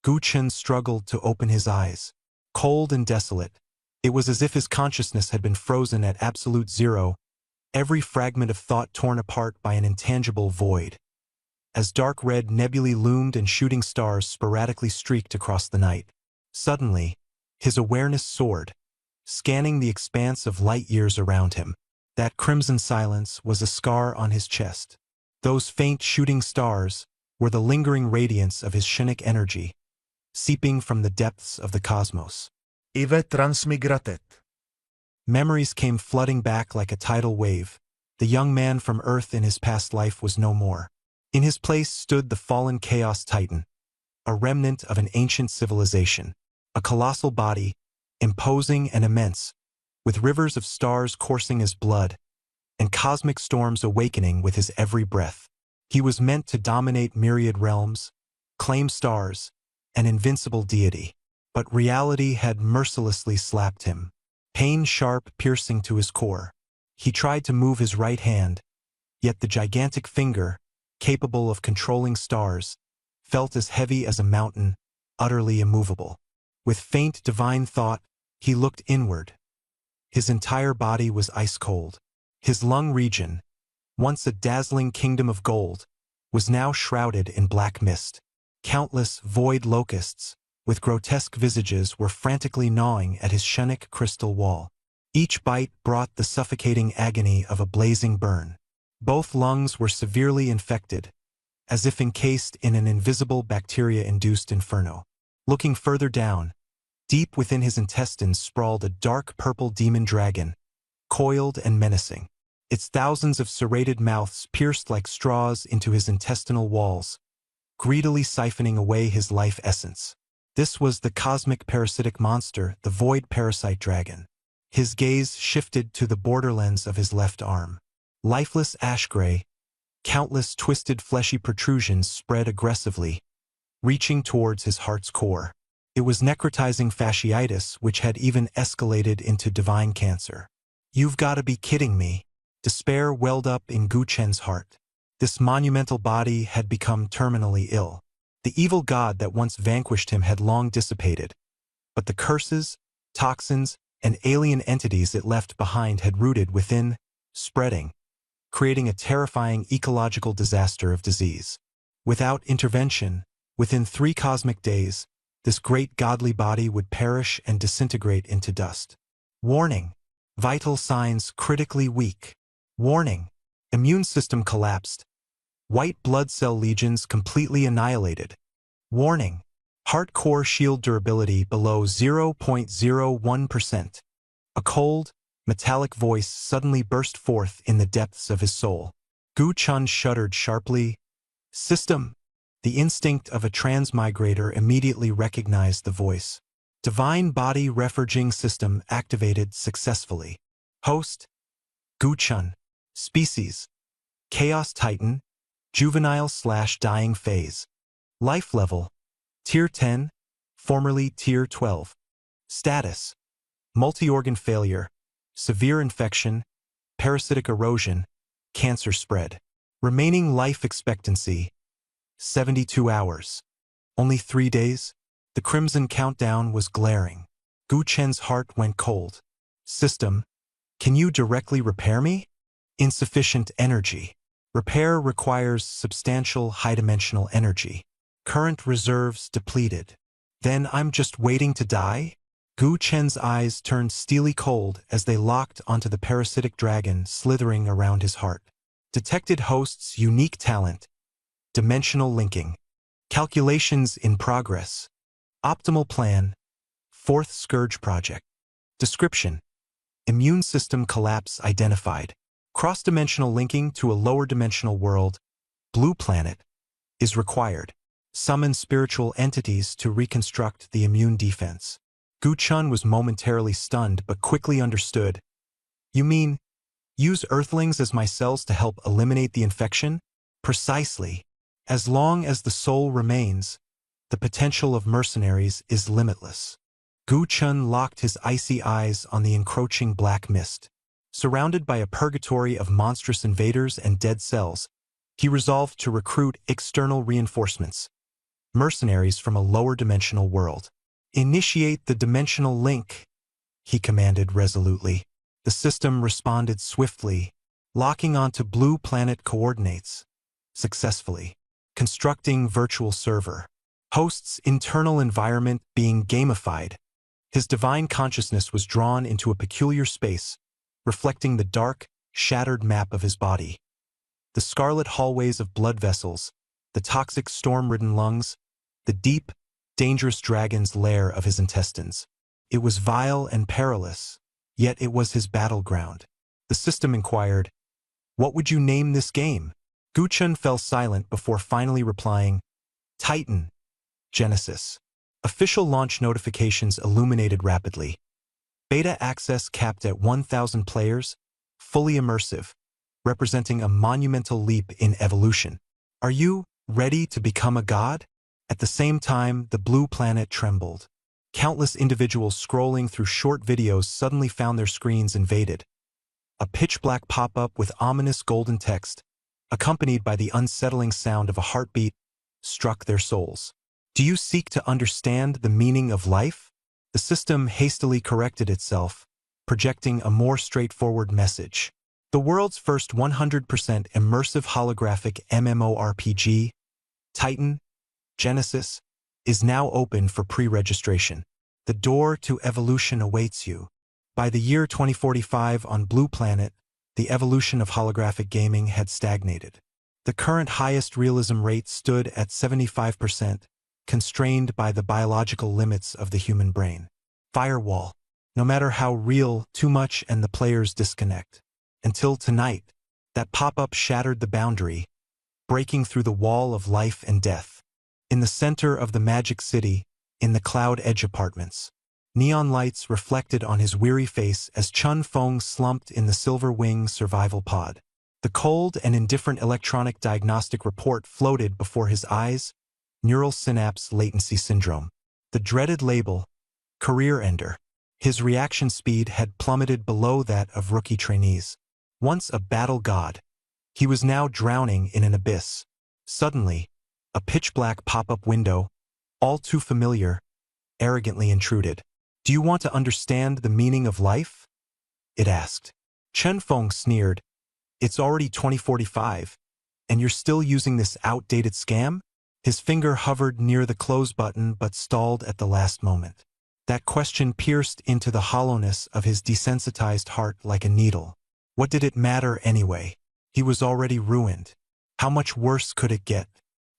Gu Chen struggled to open his eyes. Cold and desolate, it was as if his consciousness had been frozen at absolute zero, every fragment of thought torn apart by an intangible void. As dark red nebulae loomed and shooting stars sporadically streaked across the night, suddenly, his awareness soared, scanning the expanse of light years around him. That crimson silence was a scar on his chest. Those faint shooting stars were the lingering radiance of his Shinnic energy, seeping from the depths of the cosmos. Ive transmigratet. Memories came flooding back like a tidal wave. The young man from Earth in his past life was no more. In his place stood the fallen Chaos Titan, a remnant of an ancient civilization, a colossal body, imposing and immense, with rivers of stars coursing his blood, and cosmic storms awakening with his every breath. He was meant to dominate myriad realms, claim stars, an invincible deity. But reality had mercilessly slapped him, pain sharp piercing to his core. He tried to move his right hand, yet the gigantic finger, capable of controlling stars, felt as heavy as a mountain, utterly immovable. With faint divine thought, he looked inward. His entire body was ice-cold. His lung region, once a dazzling kingdom of gold, was now shrouded in black mist. Countless void locusts, with grotesque visages, were frantically gnawing at his Shinnic crystal wall. Each bite brought the suffocating agony of a blazing burn. Both lungs were severely infected, as if encased in an invisible bacteria-induced inferno. Looking further down, deep within his intestines sprawled a dark purple demon dragon, coiled and menacing. Its thousands of serrated mouths pierced like straws into his intestinal walls, greedily siphoning away his life essence. This was the cosmic parasitic monster, the void parasite dragon. His gaze shifted to the borderlands of his left arm. Lifeless ash-gray, countless twisted fleshy protrusions spread aggressively, reaching towards his heart's core. It was necrotizing fasciitis which had even escalated into divine cancer. "You've got to be kidding me." Despair welled up in Gu Chen's heart. This monumental body had become terminally ill. The evil god that once vanquished him had long dissipated, but the curses, toxins, and alien entities it left behind had rooted within, spreading, creating a terrifying ecological disaster of disease. Without intervention, within 3 cosmic days, this great godly body would perish and disintegrate into dust. Warning: vital signs critically weak. Warning: immune system collapsed. White blood cell legions completely annihilated. Warning: heart core shield durability below 0.01%. A cold, metallic voice suddenly burst forth in the depths of his soul. Gu Chen shuddered sharply. System. The instinct of a transmigrator immediately recognized the voice. Divine Body Reforging System activated successfully. Host: Gu Chen. Species: Chaos Titan, juvenile/dying phase. Life level: Tier 10, formerly Tier 12. Status: multi-organ failure, severe infection, parasitic erosion, cancer spread. Remaining life expectancy: 72 hours. Only 3 days? The crimson countdown was glaring. Gu Chen's heart went cold. System: can you directly repair me? Insufficient energy. Repair requires substantial high-dimensional energy. Current reserves depleted. Then I'm just waiting to die? Gu Chen's eyes turned steely cold as they locked onto the parasitic dragon slithering around his heart. Detected host's unique talent: dimensional linking. Calculations in progress. Optimal plan: 4th Scourge Project. Description: immune system collapse identified. Cross-dimensional linking to a lower-dimensional world, Blue Planet, is required. Summon spiritual entities to reconstruct the immune defense. Gu Chen was momentarily stunned but quickly understood. You mean, use Earthlings as my cells to help eliminate the infection? Precisely. As long as the soul remains, the potential of mercenaries is limitless. Gu Chen locked his icy eyes on the encroaching black mist. Surrounded by a purgatory of monstrous invaders and dead cells, he resolved to recruit external reinforcements. mercenaries from a lower dimensional world. "Initiate the dimensional link," he commanded resolutely. The system responded swiftly, locking onto Blue Planet coordinates. Successfully. Constructing virtual server. Host's internal environment being gamified. His divine consciousness was drawn into a peculiar space, reflecting the dark, shattered map of his body. The scarlet hallways of blood vessels, the toxic storm-ridden lungs, the deep, dangerous dragon's lair of his intestines. It was vile and perilous, yet it was his battleground. The system inquired, "What would you name this game?" Guchun fell silent before finally replying, "Titan, Genesis." Official launch notifications illuminated rapidly. Beta access capped at 1,000 players, fully immersive, representing a monumental leap in evolution. Are you ready to become a god? At the same time, the Blue Planet trembled. Countless individuals scrolling through short videos suddenly found their screens invaded. A pitch-black pop-up with ominous golden text, accompanied by the unsettling sound of a heartbeat, struck their souls. "Do you seek to understand the meaning of life?" The system hastily corrected itself, projecting a more straightforward message. The world's first 100% immersive holographic MMORPG, Titan, Genesis, is now open for pre-registration. The door to evolution awaits you. By the year 2045 on Blue Planet, the evolution of holographic gaming had stagnated. The current highest realism rate stood at 75%, constrained by the biological limits of the human brain. Firewall. No matter how real, too much and the players disconnect. Until tonight, that pop-up shattered the boundary, breaking through the wall of life and death. In the center of the Magic City, in the Cloud Edge apartments, neon lights reflected on his weary face as Chun Feng slumped in the Silver Wing survival pod. The cold and indifferent electronic diagnostic report floated before his eyes, neural synapse latency syndrome. The dreaded label, career ender. His reaction speed had plummeted below that of rookie trainees. Once a battle god, he was now drowning in an abyss. Suddenly, a pitch-black pop-up window, all too familiar, arrogantly intruded. "Do you want to understand the meaning of life?" it asked. Chen Feng sneered. "It's already 2045, and you're still using this outdated scam?" His finger hovered near the close button but stalled at the last moment. That question pierced into the hollowness of his desensitized heart like a needle. What did it matter anyway? He was already ruined. How much worse could it get?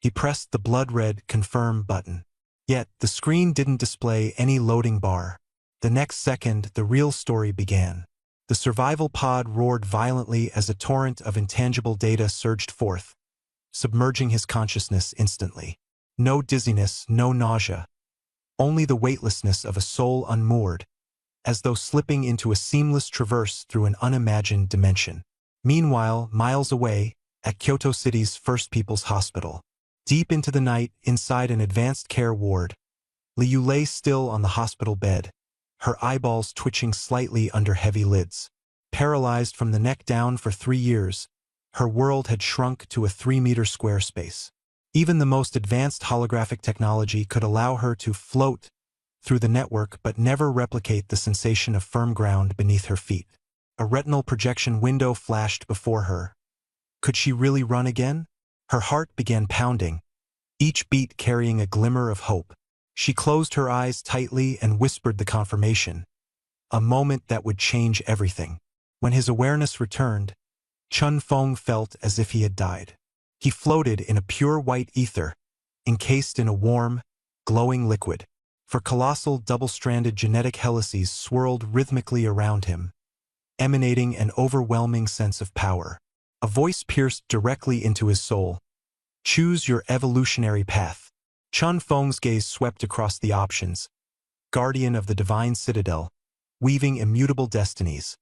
He pressed the blood-red confirm button. Yet, the screen didn't display any loading bar. The next second, the real story began. The survival pod roared violently as a torrent of intangible data surged forth, submerging his consciousness instantly. No dizziness, no nausea. Only the weightlessness of a soul unmoored, as though slipping into a seamless traverse through an unimagined dimension. Meanwhile, miles away, at Kyoto City's First People's Hospital, deep into the night, inside an advanced care ward, Liu lay still on the hospital bed, her eyeballs twitching slightly under heavy lids. Paralyzed from the neck down for 3 years, her world had shrunk to a 3-meter square space. Even the most advanced holographic technology could allow her to float through the network but never replicate the sensation of firm ground beneath her feet. A retinal projection window flashed before her. Could she really run again? Her heart began pounding, each beat carrying a glimmer of hope. She closed her eyes tightly and whispered the confirmation, a moment that would change everything. When his awareness returned, Chun Feng felt as if he had died. He floated in a pure white ether, encased in a warm, glowing liquid. For colossal double-stranded genetic helices swirled rhythmically around him, emanating an overwhelming sense of power. A voice pierced directly into his soul. "Choose your evolutionary path." Chun Feng's gaze swept across the options. Guardian of the Divine Citadel, weaving immutable destinies.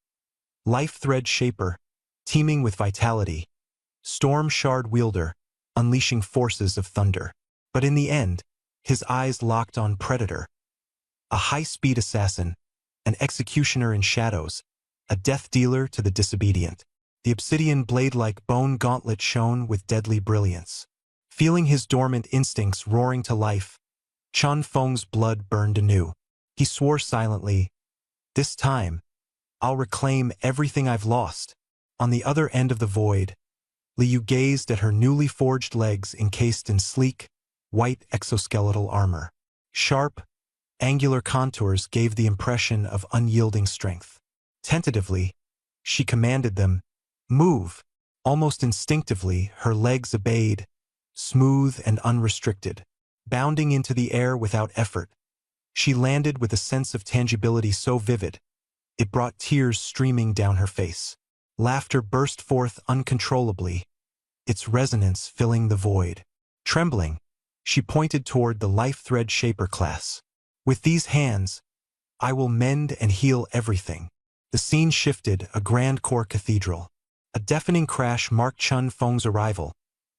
Life Thread Shaper, teeming with vitality. Storm Shard Wielder, unleashing forces of thunder. But in the end, his eyes locked on Predator. A high-speed assassin, an executioner in shadows, a death dealer to the disobedient. The obsidian blade-like bone gauntlet shone with deadly brilliance. Feeling his dormant instincts roaring to life, Chun Feng's blood burned anew. He swore silently, "This time, I'll reclaim everything I've lost." On the other end of the void, Liu gazed at her newly forged legs encased in sleek, white exoskeletal armor. Sharp, angular contours gave the impression of unyielding strength. Tentatively, she commanded them, "Move." Almost instinctively, her legs obeyed, smooth and unrestricted. Bounding into the air without effort, she landed with a sense of tangibility so vivid, it brought tears streaming down her face. Laughter burst forth uncontrollably, its resonance filling the void. Trembling, she pointed toward the Life Thread Shaper class. "With these hands, I will mend and heal everything." The scene shifted, a grand core cathedral. A deafening crash marked Chun Feng's arrival,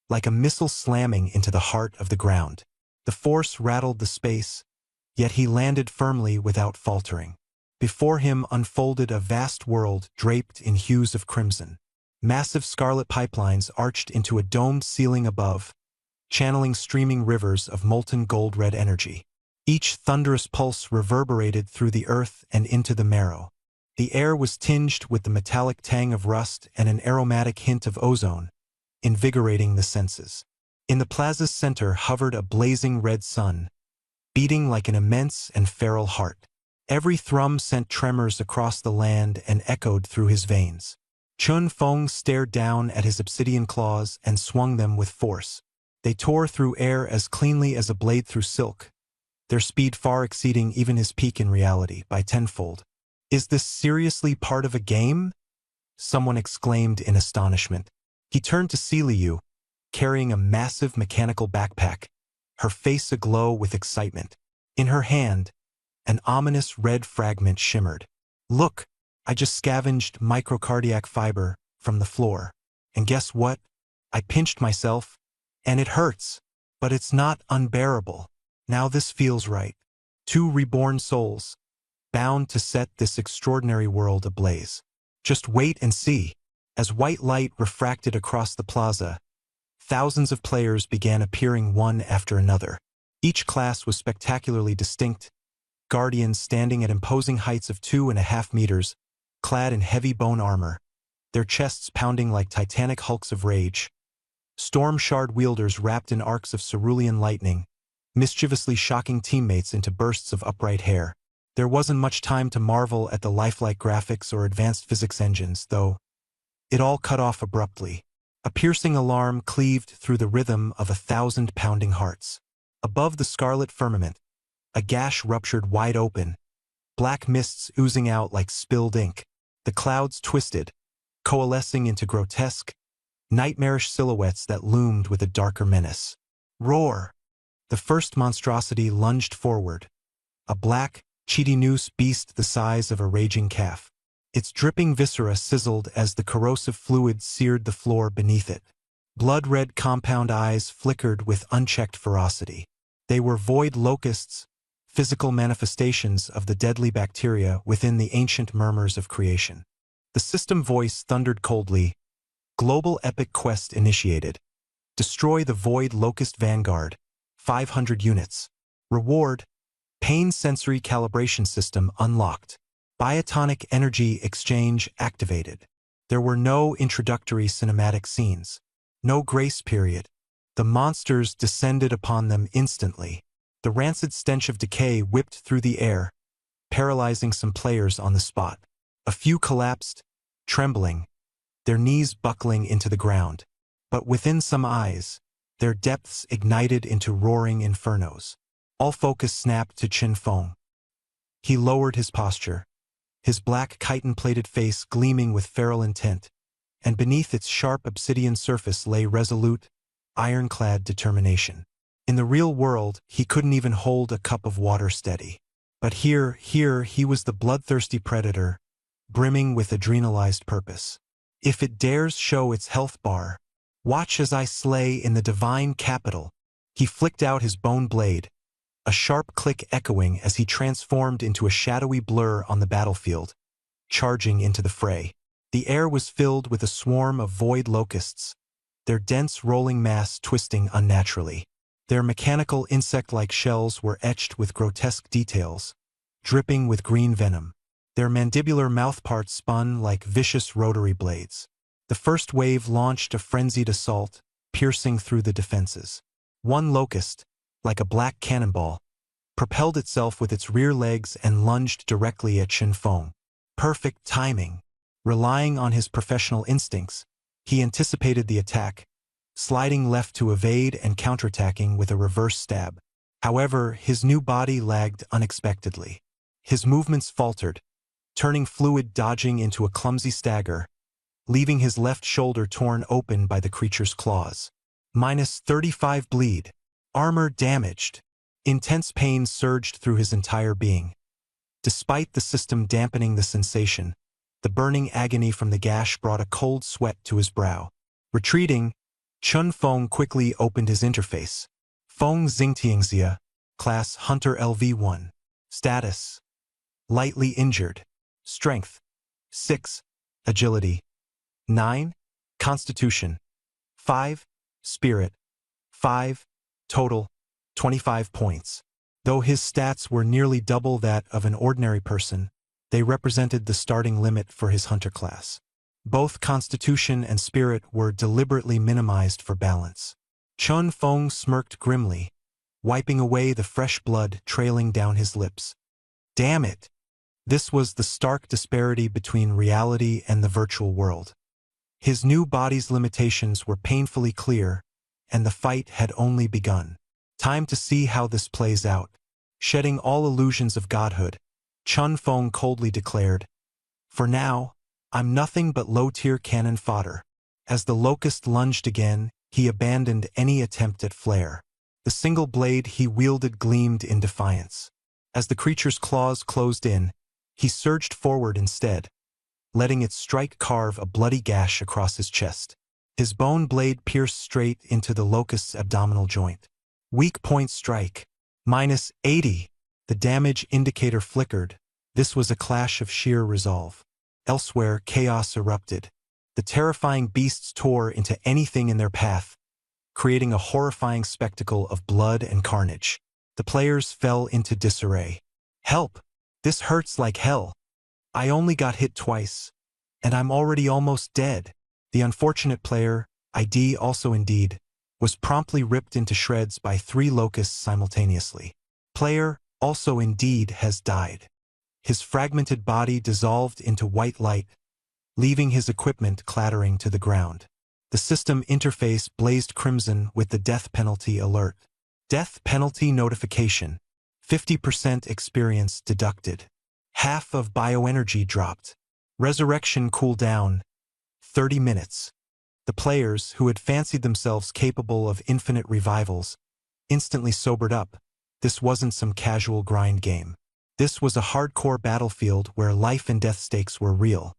like a missile slamming into the heart of the ground. The force rattled the space, yet he landed firmly without faltering. Before him unfolded a vast world draped in hues of crimson. Massive scarlet pipelines arched into a domed ceiling above, channeling streaming rivers of molten gold-red energy. Each thunderous pulse reverberated through the earth and into the marrow. The air was tinged with the metallic tang of rust and an aromatic hint of ozone, invigorating the senses. In the plaza's center hovered a blazing red sun, beating like an immense and feral heart. Every thrum sent tremors across the land and echoed through his veins. Chun Feng stared down at his obsidian claws and swung them with force. They tore through air as cleanly as a blade through silk, their speed far exceeding even his peak in reality by tenfold. "Is this seriously part of a game?" someone exclaimed in astonishment. He turned to see Liu, carrying a massive mechanical backpack, her face aglow with excitement. In her hand, an ominous red fragment shimmered. "Look, I just scavenged microcardiac fiber from the floor. And guess what? I pinched myself, and it hurts. But it's not unbearable. Now this feels right. Two reborn souls, bound to set this extraordinary world ablaze. Just wait and see." As white light refracted across the plaza, thousands of players began appearing one after another. Each class was spectacularly distinct, guardians standing at imposing heights of 2.5 meters, clad in heavy bone armor, their chests pounding like titanic hulks of rage. Storm Shard wielders wrapped in arcs of cerulean lightning, mischievously shocking teammates into bursts of upright hair. There wasn't much time to marvel at the lifelike graphics or advanced physics engines, though. It all cut off abruptly. A piercing alarm cleaved through the rhythm of 1,000 pounding hearts. Above the scarlet firmament, a gash ruptured wide open, black mists oozing out like spilled ink. The clouds twisted, coalescing into grotesque, nightmarish silhouettes that loomed with a darker menace. Roar! The first monstrosity lunged forward, a black, chitinous beast the size of a raging calf. Its dripping viscera sizzled as the corrosive fluid seared the floor beneath it. Blood-red compound eyes flickered with unchecked ferocity. They were void locusts, physical manifestations of the deadly bacteria within the ancient murmurs of creation. The system voice thundered coldly, "Global Epic Quest initiated. Destroy the Void Locust Vanguard, 500 units. Reward, Pain Sensory Calibration System unlocked. Biotonic Energy Exchange activated." There were no introductory cinematic scenes. No grace period. The monsters descended upon them instantly. The rancid stench of decay whipped through the air, paralyzing some players on the spot. A few collapsed, trembling, their knees buckling into the ground. But within some eyes, their depths ignited into roaring infernos. All focus snapped to Chun Feng. He lowered his posture, his black chitin-plated face gleaming with feral intent, and beneath its sharp obsidian surface lay resolute, ironclad determination. In the real world, he couldn't even hold a cup of water steady. But here he was the bloodthirsty predator, brimming with adrenalized purpose. "If it dares show its health bar, watch as I slay in the divine capital." He flicked out his bone blade, a sharp click echoing as he transformed into a shadowy blur on the battlefield, charging into the fray. The air was filled with a swarm of void locusts, their dense rolling mass twisting unnaturally. Their mechanical insect-like shells were etched with grotesque details, dripping with green venom. Their mandibular mouthparts spun like vicious rotary blades. The first wave launched a frenzied assault, piercing through the defenses. One locust, like a black cannonball, propelled itself with its rear legs and lunged directly at Chen Feng. Perfect timing. Relying on his professional instincts, he anticipated the attack, sliding left to evade and counterattacking with a reverse stab. However, his new body lagged unexpectedly. His movements faltered, turning fluid dodging into a clumsy stagger, leaving his left shoulder torn open by the creature's claws. -35 bleed. Armor damaged. Intense pain surged through his entire being. Despite the system dampening the sensation, the burning agony from the gash brought a cold sweat to his brow. Retreating, Chen Feng quickly opened his interface. Feng Xingtiangxia, Class Hunter LV1. Status: lightly injured. Strength: 6. Agility: 9. Constitution: 5. Spirit: 5. Total: 25 points. Though his stats were nearly double that of an ordinary person, they represented the starting limit for his hunter class. Both Constitution and Spirit were deliberately minimized for balance. Chen Feng smirked grimly, wiping away the fresh blood trailing down his lips. Damn it! This was the stark disparity between reality and the virtual world. His new body's limitations were painfully clear, and the fight had only begun. Time to see how this plays out. Shedding all illusions of godhood, Chen Feng coldly declared, "For now, I'm nothing but low-tier cannon fodder." As the locust lunged again, he abandoned any attempt at flair. The single blade he wielded gleamed in defiance. As the creature's claws closed in, he surged forward instead, letting its strike carve a bloody gash across his chest. His bone blade pierced straight into the locust's abdominal joint. Weak point strike. -80. The damage indicator flickered. This was a clash of sheer resolve. Elsewhere, chaos erupted. The terrifying beasts tore into anything in their path, creating a horrifying spectacle of blood and carnage. The players fell into disarray. "Help! This hurts like hell. I only got hit twice, and I'm already almost dead." The unfortunate player, ID also indeed, was promptly ripped into shreds by 3 locusts simultaneously. Player, also indeed, has died. His fragmented body dissolved into white light, leaving his equipment clattering to the ground. The system interface blazed crimson with the death penalty alert. Death penalty notification. 50% experience deducted. Half of bioenergy dropped. Resurrection cooldown: 30 minutes. The players, who had fancied themselves capable of infinite revivals, instantly sobered up. This wasn't some casual grind game. This was a hardcore battlefield where life and death stakes were real.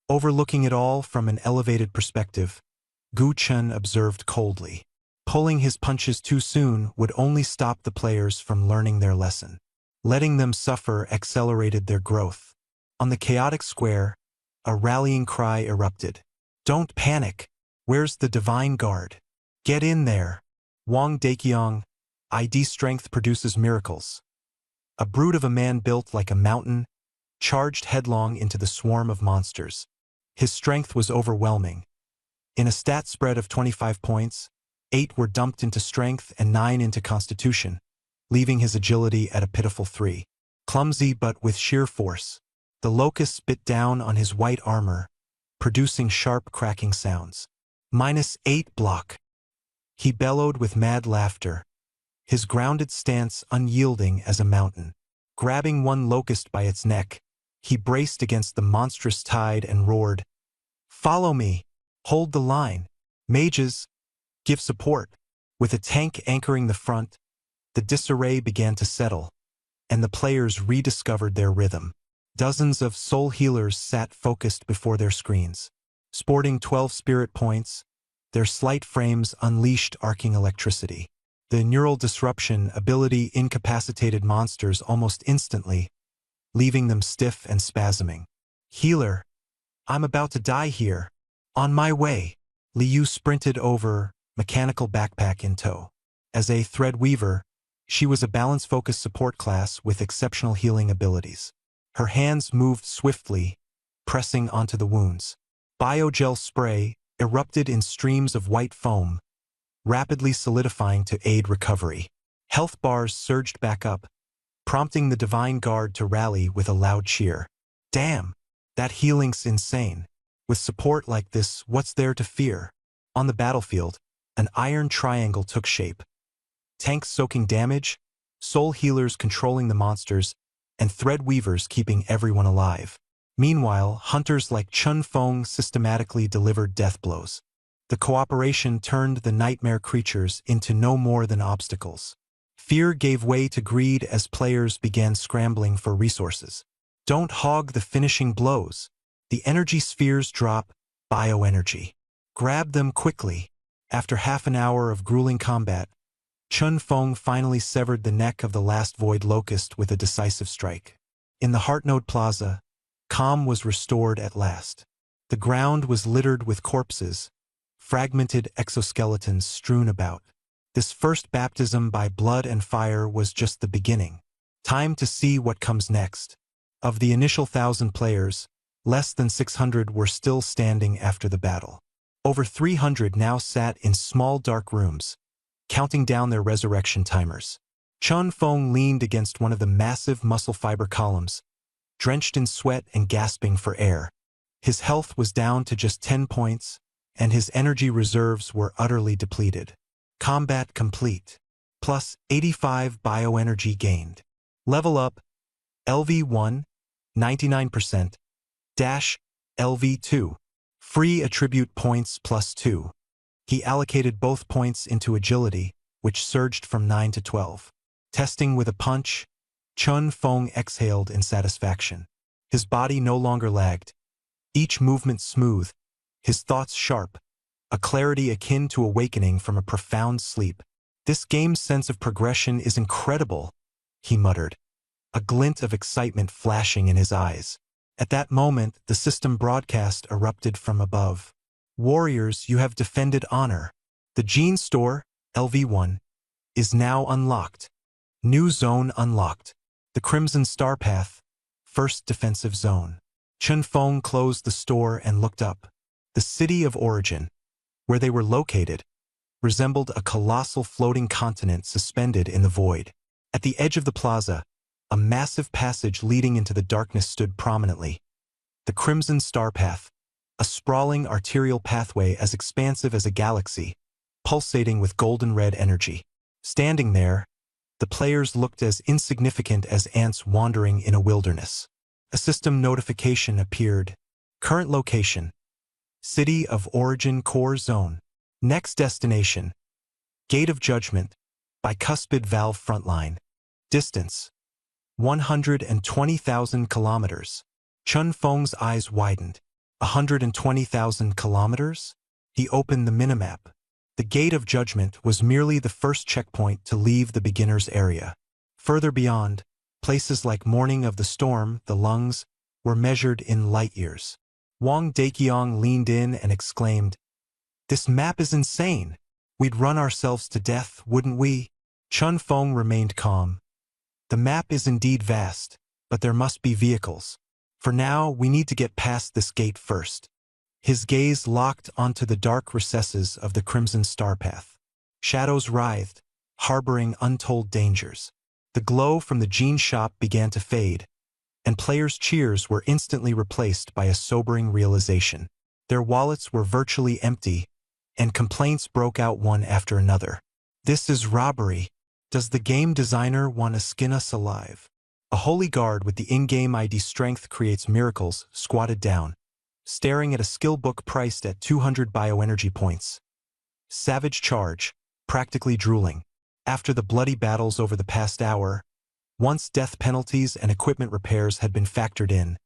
Overlooking it all from an elevated perspective, Gu Chen observed coldly. Pulling his punches too soon would only stop the players from learning their lesson. Letting them suffer accelerated their growth. On the chaotic square, a rallying cry erupted. "Don't panic! Where's the Divine Guard? Get in there!" Wang Daqiang, ID strength produces miracles. A brute of a man built like a mountain, charged headlong into the swarm of monsters. His strength was overwhelming. In a stat spread of 25 points, 8 were dumped into strength and 9 into constitution, leaving his agility at a pitiful 3. Clumsy but with sheer force, the locust bit down on his white armor, producing sharp cracking sounds. -8 block. He bellowed with mad laughter, his grounded stance unyielding as a mountain. Grabbing one locust by its neck, he braced against the monstrous tide and roared, "Follow me! Hold the line! Mages, give support!" With a tank anchoring the front, the disarray began to settle, and the players rediscovered their rhythm. Dozens of soul healers sat focused before their screens. Sporting 12 spirit points, their slight frames unleashed arcing electricity. The neural disruption ability incapacitated monsters almost instantly, leaving them stiff and spasming. "Healer, I'm about to die here. On my way." Liu sprinted over, mechanical backpack in tow. As a thread weaver, she was a balance-focused support class with exceptional healing abilities. Her hands moved swiftly, pressing onto the wounds. Biogel spray erupted in streams of white foam, rapidly solidifying to aid recovery. Health bars surged back up, prompting the Divine Guard to rally with a loud cheer. Damn, that healing's insane. With support like this, what's there to fear? On the battlefield, an iron triangle took shape. Tanks soaking damage, soul healers controlling the monsters, and thread weavers keeping everyone alive. Meanwhile, hunters like Chun Feng systematically delivered death blows. The cooperation turned the nightmare creatures into no more than obstacles. Fear gave way to greed as players began scrambling for resources. Don't hog the finishing blows. The energy spheres drop bioenergy. Grab them quickly. After half an hour of grueling combat, Chun Feng finally severed the neck of the last Void Locust with a decisive strike. In the Heartnode Plaza, calm was restored at last. The ground was littered with corpses, fragmented exoskeletons strewn about. This first baptism by blood and fire was just the beginning. Time to see what comes next. Of the initial 1,000 players, less than 600 were still standing after the battle. Over 300 now sat in small dark rooms, counting down their resurrection timers. Chun Feng leaned against one of the massive muscle fiber columns, drenched in sweat and gasping for air. His health was down to just 10 points, and his energy reserves were utterly depleted. Combat complete. Plus 85 bioenergy gained. Level up, LV1, 99%, dash, LV2. Free attribute points plus 2. He allocated both points into agility, which surged from 9 to 12. Testing with a punch, Chun Feng exhaled in satisfaction. His body no longer lagged. Each movement smooth, his thoughts sharp, a clarity akin to awakening from a profound sleep. This game's sense of progression is incredible, he muttered, a glint of excitement flashing in his eyes. At that moment, the system broadcast erupted from above. Warriors, you have defended honor. The Gene Store, LV1, is now unlocked. New zone unlocked. The Crimson Star Path, first defensive zone. Chun Feng closed the store and looked up. The city of origin, where they were located, resembled a colossal floating continent suspended in the void. At the edge of the plaza, a massive passage leading into the darkness stood prominently. The Crimson Star Path, a sprawling arterial pathway as expansive as a galaxy, pulsating with golden-red energy. Standing there, the players looked as insignificant as ants wandering in a wilderness. A system notification appeared. Current location: City of Origin Core Zone. Next destination: Gate of Judgment, Bicuspid Valve Frontline. Distance: 120,000 kilometers. Chun Feng's eyes widened. 120,000 kilometers? He opened the minimap. The Gate of Judgment was merely the first checkpoint to leave the beginner's area. Further beyond, places like Morning of the Storm, the Lungs, were measured in light-years. Wang Daqiang leaned in and exclaimed, "This map is insane. We'd run ourselves to death, wouldn't we?" Chun Feng remained calm. The map is indeed vast, but there must be vehicles. For now, we need to get past this gate first. His gaze locked onto the dark recesses of the Crimson Star Path. Shadows writhed, harboring untold dangers. The glow from the Gene Shop began to fade, and players' cheers were instantly replaced by a sobering realization. Their wallets were virtually empty, and complaints broke out one after another. This is robbery. Does the game designer want to skin us alive? A holy guard with the in-game ID Strength Creates Miracles squatted down, staring at a skill book priced at 200 bioenergy points. Savage Charge, practically drooling. After the bloody battles over the past hour, once death penalties and equipment repairs had been factored in,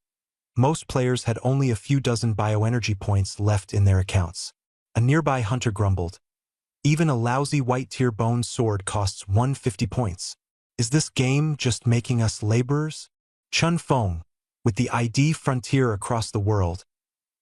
most players had only a few dozen bioenergy points left in their accounts. A nearby hunter grumbled, "Even a lousy white-tier bone sword costs 150 points. Is this game just making us laborers?" Chun Feng, with the ID frontier across the world,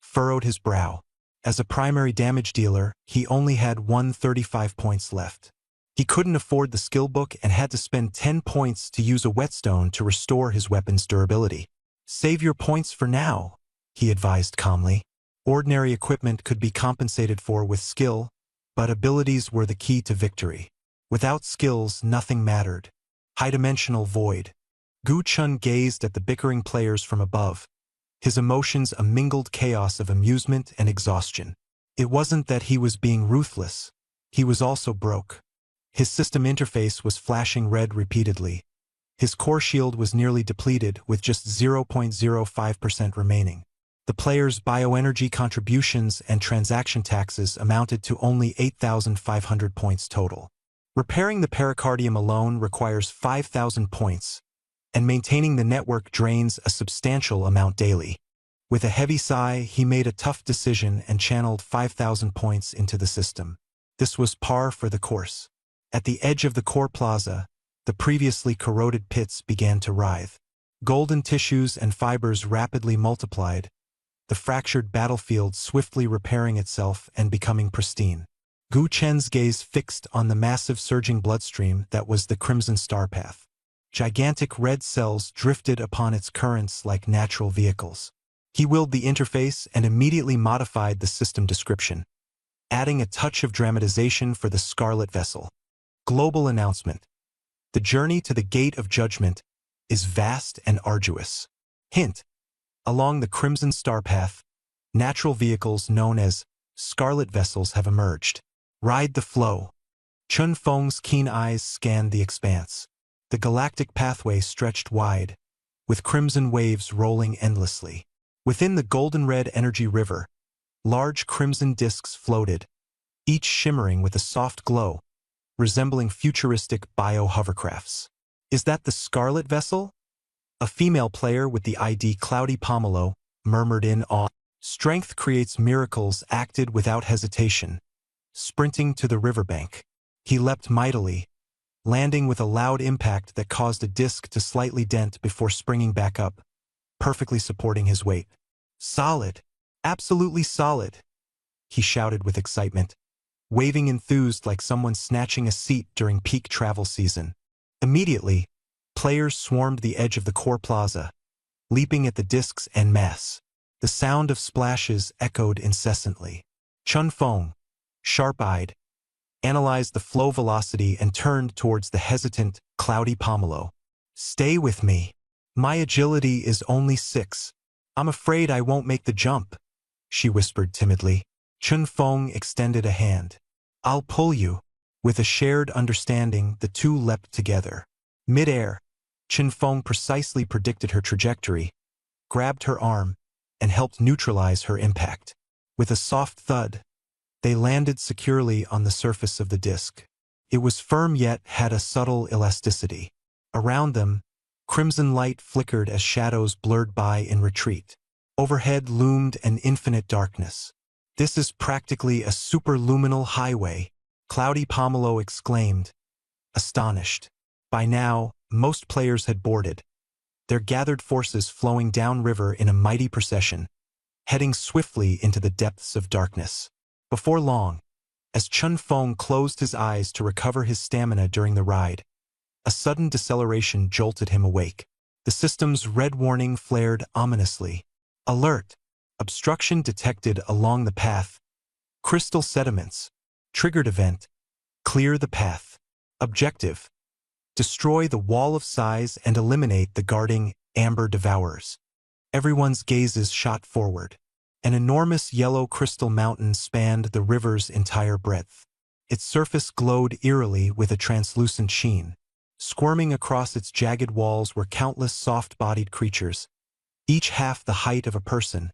furrowed his brow. As a primary damage dealer, he only had 135 points left. He couldn't afford the skill book and had to spend 10 points to use a whetstone to restore his weapon's durability. "Save your points for now," he advised calmly. Ordinary equipment could be compensated for with skill, but abilities were the key to victory. Without skills, nothing mattered. High-dimensional void. Gu Chun gazed at the bickering players from above, his emotions a mingled chaos of amusement and exhaustion. It wasn't that he was being ruthless. He was also broke. His system interface was flashing red repeatedly. His core shield was nearly depleted, with just 0.05% remaining. The players' bioenergy contributions and transaction taxes amounted to only 8,500 points total. Repairing the pericardium alone requires 5,000 points, and maintaining the network drains a substantial amount daily. With a heavy sigh, he made a tough decision and channeled 5,000 points into the system. This was par for the course. At the edge of the core plaza, the previously corroded pits began to writhe. Golden tissues and fibers rapidly multiplied, the fractured battlefield swiftly repairing itself and becoming pristine. Gu Chen's gaze fixed on the massive surging bloodstream that was the Crimson Star Path. Gigantic red cells drifted upon its currents like natural vehicles. He willed the interface and immediately modified the system description, adding a touch of dramatization for the Scarlet Vessel. Global announcement. The journey to the Gate of Judgment is vast and arduous. Hint. Along the Crimson Star Path, natural vehicles known as Scarlet Vessels have emerged. Ride the flow. Chun Feng's keen eyes scanned the expanse. The galactic pathway stretched wide, with crimson waves rolling endlessly. Within the golden-red energy river, large crimson disks floated, each shimmering with a soft glow, resembling futuristic bio-hovercrafts. "Is that the Scarlet Vessel?" A female player with the ID Cloudy Pomelo murmured in awe. "Strength creates miracles," acted without hesitation. Sprinting to the riverbank, he leapt mightily, landing with a loud impact that caused a disc to slightly dent before springing back up, perfectly supporting his weight. "Solid! Absolutely solid!" he shouted with excitement, waving enthused like someone snatching a seat during peak travel season. Immediately, players swarmed the edge of the core plaza, leaping at the discs en masse. The sound of splashes echoed incessantly. Chun Feng, sharp-eyed, analyzed the flow velocity and turned towards the hesitant, Cloudy Pomelo. "Stay with me. My agility is only 6. I'm afraid I won't make the jump," she whispered timidly. Chun Feng extended a hand. "I'll pull you." With a shared understanding, the two leapt together. Mid-air, Chun Feng precisely predicted her trajectory, grabbed her arm, and helped neutralize her impact. With a soft thud, they landed securely on the surface of the disc. It was firm yet had a subtle elasticity. Around them, crimson light flickered as shadows blurred by in retreat. Overhead loomed an infinite darkness. "This is practically a superluminal highway," Cloudy Pomelo exclaimed, astonished. By now, most players had boarded, their gathered forces flowing downriver in a mighty procession, heading swiftly into the depths of darkness. Before long, as Chun Feng closed his eyes to recover his stamina during the ride, a sudden deceleration jolted him awake. The system's red warning flared ominously. "Alert! Obstruction detected along the path. Crystal sediments. Triggered event. Clear the path. Objective: destroy the wall of size and eliminate the guarding amber devourers." Everyone's gazes shot forward. An enormous yellow crystal mountain spanned the river's entire breadth. Its surface glowed eerily with a translucent sheen. Squirming across its jagged walls were countless soft-bodied creatures, each half the height of a person,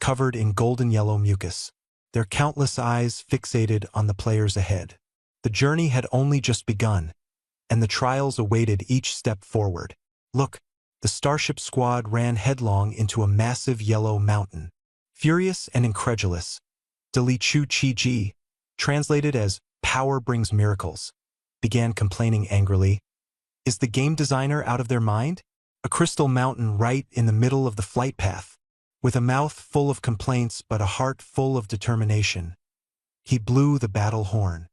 covered in golden yellow mucus, their countless eyes fixated on the players ahead. The journey had only just begun, and the trials awaited each step forward. "Look!" The starship squad ran headlong into a massive yellow mountain. Furious and incredulous, Dali Chu Chi Ji, translated as "power brings miracles," began complaining angrily. "Is the game designer out of their mind? A crystal mountain right in the middle of the flight path. With a mouth full of complaints but a heart full of determination, he blew the battle horn.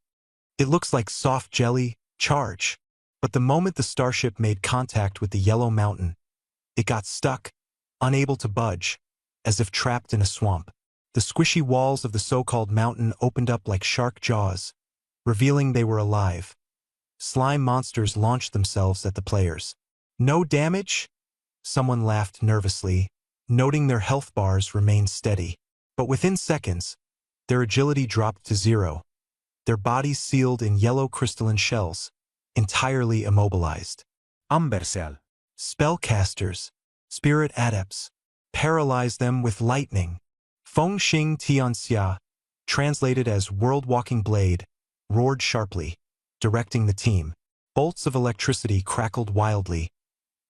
It looks like soft jelly, charge. But the moment the starship made contact with the yellow mountain, it got stuck, unable to budge, as if trapped in a swamp. The squishy walls of the so-called mountain opened up like shark jaws, revealing they were alive. Slime monsters launched themselves at the players. No damage? Someone laughed nervously, noting their health bars remained steady. But within seconds, their agility dropped to zero, their bodies sealed in yellow crystalline shells, entirely immobilized. Ambercell. Spellcasters, spirit adepts, paralyzed them with lightning. Feng Xing Tianxia, translated as World-Walking Blade, roared sharply, directing the team. Bolts of electricity crackled wildly,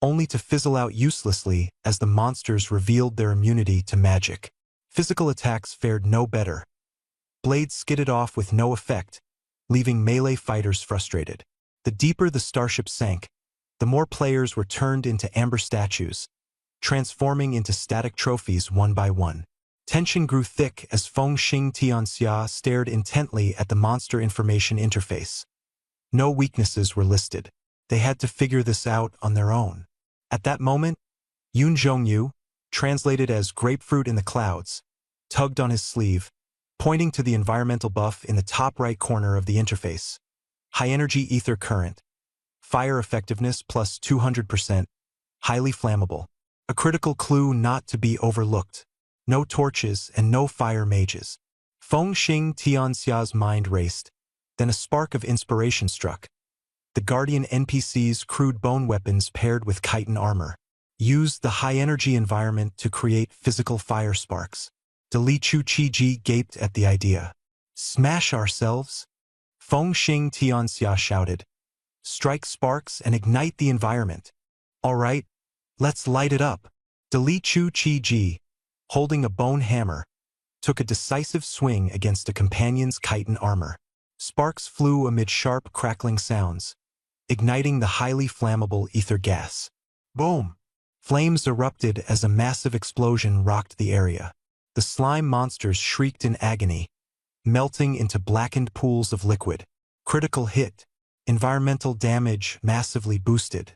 only to fizzle out uselessly as the monsters revealed their immunity to magic. Physical attacks fared no better. Blades skidded off with no effect, leaving melee fighters frustrated. The deeper the starship sank, the more players were turned into amber statues, transforming into static trophies one by one. Tension grew thick as Feng Xing Tianxia stared intently at the monster information interface. No weaknesses were listed. They had to figure this out on their own. At that moment, Yun Zhongyu, translated as Grapefruit in the Clouds, tugged on his sleeve, pointing to the environmental buff in the top right corner of the interface. High-energy ether current. Fire effectiveness plus 200%. Highly flammable. A critical clue not to be overlooked. No torches and no fire mages. Feng Xing Tianxia's mind raced. Then a spark of inspiration struck. The Guardian NPC's crude bone weapons paired with chitin armor used the high-energy environment to create physical fire sparks. Dalichu Qiji gaped at the idea. Smash ourselves? Feng Xing Tianxia shouted. Strike sparks and ignite the environment. All right, let's light it up. Dalichu Qiji, holding a bone hammer, took a decisive swing against a companion's chitin armor. Sparks flew amid sharp, crackling sounds, igniting the highly flammable ether gas. Boom! Flames erupted as a massive explosion rocked the area. The slime monsters shrieked in agony, melting into blackened pools of liquid. Critical hit. Environmental damage massively boosted.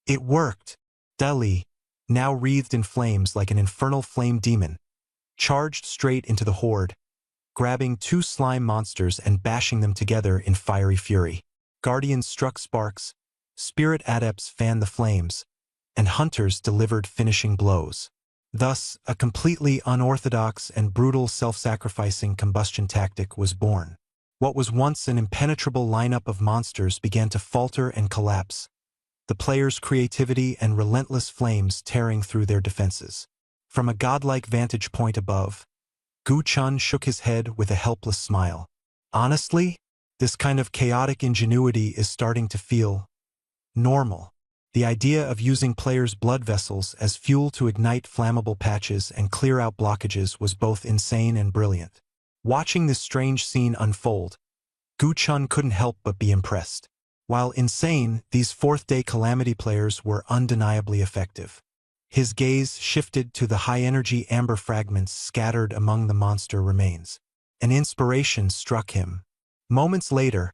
It worked. Dali, now wreathed in flames like an infernal flame demon, charged straight into the horde, grabbing two slime monsters and bashing them together in fiery fury. Guardians struck sparks, spirit adepts fanned the flames, and hunters delivered finishing blows. Thus, a completely unorthodox and brutal self-sacrificing combustion tactic was born. What was once an impenetrable lineup of monsters began to falter and collapse, the players' creativity and relentless flames tearing through their defenses. From a godlike vantage point above, Gu Chun shook his head with a helpless smile. Honestly, this kind of chaotic ingenuity is starting to feel normal. The idea of using players' blood vessels as fuel to ignite flammable patches and clear out blockages was both insane and brilliant. Watching this strange scene unfold, Gu Chun couldn't help but be impressed. While insane, these fourth-day Calamity players were undeniably effective. His gaze shifted to the high-energy amber fragments scattered among the monster remains. An inspiration struck him. Moments later,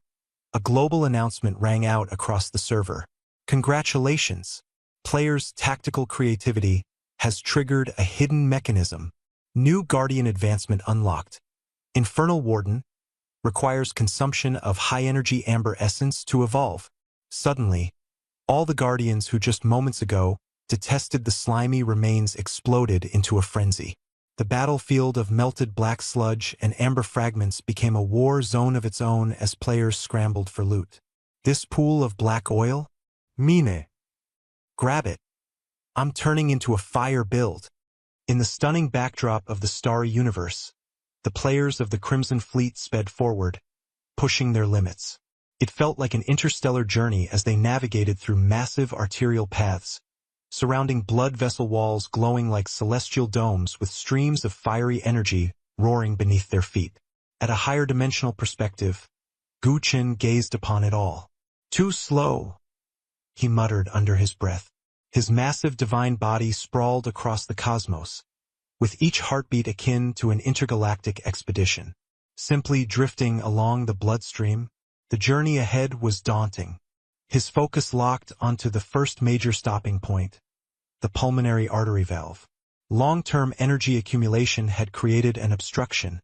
a global announcement rang out across the server. Congratulations! Players' tactical creativity has triggered a hidden mechanism. New Guardian advancement unlocked. Infernal Warden requires consumption of high-energy amber essence to evolve. Suddenly, all the Guardians who just moments ago detested the slimy remains exploded into a frenzy. The battlefield of melted black sludge and amber fragments became a war zone of its own as players scrambled for loot. This pool of black oil? Mine. Grab it. I'm turning into a fire build. In the stunning backdrop of the starry universe, the players of the Crimson Fleet sped forward, pushing their limits. It felt like an interstellar journey as they navigated through massive arterial paths, surrounding blood vessel walls glowing like celestial domes with streams of fiery energy roaring beneath their feet. At a higher dimensional perspective, Gu Qin gazed upon it all. Too slow, he muttered under his breath. His massive divine body sprawled across the cosmos, with each heartbeat akin to an intergalactic expedition. Simply drifting along the bloodstream, the journey ahead was daunting. His focus locked onto the first major stopping point, the pulmonary artery valve. Long-term energy accumulation had created an obstruction,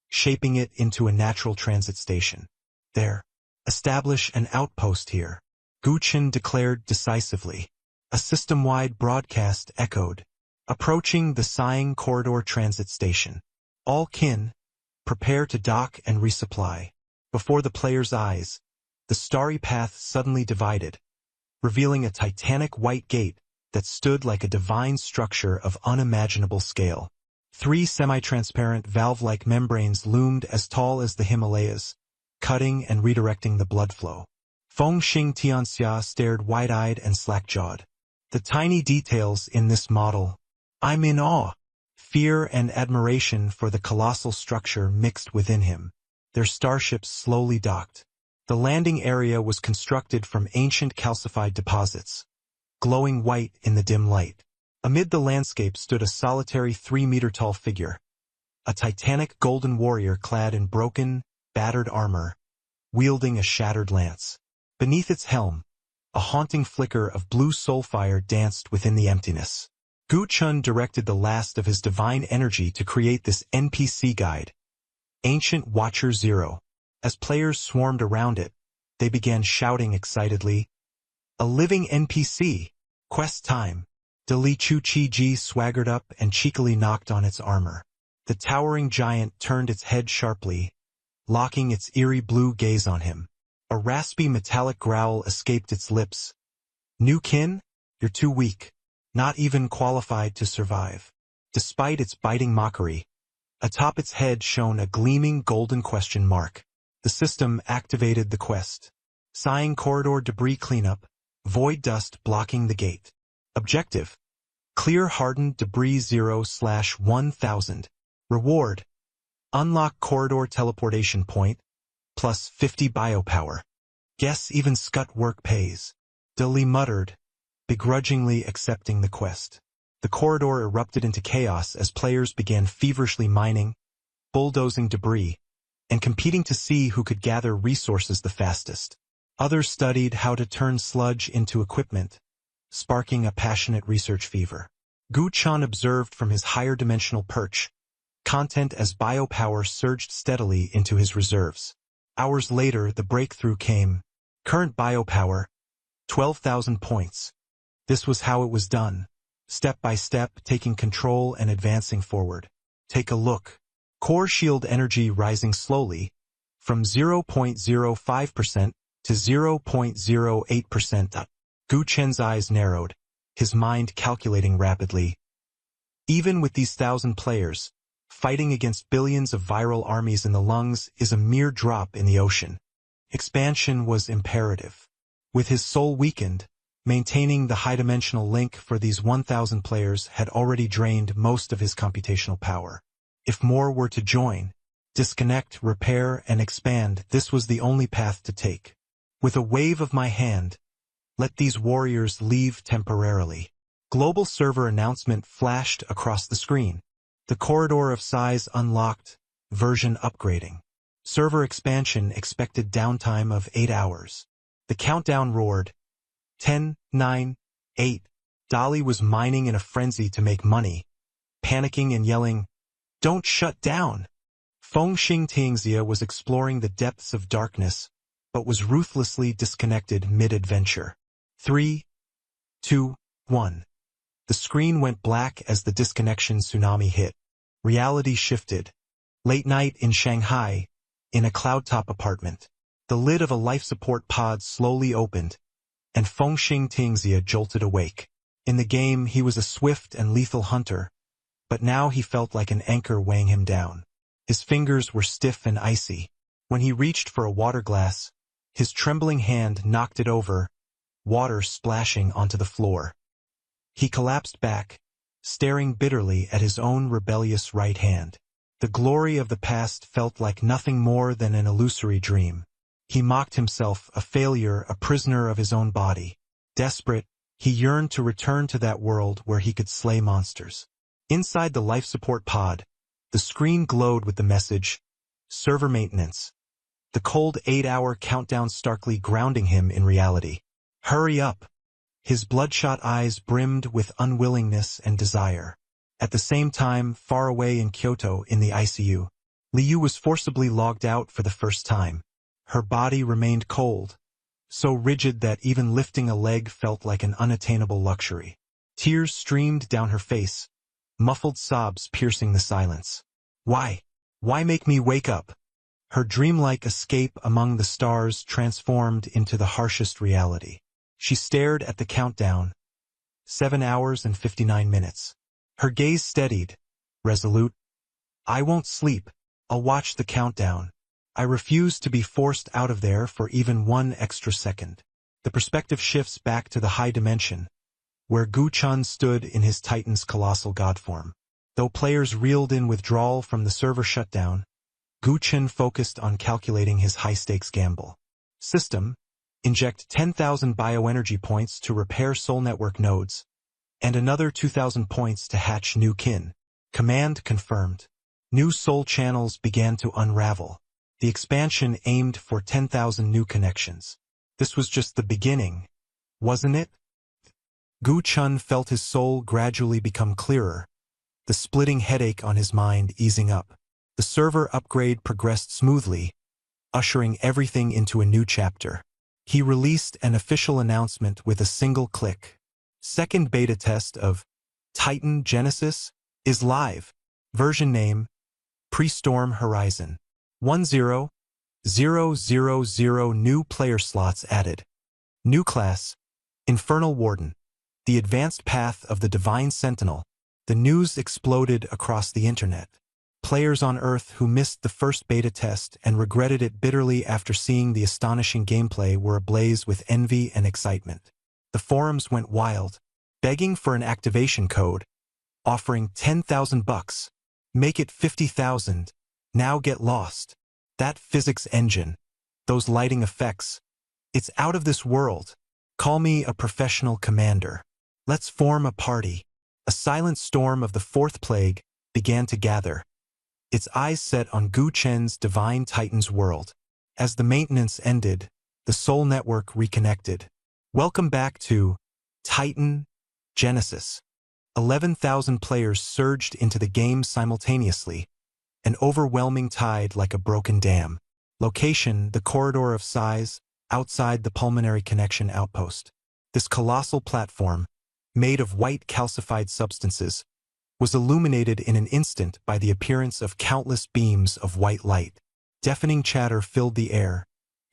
shaping it into a natural transit station. There, establish an outpost here, Gu Chen declared decisively. A system-wide broadcast echoed, approaching the Sighing Corridor Transit Station. All kin, prepare to dock and resupply. Before the player's eyes, the starry path suddenly divided, revealing a titanic white gate that stood like a divine structure of unimaginable scale. 3 semi-transparent valve-like membranes loomed as tall as the Himalayas, cutting and redirecting the blood flow. Fengxing Tianxia stared wide-eyed and slack-jawed. The tiny details in this model. I'm in awe. Fear and admiration for the colossal structure mixed within him. Their starships slowly docked. The landing area was constructed from ancient calcified deposits, glowing white in the dim light. Amid the landscape stood a solitary 3-meter-tall figure, a titanic golden warrior clad in broken, battered armor, wielding a shattered lance. Beneath its helm, a haunting flicker of blue soulfire danced within the emptiness. Gu Chun directed the last of his divine energy to create this NPC guide, Ancient Watcher Zero. As players swarmed around it, they began shouting excitedly, "A living NPC! Quest time!" De Li Chu Chi Ji swaggered up and cheekily knocked on its armor. The towering giant turned its head sharply, locking its eerie blue gaze on him. A raspy metallic growl escaped its lips. "New kin? You're too weak. Not even qualified to survive." Despite its biting mockery, atop its head shone a gleaming golden question mark. The system activated the quest. Sighing Corridor debris cleanup, void dust blocking the gate. Objective: clear hardened debris 0/1000. Reward: unlock corridor teleportation point, plus 50 biopower. Guess even scut work pays. De Li muttered, begrudgingly accepting the quest. The corridor erupted into chaos as players began feverishly mining, bulldozing debris, and competing to see who could gather resources the fastest. Others studied how to turn sludge into equipment, sparking a passionate research fever. Gu Chun observed from his higher dimensional perch, content as biopower surged steadily into his reserves. Hours later, the breakthrough came. Current biopower, 12,000 points. This was how it was done, step by step, taking control and advancing forward. Take a look. Core shield energy rising slowly, from 0.05% to 0.08%. Gu Chen's eyes narrowed, his mind calculating rapidly. Even with these 1,000 players, fighting against billions of viral armies in the lungs is a mere drop in the ocean. Expansion was imperative. With his soul weakened, maintaining the high-dimensional link for these 1,000 players had already drained most of his computational power. If more were to join, disconnect, repair, and expand, this was the only path to take. With a wave of my hand, let these warriors leave temporarily. Global server announcement flashed across the screen. The corridor of size unlocked, version upgrading. Server expansion expected downtime of 8 hours. The countdown roared. 10, 9, 8. Dali was mining in a frenzy to make money, panicking and yelling, "Don't shut down!" Fengxing Tianxia was exploring the depths of darkness, but was ruthlessly disconnected mid-adventure. 3, 2, 1. The screen went black as the disconnection tsunami hit. Reality shifted. Late night in Shanghai, in a cloud-top apartment. The lid of a life support pod slowly opened, and Fengxing Tianxia jolted awake. In the game, he was a swift and lethal hunter, but now he felt like an anchor weighing him down. His fingers were stiff and icy. When he reached for a water glass, his trembling hand knocked it over, water splashing onto the floor. He collapsed back, staring bitterly at his own rebellious right hand. The glory of the past felt like nothing more than an illusory dream. He mocked himself, a failure, a prisoner of his own body. Desperate, he yearned to return to that world where he could slay monsters. Inside the life support pod, the screen glowed with the message, "Server maintenance." The cold 8-hour countdown starkly grounding him in reality. Hurry up! His bloodshot eyes brimmed with unwillingness and desire. At the same time, far away in Kyoto in the ICU, Liu was forcibly logged out for the first time. Her body remained cold, so rigid that even lifting a leg felt like an unattainable luxury. Tears streamed down her face, muffled sobs piercing the silence. Why? Why make me wake up? Her dreamlike escape among the stars transformed into the harshest reality. She stared at the countdown. 7 hours and 59 minutes. Her gaze steadied, resolute. I won't sleep. I'll watch the countdown. I refuse to be forced out of there for even one extra second. The perspective shifts back to the high dimension, where Gu Chun stood in his Titan's colossal godform. Though players reeled in withdrawal from the server shutdown, Gu Chun focused on calculating his high-stakes gamble. System: inject 10,000 bioenergy points to repair soul network nodes, and another 2,000 points to hatch new kin. Command confirmed. New soul channels began to unravel. The expansion aimed for 10,000 new connections. This was just the beginning, wasn't it? Gu Chun felt his soul gradually become clearer, the splitting headache on his mind easing up. The server upgrade progressed smoothly, ushering everything into a new chapter. He released an official announcement with a single click. Second beta test of Titan Genesis is live. Version name: Pre-Storm Horizon. 10,000 new player slots added. New class: Infernal Warden. The advanced path of the Divine Sentinel. The news exploded across the internet. Players on Earth who missed the first beta test and regretted it bitterly after seeing the astonishing gameplay were ablaze with envy and excitement. The forums went wild, begging for an activation code, offering 10,000 bucks. Make it 50,000. Now get lost. That physics engine, those lighting effects, it's out of this world. Call me a professional commander. Let's form a party. A silent storm of the fourth plague began to gather, its eyes set on Gu Chen's Divine Titan's world. As the maintenance ended, the Soul Network reconnected. Welcome back to Titan Genesis. 11,000 players surged into the game simultaneously, an overwhelming tide like a broken dam. Location: the Corridor of Size, outside the Pulmonary Connection Outpost. This colossal platform, made of white calcified substances, was illuminated in an instant by the appearance of countless beams of white light. Deafening chatter filled the air,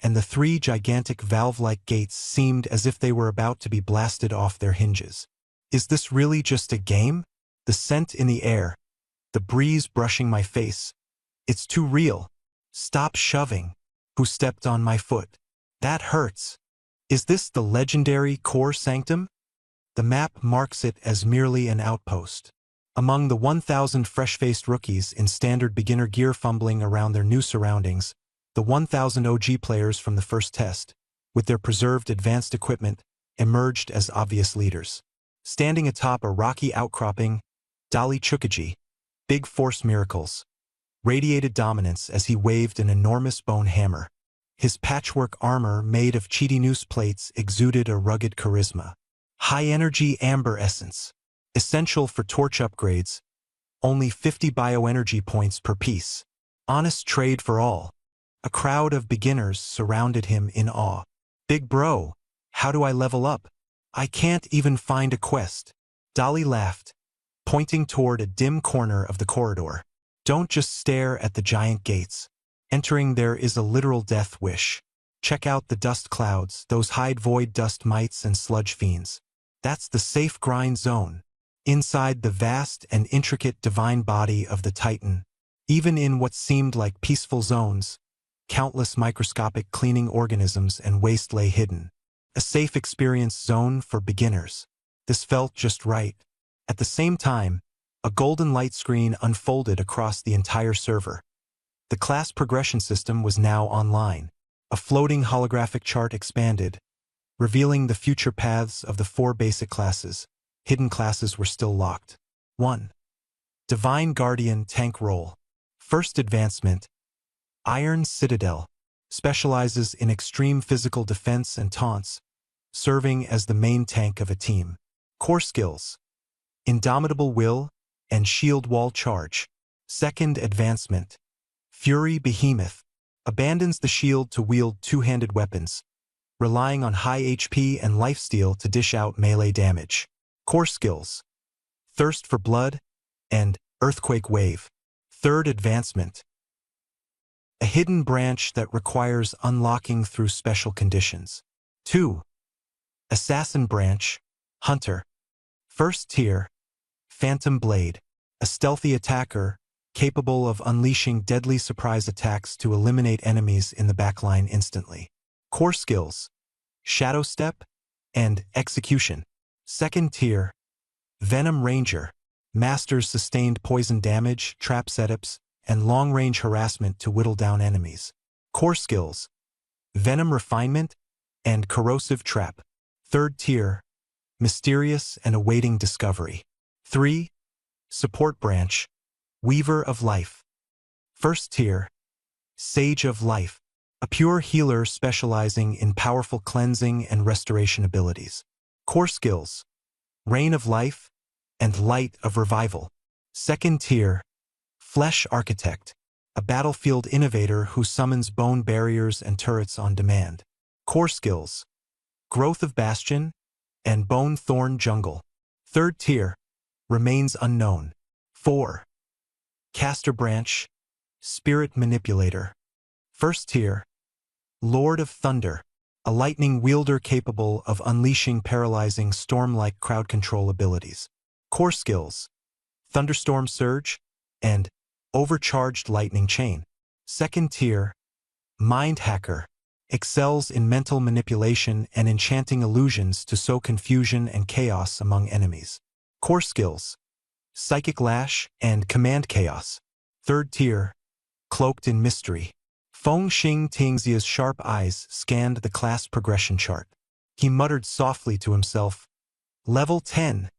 and the 3 gigantic valve-like gates seemed as if they were about to be blasted off their hinges. Is this really just a game? The scent in the air, the breeze brushing my face. It's too real. Stop shoving. Who stepped on my foot? That hurts. Is this the legendary Core Sanctum? The map marks it as merely an outpost. Among the 1,000 fresh-faced rookies in standard beginner gear fumbling around their new surroundings, the 1,000 OG players from the first test, with their preserved advanced equipment, emerged as obvious leaders. Standing atop a rocky outcropping, Dali Chukaji, Big Force Miracles, radiated dominance as he waved an enormous bone hammer. His patchwork armor made of chitinous plates exuded a rugged charisma. High-energy amber essence, essential for torch upgrades, only 50 bioenergy points per piece. Honest trade for all. A crowd of beginners surrounded him in awe. Big bro, how do I level up? I can't even find a quest. Dali laughed, pointing toward a dim corner of the corridor. Don't just stare at the giant gates. Entering there is a literal death wish. Check out the dust clouds, those hide void dust mites and sludge fiends. That's the safe grind zone. Inside the vast and intricate divine body of the Titan, even in what seemed like peaceful zones, countless microscopic cleaning organisms and waste lay hidden. A safe experience zone for beginners. This felt just right. At the same time, a golden light screen unfolded across the entire server. The class progression system was now online. A floating holographic chart expanded, revealing the future paths of the 4 basic classes. Hidden classes were still locked. 1. Divine Guardian tank role. First advancement, Iron Citadel, specializes in extreme physical defense and taunts, serving as the main tank of a team. Core skills, Indomitable Will and Shield Wall Charge. Second advancement, Fury Behemoth, abandons the shield to wield two-handed weapons, relying on high HP and lifesteal to dish out melee damage. Core skills, Thirst for Blood and Earthquake Wave. Third advancement, a hidden branch that requires unlocking through special conditions. 2. Assassin Branch, Hunter. First tier, Phantom Blade, a stealthy attacker capable of unleashing deadly surprise attacks to eliminate enemies in the backline instantly. Core skills, Shadow Step and Execution. Second tier, Venom Ranger, masters sustained poison damage, trap setups, and long-range harassment to whittle down enemies. Core skills, Venom Refinement and Corrosive Trap. Third tier, Mysterious and Awaiting Discovery. 3. Support Branch, Weaver of Life. First tier, Sage of Life, a pure healer specializing in powerful cleansing and restoration abilities. Core skills, Rain of Life and Light of Revival. Second tier, Flesh Architect, a battlefield innovator who summons bone barriers and turrets on demand. Core skills, Growth of Bastion and Bone Thorn Jungle. Third tier, Remains Unknown. 4. Caster Branch, Spirit Manipulator. First tier, Lord of Thunder, a lightning wielder capable of unleashing paralyzing storm-like crowd control abilities. Core skills, Thunderstorm Surge and Overcharged Lightning Chain. Second tier, Mind Hacker, excels in mental manipulation and enchanting illusions to sow confusion and chaos among enemies. Core skills, Psychic Lash and Command Chaos. Third tier, Cloaked in Mystery. Feng Xing Tingxia's sharp eyes scanned the class progression chart. He muttered softly to himself, Level 10.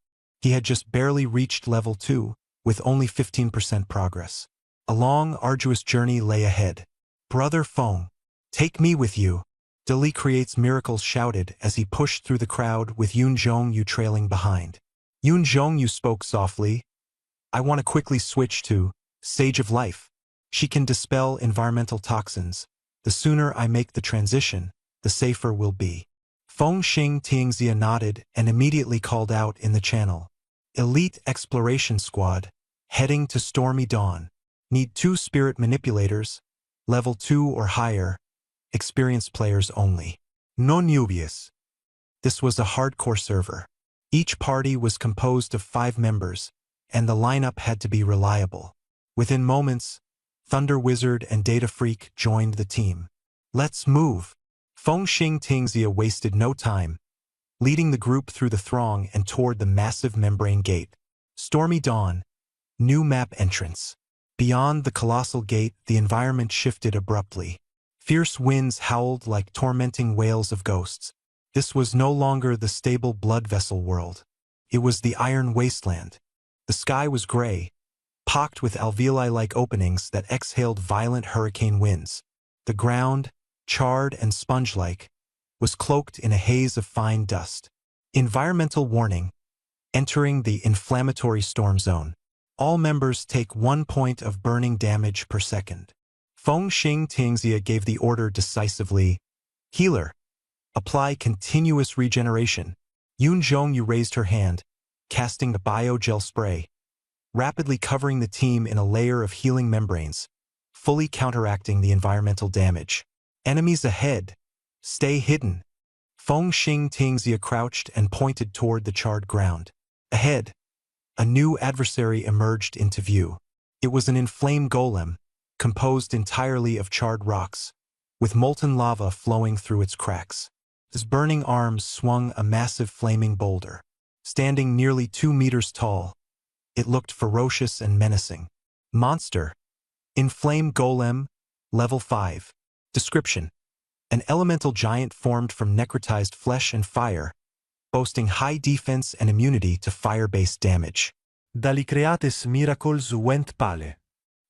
He had just barely reached Level 2, with only 15% progress. A long, arduous journey lay ahead. Brother Feng, take me with you, Dali Creates Miracles shouted as he pushed through the crowd with Yun Zhongyu trailing behind. Yun Zhongyu spoke softly, I want to quickly switch to Sage of Life. She can dispel environmental toxins. The sooner I make the transition, the safer we'll be. Feng Xing Tingxia nodded and immediately called out in the channel. Elite Exploration Squad, heading to Stormy Dawn. Need 2 spirit manipulators, level 2 or higher, experienced players only. No newbies. This was a hardcore server. Each party was composed of 5 members, and the lineup had to be reliable. Within moments, Thunder Wizard and Data Freak joined the team. Let's move. Feng Xing Tingxia wasted no time, leading the group through the throng and toward the massive membrane gate. Stormy Dawn, new map entrance. Beyond the colossal gate, the environment shifted abruptly. Fierce winds howled like tormenting wails of ghosts. This was no longer the stable blood vessel world. It was the Iron Wasteland. The sky was gray, pocked with alveoli-like openings that exhaled violent hurricane winds. The ground, charred and sponge-like, was cloaked in a haze of fine dust. Environmental warning. Entering the inflammatory storm zone. All members take 1 point of burning damage per second. Feng Xing Tingxia gave the order decisively. Healer. Apply continuous regeneration. Yun Zhongyu raised her hand, casting the biogel spray, rapidly covering the team in a layer of healing membranes, fully counteracting the environmental damage. Enemies ahead. Stay hidden. Feng Xing Tingxia crouched and pointed toward the charred ground. Ahead, a new adversary emerged into view. It was an inflamed golem, composed entirely of charred rocks, with molten lava flowing through its cracks. His burning arms swung a massive flaming boulder. Standing nearly 2 meters tall, it looked ferocious and menacing. Monster. Inflamed Golem, Level 5. Description. An elemental giant formed from necrotized flesh and fire, boasting high defense and immunity to fire-based damage. Dali creates miracles went pale.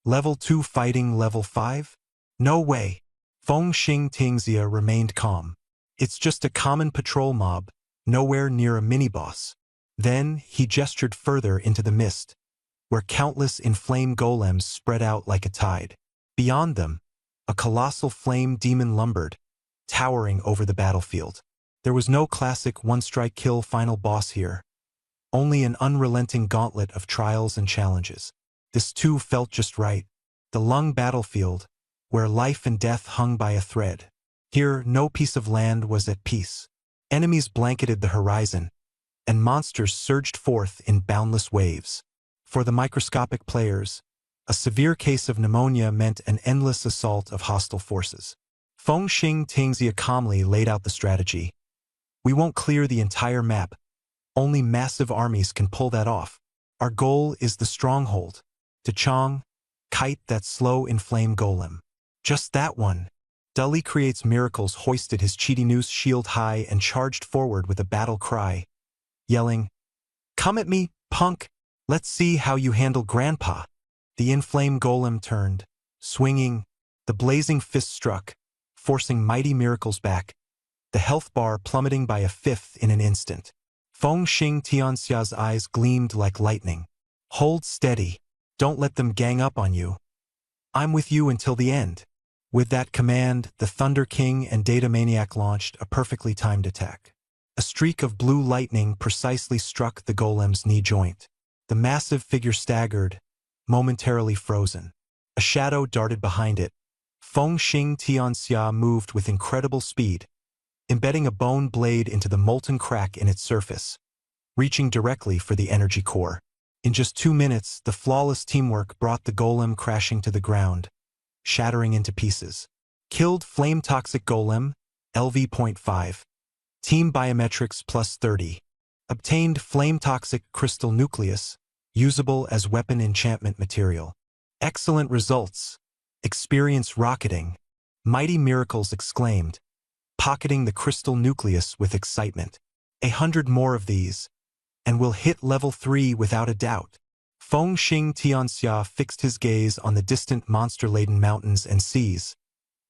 Level 2 fighting level 5? No way. Feng Xing Tingxia remained calm. It's just a common patrol mob, nowhere near a mini-boss. Then he gestured further into the mist, where countless inflamed golems spread out like a tide. Beyond them, a colossal flame demon lumbered, towering over the battlefield. There was no classic one-strike kill final boss here, only an unrelenting gauntlet of trials and challenges. This too felt just right. The Lung battlefield, where life and death hung by a thread. Here, no piece of land was at peace. Enemies blanketed the horizon, and monsters surged forth in boundless waves. For the microscopic players, a severe case of pneumonia meant an endless assault of hostile forces. Feng Xing Tingxia calmly laid out the strategy. We won't clear the entire map. Only massive armies can pull that off. Our goal is the stronghold. Dachong, kite that slow inflame golem. Just that one. Dully Creates Miracles hoisted his Cheetynus shield high and charged forward with a battle cry, yelling, "Come at me, punk! Let's see how you handle Grandpa." The inflamed golem turned, swinging. The blazing fist struck, forcing Mighty Miracles back, the health bar plummeting by a fifth in an instant. Feng Xing Tianxia's eyes gleamed like lightning. "Hold steady. Don't let them gang up on you. I'm with you until the end." With that command, the Thunder King and Data Maniac launched a perfectly timed attack. A streak of blue lightning precisely struck the golem's knee joint. The massive figure staggered, momentarily frozen. A shadow darted behind it. Feng Xing Tianxia moved with incredible speed, embedding a bone blade into the molten crack in its surface, reaching directly for the energy core. In just 2 minutes, the flawless teamwork brought the golem crashing to the ground, shattering into pieces. Killed Flame Toxic Golem, LV.5. Team Biometrics +30. Obtained Flame Toxic Crystal Nucleus, usable as weapon enchantment material. Excellent results. Experience rocketing. Mighty Miracles exclaimed, pocketing the crystal nucleus with excitement. 100 more of these, and we'll hit level 3 without a doubt. Feng Xing Tianxia fixed his gaze on the distant monster-laden mountains and seas,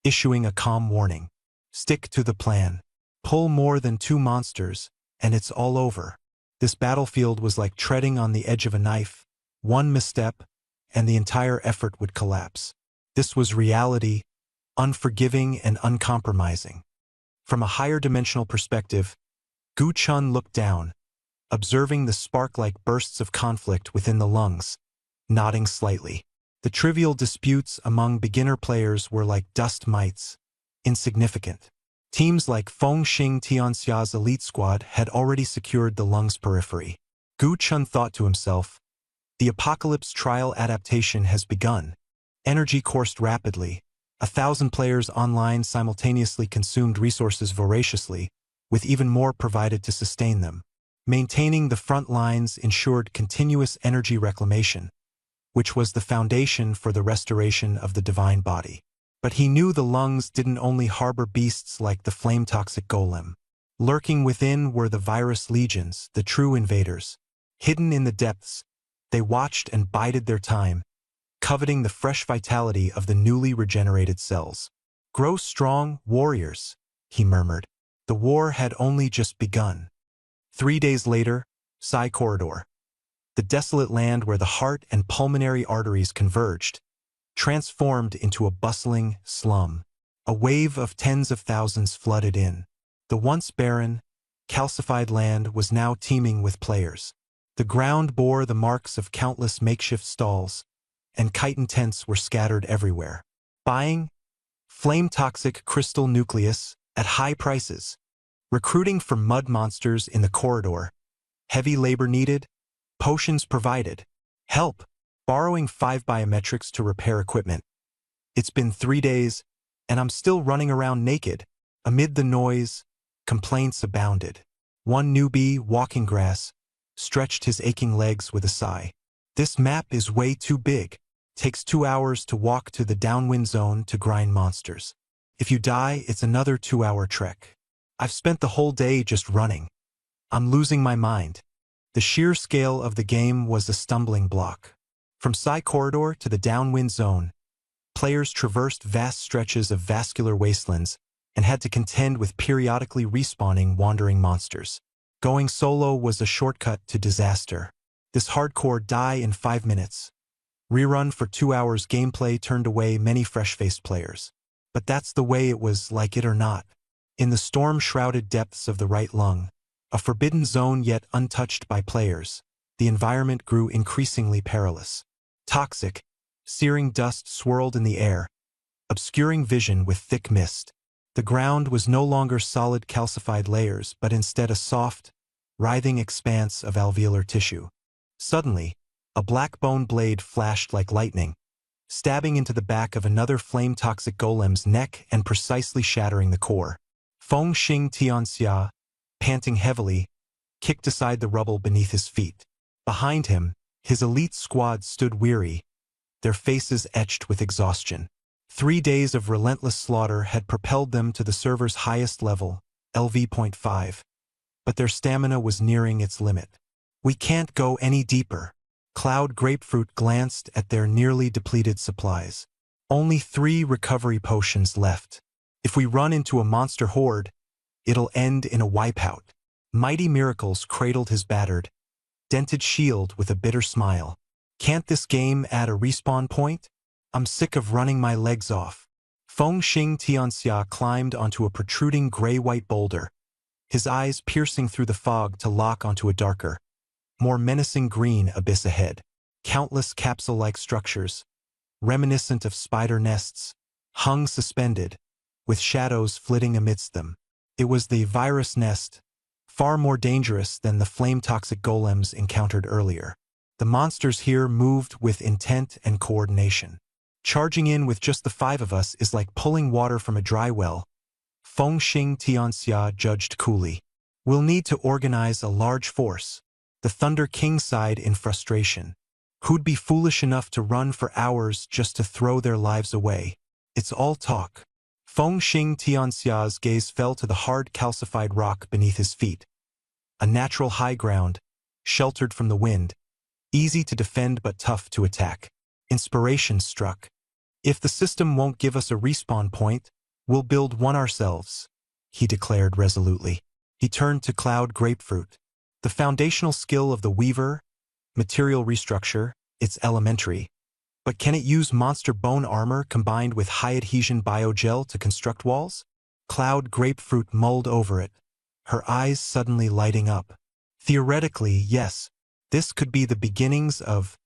issuing a calm warning. Stick to the plan. Pull more than 2 monsters, and it's all over. This battlefield was like treading on the edge of a knife. One misstep, and the entire effort would collapse. This was reality, unforgiving and uncompromising. From a higher dimensional perspective, Gu Chun looked down, observing the spark-like bursts of conflict within the lungs, nodding slightly. The trivial disputes among beginner players were like dust mites, insignificant. Teams like Feng Xing Tianxia's elite squad had already secured the lungs periphery. Gu Chun thought to himself, the Apocalypse trial adaptation has begun. Energy coursed rapidly. 1,000 players online simultaneously consumed resources voraciously, with even more provided to sustain them. Maintaining the front lines ensured continuous energy reclamation, which was the foundation for the restoration of the divine body. But he knew the lungs didn't only harbor beasts like the flame-toxic golem. Lurking within were the virus legions, the true invaders. Hidden in the depths, they watched and bided their time, coveting the fresh vitality of the newly regenerated cells. "Grow strong, warriors," he murmured. The war had only just begun. 3 days later, Psi Corridor. The desolate land where the heart and pulmonary arteries converged, transformed into a bustling slum. A wave of tens of thousands flooded in. The once barren, calcified land was now teeming with players. The ground bore the marks of countless makeshift stalls, and chitin tents were scattered everywhere. Buying flame-toxic crystal nucleus at high prices. Recruiting for mud monsters in the corridor. Heavy labor needed. Potions provided. Help. Borrowing 5 biometrics to repair equipment. It's been 3 days, and I'm still running around naked. Amid the noise, complaints abounded. One newbie, Walking Grass, stretched his aching legs with a sigh. This map is way too big. Takes 2 hours to walk to the downwind zone to grind monsters. If you die, it's another 2-hour trek. I've spent the whole day just running. I'm losing my mind. The sheer scale of the game was a stumbling block. From Psi Corridor to the downwind zone, players traversed vast stretches of vascular wastelands and had to contend with periodically respawning wandering monsters. Going solo was a shortcut to disaster. This hardcore die in 5 minutes. Rerun for 2 hours gameplay turned away many fresh-faced players. But that's the way it was, like it or not. In the storm-shrouded depths of the right lung, a forbidden zone yet untouched by players, the environment grew increasingly perilous. Toxic, searing dust swirled in the air, obscuring vision with thick mist. The ground was no longer solid calcified layers, but instead a soft, writhing expanse of alveolar tissue. Suddenly, a black bone blade flashed like lightning, stabbing into the back of another flame-toxic golem's neck and precisely shattering the core. Feng Xing Tianxia, panting heavily, kicked aside the rubble beneath his feet. Behind him, his elite squad stood weary, their faces etched with exhaustion. 3 days of relentless slaughter had propelled them to the server's highest level, LV.5. But their stamina was nearing its limit. We can't go any deeper. Cloud Grapefruit glanced at their nearly depleted supplies. Only 3 recovery potions left. If we run into a monster horde, it'll end in a wipeout. Mighty Miracles cradled his battered, dented shield with a bitter smile. Can't this game add a respawn point? I'm sick of running my legs off. Feng Xing Tianxia climbed onto a protruding gray-white boulder, his eyes piercing through the fog to lock onto a darker, more menacing green abyss ahead. Countless capsule-like structures, reminiscent of spider nests, hung suspended, with shadows flitting amidst them. It was the virus nest, far more dangerous than the flame-toxic golems encountered earlier. The monsters here moved with intent and coordination. Charging in with just the 5 of us is like pulling water from a dry well, Feng Xing Tianxia judged coolly. We'll need to organize a large force. The Thunder King sighed in frustration. Who'd be foolish enough to run for hours just to throw their lives away? It's all talk. Feng Xing Tianxia's gaze fell to the hard calcified rock beneath his feet. A natural high ground, sheltered from the wind, easy to defend but tough to attack. Inspiration struck. If the system won't give us a respawn point, we'll build one ourselves, he declared resolutely. He turned to Cloud Grapefruit. The foundational skill of the Weaver, material restructure, it's elementary. But can it use monster bone armor combined with high-adhesion biogel to construct walls? Cloud Grapefruit mulled over it, her eyes suddenly lighting up. Theoretically, yes, this could be the beginnings of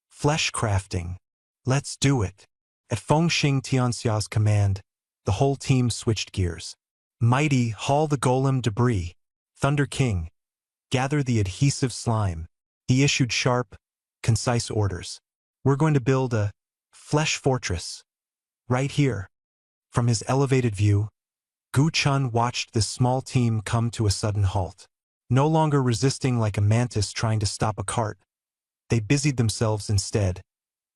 flesh crafting. Let's do it. At Feng Xing Tianxia's command, the whole team switched gears. Mighty, haul the golem debris. Thunder King, gather the adhesive slime. He issued sharp, concise orders. We're going to build a flesh fortress. Right here. From his elevated view, Gu Chun watched this small team come to a sudden halt. No longer resisting like a mantis trying to stop a cart, they busied themselves instead,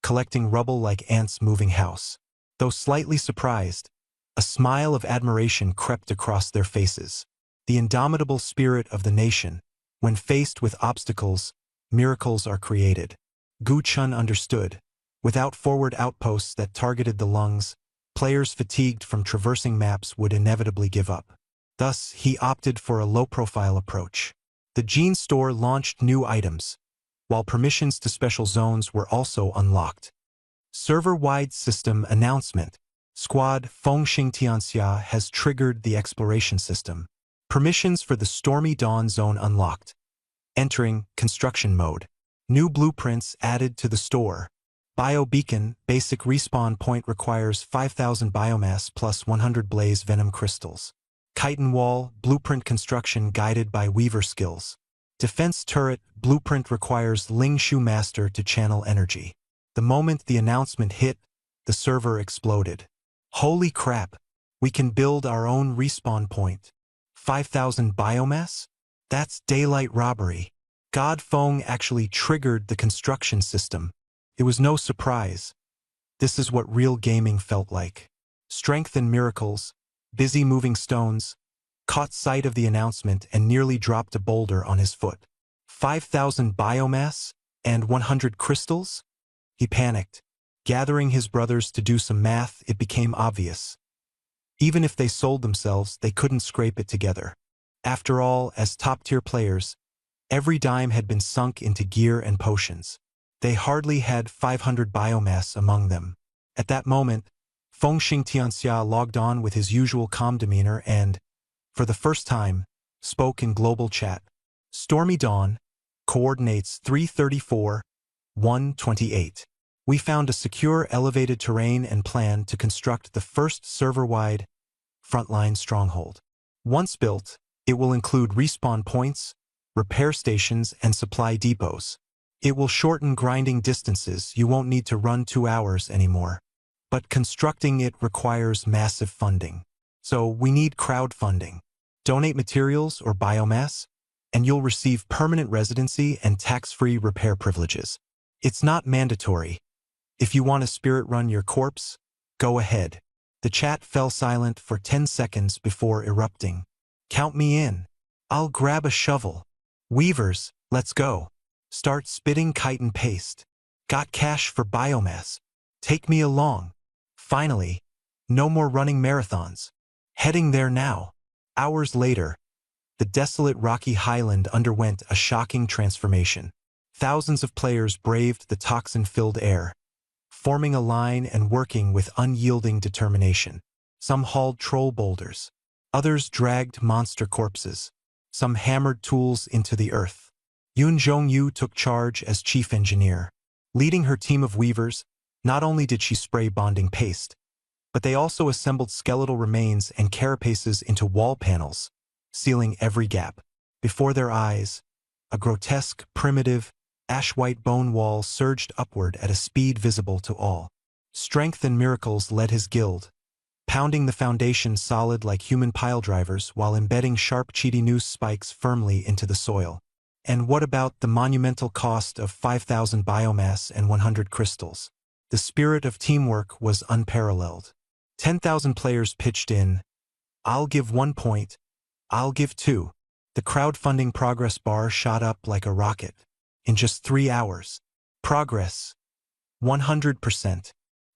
collecting rubble like ants moving house. Though slightly surprised, a smile of admiration crept across their faces. The indomitable spirit of the nation. When faced with obstacles, miracles are created. Gu Chun understood. Without forward outposts that targeted the lungs, players fatigued from traversing maps would inevitably give up. Thus, he opted for a low-profile approach. The Gene Store launched new items, while permissions to special zones were also unlocked. Server-wide system announcement. Squad Feng Xing Tianxia has triggered the exploration system. Permissions for the Stormy Dawn zone unlocked. Entering construction mode. New blueprints added to the store. Bio Beacon basic respawn point requires 5,000 biomass plus 100 blaze venom crystals. Chitin Wall blueprint construction guided by Weaver skills. Defense turret blueprint requires Ling Shu Master to channel energy. The moment the announcement hit, the server exploded. Holy crap! We can build our own respawn point. 5,000 biomass? That's daylight robbery. God Feng actually triggered the construction system. It was no surprise. This is what real gaming felt like. Strength and Miracles, busy moving stones, caught sight of the announcement and nearly dropped a boulder on his foot. 5,000 biomass? And 100 crystals? He panicked. Gathering his brothers to do some math, it became obvious. Even if they sold themselves, they couldn't scrape it together. After all, as top-tier players, every dime had been sunk into gear and potions. They hardly had 500 biomass among them. At that moment, Fengxing Tianxia logged on with his usual calm demeanor and, for the first time, spoke in global chat. Stormy Dawn, coordinates 334-128. We found a secure elevated terrain and plan to construct the first server-wide frontline stronghold. Once built, it will include respawn points, repair stations, and supply depots. It will shorten grinding distances. You won't need to run 2 hours anymore. But constructing it requires massive funding. So we need crowdfunding. Donate materials or biomass, and you'll receive permanent residency and tax-free repair privileges. It's not mandatory. If you want to spirit-run your corpse, go ahead. The chat fell silent for 10 seconds before erupting. Count me in. I'll grab a shovel. Weavers, let's go. Start spitting chitin paste. Got cash for biomass. Take me along. Finally, no more running marathons. Heading there now. Hours later, the desolate rocky highland underwent a shocking transformation. Thousands of players braved the toxin-filled air, forming a line and working with unyielding determination. Some hauled troll boulders. Others dragged monster corpses. Some hammered tools into the earth. Yun Zhongyu took charge as chief engineer. Leading her team of weavers, not only did she spray bonding paste, but they also assembled skeletal remains and carapaces into wall panels, sealing every gap. Before their eyes, a grotesque, primitive, ash-white bone wall surged upward at a speed visible to all. Strength and Miracles led his guild, pounding the foundation solid like human piledrivers while embedding sharp Cheetah Noose spikes firmly into the soil. And what about the monumental cost of 5,000 biomass and 100 crystals? The spirit of teamwork was unparalleled. 10,000 players pitched in. I'll give 1 point. I'll give 2. The crowdfunding progress bar shot up like a rocket. In just 3 hours. Progress. 100%.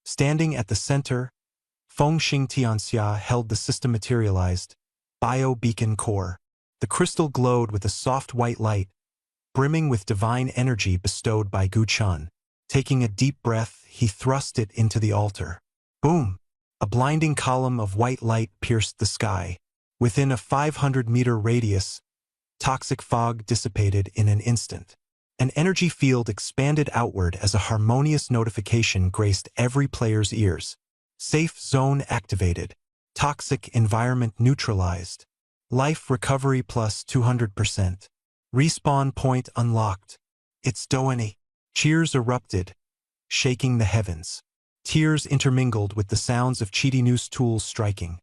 Standing at the center, Fengxing Tianxia held the system-materialized bio-beacon core. The crystal glowed with a soft white light, brimming with divine energy bestowed by Gu Chun. Taking a deep breath, he thrust it into the altar. Boom! A blinding column of white light pierced the sky. Within a 500-meter radius, toxic fog dissipated in an instant. An energy field expanded outward as a harmonious notification graced every player's ears. Safe zone activated. Toxic environment neutralized. Life recovery plus 200%. Respawn point unlocked. It's Doani. Cheers erupted, shaking the heavens. Tears intermingled with the sounds of Cheetah Noose tools striking.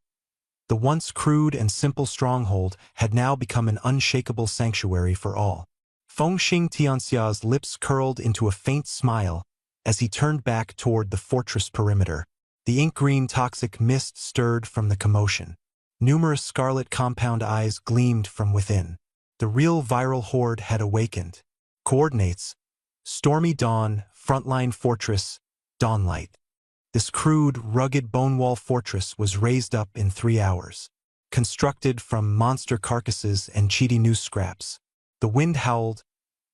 The once crude and simple stronghold had now become an unshakable sanctuary for all. Fengxing Tianxia's lips curled into a faint smile as he turned back toward the fortress perimeter. The ink-green toxic mist stirred from the commotion. Numerous scarlet compound eyes gleamed from within. The real viral horde had awakened. Coordinates: Stormy Dawn, Frontline Fortress, Dawnlight. This crude, rugged bone-wall fortress was raised up in 3 hours. Constructed from monster carcasses and Cheetah Noose scraps. The wind howled,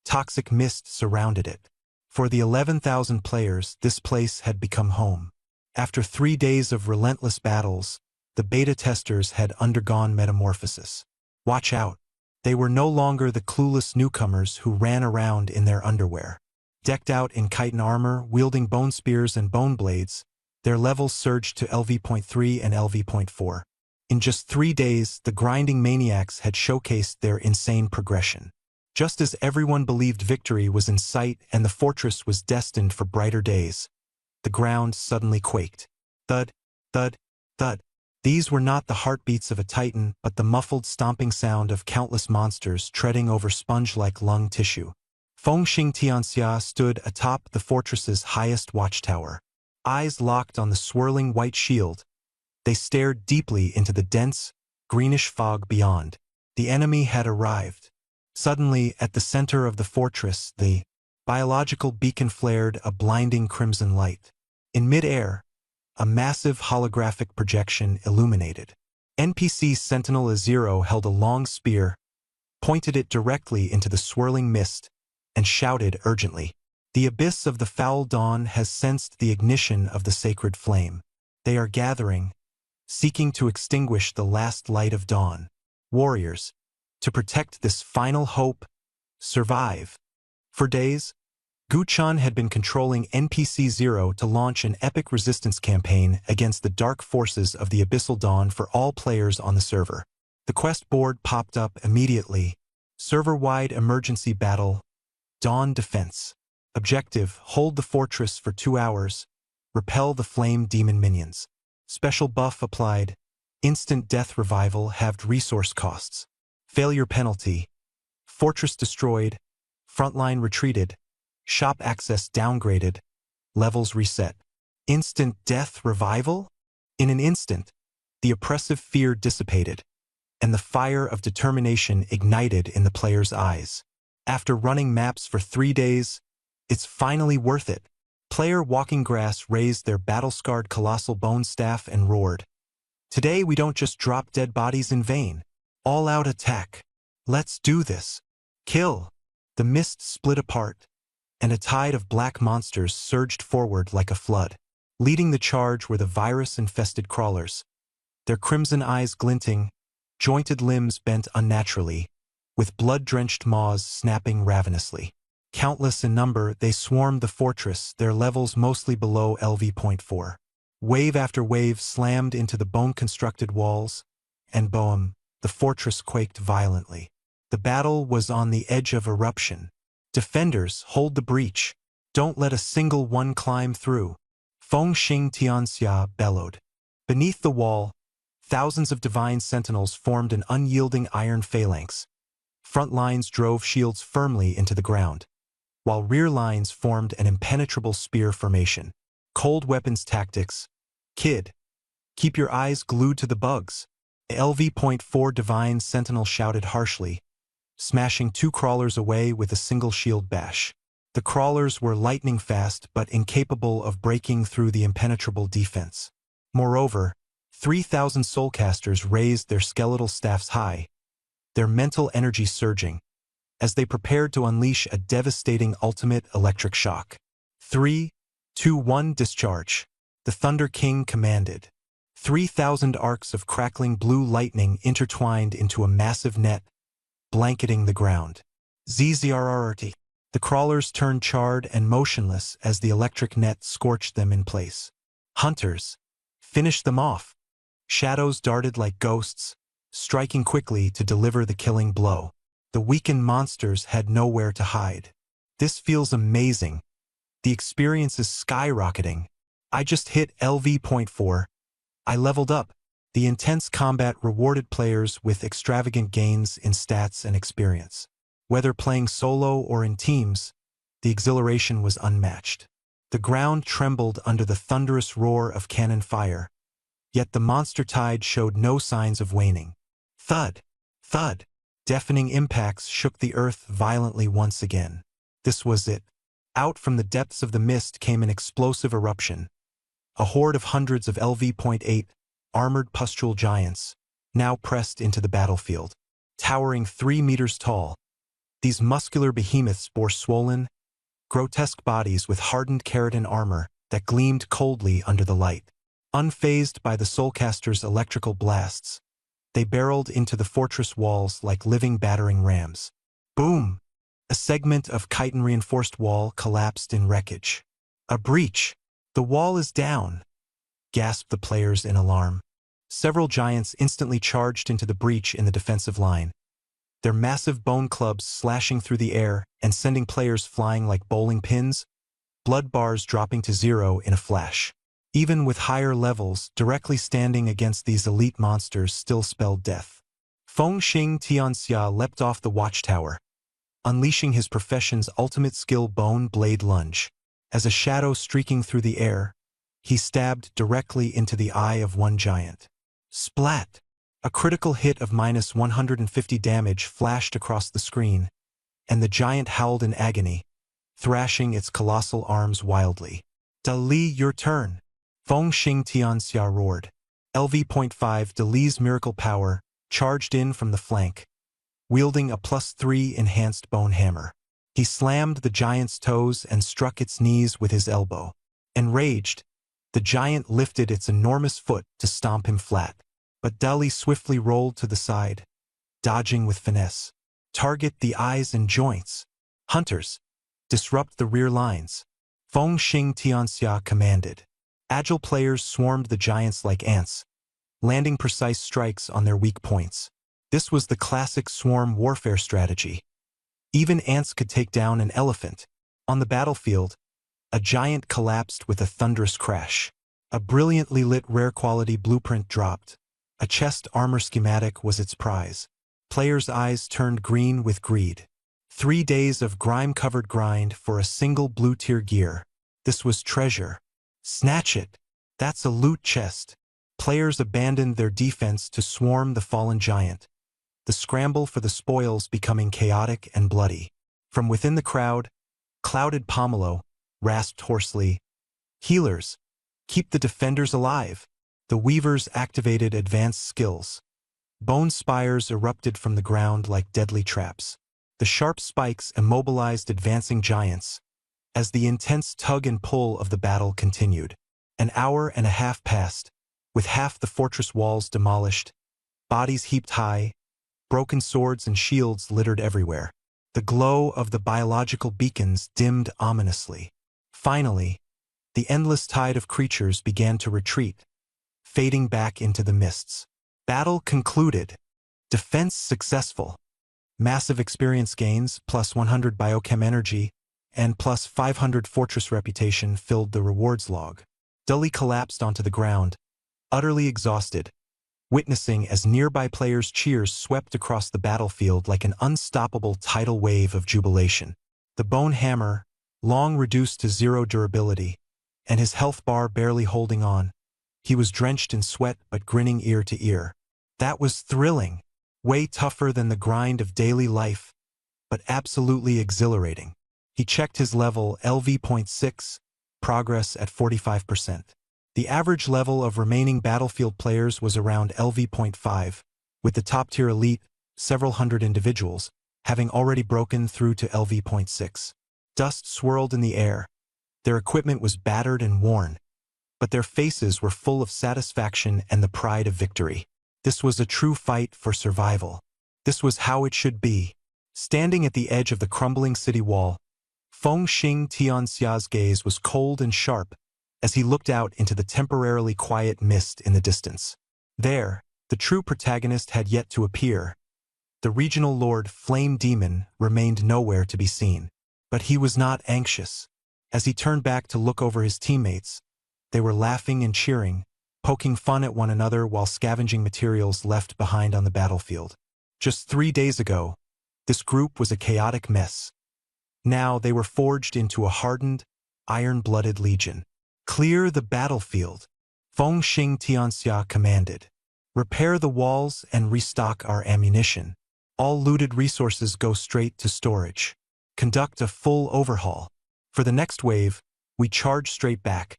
toxic mist surrounded it. For the 11,000 players, this place had become home. After 3 days of relentless battles, the beta testers had undergone metamorphosis. Watch out. They were no longer the clueless newcomers who ran around in their underwear. Decked out in chitin armor, wielding bone spears and bone blades, their levels surged to LV.3 and LV.4. In just 3 days, the grinding maniacs had showcased their insane progression. Just as everyone believed victory was in sight and the fortress was destined for brighter days, the ground suddenly quaked. Thud, thud, thud. These were not the heartbeats of a titan, but the muffled stomping sound of countless monsters treading over sponge-like lung tissue. Fengxing Tianxia stood atop the fortress's highest watchtower. Eyes locked on the swirling white shield, they stared deeply into the dense, greenish fog beyond. The enemy had arrived. Suddenly, at the center of the fortress, the biological beacon flared a blinding crimson light. In mid-air, a massive holographic projection illuminated. NPC Sentinel Azero held a long spear, pointed it directly into the swirling mist, and shouted urgently, "The abyss of the foul dawn has sensed the ignition of the sacred flame. They are gathering, seeking to extinguish the last light of dawn. Warriors, to protect this final hope, survive." For days, Guchan had been controlling NPC Zero to launch an epic resistance campaign against the dark forces of the Abyssal Dawn for all players on the server. The quest board popped up immediately. Server-wide emergency battle, Dawn Defense. Objective, hold the fortress for 2 hours. Repel the flame demon minions. Special buff applied. Instant death revival halved resource costs. Failure penalty. Fortress destroyed. Frontline retreated. Shop access downgraded. Levels reset. Instant death revival? In an instant, the oppressive fear dissipated, and the fire of determination ignited in the player's eyes. After running maps for 3 days, it's finally worth it. Player Walking Grass raised their battle-scarred colossal bone staff and roared, "Today we don't just drop dead bodies in vain. All-out attack. Let's do this. Kill." The mist split apart, and a tide of black monsters surged forward like a flood. Leading the charge were the virus-infested crawlers, their crimson eyes glinting, jointed limbs bent unnaturally, with blood-drenched maws snapping ravenously. Countless in number, they swarmed the fortress, their levels mostly below LV.4. Wave after wave slammed into the bone-constructed walls, and boom, the fortress quaked violently. The battle was on the edge of eruption. "Defenders, hold the breach. Don't let a single one climb through." Feng Xing Tianxia bellowed. Beneath the wall, thousands of divine sentinels formed an unyielding iron phalanx. Front lines drove shields firmly into the ground, while rear lines formed an impenetrable spear formation. Cold weapons tactics. "Kid, keep your eyes glued to the bugs." LV.4 Divine Sentinel shouted harshly, smashing 2 crawlers away with a single shield bash. The crawlers were lightning fast but incapable of breaking through the impenetrable defense. Moreover, 3,000 soulcasters raised their skeletal staffs high, their mental energy surging, as they prepared to unleash a devastating ultimate electric shock. 3, 2, 1, discharge. The Thunder King commanded. 3,000 arcs of crackling blue lightning intertwined into a massive net, blanketing the ground. ZZRRT. The crawlers turned charred and motionless as the electric net scorched them in place. "Hunters, finish them off." Shadows darted like ghosts, striking quickly to deliver the killing blow. The weakened monsters had nowhere to hide. "This feels amazing. The experience is skyrocketing. I just hit LV.4. I leveled up." The intense combat rewarded players with extravagant gains in stats and experience. Whether playing solo or in teams, the exhilaration was unmatched. The ground trembled under the thunderous roar of cannon fire, yet the monster tide showed no signs of waning. Thud! Thud! Deafening impacts shook the earth violently once again. This was it. Out from the depths of the mist came an explosive eruption. A horde of hundreds of LV.8 armored pustule giants, now pressed into the battlefield. Towering 3 meters tall, these muscular behemoths bore swollen, grotesque bodies with hardened keratin armor that gleamed coldly under the light. Unfazed by the soulcasters' electrical blasts, they barreled into the fortress walls like living battering rams. Boom! A segment of chitin-reinforced wall collapsed in wreckage. "A breach! The wall is down!" gasped the players in alarm. Several giants instantly charged into the breach in the defensive line, their massive bone clubs slashing through the air and sending players flying like bowling pins, blood bars dropping to 0 in a flash. Even with higher levels, directly standing against these elite monsters still spelled death. Feng Xing Tianxia leapt off the watchtower, unleashing his profession's ultimate skill bone blade lunge. As a shadow streaking through the air, he stabbed directly into the eye of one giant. Splat! A critical hit of minus 150 damage flashed across the screen, and the giant howled in agony, thrashing its colossal arms wildly. Dali, your turn. Feng Xing Tianxia roared. LV.5 Dali's miracle power charged in from the flank, wielding a +3 enhanced bone hammer. He slammed the giant's toes and struck its knees with his elbow. Enraged, the giant lifted its enormous foot to stomp him flat. But Dali swiftly rolled to the side, dodging with finesse. Target the eyes and joints. Hunters, disrupt the rear lines. Feng Xing Tianxia commanded. Agile players swarmed the giants like ants, landing precise strikes on their weak points. This was the classic swarm warfare strategy. Even ants could take down an elephant. On the battlefield, a giant collapsed with a thunderous crash. A brilliantly lit rare-quality blueprint dropped. A chest armor schematic was its prize. Players' eyes turned green with greed. 3 days of grime-covered grind for a single blue-tier gear. This was treasure. Snatch it. That's a loot chest. Players abandoned their defense to swarm the fallen giant, the scramble for the spoils becoming chaotic and bloody. From within the crowd, Clouded Pomelo rasped hoarsely, "Healers, keep the defenders alive." The weavers activated advanced skills. Bone spires erupted from the ground like deadly traps. The sharp spikes immobilized advancing giants as the intense tug and pull of the battle continued. An hour and a half passed, with half the fortress walls demolished, bodies heaped high, broken swords and shields littered everywhere. The glow of the biological beacons dimmed ominously. Finally, the endless tide of creatures began to retreat, fading back into the mists. Battle concluded. Defense successful. Massive experience gains, +100 biochem energy, and +500 fortress reputation filled the rewards log. Dali collapsed onto the ground, utterly exhausted, witnessing as nearby players' cheers swept across the battlefield like an unstoppable tidal wave of jubilation. The bone hammer, long reduced to 0 durability, and his health bar barely holding on. He was drenched in sweat but grinning ear to ear. That was thrilling, way tougher than the grind of daily life, but absolutely exhilarating. He checked his level LV.6, progress at 45%. The average level of remaining battlefield players was around LV.5, with the top-tier elite, several hundred individuals, having already broken through to LV.6. Dust swirled in the air. Their equipment was battered and worn, but their faces were full of satisfaction and the pride of victory. This was a true fight for survival. This was how it should be. Standing at the edge of the crumbling city wall, Feng Xing Tianxia's gaze was cold and sharp as he looked out into the temporarily quiet mist in the distance. There, the true protagonist had yet to appear. The regional lord Flame Demon remained nowhere to be seen. But he was not anxious. As he turned back to look over his teammates, they were laughing and cheering, poking fun at one another while scavenging materials left behind on the battlefield. Just 3 days ago, this group was a chaotic mess. Now they were forged into a hardened, iron-blooded legion. Clear the battlefield, Feng Xing Tianxia commanded. Repair the walls and restock our ammunition. All looted resources go straight to storage. Conduct a full overhaul. For the next wave, we charge straight back.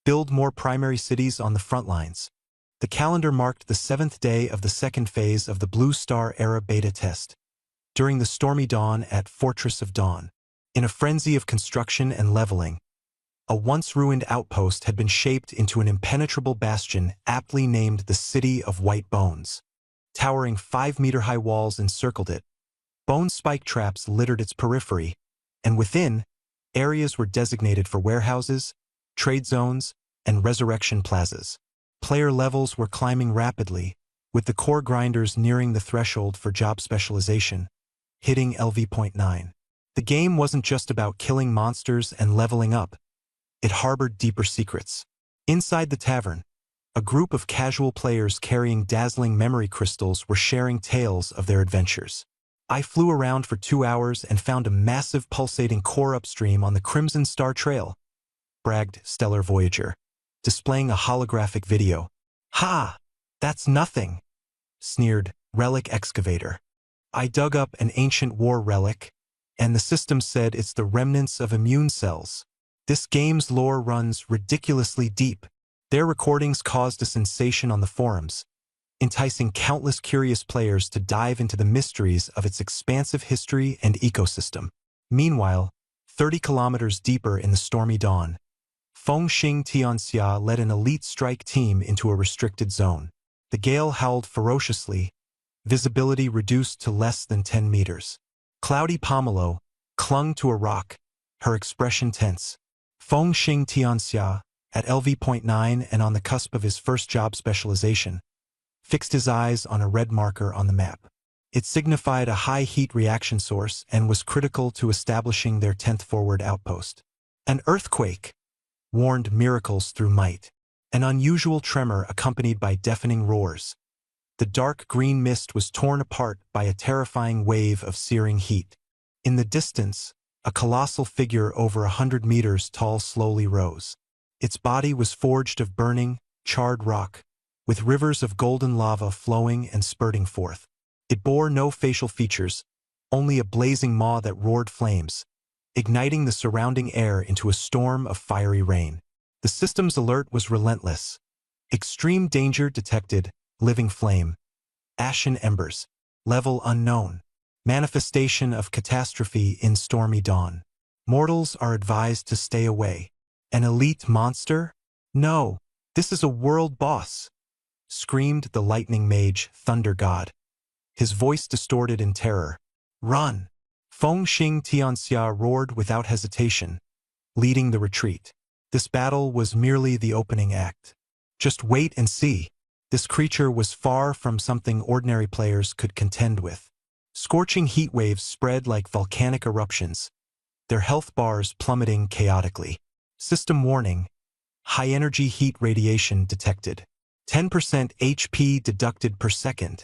Build more primary cities on the front lines. The calendar marked the 7th day of the second phase of the Blue Star Era beta test, during the stormy dawn at Fortress of Dawn. In a frenzy of construction and leveling, a once-ruined outpost had been shaped into an impenetrable bastion aptly named the City of White Bones. Towering 5-meter-high walls encircled it. Bone spike traps littered its periphery, and within, areas were designated for warehouses, trade zones, and resurrection plazas. Player levels were climbing rapidly, with the core grinders nearing the threshold for job specialization, hitting LV.9. The game wasn't just about killing monsters and leveling up. It harbored deeper secrets. Inside the tavern, a group of casual players carrying dazzling memory crystals were sharing tales of their adventures. I flew around for 2 hours and found a massive pulsating core upstream on the Crimson Star Trail, bragged Stellar Voyager, displaying a holographic video. Ha! That's nothing. sneered Relic Excavator. I dug up an ancient war relic, and the system said it's the remnants of immune cells. This game's lore runs ridiculously deep. Their recordings caused a sensation on the forums, enticing countless curious players to dive into the mysteries of its expansive history and ecosystem. Meanwhile, 30 kilometers deeper in the stormy dawn, Fengxing Tianxia led an elite strike team into a restricted zone. The gale howled ferociously, visibility reduced to less than 10 meters. Cloudy Pomelo clung to a rock, her expression tense. Fengxing Tianxia, at LV.9 and on the cusp of his first job specialization, fixed his eyes on a red marker on the map. It signified a high heat reaction source and was critical to establishing their 10th forward outpost. An earthquake warned miracles through might, an unusual tremor accompanied by deafening roars. The dark green mist was torn apart by a terrifying wave of searing heat. In the distance, a colossal figure over 100 meters tall slowly rose. Its body was forged of burning, charred rock, with rivers of golden lava flowing and spurting forth. It bore no facial features, only a blazing maw that roared flames, igniting the surrounding air into a storm of fiery rain. The system's alert was relentless. Extreme danger detected, living flame. Ashen embers. Level unknown. Manifestation of catastrophe in stormy dawn. Mortals are advised to stay away. An elite monster? No, this is a world boss, screamed the lightning mage, Thunder God, his voice distorted in terror. Run! Fengxing Tianxia roared without hesitation, leading the retreat. This battle was merely the opening act. Just wait and see. This creature was far from something ordinary players could contend with. Scorching heat waves spread like volcanic eruptions, their health bars plummeting chaotically. System warning: high-energy heat radiation detected. 10% HP deducted per second.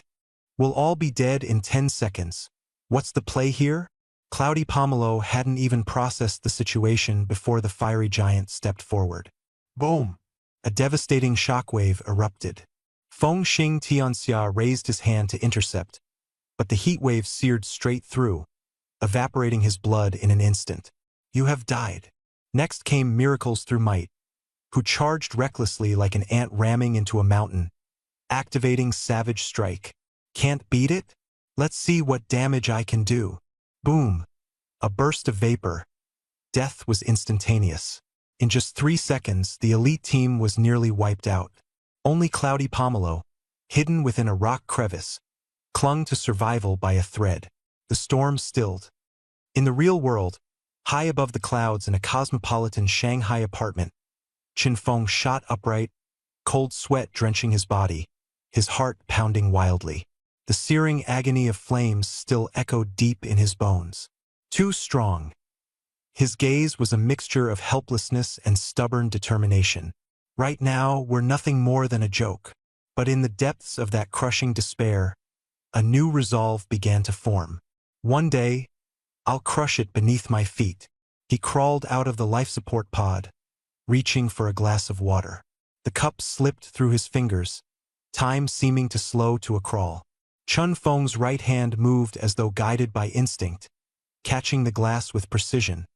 We'll all be dead in 10 seconds. What's the play here? Cloudy Pomelo hadn't even processed the situation before the fiery giant stepped forward. Boom! A devastating shockwave erupted. Fengxing Tianxia raised his hand to intercept, but the heat wave seared straight through, evaporating his blood in an instant. You have died. Next came Miracles Through Might, who charged recklessly like an ant ramming into a mountain, activating Savage Strike. Can't beat it? Let's see what damage I can do. Boom! A burst of vapor. Death was instantaneous. In just 3 seconds, the elite team was nearly wiped out. Only Cloudy Pomelo, hidden within a rock crevice, clung to survival by a thread. The storm stilled. In the real world, high above the clouds in a cosmopolitan Shanghai apartment, Qin Feng shot upright, cold sweat drenching his body, his heart pounding wildly. The searing agony of flames still echoed deep in his bones. Too strong. His gaze was a mixture of helplessness and stubborn determination. Right now, we're nothing more than a joke. But in the depths of that crushing despair, a new resolve began to form. One day, I'll crush it beneath my feet. He crawled out of the life support pod, reaching for a glass of water. The cup slipped through his fingers, time seeming to slow to a crawl. Chun Feng's right hand moved as though guided by instinct, catching the glass with precision,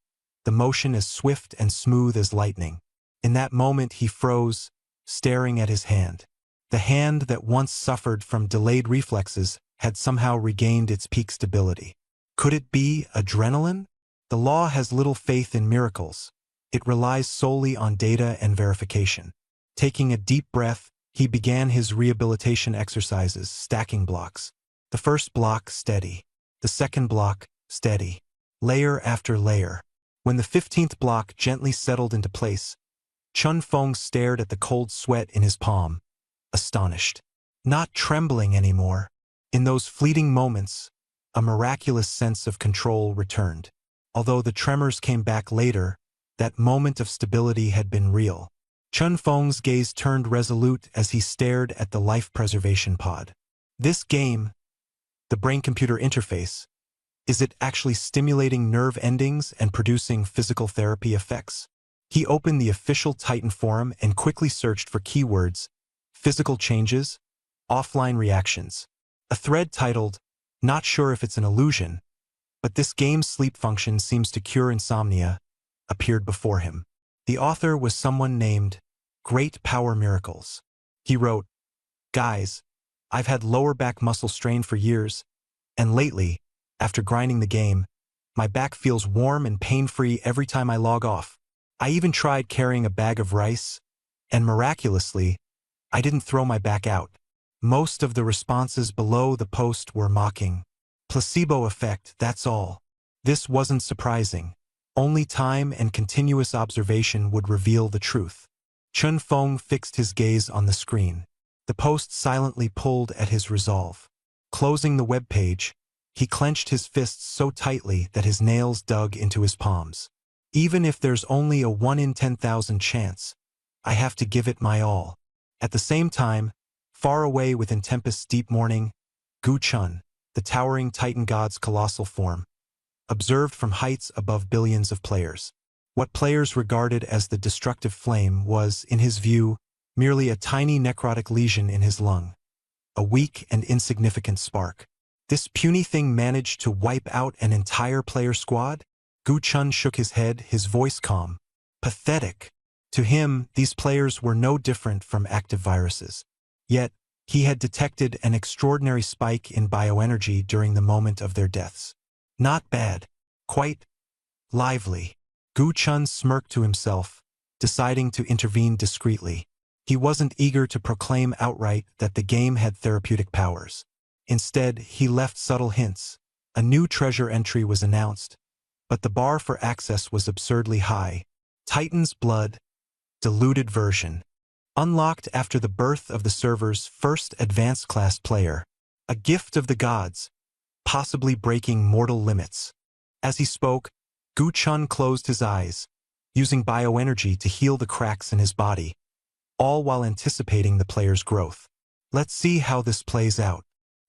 the motion as swift and smooth as lightning. In that moment he froze, staring at his hand. The hand that once suffered from delayed reflexes had somehow regained its peak stability. Could it be adrenaline? The law has little faith in miracles. It relies solely on data and verification. Taking a deep breath, he began his rehabilitation exercises, stacking blocks. The first block, steady. The second block, steady. Layer after layer. When the 15th block gently settled into place, Chun Feng stared at the cold sweat in his palm, astonished. Not trembling anymore. In those fleeting moments, a miraculous sense of control returned. Although the tremors came back later, that moment of stability had been real. Chun Feng's gaze turned resolute as he stared at the life preservation pod. This game, the brain-computer interface, is it actually stimulating nerve endings and producing physical therapy effects? He opened the official Titan forum and quickly searched for keywords: physical changes, Offline reactions. A thread titled, "Not sure if it's an illusion, but this game's sleep function seems to cure insomnia," appeared before him. The author was someone named Great Power Miracles. He wrote, "Guys, I've had lower back muscle strain for years, and lately, after grinding the game, my back feels warm and pain-free every time I log off. I even tried carrying a bag of rice, and miraculously, I didn't throw my back out." Most of the responses below the post were mocking. Placebo effect, that's all. This wasn't surprising. Only time and continuous observation would reveal the truth. Chun Feng fixed his gaze on the screen. The post silently pulled at his resolve. Closing the web page, he clenched his fists so tightly that his nails dug into his palms. Even if there's only a 1 in 10,000 chance, I have to give it my all. At the same time, far away within Tempest's deep mourning, Gu Chun, the towering Titan god's colossal form, observed from heights above billions of players. What players regarded as the destructive flame was, in his view, merely a tiny necrotic lesion in his lung, a weak and insignificant spark. This puny thing managed to wipe out an entire player squad? Gu Chun shook his head, his voice calm. Pathetic. To him, these players were no different from active viruses. Yet, he had detected an extraordinary spike in bioenergy during the moment of their deaths. Not bad. Quite lively. Gu Chun smirked to himself, deciding to intervene discreetly. He wasn't eager to proclaim outright that the game had therapeutic powers. Instead, he left subtle hints. A new treasure entry was announced, but the bar for access was absurdly high. Titan's Blood, diluted version. Unlocked after the birth of the server's first advanced class player. A gift of the gods, possibly breaking mortal limits. As he spoke, Gu Chun closed his eyes, using bioenergy to heal the cracks in his body, all while anticipating the player's growth. Let's see how this plays out.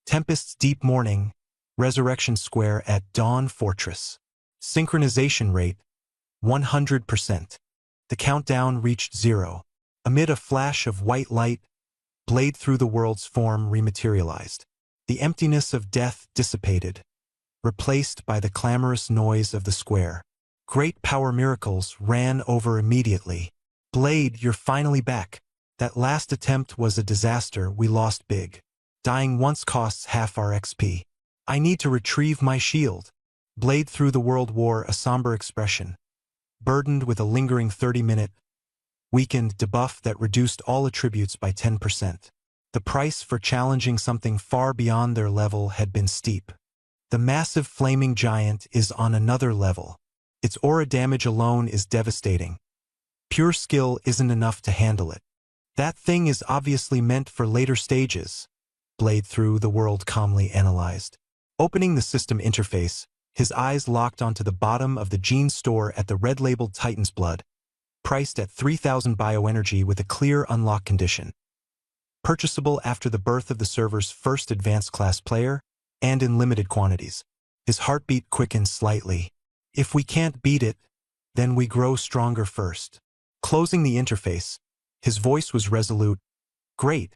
Tempest's Deep Mourning, Resurrection Square at Dawn Fortress. Synchronization rate, 100%. The countdown reached 0. Amid a flash of white light, Blade Through the World's form rematerialized. The emptiness of death dissipated, replaced by the clamorous noise of the square. Great Power Miracles ran over immediately. "Blade, you're finally back. That last attempt was a disaster, we lost big. Dying once costs half our XP. I need to retrieve my shield." Blade Through the World wore a somber expression, burdened with a lingering 30-minute, weakened debuff that reduced all attributes by 10%. The price for challenging something far beyond their level had been steep. The massive flaming giant is on another level. Its aura damage alone is devastating. Pure skill isn't enough to handle it. That thing is obviously meant for later stages, Blade Through the World calmly analyzed. Opening the system interface, his eyes locked onto the bottom of the Gene store at the red-labeled Titan's Blood, priced at 3,000 bioenergy with a clear unlock condition. Purchasable after the birth of the server's first advanced class player, and in limited quantities. His heartbeat quickened slightly. If we can't beat it, then we grow stronger first. Closing the interface, his voice was resolute. Great.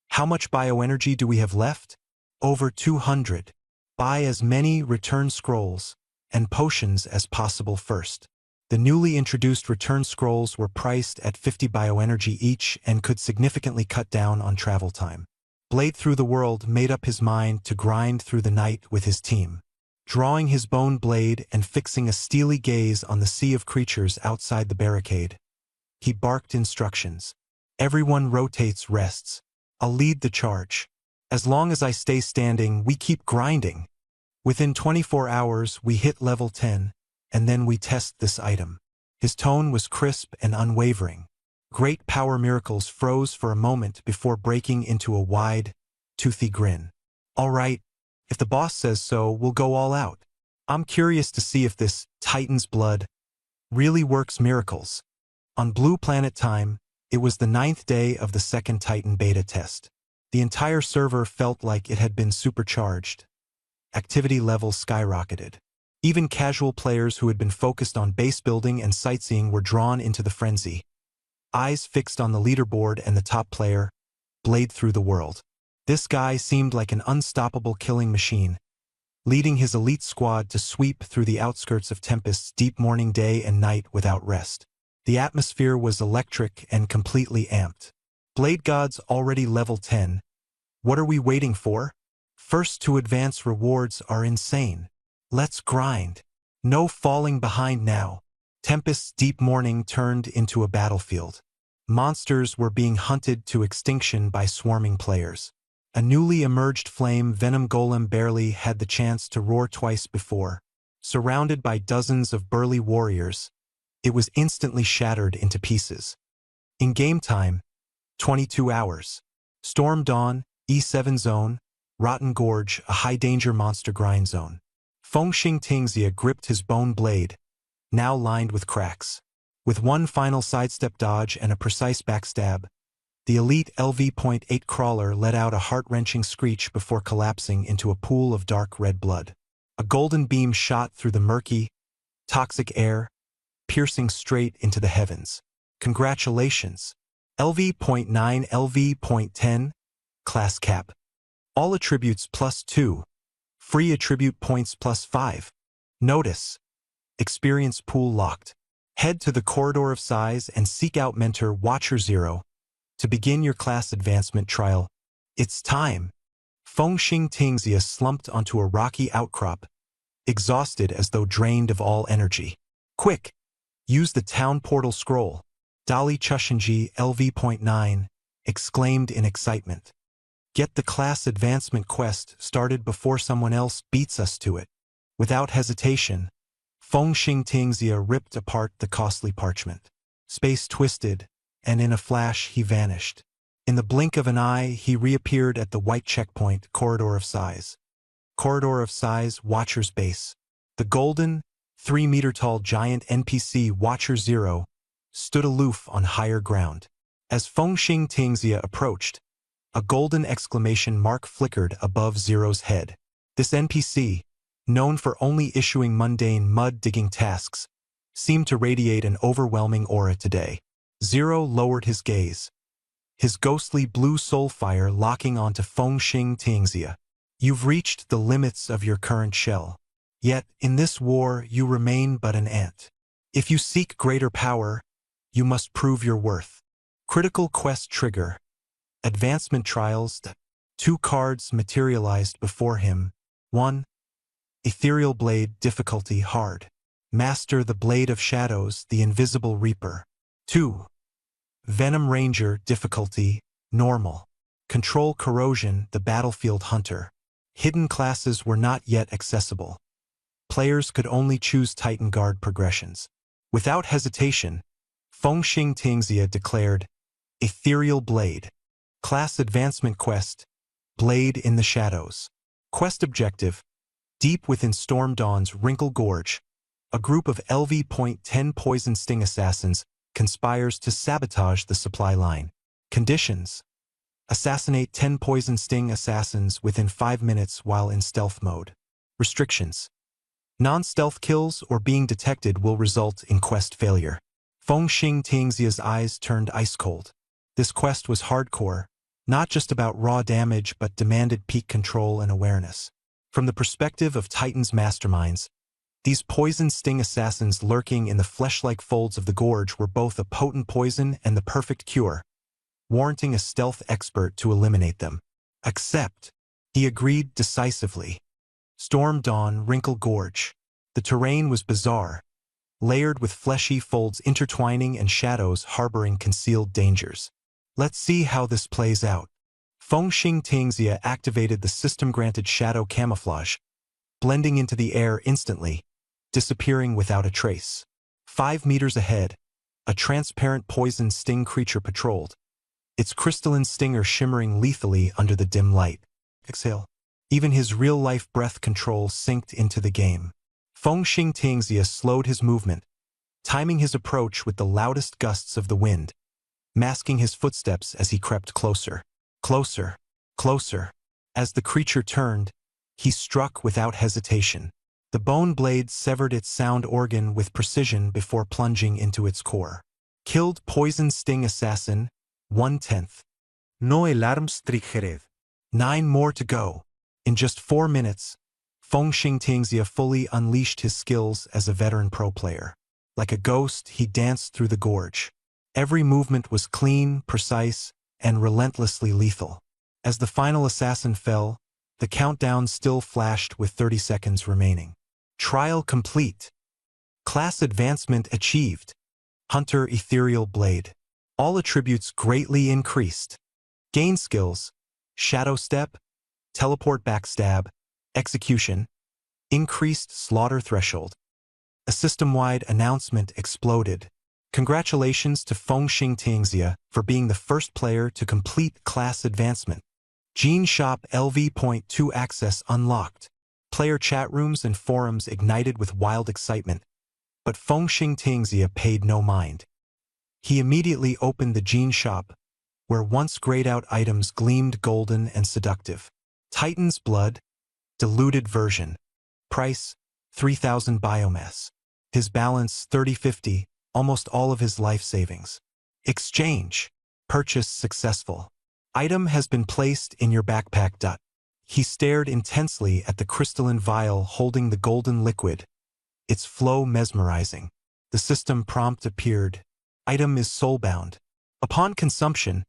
How much bioenergy do we have left? Over 200. Buy as many return scrolls and potions as possible first. The newly introduced return scrolls were priced at 50 bioenergy each and could significantly cut down on travel time. Blade Through the World made up his mind to grind through the night with his team. Drawing his bone blade and fixing a steely gaze on the sea of creatures outside the barricade, he barked instructions. "Everyone rotates, rests. I'll lead the charge. As long as I stay standing, we keep grinding. Within 24 hours, we hit level 10, and then we test this item." His tone was crisp and unwavering. Great Power Miracles froze for a moment before breaking into a wide, toothy grin. "All right, if the boss says so, we'll go all out. I'm curious to see if this Titan's Blood really works miracles." On Blue Planet time, it was the 9th day of the second Titan beta test. The entire server felt like it had been supercharged. Activity levels skyrocketed. Even casual players who had been focused on base building and sightseeing were drawn into the frenzy. Eyes fixed on the leaderboard and the top player, Blade Through the World. This guy seemed like an unstoppable killing machine, leading his elite squad to sweep through the outskirts of Tempest's deep morning day and night without rest. The atmosphere was electric and completely amped. Blade Gods already level 10. What are we waiting for? First to advance rewards are insane. Let's grind. No falling behind now. Tempest's deep morning turned into a battlefield. Monsters were being hunted to extinction by swarming players. A newly emerged flame Venom Golem barely had the chance to roar twice before. Surrounded by dozens of burly warriors, it was instantly shattered into pieces. In game time, 22 hours. Storm Dawn, E7 zone, Rotten Gorge, a high-danger monster grind zone. Fengxing Tingxia gripped his bone blade, now lined with cracks. With one final sidestep dodge and a precise backstab, the elite LV.8 crawler let out a heart-wrenching screech before collapsing into a pool of dark red blood. A golden beam shot through the murky, toxic air, piercing straight into the heavens. Congratulations! LV.9, LV.10, Class Cap. All attributes +2. Free attribute points +5. Notice: experience pool locked. Head to the Corridor of Size and seek out Mentor Watcher 0 to begin your class advancement trial. It's time! Fengxing Tingxia slumped onto a rocky outcrop, exhausted as though drained of all energy. Quick! Use the town portal scroll. Dali Chushinji LV.9 exclaimed in excitement. Get the class advancement quest started before someone else beats us to it. Without hesitation, Fengxing Tingxia ripped apart the costly parchment. Space twisted, and in a flash he vanished. In the blink of an eye, he reappeared at the white checkpoint, Corridor of Size. Corridor of Size, Watcher's Base. The golden, 3-meter-tall giant NPC Watcher 0 stood aloof on higher ground. As Fengxing Tingxia approached, a golden exclamation mark flickered above Zero's head. This NPC, known for only issuing mundane mud-digging tasks, seemed to radiate an overwhelming aura today. Zero lowered his gaze, his ghostly blue soul fire locking onto Fengxing Tingxia. You've reached the limits of your current shell. Yet, in this war, you remain but an ant. If you seek greater power, you must prove your worth. Critical quest trigger. Advancement trials. 2 cards materialized before him. 1. Ethereal Blade, difficulty hard. Master the Blade of Shadows, the Invisible Reaper. 2. Venom Ranger, difficulty normal. Control Corrosion, the Battlefield Hunter. Hidden classes were not yet accessible. Players could only choose Titan Guard progressions. Without hesitation, Fengxing Tingxia declared, Ethereal Blade. Class Advancement Quest, Blade in the Shadows. Quest Objective, deep within Storm Dawn's Wrinkle Gorge, a group of LV.10 Poison Sting assassins conspires to sabotage the supply line. Conditions: assassinate 10 Poison Sting assassins within 5 minutes while in stealth mode. Restrictions: non-stealth kills or being detected will result in quest failure. Fengxing Tingxia's eyes turned ice-cold. This quest was hardcore, not just about raw damage but demanded peak control and awareness. From the perspective of Titan's masterminds, these poison sting assassins lurking in the flesh-like folds of the gorge were both a potent poison and the perfect cure, warranting a stealth expert to eliminate them. Accept, he agreed decisively. Storm Dawn, Wrinkle Gorge. The terrain was bizarre, layered with fleshy folds intertwining and shadows harboring concealed dangers. Let's see how this plays out. Fengxing Tingxia activated the system-granted shadow camouflage, blending into the air instantly, disappearing without a trace. 5 meters ahead, a transparent poison sting creature patrolled, its crystalline stinger shimmering lethally under the dim light. Exhale. Even his real-life breath control synced into the game. Fengxing Tingxia slowed his movement, timing his approach with the loudest gusts of the wind, masking his footsteps as he crept closer. Closer, closer. As the creature turned, he struck without hesitation. The bone blade severed its sound organ with precision before plunging into its core. Killed Poison Sting Assassin, 1/10. No alarms triggered. 9 more to go. In just 4 minutes, Feng Xingtingxia fully unleashed his skills as a veteran pro player. Like a ghost, he danced through the gorge. Every movement was clean, precise, and relentlessly lethal. As the final assassin fell, the countdown still flashed with 30 seconds remaining. Trial complete. Class advancement achieved. Hunter Ethereal Blade. All attributes greatly increased. Gain skills: Shadow Step, Teleport Backstab, Execution, Increased Slaughter Threshold. A system-wide announcement exploded. Congratulations to Feng Xingtingxia for being the first player to complete class advancement. Gene Shop LV.2 access unlocked. Player chat rooms and forums ignited with wild excitement, but Feng Xingtingxia paid no mind. He immediately opened the Gene Shop, where once grayed-out items gleamed golden and seductive. Titan's Blood, diluted version. Price, 3,000 biomass. His balance, 3050, almost all of his life savings. Exchange. Purchase successful. Item has been placed in your backpack. He stared intensely at the crystalline vial holding the golden liquid, its flow mesmerizing. The system prompt appeared. Item is soulbound. Upon consumption,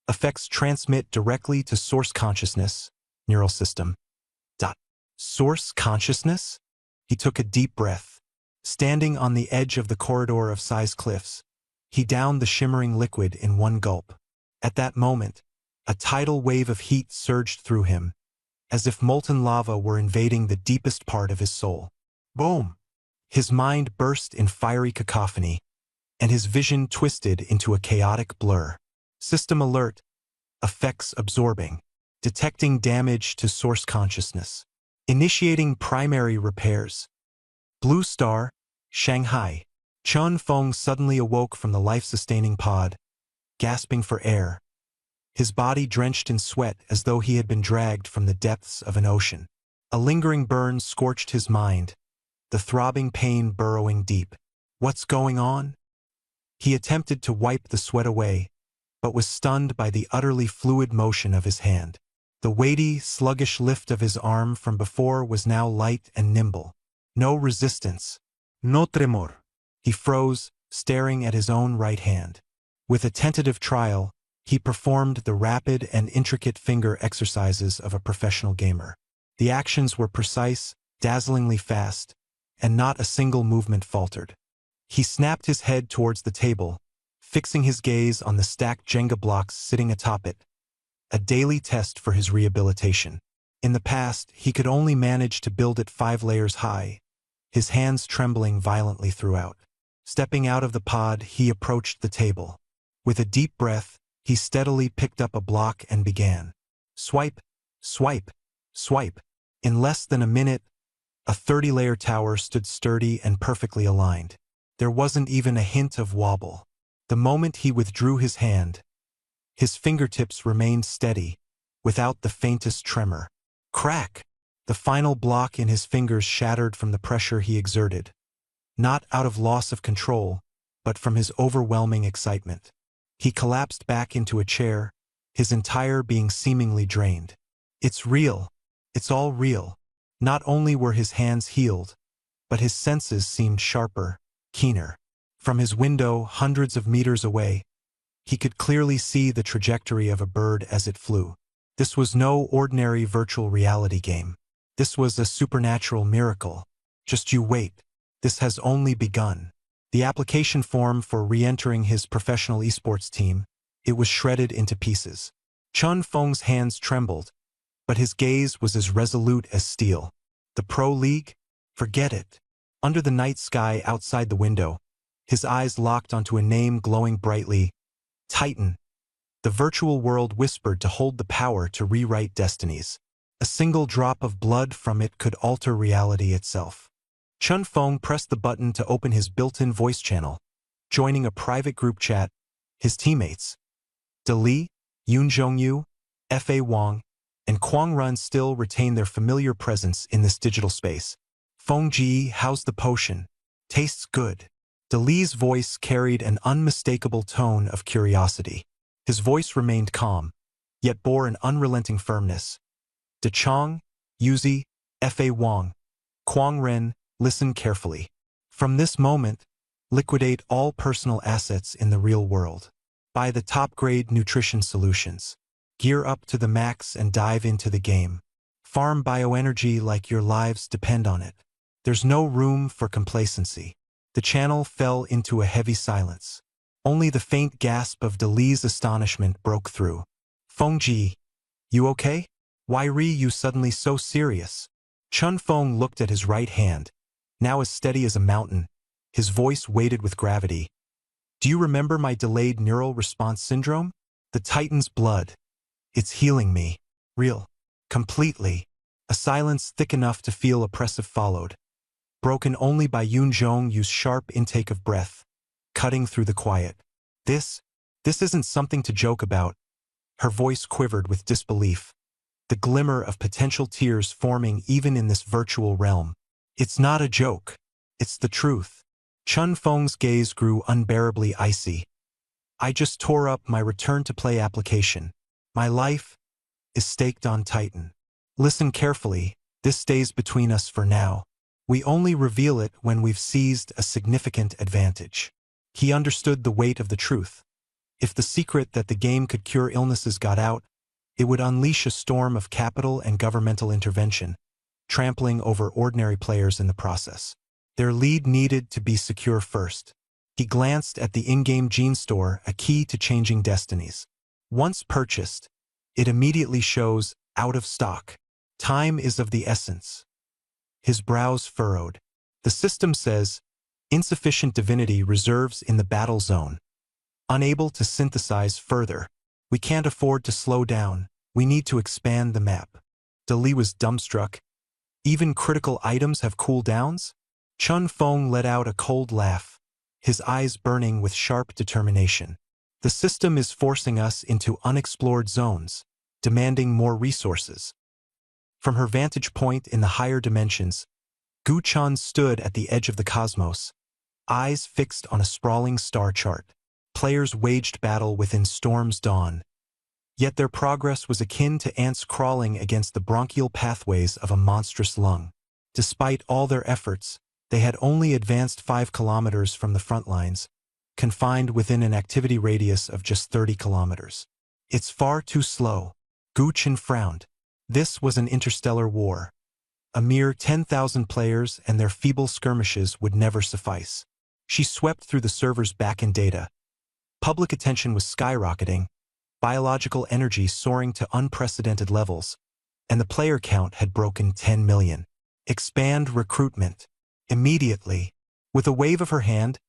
effects transmit directly to source consciousness, neural system. Source consciousness? He took a deep breath. Standing on the edge of the corridor of size cliffs, he downed the shimmering liquid in one gulp. At that moment, a tidal wave of heat surged through him, as if molten lava were invading the deepest part of his soul. Boom! His mind burst in fiery cacophony, and his vision twisted into a chaotic blur. System alert. Effects absorbing. Detecting damage to source consciousness. Initiating primary repairs. Blue Star, Shanghai. Chun Feng suddenly awoke from the life-sustaining pod, gasping for air. His body drenched in sweat as though he had been dragged from the depths of an ocean. A lingering burn scorched his mind, the throbbing pain burrowing deep. What's going on? He attempted to wipe the sweat away, but was stunned by the utterly fluid motion of his hand. The weighty, sluggish lift of his arm from before was now light and nimble. No resistance. No tremor. He froze, staring at his own right hand. With a tentative trial, he performed the rapid and intricate finger exercises of a professional gamer. The actions were precise, dazzlingly fast, and not a single movement faltered. He snapped his head towards the table, fixing his gaze on the stacked Jenga blocks sitting atop it, a daily test for his rehabilitation. In the past, he could only manage to build it 5 layers high, his hands trembling violently throughout. Stepping out of the pod, he approached the table. With a deep breath, he steadily picked up a block and began. Swipe, swipe, swipe. In less than a minute, a 30-layer tower stood sturdy and perfectly aligned. There wasn't even a hint of wobble. The moment he withdrew his hand, his fingertips remained steady, without the faintest tremor. Crack! The final block in his fingers shattered from the pressure he exerted, not out of loss of control, but from his overwhelming excitement. He collapsed back into a chair, his entire being seemingly drained. It's real. It's all real. Not only were his hands healed, but his senses seemed sharper, keener. From his window, hundreds of meters away, he could clearly see the trajectory of a bird as it flew. This was no ordinary virtual reality game. This was a supernatural miracle. Just you wait. This has only begun. The application form for re-entering his professional esports team, it was shredded into pieces. Chun Feng's hands trembled, but his gaze was as resolute as steel. The Pro League? Forget it. Under the night sky outside the window, his eyes locked onto a name glowing brightly. Titan. The virtual world whispered to hold the power to rewrite destinies. A single drop of blood from it could alter reality itself. Chun Feng pressed the button to open his built-in voice channel, joining a private group chat. His teammates, De Li, Yun Zhongyu, F.A. Wang, and Quang Run still retain their familiar presence in this digital space. Feng Ji, how's the potion? Tastes good. De Li's voice carried an unmistakable tone of curiosity. His voice remained calm, yet bore an unrelenting firmness. De Chong, Yuzi, Fa Wang, Quang Ren, listen carefully. From this moment, liquidate all personal assets in the real world. Buy the top-grade nutrition solutions. Gear up to the max and dive into the game. Farm bioenergy like your lives depend on it. There's no room for complacency. The channel fell into a heavy silence. Only the faint gasp of Dali's astonishment broke through. Fengji, you okay? Why are you suddenly so serious? Chun Feng looked at his right hand, now as steady as a mountain, his voice weighted with gravity. Do you remember my delayed neural response syndrome? The Titan's blood. It's healing me. Real. Completely. A silence thick enough to feel oppressive followed, broken only by Yun Zhong's sharp intake of breath, cutting through the quiet. This isn't something to joke about. Her voice quivered with disbelief, the glimmer of potential tears forming even in this virtual realm. It's not a joke. It's the truth. Chun Feng's gaze grew unbearably icy. I just tore up my return-to-play application. My life is staked on Titan. Listen carefully, this stays between us for now. We only reveal it when we've seized a significant advantage. He understood the weight of the truth. If the secret that the game could cure illnesses got out, it would unleash a storm of capital and governmental intervention, trampling over ordinary players in the process. Their lead needed to be secure first. He glanced at the in-game gene store, a key to changing destinies. Once purchased, it immediately shows out of stock. Time is of the essence. His brows furrowed. The system says, insufficient divinity reserves in the battle zone. Unable to synthesize further. We can't afford to slow down. We need to expand the map. Dali was dumbstruck. Even critical items have cooldowns? Chun Feng let out a cold laugh, his eyes burning with sharp determination. The system is forcing us into unexplored zones, demanding more resources. From her vantage point in the higher dimensions, Gu Chan stood at the edge of the cosmos, eyes fixed on a sprawling star chart. Players waged battle within Storm's dawn. Yet their progress was akin to ants crawling against the bronchial pathways of a monstrous lung. Despite all their efforts, they had only advanced 5 kilometers from the front lines, confined within an activity radius of just 30 kilometers. It's far too slow. Gu Chen frowned. This was an interstellar war. A mere 10,000 players and their feeble skirmishes would never suffice. She swept through the server's back-end data. Public attention was skyrocketing, biological energy soaring to unprecedented levels, and the player count had broken 10 million. Expand recruitment. Immediately. With a wave of her hand,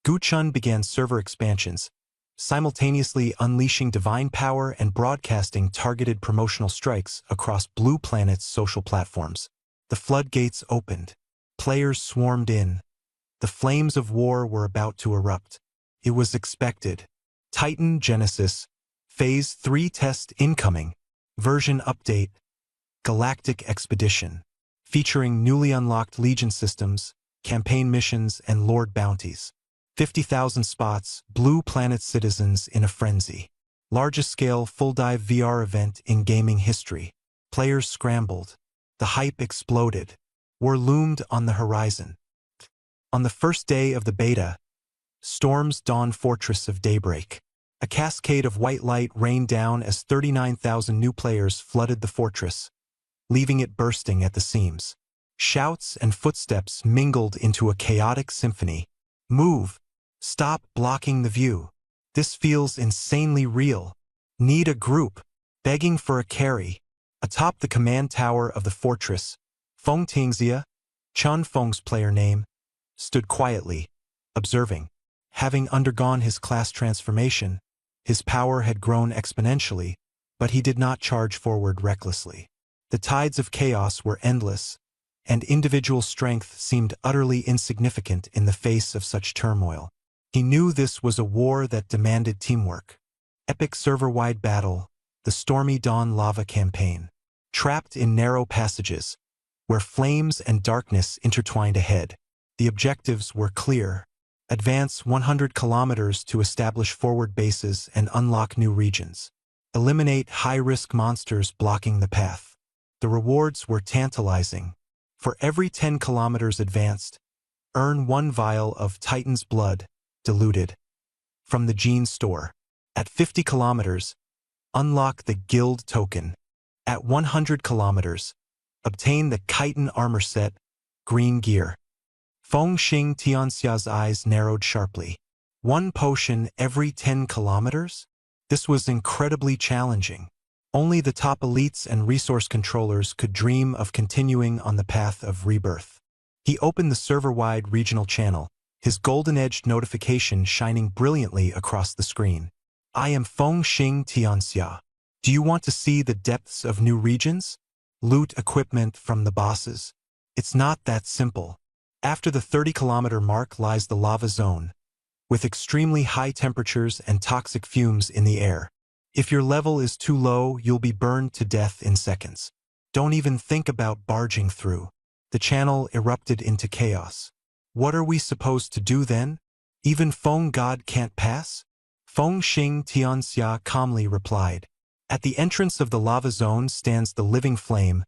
Gu Chun began server expansions, simultaneously unleashing divine power and broadcasting targeted promotional strikes across Blue Planet's social platforms. The floodgates opened. Players swarmed in. The flames of war were about to erupt. It was expected. Titan Genesis, Phase 3 test incoming. Version update. Galactic Expedition. Featuring newly unlocked Legion systems, campaign missions, and Lord bounties. 50,000 spots, Blue Planet citizens in a frenzy. Largest-scale full-dive VR event in gaming history. Players scrambled. The hype exploded. War loomed on the horizon. On the first day of the beta, Storm's Dawn Fortress of Daybreak. A cascade of white light rained down as 39,000 new players flooded the fortress, leaving it bursting at the seams. Shouts and footsteps mingled into a chaotic symphony. Move! Stop blocking the view. This feels insanely real. Need a group. Begging for a carry. Atop the command tower of the fortress, Feng Tingxia, Chun Feng's player name, stood quietly, observing. Having undergone his class transformation, his power had grown exponentially, but he did not charge forward recklessly. The tides of chaos were endless, and individual strength seemed utterly insignificant in the face of such turmoil. He knew this was a war that demanded teamwork. Epic server-wide battle, the Stormy Dawn lava campaign. Trapped in narrow passages, where flames and darkness intertwined ahead, the objectives were clear. Advance 100 kilometers to establish forward bases and unlock new regions. Eliminate high-risk monsters blocking the path. The rewards were tantalizing. For every 10 kilometers advanced, earn 1 vial of Titan's blood, diluted, from the Gene store. At 50 kilometers, unlock the Guild token. At 100 kilometers, obtain the Chitin armor set, green gear. Feng Xing Tianxia's eyes narrowed sharply. 1 potion every 10 kilometers? This was incredibly challenging. Only the top elites and resource controllers could dream of continuing on the path of rebirth. He opened the server-wide regional channel, his golden-edged notification shining brilliantly across the screen. I am Feng Xing Tianxia. Do you want to see the depths of new regions? Loot equipment from the bosses? It's not that simple. After the 30-kilometer mark lies the lava zone, with extremely high temperatures and toxic fumes in the air. If your level is too low, you'll be burned to death in seconds. Don't even think about barging through. The channel erupted into chaos. What are we supposed to do then? Even Feng God can't pass? Feng Xing Tianxia calmly replied. At the entrance of the lava zone stands the Living Flame,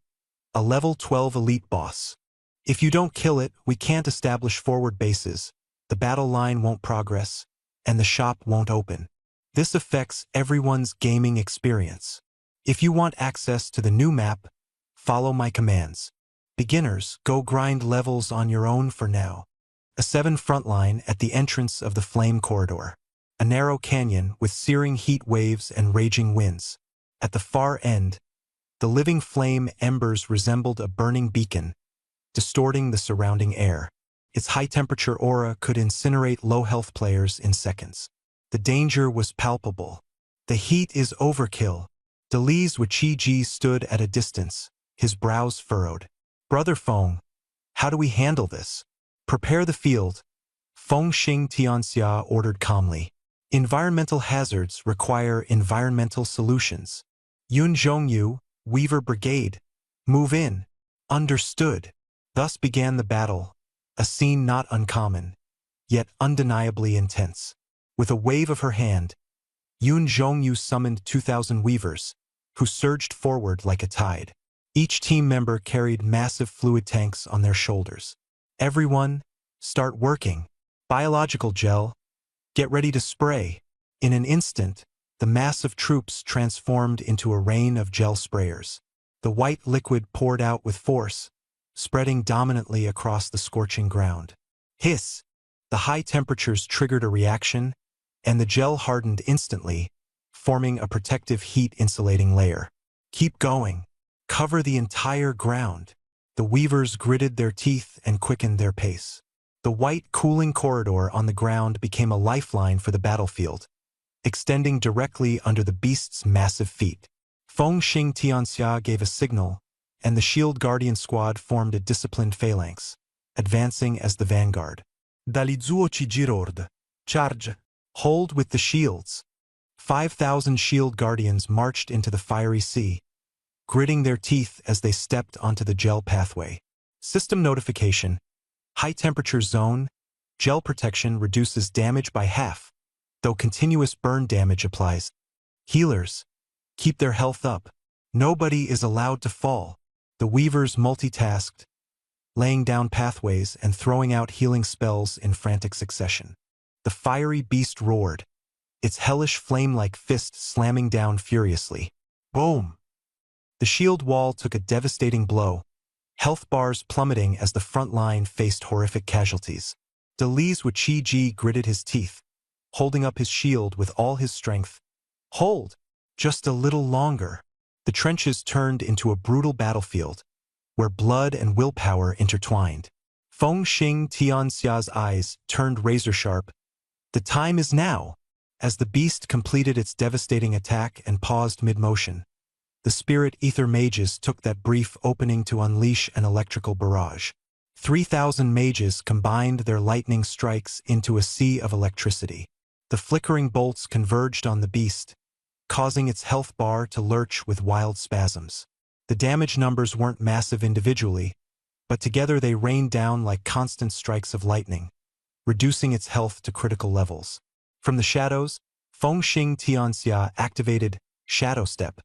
a level 12 elite boss. If you don't kill it, we can't establish forward bases, the battle line won't progress, and the shop won't open. This affects everyone's gaming experience. If you want access to the new map, follow my commands. Beginners, go grind levels on your own for now. A 7 frontline at the entrance of the Flame Corridor. A narrow canyon with searing heat waves and raging winds. At the far end, the living flame embers resembled a burning beacon, distorting the surrounding air. Its high-temperature aura could incinerate low-health players in seconds. The danger was palpable. The heat is overkill. Delise Wichiji stood at a distance, his brows furrowed. Brother Feng, how do we handle this? Prepare the field, Feng Xing Tianxia ordered calmly. Environmental hazards require environmental solutions. Yun Zhongyu, Weaver Brigade, move in. Understood. Thus began the battle, a scene not uncommon, yet undeniably intense. With a wave of her hand, Yun Zhongyu summoned 2,000 weavers, who surged forward like a tide. Each team member carried massive fluid tanks on their shoulders. Everyone, start working. Biological gel, get ready to spray. In an instant, the mass of troops transformed into a rain of gel sprayers. The white liquid poured out with force, spreading dominantly across the scorching ground. Hiss! The high temperatures triggered a reaction, and the gel hardened instantly, forming a protective heat-insulating layer. Keep going. Cover the entire ground. The weavers gritted their teeth and quickened their pace. The white cooling corridor on the ground became a lifeline for the battlefield, extending directly under the beast's massive feet. Feng Xing Tianxia gave a signal, and the Shield Guardian squad formed a disciplined phalanx, advancing as the vanguard. Dalizuo Chijirord. Charge. Hold with the shields. 5,000 Shield Guardians marched into the fiery sea, gritting their teeth as they stepped onto the gel pathway. System notification. High temperature zone. Gel protection reduces damage by half, though continuous burn damage applies. Healers, keep their health up. Nobody is allowed to fall. The weavers multitasked, laying down pathways and throwing out healing spells in frantic succession. The fiery beast roared, its hellish flame-like fist slamming down furiously. Boom! The shield wall took a devastating blow, health bars plummeting as the front line faced horrific casualties. Delise Wichiji gritted his teeth, holding up his shield with all his strength. Hold! Just a little longer. The trenches turned into a brutal battlefield, where blood and willpower intertwined. Feng Xing Tianxia's eyes turned razor-sharp. The time is now. As the beast completed its devastating attack and paused mid-motion, the spirit ether mages took that brief opening to unleash an electrical barrage. 3,000 mages combined their lightning strikes into a sea of electricity. The flickering bolts converged on the beast, causing its health bar to lurch with wild spasms. The damage numbers weren't massive individually, but together they rained down like constant strikes of lightning, reducing its health to critical levels. From the shadows, Feng Xing Tianxia activated Shadow Step,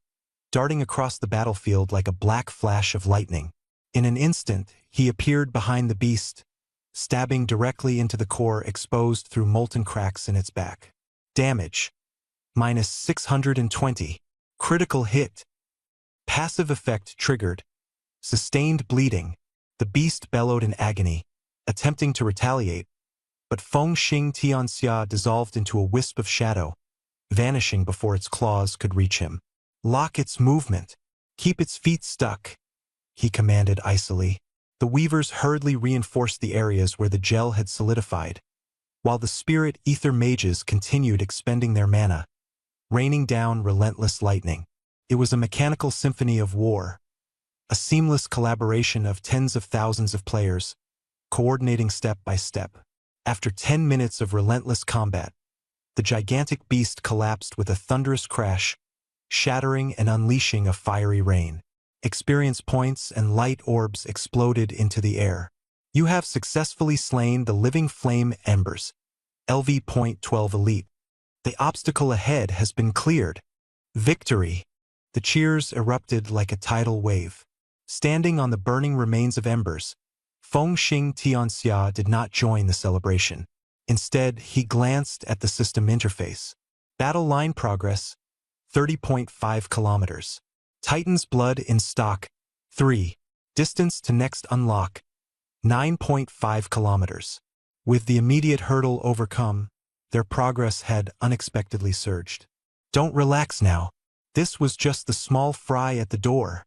darting across the battlefield like a black flash of lightning. In an instant, he appeared behind the beast, stabbing directly into the core exposed through molten cracks in its back. Damage: minus 620. Critical hit. Passive effect triggered. Sustained bleeding. The beast bellowed in agony, attempting to retaliate, but Feng Xing Tianxia dissolved into a wisp of shadow, vanishing before its claws could reach him. Lock its movement. Keep its feet stuck, he commanded icily. The weavers hurriedly reinforced the areas where the gel had solidified, while the spirit ether mages continued expending their mana, raining down relentless lightning. It was a mechanical symphony of war, a seamless collaboration of tens of thousands of players, coordinating step by step. After 10 minutes of relentless combat, the gigantic beast collapsed with a thunderous crash, shattering and unleashing a fiery rain. Experience points and light orbs exploded into the air. You have successfully slain the living flame embers. LV.12 Elite. The obstacle ahead has been cleared. Victory! The cheers erupted like a tidal wave. Standing on the burning remains of embers, Feng Xing Tianxia did not join the celebration. Instead, he glanced at the system interface. Battle line progress: 30.5 kilometers. Titan's blood in stock: 3. Distance to next unlock: 9.5 kilometers. With the immediate hurdle overcome, their progress had unexpectedly surged. Don't relax now. This was just the small fry at the door,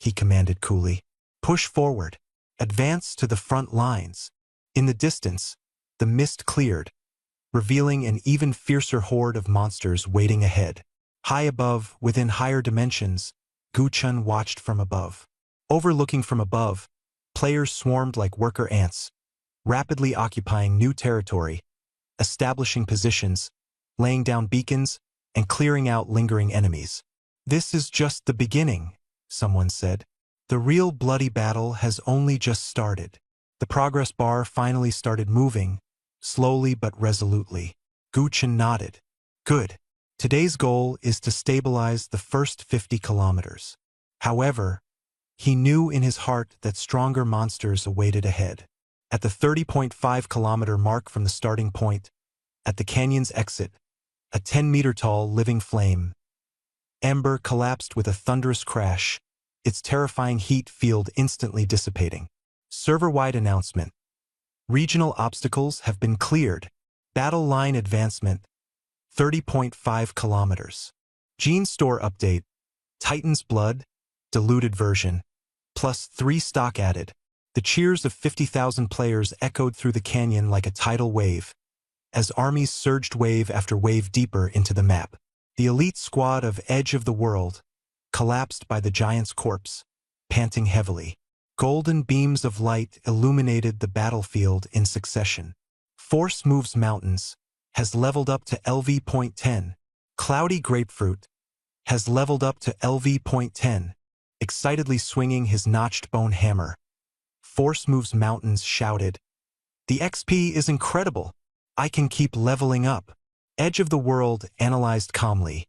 he commanded coolly. Push forward. Advance to the front lines. In the distance, the mist cleared, revealing an even fiercer horde of monsters waiting ahead. High above, within higher dimensions, Gu Chun watched from above. Overlooking from above, players swarmed like worker ants, rapidly occupying new territory, establishing positions, laying down beacons, and clearing out lingering enemies. This is just the beginning, someone said. The real bloody battle has only just started. The progress bar finally started moving, slowly but resolutely. Gu Chun nodded. Good. Today's goal is to stabilize the first 50 kilometers. However, he knew in his heart that stronger monsters awaited ahead. At the 30.5-kilometer mark from the starting point, at the canyon's exit, a 10-meter-tall living flame ember collapsed with a thunderous crash, its terrifying heat field instantly dissipating. Server-wide announcement. Regional obstacles have been cleared. Battle line advancement: 30.5 kilometers. Gene store update: Titan's blood, diluted version, plus 3 stock added. The cheers of 50,000 players echoed through the canyon like a tidal wave, as armies surged wave after wave deeper into the map. The elite squad of Edge of the World collapsed by the giant's corpse, panting heavily. Golden beams of light illuminated the battlefield in succession. Force Moves Mountains has leveled up to LV.10. Cloudy Grapefruit has leveled up to LV.10, excitedly swinging his notched bone hammer. Force Moves Mountains shouted, "The XP is incredible. I can keep leveling up." Edge of the World analyzed calmly.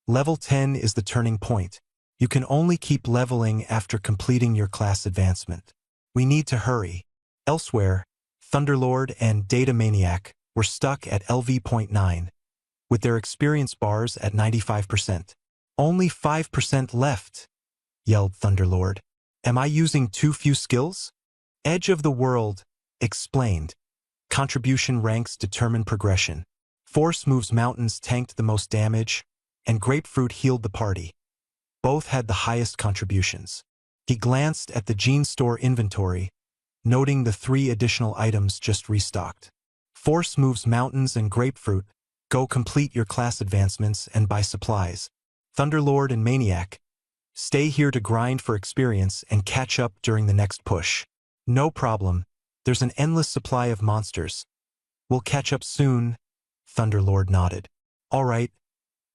Level 10 is the turning point. You can only keep leveling after completing your class advancement. We need to hurry. Elsewhere, Thunderlord and Data Maniac were stuck at LV.9, with their experience bars at 95%. Only 5% left, yelled Thunderlord. Am I using too few skills? Edge of the World explained. Contribution ranks determine progression. Force Moves Mountains tanked the most damage, and Grapefruit healed the party. Both had the highest contributions. He glanced at the Gene Store inventory, noting the 3 additional items just restocked. Force Moves Mountains and Grapefruit, go complete your class advancements and buy supplies. Thunderlord and Maniac, stay here to grind for experience and catch up during the next push. No problem, there's an endless supply of monsters. We'll catch up soon, Thunderlord nodded. All right,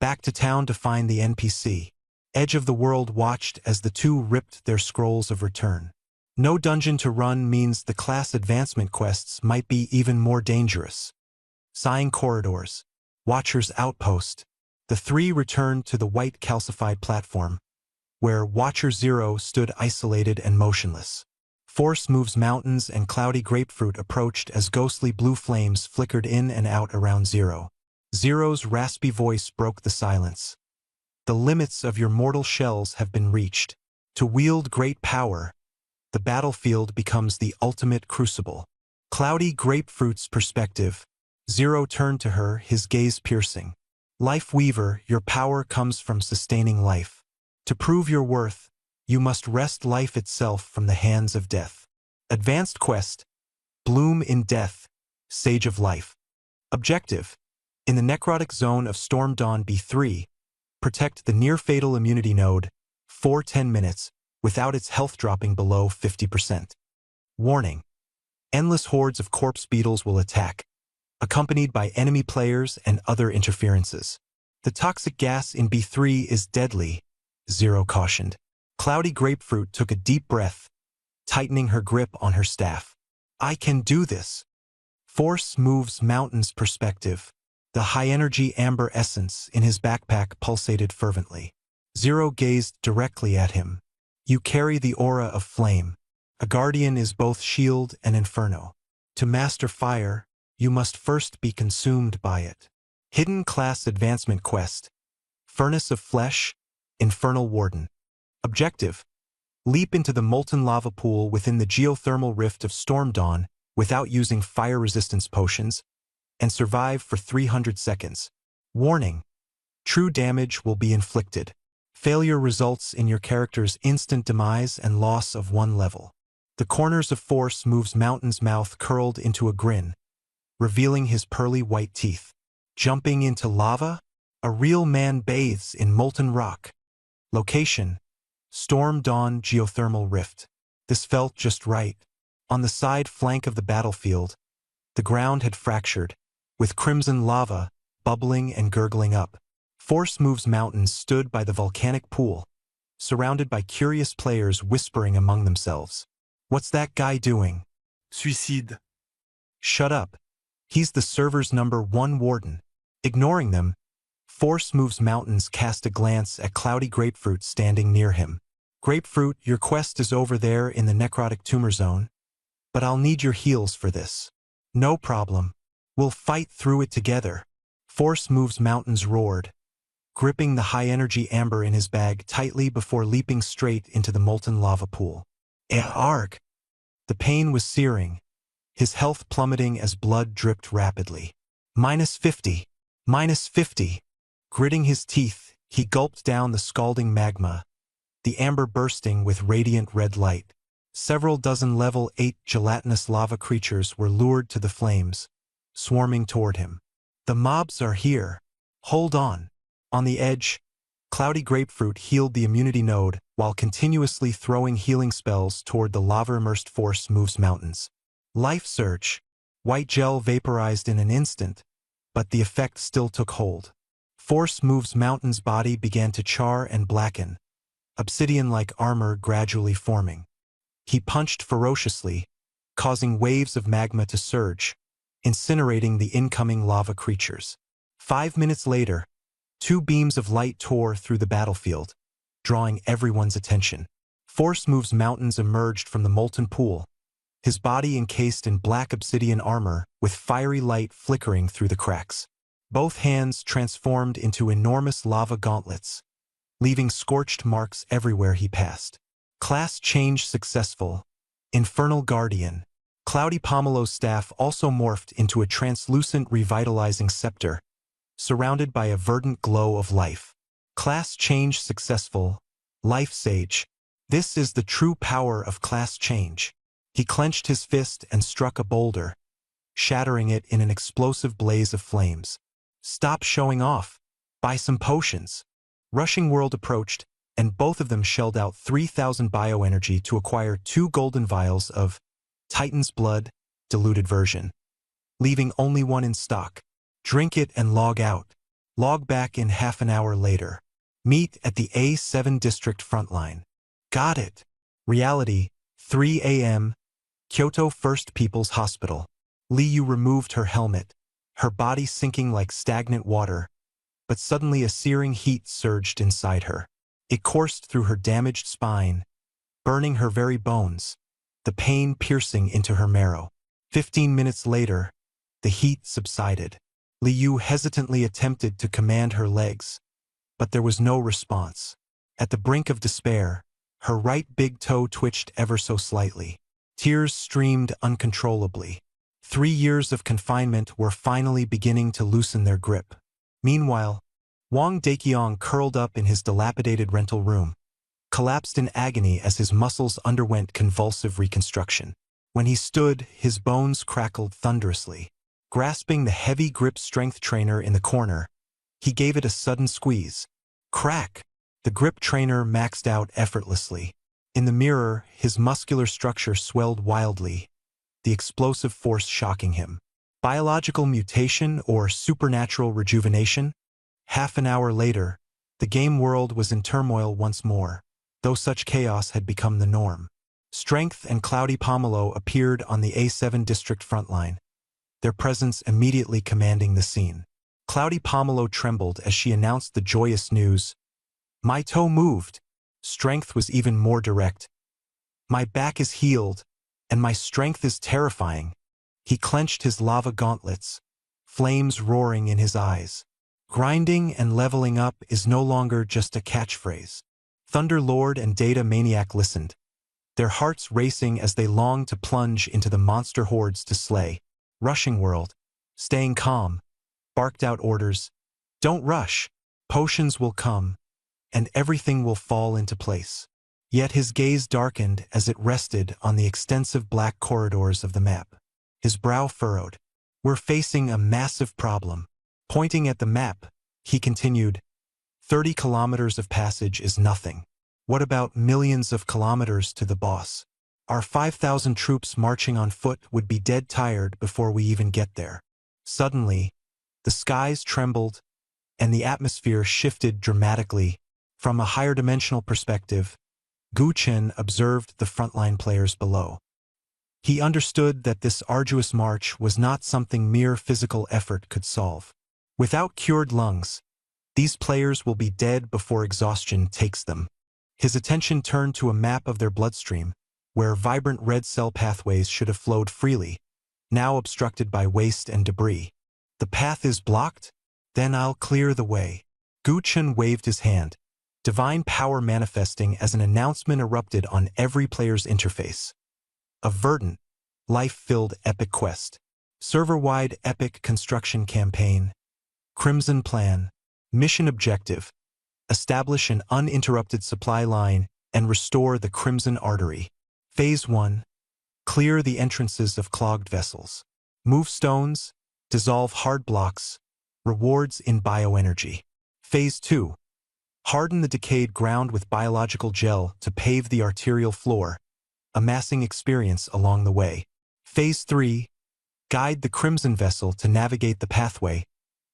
back to town to find the NPC. Edge of the World watched as the two ripped their scrolls of return. No dungeon to run means the class advancement quests might be even more dangerous. Sighing Corridors, Watcher's Outpost, The three returned to the white calcified platform, where Watcher Zero stood isolated and motionless. Force Moves Mountains and Cloudy Grapefruit approached as ghostly blue flames flickered in and out around Zero. Zero's raspy voice broke the silence. The limits of your mortal shells have been reached. To wield great power, the battlefield becomes the ultimate crucible. Cloudy Grapefruit's perspective. Zero turned to her, his gaze piercing. Life Weaver, your power comes from sustaining life. To prove your worth, you must wrest life itself from the hands of death. Advanced Quest. Bloom in Death, Sage of Life. Objective. In the necrotic zone of Storm Dawn B3, protect the near-fatal immunity node for 10 minutes without its health dropping below 50%. Warning. Endless hordes of corpse beetles will attack, accompanied by enemy players and other interferences. The toxic gas in B3 is deadly, Zero cautioned. Cloudy Grapefruit took a deep breath, tightening her grip on her staff. I can do this. Force Moves Mountains perspective. The high-energy amber essence in his backpack pulsated fervently. Zero gazed directly at him. You carry the aura of flame. A guardian is both shield and inferno. To master fire, you must first be consumed by it. Hidden Class Advancement Quest. Furnace of Flesh, Infernal Warden. Objective. Leap into the molten lava pool within the geothermal rift of Storm Dawn without using fire resistance potions, and survive for 300 seconds. Warning. True damage will be inflicted. Failure results in your character's instant demise and loss of 1 level. The corners of Force Moves Mountain's mouth curled into a grin, revealing his pearly white teeth. Jumping into lava? A real man bathes in molten rock. Location. Storm Dawn Geothermal Rift. This felt just right. On the side flank of the battlefield, the ground had fractured, with crimson lava bubbling and gurgling up. Force Moves Mountains stood by the volcanic pool, surrounded by curious players whispering among themselves. What's that guy doing? Suicide. Shut up. He's the server's #1 warden. Ignoring them, Force Moves Mountains cast a glance at Cloudy Grapefruit standing near him. Grapefruit, your quest is over there in the necrotic tumor zone, but I'll need your heals for this. No problem. We'll fight through it together. Force Moves Mountains roared, gripping the high-energy amber in his bag tightly before leaping straight into the molten lava pool. Arg! The pain was searing, his health plummeting as blood dripped rapidly. -50. -50. Gritting his teeth, he gulped down the scalding magma, the amber bursting with radiant red light. Several dozen level 8 gelatinous lava creatures were lured to the flames, swarming toward him. The mobs are here. Hold on. On the edge, Cloudy Grapefruit healed the immunity node while continuously throwing healing spells toward the lava-immersed Force Moves Mountains. Life Surge. White gel vaporized in an instant, but the effect still took hold. Force Moves Mountain's body began to char and blacken, obsidian-like armor gradually forming. He punched ferociously, causing waves of magma to surge, incinerating the incoming lava creatures. 5 minutes later, 2 beams of light tore through the battlefield, drawing everyone's attention. Force Moves Mountains emerged from the molten pool, his body encased in black obsidian armor with fiery light flickering through the cracks. Both hands transformed into enormous lava gauntlets, leaving scorched marks everywhere he passed. Class change successful. Infernal Guardian. Cloudy Pomelo's staff also morphed into a translucent revitalizing scepter, surrounded by a verdant glow of life. Class change successful. Life Sage. This is the true power of class change. He clenched his fist and struck a boulder, shattering it in an explosive blaze of flames. Stop showing off. Buy some potions. Rushing World approached, and both of them shelled out 3,000 bioenergy to acquire 2 golden vials of Titan's Blood, diluted version, leaving only 1 in stock. Drink it and log out. Log back in half an hour later. Meet at the A7 District frontline. Got it. Reality, 3 a.m., Kyoto First People's Hospital. Liu removed her helmet, her body sinking like stagnant water, but suddenly a searing heat surged inside her. It coursed through her damaged spine, burning her very bones, the pain piercing into her marrow. 15 minutes later, the heat subsided. Liu hesitantly attempted to command her legs, but there was no response. At the brink of despair, her right big toe twitched ever so slightly. Tears streamed uncontrollably. 3 years of confinement were finally beginning to loosen their grip. Meanwhile, Wang Deqiang curled up in his dilapidated rental room, collapsed in agony as his muscles underwent convulsive reconstruction. When he stood, his bones crackled thunderously. Grasping the heavy grip strength trainer in the corner, he gave it a sudden squeeze. Crack! The grip trainer maxed out effortlessly. In the mirror, his muscular structure swelled wildly, the explosive force shocking him. Biological mutation or supernatural rejuvenation? Half an hour later, the game world was in turmoil once more, though such chaos had become the norm. Strength and Cloudy Pomelo appeared on the A7 district frontline, their presence immediately commanding the scene. Cloudy Pomelo trembled as she announced the joyous news. My toe moved. Strength was even more direct. My back is healed, and my strength is terrifying. He clenched his lava gauntlets, flames roaring in his eyes. Grinding and leveling up is no longer just a catchphrase. Thunder Lord and Data Maniac listened, their hearts racing as they longed to plunge into the monster hordes to slay. Rushing World, staying calm, barked out orders. Don't rush. Potions will come, and everything will fall into place. Yet his gaze darkened as it rested on the extensive black corridors of the map. His brow furrowed. We're facing a massive problem. Pointing at the map, he continued, 30 kilometers of passage is nothing. What about millions of kilometers to the boss? Our 5,000 troops marching on foot would be dead tired before we even get there. Suddenly, the skies trembled, and the atmosphere shifted dramatically. From a higher dimensional perspective, Gu Chen observed the frontline players below. He understood that this arduous march was not something mere physical effort could solve. Without cured lungs, these players will be dead before exhaustion takes them. His attention turned to a map of their bloodstream, where vibrant red cell pathways should have flowed freely, now obstructed by waste and debris. The path is blocked? Then I'll clear the way. Gu Chen waved his hand, divine power manifesting as an announcement erupted on every player's interface. A verdant, life-filled epic quest. Server-wide epic construction campaign. Crimson Plan. Mission objective. Establish an uninterrupted supply line and restore the Crimson Artery. Phase 1. Clear the entrances of clogged vessels. Move stones, dissolve hard blocks, rewards in bioenergy. Phase 2. Harden the decayed ground with biological gel to pave the arterial floor, amassing experience along the way. Phase 3. Guide the Crimson Vessel to navigate the pathway,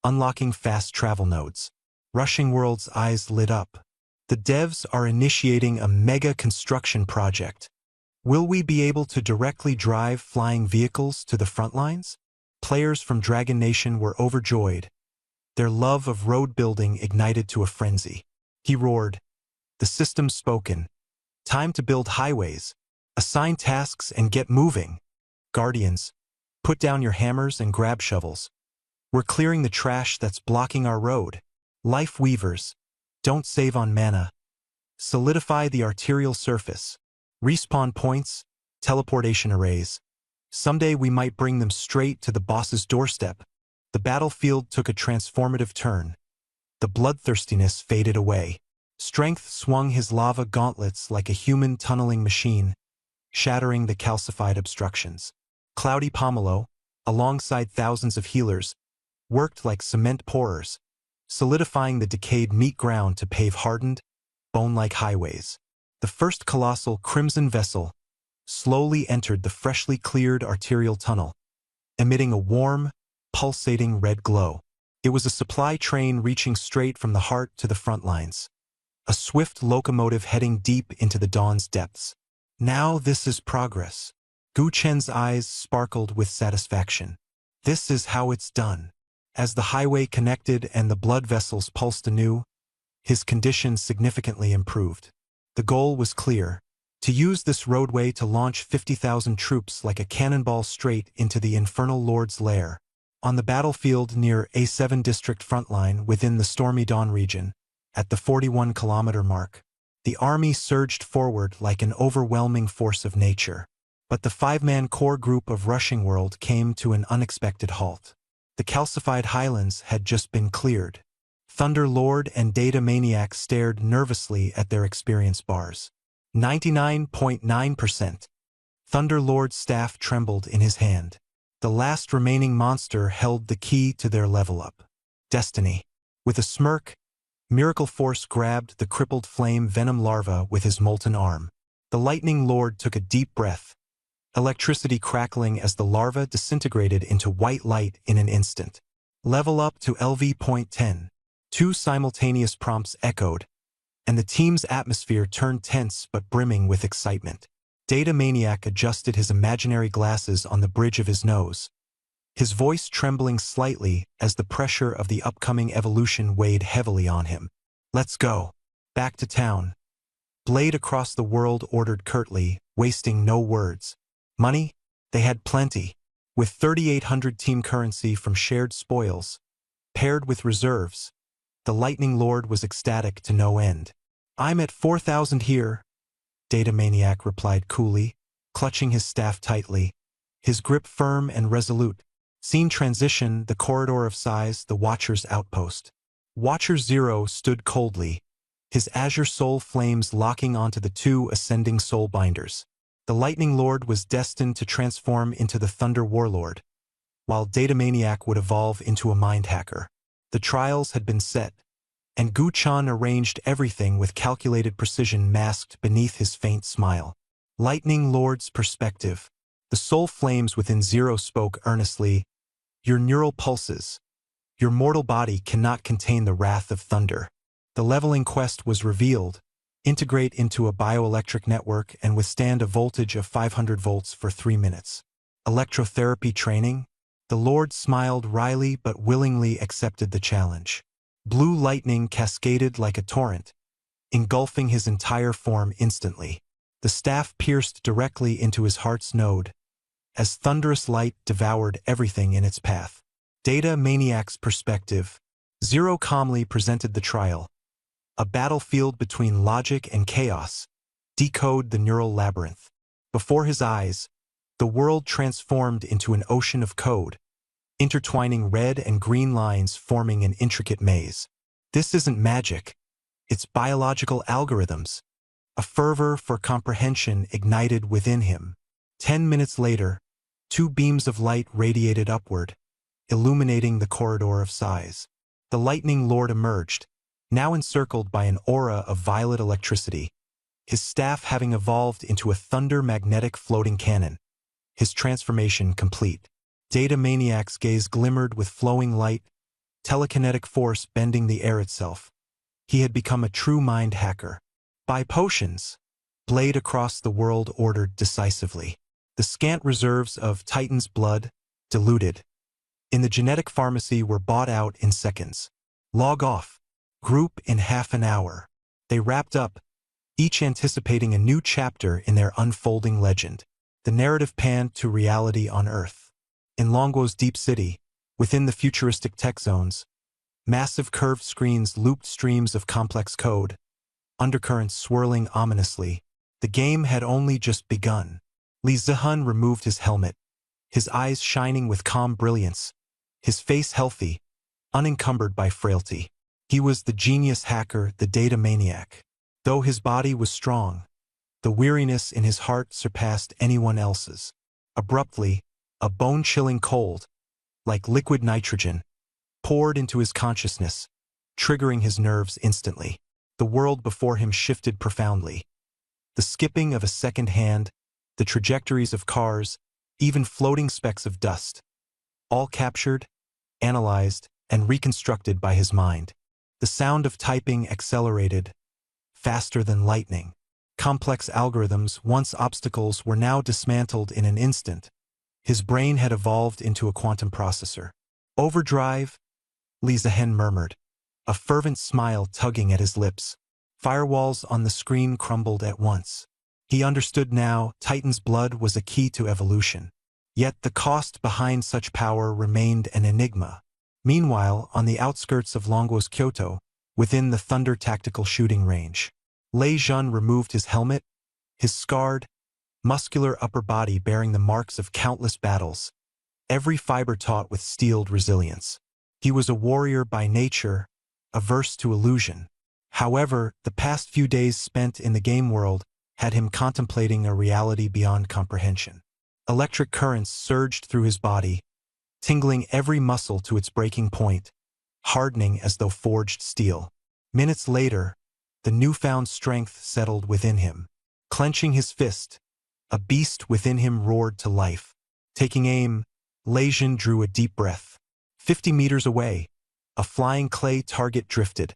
unlocking fast travel nodes. Rushing World's eyes lit up. The devs are initiating a mega construction project. Will we be able to directly drive flying vehicles to the front lines? Players from Dragon Nation were overjoyed. Their love of road building ignited to a frenzy. He roared, the system's spoken. Time to build highways. Assign tasks and get moving. Guardians, put down your hammers and grab shovels. We're clearing the trash that's blocking our road. Life Weavers, don't save on mana. Solidify the arterial surface. Respawn points, teleportation arrays. Someday we might bring them straight to the boss's doorstep. The battlefield took a transformative turn. The bloodthirstiness faded away. Strength swung his lava gauntlets like a human tunneling machine, shattering the calcified obstructions. Cloudy Pomelo, alongside thousands of healers, worked like cement pourers, solidifying the decayed meat ground to pave hardened, bone-like highways. The first colossal Crimson Vessel slowly entered the freshly cleared arterial tunnel, emitting a warm, pulsating red glow. It was a supply train reaching straight from the heart to the front lines, a swift locomotive heading deep into the dawn's depths. Now this is progress. Gu Chen's eyes sparkled with satisfaction. This is how it's done. As the highway connected and the blood vessels pulsed anew, his condition significantly improved. The goal was clear: to use this roadway to launch 50,000 troops like a cannonball straight into the Infernal Lord's lair. On the battlefield near A7 District frontline within the Stormy Dawn region, at the 41-kilometer mark, the army surged forward like an overwhelming force of nature. But the five-man core group of Rushing World came to an unexpected halt. The calcified highlands had just been cleared. Thunder Lord and Data Maniac stared nervously at their experience bars. 99.9%. Thunder Lord's staff trembled in his hand. The last remaining monster held the key to their level up. Destiny. With a smirk, Miracle Force grabbed the crippled flame venom larva with his molten arm. The Lightning Lord took a deep breath, electricity crackling as the larva disintegrated into white light in an instant. Level up to LV.10. Two simultaneous prompts echoed, and the team's atmosphere turned tense but brimming with excitement. Data Maniac adjusted his imaginary glasses on the bridge of his nose, his voice trembling slightly as the pressure of the upcoming evolution weighed heavily on him. "Let's go. Back to town." Blade Across the World ordered curtly, wasting no words. Money? They had plenty. With 3,800 team currency from shared spoils, paired with reserves, the Lightning Lord was ecstatic to no end. "I'm at 4,000 here," Data Maniac replied coolly, clutching his staff tightly, his grip firm and resolute. Scene transition: the corridor of size, the Watcher's outpost. Watcher Zero stood coldly, his azure soul flames locking onto the two ascending soul binders. The Lightning Lord was destined to transform into the Thunder Warlord, while Data Maniac would evolve into a mind hacker. The trials had been set, and Gu Chan arranged everything with calculated precision masked beneath his faint smile. Lightning Lord's perspective. The soul flames within Zero spoke earnestly. "Your neural pulses. Your mortal body cannot contain the wrath of thunder." The leveling quest was revealed: integrate into a bioelectric network and withstand a voltage of 500 volts for 3 minutes. Electrotherapy training? The Lord smiled wryly but willingly accepted the challenge. Blue lightning cascaded like a torrent, engulfing his entire form instantly. The staff pierced directly into his heart's node, as thunderous light devoured everything in its path. Data Maniac's perspective. Zero calmly presented the trial: a battlefield between logic and chaos. Decode the neural labyrinth. Before his eyes, the world transformed into an ocean of code, intertwining red and green lines forming an intricate maze. This isn't magic. It's biological algorithms. A fervor for comprehension ignited within him. 10 minutes later, two beams of light radiated upward, illuminating the corridor of size. The Lightning Lord emerged, now encircled by an aura of violet electricity, his staff having evolved into a thunder magnetic floating cannon, his transformation complete. Data Maniac's gaze glimmered with flowing light, telekinetic force bending the air itself. He had become a true mind hacker. "Buy potions," Blade Across the World ordered decisively. The scant reserves of Titan's blood, diluted in the genetic pharmacy, were bought out in seconds. "Log off. Group in half an hour." They wrapped up, each anticipating a new chapter in their unfolding legend. The narrative panned to reality on Earth. In Longuo's deep city, within the futuristic tech zones, massive curved screens looped streams of complex code, undercurrents swirling ominously. The game had only just begun. Li Zihun removed his helmet, his eyes shining with calm brilliance, his face healthy, unencumbered by frailty. He was the genius hacker, the Data Maniac. Though his body was strong, the weariness in his heart surpassed anyone else's. Abruptly, a bone-chilling cold, like liquid nitrogen, poured into his consciousness, triggering his nerves instantly. The world before him shifted profoundly. The skipping of a second hand, the trajectories of cars, even floating specks of dust, all captured, analyzed, and reconstructed by his mind. The sound of typing accelerated, faster than lightning. Complex algorithms, once obstacles, were now dismantled in an instant. His brain had evolved into a quantum processor. Overdrive, Li Zihen murmured, a fervent smile tugging at his lips. Firewalls on the screen crumbled at once. He understood now Titan's blood was a key to evolution. Yet the cost behind such power remained an enigma. Meanwhile, on the outskirts of Longguo's Kyoto, within the Thunder tactical shooting range, Lei Jun removed his helmet, his scarred, muscular upper body bearing the marks of countless battles, every fiber taut with steeled resilience. He was a warrior by nature, averse to illusion. However, the past few days spent in the game world had him contemplating a reality beyond comprehension. Electric currents surged through his body, tingling every muscle to its breaking point, hardening as though forged steel. Minutes later, the newfound strength settled within him. Clenching his fist, a beast within him roared to life. Taking aim, Lei Jun drew a deep breath. 50 meters away, a flying clay target drifted,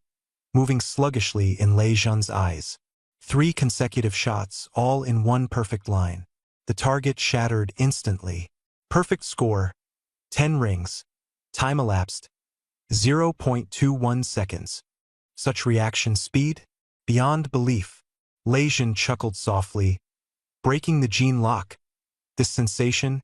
moving sluggishly in Lei Jun's eyes. 3 consecutive shots, all in one perfect line. The target shattered instantly. Perfect score, 10 rings. Time elapsed, 0.21 seconds. Such reaction speed? Beyond belief. Lei Jun chuckled softly, breaking the gene lock. This sensation,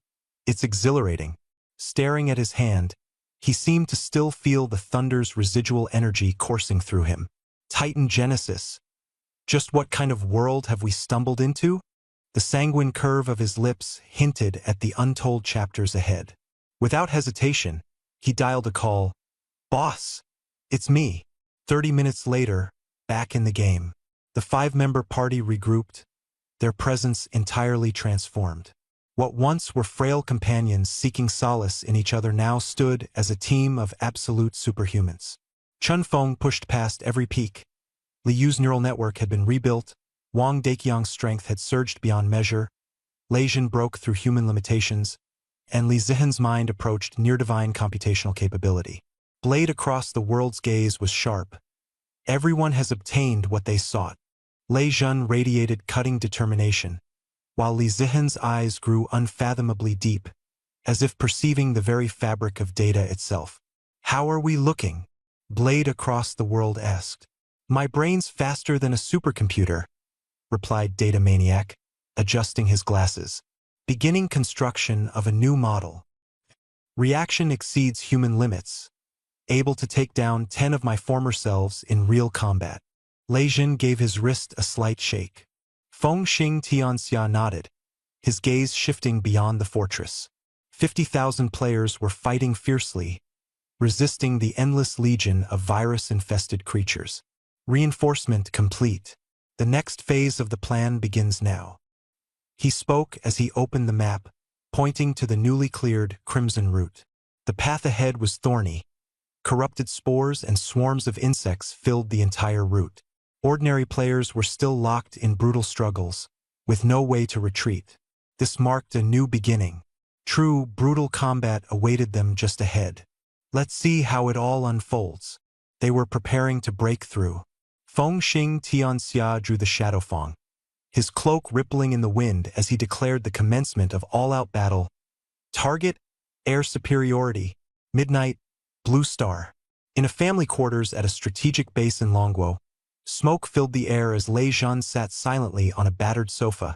it's exhilarating. Staring at his hand, he seemed to still feel the Thunder's residual energy coursing through him. Titan Genesis. Just what kind of world have we stumbled into? The sanguine curve of his lips hinted at the untold chapters ahead. Without hesitation, he dialed a call. Boss, it's me. 30 minutes later, back in the game. The 5-member party regrouped, their presence entirely transformed. What once were frail companions seeking solace in each other now stood as a team of absolute superhumans. Chun Feng pushed past every peak. Li Yu's neural network had been rebuilt, Wang Daqiang's strength had surged beyond measure, Lei Jun broke through human limitations, and Li Zihen's mind approached near-divine computational capability. Blade across the world's gaze was sharp. Everyone has obtained what they sought. Lei Jun radiated cutting determination, while Li Zihen's eyes grew unfathomably deep, as if perceiving the very fabric of data itself. How are we looking? Blade across the world asked. My brain's faster than a supercomputer, replied Data Maniac, adjusting his glasses. Beginning construction of a new model. Reaction exceeds human limits. Able to take down 10 of my former selves in real combat. Lei Jun gave his wrist a slight shake. Feng Xing Tianxia nodded, his gaze shifting beyond the fortress. 50,000 players were fighting fiercely, resisting the endless legion of virus-infested creatures. Reinforcement complete. The next phase of the plan begins now. He spoke as he opened the map, pointing to the newly cleared Crimson Route. The path ahead was thorny. Corrupted spores and swarms of insects filled the entire route. Ordinary players were still locked in brutal struggles, with no way to retreat. This marked a new beginning. True, brutal combat awaited them just ahead. Let's see how it all unfolds. They were preparing to break through. Feng Xing Tianxia drew the Shadowfang, his cloak rippling in the wind as he declared the commencement of all-out battle. Target, air superiority. Midnight, Blue Star. In a family quarters at a strategic base in Longguo, smoke filled the air as Lei Jun sat silently on a battered sofa,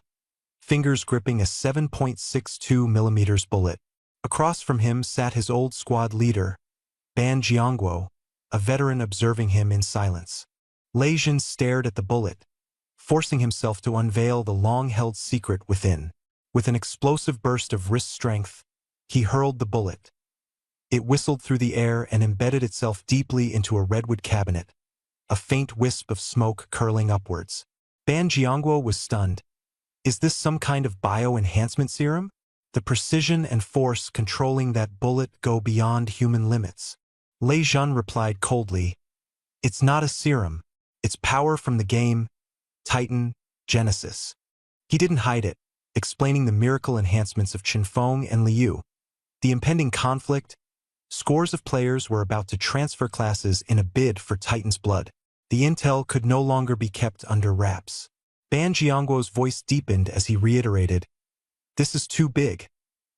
fingers gripping a 7.62 mm bullet. Across from him sat his old squad leader, Ban Jiangguo, a veteran observing him in silence. Lei Jun stared at the bullet, forcing himself to unveil the long-held secret within. With an explosive burst of wrist strength, he hurled the bullet. It whistled through the air and embedded itself deeply into a redwood cabinet, a faint wisp of smoke curling upwards. Ban Jiangguo was stunned. Is this some kind of bio-enhancement serum? The precision and force controlling that bullet go beyond human limits. Lei Jun replied coldly, It's not a serum. It's power from the game, Titan Genesis. He didn't hide it, explaining the miracle enhancements of Qinfeng and Li Yu. The impending conflict, scores of players were about to transfer classes in a bid for Titan's blood. The intel could no longer be kept under wraps. Ban Jiangguo's voice deepened as he reiterated, This is too big.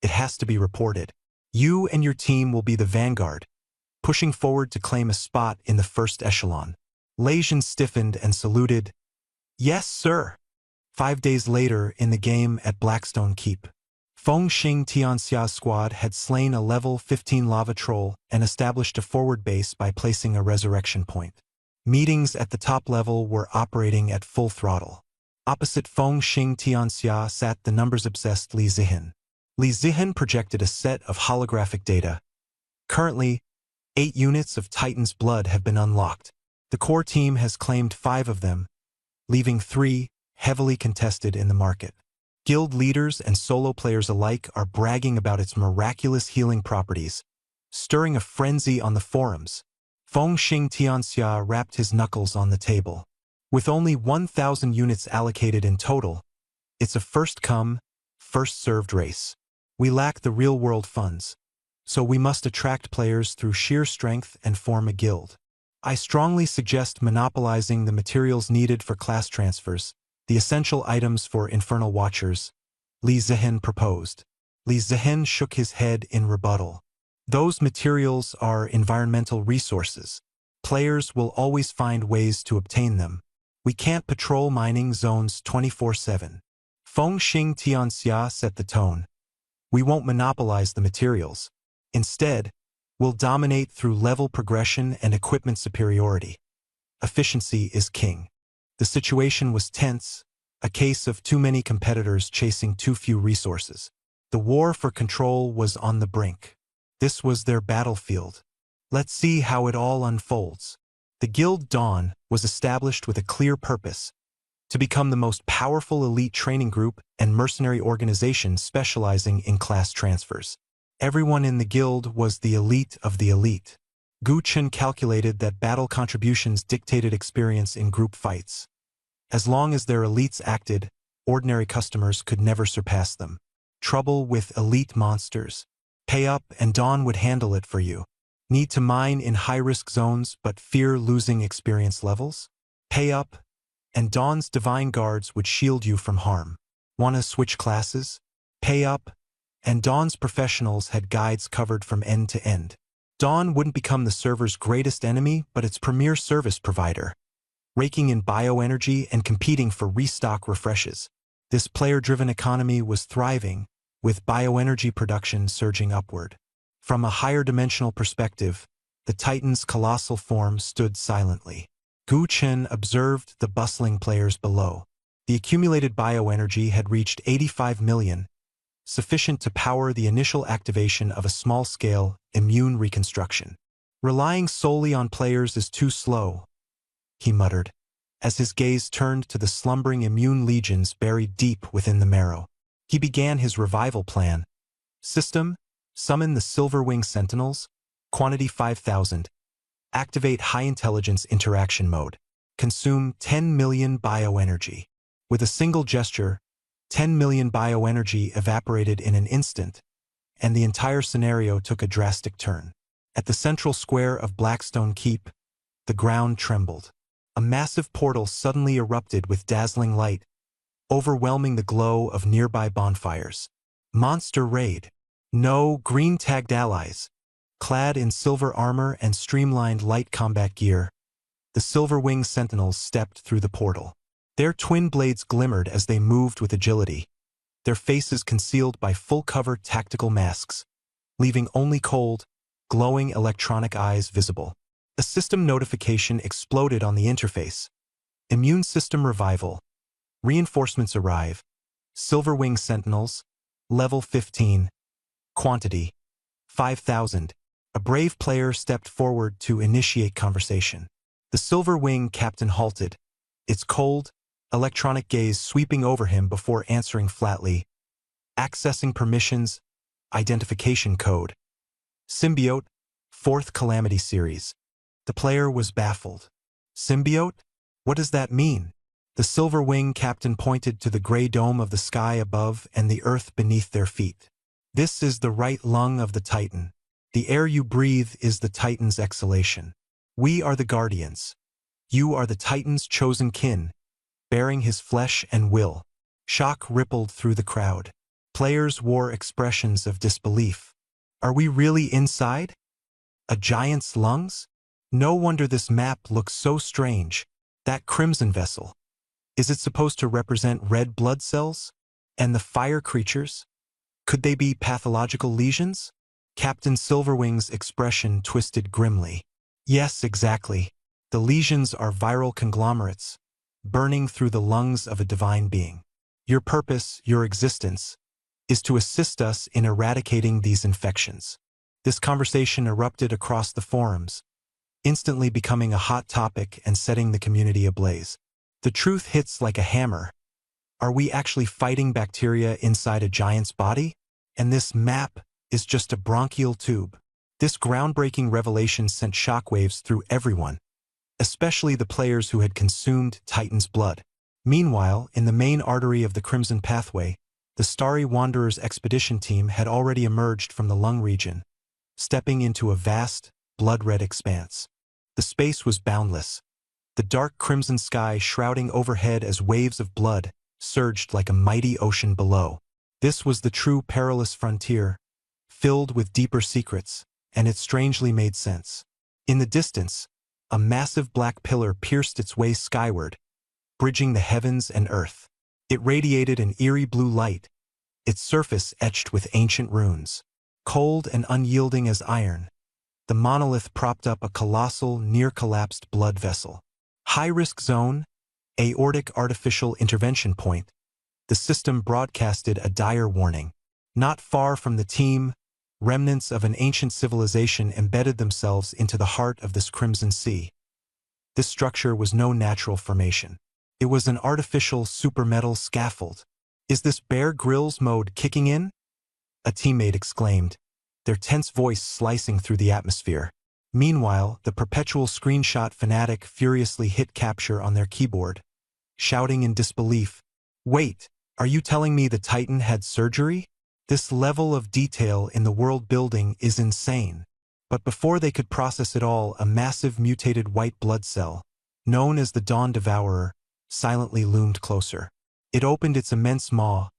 It has to be reported. You and your team will be the vanguard, pushing forward to claim a spot in the first echelon. Legion stiffened and saluted. Yes, sir. 5 days later, in the game at Blackstone Keep, Fengxing Tianxia's squad had slain a level 15 lava troll and established a forward base by placing a resurrection point. Meetings at the top level were operating at full throttle. Opposite Fengxing Tianxia sat the numbers-obsessed Li Zihin. Li Zihin projected a set of holographic data. Currently, 8 units of Titan's blood have been unlocked. The core team has claimed 5 of them, leaving 3 heavily contested in the market. Guild leaders and solo players alike are bragging about its miraculous healing properties, stirring a frenzy on the forums. Fengxing Tianxia rapped his knuckles on the table. With only 1,000 units allocated in total, it's a first-come, first-served race. We lack the real-world funds, so we must attract players through sheer strength and form a guild. I strongly suggest monopolizing the materials needed for class transfers, the essential items for Infernal Watchers, Li Zihin proposed. Li Zihin shook his head in rebuttal. Those materials are environmental resources. Players will always find ways to obtain them. We can't patrol mining zones 24/7. Fengxing Tianxia set the tone. We won't monopolize the materials. Instead, we'll dominate through level progression and equipment superiority. Efficiency is king. The situation was tense, a case of too many competitors chasing too few resources. The war for control was on the brink. This was their battlefield. Let's see how it all unfolds. The Guild Dawn was established with a clear purpose: to become the most powerful elite training group and mercenary organization specializing in class transfers. Everyone in the guild was the elite of the elite. Gu Chen calculated that battle contributions dictated experience in group fights. As long as their elites acted, ordinary customers could never surpass them. Trouble with elite monsters. Pay up and Dawn would handle it for you. Need to mine in high-risk zones but fear losing experience levels? Pay up, and Dawn's Divine Guards would shield you from harm. Wanna switch classes? Pay up, and Dawn's professionals had guides covered from end to end. Dawn wouldn't become the server's greatest enemy, but its premier service provider, raking in bioenergy and competing for restock refreshes. This player-driven economy was thriving, with bioenergy production surging upward. From a higher dimensional perspective, the Titan's colossal form stood silently. Gu Chen observed the bustling players below. The accumulated bioenergy had reached 85 million, sufficient to power the initial activation of a small-scale immune reconstruction. Relying solely on players is too slow, he muttered, as his gaze turned to the slumbering immune legions buried deep within the marrow. He began his revival plan. System: summon the Silverwing Sentinels, quantity 5,000. Activate high-intelligence interaction mode. Consume 10 million bioenergy. With a single gesture, 10 million bioenergy evaporated in an instant, and the entire scenario took a drastic turn. At the central square of Blackstone Keep, the ground trembled. A massive portal suddenly erupted with dazzling light, overwhelming the glow of nearby bonfires. Monster raid. No green-tagged allies. Clad in silver armor and streamlined light combat gear, the Silverwing Sentinels stepped through the portal. Their twin blades glimmered as they moved with agility, their faces concealed by full-cover tactical masks, leaving only cold, glowing electronic eyes visible. A system notification exploded on the interface. Immune system revival. Reinforcements arrive. Silverwing Sentinels. Level 15. Quantity: 5,000. A brave player stepped forward to initiate conversation. The Silverwing captain halted, its cold, electronic gaze sweeping over him before answering flatly. Accessing permissions. Identification code. Symbiote, 4th Calamity Series. The player was baffled. Symbiote? What does that mean? The Silverwing captain pointed to the gray dome of the sky above and the earth beneath their feet. This is the right lung of the Titan. The air you breathe is the Titan's exhalation. We are the Guardians. You are the Titan's chosen kin, bearing his flesh and will. Shock rippled through the crowd. Players wore expressions of disbelief. Are we really inside? A giant's lungs? No wonder this map looks so strange. That crimson vessel. Is it supposed to represent red blood cells? And the fire creatures? Could they be pathological lesions? Captain Silverwing's expression twisted grimly. Yes, exactly. The lesions are viral conglomerates, burning through the lungs of a divine being. Your purpose, your existence, is to assist us in eradicating these infections. This conversation erupted across the forums, instantly becoming a hot topic and setting the community ablaze. The truth hits like a hammer. Are we actually fighting bacteria inside a giant's body? And this map is just a bronchial tube. This groundbreaking revelation sent shockwaves through everyone, especially the players who had consumed Titan's blood. Meanwhile, in the main artery of the Crimson Pathway, the Starry Wanderers expedition team had already emerged from the lung region, stepping into a vast, blood-red expanse. The space was boundless, the dark crimson sky shrouding overhead as waves of blood surged like a mighty ocean below. This was the true perilous frontier, filled with deeper secrets, and it strangely made sense. In the distance, a massive black pillar pierced its way skyward, bridging the heavens and earth. It radiated an eerie blue light, its surface etched with ancient runes. Cold and unyielding as iron, the monolith propped up a colossal, near-collapsed blood vessel. High-risk zone, aortic artificial intervention point. The system broadcasted a dire warning. Not far from the team, remnants of an ancient civilization embedded themselves into the heart of this crimson sea. This structure was no natural formation. It was an artificial supermetal scaffold. Is this Bear Grylls mode kicking in? A teammate exclaimed, their tense voice slicing through the atmosphere. Meanwhile, the perpetual screenshot fanatic furiously hit capture on their keyboard, shouting in disbelief, "Wait, are you telling me the Titan had surgery? This level of detail in the world building is insane." But before they could process it all, a massive mutated white blood cell, known as the Dawn Devourer, silently loomed closer. It opened its immense maw,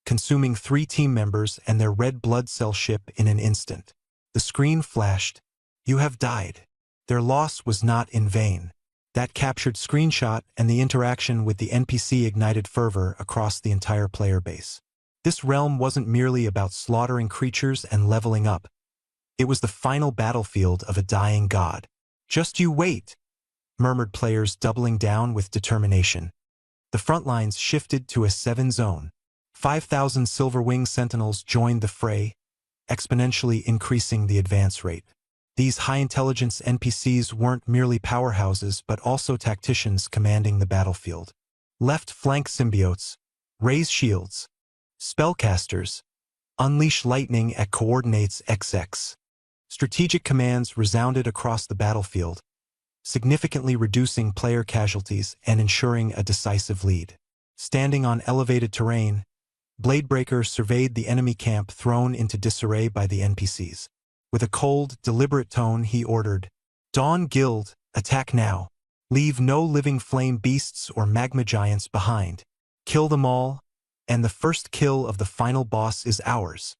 consuming 3 team members and their red blood cell ship in an instant. The screen flashed, "You have died." Their loss was not in vain. That captured screenshot and the interaction with the NPC ignited fervor across the entire player base. This realm wasn't merely about slaughtering creatures and leveling up. It was the final battlefield of a dying god. "Just you wait," murmured players doubling down with determination. The front lines shifted to a 7-zone. 5,000 Silverwing Sentinels joined the fray, exponentially increasing the advance rate. These high-intelligence NPCs weren't merely powerhouses but also tacticians commanding the battlefield. Left flank symbiotes, raise shields, spellcasters, unleash lightning at coordinates XX. Strategic commands resounded across the battlefield, significantly reducing player casualties and ensuring a decisive lead. Standing on elevated terrain, Bladebreaker surveyed the enemy camp thrown into disarray by the NPCs. With a cold, deliberate tone, he ordered, "Dawn Guild, attack now. Leave no living flame beasts or magma giants behind. Kill them all, and the first kill of the final boss is ours.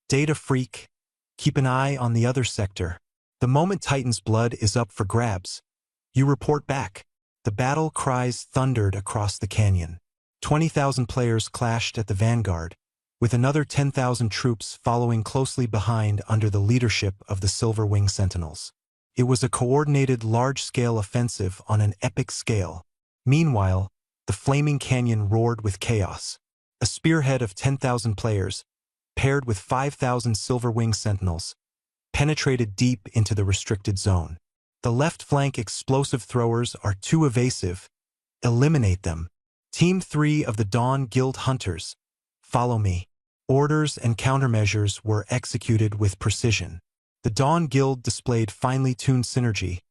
Data Freak, keep an eye on the other sector. The moment Titan's blood is up for grabs, you report back." The battle cries thundered across the canyon. 20,000 players clashed at the vanguard, with another 10,000 troops following closely behind under the leadership of the Silverwing Sentinels. It was a coordinated large-scale offensive on an epic scale. Meanwhile, the flaming canyon roared with chaos. A spearhead of 10,000 players, paired with 5,000 Silverwing Sentinels, penetrated deep into the restricted zone. The left flank explosive throwers are too evasive. Eliminate them. Team 3 of the Dawn Guild Hunters, follow me. Orders and countermeasures were executed with precision. The Dawn Guild displayed finely tuned synergy,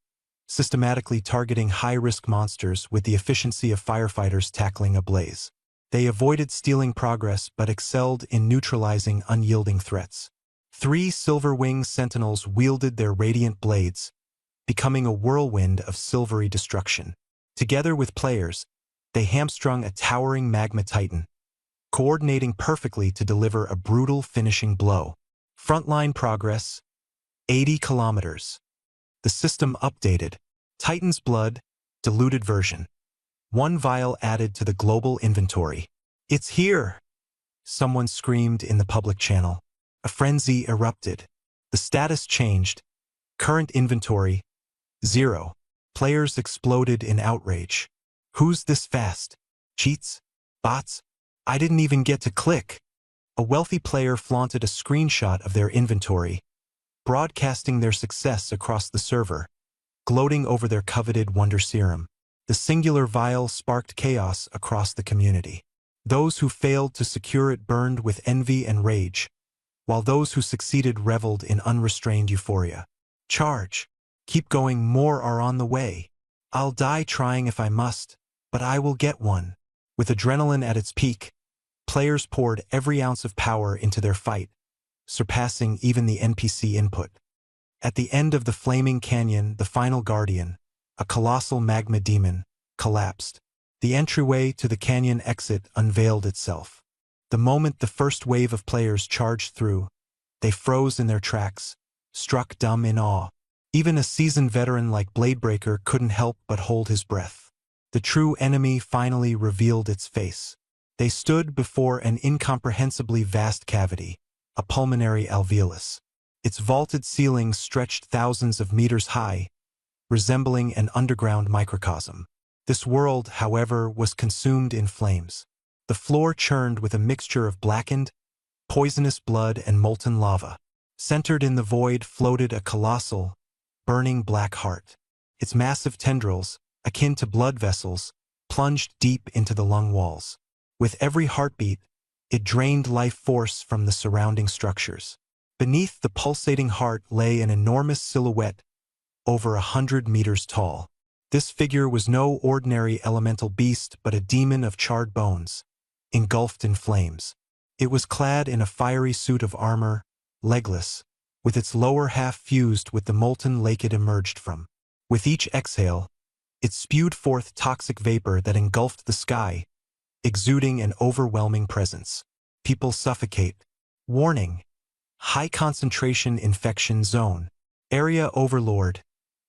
systematically targeting high-risk monsters with the efficiency of firefighters tackling a blaze. They avoided stealing progress but excelled in neutralizing unyielding threats. 3 Silverwing Sentinels wielded their radiant blades, becoming a whirlwind of silvery destruction. Together with players, they hamstrung a towering magma titan, coordinating perfectly to deliver a brutal finishing blow. Frontline progress, 80 kilometers. The system updated. Titan's blood, diluted version. 1 vial added to the global inventory. It's here! Someone screamed in the public channel. A frenzy erupted. The status changed. Current inventory, 0. Players exploded in outrage. Who's this fast? Cheats? Bots? I didn't even get to click. A wealthy player flaunted a screenshot of their inventory, broadcasting their success across the server, gloating over their coveted Wonder Serum. The singular vial sparked chaos across the community. Those who failed to secure it burned with envy and rage, while those who succeeded reveled in unrestrained euphoria. Charge. Keep going, more are on the way. I'll die trying if I must, but I will get one. With adrenaline at its peak, players poured every ounce of power into their fight, surpassing even the NPC input. At the end of the Flaming Canyon, the final guardian, a colossal magma demon, collapsed. The entryway to the canyon exit unveiled itself. The moment the first wave of players charged through, they froze in their tracks, struck dumb in awe. Even a seasoned veteran like Bladebreaker couldn't help but hold his breath. The true enemy finally revealed its face. They stood before an incomprehensibly vast cavity, a pulmonary alveolus. Its vaulted ceiling stretched thousands of meters high, resembling an underground microcosm. This world, however, was consumed in flames. The floor churned with a mixture of blackened, poisonous blood and molten lava. Centered in the void floated a colossal, burning black heart. Its massive tendrils, akin to blood vessels, plunged deep into the lung walls. With every heartbeat, it drained life force from the surrounding structures. Beneath the pulsating heart lay an enormous silhouette, over 100 meters tall. This figure was no ordinary elemental beast but a demon of charred bones, engulfed in flames. It was clad in a fiery suit of armor, legless, with its lower half fused with the molten lake it emerged from. With each exhale, it spewed forth toxic vapor that engulfed the sky, exuding an overwhelming presence. People suffocate. Warning: high concentration infection zone. Area Overlord.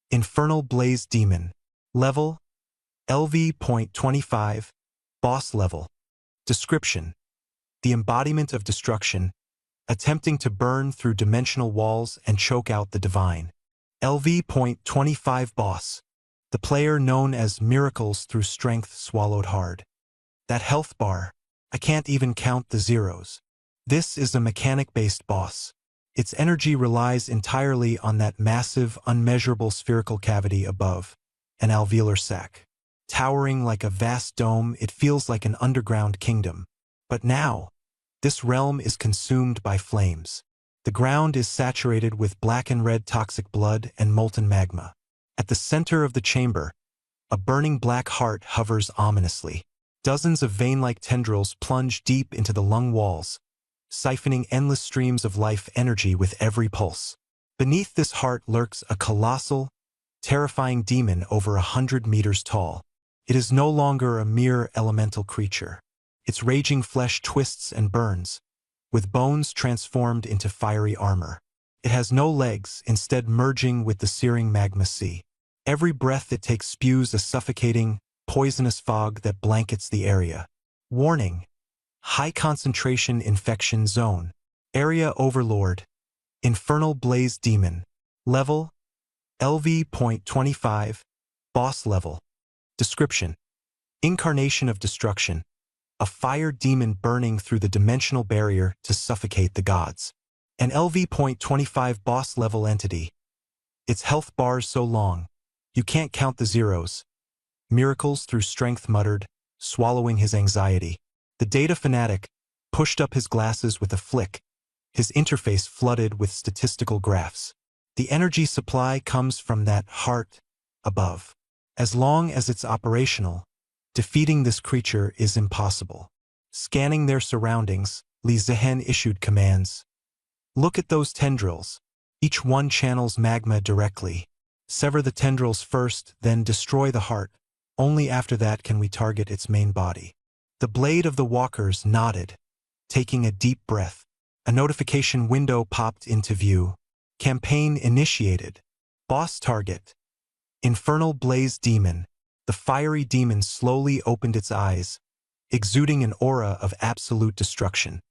Infernal Blaze Demon. Level: LV.25. Boss level. Description: the embodiment of destruction, attempting to burn through dimensional walls and choke out the divine. LV.25 Boss. The player known as Miracles through strength swallowed hard. That health bar, I can't even count the zeros. This is a mechanic-based boss. Its energy relies entirely on that massive, unmeasurable spherical cavity above, an alveolar sac. Towering like a vast dome, it feels like an underground kingdom. But now, this realm is consumed by flames. The ground is saturated with black and red toxic blood and molten magma. At the center of the chamber, a burning black heart hovers ominously. Dozens of vein-like tendrils plunge deep into the lung walls, siphoning endless streams of life energy with every pulse. Beneath this heart lurks a colossal, terrifying demon over 100 meters tall. It is no longer a mere elemental creature. Its raging flesh twists and burns, with bones transformed into fiery armor. It has no legs, instead merging with the searing magma sea. Every breath it takes spews a suffocating, poisonous fog that blankets the area. Warning: high concentration infection zone. Area Overlord. Infernal Blaze Demon. Level: LV.25. Boss level. Description: incarnation of destruction. A fire demon burning through the dimensional barrier to suffocate the gods. An LV.25 boss level entity. Its health bars so long, you can't count the zeros. Miracles through strength muttered, swallowing his anxiety. The data fanatic pushed up his glasses with a flick, his interface flooded with statistical graphs. The energy supply comes from that heart above. As long as it's operational, defeating this creature is impossible. Scanning their surroundings, Li Zihen issued commands. Look at those tendrils. Each one channels magma directly. Sever the tendrils first, then destroy the heart. Only after that can we target its main body. The blade of the walkers nodded, taking a deep breath. A notification window popped into view. Campaign initiated. Boss target. Infernal Blaze Demon. The fiery demon slowly opened its eyes, exuding an aura of absolute destruction.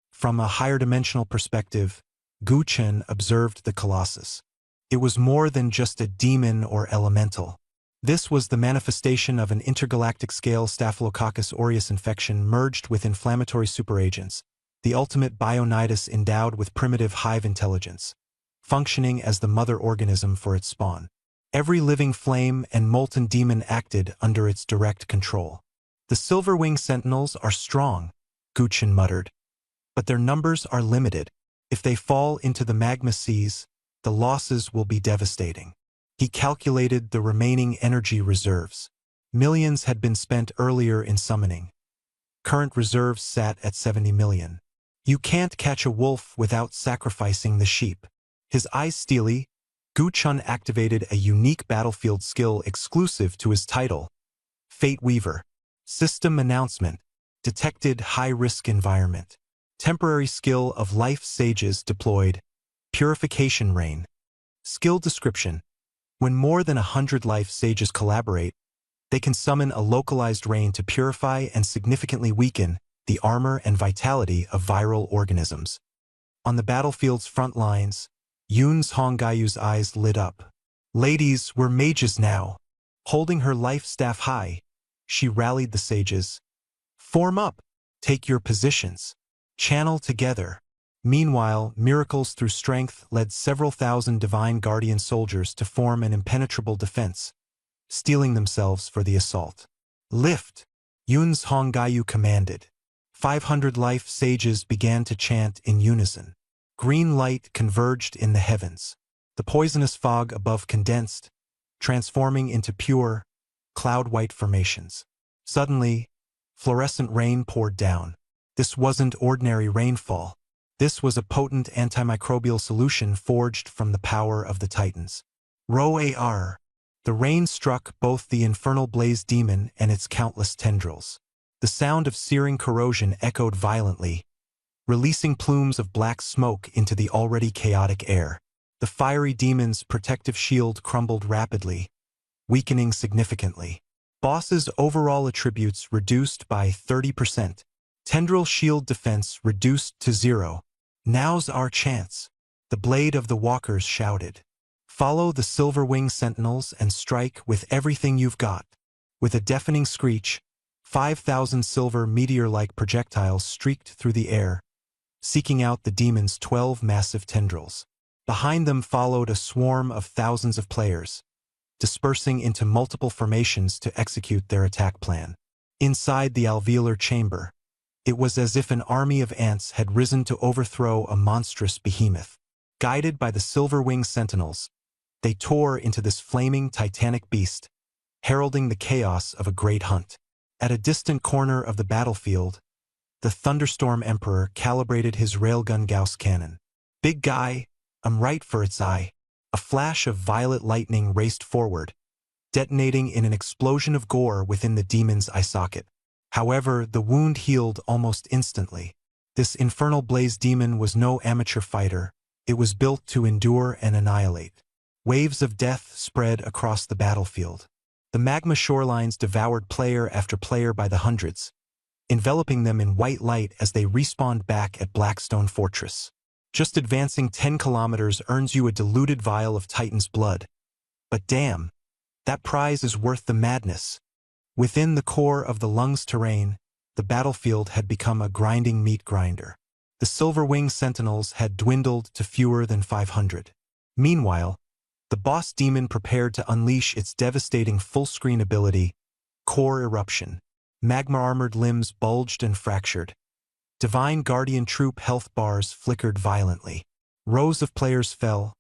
From a higher dimensional perspective, Gu Chen observed the Colossus. It was more than just a demon or elemental. This was the manifestation of an intergalactic-scale Staphylococcus aureus infection merged with inflammatory superagents, the ultimate Bionitis endowed with primitive hive intelligence, functioning as the mother organism for its spawn. Every living flame and molten demon acted under its direct control. The Silverwing Sentinels are strong, Gu Chen muttered, but their numbers are limited. If they fall into the magma seas, the losses will be devastating. He calculated the remaining energy reserves. Millions had been spent earlier in summoning. Current reserves sat at 70 million. You can't catch a wolf without sacrificing the sheep. His eyes steely, Gu Chen activated a unique battlefield skill exclusive to his title, Fate Weaver. System announcement. Detected high-risk environment. Temporary skill of Life Sages deployed. Purification Rain. Skill description. When more than 100 Life Sages collaborate, they can summon a localized rain to purify and significantly weaken the armor and vitality of viral organisms. On the battlefield's front lines, Yun Honggayu's eyes lit up. Ladies, we're mages now. Holding her life staff high, she rallied the sages. Form up. Take your positions. Channel together. Meanwhile, Miracles Through Strength led several thousand Divine Guardian soldiers to form an impenetrable defense, steeling themselves for the assault. Lift! Yun Honggayu commanded. 500 life sages began to chant in unison. Green light converged in the heavens. The poisonous fog above condensed, transforming into pure, cloud-white formations. Suddenly, fluorescent rain poured down. This wasn't ordinary rainfall. This was a potent antimicrobial solution forged from the power of the Titans. Ro-ar. The rain struck both the infernal blaze demon and its countless tendrils. The sound of searing corrosion echoed violently, releasing plumes of black smoke into the already chaotic air. The fiery demon's protective shield crumbled rapidly, weakening significantly. Boss's overall attributes reduced by 30%. Tendril shield defense reduced to 0. Now's our chance. The Blade of the Walkers shouted. Follow the Silverwing Sentinels and strike with everything you've got. With a deafening screech, 5,000 silver meteor-like projectiles streaked through the air, seeking out the demon's 12 massive tendrils. Behind them followed a swarm of thousands of players, dispersing into multiple formations to execute their attack plan. Inside the alveolar chamber, it was as if an army of ants had risen to overthrow a monstrous behemoth. Guided by the Silverwing Sentinels, they tore into this flaming titanic beast, heralding the chaos of a great hunt. At a distant corner of the battlefield, the Thunderstorm Emperor calibrated his railgun Gauss cannon. Big guy, I'm right for its eye. A flash of violet lightning raced forward, detonating in an explosion of gore within the demon's eye socket. However, the wound healed almost instantly. This infernal blaze demon was no amateur fighter. It was built to endure and annihilate. Waves of death spread across the battlefield. The magma shorelines devoured player after player by the hundreds, enveloping them in white light as they respawned back at Blackstone Fortress. Just advancing 10 kilometers earns you a diluted vial of Titan's blood. But damn, that prize is worth the madness. Within the core of the Lungs terrain, the battlefield had become a grinding meat grinder. The Silverwing Sentinels had dwindled to fewer than 500. Meanwhile, the boss demon prepared to unleash its devastating full-screen ability, Core Eruption. Magma-armored limbs bulged and fractured. Divine Guardian troop health bars flickered violently. Rows of players fell,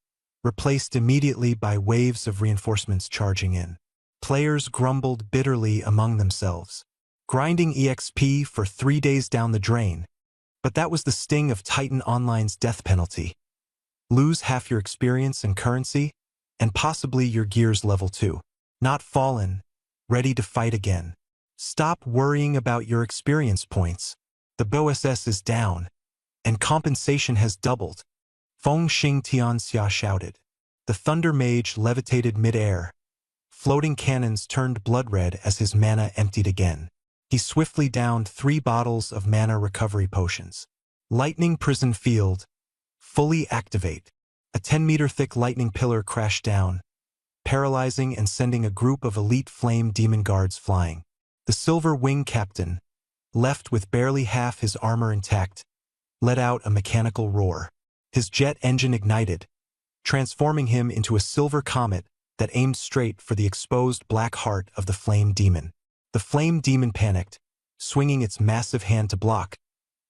replaced immediately by waves of reinforcements charging in. Players grumbled bitterly among themselves. Grinding EXP for 3 days down the drain. But that was the sting of Titan Online's death penalty. Lose half your experience and currency, and possibly your gears level too. Not fallen, ready to fight again. Stop worrying about your experience points. The BOSS is down, and compensation has doubled. Feng Xing Tianxia shouted. The Thunder Mage levitated mid-air. Floating cannons turned blood-red as his mana emptied again. He swiftly downed 3 bottles of mana recovery potions. Lightning Prison Field. Fully activate. A 10-meter-thick lightning pillar crashed down, paralyzing and sending a group of elite flame demon guards flying. The Silver Wing Captain, left with barely half his armor intact, let out a mechanical roar. His jet engine ignited, transforming him into a silver comet that aimed straight for the exposed black heart of the Flame Demon. The Flame Demon panicked, swinging its massive hand to block,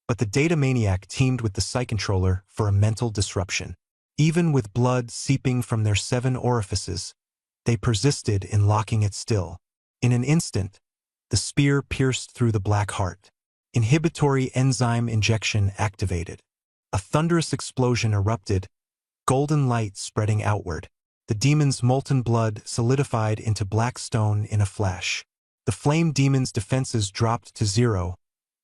but the Data Maniac teamed with the Psycontroller for a mental disruption. Even with blood seeping from their 7 orifices, they persisted in locking it still. In an instant, the spear pierced through the black heart. Inhibitory enzyme injection activated. A thunderous explosion erupted, golden light spreading outward. The demon's molten blood solidified into black stone in a flash. The Flame Demon's defenses dropped to 0,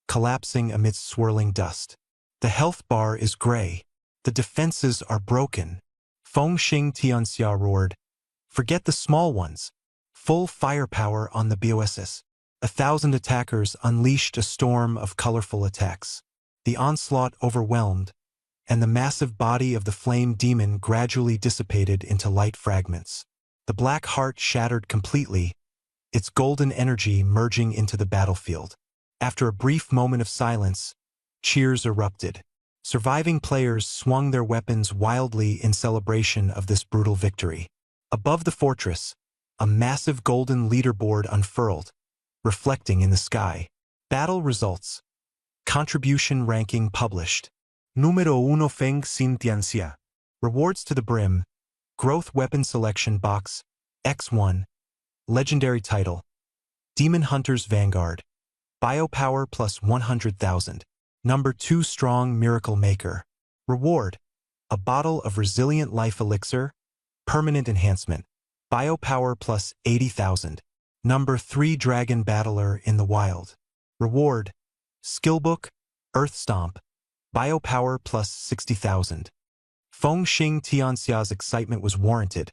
collapsing amidst swirling dust. The health bar is gray. The defenses are broken. Feng Xing Tianxia roared. Forget the small ones. Full firepower on the BOSS. 1,000 attackers unleashed a storm of colorful attacks. The onslaught overwhelmed, and the massive body of the Flame Demon gradually dissipated into light fragments. The black heart shattered completely, its golden energy merging into the battlefield. After a brief moment of silence, cheers erupted. Surviving players swung their weapons wildly in celebration of this brutal victory. Above the fortress, a massive golden leaderboard unfurled, reflecting in the sky. Battle results. Contribution ranking published. Número 1 Feng Xing Tianxia. Rewards to the brim. Growth Weapon Selection Box. X1. Legendary Title. Demon Hunter's Vanguard. Biopower plus 100,000. Number 2 Strong Miracle Maker. Reward. A bottle of Resilient Life Elixir. Permanent Enhancement. Biopower plus 80,000. Number 3 Dragon Battler in the Wild. Reward. Skillbook. Earth Stomp. Biopower plus 60,000. Feng Xing Tianxia's excitement was warranted,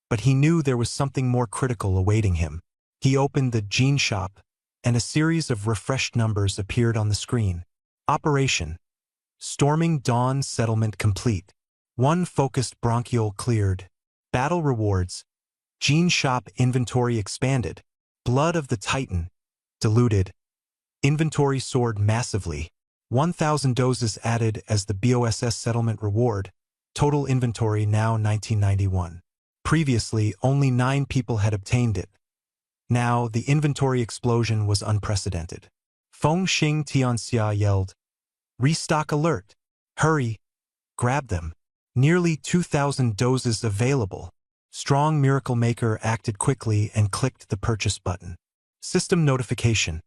but he knew there was something more critical awaiting him. He opened the Gene Shop, and a series of refreshed numbers appeared on the screen. Operation. Storming Dawn Settlement complete. 1 focused bronchiole cleared. Battle rewards. Gene Shop inventory expanded. Blood of the Titan. Diluted. Inventory soared massively. 1,000 doses added as the BOSS settlement reward. Total inventory now 1991. Previously, only 9 people had obtained it. Now, the inventory explosion was unprecedented. Feng Xing Tianxia yelled, "Restock alert! Hurry! Grab them! Nearly 2,000 doses available." Strong Miracle Maker acted quickly and clicked the purchase button. System notification.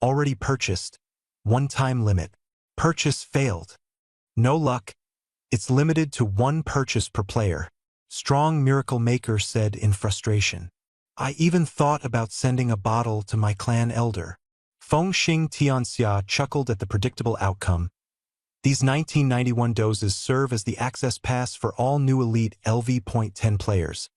Already purchased. One-time limit. Purchase failed. No luck. It's limited to 1 purchase per player. Strong Miracle Maker said in frustration. I even thought about sending a bottle to my clan elder. Feng Xing Tianxia chuckled at the predictable outcome. These 1991 doses serve as the access pass for all new elite LV.10 players,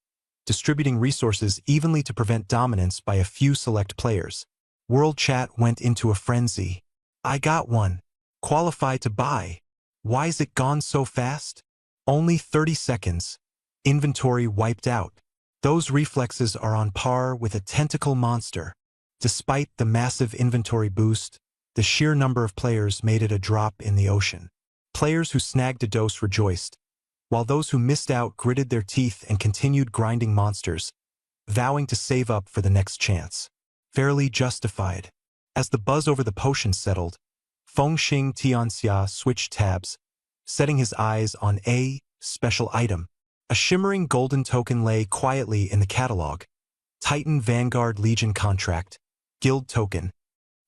distributing resources evenly to prevent dominance by a few select players. World chat went into a frenzy. I got one. Qualify to buy. Why's it gone so fast? Only 30 seconds. Inventory wiped out. Those reflexes are on par with a tentacle monster. Despite the massive inventory boost, the sheer number of players made it a drop in the ocean. Players who snagged a dose rejoiced, while those who missed out gritted their teeth and continued grinding monsters, vowing to save up for the next chance. Fairly justified. As the buzz over the potion settled, Feng Xing Tianxia switched tabs, setting his eyes on a special item. A shimmering golden token lay quietly in the catalog. Titan Vanguard Legion Contract. Guild Token.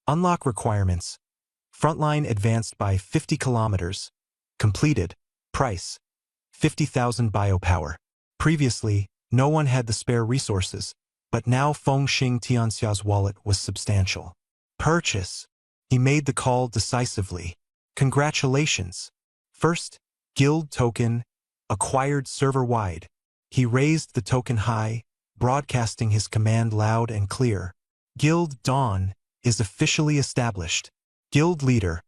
Unlock requirements. Frontline advanced by 50 kilometers. Completed. Price. 50,000 biopower. Previously, no one had the spare resources, but now Feng Xing Tianxia's wallet was substantial. Purchase. He made the call decisively. Congratulations. First, Guild Token, acquired server-wide. He raised the token high, broadcasting his command loud and clear. Guild Dawn is officially established. Guild Leader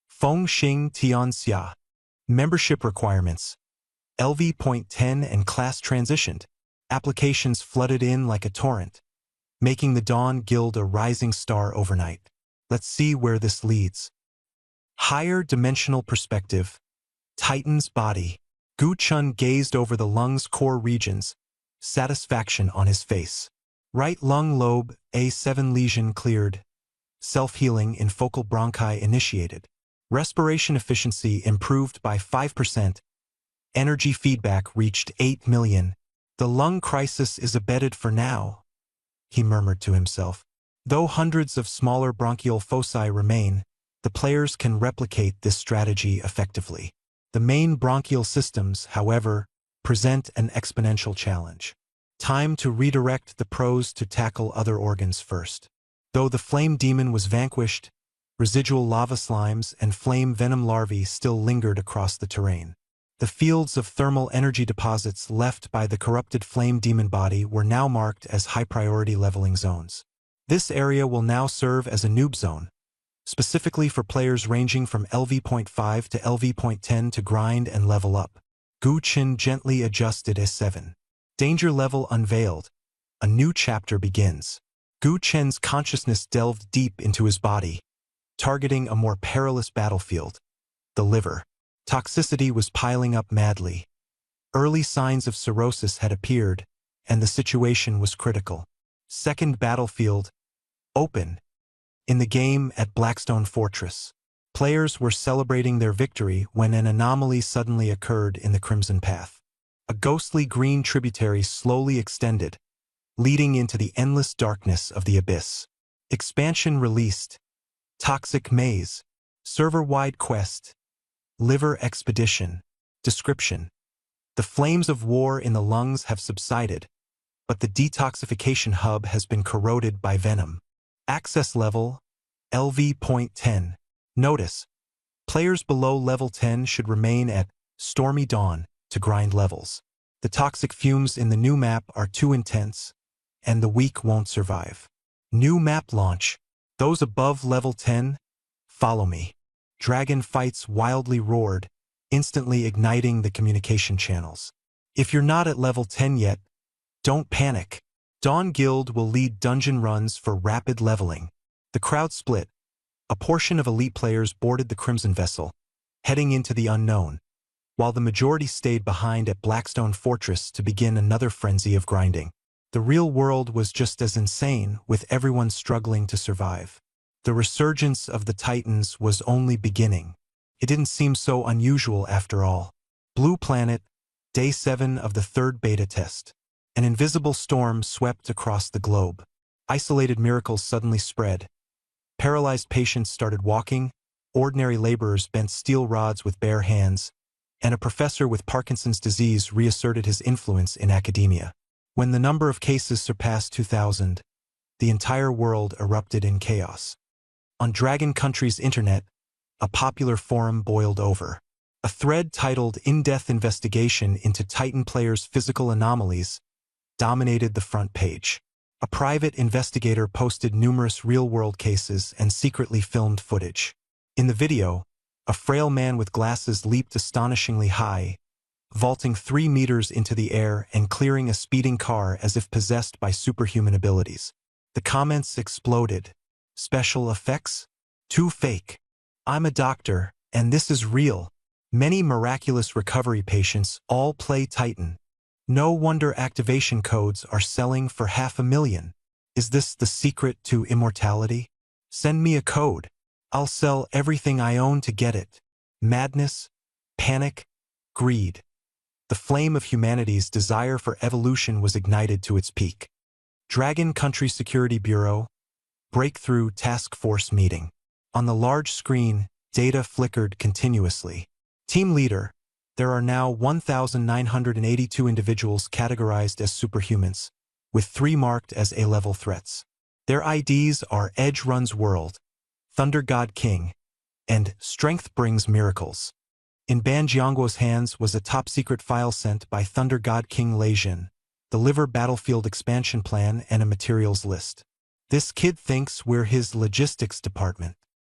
Feng Xing Tianxia. Membership requirements LV.10 and class transitioned. Applications flooded in like a torrent, making the Dawn Guild a rising star overnight. Let's see where this leads. Higher dimensional perspective. Titan's body. Gu Chun gazed over the lung's core regions, satisfaction on his face. Right lung lobe, A7 lesion cleared. Self-healing in focal bronchi initiated. Respiration efficiency improved by 5%. Energy feedback reached 8 million. The lung crisis is abated for now, he murmured to himself. Though hundreds of smaller bronchial foci remain, the players can replicate this strategy effectively. The main bronchial systems, however, present an exponential challenge. Time to redirect the pros to tackle other organs first. Though the flame demon was vanquished, residual lava slimes and flame venom larvae still lingered across the terrain. The fields of thermal energy deposits left by the corrupted flame demon body were now marked as high-priority leveling zones. This area will now serve as a noob zone, specifically for players ranging from LV.5 to LV.10 to grind and level up. Gu Qin gently adjusted S7. Danger level unveiled. A new chapter begins. Gu Chen's consciousness delved deep into his body, targeting a more perilous battlefield, the liver. Toxicity was piling up madly. Early signs of cirrhosis had appeared, and the situation was critical. Second battlefield, open. In the game at Blackstone Fortress, players were celebrating their victory when an anomaly suddenly occurred in the Crimson Path. A ghostly green tributary slowly extended, leading into the endless darkness of the abyss. Expansion released. Toxic Maze. Server-wide quest. Liver expedition. Description. The flames of war in the lungs have subsided, but the detoxification hub has been corroded by venom. Access level, LV.10. Notice, players below level 10 should remain at Stormy Dawn to grind levels. The toxic fumes in the new map are too intense, and the weak won't survive. New map launch. Those above level 10, follow me. Dragon fights wildly roared, instantly igniting the communication channels. If you're not at level 10 yet, don't panic. Dawn Guild will lead dungeon runs for rapid leveling. The crowd split. A portion of elite players boarded the Crimson Vessel, heading into the unknown, while the majority stayed behind at Blackstone Fortress to begin another frenzy of grinding. The real world was just as insane, with everyone struggling to survive. The resurgence of the Titans was only beginning. It didn't seem so unusual after all. Blue Planet, Day 7 of the third beta test. An invisible storm swept across the globe. Isolated miracles suddenly spread. Paralyzed patients started walking, ordinary laborers bent steel rods with bare hands, and a professor with Parkinson's disease reasserted his influence in academia. When the number of cases surpassed 2,000, the entire world erupted in chaos. On Dragon Country's internet, a popular forum boiled over. A thread titled In-Depth Investigation into Titan Players' Physical Anomalies dominated the front page. A private investigator posted numerous real-world cases and secretly filmed footage. In the video, a frail man with glasses leaped astonishingly high, vaulting 3 meters into the air and clearing a speeding car as if possessed by superhuman abilities. The comments exploded. Special effects? Too fake. I'm a doctor, and this is real. Many miraculous recovery patients all play Titan. No wonder activation codes are selling for $500,000. Is this the secret to immortality? Send me a code. I'll sell everything I own to get it. Madness, panic, greed. The flame of humanity's desire for evolution was ignited to its peak. Dragon Country Security Bureau, Breakthrough Task Force meeting. On the large screen, data flickered continuously. Team leader, there are now 1,982 individuals categorized as superhumans, with 3 marked as A-level threats. Their IDs are Edge Runs World, Thunder God King, and Strength Brings Miracles. In Ban Jiangguo's hands was a top-secret file sent by Thunder God King Lei Jin, the liver battlefield expansion plan and a materials list. This kid thinks we're his logistics department.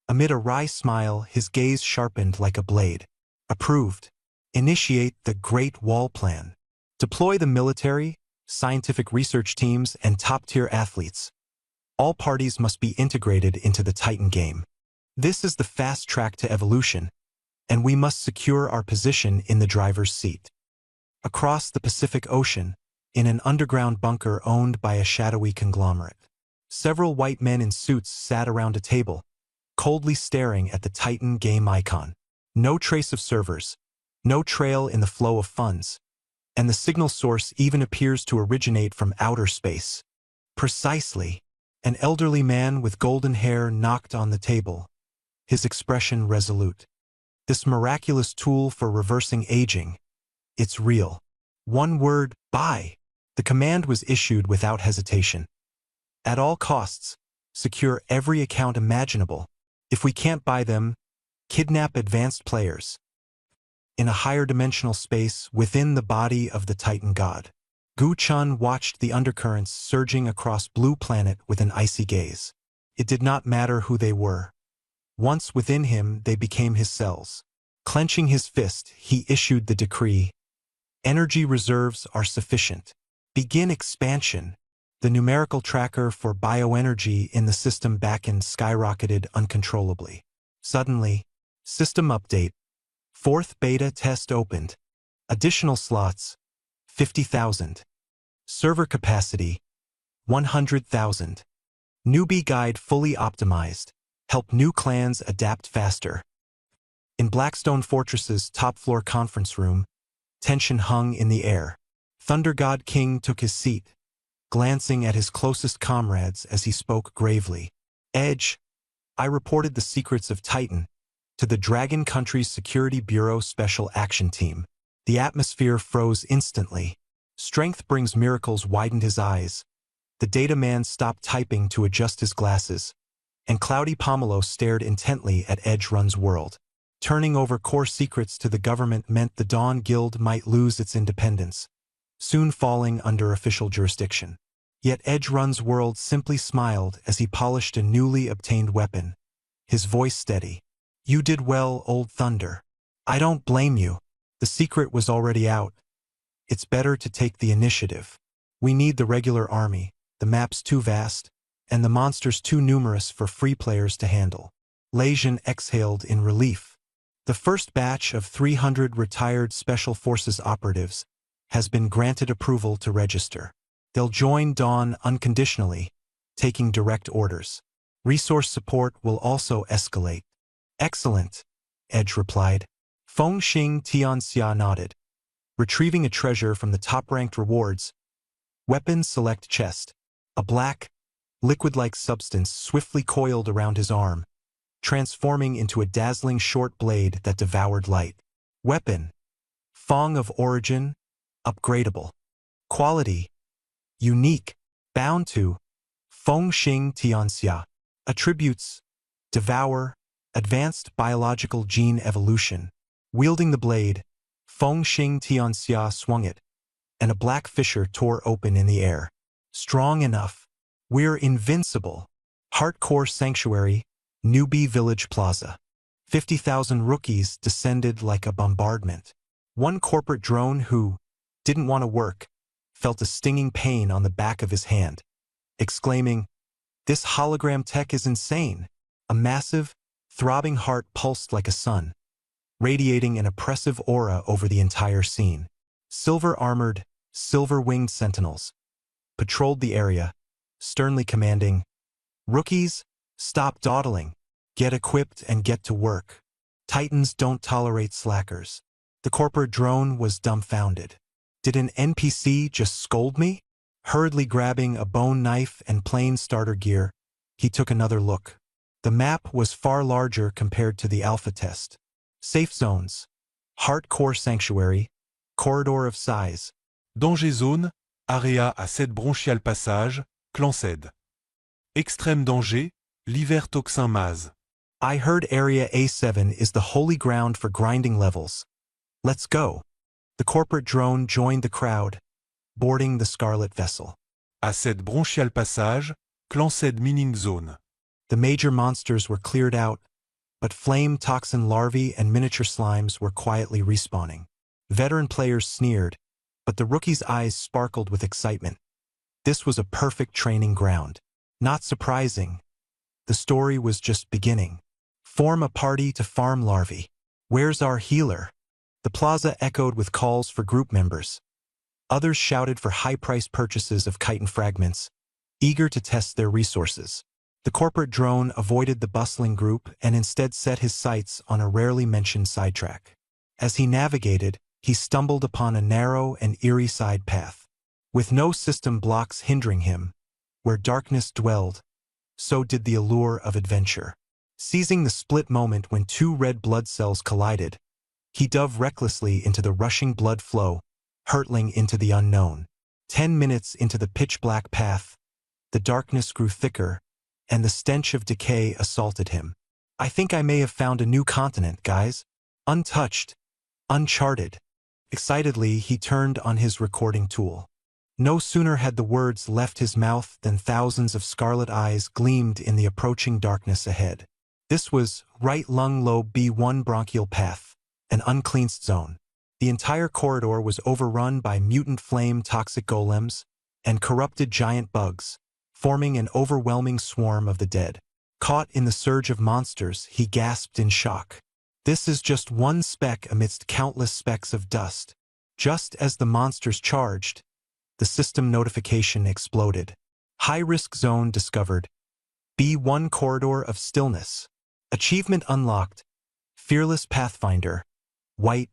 Amid a wry smile, his gaze sharpened like a blade. Approved. Initiate the Great Wall Plan. Deploy the military, scientific research teams, and top-tier athletes. All parties must be integrated into the Titan game. This is the fast track to evolution, and we must secure our position in the driver's seat. Across the Pacific Ocean, in an underground bunker owned by a shadowy conglomerate, several white men in suits sat around a table, coldly staring at the Titan game icon. No trace of servers, no trail in the flow of funds, and the signal source even appears to originate from outer space. Precisely. An elderly man with golden hair knocked on the table, his expression resolute. This miraculous tool for reversing aging, it's real. One word, buy. The command was issued without hesitation. At all costs, secure every account imaginable. If we can't buy them, kidnap advanced players. In a higher dimensional space within the body of the Titan god, Gu Chun watched the undercurrents surging across Blue Planet with an icy gaze. It did not matter who they were. Once within him, they became his cells. Clenching his fist, he issued the decree. Energy reserves are sufficient. Begin expansion. The numerical tracker for bioenergy in the system backend skyrocketed uncontrollably. Suddenly, system update. 4th beta test opened. Additional slots, 50,000. Server capacity, 100,000. Newbie guide fully optimized. Help new clans adapt faster. In Blackstone Fortress's top-floor conference room, tension hung in the air. Thunder God King took his seat, glancing at his closest comrades as he spoke gravely. Edge, I reported the secrets of Titan to the Dragon Country's Security Bureau Special Action Team. The atmosphere froze instantly. Strength Brings Miracles widened his eyes. The data man stopped typing to adjust his glasses, and Cloudy Pomelo stared intently at Edge Run's world. Turning over core secrets to the government meant the Dawn Guild might lose its independence, soon falling under official jurisdiction. Yet Edge Run's world simply smiled as he polished a newly obtained weapon, his voice steady. You did well, Old Thunder. I don't blame you. The secret was already out. It's better to take the initiative. We need the regular army, the map's too vast, and the monsters too numerous for free players to handle. Lei Jin exhaled in relief. The first batch of 300 retired Special Forces operatives has been granted approval to register. They'll join Dawn unconditionally, taking direct orders. Resource support will also escalate. Excellent, Edge replied. Feng Xing Tianxia nodded. Retrieving a treasure from the top-ranked rewards, Weapons Select Chest. A black, liquid-like substance swiftly coiled around his arm, transforming into a dazzling short blade that devoured light. Weapon. Fong of origin, upgradable. Quality. Unique. Bound to. Feng Xing Tianxia. Attributes. Devour. Advanced biological gene evolution. Wielding the blade, Feng Xing Tianxia swung it, and a black fissure tore open in the air. Strong enough. We're invincible. Hardcore Sanctuary, Newbie Village Plaza. 50,000 rookies descended like a bombardment. One corporate drone who didn't want to work felt a stinging pain on the back of his hand, exclaiming, "This hologram tech is insane." A massive, throbbing heart pulsed like a sun, radiating an oppressive aura over the entire scene. Silver-armored, silver-winged sentinels patrolled the area, sternly commanding, "Rookies, stop dawdling. Get equipped and get to work. Titans don't tolerate slackers." The corporate drone was dumbfounded. Did an NPC just scold me? Hurriedly grabbing a bone knife and plain starter gear, he took another look. The map was far larger compared to the alpha test. Safe zones. Hardcore Sanctuary. Corridor of Size. Danger zone, area à 7 bronchial passage, clan Ced. Extrême danger, l'hiver toxin Maz. I heard Area A7 is the holy ground for grinding levels. Let's go. The corporate drone joined the crowd, boarding the scarlet vessel. À cette bronchiale passage, Clan Ced mining zone. The major monsters were cleared out, but flame toxin larvae and miniature slimes were quietly respawning. Veteran players sneered, but the rookies' eyes sparkled with excitement. This was a perfect training ground. Not surprising. The story was just beginning. Form a party to farm larvae. Where's our healer? The plaza echoed with calls for group members. Others shouted for high-priced purchases of chitin fragments, eager to test their resources. The corporate drone avoided the bustling group and instead set his sights on a rarely mentioned sidetrack. As he navigated, he stumbled upon a narrow and eerie side path. With no system blocks hindering him, where darkness dwelled, so did the allure of adventure. Seizing the split moment when two red blood cells collided, he dove recklessly into the rushing blood flow, hurtling into the unknown. 10 minutes into the pitch-black path, the darkness grew thicker, and the stench of decay assaulted him. I think I may have found a new continent, guys. Untouched, uncharted. Excitedly, he turned on his recording tool. No sooner had the words left his mouth than thousands of scarlet eyes gleamed in the approaching darkness ahead. This was right lung lobe B1 bronchial path, an uncleansed zone. The entire corridor was overrun by mutant flame toxic golems and corrupted giant bugs, forming an overwhelming swarm of the dead. Caught in the surge of monsters, he gasped in shock. This is just one speck amidst countless specks of dust. Just as the monsters charged, the system notification exploded. High-risk zone discovered. B1 corridor of stillness. Achievement unlocked. Fearless Pathfinder. White.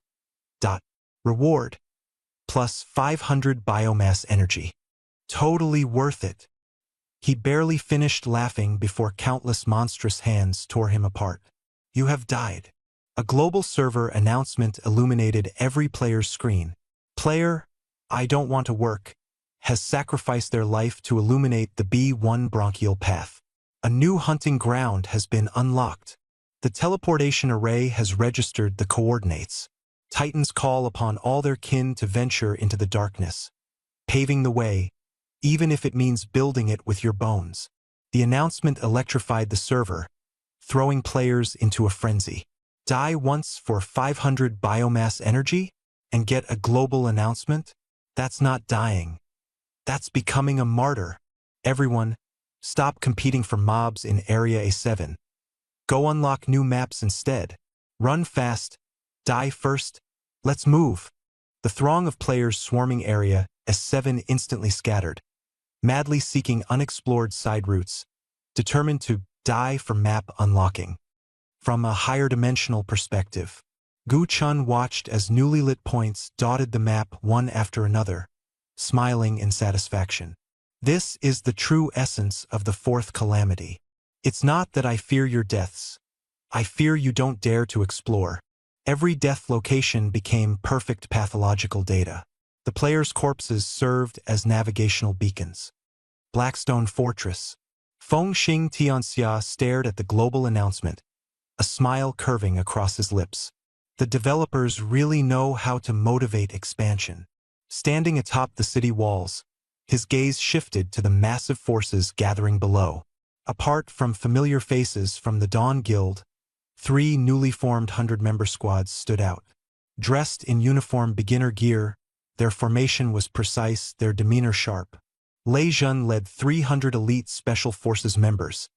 Dot. Reward. Plus 500 biomass energy. Totally worth it. He barely finished laughing before countless monstrous hands tore him apart. You have died. A global server announcement illuminated every player's screen. Player, I don't want to work, has sacrificed their life to illuminate the B1 bronchial path. A new hunting ground has been unlocked. The teleportation array has registered the coordinates. Titans call upon all their kin to venture into the darkness, paving the way, even if it means building it with your bones. The announcement electrified the server, throwing players into a frenzy. Die once for 500 biomass energy and get a global announcement? That's not dying. That's becoming a martyr. Everyone, stop competing for mobs in Area A7. Go unlock new maps instead. Run fast. Die first. Let's move. The throng of players swarming Area S7 instantly scattered, madly seeking unexplored side routes, determined to die for map unlocking. From a higher dimensional perspective, Gu Chun watched as newly lit points dotted the map one after another, smiling in satisfaction. This is the true essence of the fourth calamity. It's not that I fear your deaths. I fear you don't dare to explore. Every death location became perfect pathological data. The players' corpses served as navigational beacons. Blackstone Fortress. Feng Xing Tianxia stared at the global announcement, a smile curving across his lips. The developers really know how to motivate expansion. Standing atop the city walls, his gaze shifted to the massive forces gathering below. Apart from familiar faces from the Dawn Guild, 3 newly formed 100-member squads stood out. Dressed in uniform beginner gear, their formation was precise, their demeanor sharp. Lei Jun led 300 elite Special Forces members,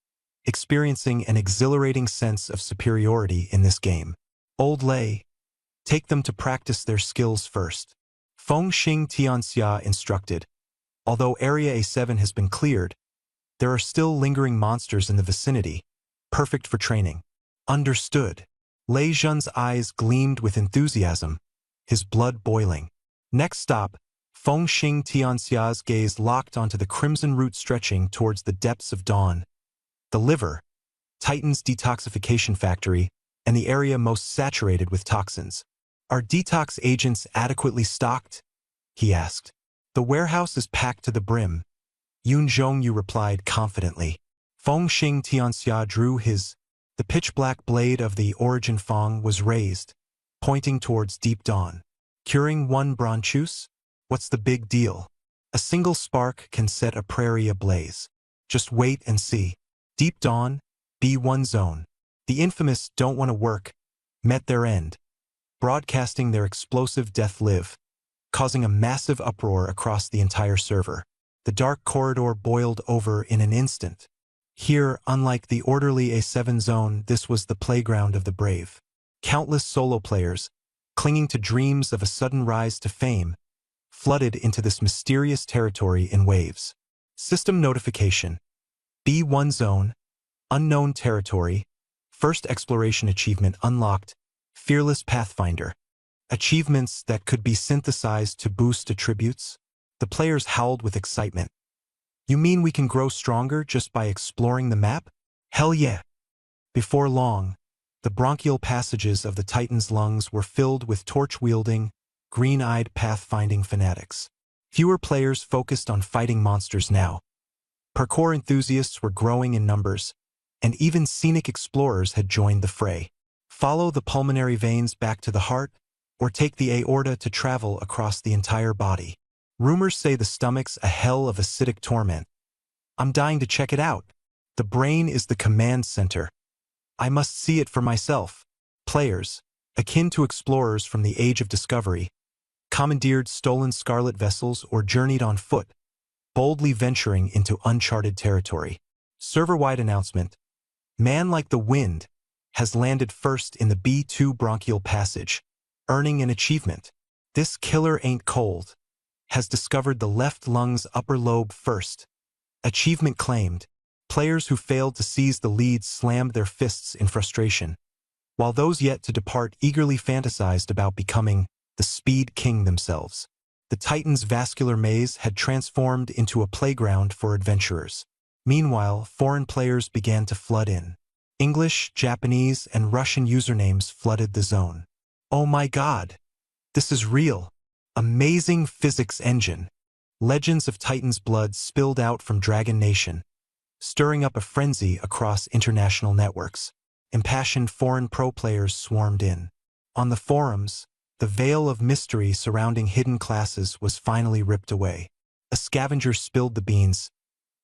experiencing an exhilarating sense of superiority in this game. Old Lei, take them to practice their skills first. Feng Xing Tianxia instructed. Although Area A7 has been cleared, there are still lingering monsters in the vicinity, perfect for training. Understood. Lei Jun's eyes gleamed with enthusiasm, his blood boiling. Next stop, Feng Xing Tianxia's gaze locked onto the crimson route stretching towards the depths of dawn. The liver, Titan's detoxification factory, and the area most saturated with toxins. Are detox agents adequately stocked? He asked. The warehouse is packed to the brim. Yun Zhongyu replied confidently. Feng Xing Tianxia drew his. The pitch-black blade of the Origin Fong was raised, pointing towards Deep Dawn. Curing one Bronchus? What's the big deal? A single spark can set a prairie ablaze. Just wait and see. Deep Dawn, B1 Zone. The infamous don't want to work met their end, broadcasting their explosive death live, causing a massive uproar across the entire server. The dark corridor boiled over in an instant. Here, unlike the orderly A7 zone, this was the playground of the brave. Countless solo players, clinging to dreams of a sudden rise to fame, flooded into this mysterious territory in waves. System notification. B1 Zone, Unknown Territory, First Exploration Achievement unlocked, Fearless Pathfinder. Achievements that could be synthesized to boost attributes? The players howled with excitement. You mean we can grow stronger just by exploring the map? Hell yeah! Before long, the bronchial passages of the Titan's lungs were filled with torch-wielding, green-eyed pathfinding fanatics. Fewer players focused on fighting monsters now. Parkour enthusiasts were growing in numbers, and even scenic explorers had joined the fray. Follow the pulmonary veins back to the heart, or take the aorta to travel across the entire body. Rumors say the stomach's a hell of acidic torment. I'm dying to check it out. The brain is the command center. I must see it for myself. Players, akin to explorers from the Age of Discovery, commandeered stolen scarlet vessels or journeyed on foot, boldly venturing into uncharted territory. Server-wide announcement. Man like the wind has landed first in the B2 bronchial passage, earning an achievement. This killer ain't cold. Has discovered the left lung's upper lobe first. Achievement claimed. Players who failed to seize the lead slammed their fists in frustration, while those yet to depart eagerly fantasized about becoming the Speed King themselves. The Titan's vascular maze had transformed into a playground for adventurers. Meanwhile, foreign players began to flood in. English, Japanese, and Russian usernames flooded the zone. Oh my god! This is real! Amazing physics engine! Legends of Titan's blood spilled out from Dragon Nation, stirring up a frenzy across international networks. Impassioned foreign pro players swarmed in. On the forums, the veil of mystery surrounding hidden classes was finally ripped away. A scavenger spilled the beans.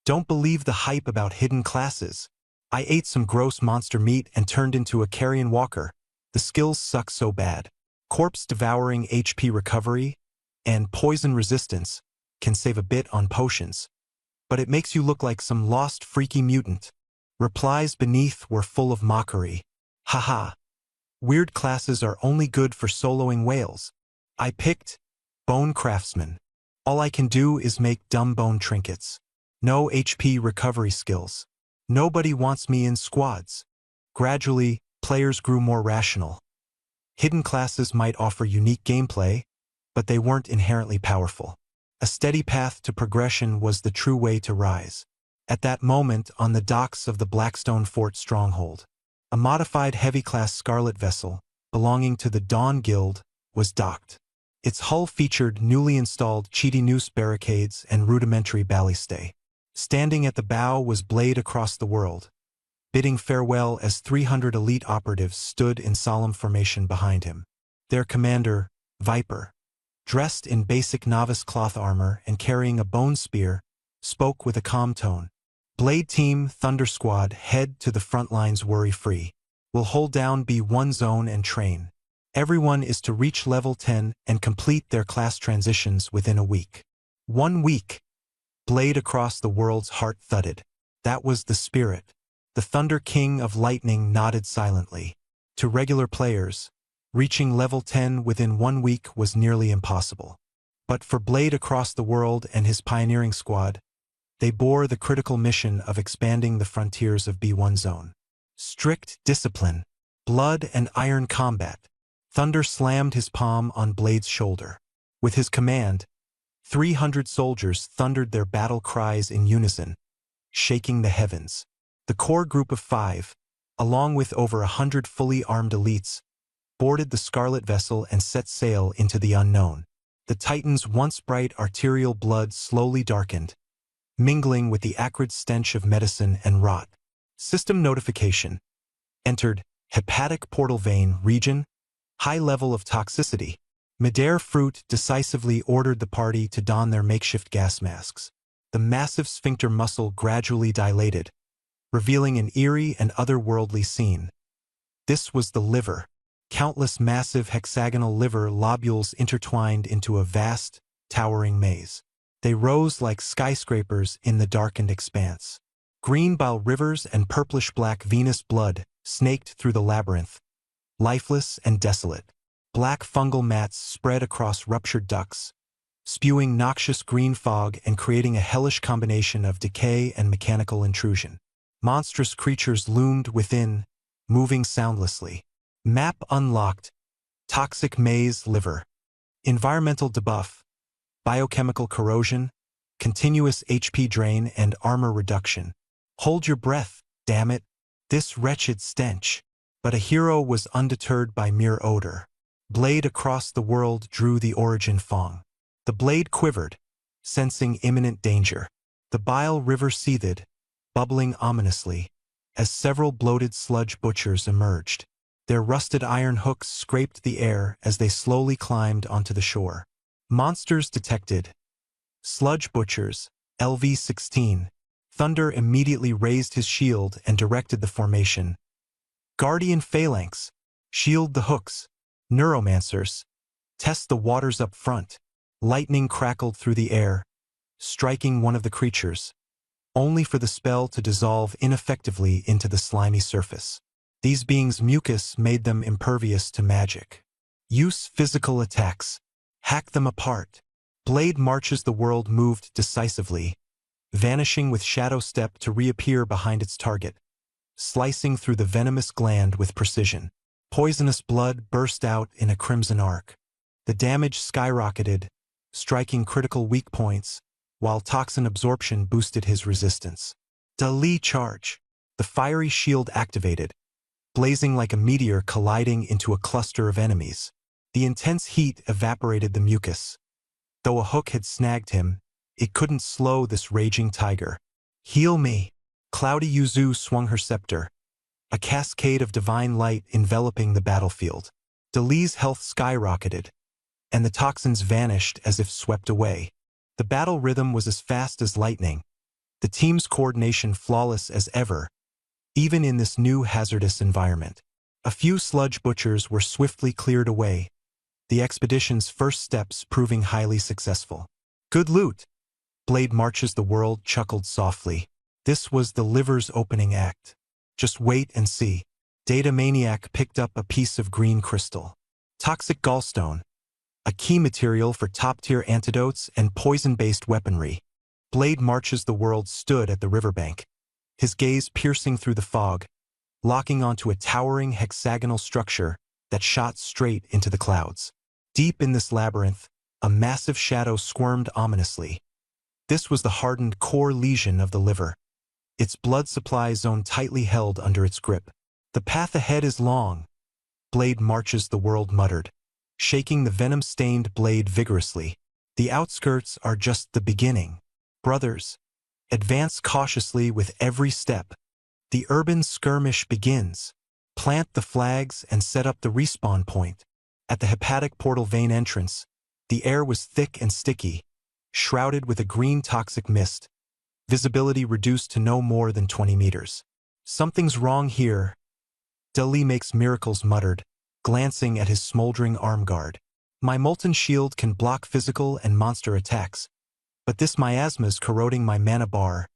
Don't believe the hype about hidden classes. I ate some gross monster meat and turned into a carrion walker. The skills suck so bad. Corpse-devouring HP recovery and poison resistance can save a bit on potions, but it makes you look like some lost freaky mutant. Replies beneath were full of mockery. Haha. Weird classes are only good for soloing whales. I picked Bone Craftsman. All I can do is make dumb bone trinkets. No HP recovery skills. Nobody wants me in squads. Gradually, players grew more rational. Hidden classes might offer unique gameplay, but they weren't inherently powerful. A steady path to progression was the true way to rise. At that moment, on the docks of the Blackstone Fort stronghold, a modified heavy-class Scarlet vessel, belonging to the Dawn Guild, was docked. Its hull featured newly installed Cheetah Noose barricades and rudimentary ballistay. Standing at the bow was Blade Across the World, bidding farewell as 300 elite operatives stood in solemn formation behind him. Their commander, Viper, dressed in basic novice cloth armor and carrying a bone spear, spoke with a calm tone. Blade Team, Thunder Squad, head to the front lines worry-free. We'll hold down B1 zone and train. Everyone is to reach level 10 and complete their class transitions within a week. 1 week. Blade Across the World's heart thudded. That was the spirit. The Thunder King of Lightning nodded silently. To regular players, reaching level 10 within 1 week was nearly impossible. But for Blade Across the World and his pioneering squad, they bore the critical mission of expanding the frontiers of B1 Zone. Strict discipline, blood and iron combat. Thunder slammed his palm on Blade's shoulder. With his command, 300 soldiers thundered their battle cries in unison, shaking the heavens. The core group of 5, along with over 100 fully armed elites, boarded the Scarlet vessel and set sail into the unknown. The Titan's once bright arterial blood slowly darkened, mingling with the acrid stench of medicine and rot. System notification. Entered hepatic portal vein region, high level of toxicity. Midair Fruit decisively ordered the party to don their makeshift gas masks. The massive sphincter muscle gradually dilated, revealing an eerie and otherworldly scene. This was the liver. Countless massive hexagonal liver lobules intertwined into a vast, towering maze. They rose like skyscrapers in the darkened expanse. Green bile rivers and purplish-black venous blood snaked through the labyrinth, lifeless and desolate. Black fungal mats spread across ruptured ducts, spewing noxious green fog and creating a hellish combination of decay and mechanical intrusion. Monstrous creatures loomed within, moving soundlessly. Map unlocked. Toxic maze liver. Environmental debuff. Biochemical corrosion. Continuous HP drain and armor reduction. Hold your breath, damn it. This wretched stench. But a hero was undeterred by mere odor. Blade across the world drew the origin Fong. The blade quivered, sensing imminent danger. The bile river seethed, bubbling ominously, as several bloated sludge butchers emerged. Their rusted iron hooks scraped the air as they slowly climbed onto the shore. Monsters detected. Sludge butchers, LV-16. Thunder immediately raised his shield and directed the formation. Guardian Phalanx, shield the hooks. Neuromancers, test the waters up front. Lightning crackled through the air, striking one of the creatures, only for the spell to dissolve ineffectively into the slimy surface. These beings' mucus made them impervious to magic. Use physical attacks. Hack them apart. Blade Marches the World moved decisively, vanishing with shadow step to reappear behind its target, slicing through the venomous gland with precision. Poisonous blood burst out in a crimson arc. The damage skyrocketed, striking critical weak points, while toxin absorption boosted his resistance. Dali Charge. The fiery shield activated, blazing like a meteor colliding into a cluster of enemies. The intense heat evaporated the mucus. Though a hook had snagged him, it couldn't slow this raging tiger. Heal me. Cloudy Yuzu swung her scepter, a cascade of divine light enveloping the battlefield. Dali's health skyrocketed, and the toxins vanished as if swept away. The battle rhythm was as fast as lightning, the team's coordination flawless as ever, even in this new hazardous environment. A few sludge butchers were swiftly cleared away, the expedition's first steps proving highly successful. Good loot. Blade Marches the World chuckled softly. This was the liver's opening act. Just wait and see. Data Maniac picked up a piece of green crystal. Toxic gallstone, a key material for top-tier antidotes and poison-based weaponry. Blade Marches the World stood at the riverbank, his gaze piercing through the fog, locking onto a towering hexagonal structure that shot straight into the clouds. Deep in this labyrinth, a massive shadow squirmed ominously. This was the hardened core lesion of the liver, its blood supply zone tightly held under its grip. The path ahead is long, Blade Marches the World muttered, shaking the venom-stained blade vigorously. The outskirts are just the beginning. Brothers, advance cautiously with every step. The urban skirmish begins. Plant the flags and set up the respawn point. At the hepatic portal vein entrance, the air was thick and sticky, shrouded with a green toxic mist, visibility reduced to no more than 20 meters. Something's wrong here, Dali Makes Miracles muttered, glancing at his smoldering arm guard. My molten shield can block physical and monster attacks, but this miasma's corroding my mana bar.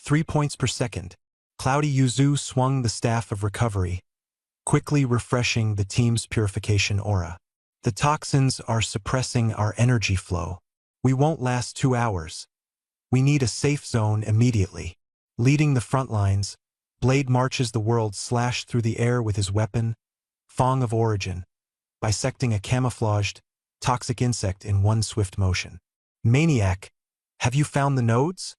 3 points per second. Cloudy Yuzu swung the staff of recovery, quickly refreshing the team's purification aura. The toxins are suppressing our energy flow. We won't last 2 hours. We need a safe zone immediately. Leading the front lines, Blade Marches the World slashed through the air with his weapon, Fong of Origin, bisecting a camouflaged, toxic insect in one swift motion. Maniac, have you found the nodes?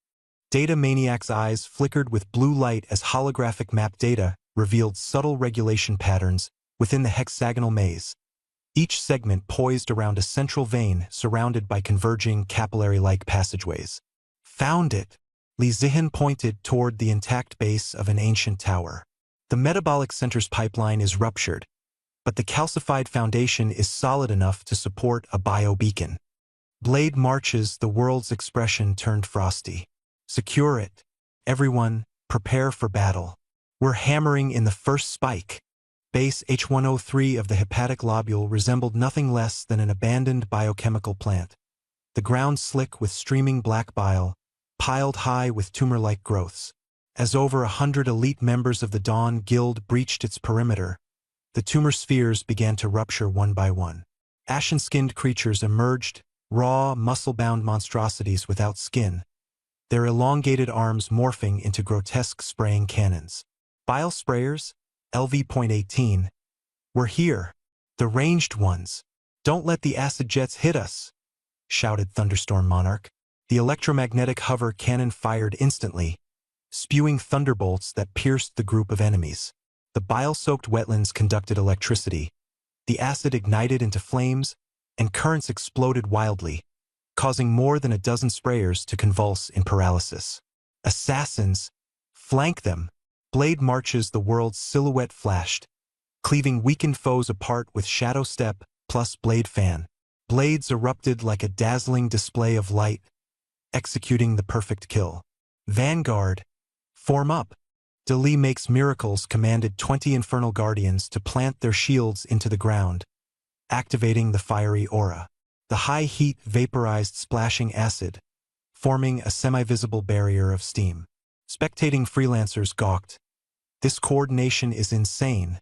Data Maniac's eyes flickered with blue light as holographic map data revealed subtle regulation patterns within the hexagonal maze, each segment poised around a central vein surrounded by converging capillary-like passageways. Found it. Li Zihan pointed toward the intact base of an ancient tower. The metabolic center's pipeline is ruptured, but the calcified foundation is solid enough to support a biobeacon. Blade marches, the world's expression turned frosty. Secure it. Everyone, prepare for battle. We're hammering in the first spike. Base H103 of the hepatic lobule resembled nothing less than an abandoned biochemical plant. The ground slick with streaming black bile, piled high with tumor-like growths. As over 100 elite members of the Dawn Guild breached its perimeter, the tumor spheres began to rupture one by one. Ashen-skinned creatures emerged, raw, muscle-bound monstrosities without skin, their elongated arms morphing into grotesque spraying cannons. Bile sprayers, LV.18, we're here. The ranged ones. Don't let the acid jets hit us, shouted Thunderstorm Monarch. The electromagnetic hover cannon fired instantly, spewing thunderbolts that pierced the group of enemies. The bile-soaked wetlands conducted electricity. The acid ignited into flames, and currents exploded wildly, causing more than a dozen sprayers to convulse in paralysis. Assassins! Flank them! Blade marches, the world's silhouette flashed, cleaving weakened foes apart with Shadow Step plus Blade Fan. Blades erupted like a dazzling display of light, executing the perfect kill. Vanguard! Form up! Dali Makes Miracles commanded 20 Infernal Guardians to plant their shields into the ground, activating the fiery aura. The high heat vaporized splashing acid, forming a semi-visible barrier of steam. Spectating freelancers gawked. This coordination is insane.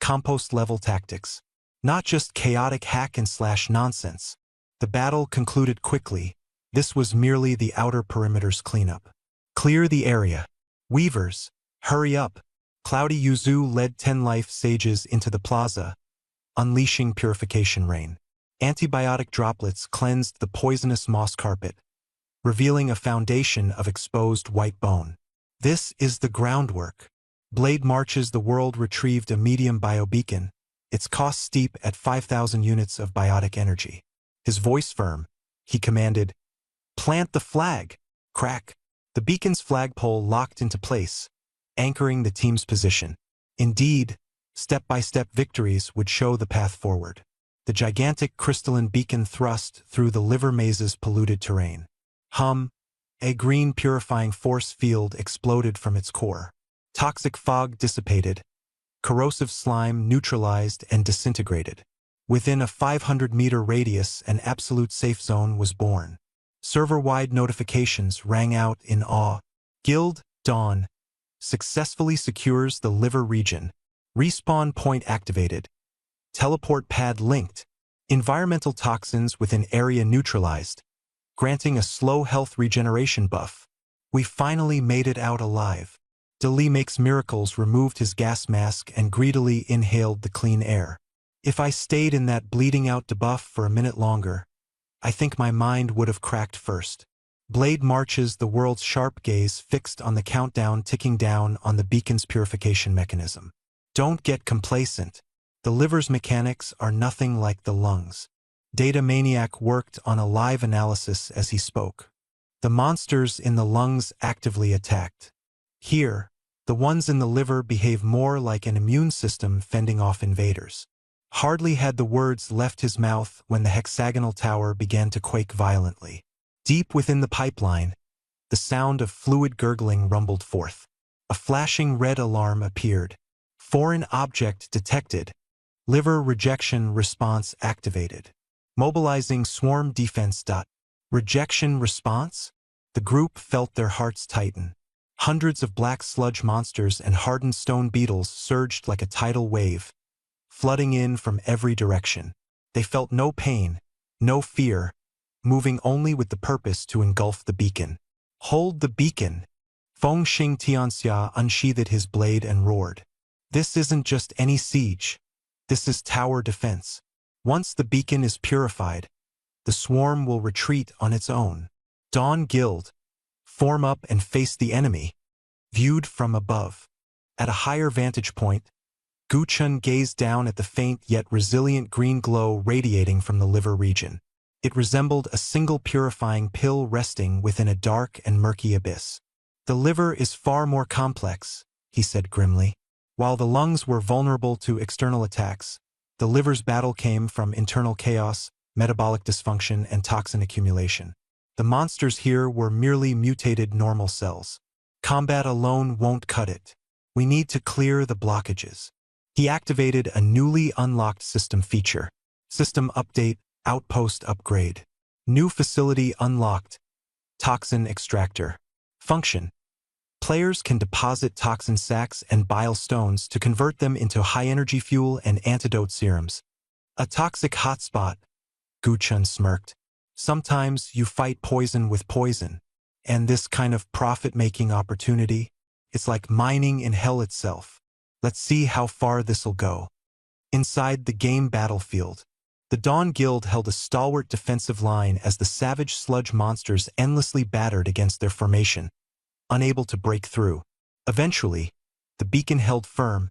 Compost-level tactics. Not just chaotic hack-and-slash nonsense. The battle concluded quickly. This was merely the outer perimeter's cleanup. Clear the area. Weavers, hurry up. Cloudy Yuzu led 10 life sages into the plaza, unleashing purification rain. Antibiotic droplets cleansed the poisonous moss carpet, revealing a foundation of exposed white bone. This is the groundwork. Blade marches, the world retrieved a medium biobeacon, its cost steep at 5,000 units of biotic energy. His voice firm, he commanded, "Plant the flag!" Crack! The beacon's flagpole locked into place, anchoring the team's position. Indeed, step-by-step victories would show the path forward. The gigantic crystalline beacon thrust through the liver maze's polluted terrain. A green purifying force field exploded from its core. Toxic fog dissipated. Corrosive slime neutralized and disintegrated. Within a 500-meter radius, an absolute safe zone was born. Server-wide notifications rang out in awe. Guild, Dawn, successfully secures the liver region. Respawn point activated. Teleport pad linked. Environmental toxins within area neutralized, granting a slow health regeneration buff. We finally made it out alive. Dali Makes Miracles removed his gas mask and greedily inhaled the clean air. If I stayed in that bleeding out debuff for a minute longer, I think my mind would have cracked first. Blade marches, the world's sharp gaze fixed on the countdown ticking down on the beacon's purification mechanism. Don't get complacent. The liver's mechanics are nothing like the lungs. Data Maniac worked on a live analysis as he spoke. The monsters in the lungs actively attacked. Here, the ones in the liver behave more like an immune system fending off invaders. Hardly had the words left his mouth when the hexagonal tower began to quake violently. Deep within the pipeline, the sound of fluid gurgling rumbled forth. A flashing red alarm appeared. Foreign object detected. Liver rejection response activated. Mobilizing swarm defense. Rejection response? The group felt their hearts tighten. Hundreds of black sludge monsters and hardened stone beetles surged like a tidal wave, flooding in from every direction. They felt no pain, no fear, moving only with the purpose to engulf the beacon. Hold the beacon! Feng Xing Tianxia unsheathed his blade and roared. This isn't just any siege. This is tower defense. Once the beacon is purified, the swarm will retreat on its own. Dawn Guild, form up and face the enemy. Viewed from above. At a higher vantage point, Guchun gazed down at the faint yet resilient green glow radiating from the liver region. It resembled a single purifying pill resting within a dark and murky abyss. The liver is far more complex, he said grimly. While the lungs were vulnerable to external attacks, the liver's battle came from internal chaos, metabolic dysfunction, and toxin accumulation. The monsters here were merely mutated normal cells. Combat alone won't cut it. We need to clear the blockages. He activated a newly unlocked system feature. System update, outpost upgrade. New facility unlocked. Toxin extractor. Function. Players can deposit toxin sacs and bile stones to convert them into high-energy fuel and antidote serums. A toxic hotspot. Guchun smirked. Sometimes you fight poison with poison. And this kind of profit-making opportunity, it's like mining in hell itself. Let's see how far this'll go. Inside the game battlefield, the Dawn Guild held a stalwart defensive line as the savage sludge monsters endlessly battered against their formation, unable to break through. Eventually, the beacon held firm,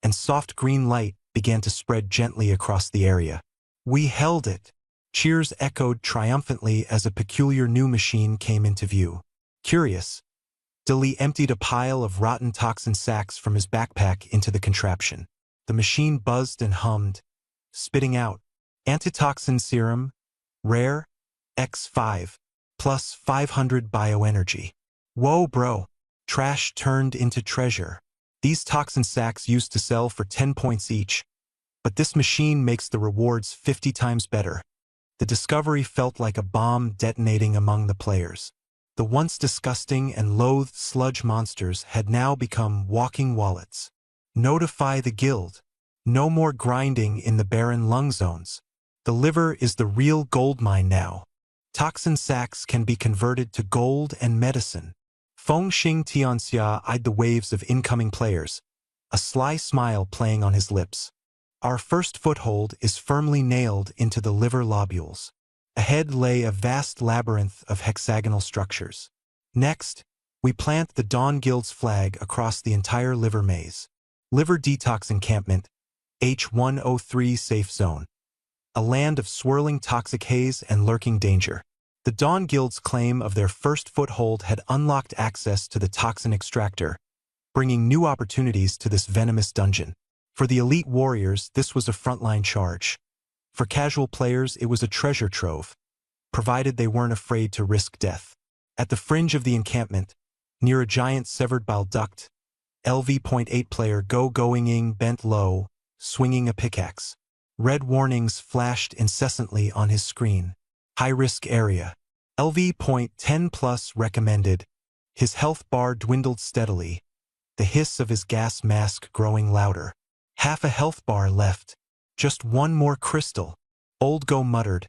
and soft green light began to spread gently across the area. We held it! Cheers echoed triumphantly as a peculiar new machine came into view. Curious, Dilly emptied a pile of rotten toxin sacks from his backpack into the contraption. The machine buzzed and hummed, spitting out antitoxin serum, rare, X5, plus 500 bioenergy. Whoa, bro. Trash turned into treasure. These toxin sacks used to sell for 10 points each, but this machine makes the rewards 50 times better. The discovery felt like a bomb detonating among the players. The once disgusting and loathed sludge monsters had now become walking wallets. Notify the guild. No more grinding in the barren lung zones. The liver is the real gold mine now. Toxin sacks can be converted to gold and medicine. Fengxing Tianxia eyed the waves of incoming players, a sly smile playing on his lips. Our first foothold is firmly nailed into the liver lobules. Ahead lay a vast labyrinth of hexagonal structures. Next, we plant the Dawn Guild's flag across the entire liver maze. Liver Detox Encampment, H103 Safe Zone. A land of swirling toxic haze and lurking danger. The Dawn Guild's claim of their first foothold had unlocked access to the toxin extractor, bringing new opportunities to this venomous dungeon. For the elite warriors, this was a frontline charge. For casual players, it was a treasure trove, provided they weren't afraid to risk death. At the fringe of the encampment, near a giant severed bile duct, LV.8 player Go-Going-ing bent low, swinging a pickaxe. Red warnings flashed incessantly on his screen. High-risk area. LV.10 plus recommended. His health bar dwindled steadily, the hiss of his gas mask growing louder. Half a health bar left. Just one more crystal. Old Go muttered,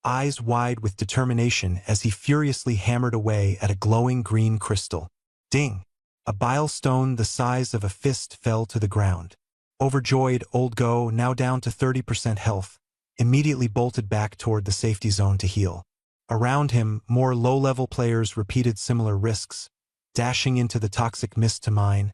eyes wide with determination as he furiously hammered away at a glowing green crystal. Ding! A bile stone the size of a fist fell to the ground. Overjoyed, Old Go, now down to 30% health, immediately bolted back toward the safety zone to heal. Around him, more low-level players repeated similar risks, dashing into the toxic mist to mine,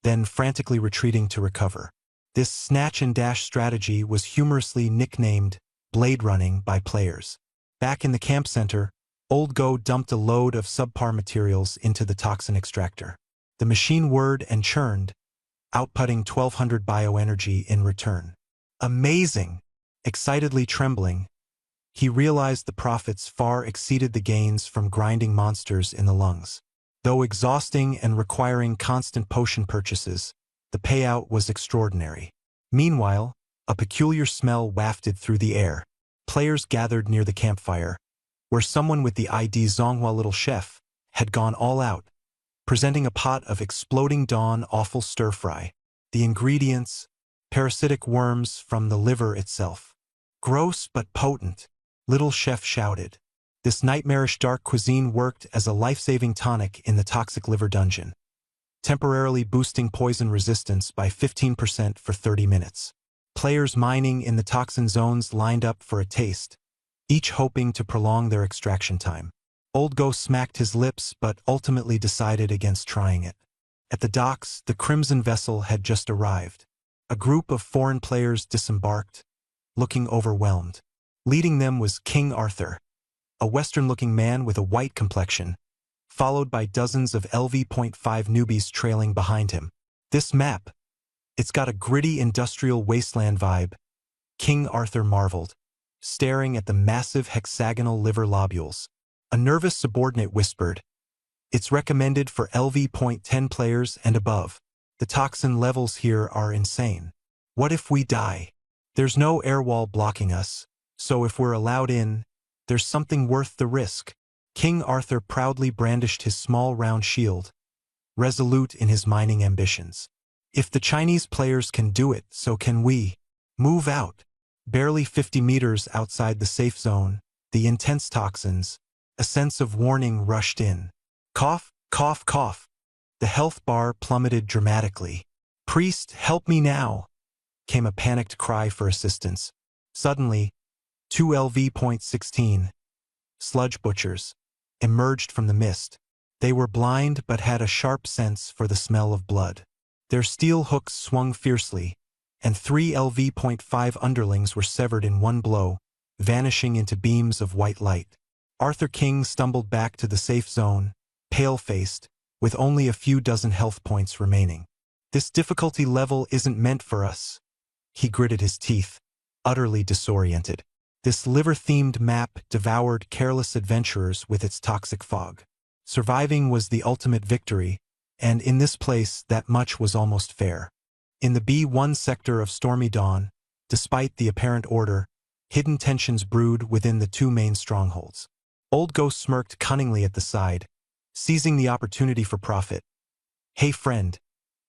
then frantically retreating to recover. This snatch-and-dash strategy was humorously nicknamed blade running by players. Back in the camp center, Old Go dumped a load of subpar materials into the toxin extractor. The machine whirred and churned, outputting 1,200 bioenergy in return. Amazing! Excitedly trembling, he realized the profits far exceeded the gains from grinding monsters in the lungs. Though exhausting and requiring constant potion purchases, the payout was extraordinary. Meanwhile, a peculiar smell wafted through the air. Players gathered near the campfire, where someone with the ID Zonghua Little Chef had gone all out, presenting a pot of exploding dawn awful stir-fry. The ingredients, parasitic worms from the liver itself. Gross but potent, Little Chef shouted. This nightmarish dark cuisine worked as a life-saving tonic in the toxic liver dungeon, temporarily boosting poison resistance by 15% for 30 minutes. Players mining in the toxin zones lined up for a taste, each hoping to prolong their extraction time. Old Go smacked his lips but ultimately decided against trying it. At the docks, the Crimson vessel had just arrived. A group of foreign players disembarked, looking overwhelmed. Leading them was King Arthur, a Western-looking man with a white complexion, followed by dozens of LV.5 newbies trailing behind him. This map, It's got a gritty industrial wasteland vibe. King Arthur marveled, staring at the massive hexagonal liver lobules. A nervous subordinate whispered, "It's recommended for LV.10 players and above. The toxin levels here are insane. What if we die? There's no air wall blocking us, so if we're allowed in, there's something worth the risk." King Arthur proudly brandished his small round shield, resolute in his mining ambitions. "If the Chinese players can do it, so can we. Move out." Barely 50 meters outside the safe zone, the intense toxins, a sense of warning rushed in. Cough, cough, cough. The health bar plummeted dramatically. "Priest, help me now," came a panicked cry for assistance. Suddenly, 2 LV.16 sludge butchers emerged from the mist. They were blind but had a sharp sense for the smell of blood. Their steel hooks swung fiercely, and 3 LV.5 underlings were severed in one blow, vanishing into beams of white light. Arthur King stumbled back to the safe zone, pale-faced, with only a few dozen health points remaining. "This difficulty level isn't meant for us." He gritted his teeth, utterly disoriented. This liver-themed map devoured careless adventurers with its toxic fog. Surviving was the ultimate victory, and in this place that much was almost fair. In the B1 sector of Stormy Dawn, despite the apparent order, hidden tensions brewed within the two main strongholds. Old Ghost smirked cunningly at the side, seizing the opportunity for profit. "Hey friend,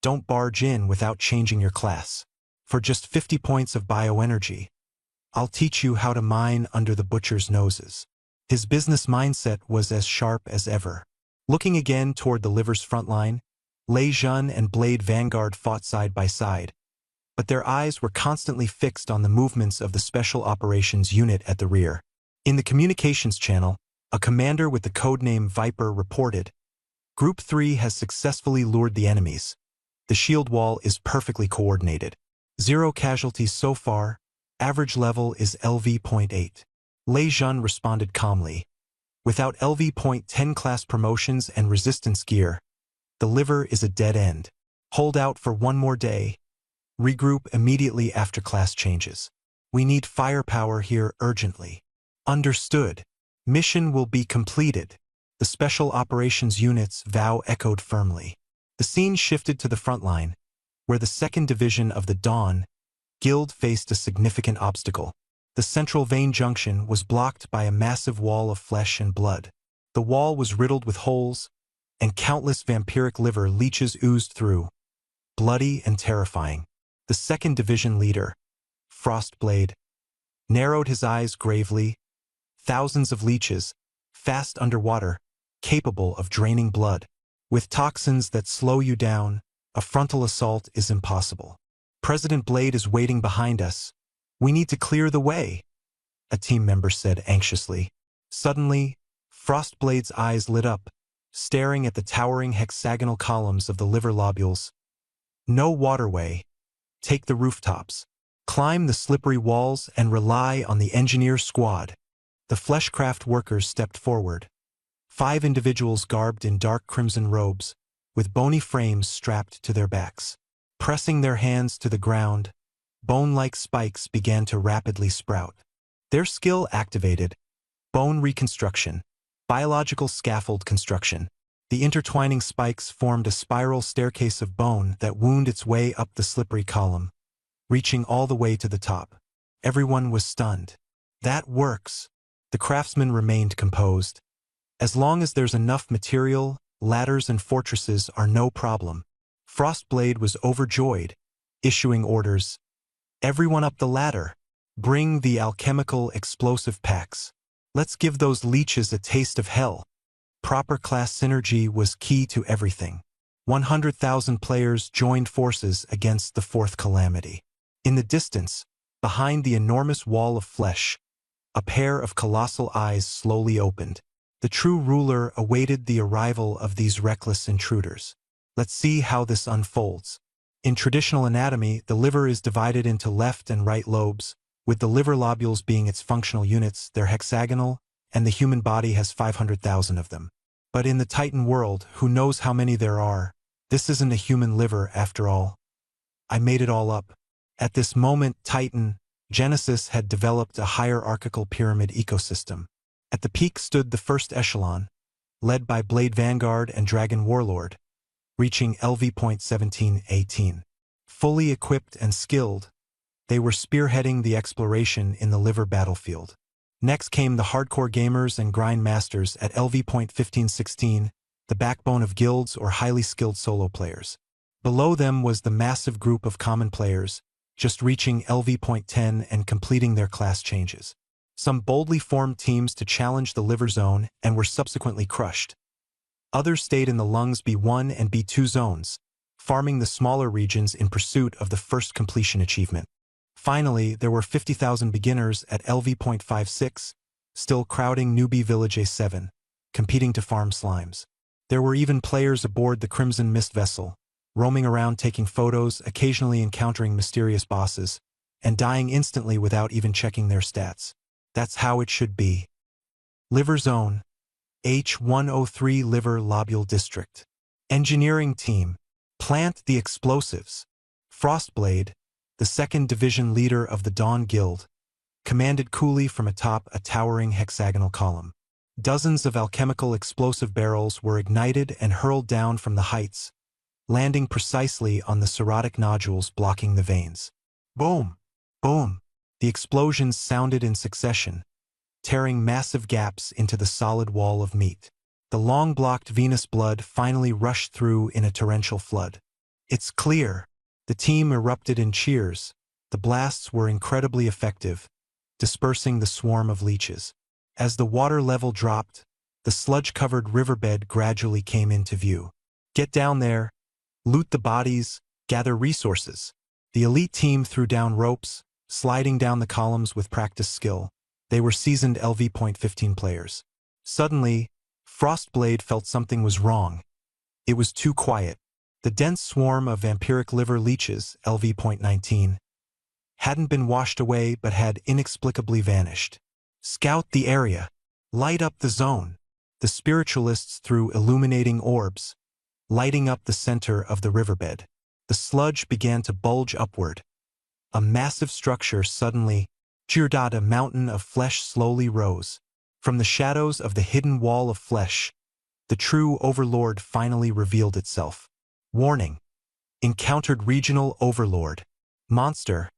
don't barge in without changing your class. For just 50 points of bioenergy, I'll teach you how to mine under the butcher's noses." His business mindset was as sharp as ever. Looking again toward the liver's front line, Lei Jun and Blade Vanguard fought side by side, but their eyes were constantly fixed on the movements of the Special Operations Unit at the rear. In the communications channel, a commander with the codename Viper reported, "Group 3 has successfully lured the enemies. The shield wall is perfectly coordinated. 0 casualties so far. Average level is LV.8. Lei Jun responded calmly. "Without LV.10 class promotions and resistance gear, the liver is a dead end. Hold out for one more day. Regroup immediately after class changes. We need firepower here urgently." "Understood. Mission will be completed." The Special Operations Unit's vow echoed firmly. The scene shifted to the front line, where the 2nd Division of the Dawn Guild faced a significant obstacle. The central vein junction was blocked by a massive wall of flesh and blood. The wall was riddled with holes, and countless vampiric liver leeches oozed through, bloody and terrifying. The 2nd Division leader, Frostblade, narrowed his eyes gravely. Thousands of leeches, fast underwater, capable of draining blood. With toxins that slow you down, a frontal assault is impossible. "President Blade is waiting behind us. We need to clear the way," a team member said anxiously. Suddenly, Frostblade's eyes lit up, staring at the towering hexagonal columns of the liver lobules. "No waterway. Take the rooftops. Climb the slippery walls and rely on the engineer squad." The fleshcraft workers stepped forward. 5 individuals garbed in dark crimson robes, with bony frames strapped to their backs. Pressing their hands to the ground, bone-like spikes began to rapidly sprout. Their skill activated: bone reconstruction, biological scaffold construction. The intertwining spikes formed a spiral staircase of bone that wound its way up the slippery column, reaching all the way to the top. Everyone was stunned. "That works." The craftsmen remained composed. "As long as there's enough material, ladders and fortresses are no problem." Frostblade was overjoyed, issuing orders. "Everyone up the ladder. Bring the alchemical explosive packs. Let's give those leeches a taste of hell." Proper class synergy was key to everything. 100,000 players joined forces against the 4th calamity. In the distance, behind the enormous wall of flesh, a pair of colossal eyes slowly opened. The true ruler awaited the arrival of these reckless intruders. Let's see how this unfolds. In traditional anatomy, the liver is divided into left and right lobes, with the liver lobules being its functional units. They're hexagonal, and the human body has 500,000 of them. But in the Titan world, who knows how many there are? This isn't a human liver after all. I made it all up. At this moment, Titan, Genesis had developed a hierarchical pyramid ecosystem. At the peak stood the first echelon, led by Blade Vanguard and Dragon Warlord, reaching LV.1718. Fully equipped and skilled, they were spearheading the exploration in the liver battlefield. Next came the hardcore gamers and grind masters at LV.1516, the backbone of guilds or highly skilled solo players. Below them was the massive group of common players, just reaching LV.10 and completing their class changes. Some boldly formed teams to challenge the liver zone and were subsequently crushed. Others stayed in the lungs B1 and B2 zones, farming the smaller regions in pursuit of the first completion achievement. Finally, there were 50,000 beginners at LV.56, still crowding newbie Village A7, competing to farm slimes. There were even players aboard the Crimson Mist vessel, roaming around taking photos, occasionally encountering mysterious bosses, and dying instantly without even checking their stats. That's how it should be. Liver Zone, H103 Liver Lobule District. Engineering Team, Plant the Explosives. Frostblade, the 2nd Division leader of the Dawn Guild, commanded coolly from atop a towering hexagonal column. Dozens of alchemical explosive barrels were ignited and hurled down from the heights, landing precisely on the cirrhotic nodules blocking the veins. Boom! Boom! The explosions sounded in succession, tearing massive gaps into the solid wall of meat. The long-blocked venous blood finally rushed through in a torrential flood. It's clear. The team erupted in cheers. The blasts were incredibly effective, dispersing the swarm of leeches. As the water level dropped, the sludge-covered riverbed gradually came into view. Get down there, loot the bodies, gather resources. The elite team threw down ropes, sliding down the columns with practiced skill. They were seasoned LV.15 players. Suddenly, Frostblade felt something was wrong. It was too quiet. The dense swarm of vampiric liver leeches, LV.19, hadn't been washed away but had inexplicably vanished. Scout the area. Light up the zone. The spiritualists threw illuminating orbs, lighting up the center of the riverbed. The sludge began to bulge upward. A massive structure suddenly, a mountain of flesh slowly rose. From the shadows of the hidden wall of flesh, the true overlord finally revealed itself. Warning. Encountered regional overlord. Monster.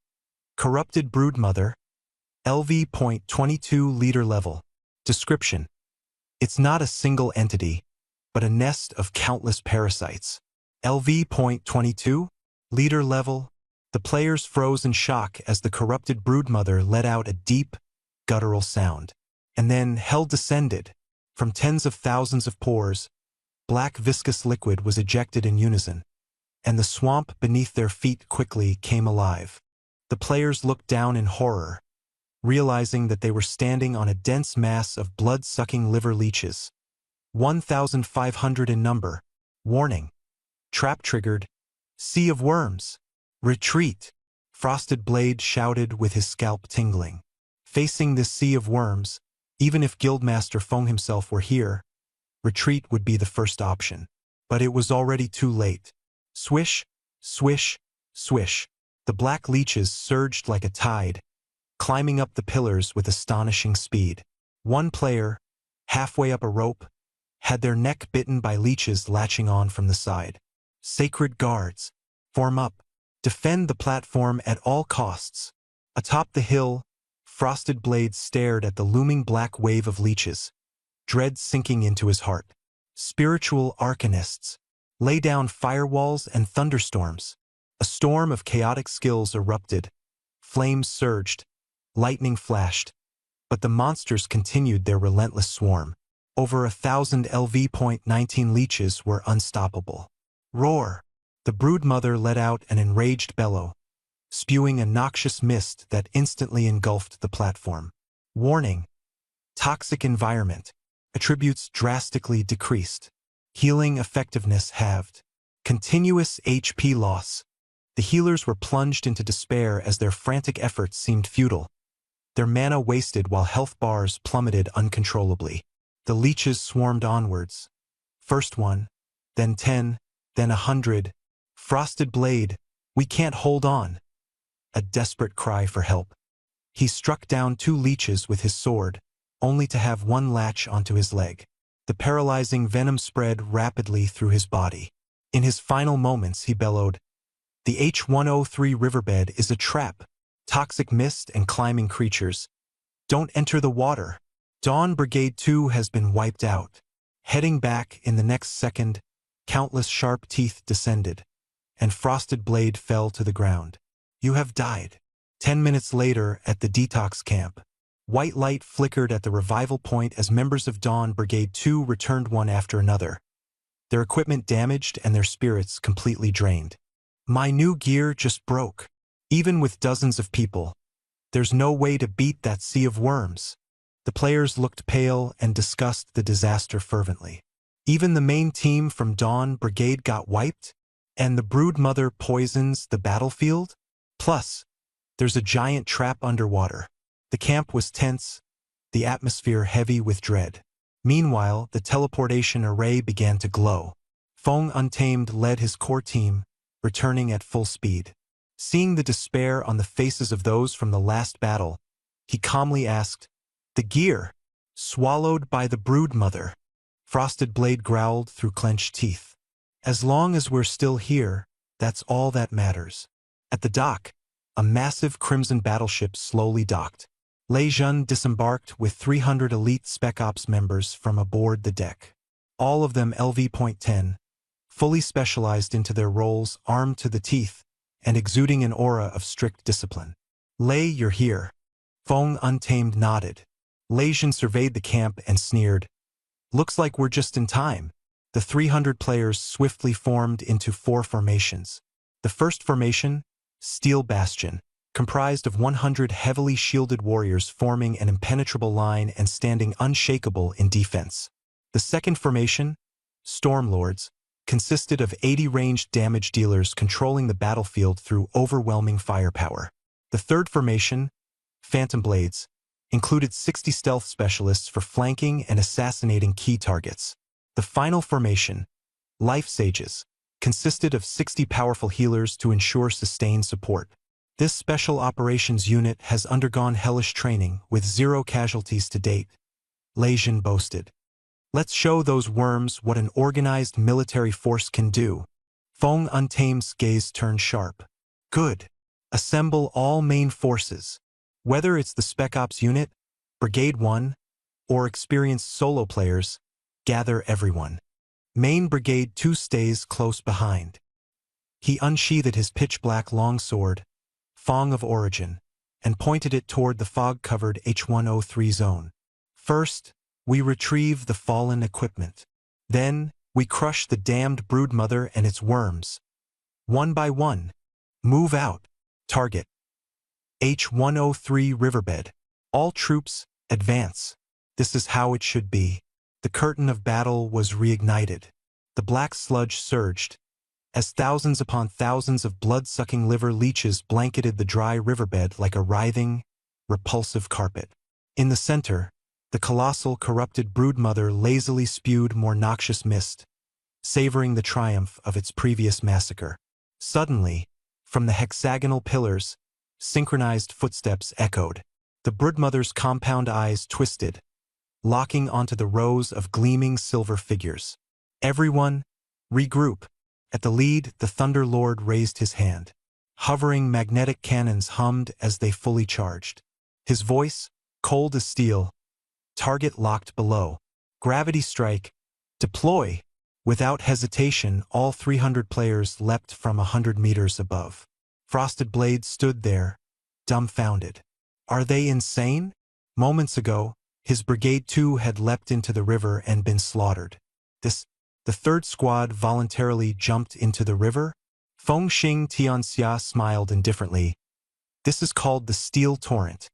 Corrupted broodmother. LV.22 leader level. Description. It's not a single entity, but a nest of countless parasites. LV.22 leader level. The players froze in shock as the corrupted broodmother let out a deep, guttural sound. And then hell descended. From tens of thousands of pores, black viscous liquid was ejected in unison, and the swamp beneath their feet quickly came alive. The players looked down in horror, realizing that they were standing on a dense mass of blood-sucking liver leeches. 1,500 in number. Warning. Trap triggered. Sea of worms. Retreat. Frosted Blade shouted with his scalp tingling. Facing this sea of worms, even if Guildmaster Feng himself were here, retreat would be the first option. But it was already too late. Swish, swish, swish. The black leeches surged like a tide, climbing up the pillars with astonishing speed. One player, halfway up a rope, had their neck bitten by leeches latching on from the side. Sacred guards, form up. Defend the platform at all costs. Atop the hill, Frosted Blade stared at the looming black wave of leeches, dread sinking into his heart. Spiritual arcanists, lay down firewalls and thunderstorms. A storm of chaotic skills erupted. Flames surged, lightning flashed, but the monsters continued their relentless swarm. Over 1,000 LV.19 leeches were unstoppable. Roar! The broodmother let out an enraged bellow, spewing a noxious mist that instantly engulfed the platform. Warning. Toxic environment. Attributes drastically decreased. Healing effectiveness halved. Continuous HP loss. The healers were plunged into despair as their frantic efforts seemed futile. Their mana wasted while health bars plummeted uncontrollably. The leeches swarmed onwards. First one, then 10, then 100. Frosted Blade, We can't hold on. A desperate cry for help. He struck down 2 leeches with his sword, only to have one latch onto his leg. The paralyzing venom spread rapidly through his body. In his final moments he bellowed, "The H103 riverbed is a trap. Toxic mist and climbing creatures. Don't enter the water." Dawn Brigade 2 has been wiped out. Heading back in the next second, countless sharp teeth descended, and Frosted Blade fell to the ground. "You have died." 10 minutes later, at the detox camp, white light flickered at the revival point as members of Dawn Brigade 2 returned one after another, their equipment damaged and their spirits completely drained. "My new gear just broke. Even with dozens of people, there's no way to beat that sea of worms." The players looked pale and discussed the disaster fervently. Even the main team from Dawn Brigade got wiped, and the Broodmother poisons the battlefield? Plus, there's a giant trap underwater. The camp was tense, the atmosphere heavy with dread. Meanwhile, the teleportation array began to glow. Feng Untamed led his core team, returning at full speed. Seeing the despair on the faces of those from the last battle, he calmly asked, "The gear, swallowed by the Broodmother." Frosted Blade growled through clenched teeth. "As long as we're still here, that's all that matters." At the dock, a massive Crimson battleship slowly docked. Lei Jun disembarked with 300 elite Spec Ops members from aboard the deck. All of them LV.10, fully specialized into their roles, armed to the teeth, and exuding an aura of strict discipline. "Lei, you're here." Feng Untamed nodded. Lei Jun surveyed the camp and sneered, "Looks like we're just in time." The 300 players swiftly formed into 4 formations. The first formation, Steel Bastion, comprised of 100 heavily shielded warriors forming an impenetrable line and standing unshakable in defense. The second formation, Stormlords, consisted of 80 ranged damage dealers controlling the battlefield through overwhelming firepower. The third formation, Phantom Blades, included 60 stealth specialists for flanking and assassinating key targets. The final formation, Life Sages, consisted of 60 powerful healers to ensure sustained support. This special operations unit has undergone hellish training with 0 casualties to date, Lei Jun boasted. "Let's show those worms what an organized military force can do." Feng Untamed's gaze turned sharp. "Good. Assemble all main forces. Whether it's the Spec Ops unit, Brigade 1, or experienced solo players, gather everyone. Main Brigade 2 stays close behind." He unsheathed his pitch-black longsword, Fong of Origin, and pointed it toward the fog-covered H103 zone. "First, we retrieve the fallen equipment. Then, we crush the damned Broodmother and its worms. One by one. Move out. Target H103 riverbed. All troops, advance." This is how it should be. The curtain of battle was reignited. The black sludge surged, as thousands upon thousands of blood-sucking liver leeches blanketed the dry riverbed like a writhing, repulsive carpet. In the center, the colossal, corrupted Broodmother lazily spewed more noxious mist, savoring the triumph of its previous massacre. Suddenly, from the hexagonal pillars, synchronized footsteps echoed. The Broodmother's compound eyes twisted, locking onto the rows of gleaming silver figures. "Everyone, regroup." At the lead, the Thunder Lord raised his hand. Hovering magnetic cannons hummed as they fully charged. His voice, cold as steel. "Target locked below. Gravity strike. Deploy." Without hesitation, all 300 players leapt from 100 meters above. Frosted Blade stood there, dumbfounded. Are they insane? Moments ago, his Brigade 2 had leapt into the river and been slaughtered. The third squad voluntarily jumped into the river? Feng Xing Tianxia smiled indifferently. "This is called the Steel Torrent."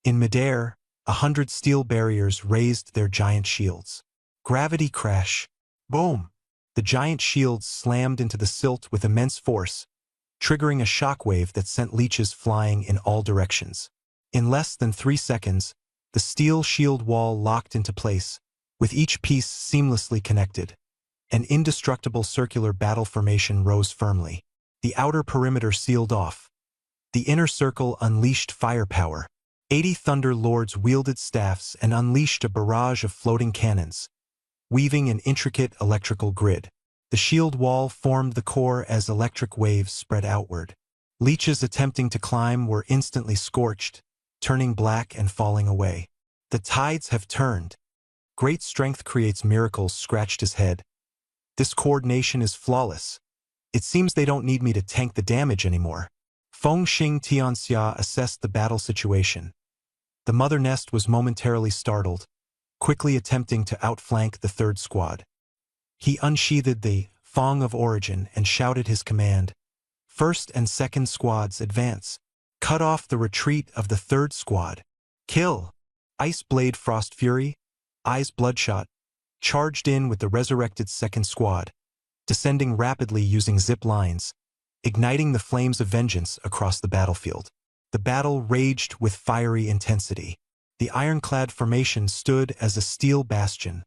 In midair, 100 steel barriers raised their giant shields. Gravity crash. Boom! The giant shields slammed into the silt with immense force, triggering a shockwave that sent leeches flying in all directions. In less than 3 seconds, the steel shield wall locked into place, with each piece seamlessly connected. An indestructible circular battle formation rose firmly. The outer perimeter sealed off. The inner circle unleashed firepower. 80 Thunder Lords wielded staffs and unleashed a barrage of floating cannons, weaving an intricate electrical grid. The shield wall formed the core as electric waves spread outward. Leeches attempting to climb were instantly scorched, turning black and falling away. The tides have turned. Great strength creates miracles, scratched his head. This coordination is flawless. It seems they don't need me to tank the damage anymore. Feng Xing Tianxia assessed the battle situation. The mother nest was momentarily startled, quickly attempting to outflank the third squad. He unsheathed the Fong of Origin and shouted his command. First and second squads advance. Cut off the retreat of the third squad. Kill! Ice Blade Frost Fury, eyes bloodshot, charged in with the resurrected second squad, descending rapidly using zip lines, igniting the flames of vengeance across the battlefield. The battle raged with fiery intensity. The ironclad formation stood as a steel bastion,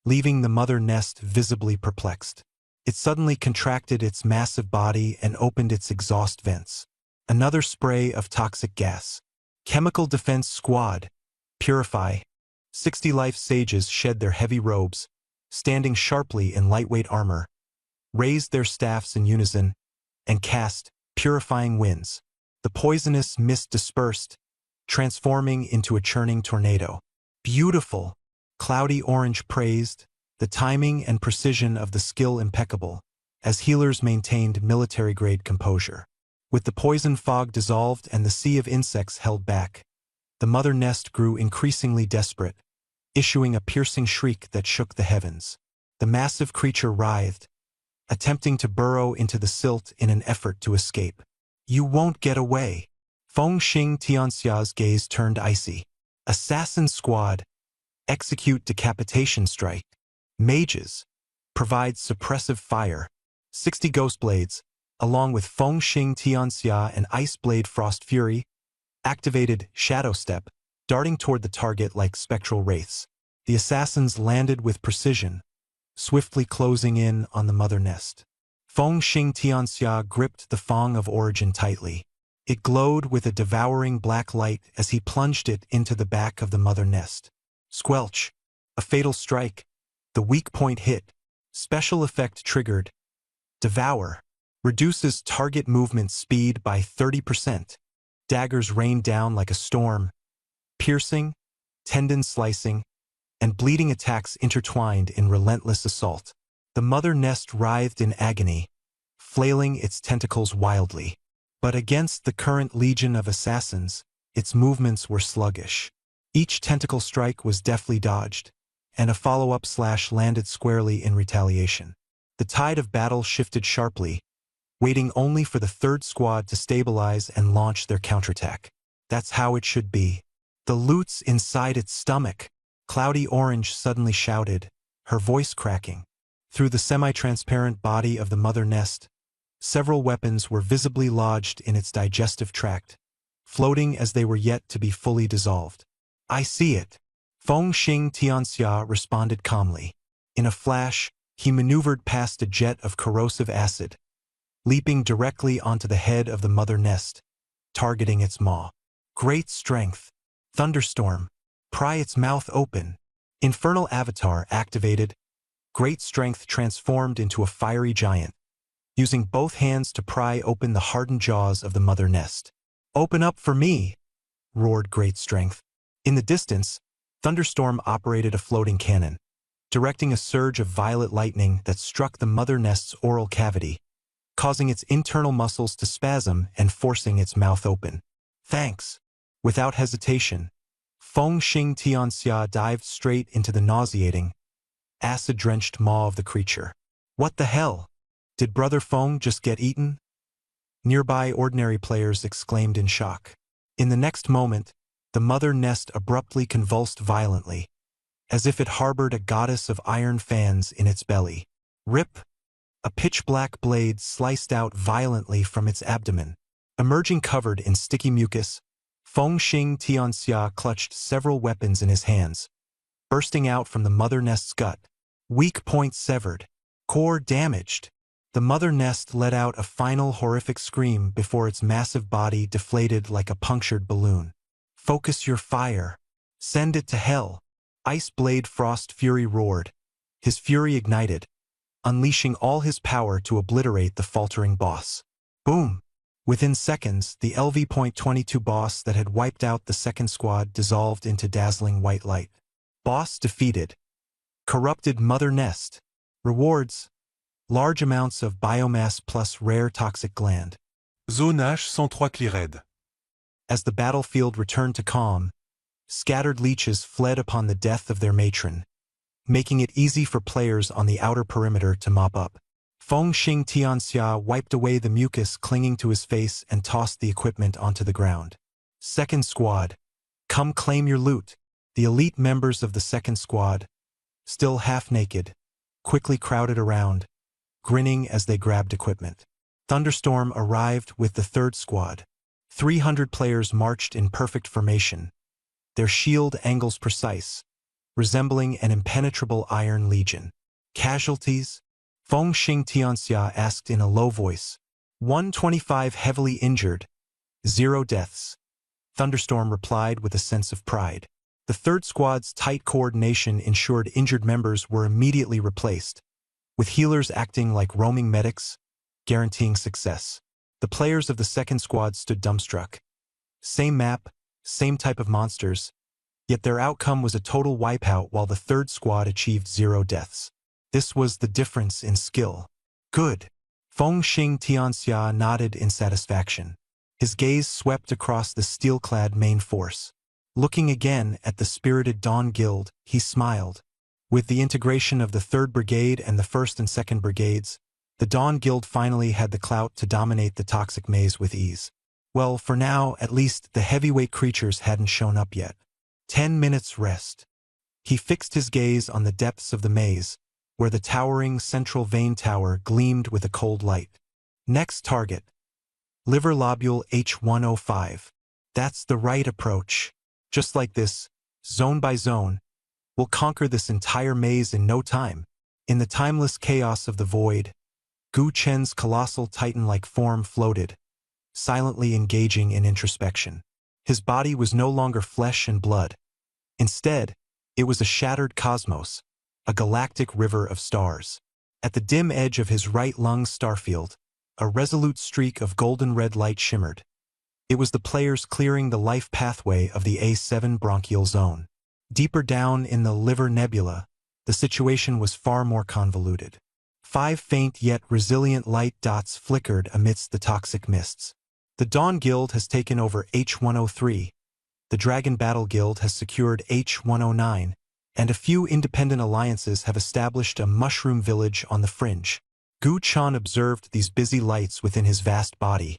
leaving the mother nest visibly perplexed. It suddenly contracted its massive body and opened its exhaust vents. Another spray of toxic gas. Chemical Defense Squad, Purify. 60 life sages shed their heavy robes, standing sharply in lightweight armor, raised their staffs in unison, and cast purifying winds. The poisonous mist dispersed, transforming into a churning tornado. Beautiful, Cloudy Orange praised, the timing and precision of the skill impeccable, as healers maintained military-grade composure. With the poison fog dissolved and the sea of insects held back, the mother nest grew increasingly desperate, issuing a piercing shriek that shook the heavens. The massive creature writhed, attempting to burrow into the silt in an effort to escape. You won't get away. Feng Xing Tianxia's gaze turned icy. Assassin Squad, execute decapitation strike. Mages, provide suppressive fire. 60 Ghost Blades, along with Feng Xing Tianxia and Ice Blade Frost Fury, activated Shadow Step, darting toward the target like spectral wraiths. The assassins landed with precision, swiftly closing in on the mother nest. Feng Xing Tianxia gripped the Fong of Origin tightly. It glowed with a devouring black light as he plunged it into the back of the mother nest. Squelch, a fatal strike, the weak point hit, special effect triggered. Devour, reduces target movement speed by 30%. Daggers rain down like a storm, piercing, tendon slicing, and bleeding attacks intertwined in relentless assault. The mother nest writhed in agony, flailing its tentacles wildly. But against the current legion of assassins, its movements were sluggish. Each tentacle strike was deftly dodged, and a follow-up slash landed squarely in retaliation. The tide of battle shifted sharply, waiting only for the third squad to stabilize and launch their counterattack. That's how it should be. The loot's inside its stomach, Cloudy Orange suddenly shouted, her voice cracking. Through the semi-transparent body of the mother nest, several weapons were visibly lodged in its digestive tract, floating as they were yet to be fully dissolved. I see it. Feng Xing Tianxia responded calmly. In a flash, he maneuvered past a jet of corrosive acid, leaping directly onto the head of the mother nest, targeting its maw. Great strength. Thunderstorm. Pry its mouth open. Infernal Avatar activated. Great strength transformed into a fiery giant, using both hands to pry open the hardened jaws of the mother nest. Open up for me, roared Great Strength. In the distance, Thunderstorm operated a floating cannon, directing a surge of violet lightning that struck the mother nest's oral cavity, causing its internal muscles to spasm and forcing its mouth open. Thanks. Without hesitation, Feng Xing Tianxia dived straight into the nauseating, acid-drenched maw of the creature. What the hell? Did Brother Feng just get eaten? Nearby ordinary players exclaimed in shock. In the next moment, the mother nest abruptly convulsed violently, as if it harbored a goddess of iron fans in its belly. Rip! A pitch-black blade sliced out violently from its abdomen. Emerging covered in sticky mucus, Feng Xing Tianxia clutched several weapons in his hands, bursting out from the mother nest's gut. Weak point severed. Core damaged. The mother nest let out a final horrific scream before its massive body deflated like a punctured balloon. Focus your fire. Send it to hell. Ice Blade Frost Fury roared. His fury ignited, unleashing all his power to obliterate the faltering boss. Boom! Within seconds, the LV.22 boss that had wiped out the second squad dissolved into dazzling white light. Boss defeated. Corrupted mother nest. Rewards: large amounts of biomass plus rare toxic gland. Zone H 103 Cleared. As the battlefield returned to calm, scattered leeches fled upon the death of their matron, making it easy for players on the outer perimeter to mop up. Fengxing Tianxia wiped away the mucus clinging to his face and tossed the equipment onto the ground. Second squad, come claim your loot. The elite members of the second squad, still half-naked, quickly crowded around, grinning as they grabbed equipment. Thunderstorm arrived with the third squad. 300 players marched in perfect formation, their shield angles precise, resembling an impenetrable iron legion. Casualties? Fengxing Tianxia asked in a low voice. 125 heavily injured, 0 deaths. Thunderstorm replied with a sense of pride. The third squad's tight coordination ensured injured members were immediately replaced, with healers acting like roaming medics, guaranteeing success. The players of the second squad stood dumbstruck. Same map, same type of monsters, yet their outcome was a total wipeout while the third squad achieved 0 deaths. This was the difference in skill. Good. Fengxing Tianxia nodded in satisfaction. His gaze swept across the steel-clad main force. Looking again at the spirited Dawn Guild, he smiled. With the integration of the 3rd Brigade and the 1st and 2nd Brigades, the Dawn Guild finally had the clout to dominate the toxic maze with ease. Well, for now, at least the heavyweight creatures hadn't shown up yet. 10 minutes rest. He fixed his gaze on the depths of the maze, where the towering central vein tower gleamed with a cold light. Next target. Liver lobule H105. That's the right approach. Just like this, zone by zone, we'll conquer this entire maze in no time. In the timeless chaos of the void, Gu Chen's colossal titan-like form floated, silently engaging in introspection. His body was no longer flesh and blood. Instead, it was a shattered cosmos, a galactic river of stars. At the dim edge of his right lung's starfield, a resolute streak of golden-red light shimmered. It was the players clearing the life pathway of the A7 bronchial zone. Deeper down in the Liver Nebula, the situation was far more convoluted. 5 faint yet resilient light dots flickered amidst the toxic mists. The Dawn Guild has taken over H103, the Dragon Battle Guild has secured H109, and a few independent alliances have established a mushroom village on the fringe. Gu Chen observed these busy lights within his vast body,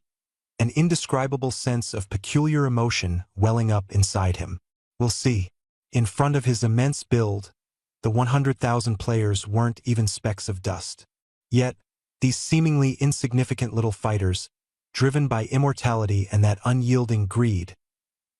an indescribable sense of peculiar emotion welling up inside him. We'll see. In front of his immense build, the 100,000 players weren't even specks of dust. Yet, these seemingly insignificant little fighters, driven by immortality and that unyielding greed,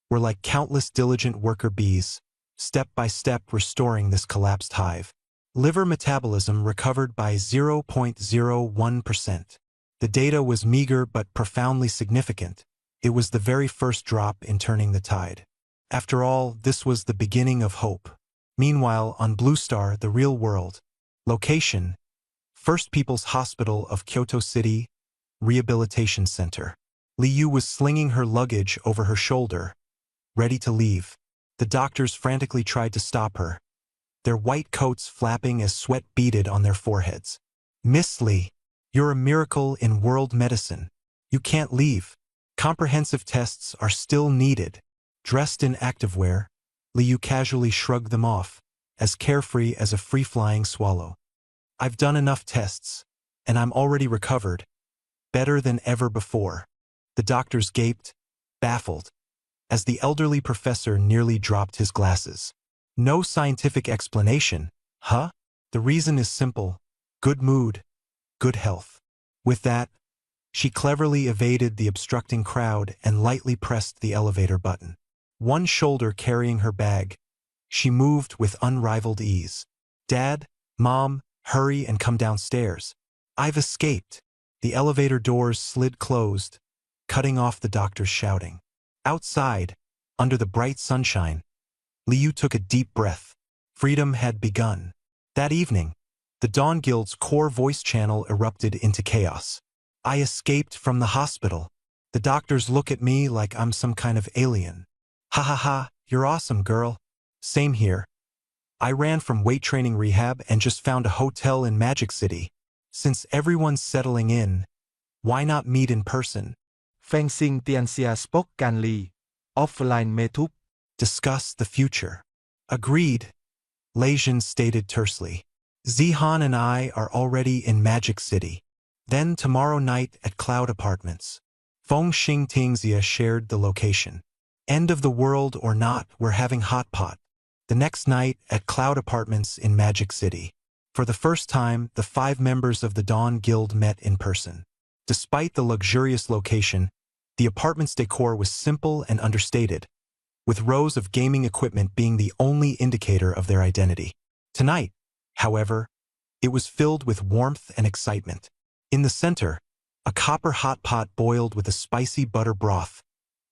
were like countless diligent worker bees, step by step restoring this collapsed hive. Liver metabolism recovered by 0.01%. The data was meager but profoundly significant. It was the very first drop in turning the tide. After all, this was the beginning of hope. Meanwhile, on Blue Star, the real world. Location: First People's Hospital of Kyoto City, Rehabilitation Center. Liu was slinging her luggage over her shoulder, ready to leave. The doctors frantically tried to stop her, their white coats flapping as sweat beaded on their foreheads. Miss Li, you're a miracle in world medicine. You can't leave. Comprehensive tests are still needed. Dressed in activewear, Liu casually shrugged them off, as carefree as a free-flying swallow. I've done enough tests, and I'm already recovered. Better than ever before. The doctors gaped, baffled, as the elderly professor nearly dropped his glasses. No scientific explanation, huh? The reason is simple: good mood, good health. With that, she cleverly evaded the obstructing crowd and lightly pressed the elevator button. One shoulder carrying her bag, she moved with unrivaled ease. Dad, Mom, hurry and come downstairs. I've escaped. The elevator doors slid closed, cutting off the doctor's shouting. Outside, under the bright sunshine, Liu took a deep breath. Freedom had begun. That evening, the Dawn Guild's core voice channel erupted into chaos. I escaped from the hospital. The doctors look at me like I'm some kind of alien. Ha ha ha, you're awesome, girl. Same here. I ran from weight training rehab and just found a hotel in Magic City. Since everyone's settling in, why not meet in person? Feng Xing Tianxia spoke calmly. Offline may thúc. Discuss the future. Agreed, Lei Jin stated tersely. Zihan and I are already in Magic City. Then tomorrow night at Cloud Apartments. Feng Xing Tingxia shared the location. End of the world or not, we're having hot pot. The next night at Cloud Apartments in Magic City. For the first time, the 5 members of the Dawn Guild met in person. Despite the luxurious location, the apartment's decor was simple and understated, with rows of gaming equipment being the only indicator of their identity. Tonight, however, it was filled with warmth and excitement. In the center, a copper hot pot boiled with a spicy butter broth,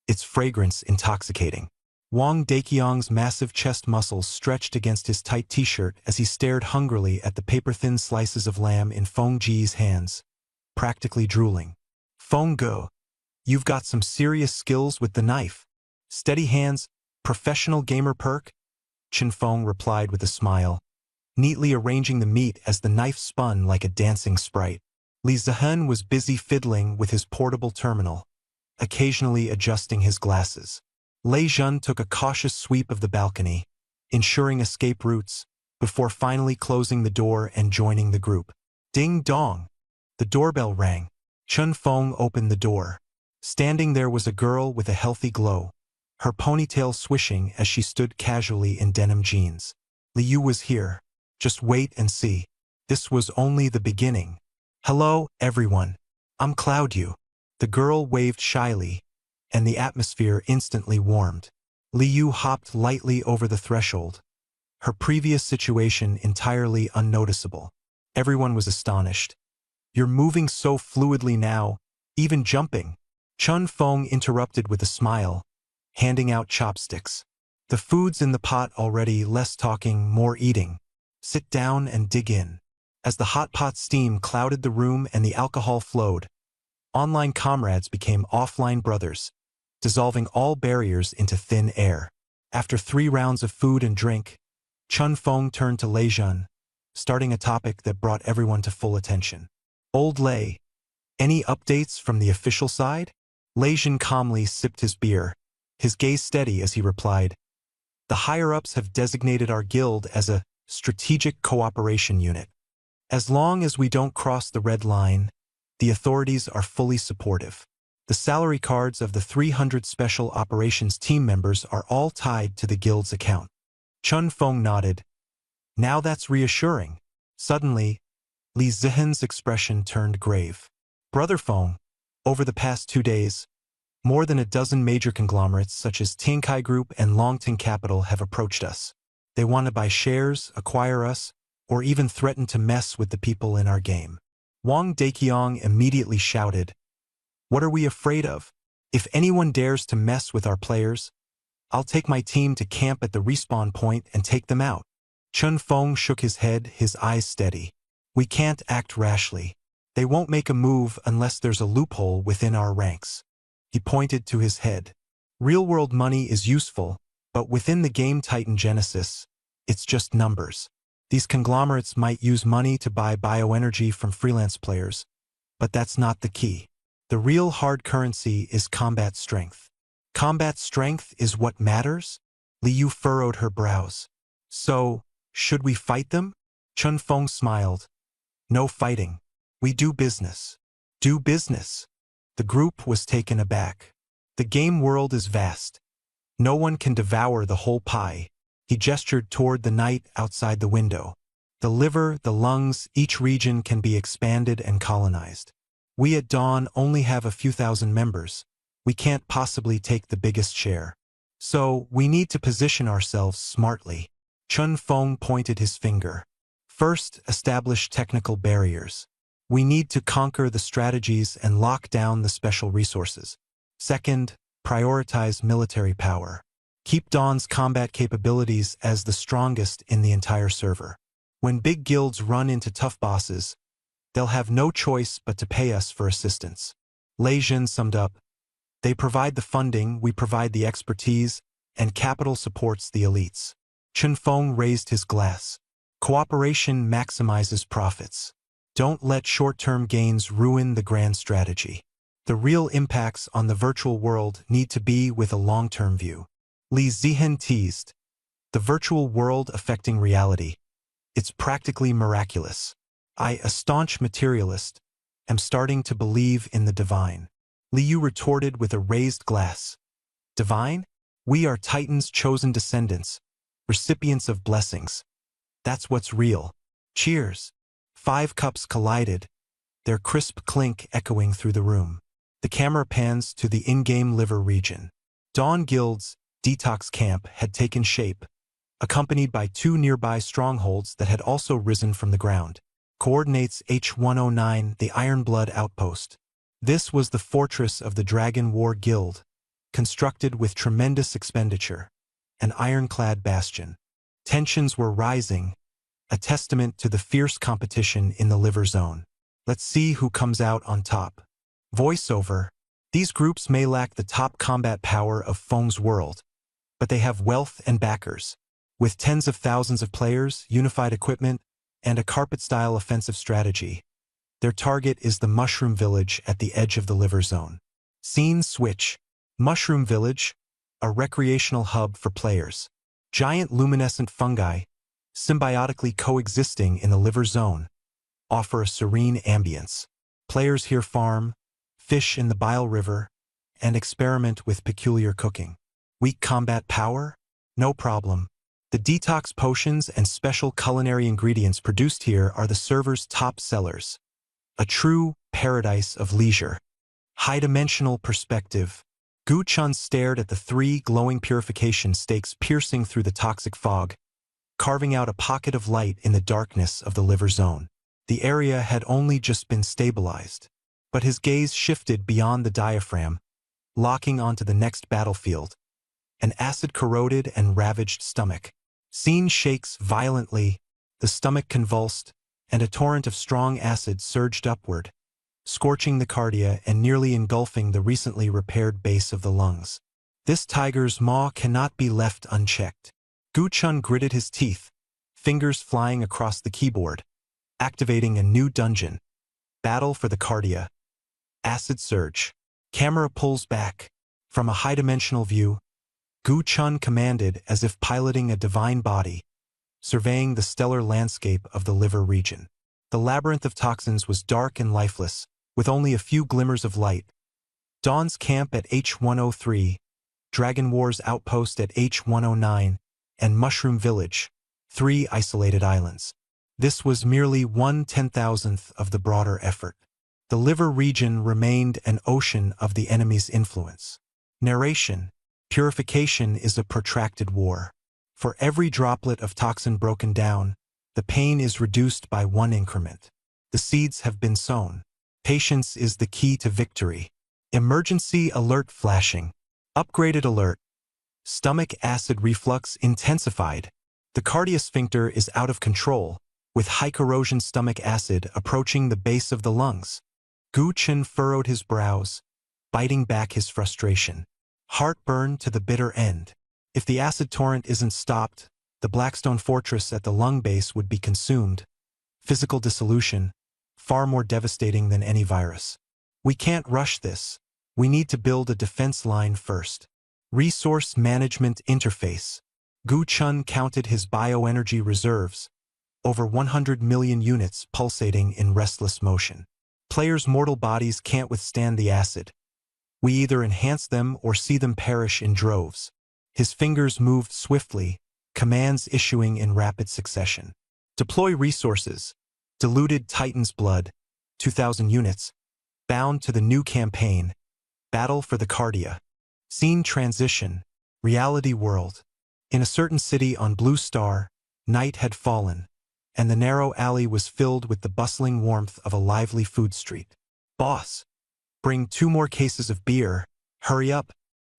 its fragrance intoxicating. Wang Daqiang's massive chest muscles stretched against his tight t-shirt as he stared hungrily at the paper-thin slices of lamb in Feng Ji's hands, practically drooling. Feng Ge, you've got some serious skills with the knife. Steady hands, professional gamer perk? Chen Feng replied with a smile, neatly arranging the meat as the knife spun like a dancing sprite. Li Zihen was busy fiddling with his portable terminal, occasionally adjusting his glasses. Lei Jun took a cautious sweep of the balcony, ensuring escape routes, before finally closing the door and joining the group. Ding dong! The doorbell rang. Chen Feng opened the door. Standing there was a girl with a healthy glow, her ponytail swishing as she stood casually in denim jeans. Liu was here. Just wait and see. This was only the beginning. Hello, everyone. I'm Cloud Yu. The girl waved shyly, and the atmosphere instantly warmed. Liu hopped lightly over the threshold, her previous situation entirely unnoticeable. Everyone was astonished. You're moving so fluidly now, even jumping. Chen Feng interrupted with a smile, handing out chopsticks. The food's in the pot already, less talking, more eating. Sit down and dig in. As the hot pot steam clouded the room and the alcohol flowed, online comrades became offline brothers, dissolving all barriers into thin air. After 3 rounds of food and drink, Chen Feng turned to Lei Jun, starting a topic that brought everyone to full attention. Old Lei, any updates from the official side? Lei Jun calmly sipped his beer, his gaze steady as he replied, the higher-ups have designated our guild as a strategic cooperation unit. As long as we don't cross the red line, the authorities are fully supportive. The salary cards of the 300 Special Operations team members are all tied to the guild's account. Chen Feng nodded. Now that's reassuring. Suddenly, Li Zihen's expression turned grave. Brother Feng, over the past 2 days, more than a dozen major conglomerates such as Tiankai Group and Longting Capital have approached us. They want to buy shares, acquire us, or even threaten to mess with the people in our game. Wang Daqiang immediately shouted, what are we afraid of? If anyone dares to mess with our players, I'll take my team to camp at the respawn point and take them out. Chen Feng shook his head, his eyes steady. We can't act rashly. They won't make a move unless there's a loophole within our ranks. He pointed to his head. Real-world money is useful, but within the game Titan Genesis, it's just numbers. These conglomerates might use money to buy bioenergy from freelance players, but that's not the key. The real hard currency is combat strength. Combat strength is what matters? Liu furrowed her brows. So, should we fight them? Chen Feng smiled. No fighting. We do business. Do business. The group was taken aback. The game world is vast. No one can devour the whole pie. He gestured toward the night outside the window. The liver, the lungs, each region can be expanded and colonized. We at Dawn only have a few thousand members. We can't possibly take the biggest share. So, we need to position ourselves smartly. Chen Feng pointed his finger. First, establish technical barriers. We need to conquer the strategies and lock down the special resources. Second, prioritize military power. Keep Dawn's combat capabilities as the strongest in the entire server. When big guilds run into tough bosses, they'll have no choice but to pay us for assistance. Lei Jin summed up, "They provide the funding, we provide the expertise, and capital supports the elites." Chen Feng raised his glass. Cooperation maximizes profits. Don't let short-term gains ruin the grand strategy. The real impacts on the virtual world need to be with a long-term view. Li Zihen teased, "The virtual world affecting reality. It's practically miraculous. I, a staunch materialist, am starting to believe in the divine." Li Yu retorted with a raised glass. "Divine? We are Titan's chosen descendants, recipients of blessings. That's what's real. Cheers." 5 cups collided, their crisp clink echoing through the room. The camera pans to the in-game liver region. Dawn Guild's detox camp had taken shape, accompanied by 2 nearby strongholds that had also risen from the ground. Coordinates H109, the Ironblood Outpost. This was the fortress of the Dragon War Guild, constructed with tremendous expenditure, an ironclad bastion. Tensions were rising, a testament to the fierce competition in the liver zone. Let's see who comes out on top. Voiceover. These groups may lack the top combat power of Feng's world, but they have wealth and backers. With tens of thousands of players, unified equipment, and a carpet-style offensive strategy, their target is the Mushroom Village at the edge of the liver zone. Scene switch. Mushroom Village, a recreational hub for players. Giant luminescent fungi, symbiotically coexisting in the liver zone, offer a serene ambience. Players here farm, fish in the Bile River, and experiment with peculiar cooking. Weak combat power? No problem. The detox potions and special culinary ingredients produced here are the server's top sellers. A true paradise of leisure. High-dimensional perspective. Gu Chun stared at the 3 glowing purification stakes piercing through the toxic fog, carving out a pocket of light in the darkness of the liver zone. The area had only just been stabilized, but his gaze shifted beyond the diaphragm, locking onto the next battlefield, an acid-corroded and ravaged stomach. Scene shakes violently, the stomach convulsed, and a torrent of strong acid surged upward, scorching the cardia and nearly engulfing the recently repaired base of the lungs. This tiger's maw cannot be left unchecked. Gu Chun gritted his teeth, fingers flying across the keyboard, activating a new dungeon. Battle for the cardia. Acid surge. Camera pulls back. From a high-dimensional view, Gu Chun commanded as if piloting a divine body, surveying the stellar landscape of the liver region. The labyrinth of toxins was dark and lifeless, with only a few glimmers of light. Dawn's camp at H103, Dragon War's outpost at H109, and Mushroom Village, 3 isolated islands. This was merely 1/10,000th of the broader effort. The liver region remained an ocean of the enemy's influence. Narration. Purification is a protracted war. For every droplet of toxin broken down, the pain is reduced by 1 increment. The seeds have been sown. Patience is the key to victory. Emergency alert flashing. Upgraded alert. Stomach acid reflux intensified. The cardiosphincter is out of control, with high-corrosion stomach acid approaching the base of the lungs. Gu Chun furrowed his brows, biting back his frustration. Heartburn to the bitter end. If the acid torrent isn't stopped, the Blackstone Fortress at the lung base would be consumed. Physical dissolution, far more devastating than any virus. We can't rush this. We need to build a defense line first. Resource Management Interface. Gu Chun counted his bioenergy reserves, over 100 million units pulsating in restless motion. Players' mortal bodies can't withstand the acid. We either enhance them or see them perish in droves. His fingers moved swiftly, commands issuing in rapid succession. Deploy resources. Diluted Titan's blood, 2,000 units. Bound to the new campaign. Battle for the cardia. Scene transition. Reality world. In a certain city on Blue Star, night had fallen, and the narrow alley was filled with the bustling warmth of a lively food street. "Boss, bring 2 more cases of beer. Hurry up."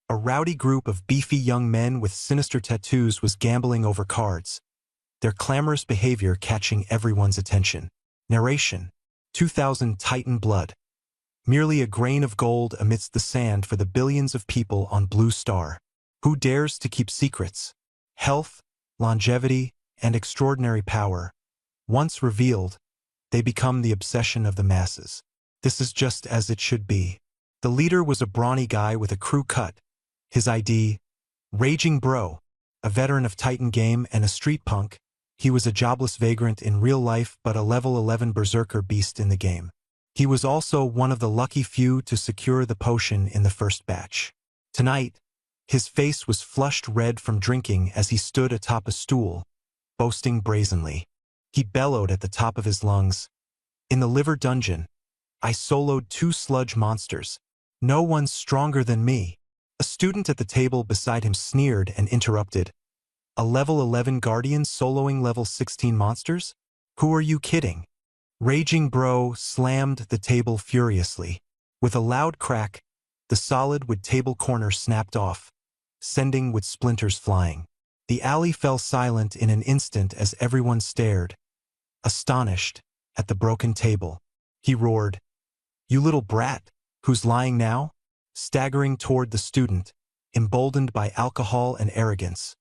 A rowdy group of beefy young men with sinister tattoos was gambling over cards, their clamorous behavior catching everyone's attention. Narration: 2000 Titan Blood. Merely a grain of gold amidst the sand for the billions of people on Blue Star. Who dares to keep secrets? Health, longevity, and extraordinary power. Once revealed, they become the obsession of the masses. This is just as it should be. The leader was a brawny guy with a crew cut. His ID, Raging Bro, a veteran of Titan game and a street punk. He was a jobless vagrant in real life but a level 11 berserker beast in the game. He was also one of the lucky few to secure the potion in the first batch. Tonight, his face was flushed red from drinking as he stood atop a stool, boasting brazenly. He bellowed at the top of his lungs. "In the liver dungeon, I soloed 2 sludge monsters. No one's stronger than me." A student at the table beside him sneered and interrupted. "A level 11 guardian soloing level 16 monsters? Who are you kidding?" Raging Bro slammed the table furiously. With a loud crack, the solid wood table corner snapped off, sending wood splinters flying. The alley fell silent in an instant as everyone stared, astonished, at the broken table. He roared, "You little brat, who's lying now?" Staggering toward the student, emboldened by alcohol and arrogance.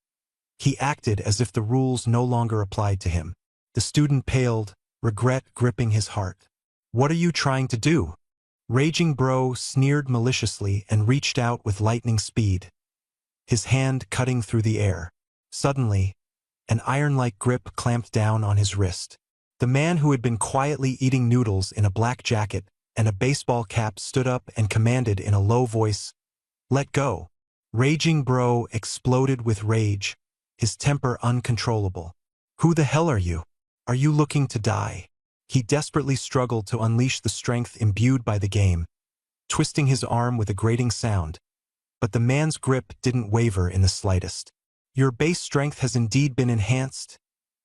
He acted as if the rules no longer applied to him. The student paled, regret gripping his heart. "What are you trying to do?" Raging Bro sneered maliciously and reached out with lightning speed, his hand cutting through the air. Suddenly, an iron-like grip clamped down on his wrist. The man who had been quietly eating noodles in a black jacket and a baseball cap stood up and commanded in a low voice, "Let go." Raging Bro exploded with rage, his temper uncontrollable. "Who the hell are you? Are you looking to die?" He desperately struggled to unleash the strength imbued by the game, twisting his arm with a grating sound. But the man's grip didn't waver in the slightest. "Your base strength has indeed been enhanced,"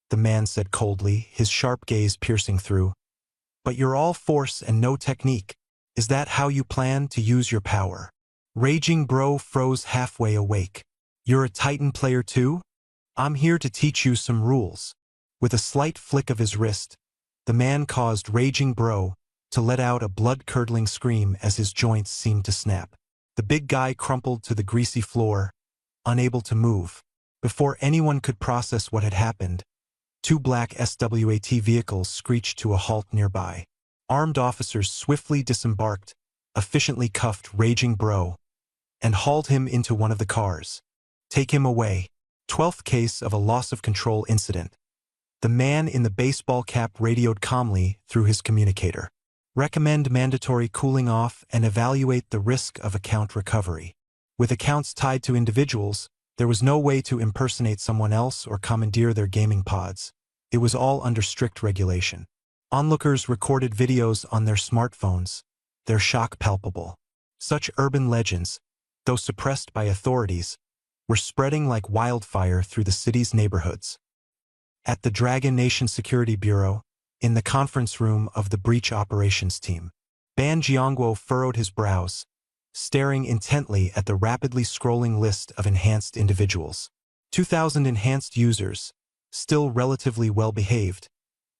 the man said coldly, his sharp gaze piercing through. "But you're all force and no technique. Is that how you plan to use your power?" Raging Bro froze halfway awake. "You're a Titan player too? I'm here to teach you some rules." With a slight flick of his wrist, the man caused Raging Bro to let out a blood-curdling scream as his joints seemed to snap. The big guy crumpled to the greasy floor, unable to move. Before anyone could process what had happened, 2 black SWAT vehicles screeched to a halt nearby. Armed officers swiftly disembarked, efficiently cuffed Raging Bro, and hauled him into one of the cars. "Take him away." 12th case of a loss-of-control incident. The man in the baseball cap radioed calmly through his communicator. "Recommend mandatory cooling off and evaluate the risk of account recovery." With accounts tied to individuals, there was no way to impersonate someone else or commandeer their gaming pods. It was all under strict regulation. Onlookers recorded videos on their smartphones, their shock palpable. Such urban legends, though suppressed by authorities, were spreading like wildfire through the city's neighborhoods. At the Dragon Nation Security Bureau, in the conference room of the breach operations team, Ban Jiangguo furrowed his brows, staring intently at the rapidly scrolling list of enhanced individuals. 2,000 enhanced users, still relatively well-behaved,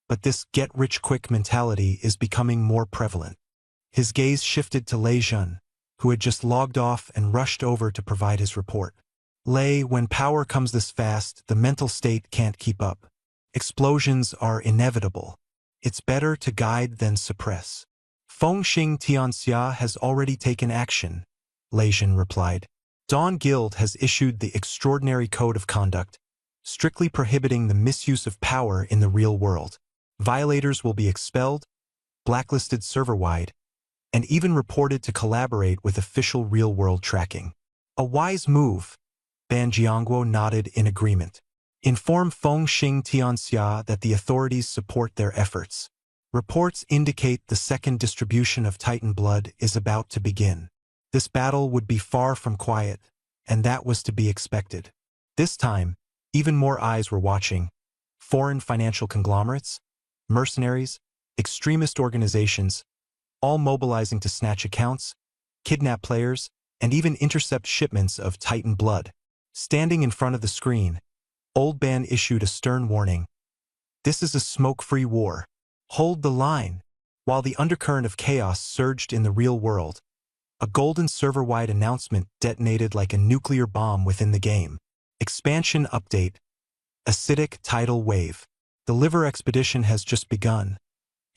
but this get-rich-quick mentality is becoming more prevalent. His gaze shifted to Lei Jun, who had just logged off and rushed over to provide his report. "Lei, when power comes this fast, the mental state can't keep up. Explosions are inevitable. It's better to guide than suppress." "Fengxing Tianxia has already taken action," Lei Jun replied. "Dawn Guild has issued the Extraordinary Code of Conduct, strictly prohibiting the misuse of power in the real world. Violators will be expelled, blacklisted server-wide, and even reported to collaborate with official real-world tracking." "A wise move," Ban Jiangguo nodded in agreement. "Inform Fengxing Tianxia that the authorities support their efforts. Reports indicate the second distribution of Titan blood is about to begin. This battle would be far from quiet, and that was to be expected. This time, even more eyes were watching. foreign financial conglomerates, mercenaries, extremist organizations, all mobilizing to snatch accounts, kidnap players, and even intercept shipments of Titan blood. Standing in front of the screen, Old Ban issued a stern warning. This is a smoke-free war. Hold the line. While the undercurrent of chaos surged in the real world, a golden server-wide announcement detonated like a nuclear bomb within the game. Expansion update. Acidic tidal wave. The liver expedition has just begun,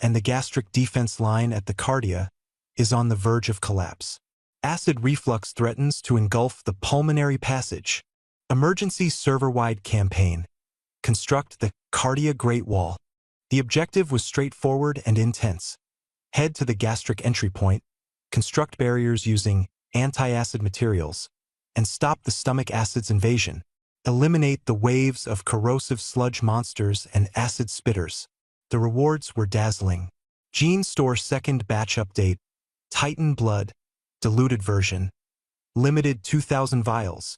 and the gastric defense line at the Cardia is on the verge of collapse. Acid reflux threatens to engulf the pulmonary passage. Emergency server-wide campaign. Construct the Cardia Great Wall. The objective was straightforward and intense. Head to the gastric entry point, construct barriers using anti-acid materials, and stop the stomach acid's invasion. Eliminate the waves of corrosive sludge monsters and acid spitters. The rewards were dazzling. Gene Store second batch update. Titan Blood. Diluted version. Limited 2,000 vials.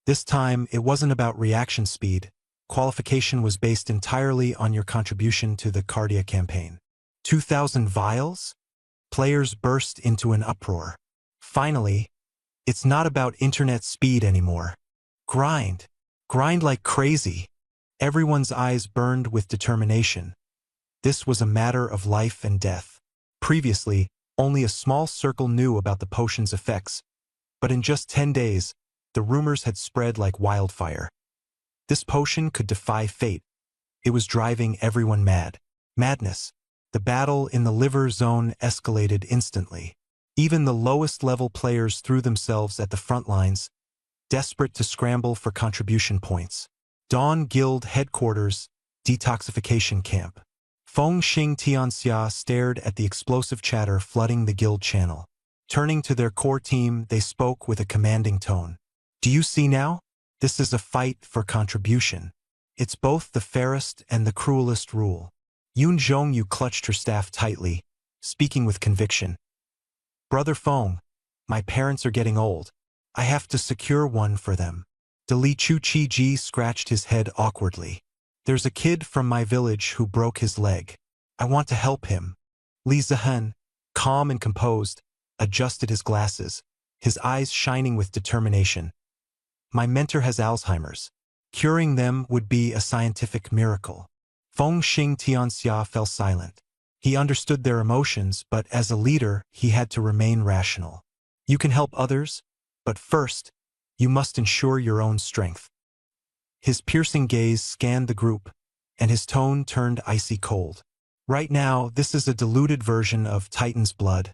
This time, it wasn't about reaction speed. Qualification was based entirely on your contribution to the Cardia campaign. 2,000 vials? Players burst into an uproar. Finally, it's not about internet speed anymore. Grind. Grind like crazy. Everyone's eyes burned with determination. This was a matter of life and death. Previously, only a small circle knew about the potion's effects, but in just 10 days, the rumors had spread like wildfire. This potion could defy fate. It was driving everyone mad. Madness. The battle in the liver zone escalated instantly. Even the lowest-level players threw themselves at the front lines, desperate to scramble for contribution points. Dawn Guild Headquarters, Detoxification Camp. Feng Xing Tianxia stared at the explosive chatter flooding the guild channel. Turning to their core team, they spoke with a commanding tone. Do you see now? This is a fight for contribution. It's both the fairest and the cruelest rule. Yun Zhongyu clutched her staff tightly, speaking with conviction. Brother Feng, my parents are getting old. I have to secure one for them. Li Chu Chi Ji scratched his head awkwardly. There's a kid from my village who broke his leg. I want to help him. Li Zihen, calm and composed, adjusted his glasses, his eyes shining with determination. My mentor has Alzheimer's. Curing them would be a scientific miracle. Feng Xing Tianxia fell silent. He understood their emotions, but as a leader, he had to remain rational. You can help others, but first, you must ensure your own strength. His piercing gaze scanned the group, and his tone turned icy cold. Right now, this is a diluted version of Titan's Blood,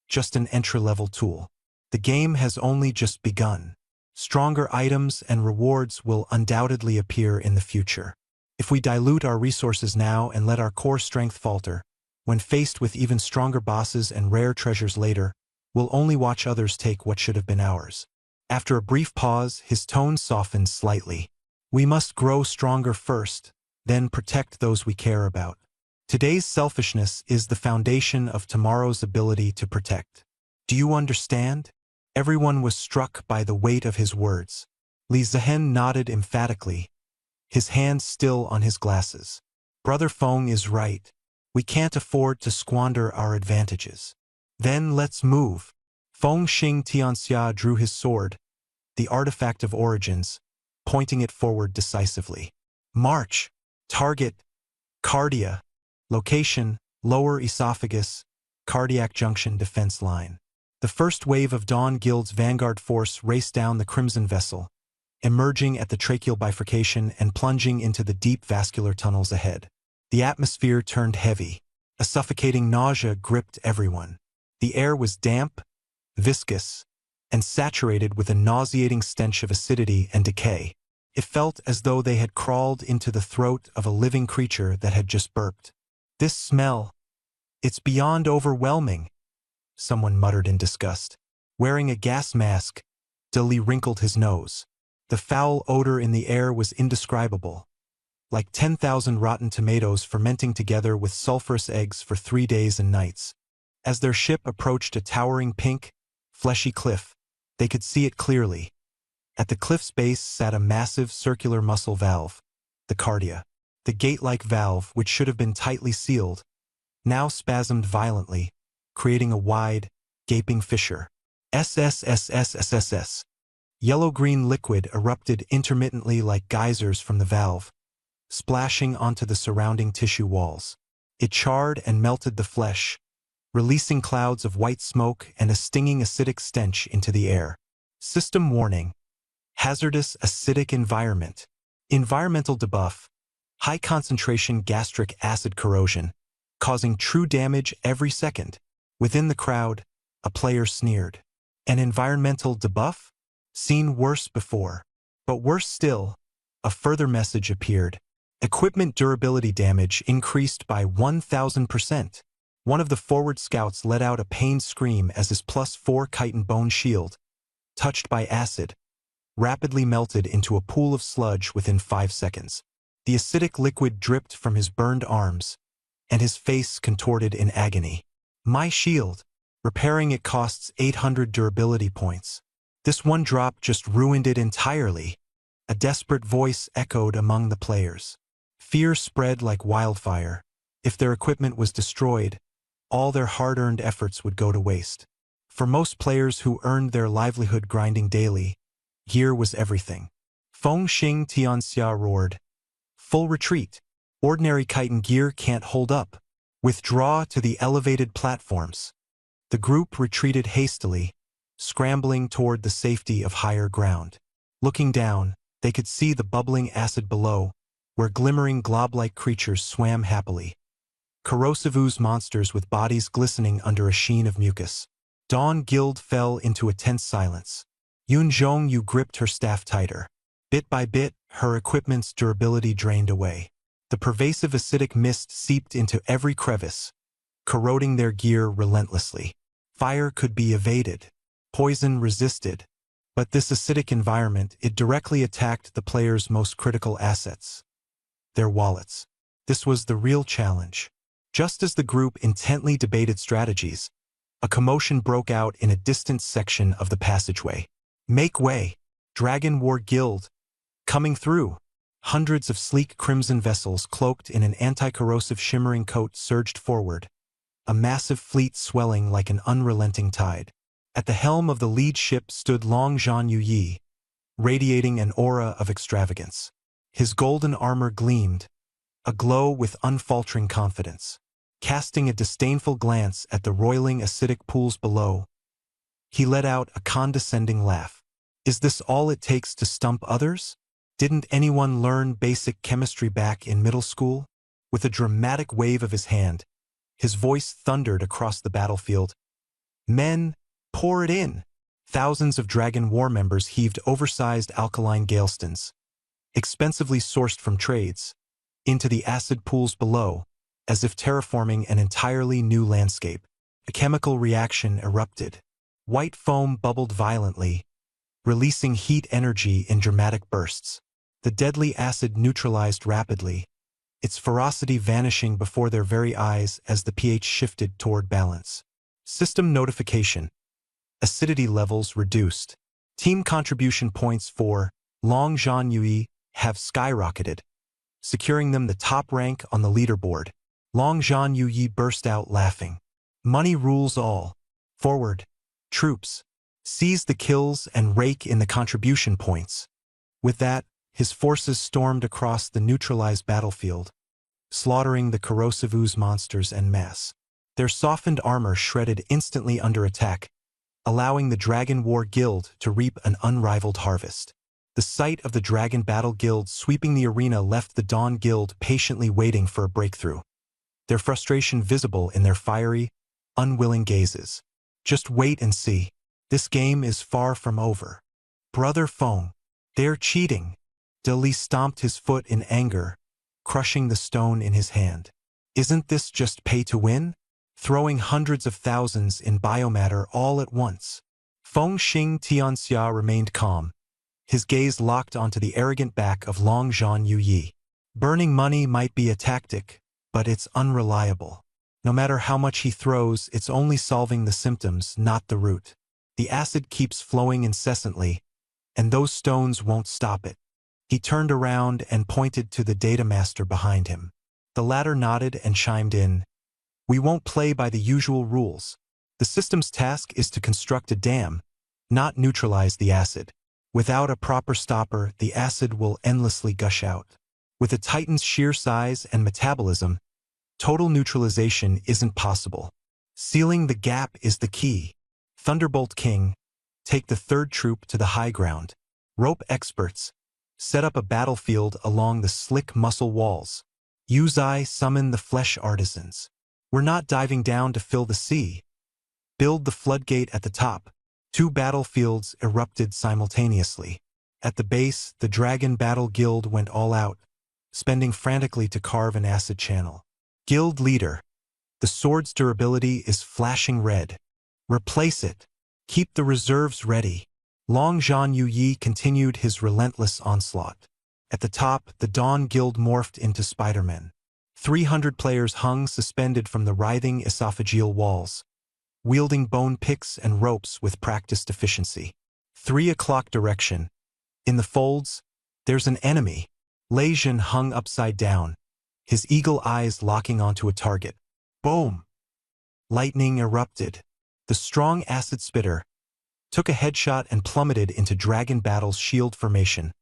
just an entry-level tool. The game has only just begun. Stronger items and rewards will undoubtedly appear in the future. If we dilute our resources now and let our core strength falter, when faced with even stronger bosses and rare treasures later, we'll only watch others take what should have been ours. After a brief pause, his tone softened slightly. We must grow stronger first, then protect those we care about. Today's selfishness is the foundation of tomorrow's ability to protect. Do you understand? Everyone was struck by the weight of his words. Li Zihen nodded emphatically, his hand still on his glasses. Brother Feng is right. We can't afford to squander our advantages. Then let's move. Feng Xing Tianxia drew his sword, the artifact of origins, pointing it forward decisively. March. Target. Cardia. Location, lower esophagus, cardiac junction defense line. The first wave of Dawn Guild's vanguard force raced down the Crimson Vessel, emerging at the tracheal bifurcation and plunging into the deep vascular tunnels ahead. The atmosphere turned heavy. A suffocating nausea gripped everyone. The air was damp, viscous, and saturated with a nauseating stench of acidity and decay. It felt as though they had crawled into the throat of a living creature that had just burped. This smell, it's beyond overwhelming, someone muttered in disgust. Wearing a gas mask, Li wrinkled his nose. The foul odor in the air was indescribable, like 10,000 rotten tomatoes fermenting together with sulfurous eggs for 3 days and nights. As their ship approached a towering pink, fleshy cliff, they could see it clearly. At the cliff's base sat a massive circular muscle valve, the Cardia. The gate-like valve, which should have been tightly sealed, now spasmed violently, creating a wide, gaping fissure. SSSSSSS. Yellow-green liquid erupted intermittently like geysers from the valve, splashing onto the surrounding tissue walls. It charred and melted the flesh, releasing clouds of white smoke and a stinging acidic stench into the air. System warning: hazardous acidic environment. Environmental debuff: high-concentration gastric acid corrosion, causing true damage every second. Within the crowd, a player sneered. An environmental debuff? Seen worse before. But worse still, a further message appeared. Equipment durability damage increased by 1,000%. One of the forward scouts let out a pained scream as his +4 chitin bone shield, touched by acid, rapidly melted into a pool of sludge within 5 seconds. The acidic liquid dripped from his burned arms, and his face contorted in agony. My shield. Repairing it costs 800 durability points. This one drop just ruined it entirely. A desperate voice echoed among the players. Fear spread like wildfire. If their equipment was destroyed, all their hard-earned efforts would go to waste. For most players who earned their livelihood grinding daily, gear was everything. Feng Xing Tianxia roared. Full retreat. Ordinary chitin gear can't hold up. Withdraw to the elevated platforms. The group retreated hastily, scrambling toward the safety of higher ground. Looking down, they could see the bubbling acid below, where glimmering glob-like creatures swam happily. Corrosive ooze monsters with bodies glistening under a sheen of mucus. Dawn Guild fell into a tense silence. Yun Zhongyu gripped her staff tighter. Bit by bit, her equipment's durability drained away. The pervasive acidic mist seeped into every crevice, corroding their gear relentlessly. Fire could be evaded, poison resisted, but this acidic environment, it directly attacked the players' most critical assets, their wallets. This was the real challenge. Just as the group intently debated strategies, a commotion broke out in a distant section of the passageway. Make way! Dragon War Guild! Coming through! Hundreds of sleek crimson vessels cloaked in an anti-corrosive shimmering coat surged forward, a massive fleet swelling like an unrelenting tide. At the helm of the lead ship stood Long Zhan Yuyi, radiating an aura of extravagance. His golden armor gleamed, aglow with unfaltering confidence. Casting a disdainful glance at the roiling acidic pools below, he let out a condescending laugh. Is this all it takes to stump others? Didn't anyone learn basic chemistry back in middle school? With a dramatic wave of his hand, his voice thundered across the battlefield. Men, pour it in! Thousands of Dragon War members heaved oversized alkaline galestons, expensively sourced from trades, into the acid pools below, as if terraforming an entirely new landscape. A chemical reaction erupted. White foam bubbled violently, releasing heat energy in dramatic bursts. The deadly acid neutralized rapidly, its ferocity vanishing before their very eyes as the pH shifted toward balance. System notification. Acidity levels reduced. Team contribution points for Long Zhan Yuyi have skyrocketed, securing them the top rank on the leaderboard. Long Zhan Yuyi burst out laughing. Money rules all. Forward, troops. Seize the kills and rake in the contribution points. With that, his forces stormed across the neutralized battlefield, slaughtering the corrosive ooze monsters en masse. Their softened armor shredded instantly under attack, allowing the Dragon War Guild to reap an unrivaled harvest. The sight of the Dragon Battle Guild sweeping the arena left the Dawn Guild patiently waiting for a breakthrough, their frustration visible in their fiery, unwilling gazes. Just wait and see. This game is far from over. Brother Feng, they're cheating. De Li stomped his foot in anger, crushing the stone in his hand. Isn't this just pay to win? Throwing hundreds of thousands in biomatter all at once. Feng Xing Tianxia remained calm, his gaze locked onto the arrogant back of Long Zhan Yuyi. Burning money might be a tactic, but it's unreliable. No matter how much he throws, it's only solving the symptoms, not the root. The acid keeps flowing incessantly, and those stones won't stop it. He turned around and pointed to the data master behind him. The latter nodded and chimed in. We won't play by the usual rules. The system's task is to construct a dam, not neutralize the acid. Without a proper stopper, the acid will endlessly gush out. With a Titan's sheer size and metabolism, total neutralization isn't possible. Sealing the gap is the key. Thunderbolt King, take the third troop to the high ground. Rope experts, set up a battlefield along the slick muscle walls. Yuzai, summon the flesh artisans. We're not diving down to fill the sea. Build the floodgate at the top. 2 battlefields erupted simultaneously. At the base, the Dragon Battle Guild went all out, spending frantically to carve an acid channel. Guild leader, the sword's durability is flashing red. Replace it. Keep the reserves ready. Long Zhan Yuyi continued his relentless onslaught. At the top, the Dawn Guild morphed into Spider-Men. 300 players hung suspended from the writhing esophageal walls, wielding bone picks and ropes with practiced efficiency. 3 o'clock direction. In the folds, there's an enemy. Lei Jin hung upside down, his eagle eyes locking onto a target. Boom! Lightning erupted. The strong acid spitter took a headshot and plummeted into Dragon Battle's shield formation,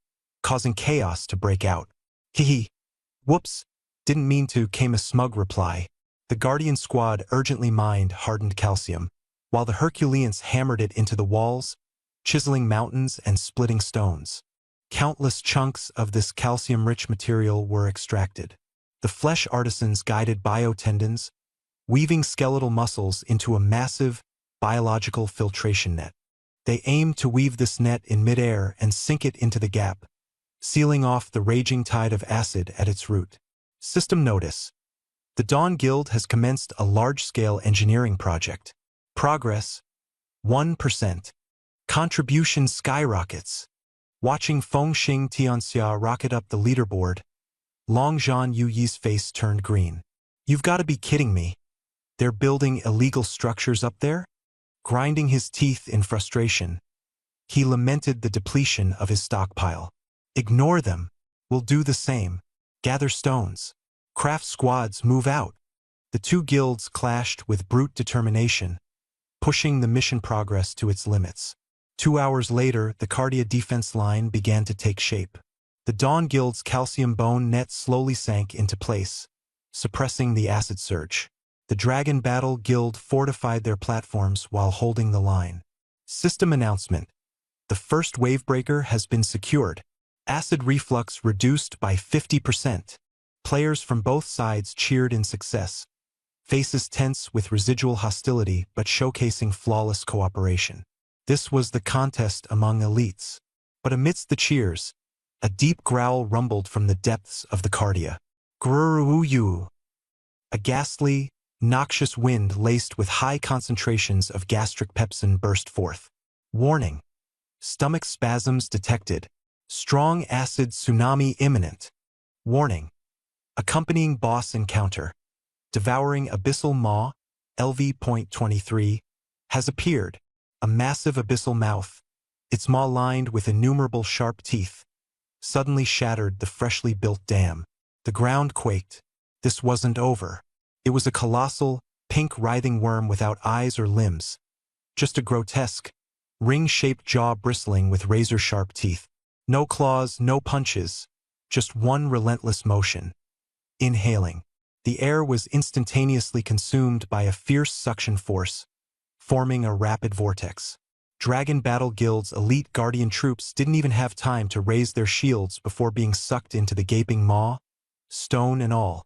causing chaos to break out. Hee. Whoops, didn't mean to, came a smug reply. The Guardian squad urgently mined hardened calcium, while the Herculeans hammered it into the walls, chiseling mountains and splitting stones. Countless chunks of this calcium-rich material were extracted. The flesh artisans guided biotendons, weaving skeletal muscles into a massive biological filtration net. They aimed to weave this net in midair and sink it into the gap, sealing off the raging tide of acid at its root. System notice. The Dawn Guild has commenced a large-scale engineering project. Progress, 1%. Contribution skyrockets. Watching Fengxing Tianxia rocket up the leaderboard, Long Zhan Yuyi's face turned green. You've got to be kidding me. They're building illegal structures up there? Grinding his teeth in frustration, he lamented the depletion of his stockpile. Ignore them. We'll do the same. Gather stones. Craft squads move out. The 2 guilds clashed with brute determination, pushing the mission progress to its limits. 2 hours later, the Cardia defense line began to take shape. The Dawn Guild's calcium bone net slowly sank into place, suppressing the acid surge. The Dragon Battle Guild fortified their platforms while holding the line. System announcement. The first wavebreaker has been secured. Acid reflux reduced by 50%. Players from both sides cheered in success, faces tense with residual hostility but showcasing flawless cooperation. This was the contest among elites. But amidst the cheers, a deep growl rumbled from the depths of the Cardia. Grrrruyu. A ghastly, noxious wind laced with high concentrations of gastric pepsin burst forth. Warning. Stomach spasms detected. Strong acid tsunami imminent. Warning. Accompanying boss encounter. Devouring abyssal maw, LV.23, has appeared. A massive abyssal mouth, its maw lined with innumerable sharp teeth, suddenly shattered the freshly built dam. The ground quaked. This wasn't over. It was a colossal, pink writhing worm without eyes or limbs. Just a grotesque, ring-shaped jaw bristling with razor-sharp teeth. No claws, no punches, just one relentless motion. Inhaling. The air was instantaneously consumed by a fierce suction force, forming a rapid vortex. Dragon Battle Guild's elite guardian troops didn't even have time to raise their shields before being sucked into the gaping maw, stone and all,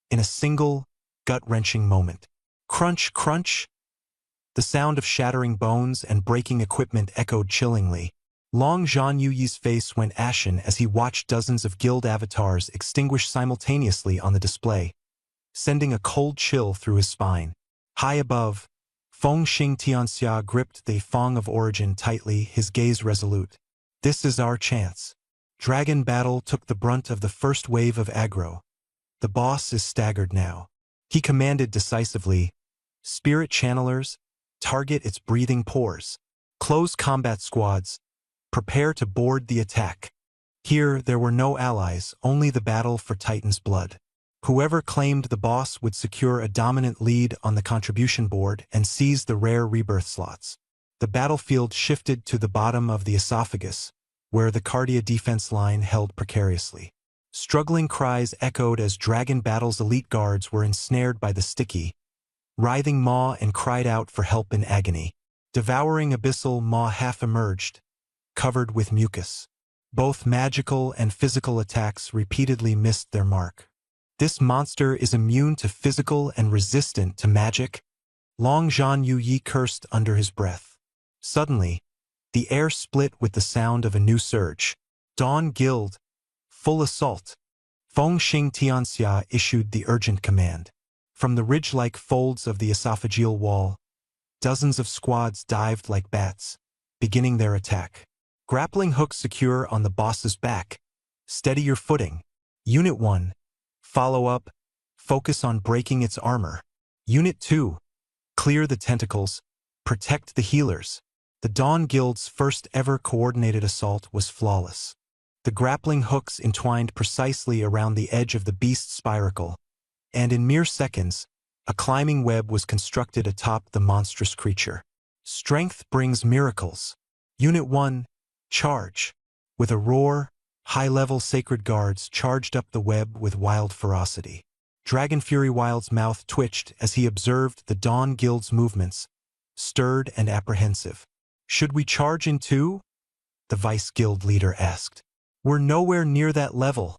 in a single, gut-wrenching moment. Crunch, crunch! The sound of shattering bones and breaking equipment echoed chillingly. Long Zhan Yuyi's face went ashen as he watched dozens of guild avatars extinguish simultaneously on the display, sending a cold chill through his spine. High above, Fengxing Tianxia gripped the Fong of Origin tightly, his gaze resolute. This is our chance. Dragon Battle took the brunt of the first wave of aggro. The boss is staggered now. He commanded decisively, Spirit Channelers, target its breathing pores. Close combat squads, prepare to board the attack. Here, there were no allies, only the battle for Titan's blood. Whoever claimed the boss would secure a dominant lead on the contribution board and seize the rare rebirth slots. The battlefield shifted to the bottom of the esophagus, where the Cardia defense line held precariously. Struggling cries echoed as Dragon Battle's elite guards were ensnared by the sticky, writhing maw and cried out for help in agony. Devouring abyssal maw half emerged, covered with mucus. Both magical and physical attacks repeatedly missed their mark. This monster is immune to physical and resistant to magic. Long Zhan Yu Yi cursed under his breath. Suddenly, the air split with the sound of a new surge. Dawn Guild, full assault. Feng Xing Tianxia issued the urgent command. From the ridge-like folds of the esophageal wall, dozens of squads dived like bats, beginning their attack. Grappling hook secure on the boss's back. Steady your footing. Unit 1. Follow up. Focus on breaking its armor. Unit 2. Clear the tentacles. Protect the healers. The Dawn Guild's first ever coordinated assault was flawless. The grappling hooks entwined precisely around the edge of the beast's spiracle, and in mere seconds, a climbing web was constructed atop the monstrous creature. Strength brings miracles. Unit 1. Charge. With a roar, high-level sacred guards charged up the web with wild ferocity. Dragon Fury Wild's mouth twitched as he observed the Dawn Guild's movements, stirred and apprehensive. Should we charge in too? The Vice Guild leader asked. We're nowhere near that level,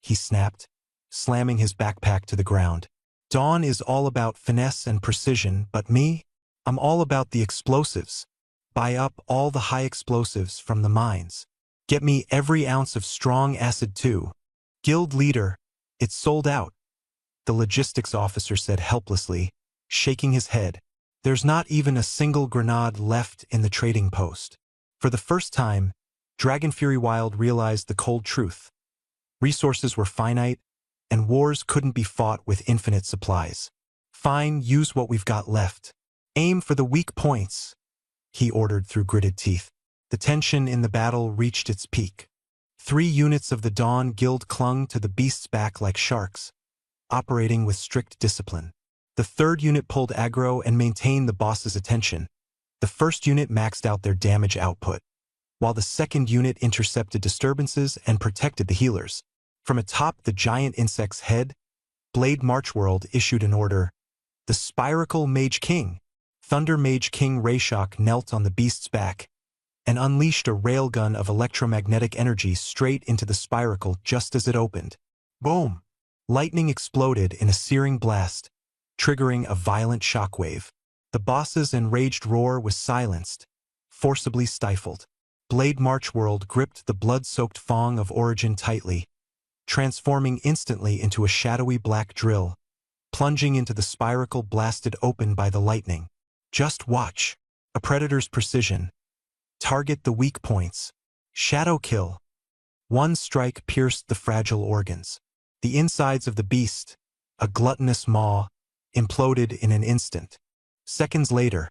he snapped, slamming his backpack to the ground. Dawn is all about finesse and precision, but me? I'm all about the explosives. Buy up all the high explosives from the mines. Get me every ounce of strong acid too. Guild leader, it's sold out, the logistics officer said helplessly, shaking his head. There's not even a single grenade left in the trading post. For the first time, Dragon Fury Wild realized the cold truth. Resources were finite, and wars couldn't be fought with infinite supplies. Fine, use what we've got left. Aim for the weak points, he ordered through gritted teeth. The tension in the battle reached its peak. 3 units of the Dawn Guild clung to the beast's back like sharks, operating with strict discipline. The 3rd unit pulled aggro and maintained the boss's attention. The 1st unit maxed out their damage output, while the 2nd unit intercepted disturbances and protected the healers. From atop the giant insect's head, Blade Marchworld issued an order. The Spiracle Mage King. Thunder Mage King Rayshock knelt on the beast's back and unleashed a railgun of electromagnetic energy straight into the spiracle just as it opened. Boom! Lightning exploded in a searing blast, triggering a violent shockwave. The boss's enraged roar was silenced, forcibly stifled. Blade Marchworld gripped the blood-soaked Fong of Origin tightly, transforming instantly into a shadowy black drill, plunging into the spiracle blasted open by the lightning. Just watch. A predator's precision. Target the weak points. Shadow kill. One strike pierced the fragile organs. The insides of the beast, a gluttonous maw, imploded in an instant. Seconds later,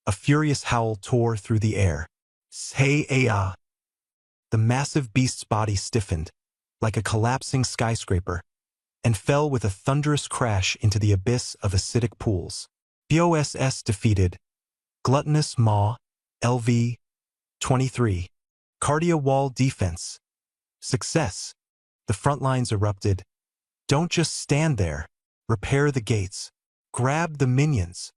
a furious howl tore through the air. Say-ah! The massive beast's body stiffened, like a collapsing skyscraper, and fell with a thunderous crash into the abyss of acidic pools. BOSS defeated. Gluttonous Maw, LV 23. Cardia Wall Defense. Success. The front lines erupted. Don't just stand there. Repair the gates. Grab the minions.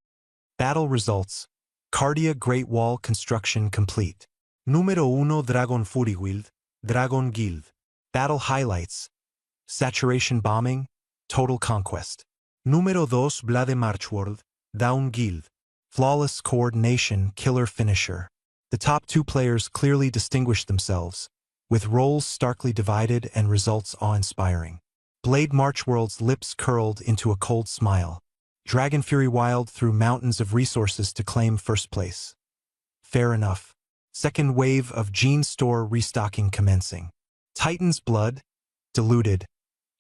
Battle results. Cardia Great Wall construction complete. Número 1 Dragon Fury Wild, Dragon Guild. Battle highlights. Saturation bombing, total conquest. Número 2 Blade Marchworld, Dawn Guild. Flawless coordination, killer finisher. The top 2 players clearly distinguished themselves, with roles starkly divided and results awe-inspiring. Blade Marchworld's lips curled into a cold smile. Dragon Fury Wild threw mountains of resources to claim first place. Fair enough. Second wave of Gene Store restocking commencing. Titan's Blood, diluted.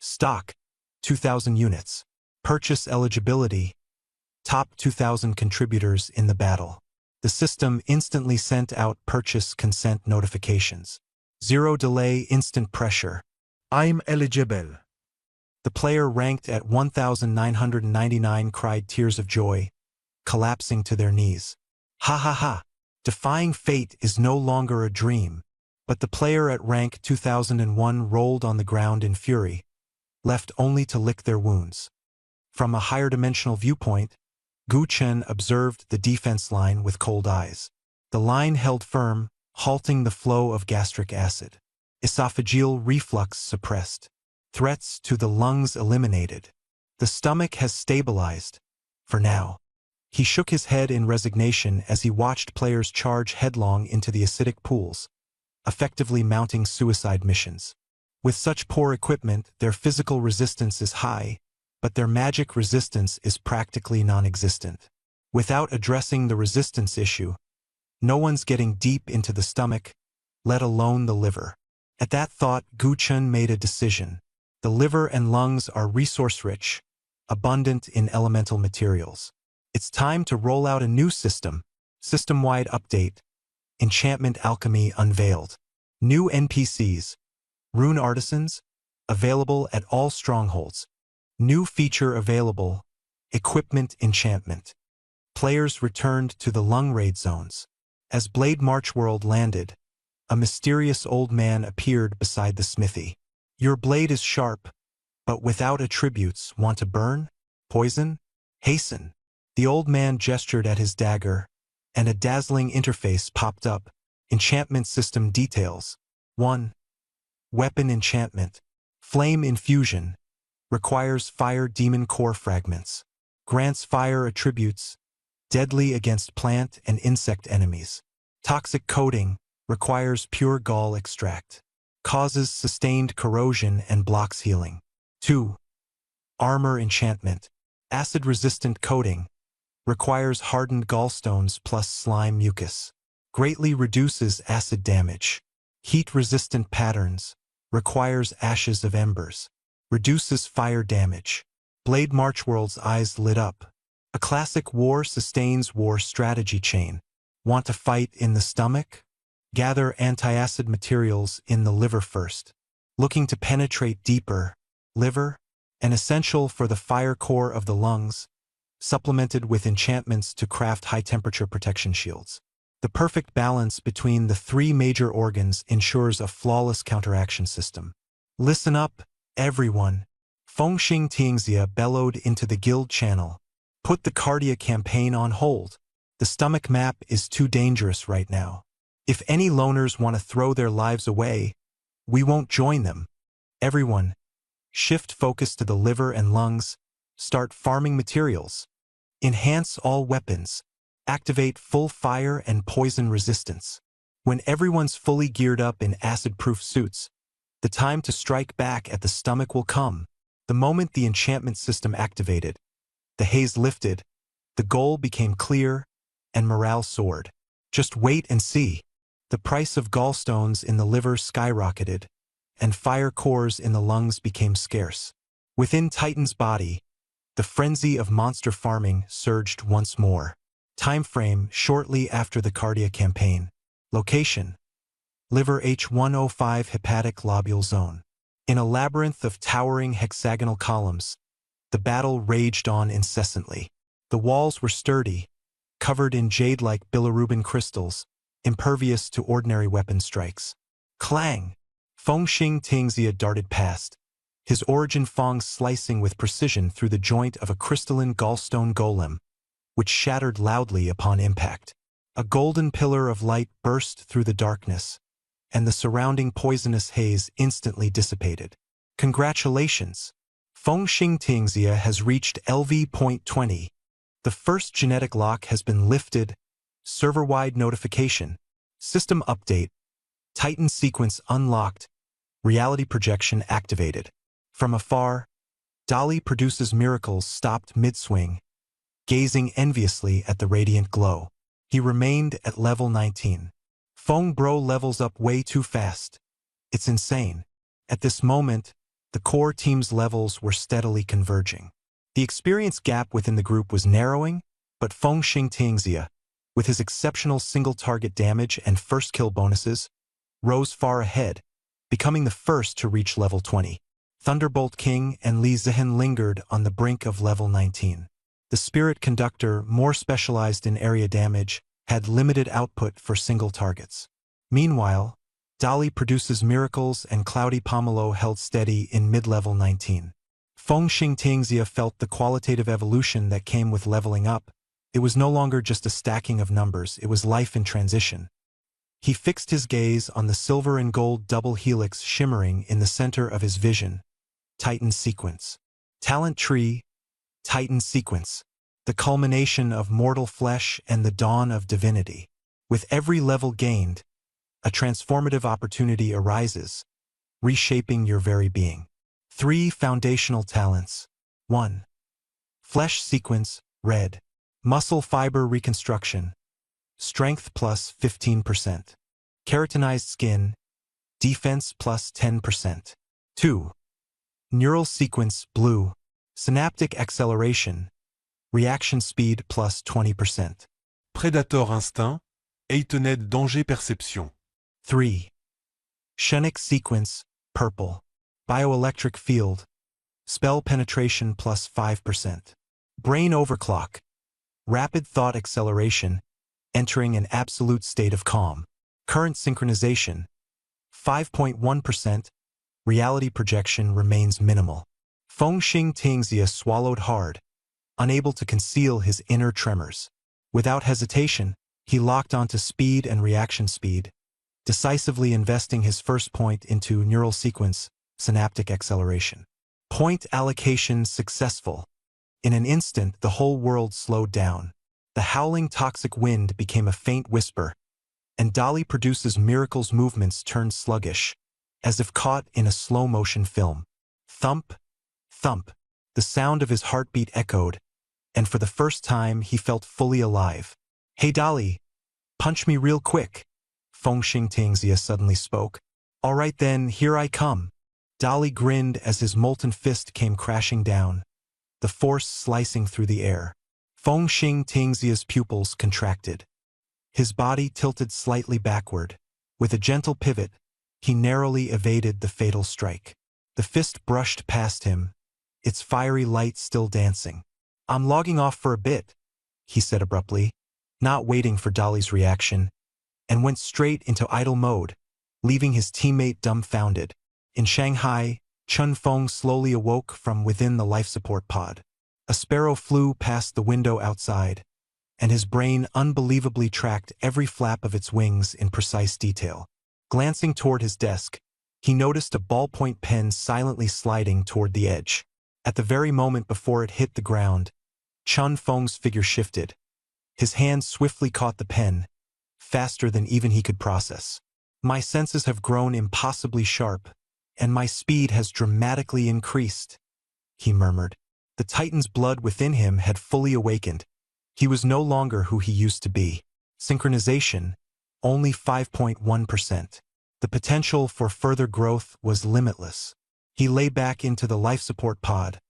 Stock, 2,000 units. Purchase eligibility, top 2,000 contributors in the battle. The system instantly sent out purchase consent notifications. Zero delay, instant pressure. I'm eligible. The player ranked at 1,999 cried tears of joy, collapsing to their knees. Ha ha ha! Defying fate is no longer a dream, but the player at rank 2001 rolled on the ground in fury, left only to lick their wounds. From a higher dimensional viewpoint, Gu Chen observed the defense line with cold eyes. The line held firm, halting the flow of gastric acid. Esophageal reflux suppressed. Threats to the lungs eliminated. The stomach has stabilized. For now. He shook his head in resignation as he watched players charge headlong into the acidic pools, effectively mounting suicide missions. With such poor equipment, their physical resistance is high, but their magic resistance is practically non-existent. Without addressing the resistance issue, no one's getting deep into the stomach, let alone the liver. At that thought, Gu Chen made a decision. The liver and lungs are resource-rich, abundant in elemental materials. It's time to roll out a new system-wide update. Enchantment Alchemy unveiled. New NPCs, rune artisans, available at all strongholds. New feature available, equipment enchantment. Players returned to the lung raid zones. As Blade March World landed, a mysterious old man appeared beside the smithy. Your blade is sharp, but without attributes. Want to burn? Poison? Hasten. The old man gestured at his dagger, and a dazzling interface popped up. Enchantment system details. 1. Weapon enchantment. Flame infusion. Requires fire demon core fragments. Grants fire attributes. Deadly against plant and insect enemies. Toxic coating. Requires pure gall extract. Causes sustained corrosion and blocks healing. 2. Armor enchantment. Acid-resistant coating. Requires hardened gallstones plus slime mucus. Greatly reduces acid damage. Heat-resistant patterns. Requires ashes of embers. Reduces fire damage. Blade Marchworld's eyes lit up. A classic war sustains war strategy chain. Want to fight in the stomach? Gather anti-acid materials in the liver first. Looking to penetrate deeper, liver, an essential for the fire core of the lungs, supplemented with enchantments to craft high-temperature protection shields. The perfect balance between the three major organs ensures a flawless counteraction system. Listen up, everyone. Fengxing Tianxia bellowed into the guild channel. Put the Cardia campaign on hold. The stomach map is too dangerous right now. If any loners want to throw their lives away, we won't join them. Everyone, shift focus to the liver and lungs. Start farming materials. Enhance all weapons. Activate full fire and poison resistance. When everyone's fully geared up in acid-proof suits, the time to strike back at the stomach will come. The moment the enchantment system activated, the haze lifted, the goal became clear, and morale soared. Just wait and see. The price of gallstones in the liver skyrocketed, and fire cores in the lungs became scarce. Within Titan's body, the frenzy of monster farming surged once more. Time frame: shortly after the Cardia campaign. Location: Liver H105 Hepatic Lobule Zone. In a labyrinth of towering hexagonal columns, the battle raged on incessantly. The walls were sturdy, covered in jade-like bilirubin crystals, impervious to ordinary weapon strikes. Clang! Fengxing Tianxia darted past, his origin fang slicing with precision through the joint of a crystalline gallstone golem, which shattered loudly upon impact. A golden pillar of light burst through the darkness, and the surrounding poisonous haze instantly dissipated. Congratulations! Fengxing Tianxia has reached LV.20. The first genetic lock has been lifted. Server-wide notification. System update. Titan sequence unlocked. Reality projection activated. From afar, Dali produces miracles stopped mid-swing, gazing enviously at the radiant glow. He remained at level 19. Feng Bro levels up way too fast. It's insane. At this moment, the core team's levels were steadily converging. The experience gap within the group was narrowing, but Fengxing Tianxia, with his exceptional single-target damage and first-kill bonuses, rose far ahead, becoming the first to reach level 20. Thunderbolt King and Li Zihan lingered on the brink of level 19. The Spirit Conductor, more specialized in area damage, had limited output for single targets. Meanwhile, Dali produces miracles and Cloudy Pomelo held steady in mid-level 19. Fengxing Tingxia felt the qualitative evolution that came with leveling up. It was no longer just a stacking of numbers, it was life in transition. He fixed his gaze on the silver and gold double helix shimmering in the center of his vision. Titan Sequence. Talent Tree, Titan Sequence. The culmination of mortal flesh and the dawn of divinity. With every level gained, a transformative opportunity arises, reshaping your very being. 3 foundational talents. 1. Flesh Sequence, Red. Muscle Fiber Reconstruction. Strength plus 15%. Keratinized Skin. Defense plus 10%. 2. Neural Sequence, Blue. Synaptic Acceleration. Reaction Speed plus 20%. Predator Instinct, Heightened Danger Perception. 3. Shenic Sequence, Purple. Bioelectric Field. Spell Penetration plus 5%. Brain Overclock. Rapid Thought Acceleration, entering an absolute state of calm. Current Synchronization. 5.1%. Reality projection remains minimal. Fengxing Tingxia swallowed hard, unable to conceal his inner tremors. Without hesitation, he locked onto speed and reaction speed, decisively investing his first point into neural sequence, synaptic acceleration. Point allocation successful. In an instant, the whole world slowed down. The howling toxic wind became a faint whisper, and Dali produces miracles movements turned sluggish, as if caught in a slow-motion film. Thump, thump. The sound of his heartbeat echoed, and for the first time he felt fully alive. "Hey Dali, punch me real quick," Fengxing Tingxia suddenly spoke. "All right then, here I come." Dali grinned as his molten fist came crashing down, the force slicing through the air. Fengxing Tingxia's pupils contracted. His body tilted slightly backward. With a gentle pivot, he narrowly evaded the fatal strike. The fist brushed past him, its fiery light still dancing. "I'm logging off for a bit," he said abruptly, not waiting for Dali's reaction, and went straight into idle mode, leaving his teammate dumbfounded. In Shanghai, Chun Feng slowly awoke from within the life support pod. A sparrow flew past the window outside, and his brain unbelievably tracked every flap of its wings in precise detail. Glancing toward his desk, he noticed a ballpoint pen silently sliding toward the edge. At the very moment before it hit the ground, Chun Feng's figure shifted. His hand swiftly caught the pen, faster than even he could process. "My senses have grown impossibly sharp, and my speed has dramatically increased," he murmured. The Titan's blood within him had fully awakened. He was no longer who he used to be. Synchronization, only 5.1%. The potential for further growth was limitless. He lay back into the life support pod,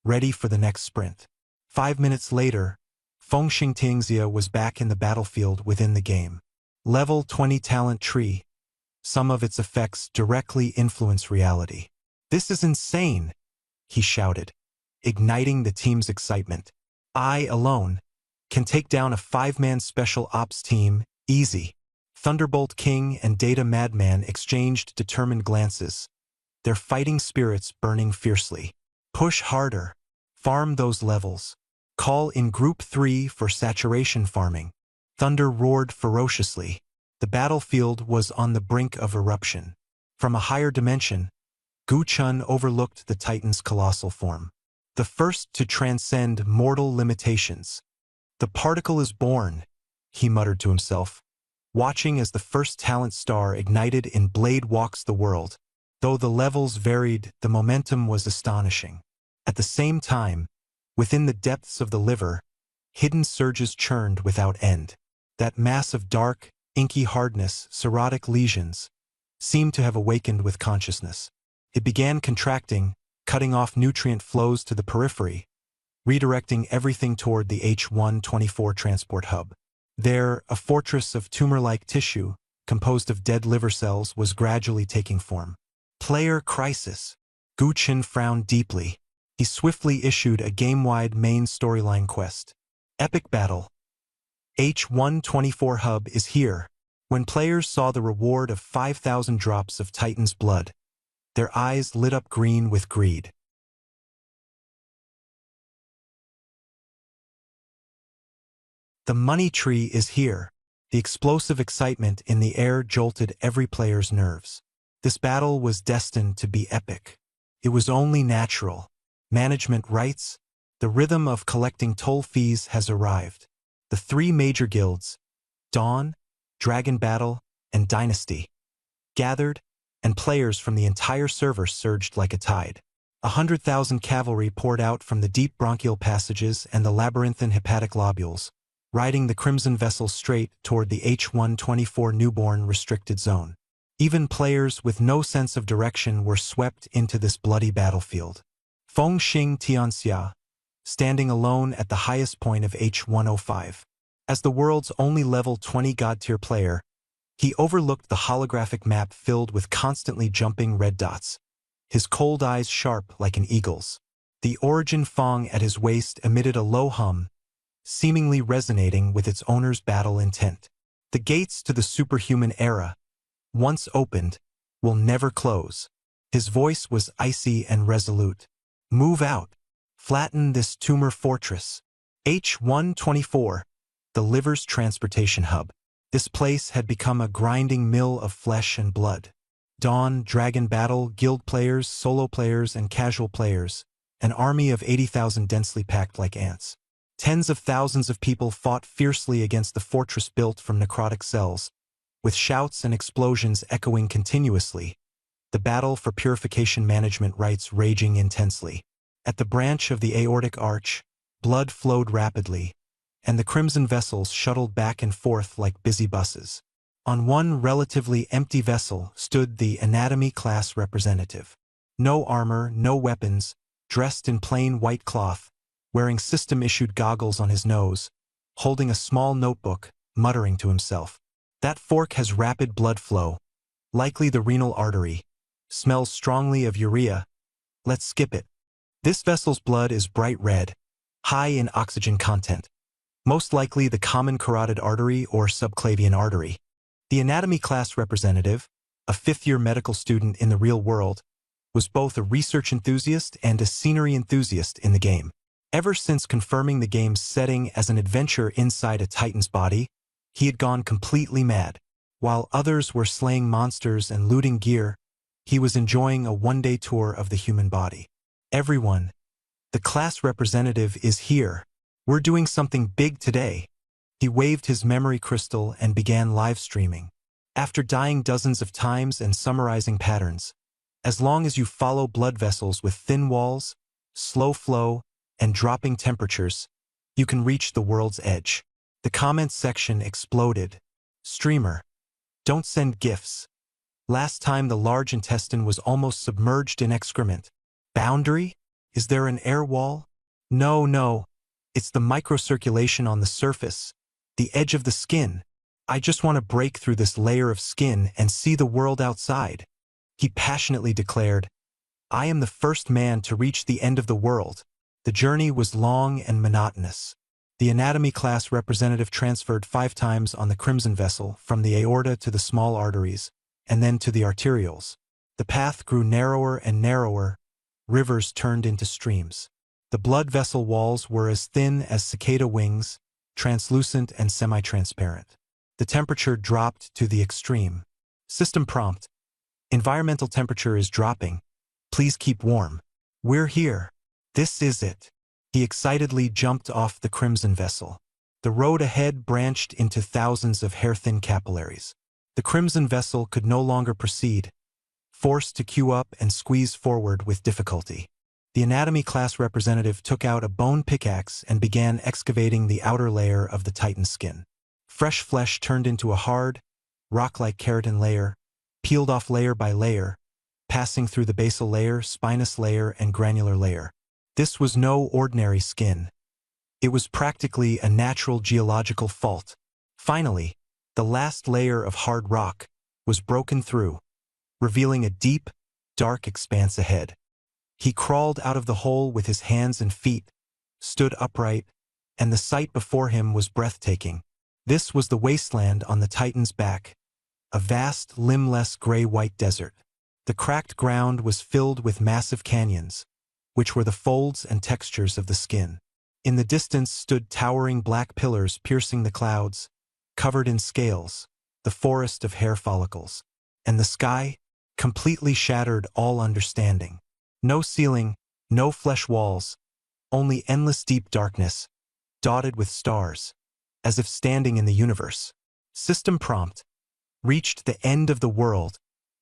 ready for the next sprint. 5 minutes later, Fengxing Tingxia was back in the battlefield within the game. Level 20 Talent Tree. Some of its effects directly influence reality. "This is insane," he shouted, igniting the team's excitement. "I, alone, can take down a 5-man special ops team, easy." Thunderbolt King and Data Madman exchanged determined glances, their fighting spirits burning fiercely. "Push harder. Farm those levels. Call in Group 3 for saturation farming." Thunder roared ferociously. The battlefield was on the brink of eruption. From a higher dimension, Gu Chun overlooked the Titan's colossal form. The first to transcend mortal limitations. "The particle is born," he muttered to himself, watching as the first talent star ignited in Blade Walks the World. Though the levels varied, the momentum was astonishing. At the same time, within the depths of the liver, hidden surges churned without end. That mass of dark, inky hardness, cirrhotic lesions, seemed to have awakened with consciousness. It began contracting, cutting off nutrient flows to the periphery, redirecting everything toward the H124 transport hub. There, a fortress of tumor-like tissue, composed of dead liver cells, was gradually taking form. Player crisis. Gu Qin frowned deeply. He swiftly issued a game-wide main storyline quest. Epic battle. H124 hub is here. When players saw the reward of 5,000 drops of Titan's blood, their eyes lit up green with greed. The money tree is here. The explosive excitement in the air jolted every player's nerves. This battle was destined to be epic. It was only natural. Management writes, the rhythm of collecting toll fees has arrived. The three major guilds, Dawn, Dragon Battle, and Dynasty, gathered, and players from the entire server surged like a tide. 100,000 cavalry poured out from the deep bronchial passages and the labyrinthine hepatic lobules, riding the crimson vessel straight toward the H124 newborn restricted zone. Even players with no sense of direction were swept into this bloody battlefield. Fengxing Tianxia, standing alone at the highest point of H105. As the world's only level 20 god-tier player, he overlooked the holographic map filled with constantly jumping red dots, his cold eyes sharp like an eagle's. The Origin Fong at his waist emitted a low hum, seemingly resonating with its owner's battle intent. The gates to the superhuman era, once opened, will never close. His voice was icy and resolute. Move out. Flatten this tumor fortress. H124, the liver's transportation hub. This place had become a grinding mill of flesh and blood. Dawn, Dragon Battle, guild players, solo players, and casual players, an army of 80,000 densely packed like ants. Tens of thousands of people fought fiercely against the fortress built from necrotic cells, with shouts and explosions echoing continuously, the battle for purification management rights raging intensely. At the branch of the aortic arch, blood flowed rapidly, and the crimson vessels shuttled back and forth like busy buses. On one relatively empty vessel stood the anatomy class representative. No armor, no weapons, dressed in plain white cloth, wearing system-issued goggles on his nose, holding a small notebook, muttering to himself. That fork has rapid blood flow, likely the renal artery, smells strongly of urea. Let's skip it. This vessel's blood is bright red, high in oxygen content, most likely the common carotid artery or subclavian artery. The anatomy class representative, a fifth-year medical student in the real world, was both a research enthusiast and a scenery enthusiast in the game. Ever since confirming the game's setting as an adventure inside a Titan's body, he had gone completely mad. While others were slaying monsters and looting gear, he was enjoying a one-day tour of the human body. Everyone, the class representative is here. We're doing something big today. He waved his memory crystal and began live streaming. After dying dozens of times and summarizing patterns, as long as you follow blood vessels with thin walls, slow flow, and dropping temperatures, you can reach the world's edge. The comments section exploded. Streamer, don't send gifs. Last time the large intestine was almost submerged in excrement. Boundary? Is there an air wall? No. It's the microcirculation on the surface, the edge of the skin. I just want to break through this layer of skin and see the world outside. He passionately declared, I am the first man to reach the end of the world. The journey was long and monotonous. The anatomy class representative transferred 5 times on the crimson vessel from the aorta to the small arteries, and then to the arterioles. The path grew narrower and narrower. Rivers turned into streams. The blood vessel walls were as thin as cicada wings, translucent and semi-transparent. The temperature dropped to the extreme. System prompt. Environmental temperature is dropping. Please keep warm. We're here. This is it. He excitedly jumped off the crimson vessel. The road ahead branched into thousands of hair-thin capillaries. The crimson vessel could no longer proceed, forced to queue up and squeeze forward with difficulty. The anatomy class representative took out a bone pickaxe and began excavating the outer layer of the Titan skin. Fresh flesh turned into a hard, rock-like keratin layer, peeled off layer by layer, passing through the basal layer, spinous layer, and granular layer. This was no ordinary skin. It was practically a natural geological fault. Finally, The last layer of hard rock was broken through, revealing a deep, dark expanse ahead. He crawled out of the hole with his hands and feet, stood upright, and the sight before him was breathtaking. This was the wasteland on the Titan's back, a vast, limbless gray-white desert. The cracked ground was filled with massive canyons, which were the folds and textures of the skin. In the distance stood towering black pillars piercing the clouds, covered in scales, the forest of hair follicles. And the sky completely shattered all understanding. No ceiling, no flesh walls, only endless deep darkness, dotted with stars, as if standing in the universe. System prompt. Reached the end of the world,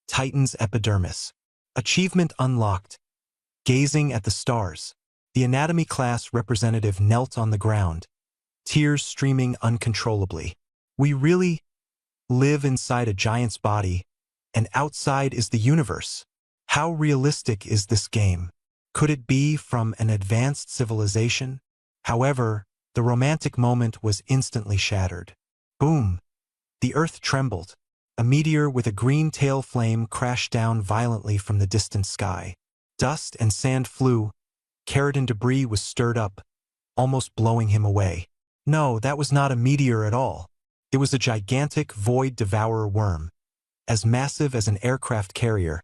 Titan's epidermis. Achievement unlocked. Gazing at the stars. The anatomy class representative knelt on the ground, tears streaming uncontrollably. We really live inside a giant's body, and outside is the universe. How realistic is this game? Could it be from an advanced civilization? However, the romantic moment was instantly shattered. Boom! The earth trembled. A meteor with a green tail flame crashed down violently from the distant sky. Dust and sand flew. Keratin debris was stirred up, almost blowing him away. No, that was not a meteor at all. It was a gigantic void devourer worm, as massive as an aircraft carrier,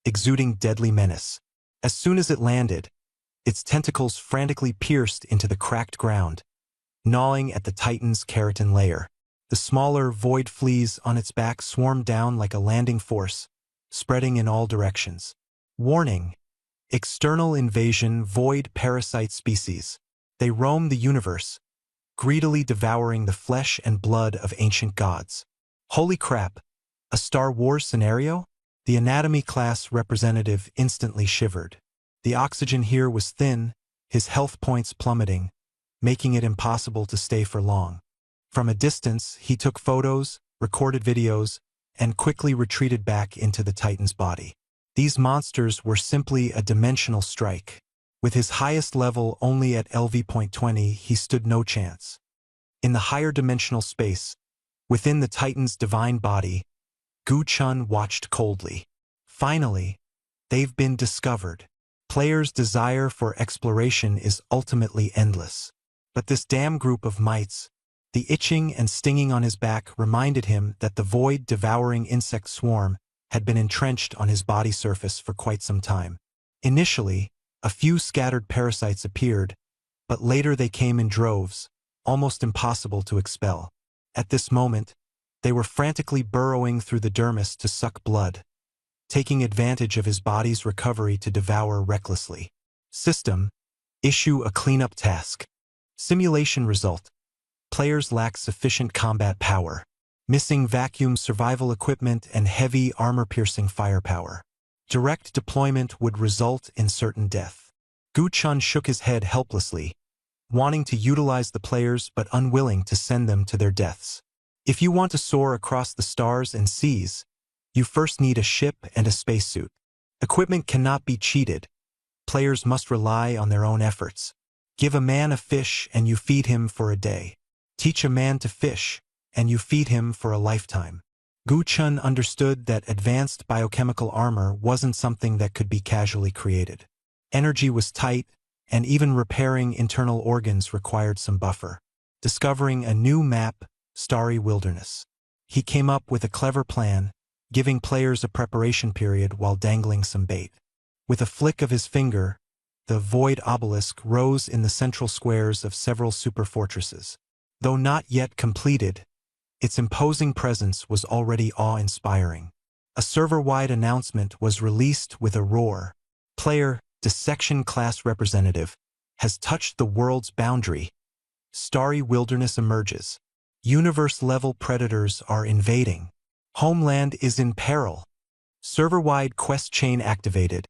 exuding deadly menace. As soon as it landed, its tentacles frantically pierced into the cracked ground, gnawing at the Titan's keratin layer. The smaller, void fleas on its back swarmed down like a landing force, spreading in all directions. Warning: external invasion void parasite species. They roam the universe, greedily devouring the flesh and blood of ancient gods. Holy crap! A Star Wars scenario? The anatomy class representative instantly shivered. The oxygen here was thin, his health points plummeting, making it impossible to stay for long. From a distance, he took photos, recorded videos, and quickly retreated back into the Titan's body. These monsters were simply a dimensional strike. With his highest level only at LV.20, he stood no chance. In the higher dimensional space, within the Titan's divine body, Gu Chun watched coldly. Finally, they've been discovered. Players' desire for exploration is ultimately endless. But this damn group of mites, the itching and stinging on his back reminded him that the void-devouring insect swarm had been entrenched on his body surface for quite some time. Initially, a few scattered parasites appeared, but later they came in droves, almost impossible to expel. At this moment, they were frantically burrowing through the dermis to suck blood, taking advantage of his body's recovery to devour recklessly. System: issue a cleanup task. Simulation result: players lack sufficient combat power, missing vacuum survival equipment and heavy armor-piercing firepower. Direct deployment would result in certain death. Gu Chun shook his head helplessly, wanting to utilize the players but unwilling to send them to their deaths. If you want to soar across the stars and seas, you first need a ship and a spacesuit. Equipment cannot be cheated. Players must rely on their own efforts. Give a man a fish and you feed him for a day. Teach a man to fish, and you feed him for a lifetime. Gu Chun understood that advanced biochemical armor wasn't something that could be casually created. Energy was tight, and even repairing internal organs required some buffer. Discovering a new map, Starry Wilderness. He came up with a clever plan, giving players a preparation period while dangling some bait. With a flick of his finger, the Void Obelisk rose in the central squares of several super fortresses. Though not yet completed, its imposing presence was already awe-inspiring. A server-wide announcement was released with a roar. Player, Dissection Class Representative, has touched the world's boundary. Starry Wilderness emerges. Universe-level predators are invading. Homeland is in peril. Server-wide quest chain activated.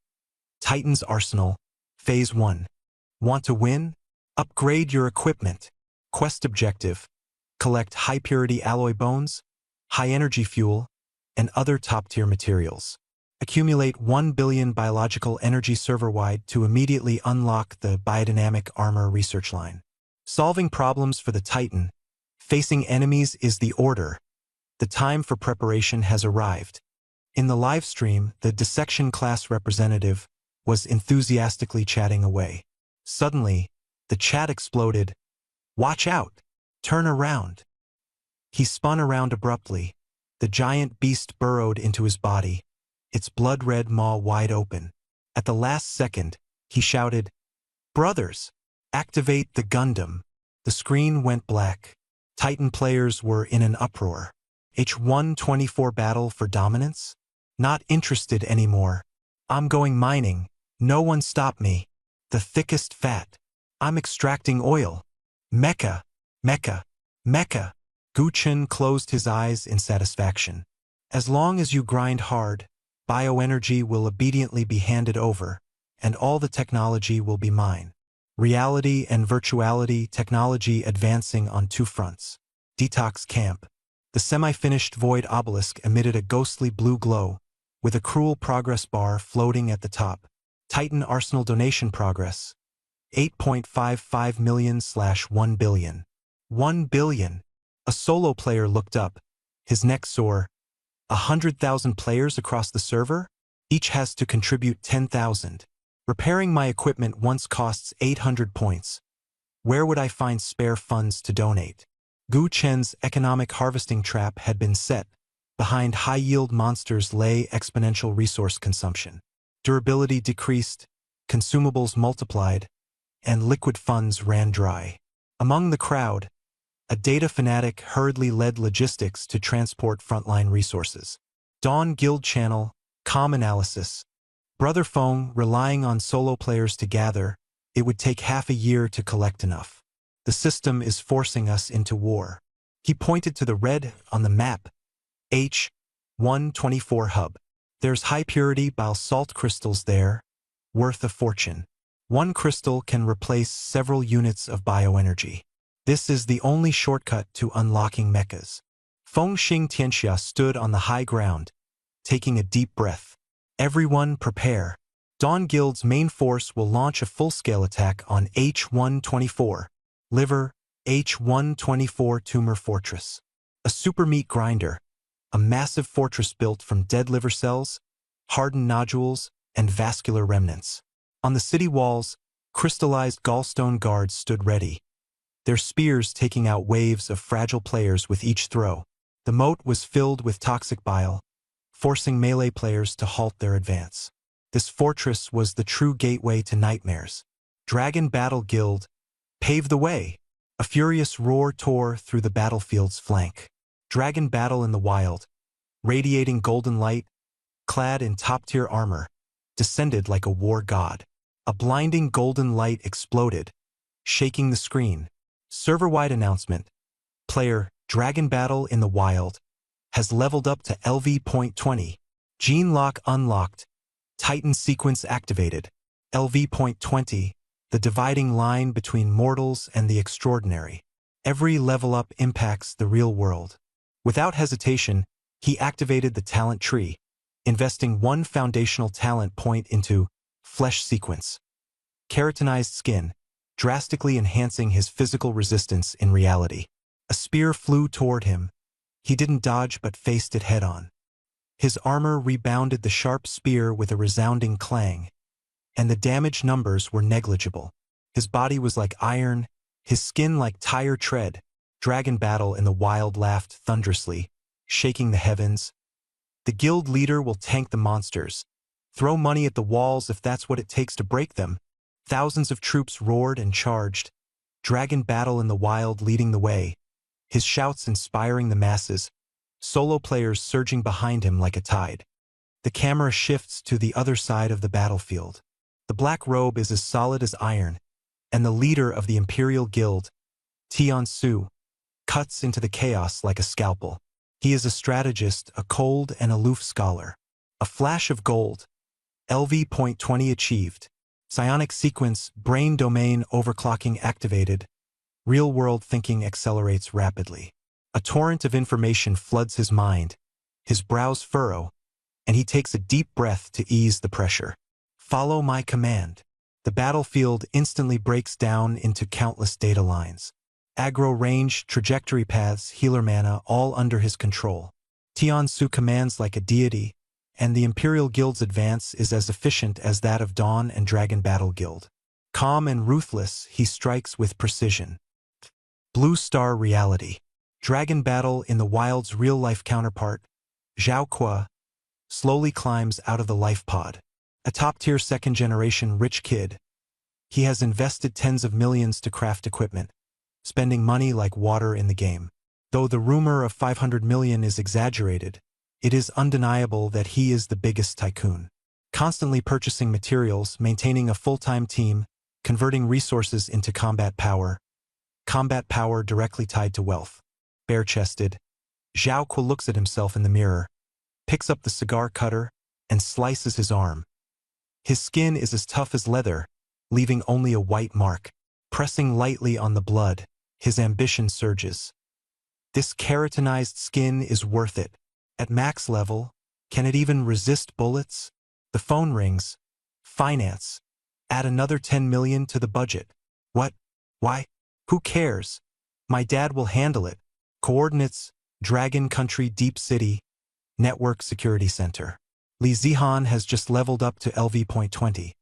Titan's Arsenal, Phase 1. Want to win? Upgrade your equipment. Quest objective: collect high-purity alloy bones, high-energy fuel, and other top-tier materials. Accumulate 1 billion biological energy server-wide to immediately unlock the biodynamic armor research line. Solving problems for the Titan. Facing enemies is the order. The time for preparation has arrived. In the live stream, the dissection class representative was enthusiastically chatting away. Suddenly, the chat exploded. "Watch out! Turn around!" He spun around abruptly. The giant beast burrowed into his body, its blood-red maw wide open. At the last second, he shouted, "Brothers, activate the Gundam." The screen went black. Titan players were in an uproar. H124 battle for dominance? Not interested anymore. I'm going mining. No one stop me. The thickest fat. I'm extracting oil. Mecha, mecha, mecha. Gu Chen closed his eyes in satisfaction. As long as you grind hard, bioenergy will obediently be handed over, and all the technology will be mine. Reality and virtuality technology advancing on two fronts. Detox camp. The semi-finished void obelisk emitted a ghostly blue glow, with a cruel progress bar floating at the top. Titan Arsenal donation progress. 8.55 million/1 billion. 1 billion. A solo player looked up, his neck sore. 100,000 players across the server? Each has to contribute 10,000. Repairing my equipment once costs 800 points. Where would I find spare funds to donate? Gu Chen's economic harvesting trap had been set. Behind high-yield monsters lay exponential resource consumption. Durability decreased, consumables multiplied, and liquid funds ran dry. Among the crowd, a data fanatic hurriedly led logistics to transport frontline resources. Dawn Guild Channel, comm analysis. Brother Feng relying on solo players to gather, it would take half a year to collect enough. The system is forcing us into war. He pointed to the red on the map. H124 hub. There's high-purity basalt crystals there, worth a fortune. One crystal can replace several units of bioenergy. This is the only shortcut to unlocking mechas. Feng Xing Tianxia stood on the high ground, taking a deep breath. Everyone prepare. Dawn Guild's main force will launch a full-scale attack on H124. Liver, H124 Tumor Fortress. A super meat grinder, a massive fortress built from dead liver cells, hardened nodules, and vascular remnants. On the city walls, crystallized gallstone guards stood ready, their spears taking out waves of fragile players with each throw. The moat was filled with toxic bile, forcing melee players to halt their advance. This fortress was the true gateway to nightmares. Dragon Battle Guild, pave the way! A furious roar tore through the battlefield's flank. Dragon Battle in the wild, radiating golden light, clad in top-tier armor, descended like a war god. A blinding golden light exploded, shaking the screen. Server-wide announcement. Player Dragon Battle in the Wild has leveled up to LV.20. Gene Lock unlocked. Titan Sequence activated. LV.20, the dividing line between mortals and the extraordinary. Every level up impacts the real world. Without hesitation, he activated the talent tree, investing one foundational talent point into Flesh Sequence. Keratinized skin, drastically enhancing his physical resistance in reality. A spear flew toward him. He didn't dodge but faced it head-on. His armor rebounded the sharp spear with a resounding clang, and the damage numbers were negligible. His body was like iron, his skin like tire tread. Dragon Battle in the Wild laughed thunderously, shaking the heavens. The guild leader will tank the monsters. Throw money at the walls if that's what it takes to break them. Thousands of troops roared and charged. Dragon Battle in the Wild leading the way, his shouts inspiring the masses, solo players surging behind him like a tide. The camera shifts to the other side of the battlefield. The black robe is as solid as iron, and the leader of the Imperial Guild, Tian Su, cuts into the chaos like a scalpel. He is a strategist, a cold and aloof scholar. A flash of gold. LV.20 achieved. Psionic sequence, brain domain overclocking activated. Real-world thinking accelerates rapidly. A torrent of information floods his mind. His brows furrow, and he takes a deep breath to ease the pressure. Follow my command. The battlefield instantly breaks down into countless data lines. Aggro range, trajectory paths, healer mana, all under his control. Tian Su commands like a deity, and the Imperial Guild's advance is as efficient as that of Dawn and Dragon Battle Guild. Calm and ruthless, he strikes with precision. Blue Star Reality. Dragon Battle in the Wild's real-life counterpart, Zhao Kuo, slowly climbs out of the life pod. A top-tier second-generation rich kid, he has invested tens of millions to craft equipment, spending money like water in the game. Though the rumor of 500 million is exaggerated, it is undeniable that he is the biggest tycoon. Constantly purchasing materials, maintaining a full-time team, converting resources into combat power directly tied to wealth. Bare-chested, Zhao Kuo looks at himself in the mirror, picks up the cigar cutter, and slices his arm. His skin is as tough as leather, leaving only a white mark. Pressing lightly on the blood, his ambition surges. This keratinized skin is worth it. At max level, can it even resist bullets? The phone rings. Finance. Add another 10 million to the budget. What? Why? Who cares? My dad will handle it. Coordinates, Dragon Country Deep City, Network Security Center. Li Zihan has just leveled up to LV.20,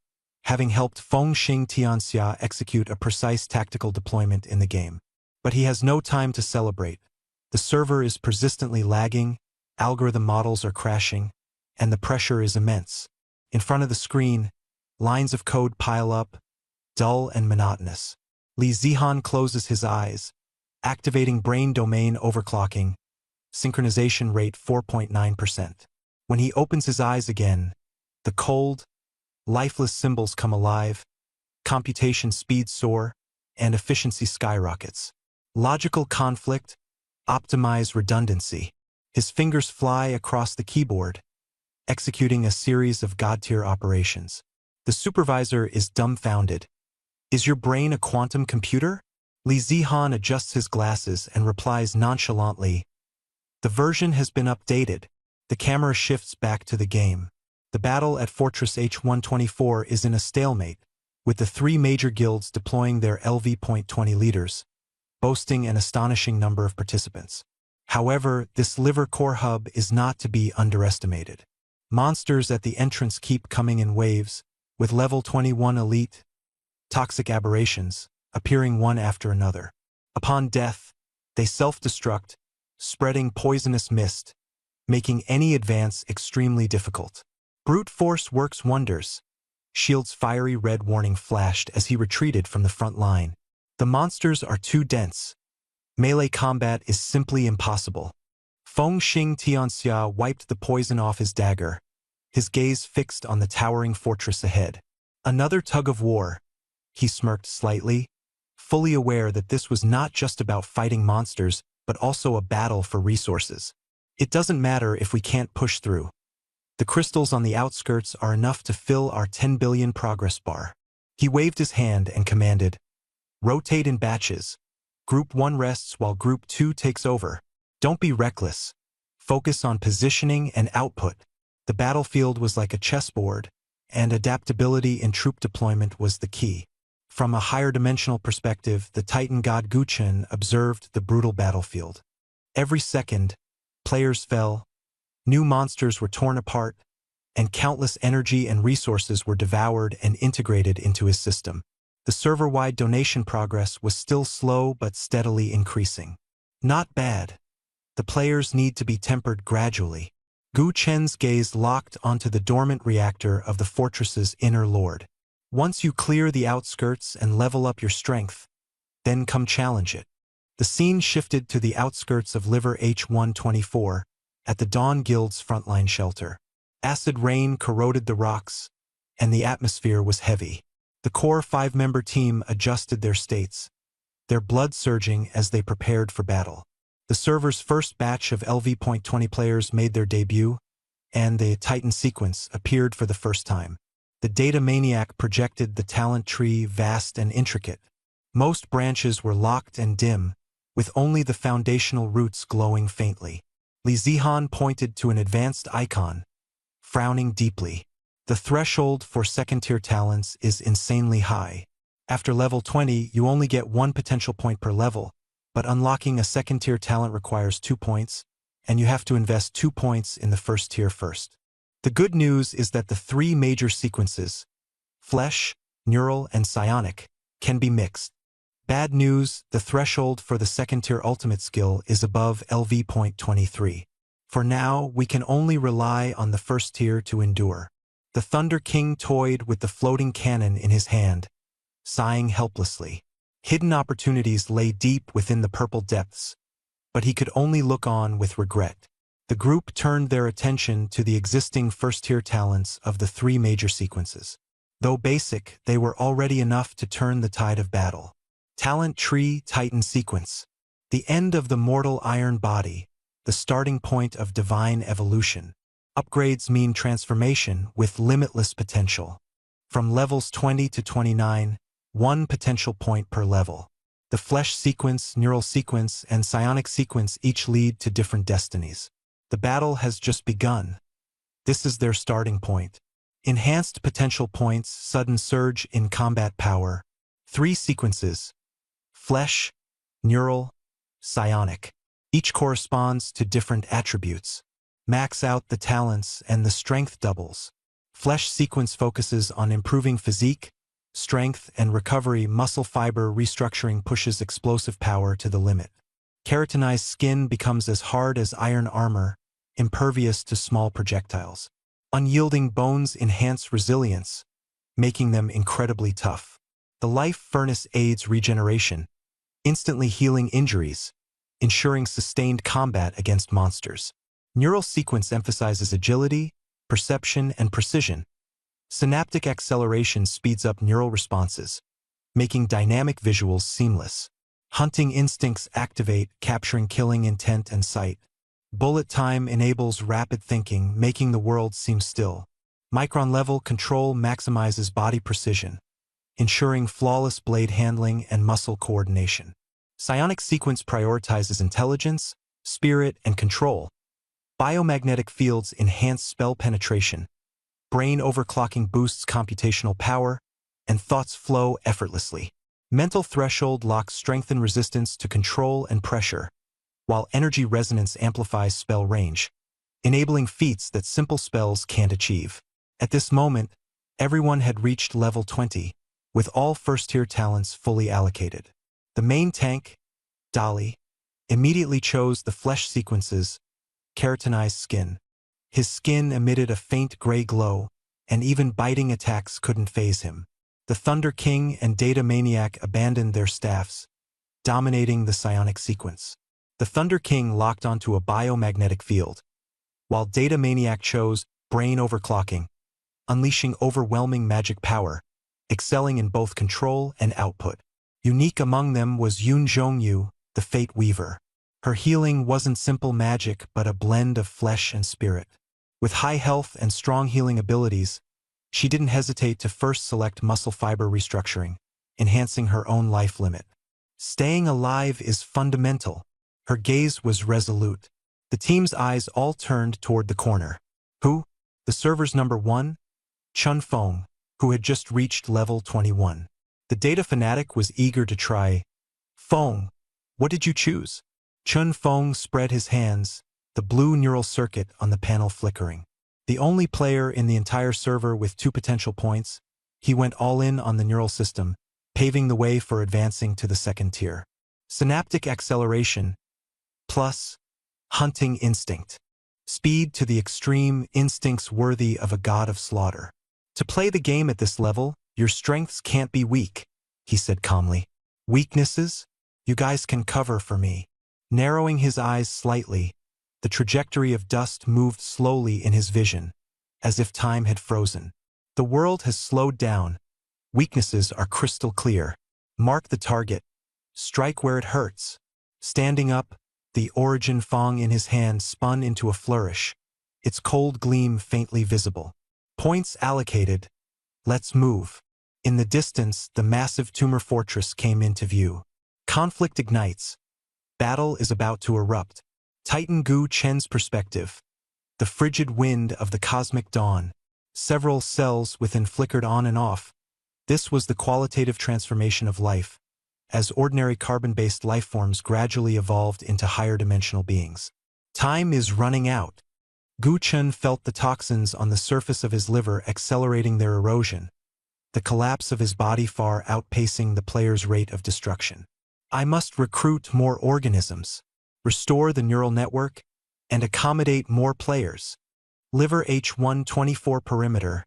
having helped Fengxing Tianxia execute a precise tactical deployment in the game. But he has no time to celebrate. The server is persistently lagging, algorithm models are crashing, and the pressure is immense. In front of the screen, lines of code pile up, dull and monotonous. Li Zihan closes his eyes, activating brain domain overclocking, synchronization rate 4.9%. When he opens his eyes again, the cold, lifeless symbols come alive, computation speed soar, and efficiency skyrockets. Logical conflict, optimize redundancy. His fingers fly across the keyboard, executing a series of god-tier operations. The supervisor is dumbfounded. Is your brain a quantum computer? Li Zihan adjusts his glasses and replies nonchalantly, the version has been updated. The camera shifts back to the game. The battle at Fortress H124 is in a stalemate, with the three major guilds deploying their LV.20 leaders, boasting an astonishing number of participants. However, this liver core hub is not to be underestimated. Monsters at the entrance keep coming in waves, with level 21 elite, toxic aberrations, appearing one after another. Upon death, they self-destruct, spreading poisonous mist, making any advance extremely difficult. Brute force works wonders. Shield's fiery red warning flashed as he retreated from the front line. The monsters are too dense. Melee combat is simply impossible. Fengxing Tianxia wiped the poison off his dagger, his gaze fixed on the towering fortress ahead. Another tug of war. He smirked slightly, fully aware that this was not just about fighting monsters, but also a battle for resources. It doesn't matter if we can't push through. The crystals on the outskirts are enough to fill our 10 billion progress bar. He waved his hand and commanded, rotate in batches. Group 1 rests while Group 2 takes over. Don't be reckless. Focus on positioning and output. The battlefield was like a chessboard, and adaptability in troop deployment was the key. From a higher dimensional perspective, the Titan god Guchen observed the brutal battlefield. Every second, players fell, new monsters were torn apart, and countless energy and resources were devoured and integrated into his system. The server-wide donation progress was still slow but steadily increasing. Not bad. The players need to be tempered gradually. Gu Chen's gaze locked onto the dormant reactor of the fortress's inner lord. Once you clear the outskirts and level up your strength, then come challenge it. The scene shifted to the outskirts of Liver H124, at the Dawn Guild's frontline shelter. Acid rain corroded the rocks, and the atmosphere was heavy. The core 5-member team adjusted their states, their blood surging as they prepared for battle. The server's first batch of LV.20 players made their debut, and the Titan sequence appeared for the first time. The data maniac projected the talent tree vast and intricate. Most branches were locked and dim, with only the foundational roots glowing faintly. Li Zihan pointed to an advanced icon, frowning deeply. The threshold for second-tier talents is insanely high. After level 20, you only get 1 potential point per level, but unlocking a second-tier talent requires 2 points, and you have to invest 2 points in the first tier first. The good news is that the 3 major sequences, Flesh, Neural, and Psionic, can be mixed. Bad news, the threshold for the second-tier ultimate skill is above LV.23. For now, we can only rely on the first tier to endure. The Thunder King toyed with the floating cannon in his hand, sighing helplessly. Hidden opportunities lay deep within the purple depths, but he could only look on with regret. The group turned their attention to the existing first-tier talents of the 3 major sequences. Though basic, they were already enough to turn the tide of battle. Talent Tree Titan Sequence. The end of the mortal iron body, the starting point of divine evolution. Upgrades mean transformation with limitless potential. From levels 20 to 29, 1 potential point per level. The Flesh Sequence, Neural Sequence, and Psionic Sequence each lead to different destinies. The battle has just begun. This is their starting point. Enhanced potential points, sudden surge in combat power. 3 sequences. Flesh, Neural, Psionic. Each corresponds to different attributes. Max out the talents and the strength doubles. Flesh Sequence focuses on improving physique, strength, and recovery. Muscle fiber restructuring pushes explosive power to the limit. Keratinized skin becomes as hard as iron armor, impervious to small projectiles. Unyielding bones enhance resilience, making them incredibly tough. The Life Furnace aids regeneration, instantly healing injuries, ensuring sustained combat against monsters. Neural Sequence emphasizes agility, perception, and precision. Synaptic acceleration speeds up neural responses, making dynamic visuals seamless. Hunting instincts activate, capturing killing intent and sight. Bullet time enables rapid thinking, making the world seem still. Micron-level control maximizes body precision, ensuring flawless blade handling and muscle coordination. Psionic Sequence prioritizes intelligence, spirit, and control. Biomagnetic fields enhance spell penetration. Brain overclocking boosts computational power, and thoughts flow effortlessly. Mental Threshold locks strength and resistance to control and pressure, while Energy Resonance amplifies spell range, enabling feats that simple spells can't achieve. At this moment, everyone had reached level 20, with all first-tier talents fully allocated. The main tank, Dali, immediately chose the Flesh Sequences, Keratinized Skin. His skin emitted a faint gray glow, and even biting attacks couldn't faze him. The Thunder King and Data Maniac abandoned their staffs, dominating the Psionic Sequence. The Thunder King locked onto a biomagnetic field, while Data Maniac chose brain overclocking, unleashing overwhelming magic power, excelling in both control and output. Unique among them was Yun Zhongyu, the Fate Weaver. Her healing wasn't simple magic but a blend of flesh and spirit. With high health and strong healing abilities, she didn't hesitate to first select muscle fiber restructuring, enhancing her own life limit. Staying alive is fundamental. Her gaze was resolute. The team's eyes all turned toward the corner. Who? The server's number 1? Chun Feng, who had just reached level 21. The data fanatic was eager to try. Feng, what did you choose? Chun Feng spread his hands, the blue neural circuit on the panel flickering. The only player in the entire server with 2 potential points, he went all in on the neural system, paving the way for advancing to the second tier. Synaptic acceleration, plus hunting instinct. Speed to the extreme, instincts worthy of a god of slaughter. To play the game at this level, your strengths can't be weak, he said calmly. Weaknesses? You guys can cover for me. Narrowing his eyes slightly, the trajectory of dust moved slowly in his vision, as if time had frozen. The world has slowed down. Weaknesses are crystal clear. Mark the target. Strike where it hurts. Standing up, the Origin Fang in his hand spun into a flourish, its cold gleam faintly visible. Points allocated. Let's move. In the distance, the massive tumor fortress came into view. Conflict ignites. Battle is about to erupt. Titan Gu Chen's perspective. The frigid wind of the cosmic dawn. Several cells within flickered on and off. This was the qualitative transformation of life, as ordinary carbon-based lifeforms gradually evolved into higher-dimensional beings. Time is running out. Gu Chen felt the toxins on the surface of his liver accelerating their erosion, the collapse of his body far outpacing the player's rate of destruction. I must recruit more organisms, restore the neural network, and accommodate more players. Liver H124 perimeter.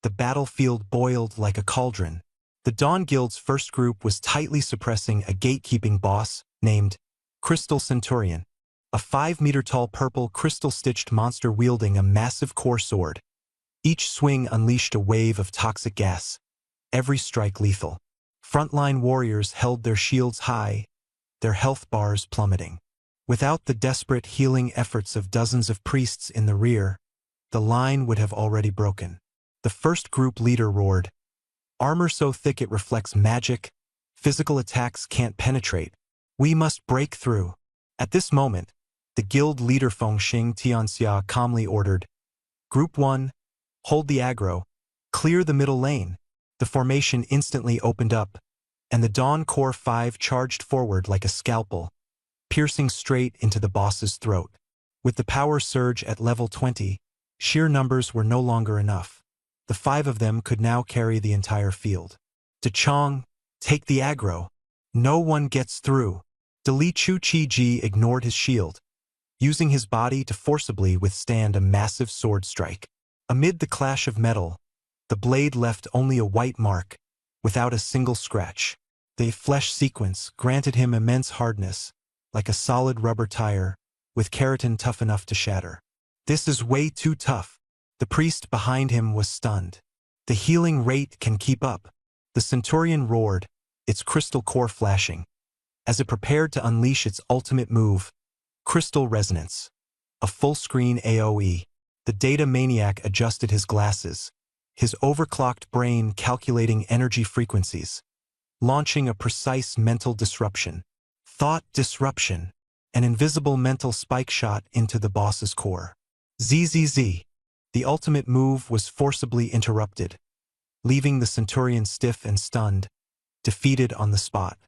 The battlefield boiled like a cauldron. The Dawn Guild's first group was tightly suppressing a gatekeeping boss named Crystal Centurion, a 5-meter-tall purple crystal-stitched monster wielding a massive core sword. Each swing unleashed a wave of toxic gas, every strike lethal. Frontline warriors held their shields high, their health bars plummeting. Without the desperate healing efforts of dozens of priests in the rear, the line would have already broken. The first group leader roared, "Armor so thick it reflects magic, physical attacks can't penetrate. We must break through." At this moment, the guild leader Feng Xing Tianxia calmly ordered, "Group 1, hold the aggro, clear the middle lane." The formation instantly opened up, and the Dawn Core 5 charged forward like a scalpel, piercing straight into the boss's throat. With the power surge at level 20, sheer numbers were no longer enough. The 5 of them could now carry the entire field. De Chong, take the aggro. No one gets through. De Li Chu Chi Ji ignored his shield, using his body to forcibly withstand a massive sword strike. Amid the clash of metal, the blade left only a white mark, without a single scratch. The flesh sequence granted him immense hardness, like a solid rubber tire, with keratin tough enough to shatter. This is way too tough. The priest behind him was stunned. The healing rate can keep up. The Centurion roared, its crystal core flashing, as it prepared to unleash its ultimate move, Crystal Resonance, a full-screen AoE. The data maniac adjusted his glasses, his overclocked brain calculating energy frequencies, launching a precise mental disruption. Thought disruption, an invisible mental spike shot into the boss's core. ZZZ. The ultimate move was forcibly interrupted, leaving the Centurion stiff and stunned, defeated on the spot.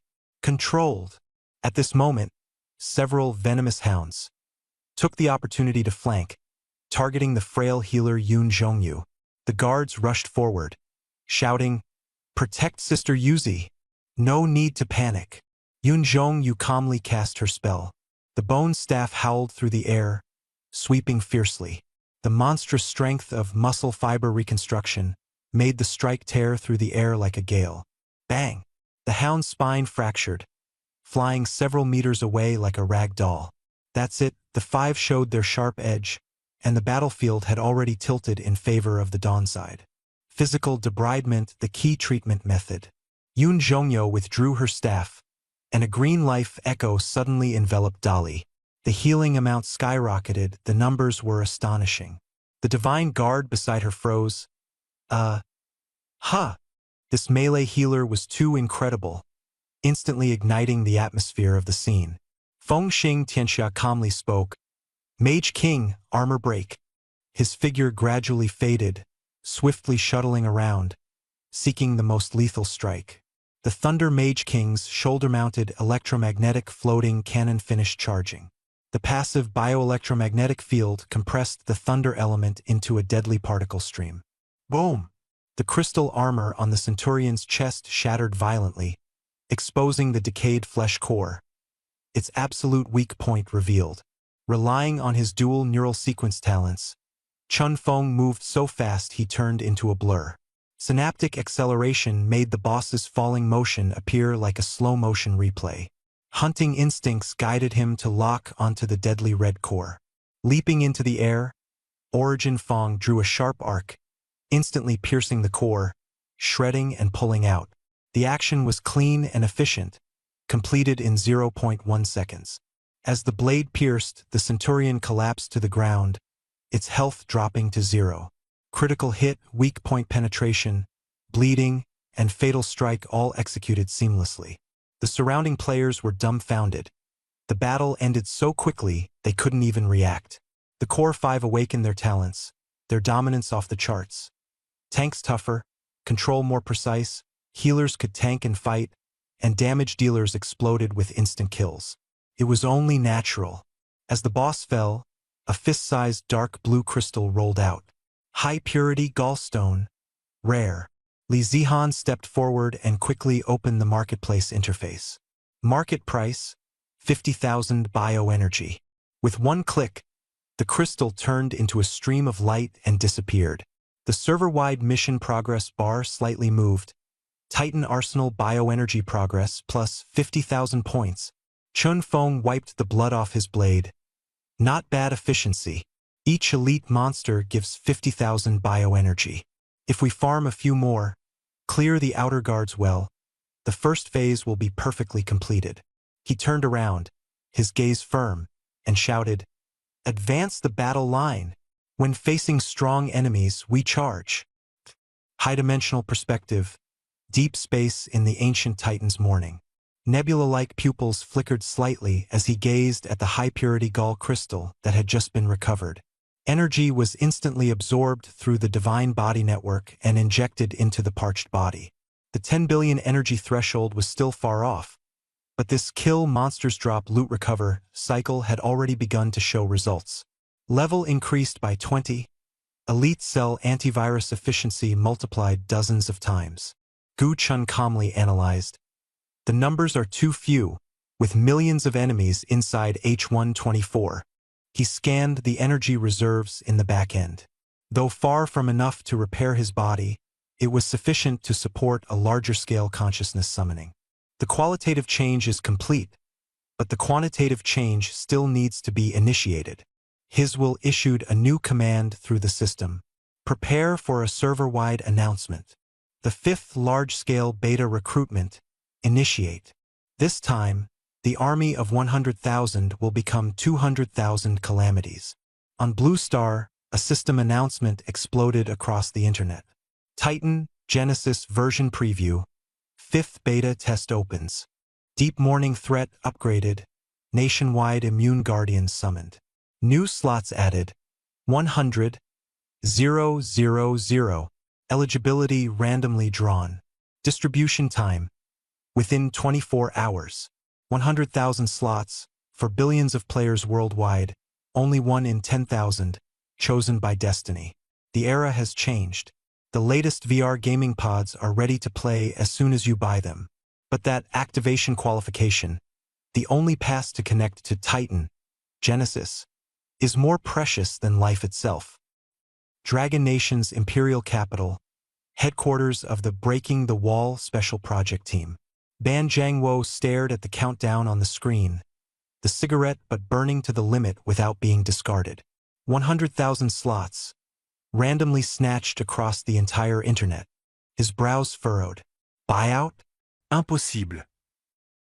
Controlled. At this moment, several venomous hounds took the opportunity to flank, targeting the frail healer Yun Zhongyu. The guards rushed forward, shouting, "Protect Sister Yuzi! No need to panic." Yun Zhongyu calmly cast her spell. The bone staff howled through the air, sweeping fiercely. The monstrous strength of muscle fiber reconstruction made the strike tear through the air like a gale. Bang! The hound's spine fractured, flying several meters away like a rag doll. That's it, the 5 showed their sharp edge, and the battlefield had already tilted in favor of the Dawn side. Physical debridement, the key treatment method. Yun Zhongyu withdrew her staff, and a green life echo suddenly enveloped Dali. The healing amount skyrocketed, the numbers were astonishing. The divine guard beside her froze. This melee healer was too incredible, instantly igniting the atmosphere of the scene. Feng Xing Tianxia calmly spoke, "Mage King, armor break." His figure gradually faded, swiftly shuttling around, seeking the most lethal strike. The Thunder Mage King's shoulder-mounted electromagnetic floating cannon finished charging. The passive bioelectromagnetic field compressed the thunder element into a deadly particle stream. Boom! The crystal armor on the Centurion's chest shattered violently, exposing the decayed flesh core, its absolute weak point revealed. Relying on his dual neural sequence talents, Chun Feng moved so fast he turned into a blur. Synaptic acceleration made the boss's falling motion appear like a slow-motion replay. Hunting instincts guided him to lock onto the deadly red core. Leaping into the air, Origin Fong drew a sharp arc, instantly piercing the core, shredding and pulling out. The action was clean and efficient, completed in 0.1 seconds. As the blade pierced, the Centurion collapsed to the ground, its health dropping to 0. Critical hit, weak point penetration, bleeding, and fatal strike all executed seamlessly. The surrounding players were dumbfounded. The battle ended so quickly they couldn't even react. The Core 5 awakened their talents, their dominance off the charts. Tanks tougher, control more precise, healers could tank and fight, and damage dealers exploded with instant kills. It was only natural. As the boss fell, a fist-sized dark blue crystal rolled out. High-purity gallstone. Rare. Li Zihan stepped forward and quickly opened the marketplace interface. Market price, 50,000 bioenergy. With one click, the crystal turned into a stream of light and disappeared. The server-wide mission progress bar slightly moved. Titan Arsenal bioenergy progress plus 50,000 points. Chun Feng wiped the blood off his blade. Not bad efficiency. Each elite monster gives 50,000 bioenergy. If we farm a few more, clear the outer guards well, the first phase will be perfectly completed. He turned around, his gaze firm, and shouted, "Advance the battle line. When facing strong enemies, we charge." High-dimensional perspective, deep space in the ancient Titan's morning. Nebula-like pupils flickered slightly as he gazed at the high-purity gall crystal that had just been recovered. Energy was instantly absorbed through the divine body network and injected into the parched body. The 10 billion energy threshold was still far off, but this kill monsters drop loot recover cycle had already begun to show results. Level increased by 20. Elite cell antivirus efficiency multiplied dozens of times. Gu Chun calmly analyzed. The numbers are too few, with millions of enemies inside H124. He scanned the energy reserves in the back end. Though far from enough to repair his body, it was sufficient to support a larger-scale consciousness summoning. The qualitative change is complete, but the quantitative change still needs to be initiated. His will issued a new command through the system. Prepare for a server-wide announcement. The 5th large-scale beta recruitment. Initiate. This time, the army of 100,000 will become 200,000 calamities. On Blue Star, a system announcement exploded across the internet. Titan, Genesis version preview. 5th beta test opens. Deep Morning threat upgraded. Nationwide immune guardians summoned. New slots added. 100. 000. Eligibility randomly drawn. Distribution time. Within 24 hours. 100,000 slots, for billions of players worldwide, only 1 in 10,000, chosen by destiny. The era has changed. The latest VR gaming pods are ready to play as soon as you buy them. But that activation qualification, the only pass to connect to Titan, Genesis, is more precious than life itself. Dragon Nation's imperial capital, headquarters of the Breaking the Wall Special Project Team. Ban Jiangwo stared at the countdown on the screen, the cigarette but burning to the limit without being discarded. 100,000 slots, randomly snatched across the entire internet. His brows furrowed. Buyout? Impossible.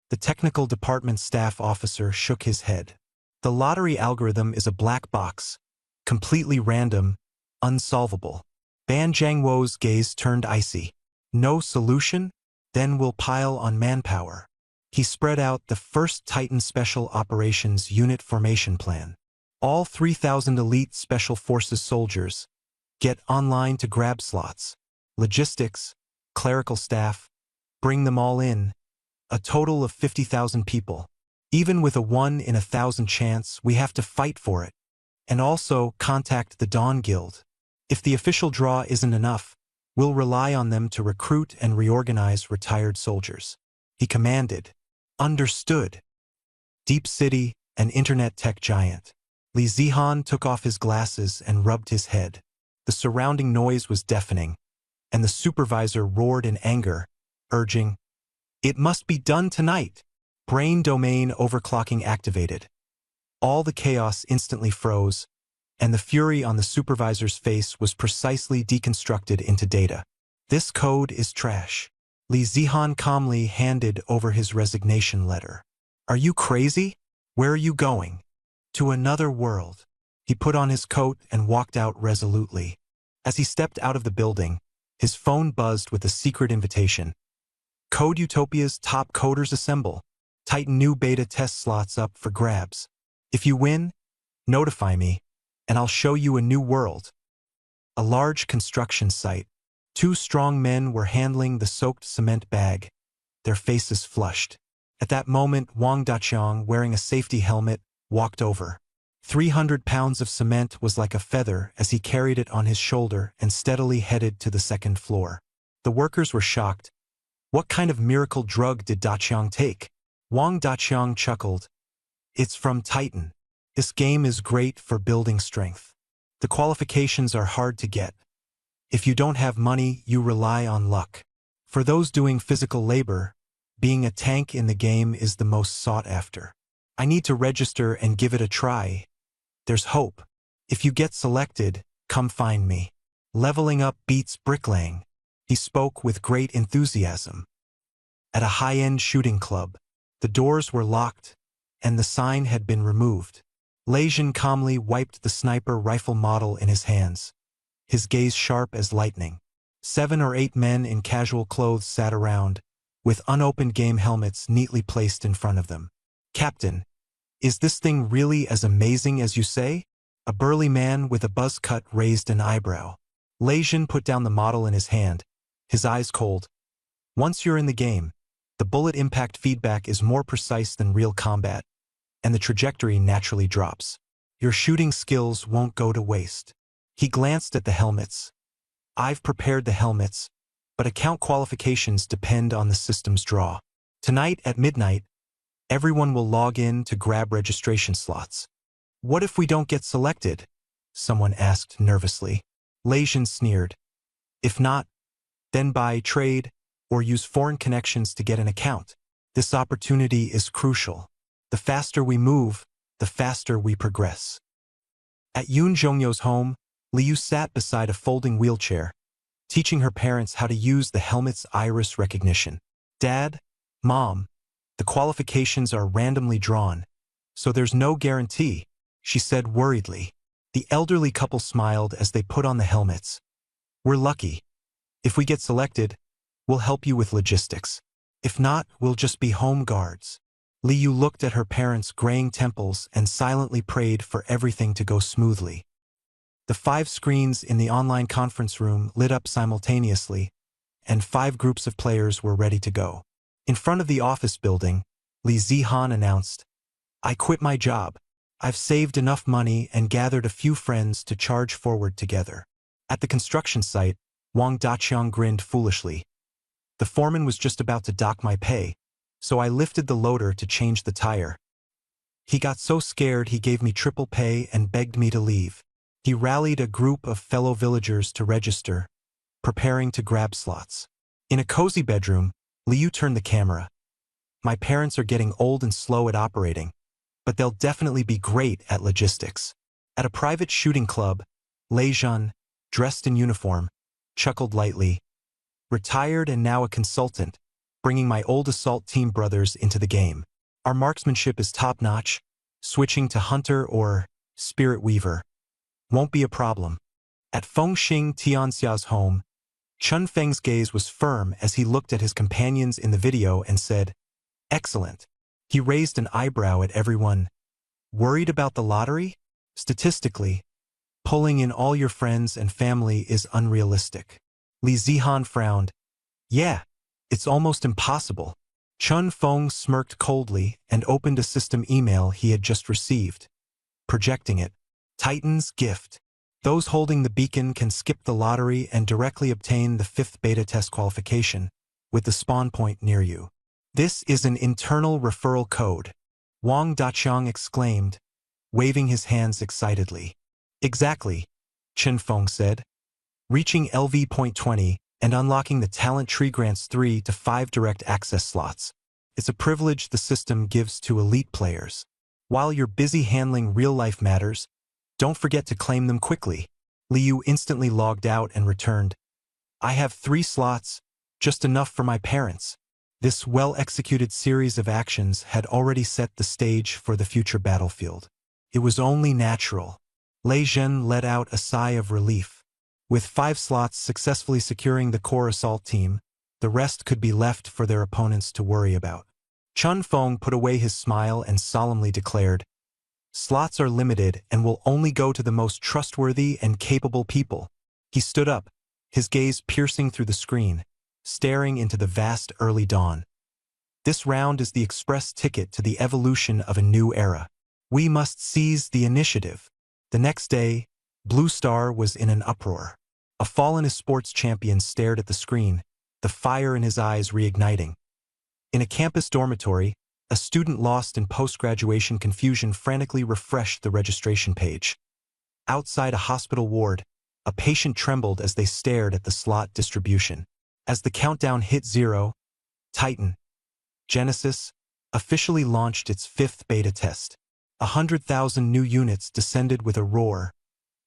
The technical department staff officer shook his head. The lottery algorithm is a black box, completely random, unsolvable. Ban Jiangwo's gaze turned icy. No solution? Then we'll pile on manpower. He spread out the first Titan Special Operations Unit formation plan. All 3,000 elite Special Forces soldiers get online to grab slots. Logistics, clerical staff, bring them all in. A total of 50,000 people. Even with a 1 in 1,000 chance, we have to fight for it. And also contact the Dawn Guild. If the official draw isn't enough, we'll rely on them to recruit and reorganize retired soldiers. He commanded. Understood. Deep City, an internet tech giant. Li Zihan took off his glasses and rubbed his head. The surrounding noise was deafening, and the supervisor roared in anger, urging, "It must be done tonight." Brain domain overclocking activated. All the chaos instantly froze, and the fury on the supervisor's face was precisely deconstructed into data. This code is trash. Li Zihan calmly handed over his resignation letter. Are you crazy? Where are you going? To another world. He put on his coat and walked out resolutely. As he stepped out of the building, his phone buzzed with a secret invitation. Code Utopia's top coders assemble. Titan new beta test slots up for grabs. If you win, notify me, and I'll show you a new world. A large construction site. 2 strong men were handling the soaked cement bag. their faces flushed. At that moment, Wang Daqiang, wearing a safety helmet, walked over. 300 pounds of cement was like a feather as he carried it on his shoulder and steadily headed to the second floor. The workers were shocked. What kind of miracle drug did Daqiang take? Wang Daqiang chuckled. It's from Titan. This game is great for building strength. The qualifications are hard to get. If you don't have money, you rely on luck. For those doing physical labor, being a tank in the game is the most sought after. I need to register and give it a try. There's hope. If you get selected, come find me. Leveling up beats bricklaying. He spoke with great enthusiasm. At a high-end shooting club, the doors were locked, and the sign had been removed. Lei Jin calmly wiped the sniper rifle model in his hands, his gaze sharp as lightning. 7 or 8 men in casual clothes sat around, with unopened game helmets neatly placed in front of them. Captain, is this thing really as amazing as you say? A burly man with a buzz cut raised an eyebrow. Lei Jin put down the model in his hand, his eyes cold. Once you're in the game, the bullet impact feedback is more precise than real combat, and the trajectory naturally drops. Your shooting skills won't go to waste. He glanced at the helmets. I've prepared the helmets, but account qualifications depend on the system's draw. Tonight at midnight, everyone will log in to grab registration slots. What if we don't get selected? Someone asked nervously. Lei Jin sneered. If not, then buy, trade, or use foreign connections to get an account. This opportunity is crucial. The faster we move, the faster we progress. At Yoon Jongyo's home, Liu sat beside a folding wheelchair, teaching her parents how to use the helmet's iris recognition. Dad, Mom, the qualifications are randomly drawn, so there's no guarantee, she said worriedly. The elderly couple smiled as they put on the helmets. We're lucky. If we get selected, we'll help you with logistics. If not, we'll just be home guards. Liu looked at her parents' graying temples and silently prayed for everything to go smoothly. The 5 screens in the online conference room lit up simultaneously, and 5 groups of players were ready to go. In front of the office building, Li Zihan announced, I quit my job. I've saved enough money and gathered a few friends to charge forward together. At the construction site, Wang Daqiang grinned foolishly. The foreman was just about to dock my pay, so I lifted the loader to change the tire. He got so scared he gave me triple pay and begged me to leave. He rallied a group of fellow villagers to register, preparing to grab slots. In a cozy bedroom, Liu turned the camera. My parents are getting old and slow at operating, but they'll definitely be great at logistics. At a private shooting club, Lei Jin, dressed in uniform, chuckled lightly. Retired and now a consultant, bringing my old assault team brothers into the game. Our marksmanship is top-notch. Switching to hunter or spirit weaver won't be a problem. At Fengxing Tianxia's home, Chun Feng's gaze was firm as he looked at his companions in the video and said, Excellent. He raised an eyebrow at everyone. Worried about the lottery? Statistically, pulling in all your friends and family is unrealistic. Li Zihan frowned. Yeah, it's almost impossible. Chun Feng smirked coldly and opened a system email he had just received, projecting it. Titan's gift. Those holding the beacon can skip the lottery and directly obtain the 5th beta test qualification, with the spawn point near you. This is an internal referral code, Wang Daqiang exclaimed, waving his hands excitedly. Exactly, Chen Feng said. Reaching LV.20 and unlocking the talent tree grants 3 to 5 direct access slots. It's a privilege the system gives to elite players. While you're busy handling real-life matters, don't forget to claim them quickly. Liu instantly logged out and returned. I have 3 slots, just enough for my parents. This well-executed series of actions had already set the stage for the future battlefield. It was only natural. Lei Jin let out a sigh of relief. With 5 slots successfully securing the core assault team, the rest could be left for their opponents to worry about. Chun Feng put away his smile and solemnly declared, Slots are limited and will only go to the most trustworthy and capable people. He stood up, his gaze piercing through the screen, staring into the vast early dawn. This round is the express ticket to the evolution of a new era. We must seize the initiative. The next day, Blue Star was in an uproar. A fallen esports champion stared at the screen, the fire in his eyes reigniting. In a campus dormitory, a student lost in post-graduation confusion frantically refreshed the registration page. Outside a hospital ward, a patient trembled as they stared at the slot distribution. As the countdown hit 0, Titan, Genesis, officially launched its 5th beta test. 100,000 new units descended with a roar,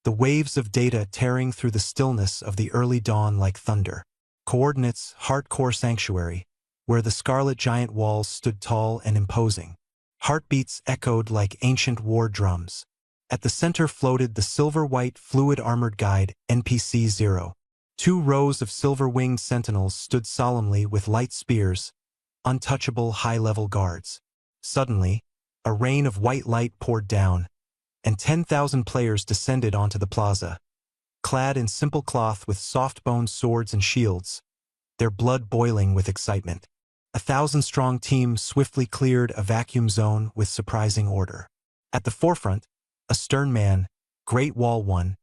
the waves of data tearing through the stillness of the early dawn like thunder. Coordinates, Hardcore Sanctuary, where the scarlet giant walls stood tall and imposing. Heartbeats echoed like ancient war drums. At the center floated the silver-white fluid-armored guide, NPC-0. 2 rows of silver-winged sentinels stood solemnly with light spears, untouchable high-level guards. Suddenly, a rain of white light poured down, and 10,000 players descended onto the plaza. Clad in simple cloth with soft-boned swords and shields, their blood boiling with excitement. A 1,000-strong team swiftly cleared a vacuum zone with surprising order. At the forefront, a stern man, Great Wall 1,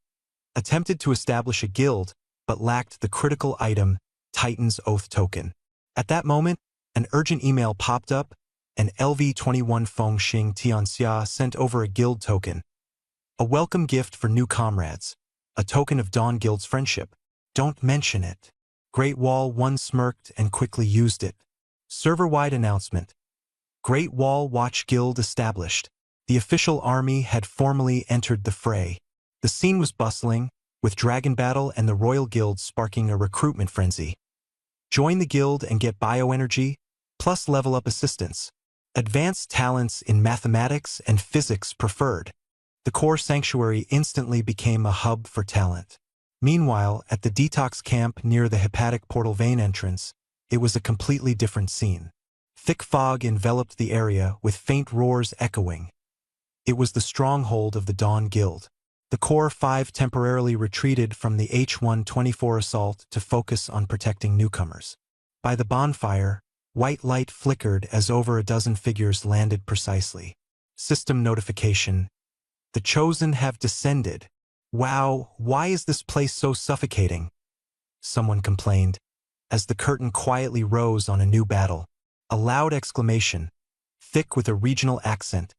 attempted to establish a guild but lacked the critical item, Titan's Oath token. At that moment, an urgent email popped up, and LV21 Fengxing Tianxia sent over a guild token. A welcome gift for new comrades, a token of Dawn Guild's friendship. Don't mention it. Great Wall 1 smirked and quickly used it. Server-wide announcement. Great Wall Watch Guild established. The official army had formally entered the fray. The scene was bustling, with Dragon Battle and the Royal Guild sparking a recruitment frenzy. Join the guild and get bioenergy, plus level-up assistance. Advanced talents in mathematics and physics preferred. The core sanctuary instantly became a hub for talent. Meanwhile, at the detox camp near the hepatic portal vein entrance, it was a completely different scene. Thick fog enveloped the area with faint roars echoing. It was the stronghold of the Dawn Guild. The Core 5 temporarily retreated from the H-124 assault to focus on protecting newcomers. By the bonfire, white light flickered as over a dozen figures landed precisely. System notification. The Chosen have descended. Wow, why is this place so suffocating? Someone complained, as the curtain quietly rose on a new battle. A loud exclamation, thick with a regional accent,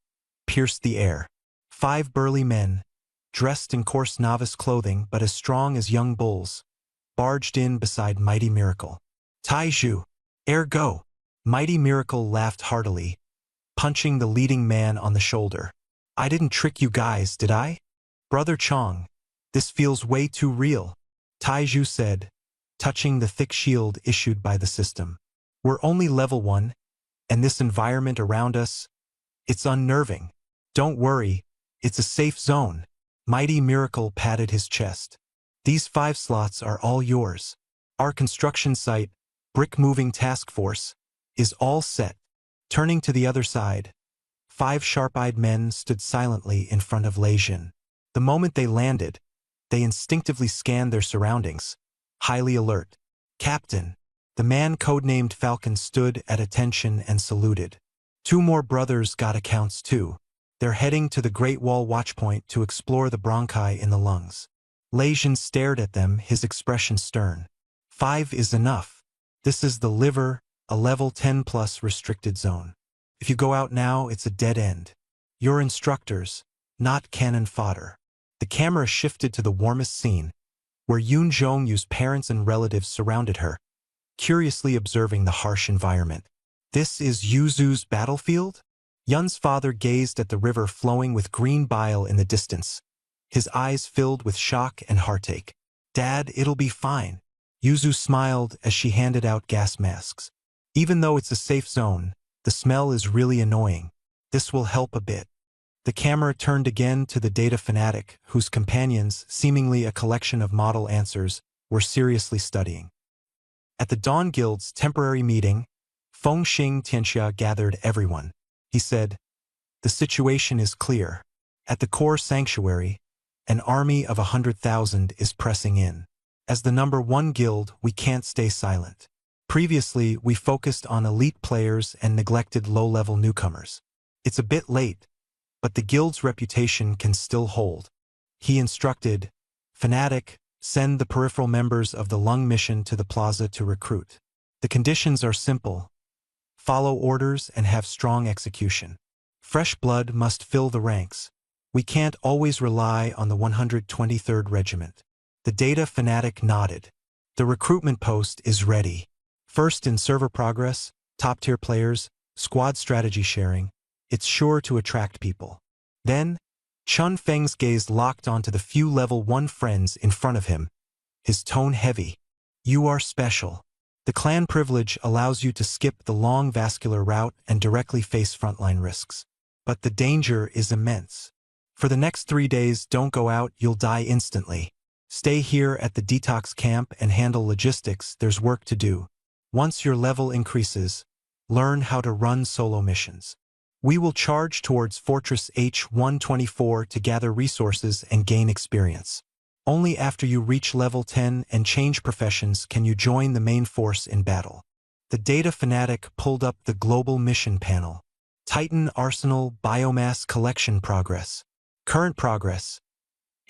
pierced the air. 5 burly men, dressed in coarse novice clothing but as strong as young bulls, barged in beside Mighty Miracle. Taiju, ergo. Mighty Miracle laughed heartily, punching the leading man on the shoulder. I didn't trick you guys, did I? Brother Chong, this feels way too real, Taiju said, touching the thick shield issued by the system. We're only level 1, and this environment around us, it's unnerving. Don't worry, it's a safe zone. Mighty Miracle patted his chest. These 5 slots are all yours. Our construction site, Brick Moving Task Force, is all set. Turning to the other side, 5 sharp-eyed men stood silently in front of Lei Jin. The moment they landed, they instinctively scanned their surroundings, highly alert. Captain, the man codenamed Falcon stood at attention and saluted. 2 more brothers got accounts too. They're heading to the Great Wall Watchpoint to explore the bronchi in the lungs. Lei Jin stared at them, his expression stern. 5 is enough. This is the liver, a level 10+ restricted zone. If you go out now, it's a dead end. You're instructors, not cannon fodder. The camera shifted to the warmest scene, where Yoon Jong-yu's parents and relatives surrounded her, curiously observing the harsh environment. This is Yuzu's battlefield? Yun's father gazed at the river flowing with green bile in the distance, his eyes filled with shock and heartache. Dad, it'll be fine. Yuzu smiled as she handed out gas masks. Even though it's a safe zone, the smell is really annoying. This will help a bit. The camera turned again to the data fanatic, whose companions, seemingly a collection of model answers, were seriously studying. At the Dawn Guild's temporary meeting, Fengxing Tianxia gathered everyone. He said, "The situation is clear. At the core sanctuary, an army of 100,000 is pressing in. As the number 1 guild, we can't stay silent. Previously, we focused on elite players and neglected low-level newcomers. It's a bit late, but the guild's reputation can still hold. He instructed, Fnatic, send the peripheral members of the Lung mission to the plaza to recruit. The conditions are simple. Follow orders and have strong execution. Fresh blood must fill the ranks. We can't always rely on the 123rd Regiment. The data Fnatic nodded. The recruitment post is ready. First in server progress, top-tier players, squad strategy sharing. It's sure to attract people. Then, Chun Feng's gaze locked onto the few level 1 friends in front of him, his tone heavy. You are special. The clan privilege allows you to skip the long vascular route and directly face frontline risks. But the danger is immense. For the next 3 days, don't go out, you'll die instantly. Stay here at the detox camp and handle logistics, there's work to do. Once your level increases, learn how to run solo missions. We will charge towards Fortress H124 to gather resources and gain experience. Only after you reach level 10 and change professions can you join the main force in battle. The data Fnatic pulled up the global mission panel. Titan Arsenal Biomass Collection Progress. Current progress,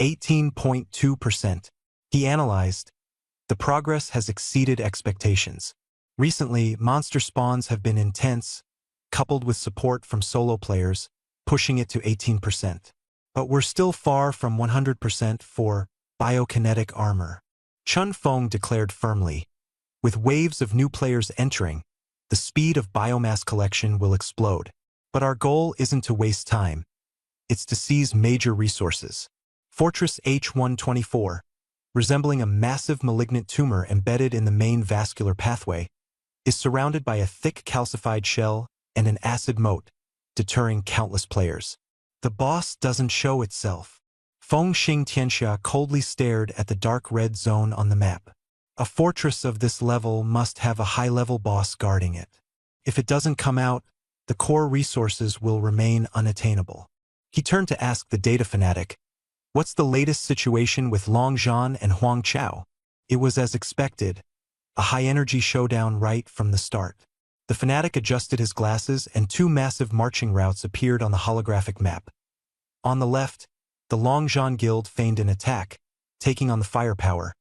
18.2%. He analyzed. The progress has exceeded expectations. Recently, monster spawns have been intense, coupled with support from solo players, pushing it to 18%. But we're still far from 100% for biokinetic armor. Chun Feng declared firmly. With waves of new players entering, the speed of biomass collection will explode. But our goal isn't to waste time. It's to seize major resources. Fortress H124, resembling a massive malignant tumor embedded in the main vascular pathway, is surrounded by a thick calcified shell and an acid moat, deterring countless players. The boss doesn't show itself. Feng Xing Tianxia coldly stared at the dark red zone on the map. A fortress of this level must have a high-level boss guarding it. If it doesn't come out, the core resources will remain unattainable. He turned to ask the data Fnatic, what's the latest situation with Long Zhan and Huang Chao? It was as expected, a high-energy showdown right from the start. The Fnatic adjusted his glasses and 2 massive marching routes appeared on the holographic map. On the left, the Long Zhan Guild feigned an attack, taking on the firepower.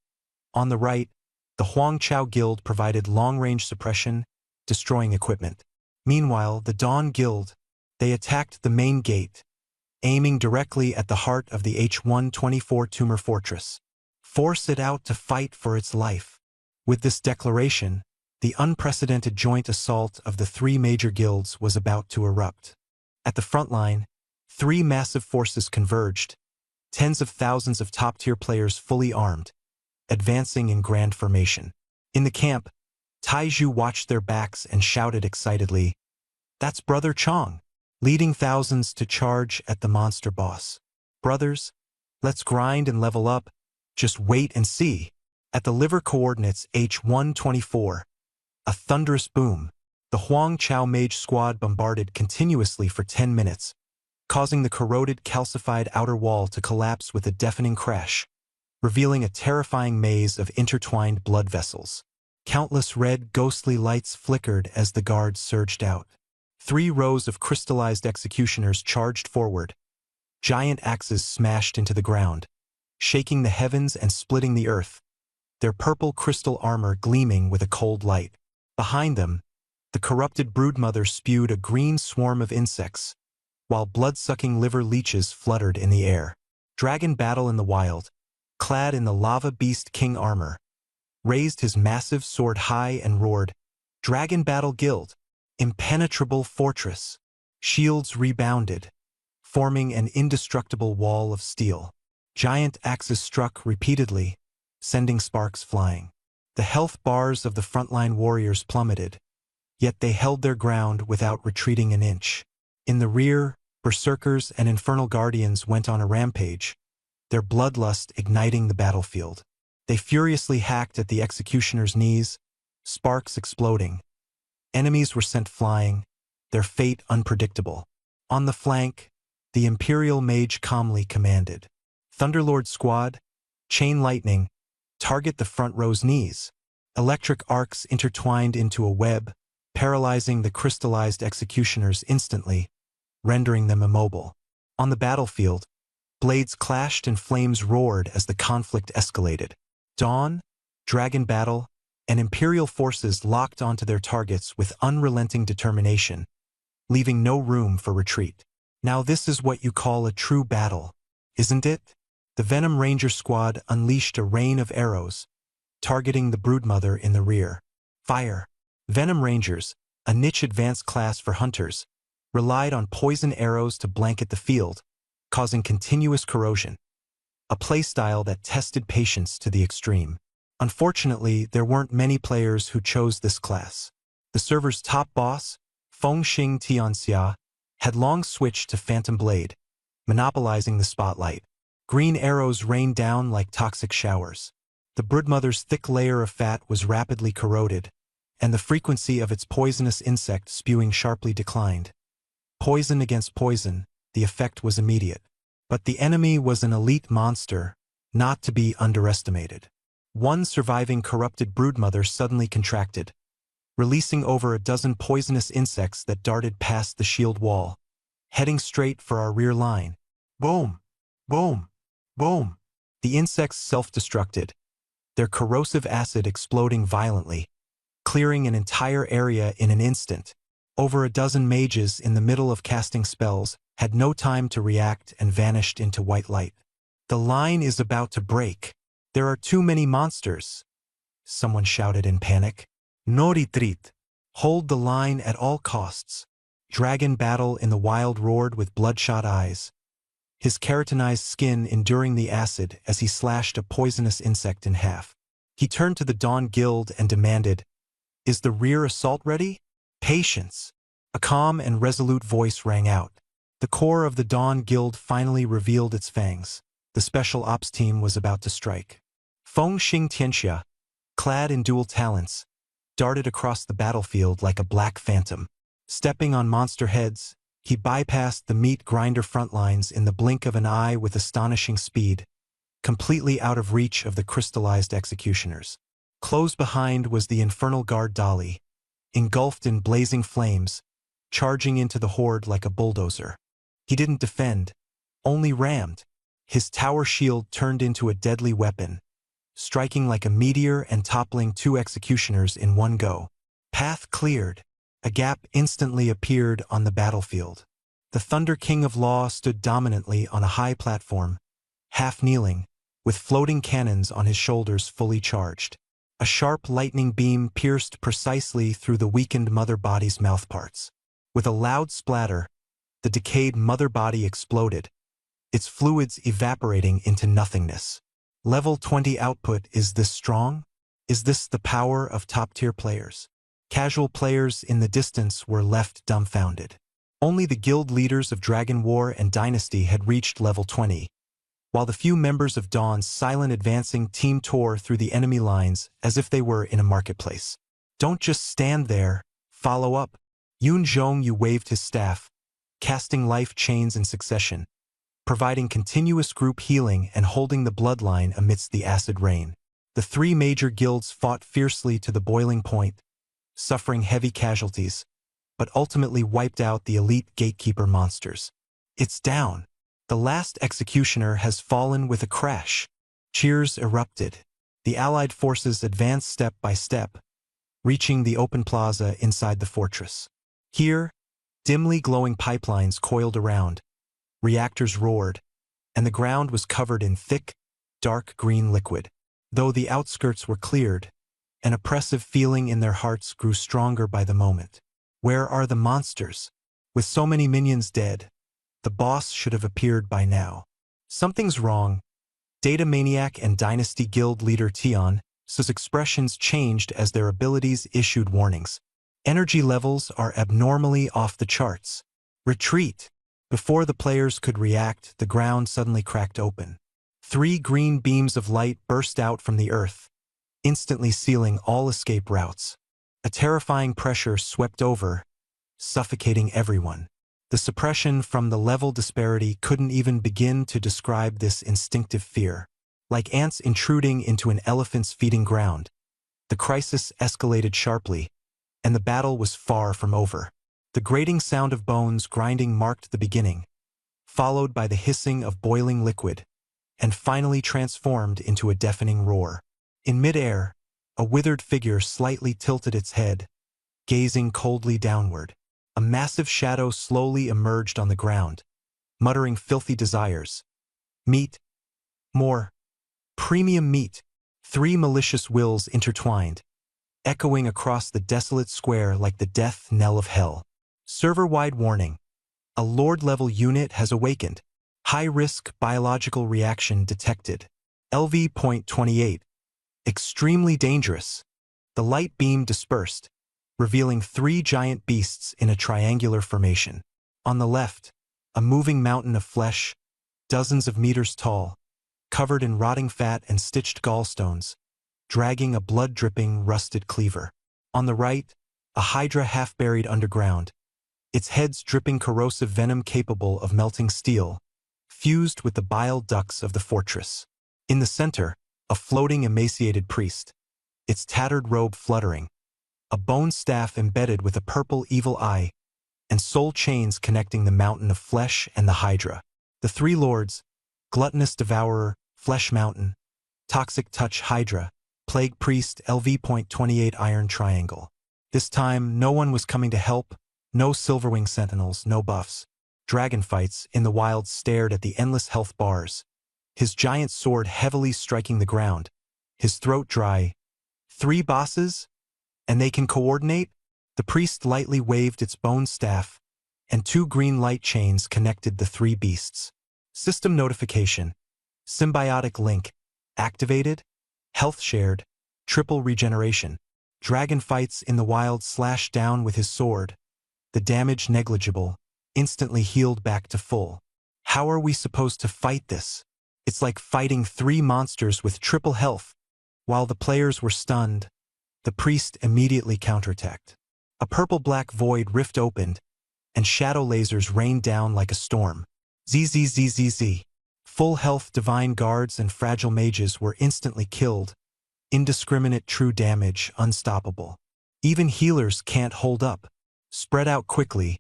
On the right, the Huang Chao Guild provided long-range suppression, destroying equipment. Meanwhile, the Dawn Guild, they attacked the main gate, aiming directly at the heart of the H124 Tumor Fortress. Force it out to fight for its life. With this declaration, the unprecedented joint assault of the 3 major guilds was about to erupt. At the front line, 3 massive forces converged, tens of thousands of top-tier players fully armed, advancing in grand formation. In the camp, Taizhu watched their backs and shouted excitedly, "That's Brother Chong, leading thousands to charge at the monster boss. Brothers, let's grind and level up, just wait and see." At the liver coordinates H124, a thunderous boom, the Huang Chao mage squad bombarded continuously for 10 minutes, causing the corroded calcified outer wall to collapse with a deafening crash, revealing a terrifying maze of intertwined blood vessels. Countless red, ghostly lights flickered as the guards surged out. 3 rows of crystallized executioners charged forward. Giant axes smashed into the ground, shaking the heavens and splitting the earth, their purple crystal armor gleaming with a cold light. Behind them, the corrupted broodmother spewed a green swarm of insects, while blood-sucking liver leeches fluttered in the air. Dragon Battle in the Wild, clad in the Lava Beast King armor, raised his massive sword high and roared, "Dragon Battle Guild, impenetrable fortress." Shields rebounded, forming an indestructible wall of steel. Giant axes struck repeatedly, sending sparks flying. The health bars of the frontline warriors plummeted, yet they held their ground without retreating an inch. In the rear, berserkers and infernal guardians went on a rampage, their bloodlust igniting the battlefield. They furiously hacked at the executioner's knees, sparks exploding. Enemies were sent flying, their fate unpredictable. On the flank, the Imperial Mage calmly commanded, "Thunderlord Squad, chain lightning, target the front row's knees." Electric arcs intertwined into a web, paralyzing the crystallized executioners instantly, rendering them immobile. On the battlefield, blades clashed and flames roared as the conflict escalated. Dawn, Dragon Battle, and Imperial forces locked onto their targets with unrelenting determination, leaving no room for retreat. Now this is what you call a true battle, isn't it? The Venom Ranger squad unleashed a rain of arrows, targeting the Broodmother in the rear. Fire. Venom Rangers, a niche advanced class for hunters, relied on poison arrows to blanket the field, causing continuous corrosion, a playstyle that tested patience to the extreme. Unfortunately, there weren't many players who chose this class. The server's top boss, Fengxing Tianxia, had long switched to Phantom Blade, monopolizing the spotlight. Green arrows rained down like toxic showers. The Broodmother's thick layer of fat was rapidly corroded, and the frequency of its poisonous insect spewing sharply declined. Poison against poison, the effect was immediate. But the enemy was an elite monster, not to be underestimated. One surviving corrupted Broodmother suddenly contracted, releasing over a dozen poisonous insects that darted past the shield wall, heading straight for our rear line. Boom! Boom! Boom! The insects self-destructed, their corrosive acid exploding violently, clearing an entire area in an instant. Over a dozen mages in the middle of casting spells had no time to react and vanished into white light. The line is about to break. There are too many monsters, someone shouted in panic. No retreat. Hold the line at all costs. Dragon Battle in the wild roared with bloodshot eyes, his keratinized skin enduring the acid as he slashed a poisonous insect in half. He turned to the Dawn Guild and demanded, "Is the rear assault ready?" "Patience." A calm and resolute voice rang out. The core of the Dawn Guild finally revealed its fangs. The special ops team was about to strike. Fengxing Tianxia, clad in dual talents, darted across the battlefield like a black phantom. Stepping on monster heads, he bypassed the meat grinder front lines in the blink of an eye with astonishing speed, completely out of reach of the crystallized executioners. Close behind was the Infernal Guard Dali, engulfed in blazing flames, charging into the horde like a bulldozer. He didn't defend, only rammed. His tower shield turned into a deadly weapon, striking like a meteor and toppling two executioners in one go. Path cleared. A gap instantly appeared on the battlefield. The Thunder King of Law stood dominantly on a high platform, half kneeling, with floating cannons on his shoulders fully charged. A sharp lightning beam pierced precisely through the weakened mother body's mouthparts. With a loud splatter, the decayed mother body exploded, its fluids evaporating into nothingness. Level 20 output. Is this strong? Is this the power of top-tier players? Casual players in the distance were left dumbfounded. Only the guild leaders of Dragon War and Dynasty had reached level 20, while the few members of Dawn's silent advancing team tore through the enemy lines as if they were in a marketplace. Don't just stand there, follow up. Yun Zhongyu waved his staff, casting life chains in succession, providing continuous group healing and holding the bloodline amidst the acid rain. The three major guilds fought fiercely to the boiling point, suffering heavy casualties, but ultimately wiped out the elite gatekeeper monsters. It's down. The last executioner has fallen with a crash. Cheers erupted. The allied forces advanced step by step, reaching the open plaza inside the fortress. Here, dimly glowing pipelines coiled around, reactors roared, and the ground was covered in thick, dark green liquid. Though the outskirts were cleared, an oppressive feeling in their hearts grew stronger by the moment. Where are the monsters? With so many minions dead, the boss should have appeared by now. Something's wrong. Data Maniac and Dynasty Guild leader Tion Su's expressions changed as their abilities issued warnings. Energy levels are abnormally off the charts. Retreat! Before the players could react, the ground suddenly cracked open. 3 green beams of light burst out from the earth, instantly sealing all escape routes. A terrifying pressure swept over, suffocating everyone. The suppression from the level disparity couldn't even begin to describe this instinctive fear. Like ants intruding into an elephant's feeding ground, The crisis escalated sharply, and the battle was far from over. The grating sound of bones grinding marked the beginning, followed by the hissing of boiling liquid, and finally transformed into a deafening roar. In midair, a withered figure slightly tilted its head, gazing coldly downward. A massive shadow slowly emerged on the ground, muttering filthy desires. Meat. More. Premium meat. 3 malicious wills intertwined, echoing across the desolate square like the death knell of hell. Server-wide warning. A Lord-level unit has awakened. High-risk biological reaction detected. LV.28. Extremely dangerous. The light beam dispersed, revealing 3 giant beasts in a triangular formation. On the left, a moving mountain of flesh, dozens of meters tall, covered in rotting fat and stitched gallstones, dragging a blood-dripping, rusted cleaver. On the right, a hydra half-buried underground, its heads dripping corrosive venom capable of melting steel, fused with the bile ducts of the fortress. In the center, a floating emaciated priest, its tattered robe fluttering, a bone staff embedded with a purple evil eye, and soul chains connecting the mountain of flesh and the hydra. The 3 lords, gluttonous devourer, flesh mountain, toxic touch hydra, plague priest LV.28 iron triangle. This time, no one was coming to help, no silverwing sentinels, no buffs. Dragonfights in the wilds stared at the endless health bars, his giant sword heavily striking the ground, his throat dry. 3 bosses? And they can coordinate? The priest lightly waved its bone staff, and 2 green light chains connected the 3 beasts. System notification. Symbiotic link. Activated. Health shared. Triple regeneration. Dragonfights in the wild slashed down with his sword. The damage negligible, instantly healed back to full. How are we supposed to fight this? It's like fighting 3 monsters with triple health. While the players were stunned, the priest immediately counterattacked. A purple-black void rift opened, and shadow lasers rained down like a storm. ZZZZZ. Full health divine guards and fragile mages were instantly killed. Indiscriminate true damage unstoppable. Even healers can't hold up. Spread out quickly.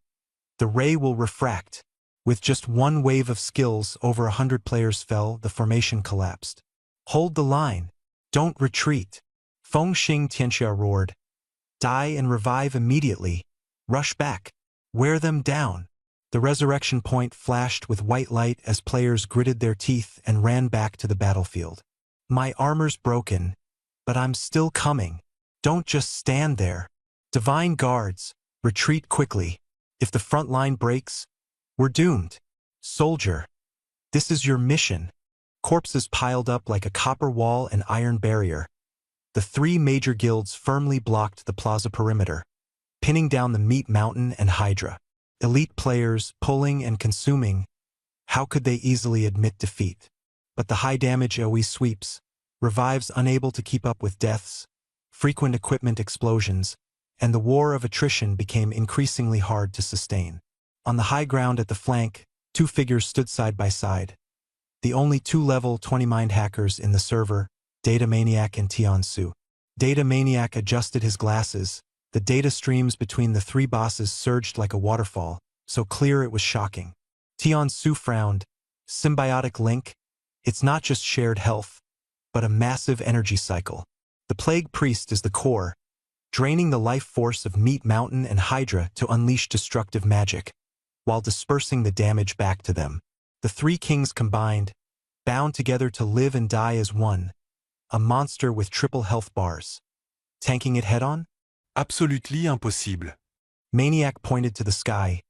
The ray will refract. With just 1 wave of skills, over 100 players fell, the formation collapsed. Hold the line. Don't retreat. Feng Xing Tianxia roared. Die and revive immediately. Rush back. Wear them down. The resurrection point flashed with white light as players gritted their teeth and ran back to the battlefield. My armor's broken, but I'm still coming. Don't just stand there. Divine guards, retreat quickly. If the front line breaks, we're doomed. Soldier, this is your mission. Corpses piled up like a copper wall and iron barrier. The 3 major guilds firmly blocked the plaza perimeter, pinning down the meat mountain and hydra. Elite players pulling and consuming. How could they easily admit defeat? But the high-damage AoE sweeps, revives unable to keep up with deaths, frequent equipment explosions, and the war of attrition became increasingly hard to sustain. On the high ground at the flank, 2 figures stood side by side. The only 2 level 20 mind hackers in the server, Data Maniac and Tian Su. Data Maniac adjusted his glasses. The data streams between the 3 bosses surged like a waterfall, so clear it was shocking. Tian Su frowned. Symbiotic link? It's not just shared health, but a massive energy cycle. The Plague Priest is the core, draining the life force of Meat Mountain and Hydra to unleash destructive magic, while dispersing the damage back to them. The 3 kings combined, bound together to live and die as one, a monster with triple health bars. Tanking it head-on? Absolutely impossible. Maniac pointed to the sky.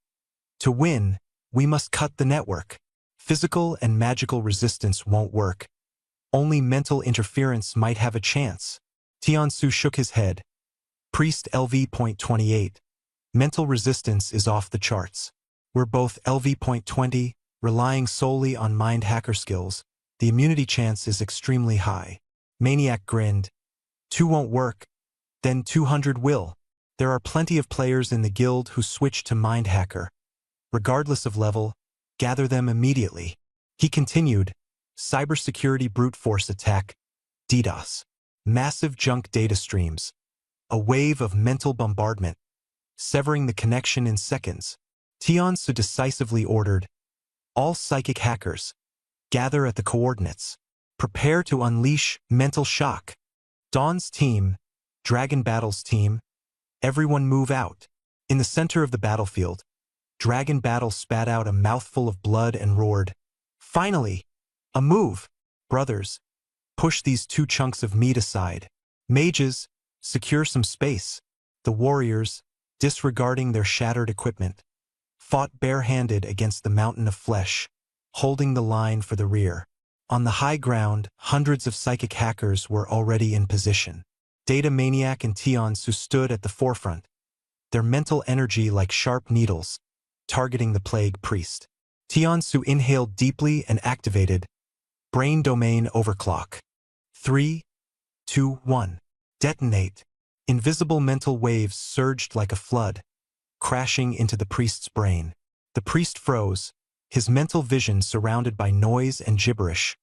To win, we must cut the network. Physical and magical resistance won't work. Only mental interference might have a chance. Tian Su shook his head. Priest LV.28. Mental resistance is off the charts. We're both LV.20, relying solely on mind hacker skills. The immunity chance is extremely high. Maniac grinned. 2 won't work. Then 200 will. There are plenty of players in the guild who switch to mind hacker. Regardless of level, gather them immediately. He continued, cybersecurity brute force attack, DDoS. Massive junk data streams. A wave of mental bombardment, severing the connection in seconds. Tiansu decisively ordered, all psychic hackers, gather at the coordinates. Prepare to unleash mental shock. Dawn's team, Dragon Battle's team, everyone move out. In the center of the battlefield, Dragon Battle spat out a mouthful of blood and roared, "Finally! A move! Brothers, push these 2 chunks of meat aside. Mages, secure some space." The warriors, disregarding their shattered equipment, fought barehanded against the mountain of flesh, holding the line for the rear. On the high ground, hundreds of psychic hackers were already in position. Data Maniac and Tiansu stood at the forefront, their mental energy like sharp needles, targeting the Plague Priest. Tiansu inhaled deeply and activated Brain Domain Overclock. 3, 2, 1. Detonate. Invisible mental waves surged like a flood, crashing into the priest's brain. The priest froze, his mental vision surrounded by noise and gibberish,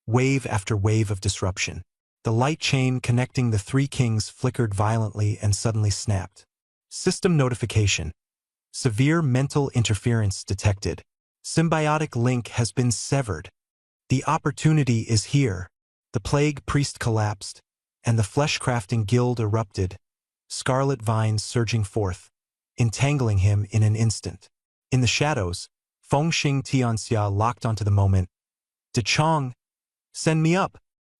wave after wave of disruption. The light chain connecting the 3 kings flickered violently and suddenly snapped. System notification. Severe mental interference detected. Symbiotic link has been severed. The opportunity is here. The Plague Priest collapsed, and the Fleshcrafting Guild erupted, scarlet vines surging forth, entangling him in an instant. In the shadows, Fengxing Tianxia locked onto the moment. "De Chong, send me up!"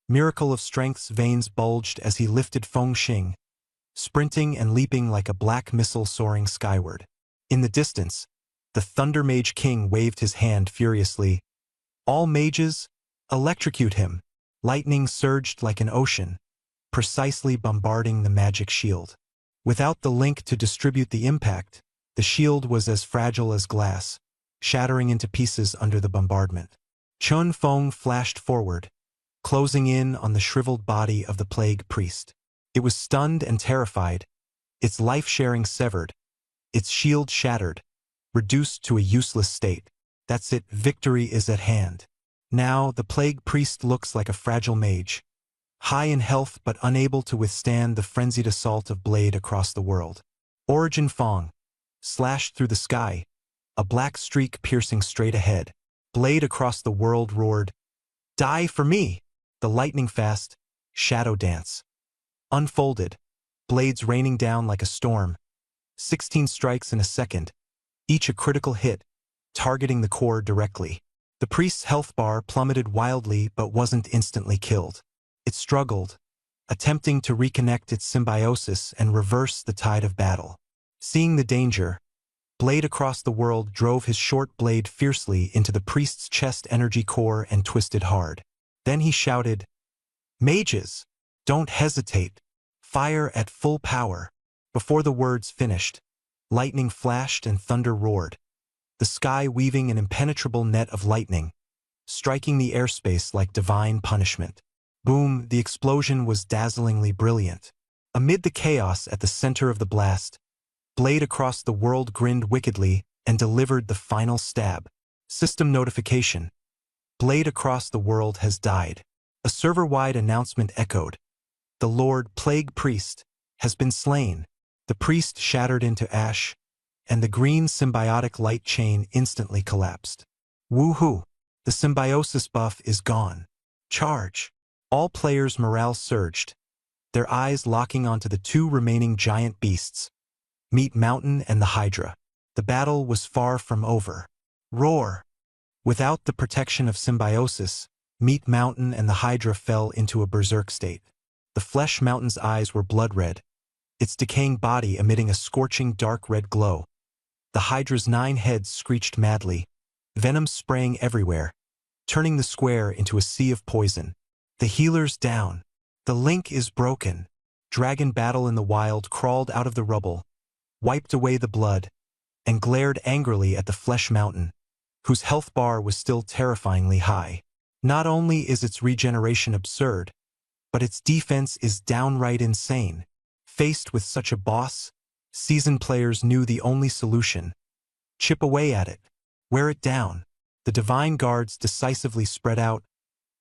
Miracle of Strength's veins bulged as he lifted Fengxing, sprinting and leaping like a black missile soaring skyward. In the distance, the Thunder Mage King waved his hand furiously. "All mages, electrocute him!" Lightning surged like an ocean, precisely bombarding the magic shield. Without the link to distribute the impact, the shield was as fragile as glass, shattering into pieces under the bombardment. Chun Feng flashed forward, closing in on the shriveled body of the Plague Priest. It was stunned and terrified, its life-sharing severed, its shield shattered, reduced to a useless state. That's it, victory is at hand. Now the Plague Priest looks like a fragile mage, high in health but unable to withstand the frenzied assault of Blade across the world. Origin Fong slashed through the sky, a black streak piercing straight ahead. Blade across the world roared, "Die for me!" The lightning-fast Shadow Dance unfolded, blades raining down like a storm. 16 strikes in a second, each a critical hit, targeting the core directly. The priest's health bar plummeted wildly but wasn't instantly killed. It struggled, attempting to reconnect its symbiosis and reverse the tide of battle. Seeing the danger, Blade across the world drove his short blade fiercely into the priest's chest energy core and twisted hard. Then he shouted, "Mages, don't hesitate. Fire at full power." Before the words finished, lightning flashed and thunder roared, the sky weaving an impenetrable net of lightning, striking the airspace like divine punishment. Boom, the explosion was dazzlingly brilliant. Amid the chaos at the center of the blast, Blade across the world grinned wickedly and delivered the final stab. System notification. Blade across the world has died. A server-wide announcement echoed. The Lord Plague Priest has been slain. The priest shattered into ash, and the green symbiotic light chain instantly collapsed. Woohoo! The symbiosis buff is gone. Charge! All players' morale surged, their eyes locking onto the 2 remaining giant beasts, Meat Mountain and the Hydra. The battle was far from over. Roar! Without the protection of symbiosis, Meat Mountain and the Hydra fell into a berserk state. The Flesh Mountain's eyes were blood red, its decaying body emitting a scorching dark red glow. The Hydra's 9 heads screeched madly, venom spraying everywhere, turning the square into a sea of poison. The healer's down. The link is broken. Dragon Battle in the Wild crawled out of the rubble, wiped away the blood, and glared angrily at the Flesh Mountain, whose health bar was still terrifyingly high. Not only is its regeneration absurd, but its defense is downright insane. Faced with such a boss, seasoned players knew the only solution: chip away at it, wear it down. The Divine Guards decisively spread out,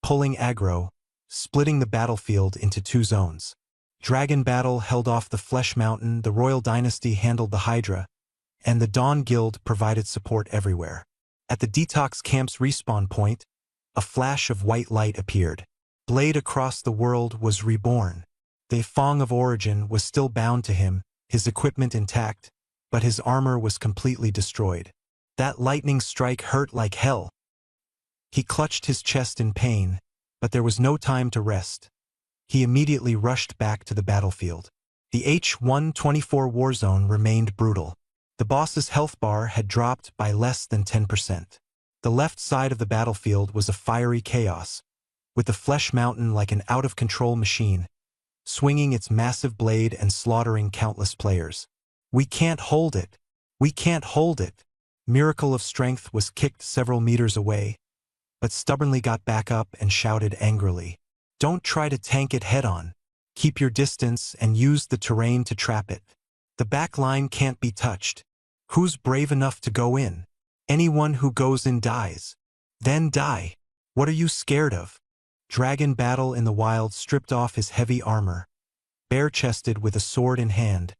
pulling aggro, splitting the battlefield into two zones. Dragon Battle held off the Flesh Mountain, the Royal Dynasty handled the Hydra, and the Dawn Guild provided support everywhere. At the Detox Camp's respawn point, a flash of white light appeared. Blade Across the World was reborn. The Fong of Origin was still bound to him, his equipment intact, but his armor was completely destroyed. That lightning strike hurt like hell. He clutched his chest in pain, but there was no time to rest. He immediately rushed back to the battlefield. The H-124 Warzone remained brutal. The boss's health bar had dropped by less than 10%. The left side of the battlefield was a fiery chaos, with the Flesh Mountain like an out-of-control machine, swinging its massive blade and slaughtering countless players. "We can't hold it! We can't hold it!" Miracle of Strength was kicked several meters away, but stubbornly got back up and shouted angrily, "Don't try to tank it head-on. Keep your distance and use the terrain to trap it. The back line can't be touched. Who's brave enough to go in? Anyone who goes in dies. Then die. What are you scared of?" Dragon Battle in the Wild stripped off his heavy armor, bare-chested with a sword in hand,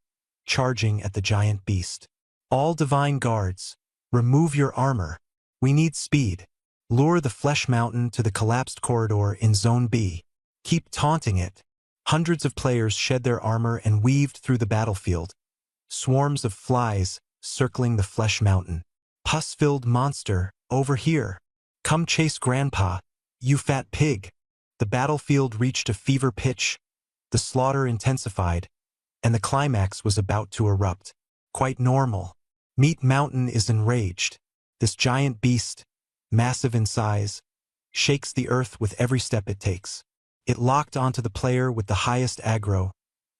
charging at the giant beast. "All Divine Guards, remove your armor. We need speed. Lure the Flesh Mountain to the collapsed corridor in Zone B. Keep taunting it." Hundreds of players shed their armor and weaved through the battlefield, swarms of flies circling the Flesh Mountain. "Pus-filled monster, over here. Come chase Grandpa, you fat pig." The battlefield reached a fever pitch, the slaughter intensified, and the climax was about to erupt. Quite normal. Meat Mountain is enraged. This giant beast, massive in size, shakes the earth with every step it takes. It locked onto the player with the highest aggro,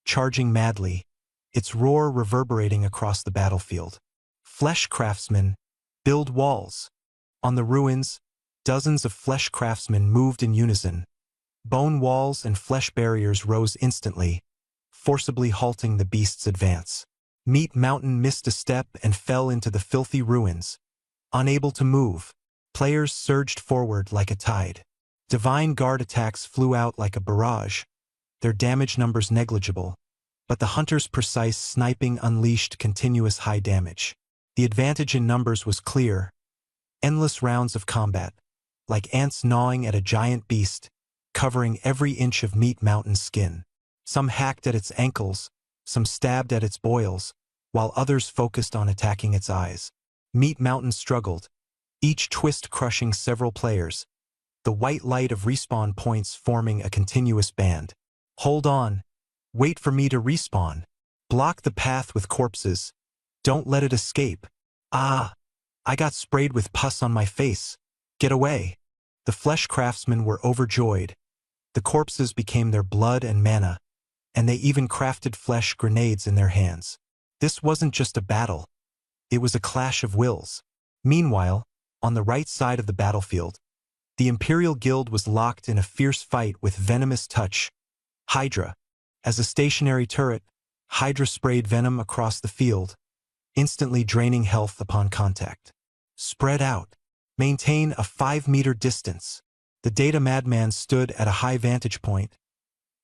charging madly, its roar reverberating across the battlefield. Flesh Craftsmen, build walls. On the ruins, dozens of Flesh Craftsmen moved in unison. Bone walls and flesh barriers rose instantly, forcibly halting the beast's advance. Meat Mountain missed a step and fell into the filthy ruins. Unable to move, players surged forward like a tide. Divine Guard attacks flew out like a barrage, their damage numbers negligible, but the hunters' precise sniping unleashed continuous high damage. The advantage in numbers was clear. Endless rounds of combat, like ants gnawing at a giant beast, covering every inch of Meat Mountain's skin. Some hacked at its ankles, some stabbed at its boils, while others focused on attacking its eyes. Meat Mountain struggled, each twist crushing several players, the white light of respawn points forming a continuous band. "Hold on. Wait for me to respawn. Block the path with corpses. Don't let it escape. Ah! I got sprayed with pus on my face. Get away." The Flesh Craftsmen were overjoyed. The corpses became their blood and mana, and they even crafted flesh grenades in their hands. This wasn't just a battle. It was a clash of wills. Meanwhile, on the right side of the battlefield, the Imperial Guild was locked in a fierce fight with Venomous Touch, Hydra. As a stationary turret, Hydra sprayed venom across the field, instantly draining health upon contact. "Spread out. Maintain a 5-meter distance." The Data Madman stood at a high vantage point,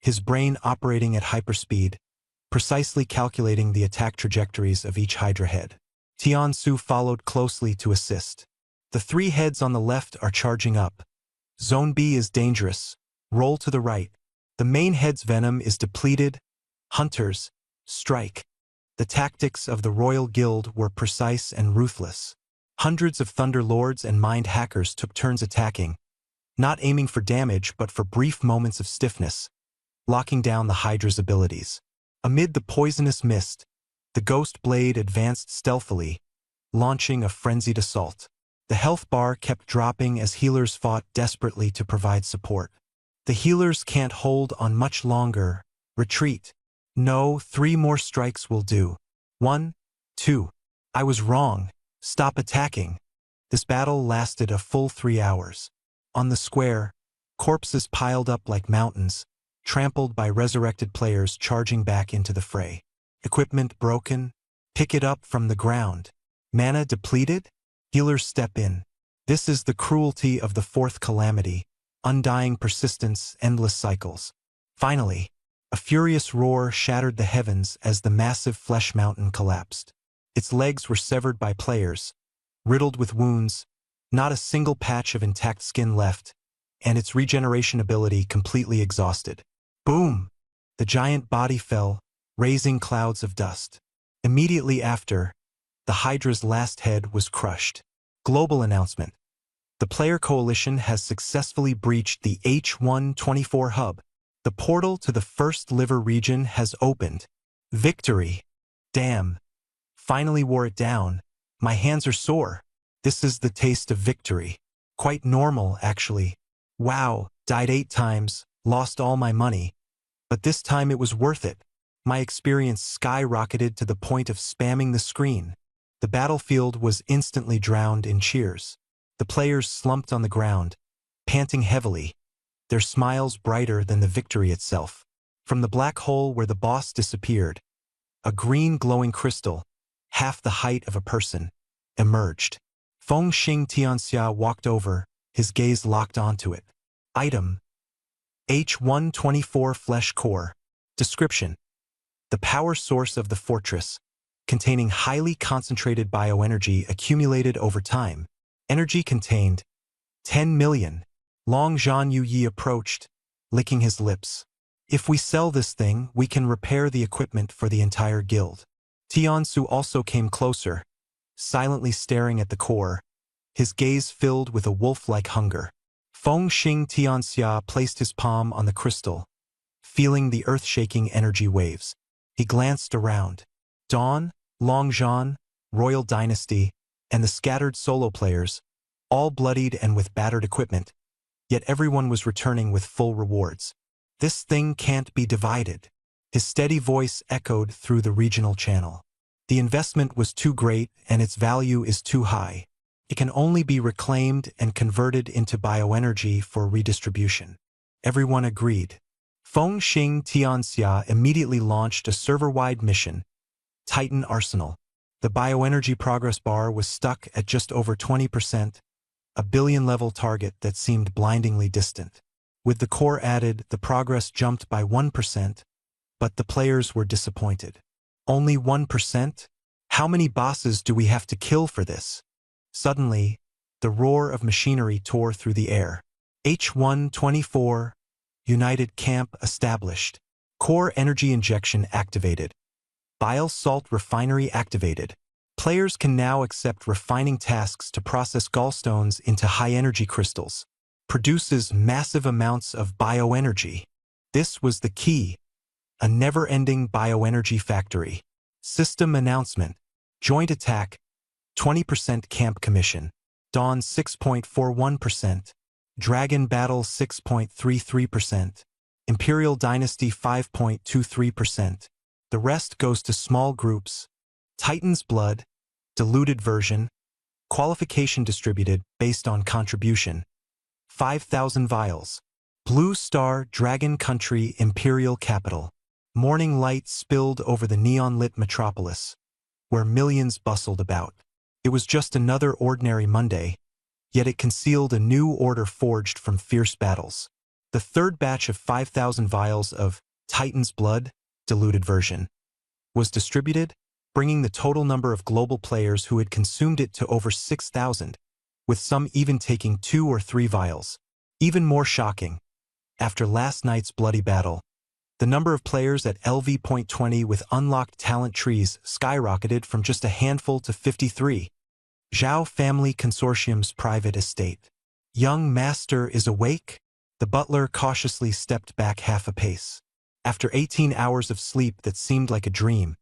his brain operating at hyperspeed, precisely calculating the attack trajectories of each Hydra head. Tian Su followed closely to assist. "The 3 heads on the left are charging up. Zone B is dangerous. Roll to the right. The main head's venom is depleted. Hunters, strike." The tactics of the Royal Guild were precise and ruthless. Hundreds of Thunder Lords and Mind Hackers took turns attacking, not aiming for damage but for brief moments of stiffness, locking down the Hydra's abilities. Amid the poisonous mist, the Ghost Blade advanced stealthily, launching a frenzied assault. The health bar kept dropping as healers fought desperately to provide support. "The healers can't hold on much longer. Retreat." "No, 3 more strikes will do. 1, 2. I was wrong. Stop attacking." This battle lasted a full 3 hours. On the square, corpses piled up like mountains, trampled by resurrected players charging back into the fray. Equipment broken? Pick it up from the ground. Mana depleted? Healers step in. This is the cruelty of the 4th calamity, undying persistence, endless cycles. Finally, a furious roar shattered the heavens as the massive flesh mountain collapsed. Its legs were severed by players, riddled with wounds, not a single patch of intact skin left, and its regeneration ability completely exhausted. Boom! The giant body fell, raising clouds of dust. Immediately after, the Hydra's last head was crushed. Global announcement. The player coalition has successfully breached the H124 hub. The portal to the first liver region has opened. Victory! Damn! Finally wore it down. My hands are sore. This is the taste of victory. Quite normal, actually. Wow, died 8 times, lost all my money. But this time it was worth it. My experience skyrocketed to the point of spamming the screen. The battlefield was instantly drowned in cheers. The players slumped on the ground, panting heavily, their smiles brighter than the victory itself. From the black hole where the boss disappeared, a green glowing crystal, half the height of a person, emerged. Fengxing Tianxia walked over, his gaze locked onto it. Item: H124 Flesh Core. Description: the power source of the fortress, containing highly concentrated bioenergy accumulated over time. Energy contained 10 million. Long Zhan Yuyi approached, licking his lips. If we sell this thing, we can repair the equipment for the entire guild. Tiansu also came closer, silently staring at the core, his gaze filled with a wolf-like hunger. Fengxing Tianxia placed his palm on the crystal, feeling the earth-shaking energy waves. He glanced around. Dawn, Long Zhan, Royal Dynasty, and the scattered solo players, all bloodied and with battered equipment, yet everyone was returning with full rewards. This thing can't be divided. His steady voice echoed through the regional channel. The investment was too great and its value is too high. It can only be reclaimed and converted into bioenergy for redistribution. Everyone agreed. Fengxing Tianxia immediately launched a server-wide mission, Titan Arsenal. The bioenergy progress bar was stuck at just over 20%, a billion-level target that seemed blindingly distant. With the core added, the progress jumped by 1%, but the players were disappointed. Only 1%? How many bosses do we have to kill for this? Suddenly, the roar of machinery tore through the air. H124, United Camp established. Core energy injection activated. Bile salt refinery activated. Players can now accept refining tasks to process gallstones into high-energy crystals. Produces massive amounts of bioenergy. This was the key. A never-ending bioenergy factory. System announcement. Joint attack. 20% camp commission. Dawn 6.41%. Dragon Battle 6.33%. Imperial Dynasty 5.23%. The rest goes to small groups. Titan's Blood, diluted version, qualification distributed based on contribution. 5,000 vials. Blue Star Dragon Country Imperial Capital. Morning light spilled over the neon-lit metropolis, where millions bustled about. It was just another ordinary Monday, yet it concealed a new order forged from fierce battles. The third batch of 5,000 vials of Titan's Blood, diluted version, was distributed, bringing the total number of global players who had consumed it to over 6,000, with some even taking 2 or 3 vials. Even more shocking, after last night's bloody battle, the number of players at LV.20 with unlocked talent trees skyrocketed from just a handful to 53. Zhao Family Consortium's private estate. Young Master is awake? The butler cautiously stepped back half a pace. After 18 hours of sleep that seemed like a dream,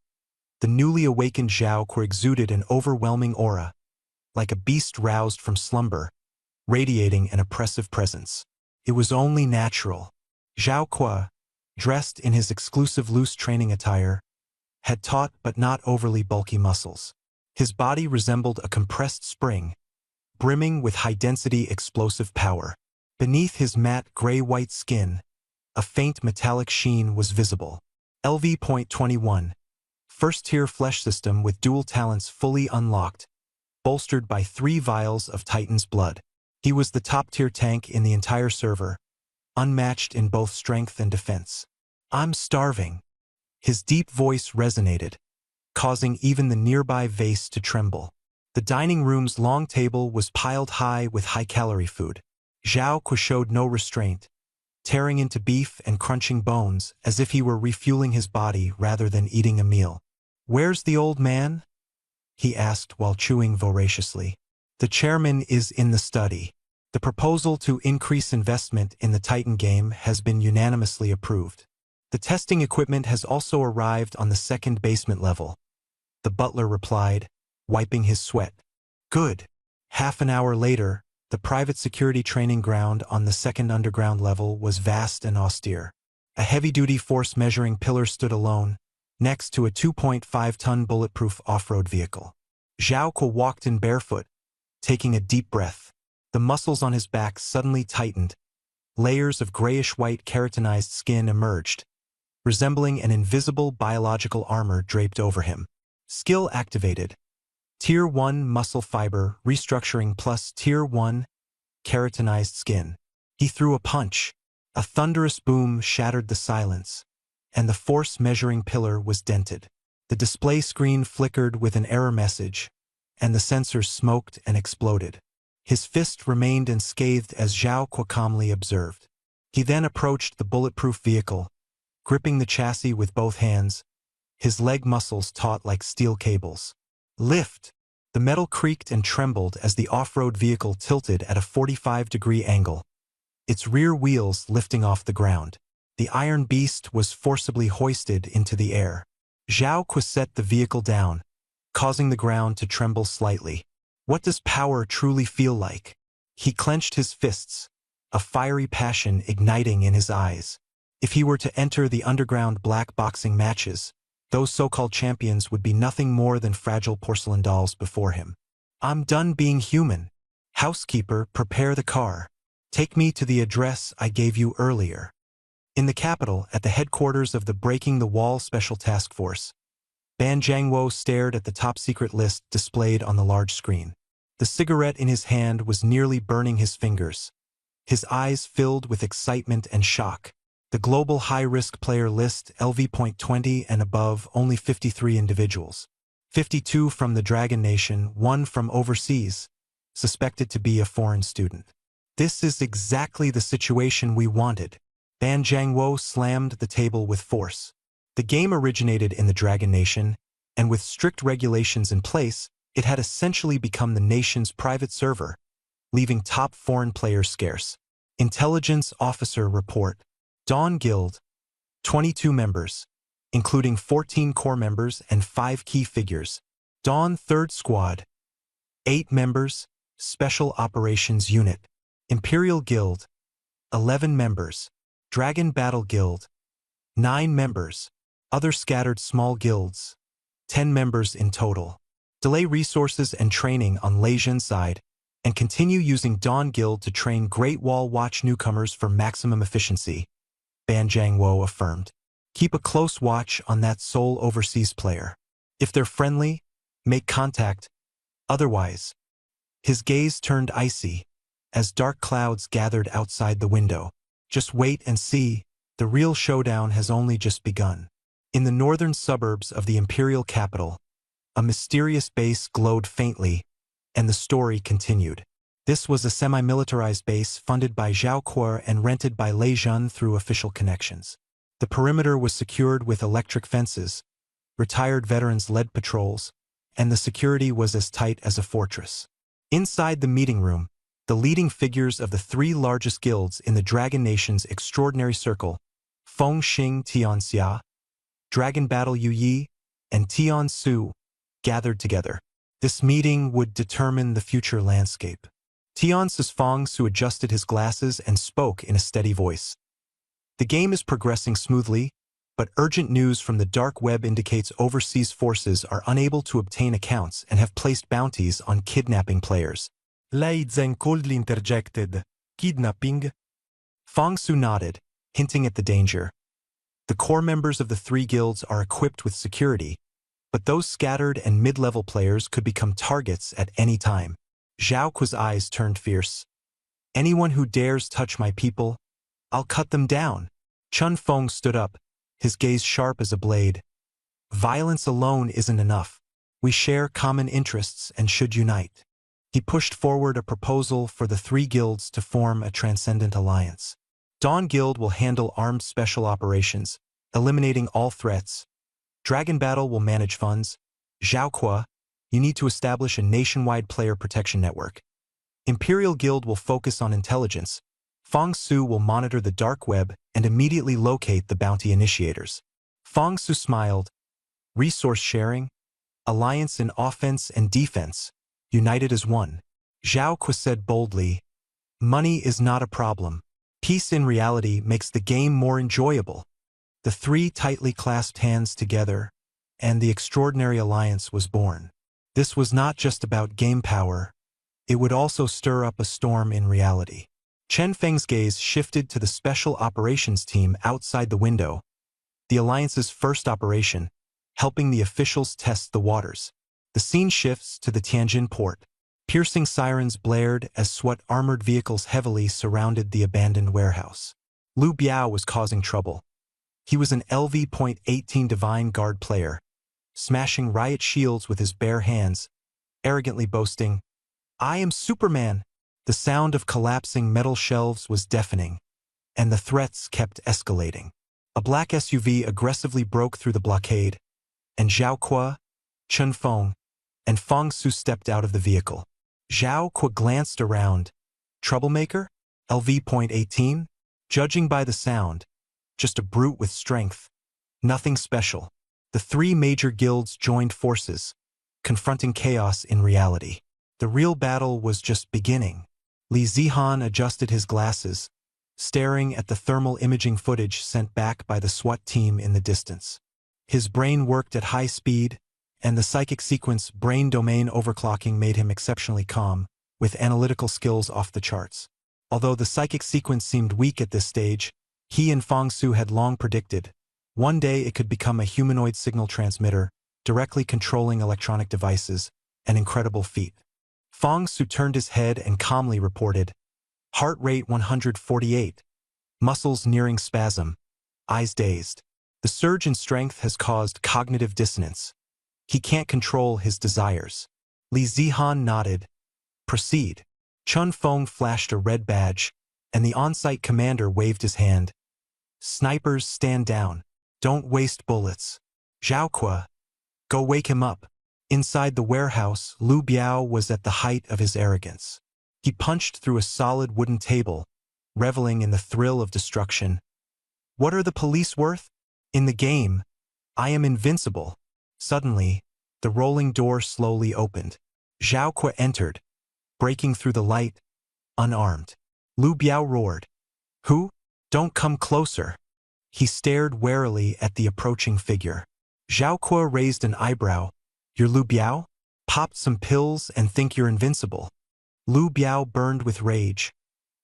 the newly awakened Zhao Kuo exuded an overwhelming aura, like a beast roused from slumber, radiating an oppressive presence. It was only natural. Zhao Kuo, dressed in his exclusive loose training attire, had taut but not overly bulky muscles. His body resembled a compressed spring, brimming with high-density explosive power. Beneath his matte gray-white skin, a faint metallic sheen was visible. LV.21, first-tier flesh system with dual talents fully unlocked, bolstered by 3 vials of Titan's Blood. He was the top-tier tank in the entire server, unmatched in both strength and defense. I'm starving. His deep voice resonated, causing even the nearby vase to tremble. The dining room's long table was piled high with high-calorie food. Zhao Ku showed no restraint, tearing into beef and crunching bones as if he were refueling his body rather than eating a meal. "Where's the old man?" he asked while chewing voraciously. "The chairman is in the study. The proposal to increase investment in the Titan game has been unanimously approved. The testing equipment has also arrived on the second basement level," the butler replied, wiping his sweat. "Good." Half an hour later, the private security training ground on the second underground level was vast and austere. A heavy-duty force measuring pillar stood alone, next to a 2.5-ton bulletproof off-road vehicle. Zhao Ku walked in barefoot, taking a deep breath. The muscles on his back suddenly tightened. Layers of grayish-white keratinized skin emerged, resembling an invisible biological armor draped over him. Skill activated. Tier 1 muscle fiber restructuring plus Tier 1 keratinized skin. He threw a punch. A thunderous boom shattered the silence, and the force measuring pillar was dented. The display screen flickered with an error message, and the sensors smoked and exploded. His fist remained unscathed as Zhao Ku calmly observed. He then approached the bulletproof vehicle, gripping the chassis with both hands, his leg muscles taut like steel cables. "Lift!" The metal creaked and trembled as the off-road vehicle tilted at a 45-degree angle, its rear wheels lifting off the ground. The iron beast was forcibly hoisted into the air. Zhao Ku set the vehicle down, causing the ground to tremble slightly. What does power truly feel like? He clenched his fists, a fiery passion igniting in his eyes. If he were to enter the underground black boxing matches, those so-called champions would be nothing more than fragile porcelain dolls before him. "I'm done being human. Housekeeper, prepare the car. Take me to the address I gave you earlier." In the capital, at the headquarters of the Breaking the Wall Special Task Force, Ban Jiangwo stared at the top-secret list displayed on the large screen. The cigarette in his hand was nearly burning his fingers. His eyes filled with excitement and shock. The global high-risk player list LV.20 and above, only 53 individuals. 52 from the Dragon Nation, 1 from overseas, suspected to be a foreign student. "This is exactly the situation we wanted." Ban Jiangwo slammed the table with force. The game originated in the Dragon Nation, and with strict regulations in place, it had essentially become the nation's private server, leaving top foreign players scarce. Intelligence Officer Report. Dawn Guild. 22 members, including 14 core members and 5 key figures. Dawn 3rd Squad. 8 members, Special Operations Unit. Imperial Guild. 11 members. Dragon Battle Guild. 9 members. Other scattered small guilds. 10 members in total. Delay resources and training on Lei Zhen's side, and continue using Dawn Guild to train Great Wall Watch newcomers for maximum efficiency, Ban Jiangwo affirmed. "Keep a close watch on that sole overseas player. If they're friendly, make contact. Otherwise." His gaze turned icy as dark clouds gathered outside the window. "Just wait and see, the real showdown has only just begun." In the northern suburbs of the imperial capital, a mysterious base glowed faintly, and the story continued. This was a semi-militarized base funded by Zhao Ku and rented by Lei Zhen through official connections. The perimeter was secured with electric fences, retired veterans led patrols, and the security was as tight as a fortress. Inside the meeting room, the leading figures of the 3 largest guilds in the Dragon Nation's Extraordinary Circle, Feng Xing Tianxia, Dragon Battle Yu Yi, and Tian Su, gathered together. This meeting would determine the future landscape. Tian's Feng Su adjusted his glasses and spoke in a steady voice. "The game is progressing smoothly, but urgent news from the dark web indicates overseas forces are unable to obtain accounts and have placed bounties on kidnapping players." Lei Zhen coldly interjected, "Kidnapping?" Feng Su nodded, hinting at the danger. The core members of the 3 guilds are equipped with security, but those scattered and mid-level players could become targets at any time. Zhao Ku's eyes turned fierce. Anyone who dares touch my people, I'll cut them down. Chun Feng stood up, his gaze sharp as a blade. Violence alone isn't enough. We share common interests and should unite. He pushed forward a proposal for the 3 guilds to form a transcendent alliance. Dawn Guild will handle armed special operations, eliminating all threats. Dragon Battle will manage funds. Zhao Kuo, you need to establish a nationwide player protection network. Imperial Guild will focus on intelligence. Fang Su will monitor the dark web and immediately locate the bounty initiators. Fang Su smiled. Resource sharing, alliance in offense and defense, united as one. Zhao Kuo said boldly, money is not a problem. Peace in reality makes the game more enjoyable. The 3 tightly clasped hands together, and the extraordinary alliance was born. This was not just about game power. It would also stir up a storm in reality. Chen Feng's gaze shifted to the special operations team outside the window, the alliance's first operation, helping the officials test the waters. The scene shifts to the Tianjin port. Piercing sirens blared as SWAT armored vehicles heavily surrounded the abandoned warehouse. Lu Biao was causing trouble. He was an LV.18 Divine Guard player, smashing riot shields with his bare hands, arrogantly boasting, I am Superman. The sound of collapsing metal shelves was deafening, and the threats kept escalating. A black SUV aggressively broke through the blockade, and Zhao Kuo, Chun Feng, and Fang Su stepped out of the vehicle. Zhao Kuo glanced around. Troublemaker? LV.18? Judging by the sound, just a brute with strength. Nothing special. The 3 major guilds joined forces, confronting chaos in reality. The real battle was just beginning. Li Zihan adjusted his glasses, staring at the thermal imaging footage sent back by the SWAT team in the distance. His brain worked at high speed, and the psychic sequence brain domain overclocking made him exceptionally calm, with analytical skills off the charts. Although the psychic sequence seemed weak at this stage, he and Fang Su had long predicted, one day it could become a humanoid signal transmitter, directly controlling electronic devices, an incredible feat. Fang Su turned his head and calmly reported, heart rate 148, muscles nearing spasm, eyes dazed. The surge in strength has caused cognitive dissonance. He can't control his desires. Li Zihan nodded. Proceed. Chun Feng flashed a red badge, and the on-site commander waved his hand. Snipers, stand down. Don't waste bullets. Zhao Kuo, go wake him up. Inside the warehouse, Lu Biao was at the height of his arrogance. He punched through a solid wooden table, reveling in the thrill of destruction. What are the police worth? In the game, I am invincible. Suddenly, the rolling door slowly opened. Zhao Kuo entered, breaking through the light, unarmed. Lu Biao roared. Who? Don't come closer. He stared warily at the approaching figure. Zhao Kuo raised an eyebrow. You're Lu Biao? Popped some pills and think you're invincible. Lu Biao burned with rage,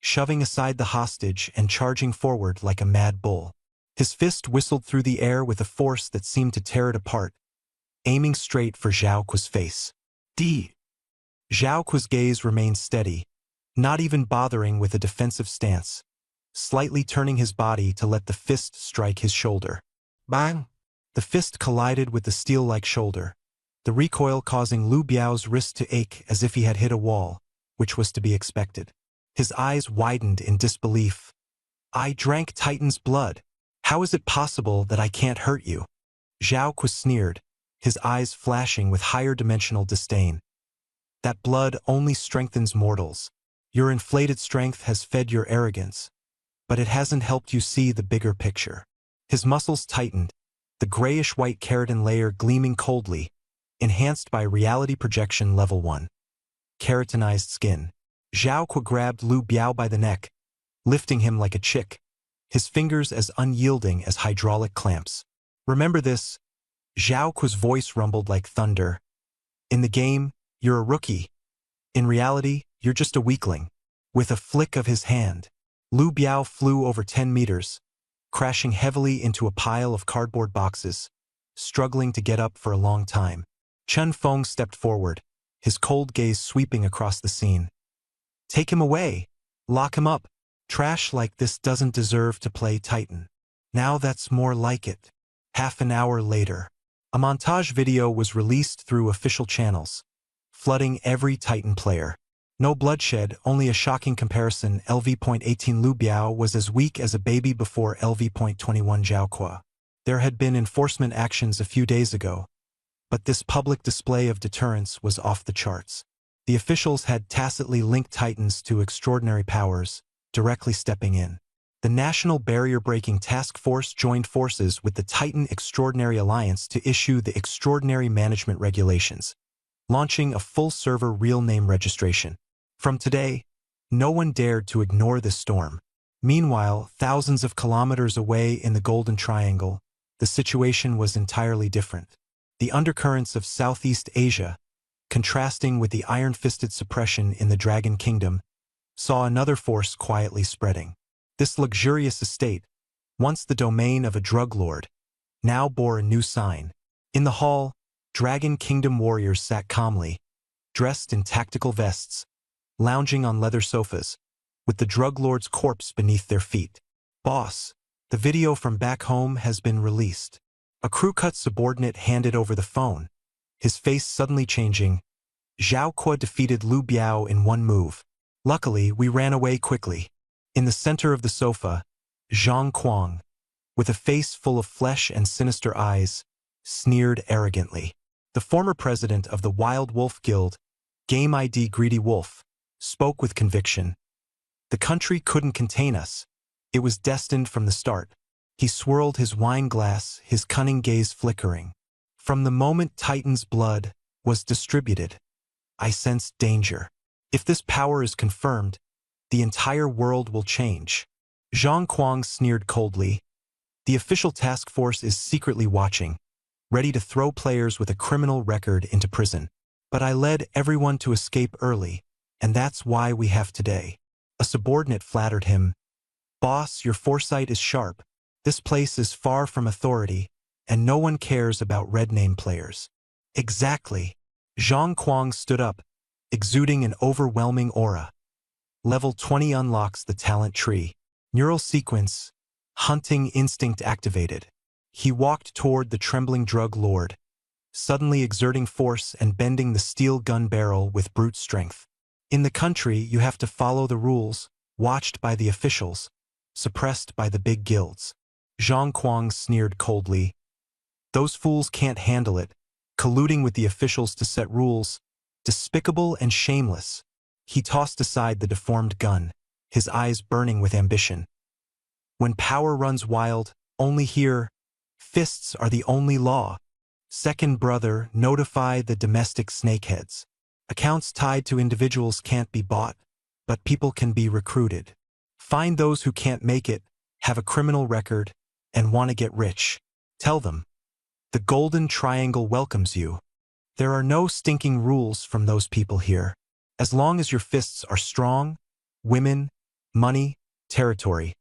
shoving aside the hostage and charging forward like a mad bull. His fist whistled through the air with a force that seemed to tear it apart, aiming straight for Zhao Kuo's face. D. Zhao Kuo's gaze remained steady, not even bothering with a defensive stance, slightly turning his body to let the fist strike his shoulder. Bang! The fist collided with the steel-like shoulder, the recoil causing Lu Biao's wrist to ache as if he had hit a wall, which was to be expected. His eyes widened in disbelief. I drank Titan's blood. How is it possible that I can't hurt you? Zhao Kuo sneered, his eyes flashing with higher dimensional disdain. That blood only strengthens mortals. Your inflated strength has fed your arrogance, but it hasn't helped you see the bigger picture. His muscles tightened, the grayish-white keratin layer gleaming coldly, enhanced by reality projection level 1. Keratinized skin. Zhao Kuo grabbed Lu Biao by the neck, lifting him like a chick, his fingers as unyielding as hydraulic clamps. Remember this? Zhao Kuo's voice rumbled like thunder. In the game, you're a rookie. In reality, you're just a weakling. With a flick of his hand, Lu Biao flew over 10 meters, crashing heavily into a pile of cardboard boxes, struggling to get up for a long time. Chun Feng stepped forward, his cold gaze sweeping across the scene. Take him away. Lock him up. Trash like this doesn't deserve to play Titan. Now that's more like it. Half an hour later, a montage video was released through official channels, flooding every Titan player. No bloodshed, only a shocking comparison. LV.18 Lu Biao was as weak as a baby before LV.21 Zhao Kuo. There had been enforcement actions a few days ago, but this public display of deterrence was off the charts. The officials had tacitly linked Titans to extraordinary powers, directly stepping in. The National Barrier-Breaking Task Force joined forces with the Titan Extraordinary Alliance to issue the Extraordinary Management Regulations, launching a full-server real-name registration. From today, no one dared to ignore this storm. Meanwhile, thousands of kilometers away in the Golden Triangle, the situation was entirely different. The undercurrents of Southeast Asia, contrasting with the iron-fisted suppression in the Dragon Kingdom, saw another force quietly spreading. This luxurious estate, once the domain of a drug lord, now bore a new sign. In the hall, Dragon Kingdom warriors sat calmly, dressed in tactical vests, lounging on leather sofas, with the drug lord's corpse beneath their feet. Boss, the video from back home has been released. A crew-cut subordinate handed over the phone, his face suddenly changing. Zhao Kuo defeated Lu Biao in one move. Luckily, we ran away quickly. In the center of the sofa, Zhang Kuang, with a face full of flesh and sinister eyes, sneered arrogantly. The former president of the Wild Wolf Guild, Game ID Greedy Wolf, spoke with conviction. The country couldn't contain us. It was destined from the start. He swirled his wine glass, his cunning gaze flickering. From the moment Titan's blood was distributed, I sensed danger. If this power is confirmed, the entire world will change. Zhang Kuang sneered coldly. The official task force is secretly watching, ready to throw players with a criminal record into prison. But I led everyone to escape early, and that's why we have today. A subordinate flattered him. Boss, your foresight is sharp. This place is far from authority, and no one cares about red name players. Exactly. Zhang Kuang stood up, exuding an overwhelming aura. Level 20 unlocks the talent tree. Neural sequence, hunting instinct activated. He walked toward the trembling drug lord, suddenly exerting force and bending the steel gun barrel with brute strength. In the country, you have to follow the rules, watched by the officials, suppressed by the big guilds. Zhang Kuang sneered coldly. Those fools can't handle it, colluding with the officials to set rules, despicable and shameless. He tossed aside the deformed gun, his eyes burning with ambition. When power runs wild, only here, fists are the only law. Second brother, notify the domestic snakeheads. Accounts tied to individuals can't be bought, but people can be recruited. Find those who can't make it, have a criminal record, and want to get rich. Tell them, the Golden Triangle welcomes you. There are no stinking rules from those people here. As long as your fists are strong, women, money, territory,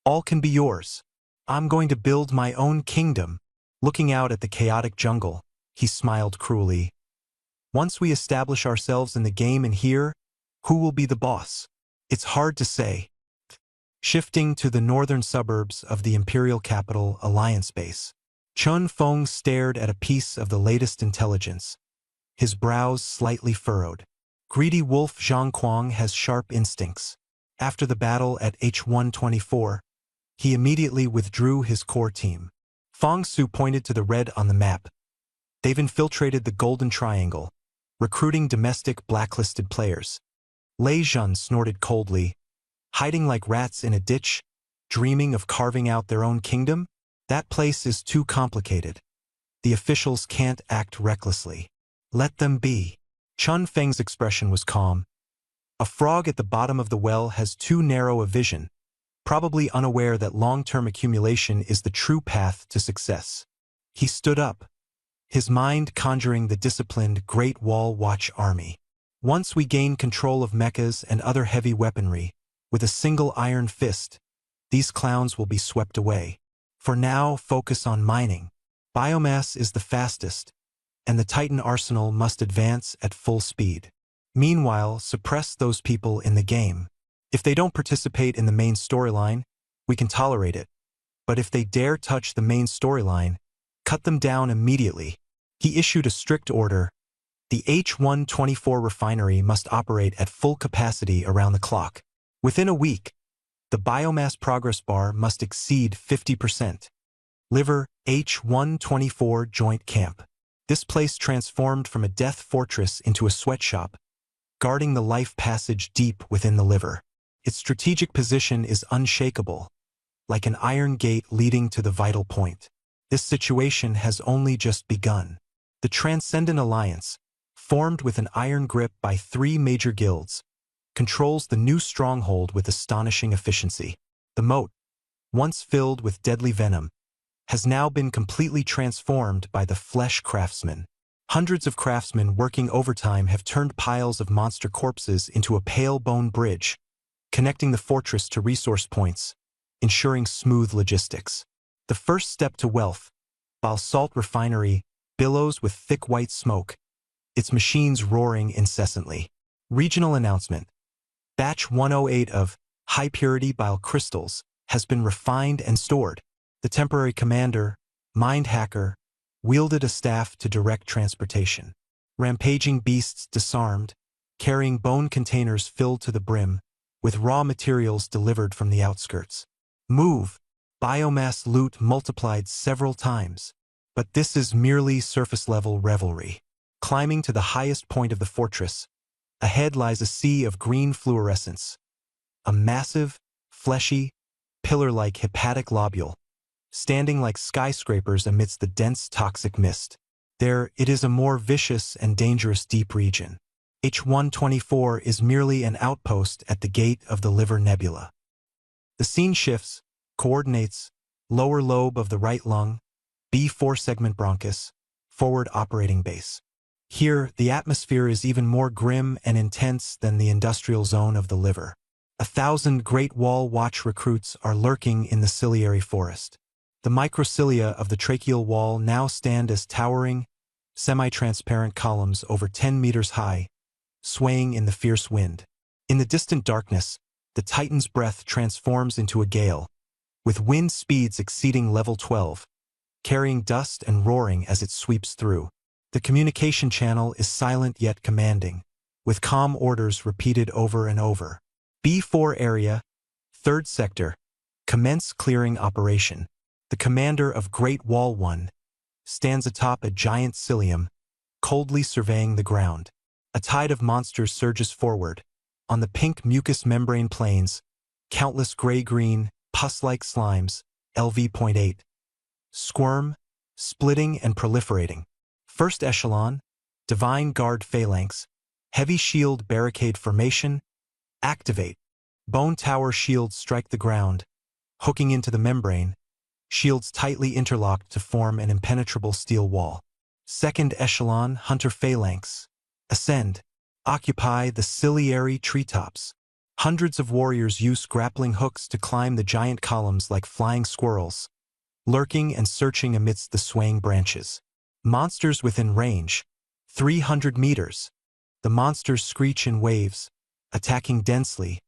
all can be yours. I'm going to build my own kingdom. Looking out at the chaotic jungle, he smiled cruelly. Once we establish ourselves in the game and here, who will be the boss? It's hard to say. Shifting to the northern suburbs of the imperial capital Alliance Base, Chun Feng stared at a piece of the latest intelligence, his brows slightly furrowed. Greedy Wolf Zhang Kuang has sharp instincts. After the battle at H124, he immediately withdrew his core team. Fang Su pointed to the red on the map. They've infiltrated the Golden Triangle, recruiting domestic blacklisted players. Lei Zhun snorted coldly. Hiding like rats in a ditch, dreaming of carving out their own kingdom? That place is too complicated. The officials can't act recklessly. Let them be. Chun Feng's expression was calm. A frog at the bottom of the well has too narrow a vision, probably unaware that long-term accumulation is the true path to success. He stood up, his mind conjuring the disciplined Great Wall Watch army. Once we gain control of mechas and other heavy weaponry, with a single iron fist, these clowns will be swept away. For now, focus on mining. Biomass is the fastest, and the Titan arsenal must advance at full speed. Meanwhile, suppress those people in the game. If they don't participate in the main storyline, we can tolerate it. But if they dare touch the main storyline, cut them down immediately. He issued a strict order. The H124 refinery must operate at full capacity around the clock. Within a week, the biomass progress bar must exceed 50%. Liver, H124 Joint Camp. This place transformed from a death fortress into a sweatshop, guarding the life passage deep within the liver. Its strategic position is unshakable, like an iron gate leading to the vital point. This situation has only just begun. The Transcendent Alliance, formed with an iron grip by 3 major guilds, controls the new stronghold with astonishing efficiency. The moat, once filled with deadly venom, has now been completely transformed by the Flesh Craftsmen. Hundreds of craftsmen working overtime have turned piles of monster corpses into a pale bone bridge, connecting the fortress to resource points, ensuring smooth logistics. The first step to wealth, Balsalt Refinery billows with thick white smoke, its machines roaring incessantly. Regional announcement. Batch 108 of high-purity bile crystals has been refined and stored. The temporary commander, Mind Hacker, wielded a staff to direct transportation. Rampaging beasts disarmed, carrying bone containers filled to the brim, with raw materials delivered from the outskirts. Move. Biomass loot multiplied several times. But this is merely surface-level revelry. Climbing to the highest point of the fortress, ahead lies a sea of green fluorescence. A massive, fleshy, pillar-like hepatic lobule, standing like skyscrapers amidst the dense toxic mist. There, it is a more vicious and dangerous deep region. H124 is merely an outpost at the gate of the Liver Nebula. The scene shifts, coordinates, lower lobe of the right lung, B4 segment bronchus, forward operating base. Here, the atmosphere is even more grim and intense than the industrial zone of the liver. 1,000 Great Wall Watch recruits are lurking in the ciliary forest. The microcilia of the tracheal wall now stand as towering, semi-transparent columns over 10 meters high, swaying in the fierce wind. In the distant darkness, the Titan's breath transforms into a gale, with wind speeds exceeding level 12, carrying dust and roaring as it sweeps through. The communication channel is silent yet commanding, with calm orders repeated over and over. B4 area, 3rd sector, commence clearing operation. The commander of Great Wall 1 stands atop a giant cilium, coldly surveying the ground. A tide of monsters surges forward. On the pink mucous membrane plains, countless gray-green, pus-like slimes, LV.8, squirm, splitting and proliferating. First echelon, Divine Guard Phalanx, Heavy Shield Barricade Formation, activate. Bone Tower shields strike the ground, hooking into the membrane, shields tightly interlocked to form an impenetrable steel wall. Second echelon, Hunter Phalanx, ascend. Occupy the ciliary treetops. Hundreds of warriors use grappling hooks to climb the giant columns like flying squirrels, lurking and searching amidst the swaying branches. Monsters within range, 300 meters. The monsters screech in waves, attacking densely,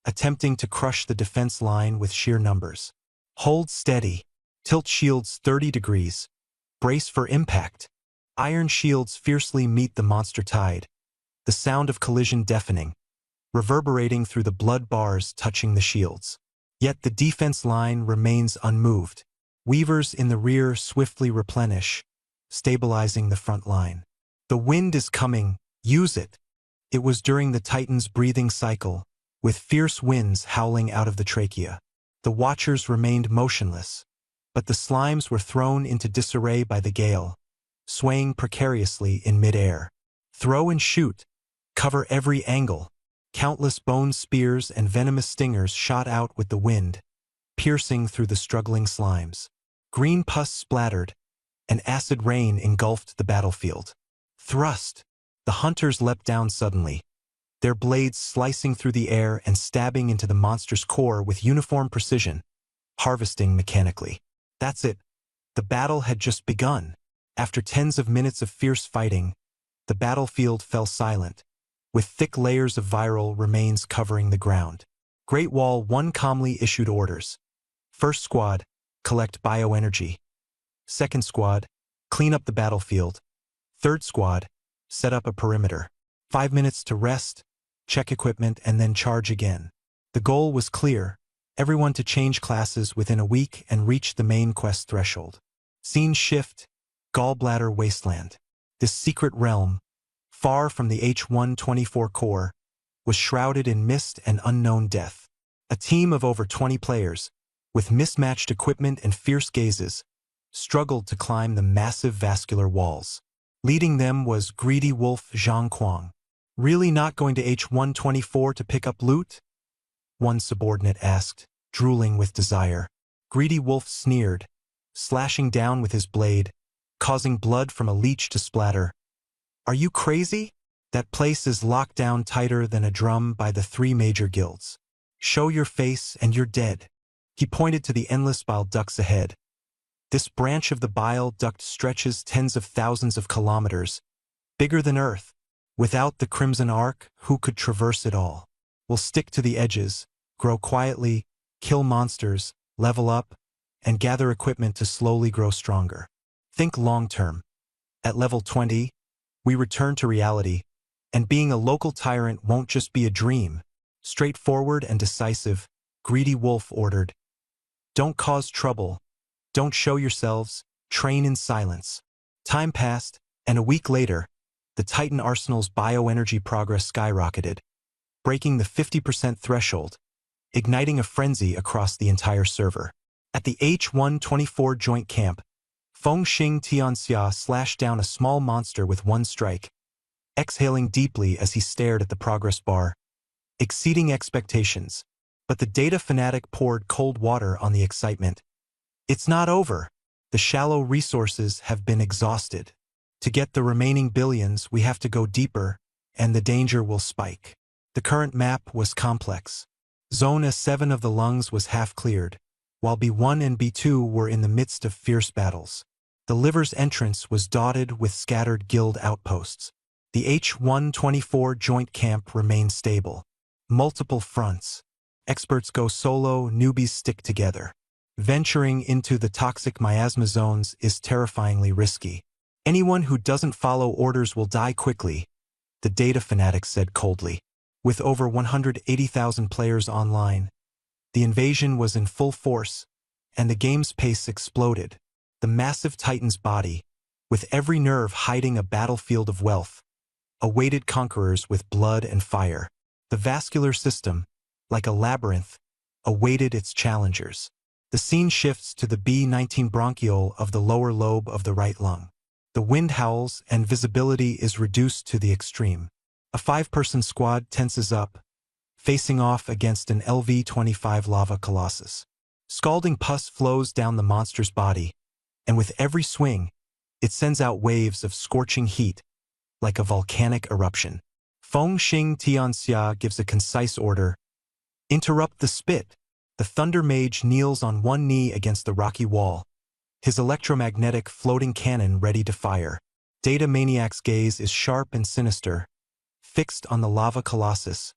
attempting to crush the defense line with sheer numbers. Hold steady. Tilt shields 30 degrees. Brace for impact. Iron shields fiercely meet the monster tide, the sound of collision deafening, reverberating through the blood bars touching the shields. Yet the defense line remains unmoved. Weavers in the rear swiftly replenish, stabilizing the front line. The wind is coming, use it. It was during the Titan's breathing cycle, with fierce winds howling out of the trachea. The Watchers remained motionless, but the slimes were thrown into disarray by the gale, swaying precariously in mid-air. Throw and shoot. Cover every angle. Countless bone spears and venomous stingers shot out with the wind, piercing through the struggling slimes. Green pus splattered, and acid rain engulfed the battlefield. Thrust. The hunters leapt down suddenly, their blades slicing through the air and stabbing into the monster's core with uniform precision, harvesting mechanically. That's it. The battle had just begun. After tens of minutes of fierce fighting, the battlefield fell silent, with thick layers of viral remains covering the ground. Great Wall 1 calmly issued orders. First squad, collect bioenergy. Second squad, clean up the battlefield. Third squad, set up a perimeter. 5 minutes to rest, check equipment, and then charge again. The goal was clear: everyone to change classes within a week and reach the main quest threshold. Scene shift: Gallbladder Wasteland. This secret realm, far from the H-124 core, was shrouded in mist and unknown death. A team of over 20 players, with mismatched equipment and fierce gazes, struggled to climb the massive vascular walls. Leading them was Greedy Wolf Zhang Kuang. Really not going to H-124 to pick up loot? One subordinate asked, drooling with desire. Greedy Wolf sneered, slashing down with his blade, causing blood from a leech to splatter. Are you crazy? That place is locked down tighter than a drum by the 3 major guilds. Show your face and you're dead. He pointed to the endless bile ducts ahead. This branch of the bile duct stretches tens of thousands of kilometers, bigger than Earth. Without the Crimson Arc, who could traverse it all? We'll stick to the edges, grow quietly, kill monsters, level up, and gather equipment to slowly grow stronger. Think long-term. At level 20, we return to reality, and being a local tyrant won't just be a dream. Straightforward and decisive, Greedy Wolf ordered. Don't cause trouble. Don't show yourselves. Train in silence. Time passed, and a week later, the Titan Arsenal's bioenergy progress skyrocketed, breaking the 50% threshold, igniting a frenzy across the entire server. At the H-124 joint camp, Fengxing Tianxia slashed down a small monster with one strike, exhaling deeply as he stared at the progress bar, exceeding expectations. But the data fanatic poured cold water on the excitement. It's not over. The shallow resources have been exhausted. To get the remaining billions, we have to go deeper, and the danger will spike. The current map was complex. Zone S7 of the lungs was half cleared, while B1 and B2 were in the midst of fierce battles. The liver's entrance was dotted with scattered guild outposts. The H-124 joint camp remained stable. Multiple fronts. Experts go solo, newbies stick together. Venturing into the toxic miasma zones is terrifyingly risky. Anyone who doesn't follow orders will die quickly, the data fanatic said coldly. With over 180,000 players online, the invasion was in full force, and the game's pace exploded. The massive Titan's body, with every nerve hiding a battlefield of wealth, awaited conquerors with blood and fire. The vascular system, like a labyrinth, awaited its challengers. The scene shifts to the B19 bronchiole of the lower lobe of the right lung. The wind howls and visibility is reduced to the extreme. A 5-person squad tenses up, facing off against an LV-25 lava colossus. Scalding pus flows down the monster's body, and with every swing, it sends out waves of scorching heat, like a volcanic eruption. Fengxing Tianxia gives a concise order: interrupt the spit. The Thunder Mage kneels on one knee against the rocky wall, his electromagnetic floating cannon ready to fire. Data Maniac's gaze is sharp and sinister, fixed on the lava colossus,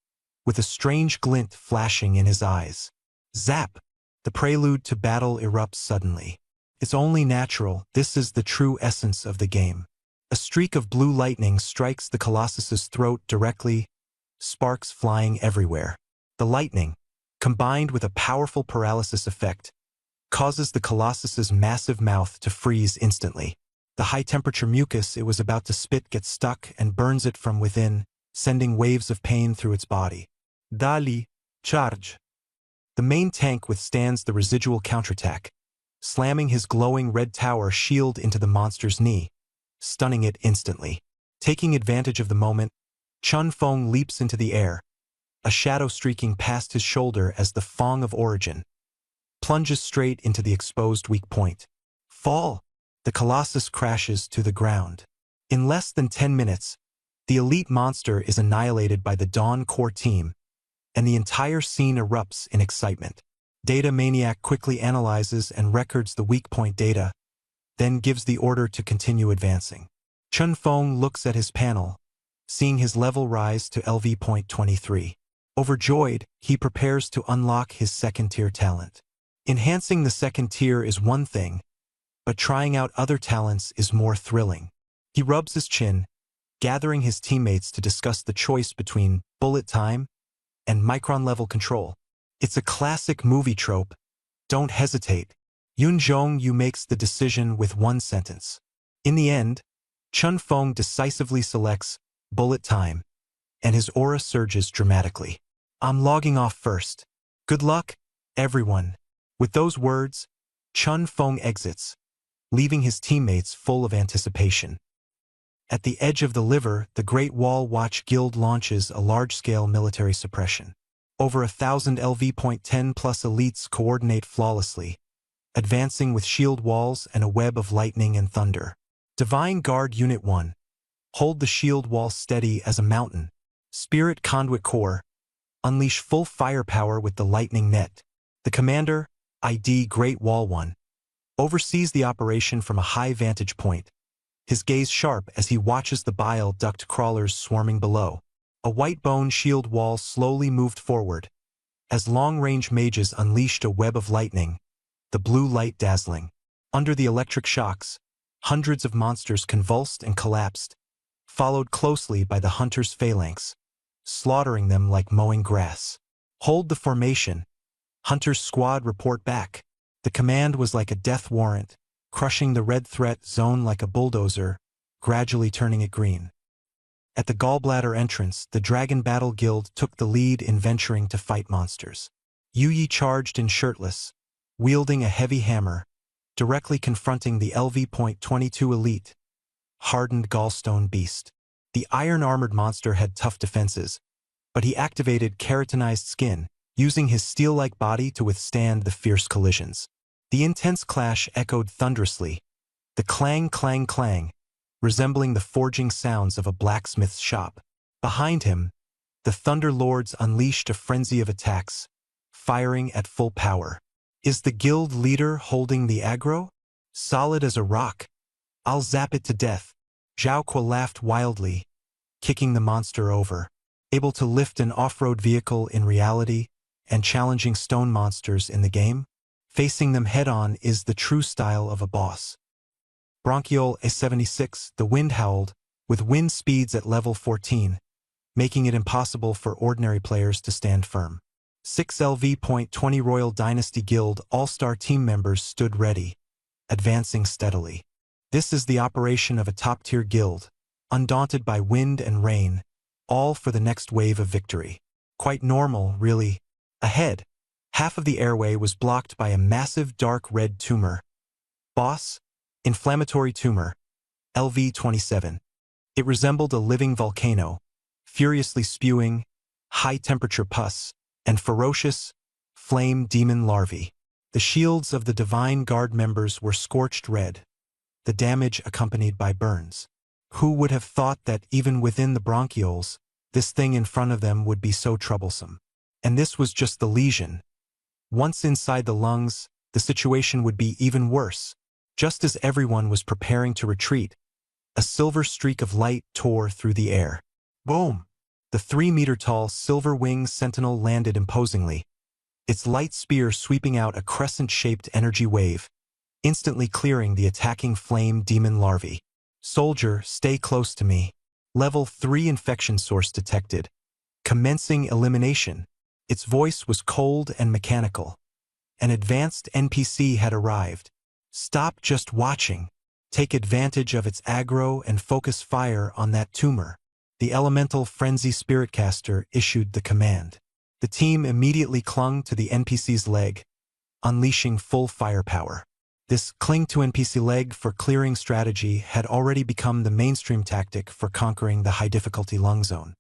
with a strange glint flashing in his eyes. Zap! The prelude to battle erupts suddenly. It's only natural. This is the true essence of the game. A streak of blue lightning strikes the colossus's throat directly, sparks flying everywhere. The lightning, combined with a powerful paralysis effect, causes the colossus's massive mouth to freeze instantly. The high-temperature mucus it was about to spit gets stuck and burns it from within, sending waves of pain through its body. Dali, charge! The main tank withstands the residual counterattack, slamming his glowing red tower shield into the monster's knee, stunning it instantly. Taking advantage of the moment, Chun Feng leaps into the air, a shadow streaking past his shoulder as the Fong of Origin plunges straight into the exposed weak point. Fall! The colossus crashes to the ground. In less than 10 minutes, the elite monster is annihilated by the Dawn core team, and the entire scene erupts in excitement. Data Maniac quickly analyzes and records the weak point data, then gives the order to continue advancing. Chun Feng looks at his panel, seeing his level rise to LV.23. Overjoyed, he prepares to unlock his second-tier talent. Enhancing the second tier is one thing, but trying out other talents is more thrilling. He rubs his chin, gathering his teammates to discuss the choice between bullet time and micron-level control. It's a classic movie trope. Don't hesitate. Yun Zhongyu makes the decision with one sentence. In the end, Chun Feng decisively selects bullet time, and his aura surges dramatically. I'm logging off first. Good luck, everyone. With those words, Chun Feng exits, leaving his teammates full of anticipation. At the edge of the liver, the Great Wall Watch Guild launches a large-scale military suppression. Over 1,000 LV.10 plus elites coordinate flawlessly, advancing with shield walls and a web of lightning and thunder. Divine Guard Unit 1. Hold the shield wall steady as a mountain. Spirit Conduit Corps. Unleash full firepower with the lightning net. The commander, ID Great Wall 1, oversees the operation from a high vantage point, his gaze sharp as he watches the bile duct crawlers swarming below. A white bone shield wall slowly moved forward, as long-range mages unleashed a web of lightning, the blue light dazzling. Under the electric shocks, hundreds of monsters convulsed and collapsed, followed closely by the hunter's phalanx, slaughtering them like mowing grass. Hold the formation. Hunter's squad report back. The command was like a death warrant, crushing the red threat zone like a bulldozer, gradually turning it green. At the Gallbladder entrance, the Dragon Battle Guild took the lead in venturing to fight monsters. Yu Yi charged in shirtless, wielding a heavy hammer, directly confronting the LV.22 elite, hardened gallstone beast. The iron-armored monster had tough defenses, but he activated keratinized skin, using his steel-like body to withstand the fierce collisions. The intense clash echoed thunderously, the clang, clang, clang, resembling the forging sounds of a blacksmith's shop. Behind him, the Thunder Lords unleashed a frenzy of attacks, firing at full power. Is the guild leader holding the aggro? Solid as a rock. I'll zap it to death. Zhao Kuo laughed wildly, kicking the monster over. Able to lift an off-road vehicle in reality and challenging stone monsters in the game, facing them head-on is the true style of a boss. Bronchiole A76, the wind howled, with wind speeds at level 14, making it impossible for ordinary players to stand firm. 6 LV.20 Royal Dynasty Guild All-Star team members stood ready, advancing steadily. This is the operation of a top-tier guild, undaunted by wind and rain, all for the next wave of victory. Quite normal, really. Ahead, half of the airway was blocked by a massive dark red tumor. Boss, inflammatory tumor, LV-27. It resembled a living volcano, furiously spewing high-temperature pus and ferocious flame demon larvae. The shields of the Divine Guard members were scorched red, the damage accompanied by burns. Who would have thought that even within the bronchioles, this thing in front of them would be so troublesome? And this was just the lesion. Once inside the lungs, the situation would be even worse. Just as everyone was preparing to retreat, a silver streak of light tore through the air. Boom! The 3-meter-tall silver-winged sentinel landed imposingly, its light spear sweeping out a crescent-shaped energy wave, instantly clearing the attacking flame demon larvae. Soldier, stay close to me. Level 3 infection source detected. Commencing elimination. Its voice was cold and mechanical. An advanced NPC had arrived. Stop just watching. Take advantage of its aggro and focus fire on that tumor. The elemental Frenzy Spiritcaster issued the command. The team immediately clung to the NPC's leg, unleashing full firepower. This cling to NPC leg for clearing strategy had already become the mainstream tactic for conquering the high-difficulty lung zone.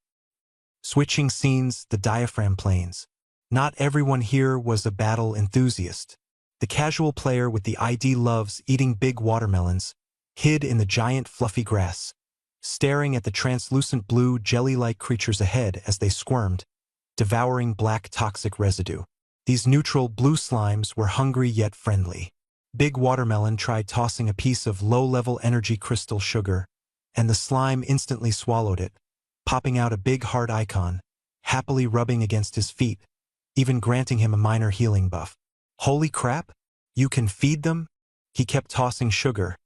Switching scenes, the diaphragm planes. Not everyone here was a battle enthusiast. The casual player with the ID loves eating big watermelons, hid in the giant fluffy grass, staring at the translucent blue jelly-like creatures ahead as they squirmed, devouring black toxic residue. These neutral blue slimes were hungry yet friendly. Big Watermelon tried tossing a piece of low-level energy crystal sugar, and the slime instantly swallowed it, popping out a big heart icon, happily rubbing against his feet, even granting him a minor healing buff. Holy crap! You can feed them? He kept tossing sugar,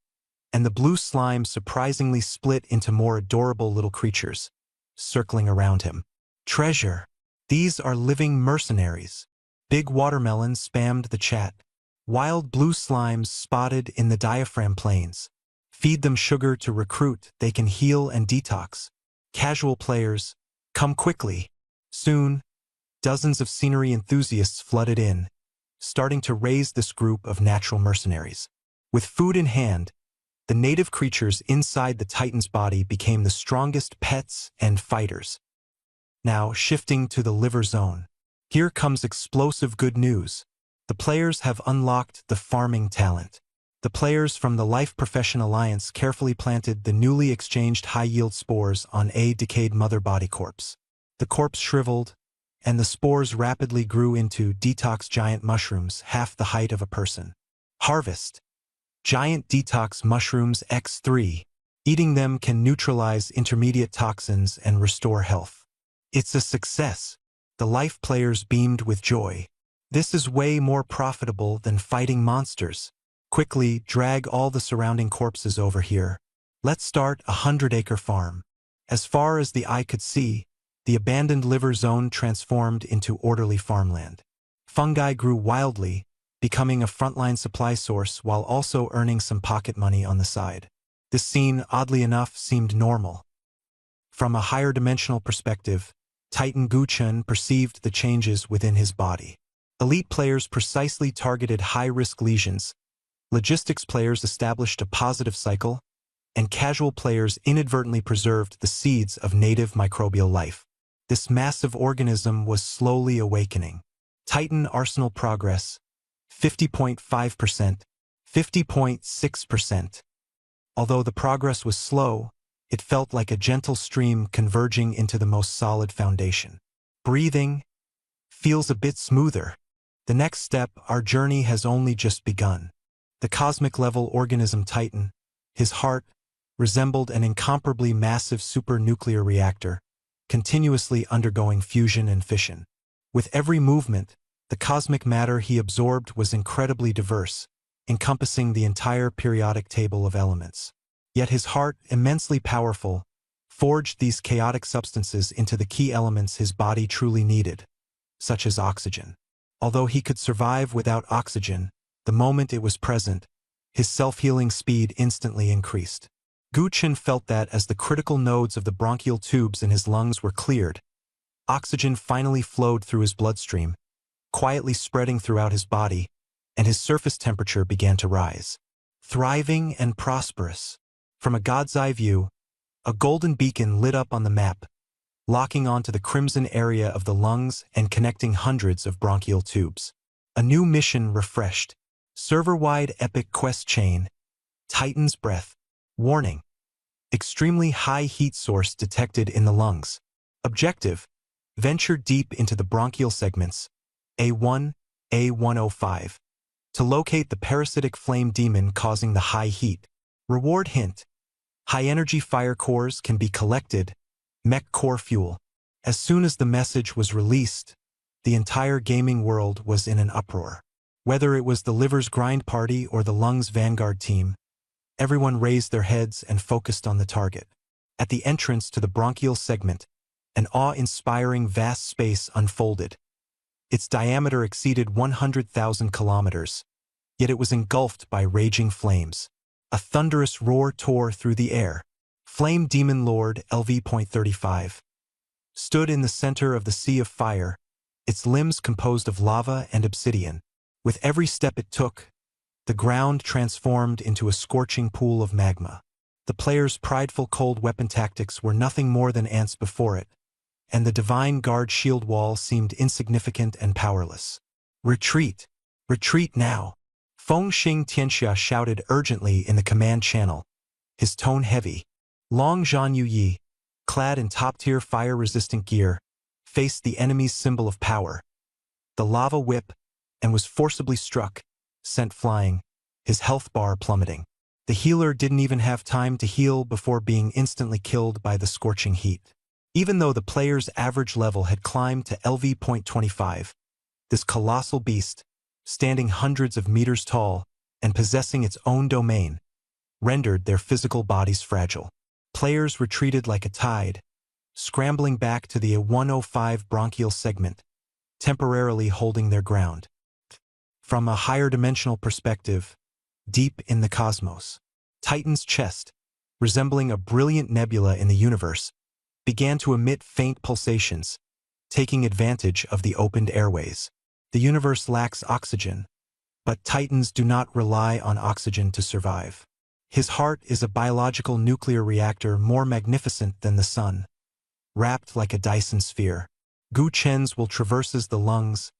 and the blue slime surprisingly split into more adorable little creatures, circling around him. Treasure! These are living mercenaries. Big Watermelon spammed the chat. Wild blue slimes spotted in the diaphragm plains. Feed them sugar to recruit, they can heal and detox. Casual players, come quickly. Soon, dozens of scenery enthusiasts flooded in, starting to raise this group of natural mercenaries. With food in hand, the native creatures inside the Titan's body became the strongest pets and fighters. Now, shifting to the liver zone. Here comes explosive good news. The players have unlocked the farming talent. The players from the Life Profession Alliance carefully planted the newly exchanged high-yield spores on a decayed mother body corpse. The corpse shriveled, and the spores rapidly grew into detox giant mushrooms half the height of a person. Harvest. Giant detox mushrooms X3. Eating them can neutralize intermediate toxins and restore health. It's a success. The Life players beamed with joy. This is way more profitable than fighting monsters. Quickly, drag all the surrounding corpses over here. Let's start a 100-acre farm. As far as the eye could see, the abandoned liver zone transformed into orderly farmland. Fungi grew wildly, becoming a frontline supply source while also earning some pocket money on the side. This scene, oddly enough, seemed normal. From a higher dimensional perspective, Titan Guchen perceived the changes within his body. Elite players precisely targeted high-risk lesions, logistics players established a positive cycle, and casual players inadvertently preserved the seeds of native microbial life. This massive organism was slowly awakening. Titan Arsenal progress, 50.5%, 50.6%. Although the progress was slow, it felt like a gentle stream converging into the most solid foundation. Breathing feels a bit smoother. The next step, our journey has only just begun. The cosmic-level organism Titan, his heart, resembled an incomparably massive supernuclear reactor, continuously undergoing fusion and fission. With every movement, the cosmic matter he absorbed was incredibly diverse, encompassing the entire periodic table of elements. Yet his heart, immensely powerful, forged these chaotic substances into the key elements his body truly needed, such as oxygen. Although he could survive without oxygen, the moment it was present, his self-healing speed instantly increased. Guchen felt that as the critical nodes of the bronchial tubes in his lungs were cleared, oxygen finally flowed through his bloodstream, quietly spreading throughout his body, and his surface temperature began to rise. Thriving and prosperous. From a god's eye view, a golden beacon lit up on the map, locking onto the crimson area of the lungs and connecting hundreds of bronchial tubes. A new mission refreshed. Server-wide epic quest chain. Titan's breath. Warning. Extremely high heat source detected in the lungs. Objective. Venture deep into the bronchial segments. A1, A105. To locate the parasitic flame demon causing the high heat. Reward hint. High-energy fire cores can be collected. Mech core fuel. As soon as the message was released, the entire gaming world was in an uproar. Whether it was the liver's grind party or the lungs vanguard team, everyone raised their heads and focused on the target. At the entrance to the bronchial segment, an awe-inspiring vast space unfolded. Its diameter exceeded 100,000 kilometers, yet it was engulfed by raging flames. A thunderous roar tore through the air. Flame Demon Lord LV.35 stood in the center of the sea of fire, its limbs composed of lava and obsidian. With every step it took, the ground transformed into a scorching pool of magma. The player's prideful cold weapon tactics were nothing more than ants before it, and the divine guard shield wall seemed insignificant and powerless. Retreat! Retreat now! Feng Xing Tianxia shouted urgently in the command channel, his tone heavy. Long Zhan Yuyi, clad in top-tier fire-resistant gear, faced the enemy's symbol of power, the lava whip, and was forcibly struck, sent flying, his health bar plummeting. The healer didn't even have time to heal before being instantly killed by the scorching heat. Even though the player's average level had climbed to LV.25, this colossal beast, standing hundreds of meters tall and possessing its own domain, rendered their physical bodies fragile. Players retreated like a tide, scrambling back to the A105 bronchial segment, temporarily holding their ground. From a higher dimensional perspective, deep in the cosmos, Titan's chest, resembling a brilliant nebula in the universe, began to emit faint pulsations, taking advantage of the opened airways. The universe lacks oxygen, but Titans do not rely on oxygen to survive. His heart is a biological nuclear reactor more magnificent than the sun, wrapped like a Dyson sphere. Gu Chen's will traverses the lungs,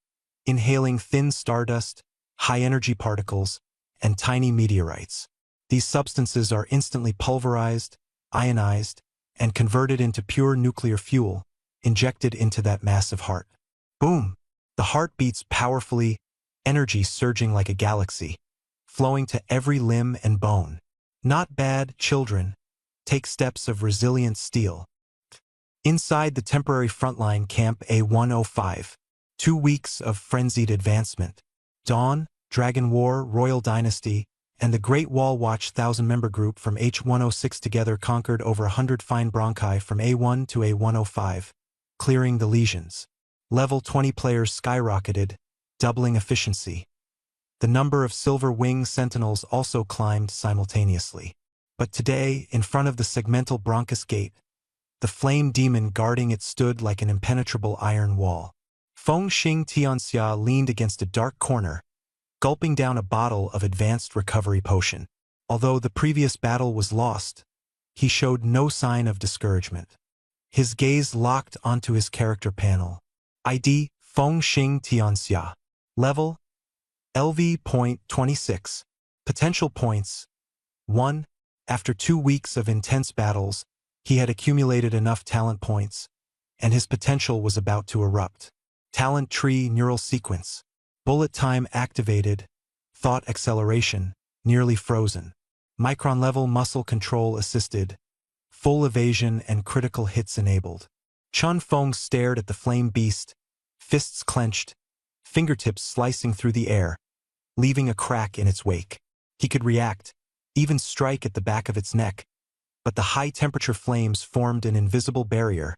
inhaling thin stardust, high-energy particles, and tiny meteorites. These substances are instantly pulverized, ionized, and converted into pure nuclear fuel, injected into that massive heart. Boom! The heart beats powerfully, energy surging like a galaxy, flowing to every limb and bone. Not bad, children. Take steps of resilient steel. Inside the temporary frontline Camp A105, 2 weeks of frenzied advancement. Dawn, Dragon War, Royal Dynasty, and the Great Wall Watch 1,000-member group from H106 together conquered over 100 fine bronchi from A1 to A105, clearing the lesions. Level 20 players skyrocketed, doubling efficiency. The number of Silver Wing Sentinels also climbed simultaneously. But today, in front of the segmental bronchus gate, the flame demon guarding it stood like an impenetrable iron wall. Feng Xing Tianxia leaned against a dark corner, gulping down a bottle of advanced recovery potion. Although the previous battle was lost, he showed no sign of discouragement. His gaze locked onto his character panel. ID, Feng Xing Tianxia. Level, LV.26. Potential points, 1. After 2 weeks of intense battles, he had accumulated enough talent points, and his potential was about to erupt. Talent tree neural sequence. Bullet time activated, thought acceleration, nearly frozen. Micron-level muscle control assisted, full evasion and critical hits enabled. Chun Feng stared at the flame beast, fists clenched, fingertips slicing through the air, leaving a crack in its wake. He could react, even strike at the back of its neck, but the high-temperature flames formed an invisible barrier,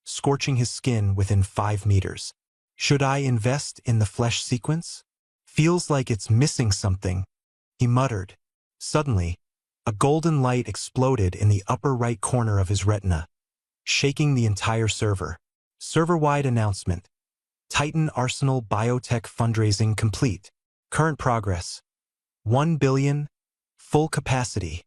scorching his skin within 5 meters. Should I invest in the flesh sequence? Feels like it's missing something, he muttered. Suddenly, a golden light exploded in the upper right corner of his retina, shaking the entire server. Server-wide announcement. Titan Arsenal Biotech fundraising complete. Current progress. 1 billion. Full capacity.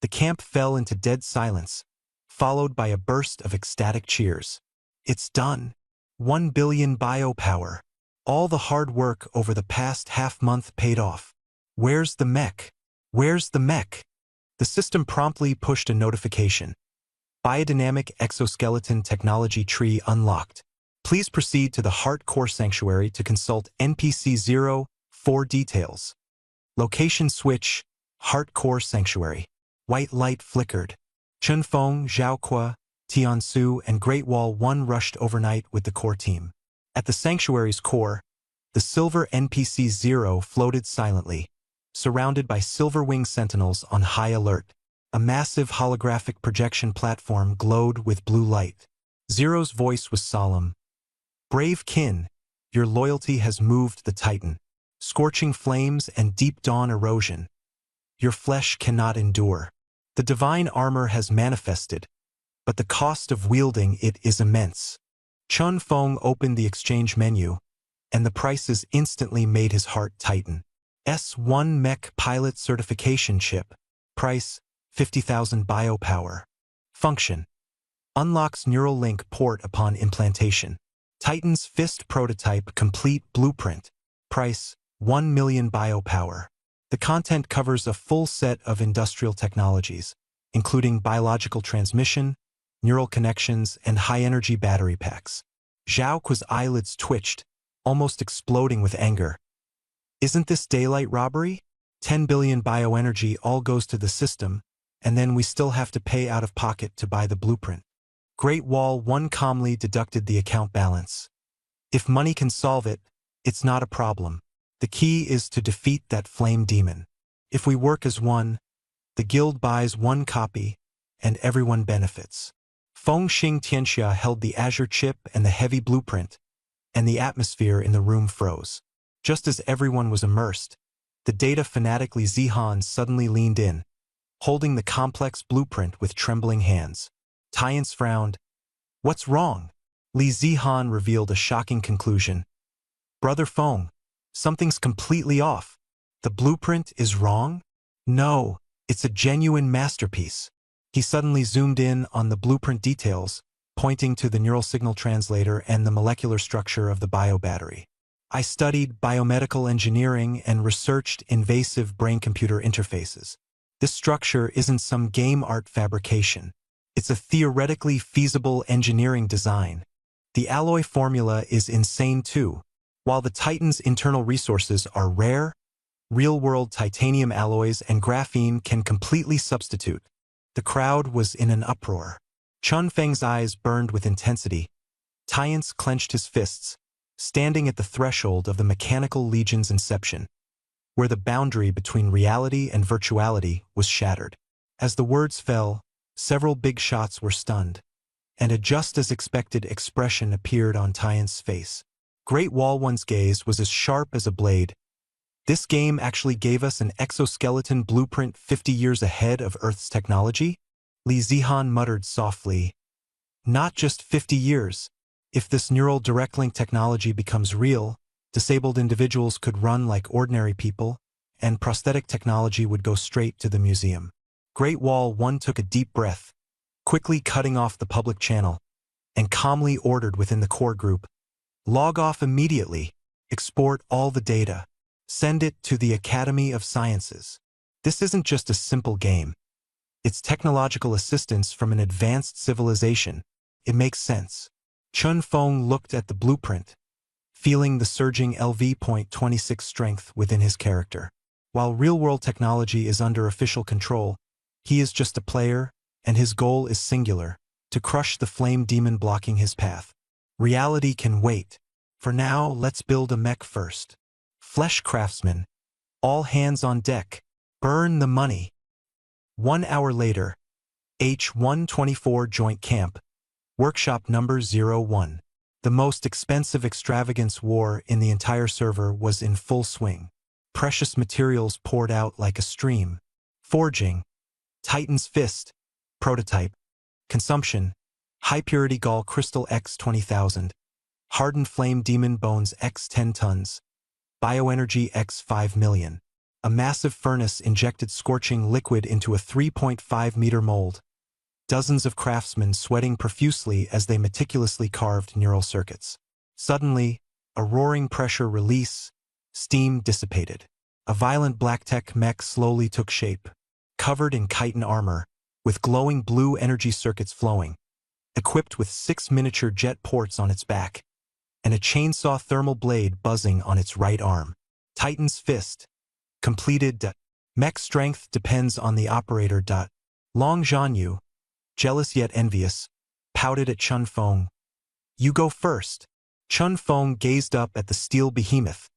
The camp fell into dead silence, followed by a burst of ecstatic cheers. It's done. 1 billion biopower. All the hard work over the past half-month paid off. Where's the mech? Where's the mech? The system promptly pushed a notification. Biodynamic exoskeleton technology tree unlocked. Please proceed to the Heart Core Sanctuary to consult NPC 0 for details. Location switch, Heart Core Sanctuary. White light flickered. Chunfeng, Zhaoque, Tiansu, and Great Wall 1 rushed overnight with the core team. At the sanctuary's core, the silver NPC 0 floated silently, surrounded by Silver Wing Sentinels on high alert. A massive holographic projection platform glowed with blue light. Zero's voice was solemn. Brave kin, your loyalty has moved the Titan. Scorching flames and deep dawn erosion. Your flesh cannot endure. The divine armor has manifested, but the cost of wielding it is immense. Chun Feng opened the exchange menu, and the prices instantly made his heart tighten. S1 Mech Pilot Certification Chip. Price, 50,000 biopower. Function. Unlocks neural link port upon implantation. Titan's Fist Prototype Complete Blueprint. Price, 1 million biopower. The content covers a full set of industrial technologies, including biological transmission, neural connections, and high-energy battery packs. Zhaoque's eyelids twitched, almost exploding with anger. Isn't this daylight robbery? 10 billion bioenergy all goes to the system, and then we still have to pay out of pocket to buy the blueprint. Great Wall 1 calmly deducted the account balance. If money can solve it, it's not a problem. The key is to defeat that flame demon. If we work as one, the guild buys one copy, and everyone benefits. Feng Xing Tianxia held the azure chip and the heavy blueprint, and the atmosphere in the room froze. Just as everyone was immersed, the data fanatic Li Zihan suddenly leaned in, holding the complex blueprint with trembling hands. Tyance frowned. "What's wrong?" Li Zihan revealed a shocking conclusion. "Brother Feng, something's completely off. The blueprint is wrong? No, it's a genuine masterpiece." He suddenly zoomed in on the blueprint details, pointing to the neural signal translator and the molecular structure of the biobattery. "I studied biomedical engineering and researched invasive brain-computer interfaces. This structure isn't some game art fabrication. It's a theoretically feasible engineering design. The alloy formula is insane too. While the Titan's internal resources are rare, real-world titanium alloys and graphene can completely substitute." The crowd was in an uproar. Chun Feng's eyes burned with intensity. Tyance clenched his fists, standing at the threshold of the Mechanical Legion's inception, where the boundary between reality and virtuality was shattered. As the words fell, several big shots were stunned, and a just-as-expected expression appeared on Tyance's face. Great Wall One's gaze was as sharp as a blade. "This game actually gave us an exoskeleton blueprint 50 years ahead of Earth's technology?" Li Zihan muttered softly. "Not just 50 years. If this neural direct link technology becomes real, disabled individuals could run like ordinary people, and prosthetic technology would go straight to the museum." Great Wall 1 took a deep breath, quickly cutting off the public channel, and calmly ordered within the core group, "Log off immediately. Export all the data. Send it to the Academy of Sciences." This isn't just a simple game. It's technological assistance from an advanced civilization. It makes sense. Chun Feng looked at the blueprint, feeling the surging LV.26 strength within his character. While real-world technology is under official control, he is just a player, and his goal is singular: to crush the flame demon blocking his path. Reality can wait. For now, let's build a mech first. Flesh craftsman, all hands on deck. Burn the money. 1 hour later, H-124 Joint Camp, Workshop Number 01. The most expensive extravagance war in the entire server was in full swing. Precious materials poured out like a stream. Forging, Titan's Fist, prototype. Consumption, high-purity Gall Crystal X 20,000. Hardened Flame Demon Bones X 10 tons. Bioenergy X 5 million. A massive furnace injected scorching liquid into a 3.5-meter mold. Dozens of craftsmen sweating profusely as they meticulously carved neural circuits. Suddenly, a roaring pressure release, steam dissipated. A violent black-tech mech slowly took shape, covered in chitin armor, with glowing blue energy circuits flowing, equipped with 6 miniature jet ports on its back, and a chainsaw thermal blade buzzing on its right arm. Titan's Fist. Completed. Mech strength depends on the operator. Long Zhanyu, jealous yet envious, pouted at Chun Feng. "You go first." Chun Feng gazed up at the steel behemoth,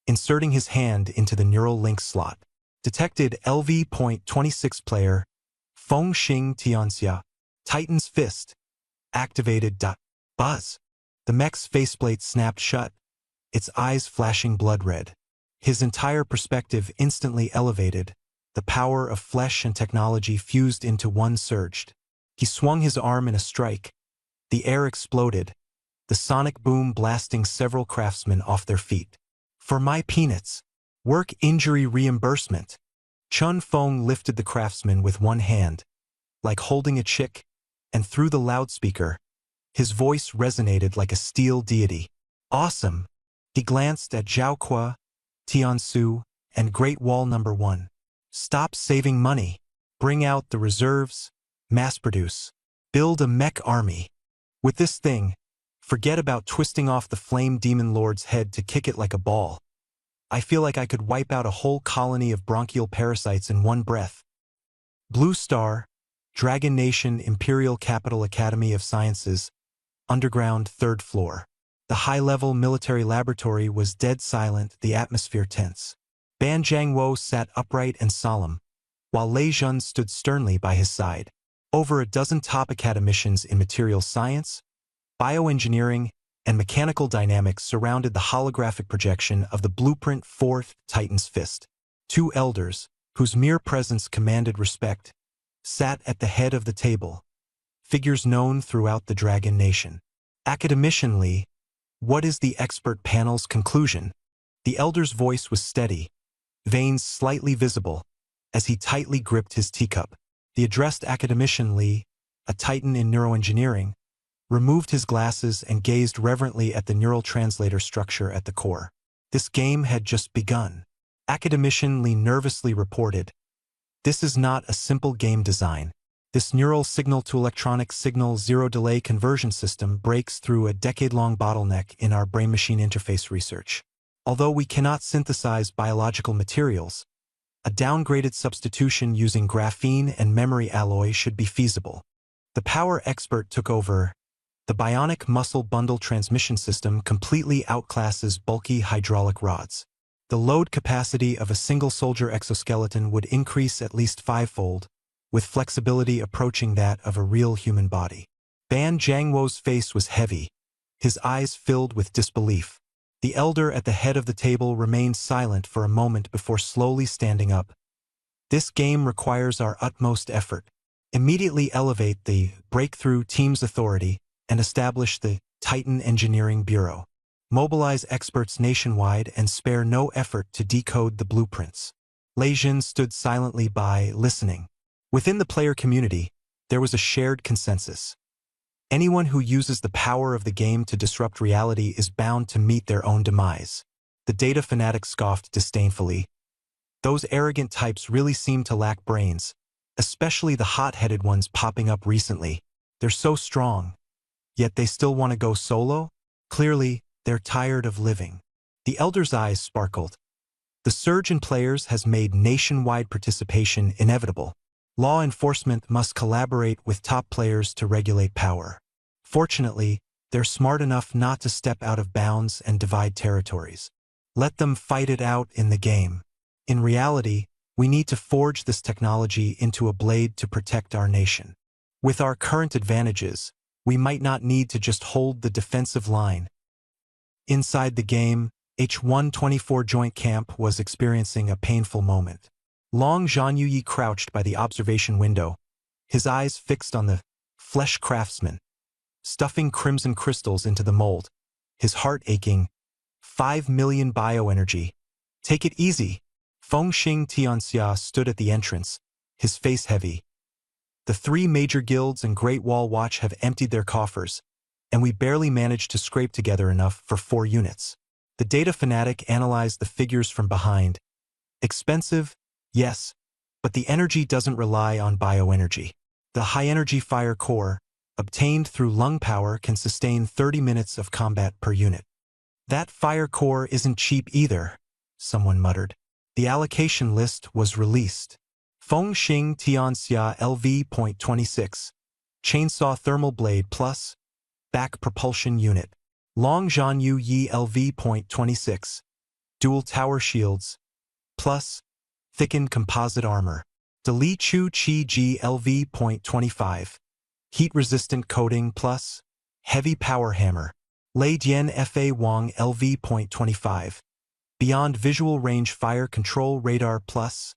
inserting his hand into the neural link slot. Detected LV.26 player, Feng Xing Tianxia. Titan's Fist. Activated. Buzz. The mech's faceplate snapped shut, its eyes flashing blood red. His entire perspective instantly elevated, the power of flesh and technology fused into one surged. He swung his arm in a strike. The air exploded, the sonic boom blasting several craftsmen off their feet. "For my peanuts. Work injury reimbursement." Chun Feng lifted the craftsman with one hand, like holding a chick, and through the loudspeaker, his voice resonated like a steel deity. "Awesome." He glanced at Zhao Kuo, Tiansu, and Great Wall Number 1. "Stop saving money. Bring out the reserves. Mass produce. Build a mech army. With this thing, forget about twisting off the Flame Demon Lord's head to kick it like a ball. I feel like I could wipe out a whole colony of bronchial parasites in one breath." Blue Star, Dragon Nation Imperial Capital Academy of Sciences, underground 3rd floor. The high-level military laboratory was dead silent, the atmosphere tense. Ban Jiangwo sat upright and solemn, while Lei Jun stood sternly by his side. Over a dozen top academicians in materials science, bioengineering, and mechanical dynamics surrounded the holographic projection of the blueprint 4th Titan's Fist. 2 elders, whose mere presence commanded respect, sat at the head of the table, figures known throughout the Dragon Nation. Academician Li, what is the expert panel's conclusion? The elder's voice was steady, veins slightly visible, as he tightly gripped his teacup. The addressed academician Li, a titan in neuroengineering, removed his glasses and gazed reverently at the neural translator structure at the core. This game had just begun. Academician Li nervously reported, "This is not a simple game design. This neural signal-to-electronic signal zero-delay conversion system breaks through a decade-long bottleneck in our brain-machine interface research. Although we cannot synthesize biological materials, a downgraded substitution using graphene and memory alloy should be feasible." The power expert took over. The bionic muscle bundle transmission system completely outclasses bulky hydraulic rods. The load capacity of a single soldier exoskeleton would increase at least 5-fold, with flexibility approaching that of a real human body. Ban Jiangwo's face was heavy, his eyes filled with disbelief. The elder at the head of the table remained silent for a moment before slowly standing up. "This game requires our utmost effort. Immediately elevate the Breakthrough Team's authority and establish the Titan Engineering Bureau. Mobilize experts nationwide and spare no effort to decode the blueprints." Lei Jun stood silently by, listening. Within the player community, there was a shared consensus. Anyone who uses the power of the game to disrupt reality is bound to meet their own demise. The data fanatic scoffed disdainfully. Those arrogant types really seem to lack brains, especially the hot-headed ones popping up recently. They're so strong, yet they still want to go solo? Clearly, they're tired of living. The elder's eyes sparkled. The surge in players has made nationwide participation inevitable. Law enforcement must collaborate with top players to regulate power. Fortunately, they're smart enough not to step out of bounds and divide territories. Let them fight it out in the game. In reality, we need to forge this technology into a blade to protect our nation. With our current advantages, we might not need to just hold the defensive line. Inside the game, H-124 Joint Camp was experiencing a painful moment. Long Zhanyuyi crouched by the observation window, his eyes fixed on the flesh craftsman, stuffing crimson crystals into the mold, his heart aching. 5 million bioenergy. Take it easy. Fengxing Tianxia stood at the entrance, his face heavy. The 3 major guilds and Great Wall Watch have emptied their coffers, and we barely managed to scrape together enough for 4 units. The data fanatic analyzed the figures from behind. Expensive? Yes, but the energy doesn't rely on bioenergy. The high-energy fire core, obtained through lung power, can sustain 30 minutes of combat per unit. That fire core isn't cheap either, someone muttered. The allocation list was released. Fengxing Tianxia LV.26, Chainsaw Thermal Blade Plus, Back Propulsion Unit. Long Zhanyu Yi LV.26, Dual Tower Shields, Plus, Thickened Composite Armor. Dali Chu Chi G LV.25, Heat-Resistant Coating Plus, Heavy Power Hammer. Lei Dian Fa Wang LV.25, Beyond Visual Range Fire Control Radar Plus,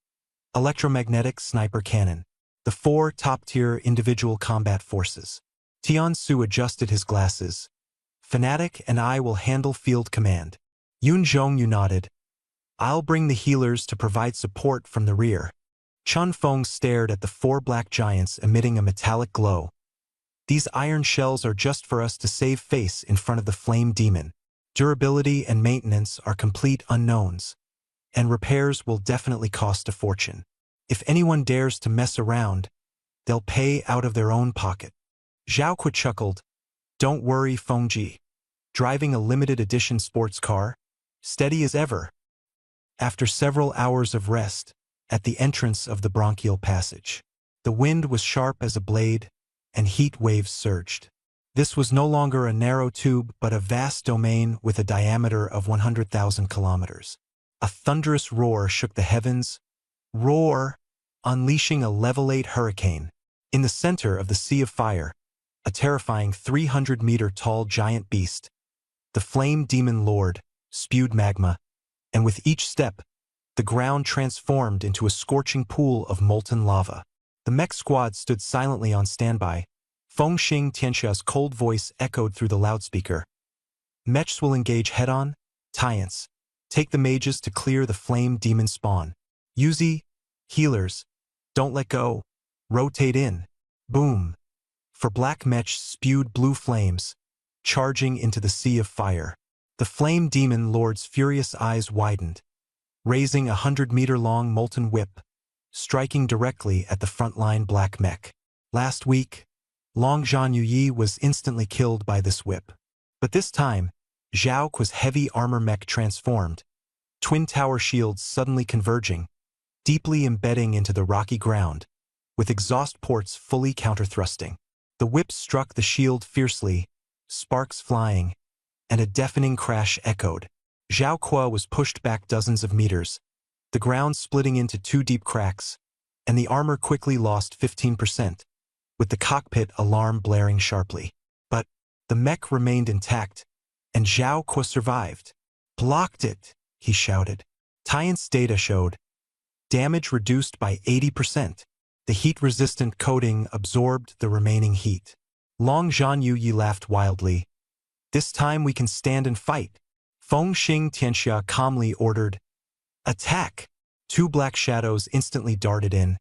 Electromagnetic Sniper Cannon. The 4 top-tier individual combat forces. Tian Su adjusted his glasses. Fanatic and I will handle field command. Yun Zhongyu nodded. I'll bring the healers to provide support from the rear. Chun Feng stared at the 4 black giants emitting a metallic glow. These iron shells are just for us to save face in front of the flame demon. Durability and maintenance are complete unknowns, and repairs will definitely cost a fortune. If anyone dares to mess around, they'll pay out of their own pocket. Zhao Kui chuckled. Don't worry, Fengji. Driving a limited edition sports car, steady as ever. After several hours of rest, at the entrance of the bronchial passage, The wind was sharp as a blade, and heat waves surged. This was no longer a narrow tube but a vast domain with a diameter of 100,000 kilometers. A thunderous roar shook the heavens, unleashing a level 8 hurricane. In the center of the Sea of Fire, a terrifying 300-meter-tall giant beast, the Flame Demon Lord, spewed magma, and with each step, the ground transformed into a scorching pool of molten lava. The mech squad stood silently on standby. Fengxing Tianxia's cold voice echoed through the loudspeaker. Mechs will engage head-on. Tiance, take the mages to clear the flame demon spawn. Yuzi, healers, don't let go. Rotate in. Boom. For black mechs spewed blue flames, charging into the Sea of Fire. The flame demon lord's furious eyes widened, raising a 100-meter-long molten whip, striking directly at the frontline black mech. Last week, Long Zhan Yuyi was instantly killed by this whip. But this time, Zhao Kuo's heavy armor mech transformed, twin tower shields suddenly converging, deeply embedding into the rocky ground, with exhaust ports fully counter-thrusting. The whip struck the shield fiercely, sparks flying, and a deafening crash echoed. Zhao Kuo was pushed back dozens of meters, the ground splitting into 2 deep cracks, and the armor quickly lost 15%, with the cockpit alarm blaring sharply. But the mech remained intact, and Zhao Kuo survived. Blocked it, he shouted. Tiance's data showed damage reduced by 80%. The heat-resistant coating absorbed the remaining heat. Long Zhan Yuyi laughed wildly. This time we can stand and fight. Fengxing Tianxia calmly ordered, attack! 2 black shadows instantly darted in,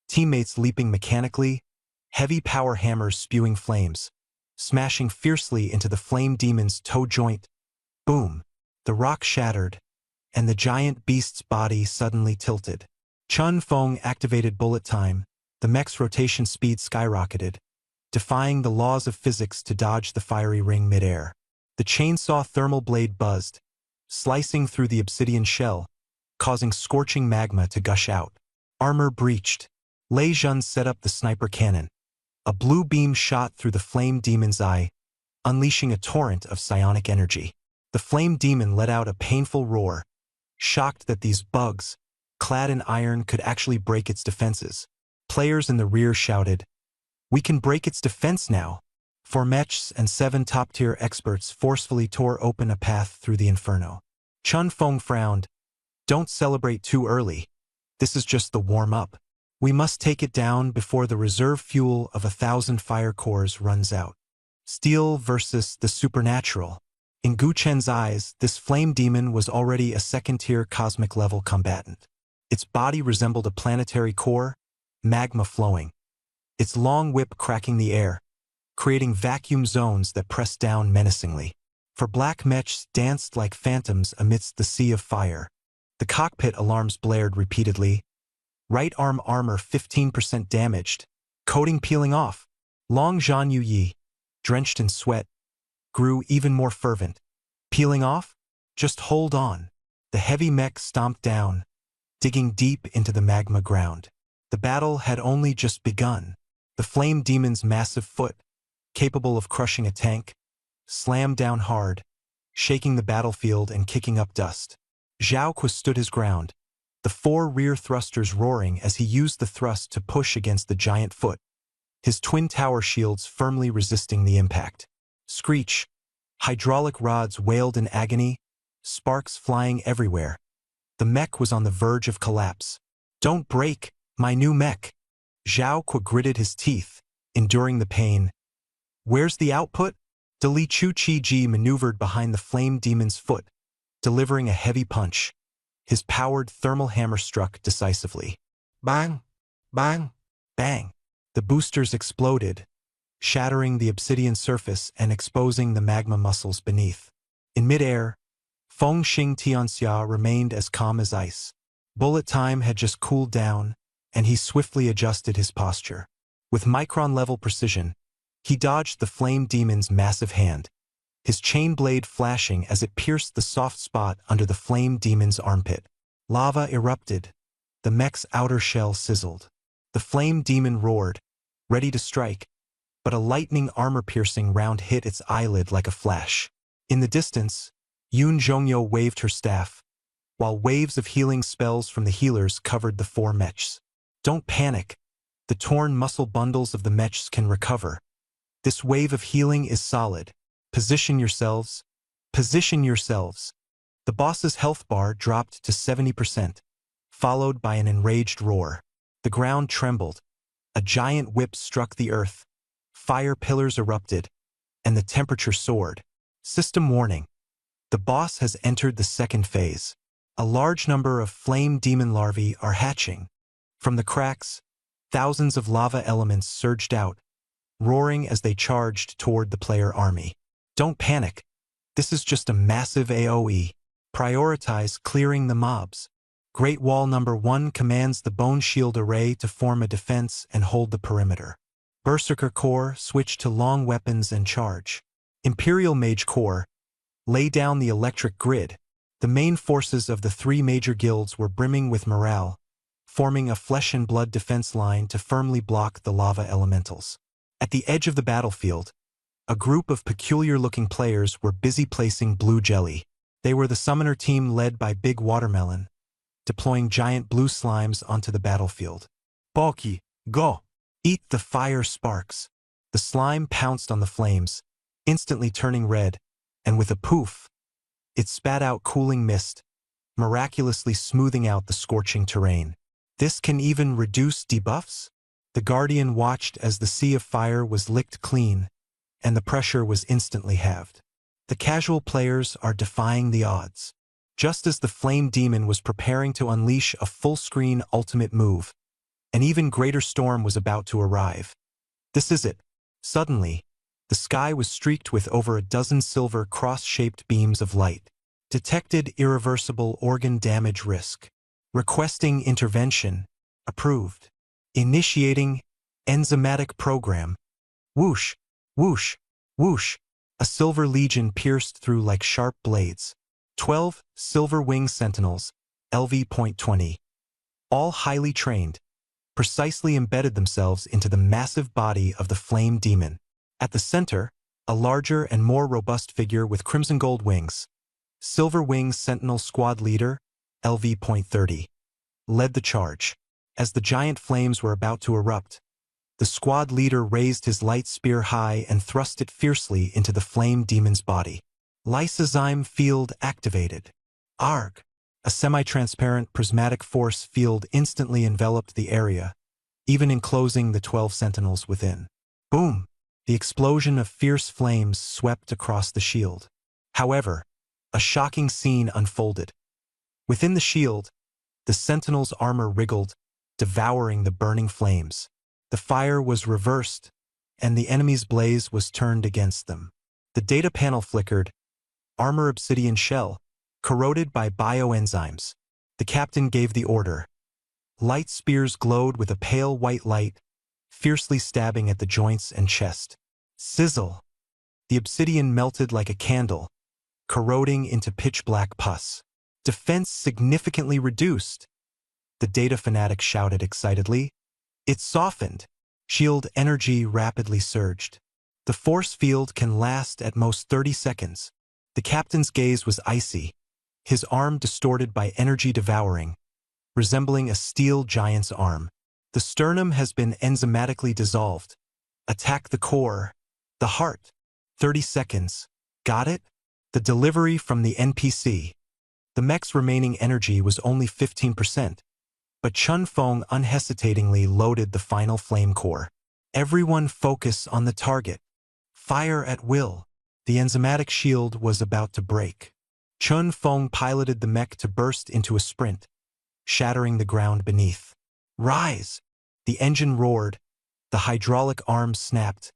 teammates leaping mechanically, heavy power hammers spewing flames, smashing fiercely into the flame demon's toe joint. Boom! The rock shattered, and the giant beast's body suddenly tilted. Chun Feng activated bullet time. The mech's rotation speed skyrocketed, defying the laws of physics to dodge the fiery ring midair. The chainsaw thermal blade buzzed, slicing through the obsidian shell, causing scorching magma to gush out. Armor breached. Lei Zhun set up the sniper cannon. A blue beam shot through the flame demon's eye, unleashing a torrent of psionic energy. The flame demon let out a painful roar, shocked that these bugs, clad in iron, could actually break its defenses. Players in the rear shouted, "We can break its defense now!" 4 mechs and 7 top-tier experts forcefully tore open a path through the inferno. Chun Feng frowned. "Don't celebrate too early. This is just the warm-up. We must take it down before the reserve fuel of 1,000 fire cores runs out." Steel versus the supernatural. In Gu Chen's eyes, this flame demon was already a second-tier cosmic-level combatant. Its body resembled a planetary core, magma flowing, its long whip cracking the air, creating vacuum zones that pressed down menacingly. For black mechs danced like phantoms amidst the Sea of Fire. The cockpit alarms blared repeatedly. Right arm armor 15% damaged, coating peeling off. Long Zhan Yuyi, drenched in sweat, grew even more fervent. Peeling off? Just hold on. The heavy mech stomped down, digging deep into the magma ground. The battle had only just begun. The flame demon's massive foot, capable of crushing a tank, slammed down hard, shaking the battlefield and kicking up dust. Zhao Kuo stood his ground, the 4 rear thrusters roaring as he used the thrust to push against the giant foot, his twin tower shields firmly resisting the impact. Screech! Hydraulic rods wailed in agony, sparks flying everywhere. The mech was on the verge of collapse. "Don't break, my new mech!" Zhao Kuo gritted his teeth, enduring the pain. "Where's the output?" Li Chuqi maneuvered behind the flame demon's foot, delivering a heavy punch. His powered thermal hammer struck decisively. Bang! Bang! Bang! The boosters exploded, shattering the obsidian surface and exposing the magma muscles beneath. In midair, Fengxing Tianxia remained as calm as ice. Bullet time had just cooled down, and he swiftly adjusted his posture. With micron-level precision, he dodged the flame demon's massive hand, his chain blade flashing as it pierced the soft spot under the flame demon's armpit. Lava erupted. The mech's outer shell sizzled. The flame demon roared, ready to strike, but a lightning armor-piercing round hit its eyelid like a flash. In the distance, Yoon Jongyo waved her staff, while waves of healing spells from the healers covered the four mechs. Don't panic. The torn muscle bundles of the mechs can recover. This wave of healing is solid. Position yourselves. Position yourselves. The boss's health bar dropped to 70%, followed by an enraged roar. The ground trembled. A giant whip struck the earth. Fire pillars erupted, and the temperature soared. System warning. The boss has entered the second phase. A large number of flame demon larvae are hatching. From the cracks, thousands of lava elements surged out, roaring as they charged toward the player army. Don't panic. This is just a massive AoE. Prioritize clearing the mobs. Great Wall Number 1 commands the Bone Shield Array to form a defense and hold the perimeter. Berserker Corps switch to long weapons and charge. Imperial Mage Corps lay down the electric grid. The main forces of the three major guilds were brimming with morale, forming a flesh and blood defense line to firmly block the lava elementals. At the edge of the battlefield, a group of peculiar-looking players were busy placing blue jelly. They were the summoner team led by Big Watermelon, deploying giant blue slimes onto the battlefield. Balky, go! Eat the fire sparks. The slime pounced on the flames, instantly turning red, and with a poof, it spat out cooling mist, miraculously smoothing out the scorching terrain. This can even reduce debuffs? The Guardian watched as the sea of fire was licked clean, and the pressure was instantly halved. The casual players are defying the odds. Just as the Flame Demon was preparing to unleash a full-screen ultimate move, an even greater storm was about to arrive. This is it. Suddenly, the sky was streaked with over a dozen silver cross-shaped beams of light. Detected irreversible organ damage risk. Requesting intervention. Approved. Initiating enzymatic program. Whoosh, whoosh, whoosh. A silver legion pierced through like sharp blades. 12 silver wing sentinels, LV.20. All highly trained, precisely embedded themselves into the massive body of the flame demon. At the center, a larger and more robust figure with crimson gold wings, Silver Wing Sentinel Squad Leader, LV.30, led the charge. As the giant flames were about to erupt, the squad leader raised his light spear high and thrust it fiercely into the flame demon's body. Lysozyme field activated. ARG. A semi-transparent prismatic force field instantly enveloped the area, even enclosing the 12 sentinels within. Boom! The explosion of fierce flames swept across the shield. However, a shocking scene unfolded. Within the shield, the sentinel's armor wriggled, devouring the burning flames. The fire was reversed, and the enemy's blaze was turned against them. The data panel flickered, armor obsidian shell, corroded by bioenzymes. The captain gave the order. Light spears glowed with a pale white light, fiercely stabbing at the joints and chest. Sizzle! The obsidian melted like a candle, corroding into pitch-black pus. Defense significantly reduced. The data fanatic shouted excitedly. It softened. Shield energy rapidly surged. The force field can last at most 30 seconds. The captain's gaze was icy, his arm distorted by energy devouring, resembling a steel giant's arm. The sternum has been enzymatically dissolved. Attack the core. The heart. 30 seconds. Got it? The delivery from the NPC. The mech's remaining energy was only 15%, but Chun Fong unhesitatingly loaded the final flame core. Everyone focus on the target. Fire at will. The enzymatic shield was about to break. Chun Fong piloted the mech to burst into a sprint, shattering the ground beneath. Rise! The engine roared, the hydraulic arms snapped,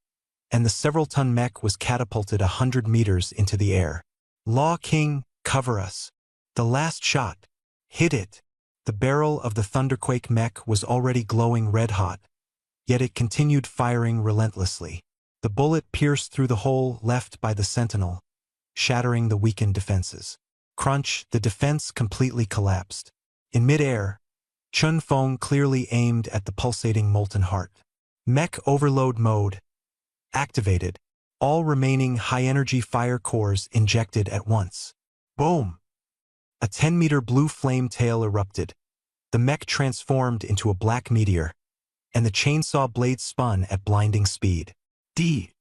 and the several-ton mech was catapulted 100 meters into the air. Law King, cover us. The last shot. Hit it. The barrel of the Thunderquake mech was already glowing red-hot, yet it continued firing relentlessly. The bullet pierced through the hole left by the sentinel, shattering the weakened defenses. Crunch, the defense completely collapsed. In mid-air, Chun Feng clearly aimed at the pulsating molten heart. Mech overload mode activated. All remaining high-energy fire cores injected at once. Boom! A 10-meter blue flame tail erupted. The mech transformed into a black meteor, and the chainsaw blade spun at blinding speed. D.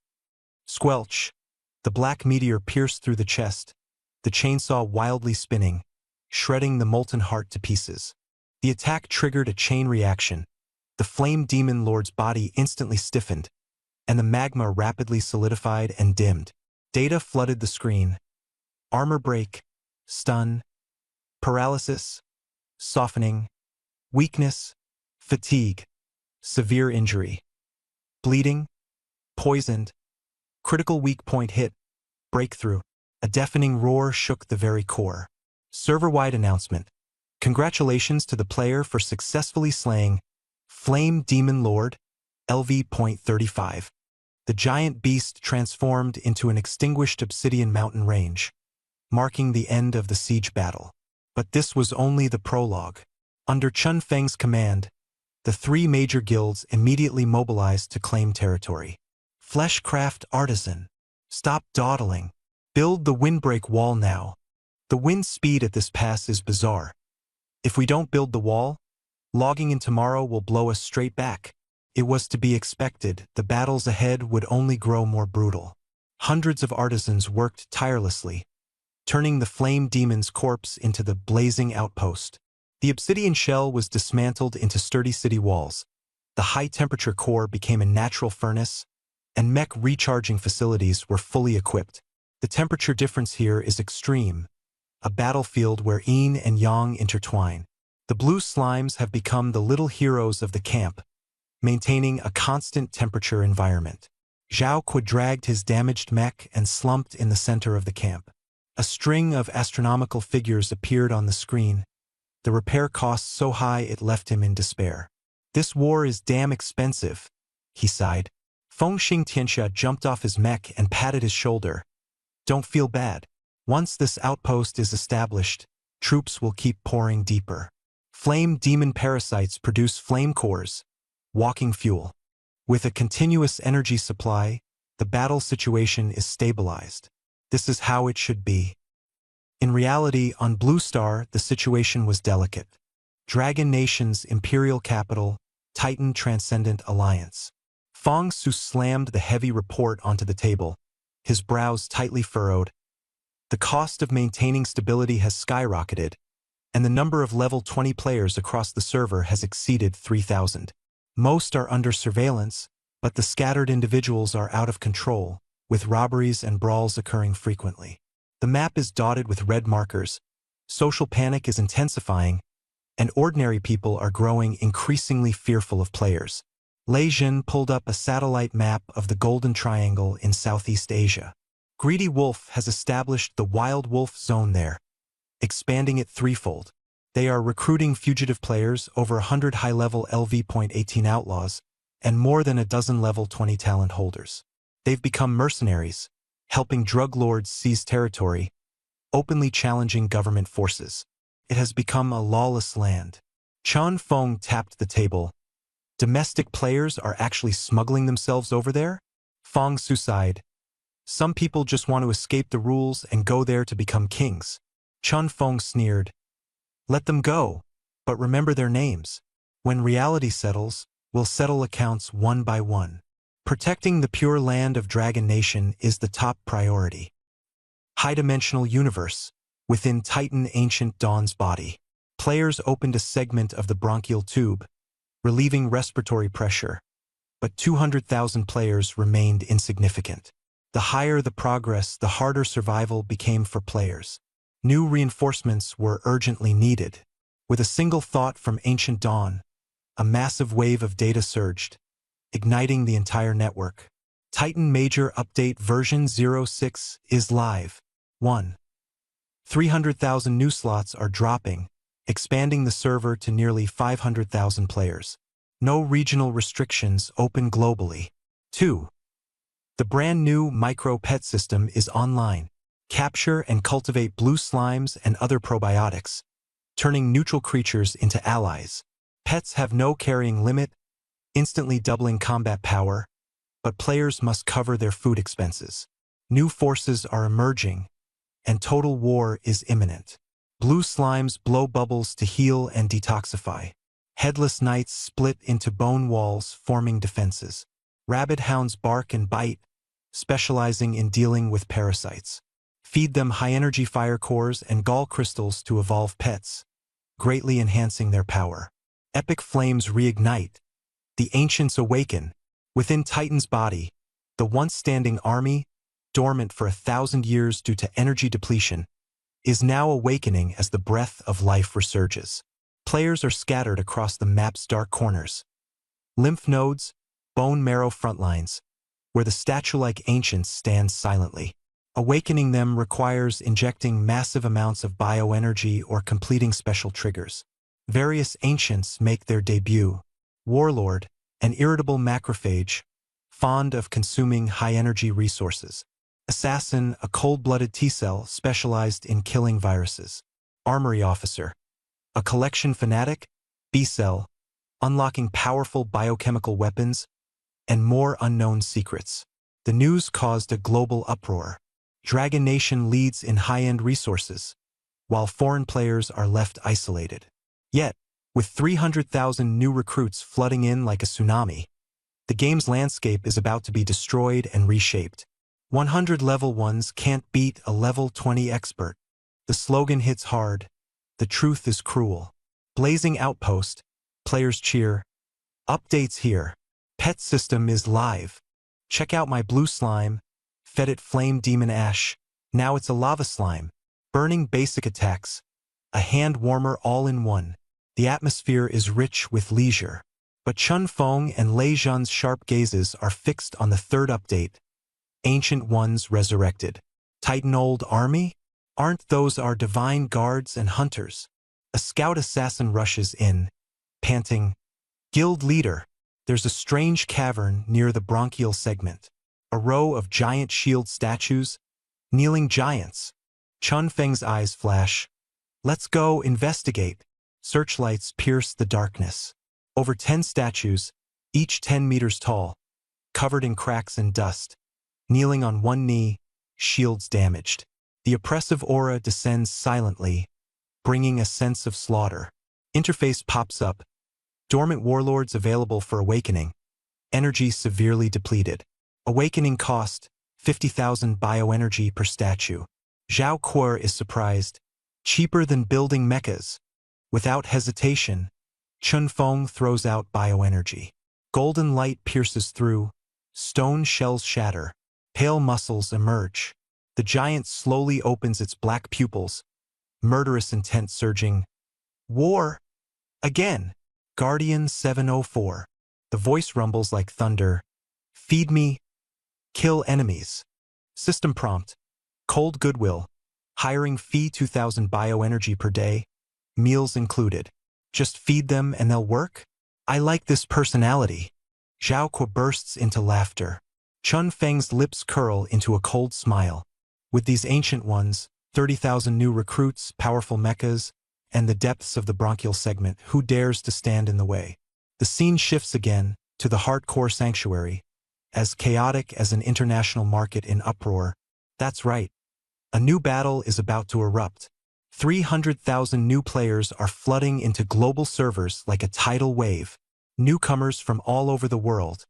Squelch. The black meteor pierced through the chest, the chainsaw wildly spinning, shredding the molten heart to pieces. The attack triggered a chain reaction. The flame demon lord's body instantly stiffened, and the magma rapidly solidified and dimmed. Data flooded the screen. Armor break, stun, paralysis, softening, weakness, fatigue, severe injury, bleeding, poisoned, critical weak point hit, breakthrough. A deafening roar shook the very core. Server-wide announcement. Congratulations to the player for successfully slaying Flame Demon Lord, LV.35. The giant beast transformed into an extinguished obsidian mountain range, marking the end of the siege battle. But this was only the prologue. Under Chun Feng's command, the three major guilds immediately mobilized to claim territory. Fleshcraft Artisan. Stop dawdling. Build the windbreak wall now. The wind speed at this pass is bizarre. If we don't build the wall, logging in tomorrow will blow us straight back. It was to be expected. The battles ahead would only grow more brutal. Hundreds of artisans worked tirelessly, turning the flame demon's corpse into the blazing outpost. The obsidian shell was dismantled into sturdy city walls. The high-temperature core became a natural furnace, and mech recharging facilities were fully equipped. The temperature difference here is extreme, a battlefield where yin and yang intertwine. The blue slimes have become the little heroes of the camp, maintaining a constant temperature environment. Zhao Kui dragged his damaged mech and slumped in the center of the camp. A string of astronomical figures appeared on the screen, the repair costs so high it left him in despair. This war is damn expensive, he sighed. Feng Xing Tianxia jumped off his mech and patted his shoulder. Don't feel bad. Once this outpost is established, troops will keep pouring deeper. Flame demon parasites produce flame cores, walking fuel. With a continuous energy supply, the battle situation is stabilized. This is how it should be. In reality, on Blue Star, the situation was delicate. Dragon Nation's imperial capital, Titan Transcendent Alliance. Fong Su slammed the heavy report onto the table, his brows tightly furrowed. The cost of maintaining stability has skyrocketed, and the number of level 20 players across the server has exceeded 3,000. Most are under surveillance, but the scattered individuals are out of control, with robberies and brawls occurring frequently. The map is dotted with red markers, social panic is intensifying, and ordinary people are growing increasingly fearful of players. Lei Jin pulled up a satellite map of the Golden Triangle in Southeast Asia. Greedy Wolf has established the Wild Wolf Zone there, expanding it threefold. They are recruiting fugitive players, over 100 high-level LV.18 outlaws, and more than a dozen level 20 talent holders. They've become mercenaries, helping drug lords seize territory, openly challenging government forces. It has become a lawless land. Chun Feng tapped the table. Domestic players are actually smuggling themselves over there? Fong Su sighed. Some people just want to escape the rules and go there to become kings. Chun Feng sneered. Let them go, but remember their names. When reality settles, we'll settle accounts one by one. Protecting the pure land of Dragon Nation is the top priority. High-dimensional universe. Within Titan Ancient Dawn's body, players opened a segment of the bronchial tube, relieving respiratory pressure, but 200,000 players remained insignificant. The higher the progress, the harder survival became for players. New reinforcements were urgently needed. With a single thought from Ancient Dawn, a massive wave of data surged, igniting the entire network. Titan Major Update version 06 is live. 1. 300,000 new slots are dropping, expanding the server to nearly 500,000 players. No regional restrictions open globally. 2. The brand new micro-pet system is online. Capture and cultivate blue slimes and other probiotics, turning neutral creatures into allies. Pets have no carrying limit, instantly doubling combat power, but players must cover their food expenses. New forces are emerging, and total war is imminent. Blue slimes blow bubbles to heal and detoxify. Headless knights split into bone walls, forming defenses. Rabid hounds bark and bite, specializing in dealing with parasites. Feed them high-energy fire cores and gall crystals to evolve pets, greatly enhancing their power. Epic flames reignite. The ancients awaken. Within Titan's body, the once-standing army, dormant for 1,000 years due to energy depletion, is now awakening as the breath of life resurges. Players are scattered across the map's dark corners. Lymph nodes, bone marrow frontlines, where the statue-like ancients stand silently. Awakening them requires injecting massive amounts of bioenergy or completing special triggers. Various ancients make their debut. Warlord, an irritable macrophage, fond of consuming high-energy resources. Assassin, a cold-blooded T-cell specialized in killing viruses. Armory Officer, a collection fanatic, B-cell, unlocking powerful biochemical weapons, and more unknown secrets. The news caused a global uproar. Dragon Nation leads in high-end resources, while foreign players are left isolated. Yet, with 300,000 new recruits flooding in like a tsunami, the game's landscape is about to be destroyed and reshaped. 100 level 1s can't beat a level 20 expert. The slogan hits hard. The truth is cruel. Blazing Outpost. Players cheer. Updates here. Pet system is live. Check out my blue slime. Fed it flame demon ash. Now it's a lava slime. Burning basic attacks. A hand warmer all in one. The atmosphere is rich with leisure. But Chun Feng and Lei Zhan's sharp gazes are fixed on the third update. Ancient Ones resurrected. Titan Old Army? Aren't those our divine guards and hunters? A scout assassin rushes in, panting. Guild leader. There's a strange cavern near the bronchial segment. A row of giant shield statues. Kneeling giants. Chun Feng's eyes flash. Let's go investigate. Searchlights pierce the darkness. Over 10 statues, each 10 meters tall, covered in cracks and dust. Kneeling on one knee, shields damaged. The oppressive aura descends silently, bringing a sense of slaughter. Interface pops up. Dormant warlords available for awakening. Energy severely depleted. Awakening cost, 50,000 bioenergy per statue. Zhao Kuo is surprised. Cheaper than building mechas. Without hesitation, Chun Feng throws out bioenergy. Golden light pierces through. Stone shells shatter. Pale muscles emerge. The giant slowly opens its black pupils, murderous intent surging. War! Again! Guardian 704. The voice rumbles like thunder. Feed me. Kill enemies. System prompt. Cold goodwill. Hiring fee 2,000 bioenergy per day. Meals included. Just feed them and they'll work? I like this personality. Zhao Kuo bursts into laughter. Chun Feng's lips curl into a cold smile. With these ancient ones, 30,000 new recruits, powerful mechas, and the depths of the bronchial segment, who dares to stand in the way? The scene shifts again to the hardcore sanctuary, as chaotic as an international market in uproar. That's right. A new battle is about to erupt. 300,000 new players are flooding into global servers like a tidal wave. Newcomers from all over the world,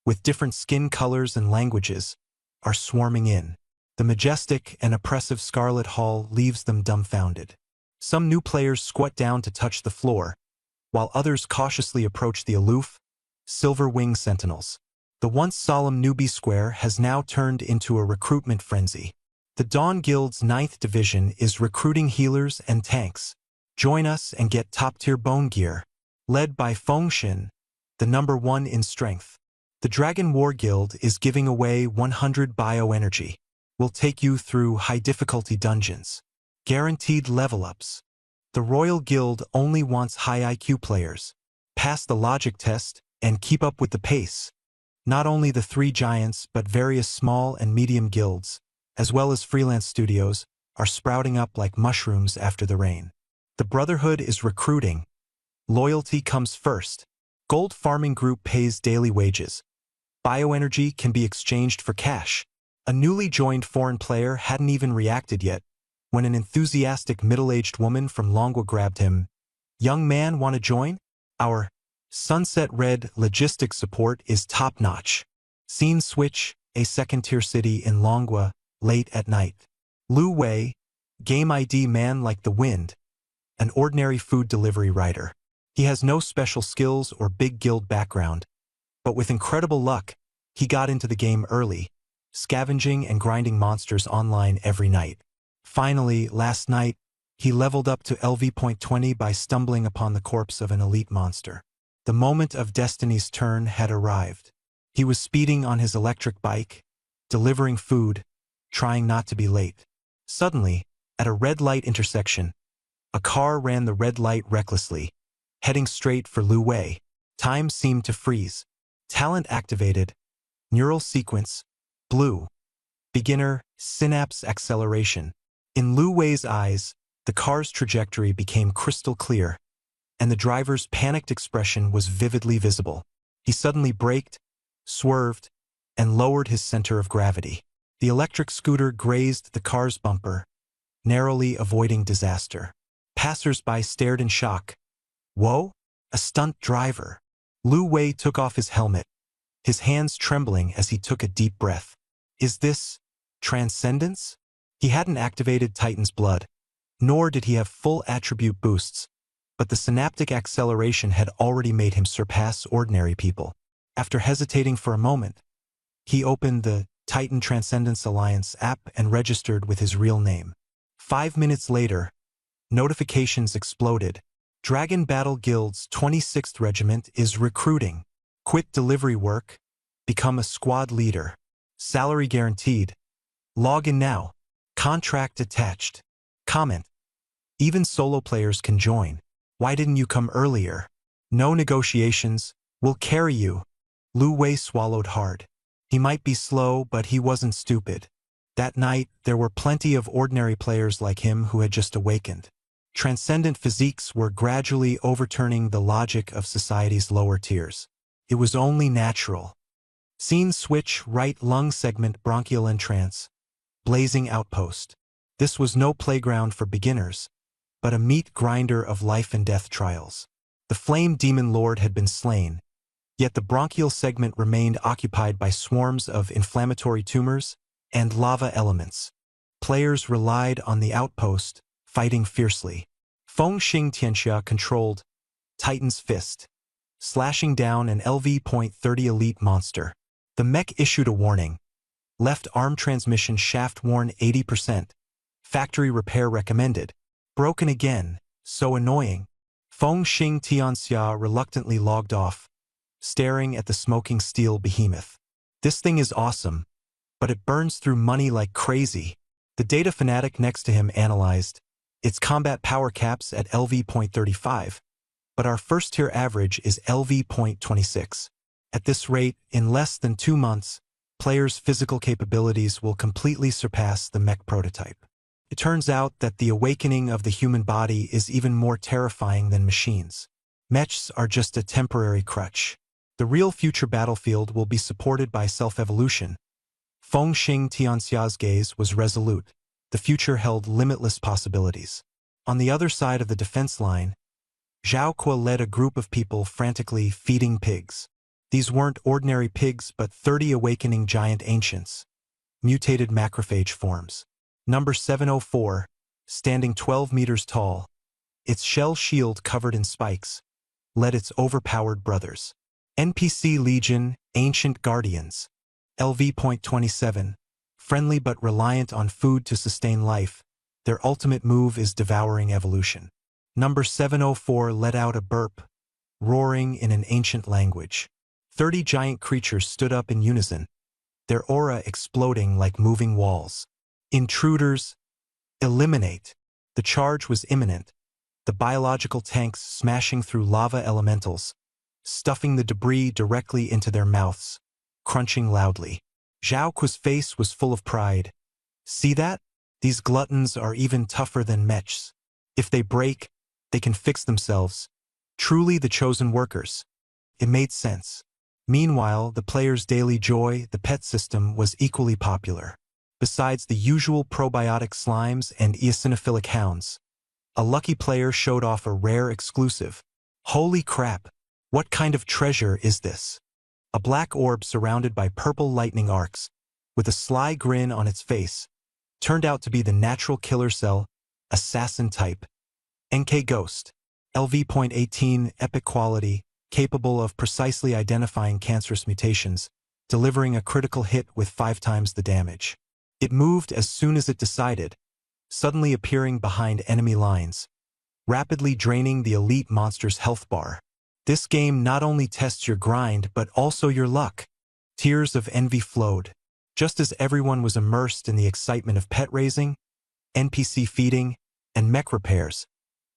with different skin colors and languages, are swarming in. The majestic and oppressive Scarlet Hall leaves them dumbfounded. Some new players squat down to touch the floor, while others cautiously approach the aloof, Silver Wing Sentinels. The once solemn newbie square has now turned into a recruitment frenzy. The Dawn Guild's 9th Division is recruiting healers and tanks. Join us and get top-tier bone gear. Led by Fengshen, the #1 in strength. The Dragon War Guild is giving away 100 bioenergy. We'll take you through high-difficulty dungeons. Guaranteed level-ups. The Royal Guild only wants high IQ players. Pass the logic test and keep up with the pace. Not only the 3 giants but various small and medium guilds, as well as freelance studios, are sprouting up like mushrooms after the rain. The Brotherhood is recruiting. Loyalty comes first. Gold Farming Group pays daily wages. Bioenergy can be exchanged for cash. A newly joined foreign player hadn't even reacted yet when an enthusiastic middle-aged woman from Longwa grabbed him. "Young man, want to join? Our Sunset Red logistics support is top-notch." Scene switch, a second-tier city in Longwa, late at night. Lu Wei, game ID man like the wind, an ordinary food delivery rider. He has no special skills or big guild background, but with incredible luck, he got into the game early, scavenging and grinding monsters online every night. Finally, last night, he leveled up to LV.20 by stumbling upon the corpse of an elite monster. The moment of destiny's turn had arrived. He was speeding on his electric bike, delivering food, trying not to be late. Suddenly, at a red light intersection, a car ran the red light recklessly, heading straight for Lu Wei. Time seemed to freeze. Talent activated. Neural sequence. Blue. Beginner. Synapse acceleration. In Lu Wei's eyes, the car's trajectory became crystal clear, and the driver's panicked expression was vividly visible. He suddenly braked, swerved, and lowered his center of gravity. The electric scooter grazed the car's bumper, narrowly avoiding disaster. Passers-by stared in shock. Whoa, a stunt driver. Lu Wei took off his helmet, his hands trembling as he took a deep breath. Is this transcendence? He hadn't activated Titan's blood, nor did he have full attribute boosts, but the synaptic acceleration had already made him surpass ordinary people. After hesitating for a moment, he opened the Titan Transcendence Alliance app and registered with his real name. 5 minutes later, notifications exploded. Dragon Battle Guild's 26th Regiment is recruiting. Quit delivery work. Become a squad leader. Salary guaranteed. Log in now. Contract attached. Comment. Even solo players can join. Why didn't you come earlier? No negotiations. We'll carry you. Lu Wei swallowed hard. He might be slow, but he wasn't stupid. That night, there were plenty of ordinary players like him who had just awakened. Transcendent physiques were gradually overturning the logic of society's lower tiers. It was only natural. Scene switch, right lung segment, bronchial entrance. Blazing outpost. This was no playground for beginners, but a meat grinder of life and death trials. The flame demon lord had been slain, yet the bronchial segment remained occupied by swarms of inflammatory tumors and lava elements. Players relied on the outpost, fighting fiercely. Feng Xing Tianxia controlled Titan's Fist, slashing down an LV.30 elite monster. The mech issued a warning. Left arm transmission shaft worn 80%. Factory repair recommended. Broken again, so annoying. Feng Xing Tianxia reluctantly logged off, staring at the smoking steel behemoth. This thing is awesome, but it burns through money like crazy. The data fanatic next to him analyzed. Its combat power caps at LV.35, but our first-tier average is LV.26. At this rate, in less than 2 months, players' physical capabilities will completely surpass the mech prototype. It turns out that the awakening of the human body is even more terrifying than machines. Mechs are just a temporary crutch. The real future battlefield will be supported by self-evolution. Feng Xing Tianxia's gaze was resolute. The future held limitless possibilities. On the other side of the defense line, Zhao Kuo led a group of people frantically feeding pigs. These weren't ordinary pigs but 30 awakening giant ancients, mutated macrophage forms. Number 704, standing 12 meters tall, its shell shield covered in spikes, led its overpowered brothers. NPC Legion, Ancient Guardians. LV.27, friendly but reliant on food to sustain life, their ultimate move is devouring evolution. Number 704 let out a burp, roaring in an ancient language. 30 giant creatures stood up in unison, their aura exploding like moving walls. Intruders, eliminate. The charge was imminent, the biological tanks smashing through lava elementals, stuffing the debris directly into their mouths, crunching loudly. Zhao Kuo's face was full of pride. See that? These gluttons are even tougher than mechs. If they break, they can fix themselves. Truly the chosen workers. It made sense. Meanwhile, the player's daily joy, the pet system, was equally popular. Besides the usual probiotic slimes and eosinophilic hounds, a lucky player showed off a rare exclusive. Holy crap! What kind of treasure is this? A black orb surrounded by purple lightning arcs, with a sly grin on its face, turned out to be the natural killer cell, assassin type. NK Ghost. LV.18 epic quality, capable of precisely identifying cancerous mutations, delivering a critical hit with 5 times the damage. It moved as soon as it decided, suddenly appearing behind enemy lines, rapidly draining the elite monster's health bar. This game not only tests your grind but also your luck. Tears of envy flowed. Just as everyone was immersed in the excitement of pet raising, NPC feeding, and mech repairs,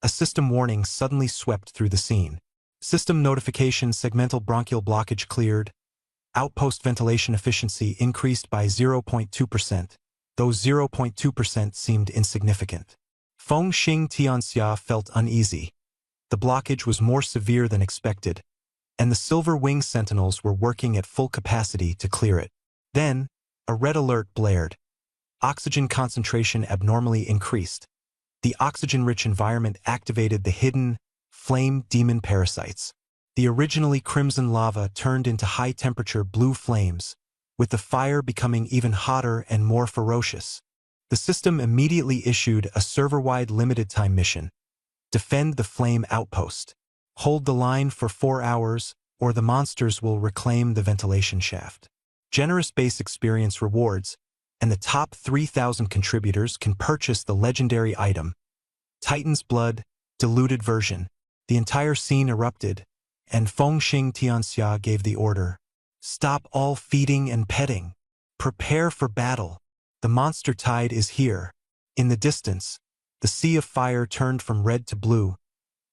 a system warning suddenly swept through the scene. System notification: segmental bronchial blockage cleared. Outpost ventilation efficiency increased by 0.2%, though 0.2% seemed insignificant. Feng Xing Tianxia felt uneasy. The blockage was more severe than expected, and the Silver Wing Sentinels were working at full capacity to clear it. Then, a red alert blared. Oxygen concentration abnormally increased. The oxygen-rich environment activated the hidden, flame demon parasites. The originally crimson lava turned into high-temperature blue flames, with the fire becoming even hotter and more ferocious. The system immediately issued a server-wide limited-time mission: defend the flame outpost. Hold the line for 4 hours, or the monsters will reclaim the ventilation shaft. Generous base experience rewards, and the top 3,000 contributors can purchase the legendary item, Titan's Blood, diluted version. The entire scene erupted, and Feng Xing Tianxia gave the order: stop all feeding and petting. Prepare for battle. The monster tide is here. In the distance, the sea of fire turned from red to blue,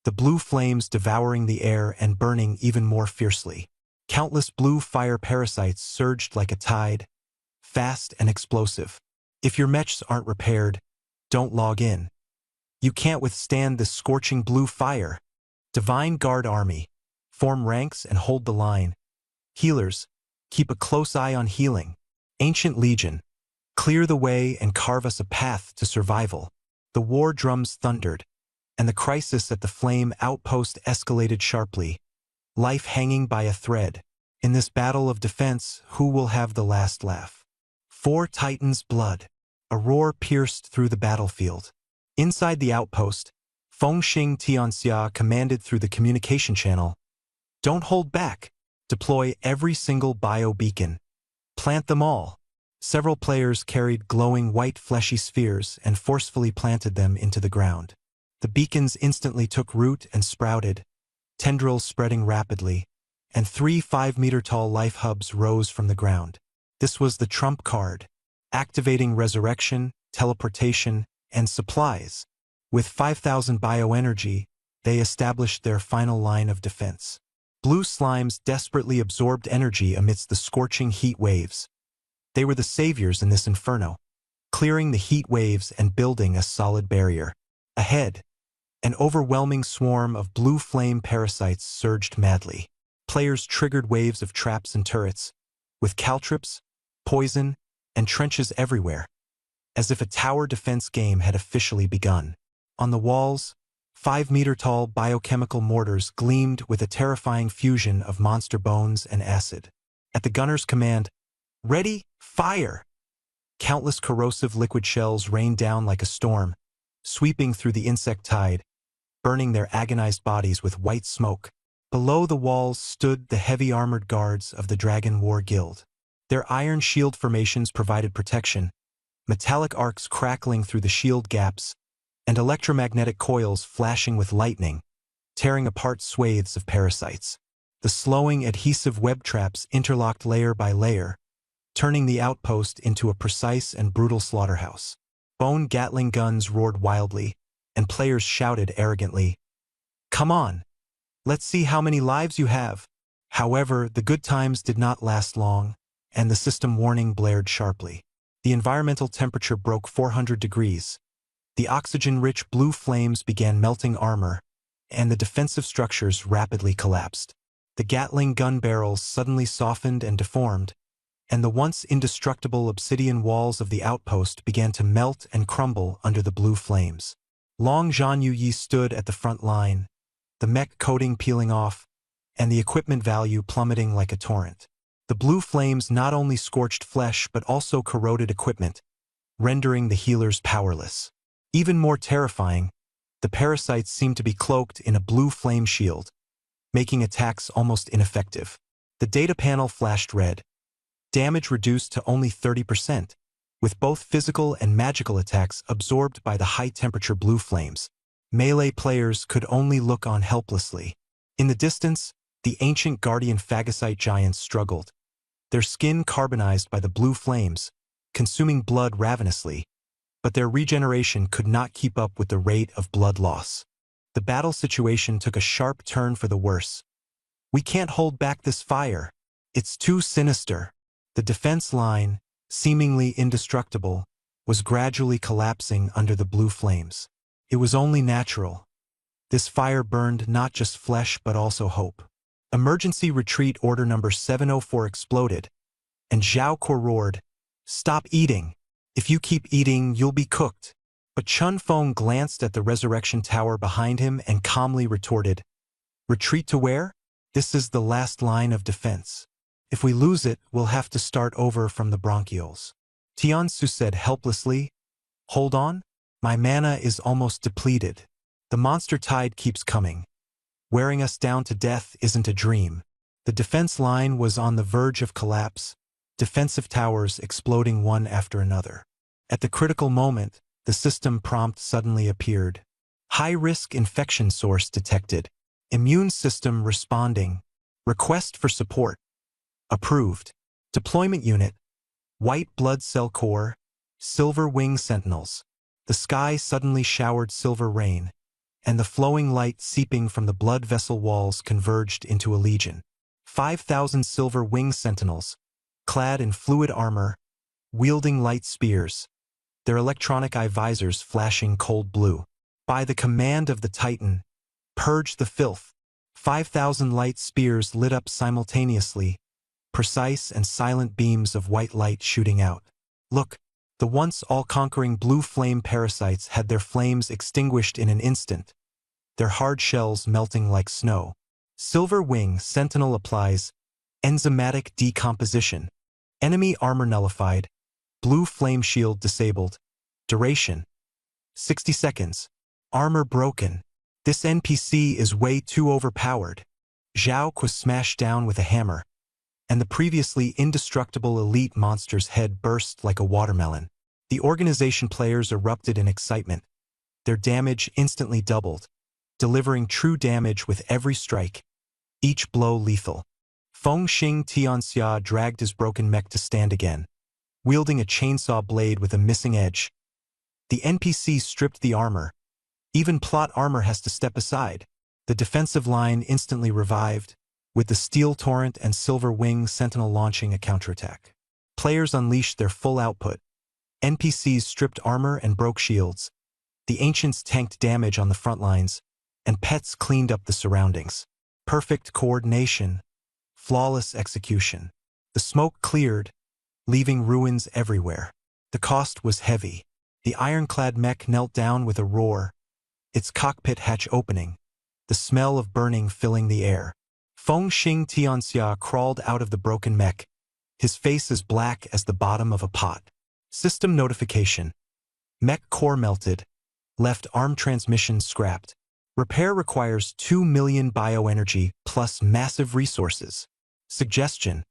the blue flames devouring the air and burning even more fiercely. Countless blue fire parasites surged like a tide, fast and explosive. If your mechs aren't repaired, don't log in. You can't withstand this scorching blue fire. Divine Guard Army. Form ranks and hold the line. Healers, keep a close eye on healing. Ancient Legion, clear the way and carve us a path to survival. The war drums thundered, and the crisis at the flame outpost escalated sharply, life hanging by a thread. In this battle of defense, who will have the last laugh? For Titan's Blood. A roar pierced through the battlefield. Inside the outpost, Feng Xing Tianxia commanded through the communication channel: don't hold back. Deploy every single bio-beacon. Plant them all. Several players carried glowing white fleshy spheres and forcefully planted them into the ground. The beacons instantly took root and sprouted, tendrils spreading rapidly, and 3 5-meter-tall life hubs rose from the ground. This was the trump card, activating resurrection, teleportation, and supplies. With 5,000 bioenergy, they established their final line of defense. Blue slimes desperately absorbed energy amidst the scorching heat waves. They were the saviors in this inferno, clearing the heat waves and building a solid barrier. Ahead, an overwhelming swarm of blue flame parasites surged madly. Players triggered waves of traps and turrets, with caltrips, poison, and trenches everywhere, as if a tower defense game had officially begun. On the walls, 5-meter-tall biochemical mortars gleamed with a terrifying fusion of monster bones and acid. At the gunner's command, "Ready, fire!" Countless corrosive liquid shells rained down like a storm, sweeping through the insect tide, burning their agonized bodies with white smoke. Below the walls stood the heavy armored guards of the Dragon War Guild. Their iron shield formations provided protection, metallic arcs crackling through the shield gaps, and electromagnetic coils flashing with lightning, tearing apart swathes of parasites. The slowing adhesive web traps interlocked layer by layer, turning the outpost into a precise and brutal slaughterhouse. Bone Gatling guns roared wildly, and players shouted arrogantly, "Come on! Let's see how many lives you have." However, the good times did not last long, and the system warning blared sharply. The environmental temperature broke 400 degrees. The oxygen-rich blue flames began melting armor, and the defensive structures rapidly collapsed. The Gatling gun barrels suddenly softened and deformed, and the once indestructible obsidian walls of the outpost began to melt and crumble under the blue flames. Long Zhan Yuyi stood at the front line, the mech coating peeling off, and the equipment value plummeting like a torrent. The blue flames not only scorched flesh but also corroded equipment, rendering the healers powerless. Even more terrifying, the parasites seemed to be cloaked in a blue flame shield, making attacks almost ineffective. The data panel flashed red, damage reduced to only 30%, with both physical and magical attacks absorbed by the high-temperature blue flames. Melee players could only look on helplessly. In the distance, the ancient guardian phagocyte giants struggled, their skin carbonized by the blue flames, consuming blood ravenously, but their regeneration could not keep up with the rate of blood loss. The battle situation took a sharp turn for the worse. "We can't hold back this fire. It's too sinister." The defense line, seemingly indestructible, was gradually collapsing under the blue flames. It was only natural. This fire burned not just flesh but also hope. Emergency retreat order number 704 exploded, and Zhao Kuo roared, "Stop eating. If you keep eating, you'll be cooked." But Chun Feng glanced at the resurrection tower behind him and calmly retorted, "Retreat to where? This is the last line of defense. If we lose it, we'll have to start over from the bronchioles." Tiansu said helplessly, "Hold on, my mana is almost depleted. The monster tide keeps coming. Wearing us down to death isn't a dream." The defense line was on the verge of collapse, defensive towers exploding one after another. At the critical moment, the system prompt suddenly appeared. "High-risk infection source detected. Immune system responding. Request for support. Approved. Deployment unit. White blood cell core. Silver wing sentinels." The sky suddenly showered silver rain, and the flowing light seeping from the blood vessel walls converged into a legion. 5,000 silver wing sentinels, clad in fluid armor, wielding light spears, their electronic eye visors flashing cold blue. By the command of the Titan, "Purge the filth." 5,000 light spears lit up simultaneously, precise and silent beams of white light shooting out. Look, the once all-conquering blue flame parasites had their flames extinguished in an instant, their hard shells melting like snow. Silver wing sentinel applies enzymatic decomposition. Enemy armor nullified. Blue flame shield disabled. Duration 60 seconds. Armor broken. This NPC is way too overpowered. Zhao was smashed down with a hammer, and the previously indestructible elite monster's head burst like a watermelon. The organization players erupted in excitement. Their damage instantly doubled, delivering true damage with every strike, each blow lethal. Fengxing Tianxia dragged his broken mech to stand again, wielding a chainsaw blade with a missing edge. The NPC stripped the armor. Even plot armor has to step aside. The defensive line instantly revived, with the steel torrent and silver wing sentinel launching a counterattack. Players unleashed their full output. NPCs stripped armor and broke shields. The ancients tanked damage on the front lines, and pets cleaned up the surroundings. Perfect coordination, flawless execution. The smoke cleared, leaving ruins everywhere. The cost was heavy. The ironclad mech knelt down with a roar, its cockpit hatch opening, the smell of burning filling the air. Fengxing Tianxia crawled out of the broken mech, his face as black as the bottom of a pot. System notification. Mech core melted, left arm transmission scrapped. Repair requires 2 million bioenergy plus massive resources. Suggestion.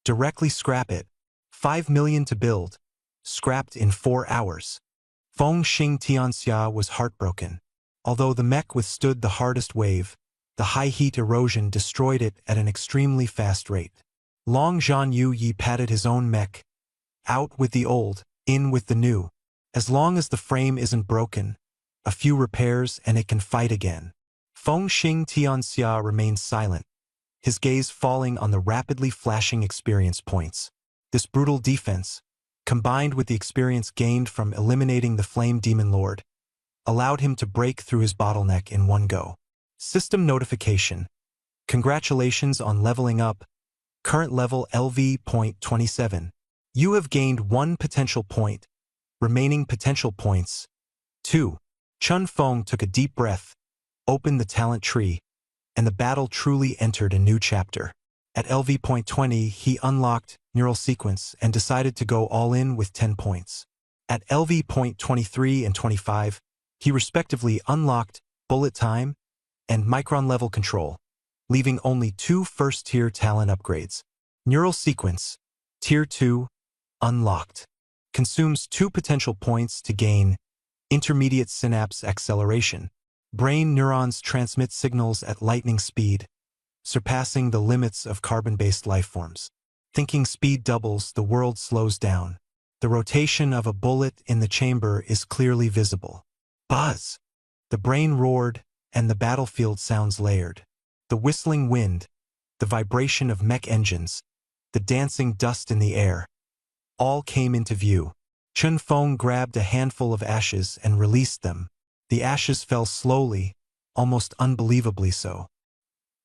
Directly scrap it. 5 million to build. Scrapped in 4 hours. Fengxing Tianxia was heartbroken. Although the mech withstood the hardest wave, the high heat erosion destroyed it at an extremely fast rate. Long Zhan Yuyi patted his own mech. Out with the old, in with the new. As long as the frame isn't broken, a few repairs and it can fight again. Fengxing Tianxia remained silent, his gaze falling on the rapidly flashing experience points. This brutal defense, combined with the experience gained from eliminating the Flame Demon Lord, allowed him to break through his bottleneck in one go. System notification. Congratulations on leveling up. Current level LV.27. You have gained 1 potential point. Remaining potential points 2. Chun Feng took a deep breath, opened the talent tree, and the battle truly entered a new chapter. At LV.20, he unlocked Neural Sequence and decided to go all in with 10 points. At LV.23 and 25, he respectively unlocked Bullet Time and Micron Level Control, leaving only 2 first-tier talent upgrades. Neural Sequence, Tier 2, unlocked. Consumes 2 potential points to gain Intermediate Synapse Acceleration. Brain neurons transmit signals at lightning speed, surpassing the limits of carbon-based lifeforms. Thinking speed doubles, the world slows down. The rotation of a bullet in the chamber is clearly visible. Buzz! The brain roared, and the battlefield sounds layered. The whistling wind, the vibration of mech engines, the dancing dust in the air, all came into view. Chun Feng grabbed a handful of ashes and released them. The ashes fell slowly, almost unbelievably so.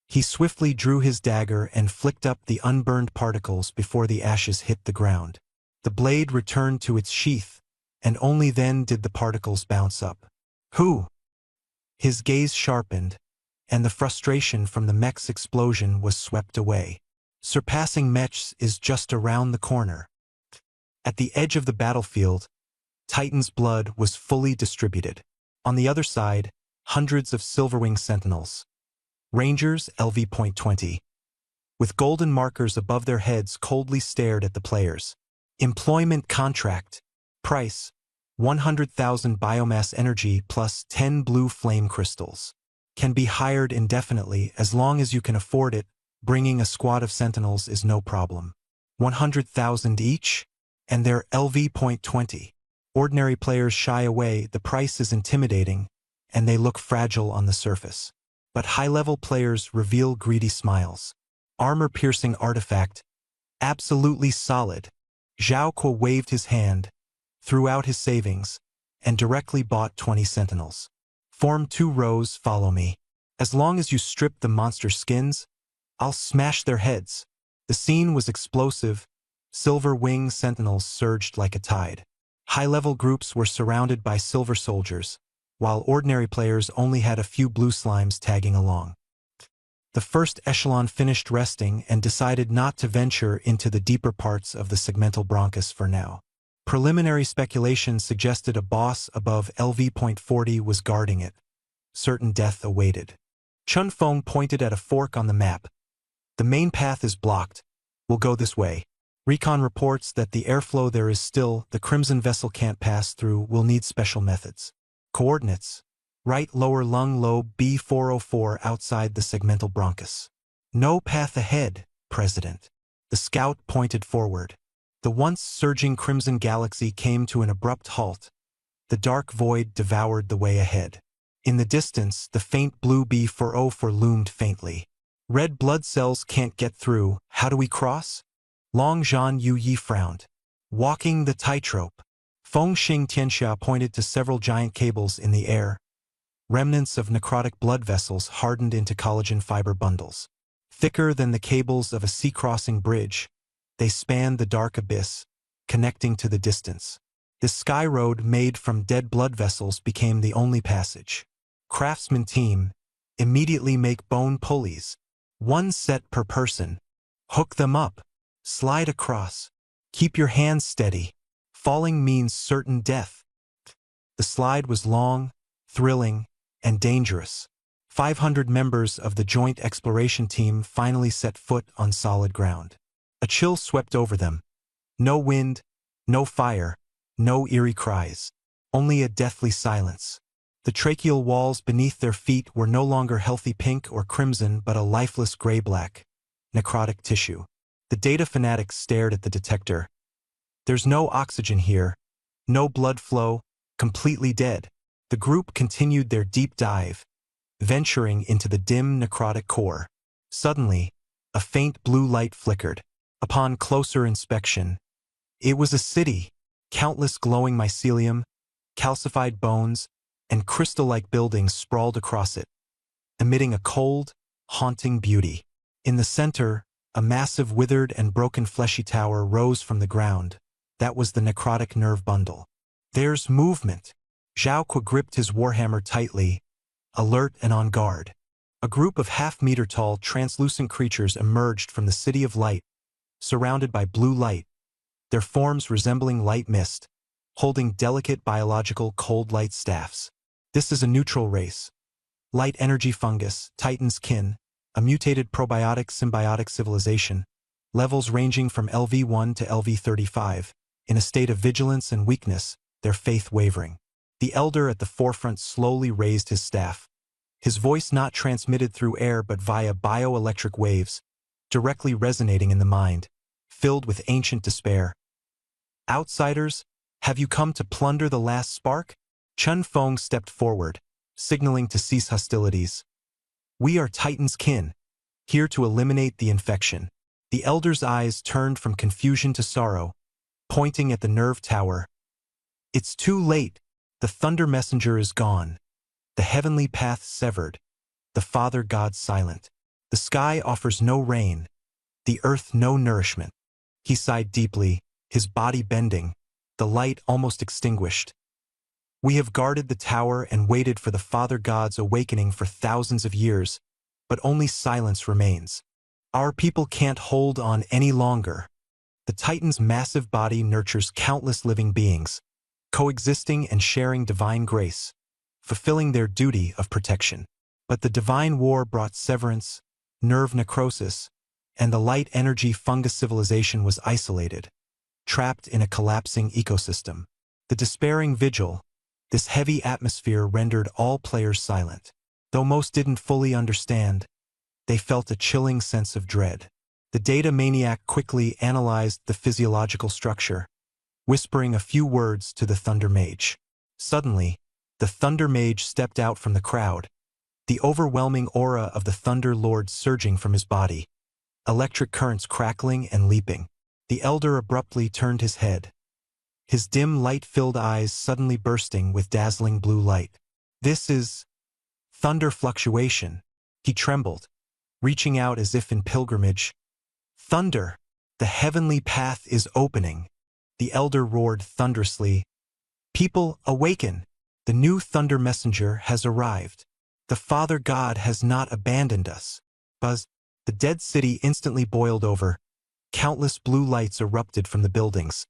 He swiftly drew his dagger and flicked up the unburned particles before the ashes hit the ground. The blade returned to its sheath, and only then did the particles bounce up. Who? His gaze sharpened, and the frustration from the mech's explosion was swept away. Surpassing mechs is just around the corner. At the edge of the battlefield, Titan's blood was fully distributed. On the other side, hundreds of Silverwing Sentinels. Rangers LV.20. With golden markers above their heads coldly stared at the players. Employment contract. Price, 100,000 biomass energy plus 10 blue flame crystals. Can be hired indefinitely as long as you can afford it. Bringing a squad of Sentinels is no problem. 100,000 each? And they're LV.20. Ordinary players shy away, the price is intimidating, and they look fragile on the surface. But high-level players reveal greedy smiles. Armor-piercing artifact, absolutely solid. Zhao Kuo waved his hand, threw out his savings, and directly bought 20 Sentinels. Form 2 rows, follow me. As long as you strip the monster skins, I'll smash their heads. The scene was explosive. Silver Wing Sentinels surged like a tide. High-level groups were surrounded by silver soldiers, while ordinary players only had a few blue slimes tagging along. The first echelon finished resting and decided not to venture into the deeper parts of the segmental bronchus for now. Preliminary speculation suggested a boss above LV.40 was guarding it. Certain death awaited. Chun Feng pointed at a fork on the map. The main path is blocked. We'll go this way. Recon reports that the airflow there is still, the Crimson vessel can't pass through, will need special methods. Coordinates. Right lower lung lobe B404 outside the segmental bronchus. No path ahead, President. The scout pointed forward. The once surging Crimson galaxy came to an abrupt halt. The dark void devoured the way ahead. In the distance, the faint blue B404 loomed faintly. Red blood cells can't get through. How do we cross? Long Zhan Yu Yi frowned. Walking the tightrope. Feng Xing Tianxia pointed to several giant cables in the air. Remnants of necrotic blood vessels hardened into collagen fiber bundles. Thicker than the cables of a sea-crossing bridge, they spanned the dark abyss, connecting to the distance. The sky road made from dead blood vessels became the only passage. Craftsman team, immediately make bone pulleys. 1 set per person. Hook them up. Slide across. Keep your hands steady. Falling means certain death. The slide was long, thrilling, and dangerous. 500 members of the joint exploration team finally set foot on solid ground. A chill swept over them. No wind, no fire, no eerie cries. Only a deathly silence. The tracheal walls beneath their feet were no longer healthy pink or crimson but a lifeless gray-black, necrotic tissue. The data fanatics stared at the detector. There's no oxygen here, no blood flow, completely dead. The group continued their deep dive, venturing into the dim necrotic core. Suddenly, a faint blue light flickered. Upon closer inspection, it was a city. Countless glowing mycelium, calcified bones, and crystal-like buildings sprawled across it. emitting a cold, haunting beauty. In the center, a massive withered and broken fleshy tower rose from the ground. That was the necrotic nerve bundle. There's movement. Zhao Kuo gripped his warhammer tightly, alert and on guard. A group of half-meter-tall, translucent creatures emerged from the City of Light, surrounded by blue light, their forms resembling light mist, holding delicate biological cold light staffs. This is a neutral race. Light energy fungus, Titan's kin, a mutated probiotic symbiotic civilization, levels ranging from LV1 to LV35, in a state of vigilance and weakness, their faith wavering. The elder at the forefront slowly raised his staff, his voice not transmitted through air but via bioelectric waves, directly resonating in the mind, filled with ancient despair. Outsiders, have you come to plunder the last spark? Chun Feng stepped forward, signaling to cease hostilities. We are Titan's kin, here to eliminate the infection. The elder's eyes turned from confusion to sorrow, pointing at the nerve tower. It's too late. The thunder messenger is gone. The heavenly path severed. The Father God silent. The sky offers no rain. The earth no nourishment. He sighed deeply, his body bending, the light almost extinguished. We have guarded the tower and waited for the Father God's awakening for thousands of years, but only silence remains. Our people can't hold on any longer. The Titan's massive body nurtures countless living beings, coexisting and sharing divine grace, fulfilling their duty of protection. But the divine war brought severance, nerve necrosis, and the light energy fungus civilization was isolated, trapped in a collapsing ecosystem. The despairing vigil, this heavy atmosphere rendered all players silent. Though most didn't fully understand, they felt a chilling sense of dread. The data maniac quickly analyzed the physiological structure, whispering a few words to the Thunder Mage. Suddenly, the Thunder Mage stepped out from the crowd, the overwhelming aura of the Thunder Lord surging from his body, electric currents crackling and leaping. The elder abruptly turned his head, his dim light-filled eyes suddenly bursting with dazzling blue light. This is thunder fluctuation. He trembled, reaching out as if in pilgrimage. Thunder! The heavenly path is opening. The elder roared thunderously. People, awaken! The new thunder messenger has arrived. The Father God has not abandoned us. Buzz! The dead city instantly boiled over. Countless blue lights erupted from the buildings.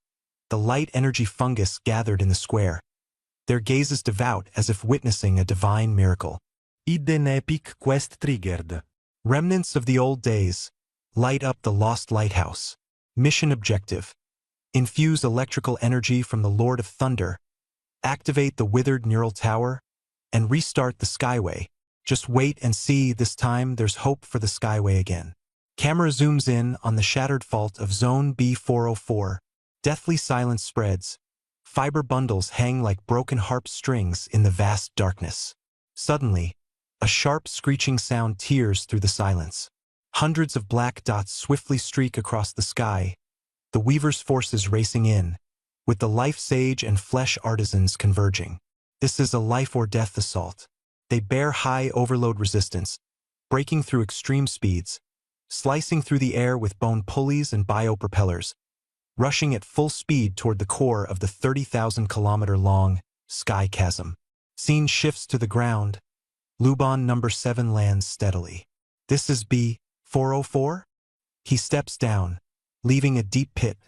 The light energy fungus gathered in the square, their gazes devout as if witnessing a divine miracle. Hidden epic quest triggered. Remnants of the old days. Light up the lost lighthouse. Mission objective. Infuse electrical energy from the Lord of Thunder. Activate the withered neural tower. And restart the Skyway. Just wait and see, this time there's hope for the Skyway again. Camera zooms in on the shattered fault of Zone B404. Deathly silence spreads. Fiber bundles hang like broken harp strings in the vast darkness. Suddenly, a sharp screeching sound tears through the silence. Hundreds of black dots swiftly streak across the sky, the Weaver's forces racing in, with the Life Sage and Flesh Artisans converging. This is a life-or-death assault. They bear high overload resistance, breaking through extreme speeds, slicing through the air with bone pulleys and biopropellers, rushing at full speed toward the core of the 30,000-kilometer-long sky chasm. Scene shifts to the ground. Luban number 7 lands steadily. This is B404? He steps down, leaving a deep pit,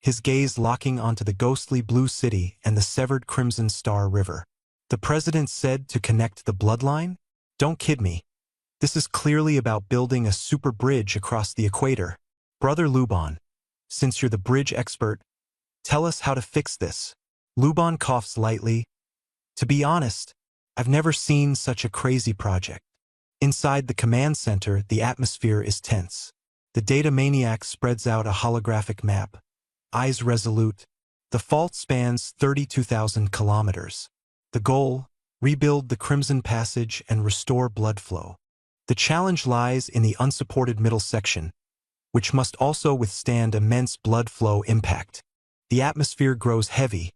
his gaze locking onto the ghostly blue city and the severed Crimson Star River. The president said to connect the bloodline? Don't kid me. This is clearly about building a super bridge across the equator. Brother Luban, since you're the bridge expert, tell us how to fix this. Luban coughs lightly. To be honest, I've never seen such a crazy project. Inside the command center, the atmosphere is tense. The data maniac spreads out a holographic map, eyes resolute. The fault spans 32,000 kilometers. The goal, rebuild the Crimson Passage and restore blood flow. The challenge lies in the unsupported middle section, which must also withstand immense blood flow impact. The atmosphere grows heavy.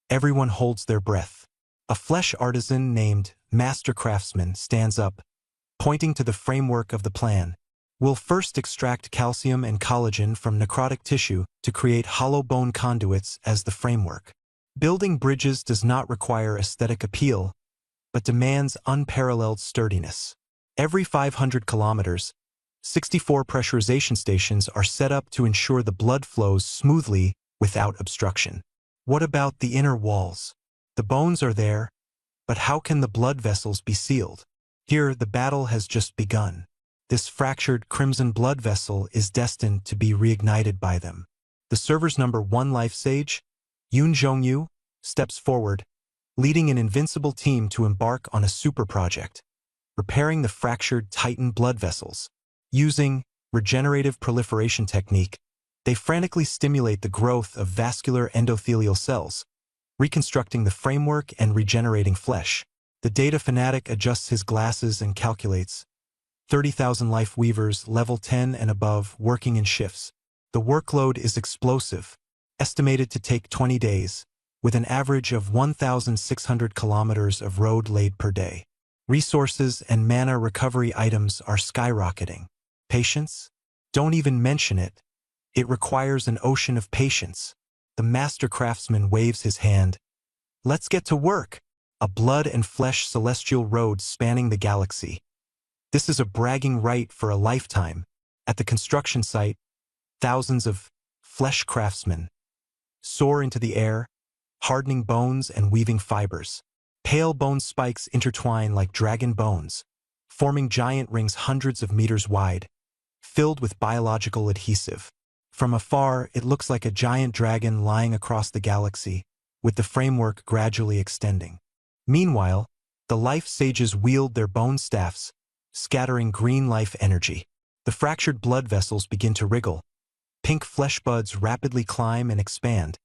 Everyone holds their breath. A flesh artisan named Master Craftsman stands up, pointing to the framework of the plan. We'll first extract calcium and collagen from necrotic tissue to create hollow bone conduits as the framework. Building bridges does not require aesthetic appeal, but demands unparalleled sturdiness. Every 500 kilometers, 64 pressurization stations are set up to ensure the blood flows smoothly without obstruction. What about the inner walls? The bones are there, but how can the blood vessels be sealed? Here, the battle has just begun. This fractured crimson blood vessel is destined to be reignited by them. The server's number 1 life sage, Yoon Jong-yu, steps forward, leading an invincible team to embark on a super project, repairing the fractured Titan blood vessels. Using regenerative proliferation technique, they frantically stimulate the growth of vascular endothelial cells, reconstructing the framework and regenerating flesh. The data fanatic adjusts his glasses and calculates 30,000 life weavers, level 10 and above, working in shifts. The workload is explosive, estimated to take 20 days, with an average of 1,600 kilometers of road laid per day. Resources and mana recovery items are skyrocketing. Patience? Don't even mention it. It requires an ocean of patience. The master craftsman waves his hand. Let's get to work. A blood and flesh celestial road spanning the galaxy. This is a bragging right for a lifetime. At the construction site, thousands of flesh craftsmen soar into the air, hardening bones and weaving fibers. Pale bone spikes intertwine like dragon bones, forming giant rings hundreds of meters wide, filled with biological adhesive. From afar, it looks like a giant dragon lying across the galaxy, with the framework gradually extending. Meanwhile, the life sages wield their bone staffs, scattering green life energy. The fractured blood vessels begin to wriggle. Pink flesh buds rapidly climb and expand,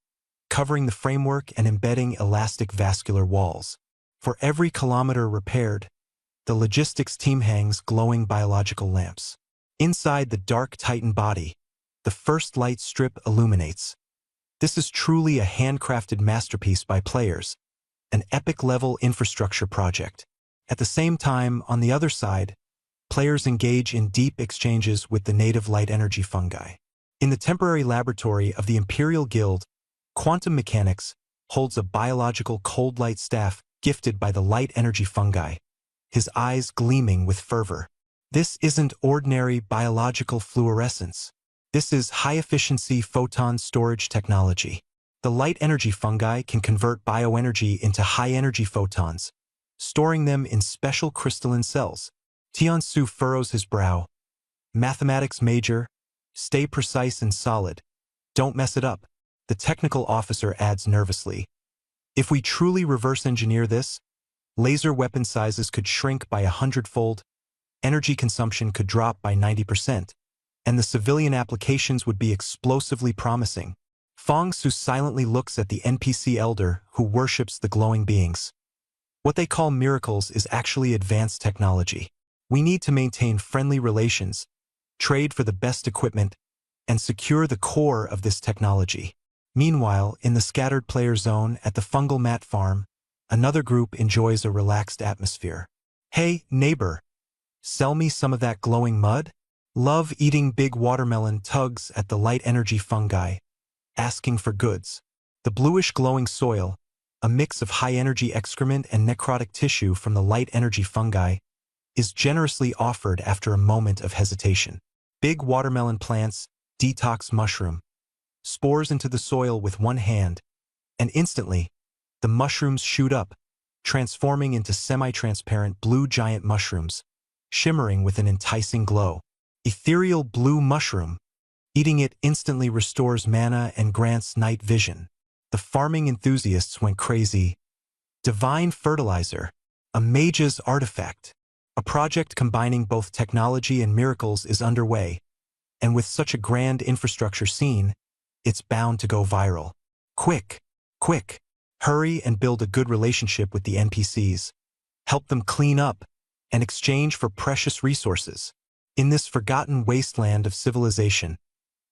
covering the framework and embedding elastic vascular walls. For every kilometer repaired, the logistics team hangs glowing biological lamps. Inside the dark Titan body, the first light strip illuminates. This is truly a handcrafted masterpiece by players, an epic-level infrastructure project. At the same time, on the other side, players engage in deep exchanges with the native light energy fungi. In the temporary laboratory of the Imperial Guild, Quantum Mechanics holds a biological cold light staff gifted by the light energy fungi, his eyes gleaming with fervor. This isn't ordinary biological fluorescence. This is high-efficiency photon storage technology. The light energy fungi can convert bioenergy into high-energy photons, storing them in special crystalline cells. Tiansu furrows his brow. Mathematics major, stay precise and solid. Don't mess it up. The technical officer adds nervously. If we truly reverse engineer this, laser weapon sizes could shrink by 100-fold, energy consumption could drop by 90%, and the civilian applications would be explosively promising. Fong Su silently looks at the NPC elder who worships the glowing beings. What they call miracles is actually advanced technology. We need to maintain friendly relations, trade for the best equipment, and secure the core of this technology. Meanwhile, in the scattered player zone at the fungal mat farm, another group enjoys a relaxed atmosphere. Hey, neighbor, sell me some of that glowing mud? Love eating big watermelon tugs at the light energy fungi, asking for goods. The bluish glowing soil, a mix of high-energy excrement and necrotic tissue from the light energy fungi, is generously offered after a moment of hesitation. Big watermelon plants detox mushroom, spores into the soil with one hand, and instantly, the mushrooms shoot up, transforming into semi-transparent blue giant mushrooms, shimmering with an enticing glow. Ethereal blue mushroom. Eating it instantly restores mana and grants night vision. The farming enthusiasts went crazy. Divine Fertilizer, a mage's artifact. A project combining both technology and miracles is underway, and with such a grand infrastructure scene, it's bound to go viral. Quick, quick, hurry and build a good relationship with the NPCs. Help them clean up and exchange for precious resources. In this forgotten wasteland of civilization,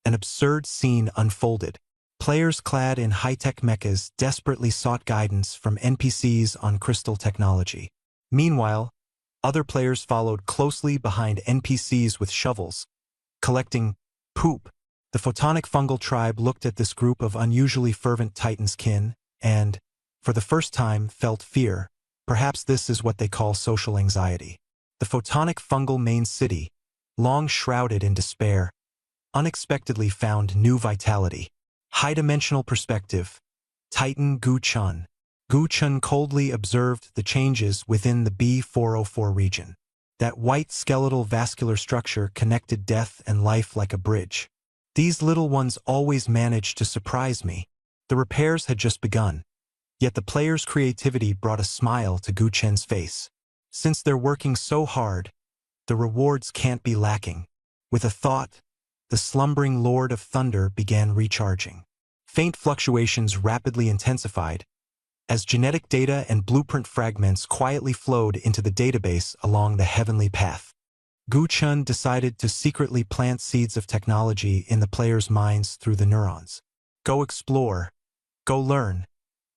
an absurd scene unfolded. Players clad in high-tech mechas desperately sought guidance from NPCs on crystal technology. Meanwhile, Other players followed closely behind NPCs with shovels, collecting poop. The photonic fungal tribe looked at this group of unusually fervent Titans kin and, for the first time, felt fear. Perhaps this is what they call social anxiety. The photonic fungal main city, long shrouded in despair, unexpectedly found new vitality. High-dimensional perspective. Titan Gu Chun. Gu Chun coldly observed the changes within the B404 region. That white skeletal vascular structure connected death and life like a bridge. These little ones always managed to surprise me. The repairs had just begun, yet the player's creativity brought a smile to Gu Chen's face. Since they're working so hard, the rewards can't be lacking. With a thought, the slumbering Lord of Thunder began recharging. Faint fluctuations rapidly intensified, as genetic data and blueprint fragments quietly flowed into the database along the heavenly path. Gu Chun decided to secretly plant seeds of technology in the players' minds through the neurons. Go explore. Go learn.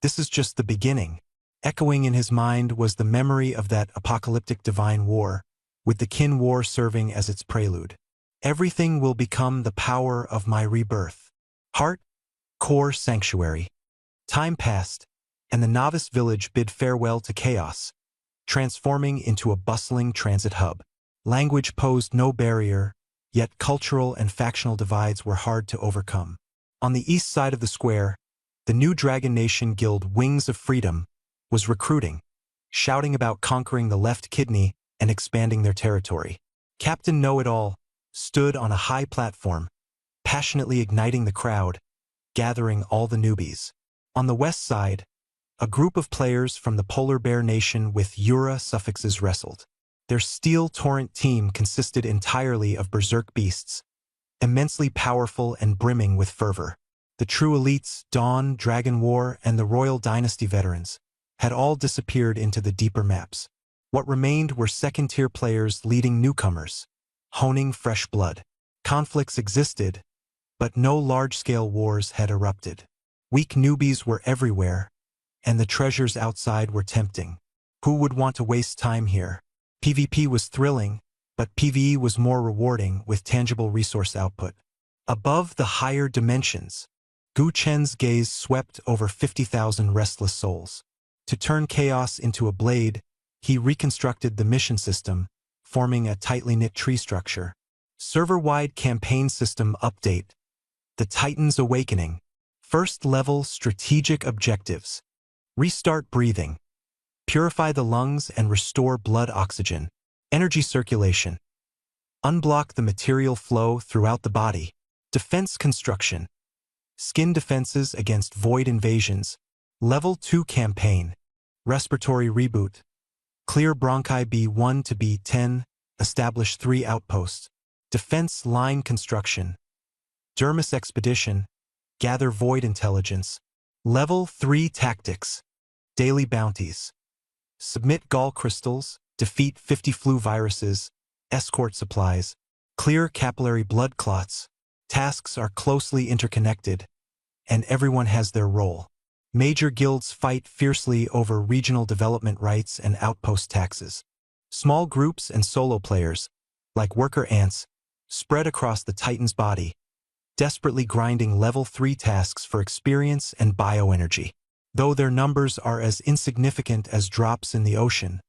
This is just the beginning. Echoing in his mind was the memory of that apocalyptic divine war, with the kin war serving as its prelude. Everything will become the power of my rebirth. Heart, core sanctuary. Time passed, and the novice village bid farewell to chaos, transforming into a bustling transit hub. Language posed no barrier, yet cultural and factional divides were hard to overcome. On the east side of the square, the new Dragon Nation guild Wings of Freedom was recruiting, shouting about conquering the left kidney and expanding their territory. Captain Know-It-All stood on a high platform, passionately igniting the crowd, gathering all the newbies. On the west side, a group of players from the Polar Bear Nation with Ura suffixes wrestled. Their Steel Torrent team consisted entirely of berserk beasts, immensely powerful and brimming with fervor. The true elites, Dawn, Dragon War, and the Royal Dynasty veterans, had all disappeared into the deeper maps. What remained were second-tier players leading newcomers, honing fresh blood. Conflicts existed, but no large-scale wars had erupted. Weak newbies were everywhere, and the treasures outside were tempting. Who would want to waste time here? PvP was thrilling, but PvE was more rewarding with tangible resource output. Above the higher dimensions, Gu Chen's gaze swept over 50,000 restless souls. To turn chaos into a blade, he reconstructed the mission system, forming a tightly knit tree structure. Server-wide campaign system update. The Titans Awakening. First-level strategic objectives. Restart breathing. Purify the lungs and restore blood oxygen. Energy circulation. Unblock the material flow throughout the body. Defense construction. Skin defenses against void invasions. Level 2 campaign. Respiratory reboot. Clear bronchi B1 to B10. Establish 3 outposts. Defense line construction. Dermis expedition. Gather void intelligence. Level 3 tactics. Daily bounties. Submit gall crystals. Defeat 50 flu viruses. Escort supplies. Clear capillary blood clots. Tasks are closely interconnected, and everyone has their role. Major guilds fight fiercely over regional development rights and outpost taxes. Small groups and solo players, like worker ants, spread across the Titan's body, desperately grinding level 3 tasks for experience and bioenergy. Though their numbers are as insignificant as drops in the ocean,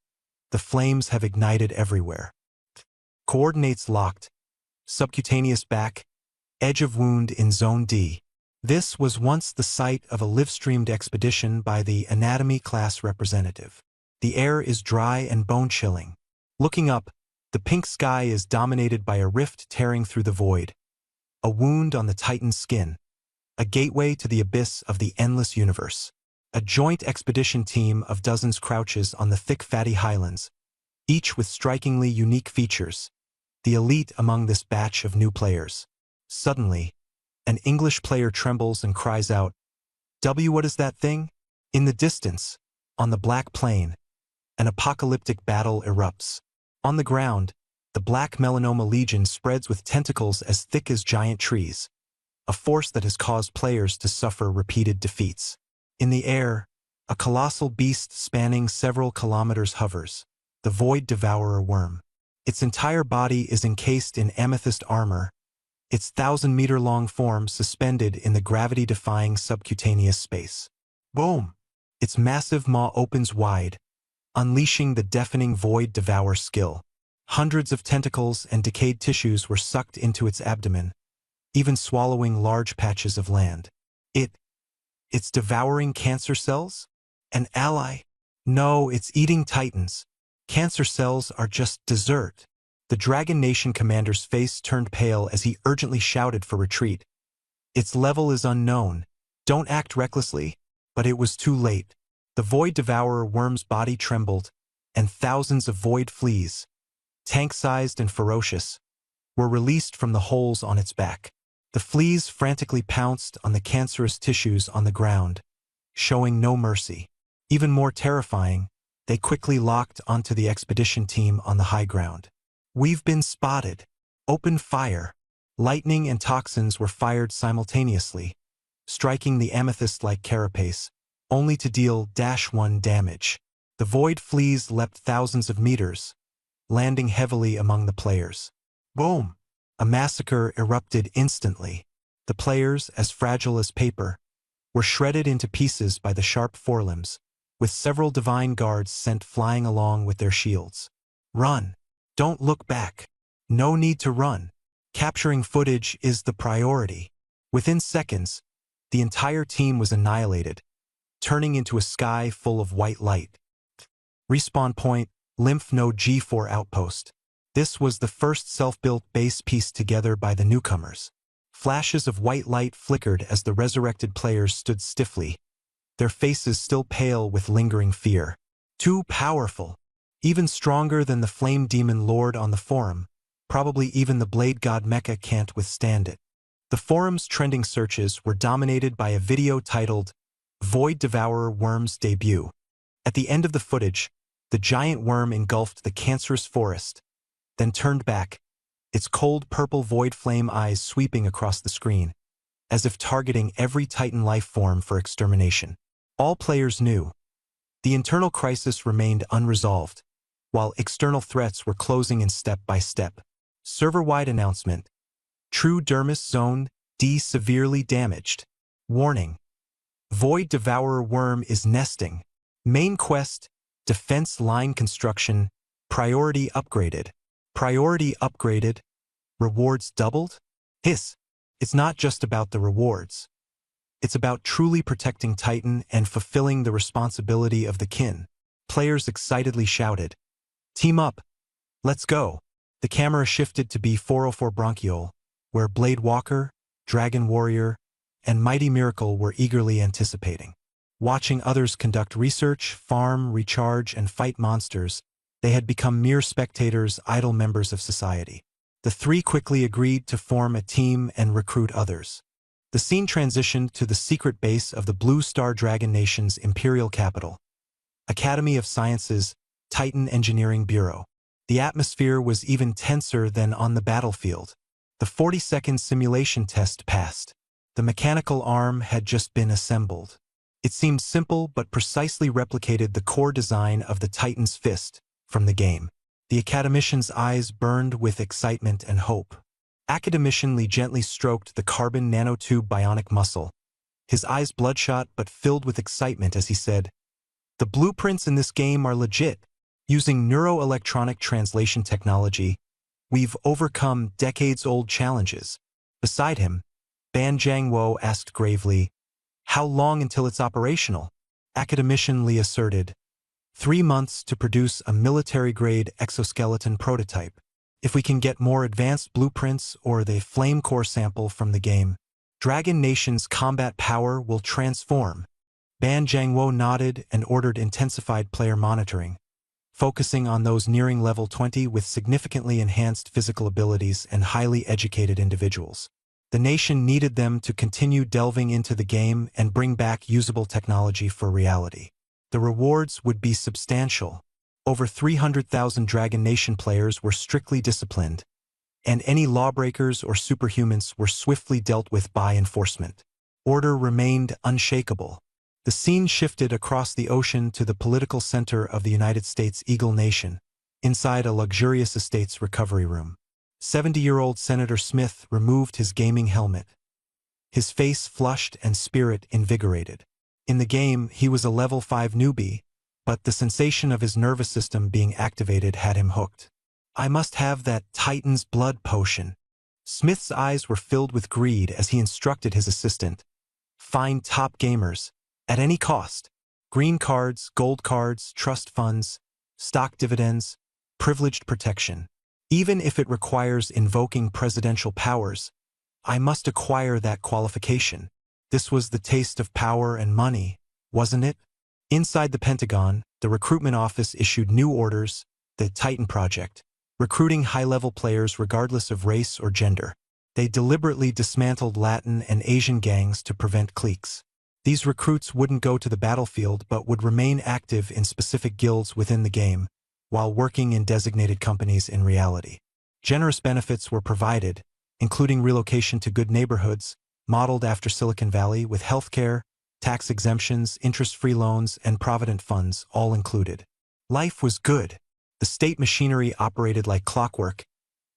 the flames have ignited everywhere. Coordinates locked. Subcutaneous back. Edge of wound in Zone D. This was once the site of a live-streamed expedition by the Anatomy class representative. The air is dry and bone-chilling. Looking up, the pink sky is dominated by a rift tearing through the void. A wound on the Titan's skin. A gateway to the abyss of the endless universe. A joint expedition team of dozens crouches on the thick fatty highlands, each with strikingly unique features. The elite among this batch of new players. Suddenly, an English player trembles and cries out, What is that thing? In the distance, on the Black Plain, an apocalyptic battle erupts. On the ground, the Black Melanoma Legion spreads with tentacles as thick as giant trees, a force that has caused players to suffer repeated defeats. In the air, a colossal beast spanning several kilometers hovers, the Void Devourer worm. Its entire body is encased in amethyst armor, its 1,000-meter-long form suspended in the gravity-defying subcutaneous space. Boom! Its massive maw opens wide, unleashing the deafening Void Devour skill. Hundreds of tentacles and decayed tissues were sucked into its abdomen, even swallowing large patches of land. It's devouring cancer cells? An ally? No, it's eating titans. Cancer cells are just dessert. The Dragon Nation commander's face turned pale as he urgently shouted for retreat. Its level is unknown. Don't act recklessly. But it was too late. The Void Devourer worm's body trembled, and thousands of void fleas, tank-sized and ferocious, were released from the holes on its back. The fleas frantically pounced on the cancerous tissues on the ground, showing no mercy. Even more terrifying, they quickly locked onto the expedition team on the high ground. We've been spotted. Open fire. Lightning and toxins were fired simultaneously, striking the amethyst-like carapace, only to deal -1 damage. The void fleas leapt thousands of meters, landing heavily among the players. Boom! A massacre erupted instantly. The players, as fragile as paper, were shredded into pieces by the sharp forelimbs, with several divine guards sent flying along with their shields. Run! Don't look back. No need to run. Capturing footage is the priority. Within seconds, the entire team was annihilated, turning into a sky full of white light. Respawn point, Lymph Node G4 outpost. This was the first self-built base pieced together by the newcomers. Flashes of white light flickered as the resurrected players stood stiffly, their faces still pale with lingering fear. Too powerful. Even stronger than the Flame Demon Lord on the forum. Probably even the Blade God Mecha can't withstand it. The forum's trending searches were dominated by a video titled Void Devourer Worm's Debut. At the end of the footage, the giant worm engulfed the cancerous forest, then turned back, its cold purple void flame eyes sweeping across the screen, as if targeting every Titan life form for extermination. All players knew. The internal crisis remained unresolved, while external threats were closing in step by step. Server-wide announcement. True Dermis Zone D severely damaged. Warning. Void Devourer worm is nesting. Main quest, defense line construction, priority upgraded. Priority upgraded. Rewards doubled? Hiss. It's not just about the rewards. It's about truly protecting Titan and fulfilling the responsibility of the kin. Players excitedly shouted. Team up. Let's go. The camera shifted to B404 Bronchiole, where Blade Walker, Dragon Warrior, and Mighty Miracle were eagerly anticipating. Watching others conduct research, farm, recharge, and fight monsters, they had become mere spectators, idle members of society. The three quickly agreed to form a team and recruit others. The scene transitioned to the secret base of the Blue Star Dragon Nation's imperial capital, Academy of Sciences, Titan Engineering Bureau. The atmosphere was even tenser than on the battlefield. The 40-second simulation test passed. The mechanical arm had just been assembled. It seemed simple but precisely replicated the core design of the Titan's fist from the game. The academician's eyes burned with excitement and hope. Academician Lee gently stroked the carbon nanotube bionic muscle, his eyes bloodshot but filled with excitement as he said, "The blueprints in this game are legit. Using neuroelectronic translation technology, we've overcome decades-old challenges." Beside him, Ban Jiangwo asked gravely, "How long until it's operational?" Academician Lee asserted, 3 months to produce a military-grade exoskeleton prototype. If we can get more advanced blueprints or the flame core sample from the game, Dragon Nation's combat power will transform." Ban Jiangwo nodded and ordered intensified player monitoring, focusing on those nearing level 20 with significantly enhanced physical abilities and highly educated individuals. The nation needed them to continue delving into the game and bring back usable technology for reality. The rewards would be substantial. Over 300,000 Dragon Nation players were strictly disciplined, and any lawbreakers or superhumans were swiftly dealt with by enforcement. Order remained unshakable. The scene shifted across the ocean to the political center of the United States Eagle Nation, inside a luxurious estate's recovery room. 70-year-old Senator Smith removed his gaming helmet. His face flushed and spirit invigorated. In the game, he was a level 5 newbie, but the sensation of his nervous system being activated had him hooked. I must have that Titan's blood potion. Smith's eyes were filled with greed as he instructed his assistant. Find top gamers, at any cost. Green cards, gold cards, trust funds, stock dividends, privileged protection. Even if it requires invoking presidential powers, I must acquire that qualification. This was the taste of power and money, wasn't it? Inside the Pentagon, the recruitment office issued new orders, the Titan Project, recruiting high-level players regardless of race or gender. They deliberately dismantled Latin and Asian gangs to prevent cliques. These recruits wouldn't go to the battlefield but would remain active in specific guilds within the game, while working in designated companies in reality. Generous benefits were provided, including relocation to good neighborhoods, modeled after Silicon Valley with healthcare, tax exemptions, interest-free loans, and provident funds all included. Life was good. The state machinery operated like clockwork,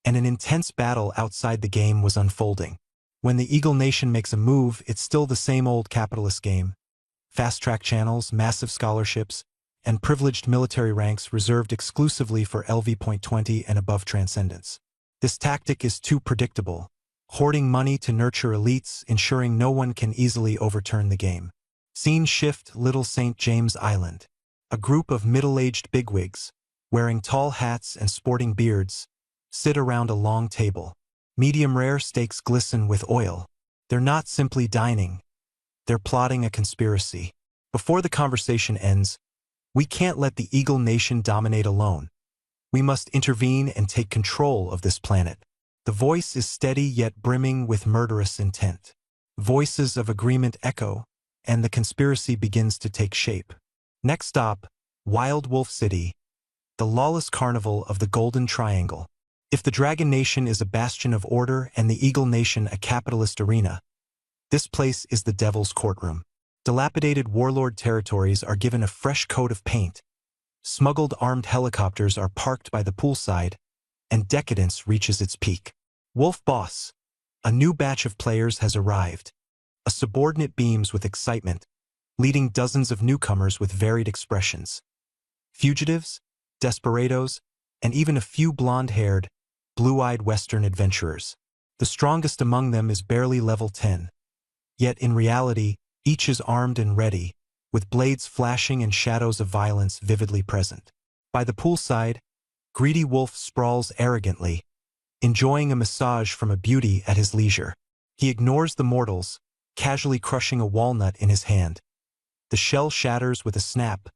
and an intense battle outside the game was unfolding. When the Eagle Nation makes a move, it's still the same old capitalist game. Fast-track channels, massive scholarships, and privileged military ranks reserved exclusively for LV.20 and above transcendence. This tactic is too predictable, hoarding money to nurture elites, ensuring no one can easily overturn the game. Scene shift: Little St. James Island. A group of middle-aged bigwigs, wearing tall hats and sporting beards, sit around a long table. Medium-rare steaks glisten with oil. They're not simply dining. They're plotting a conspiracy. Before the conversation ends, we can't let the Eagle Nation dominate alone. We must intervene and take control of this planet. The voice is steady yet brimming with murderous intent. Voices of agreement echo, and the conspiracy begins to take shape. Next stop, Wild Wolf City, the lawless carnival of the Golden Triangle. If the Dragon Nation is a bastion of order and the Eagle Nation a capitalist arena, this place is the Devil's Courtroom. Dilapidated warlord territories are given a fresh coat of paint. Smuggled armed helicopters are parked by the poolside, and decadence reaches its peak. Wolf Boss, a new batch of players has arrived. A subordinate beams with excitement, leading dozens of newcomers with varied expressions. Fugitives, desperados, and even a few blonde-haired, blue-eyed Western adventurers. The strongest among them is barely level 10. Yet in reality, each is armed and ready, with blades flashing and shadows of violence vividly present. By the poolside, Greedy Wolf sprawls arrogantly, enjoying a massage from a beauty at his leisure. He ignores the mortals, casually crushing a walnut in his hand. The shell shatters with a snap,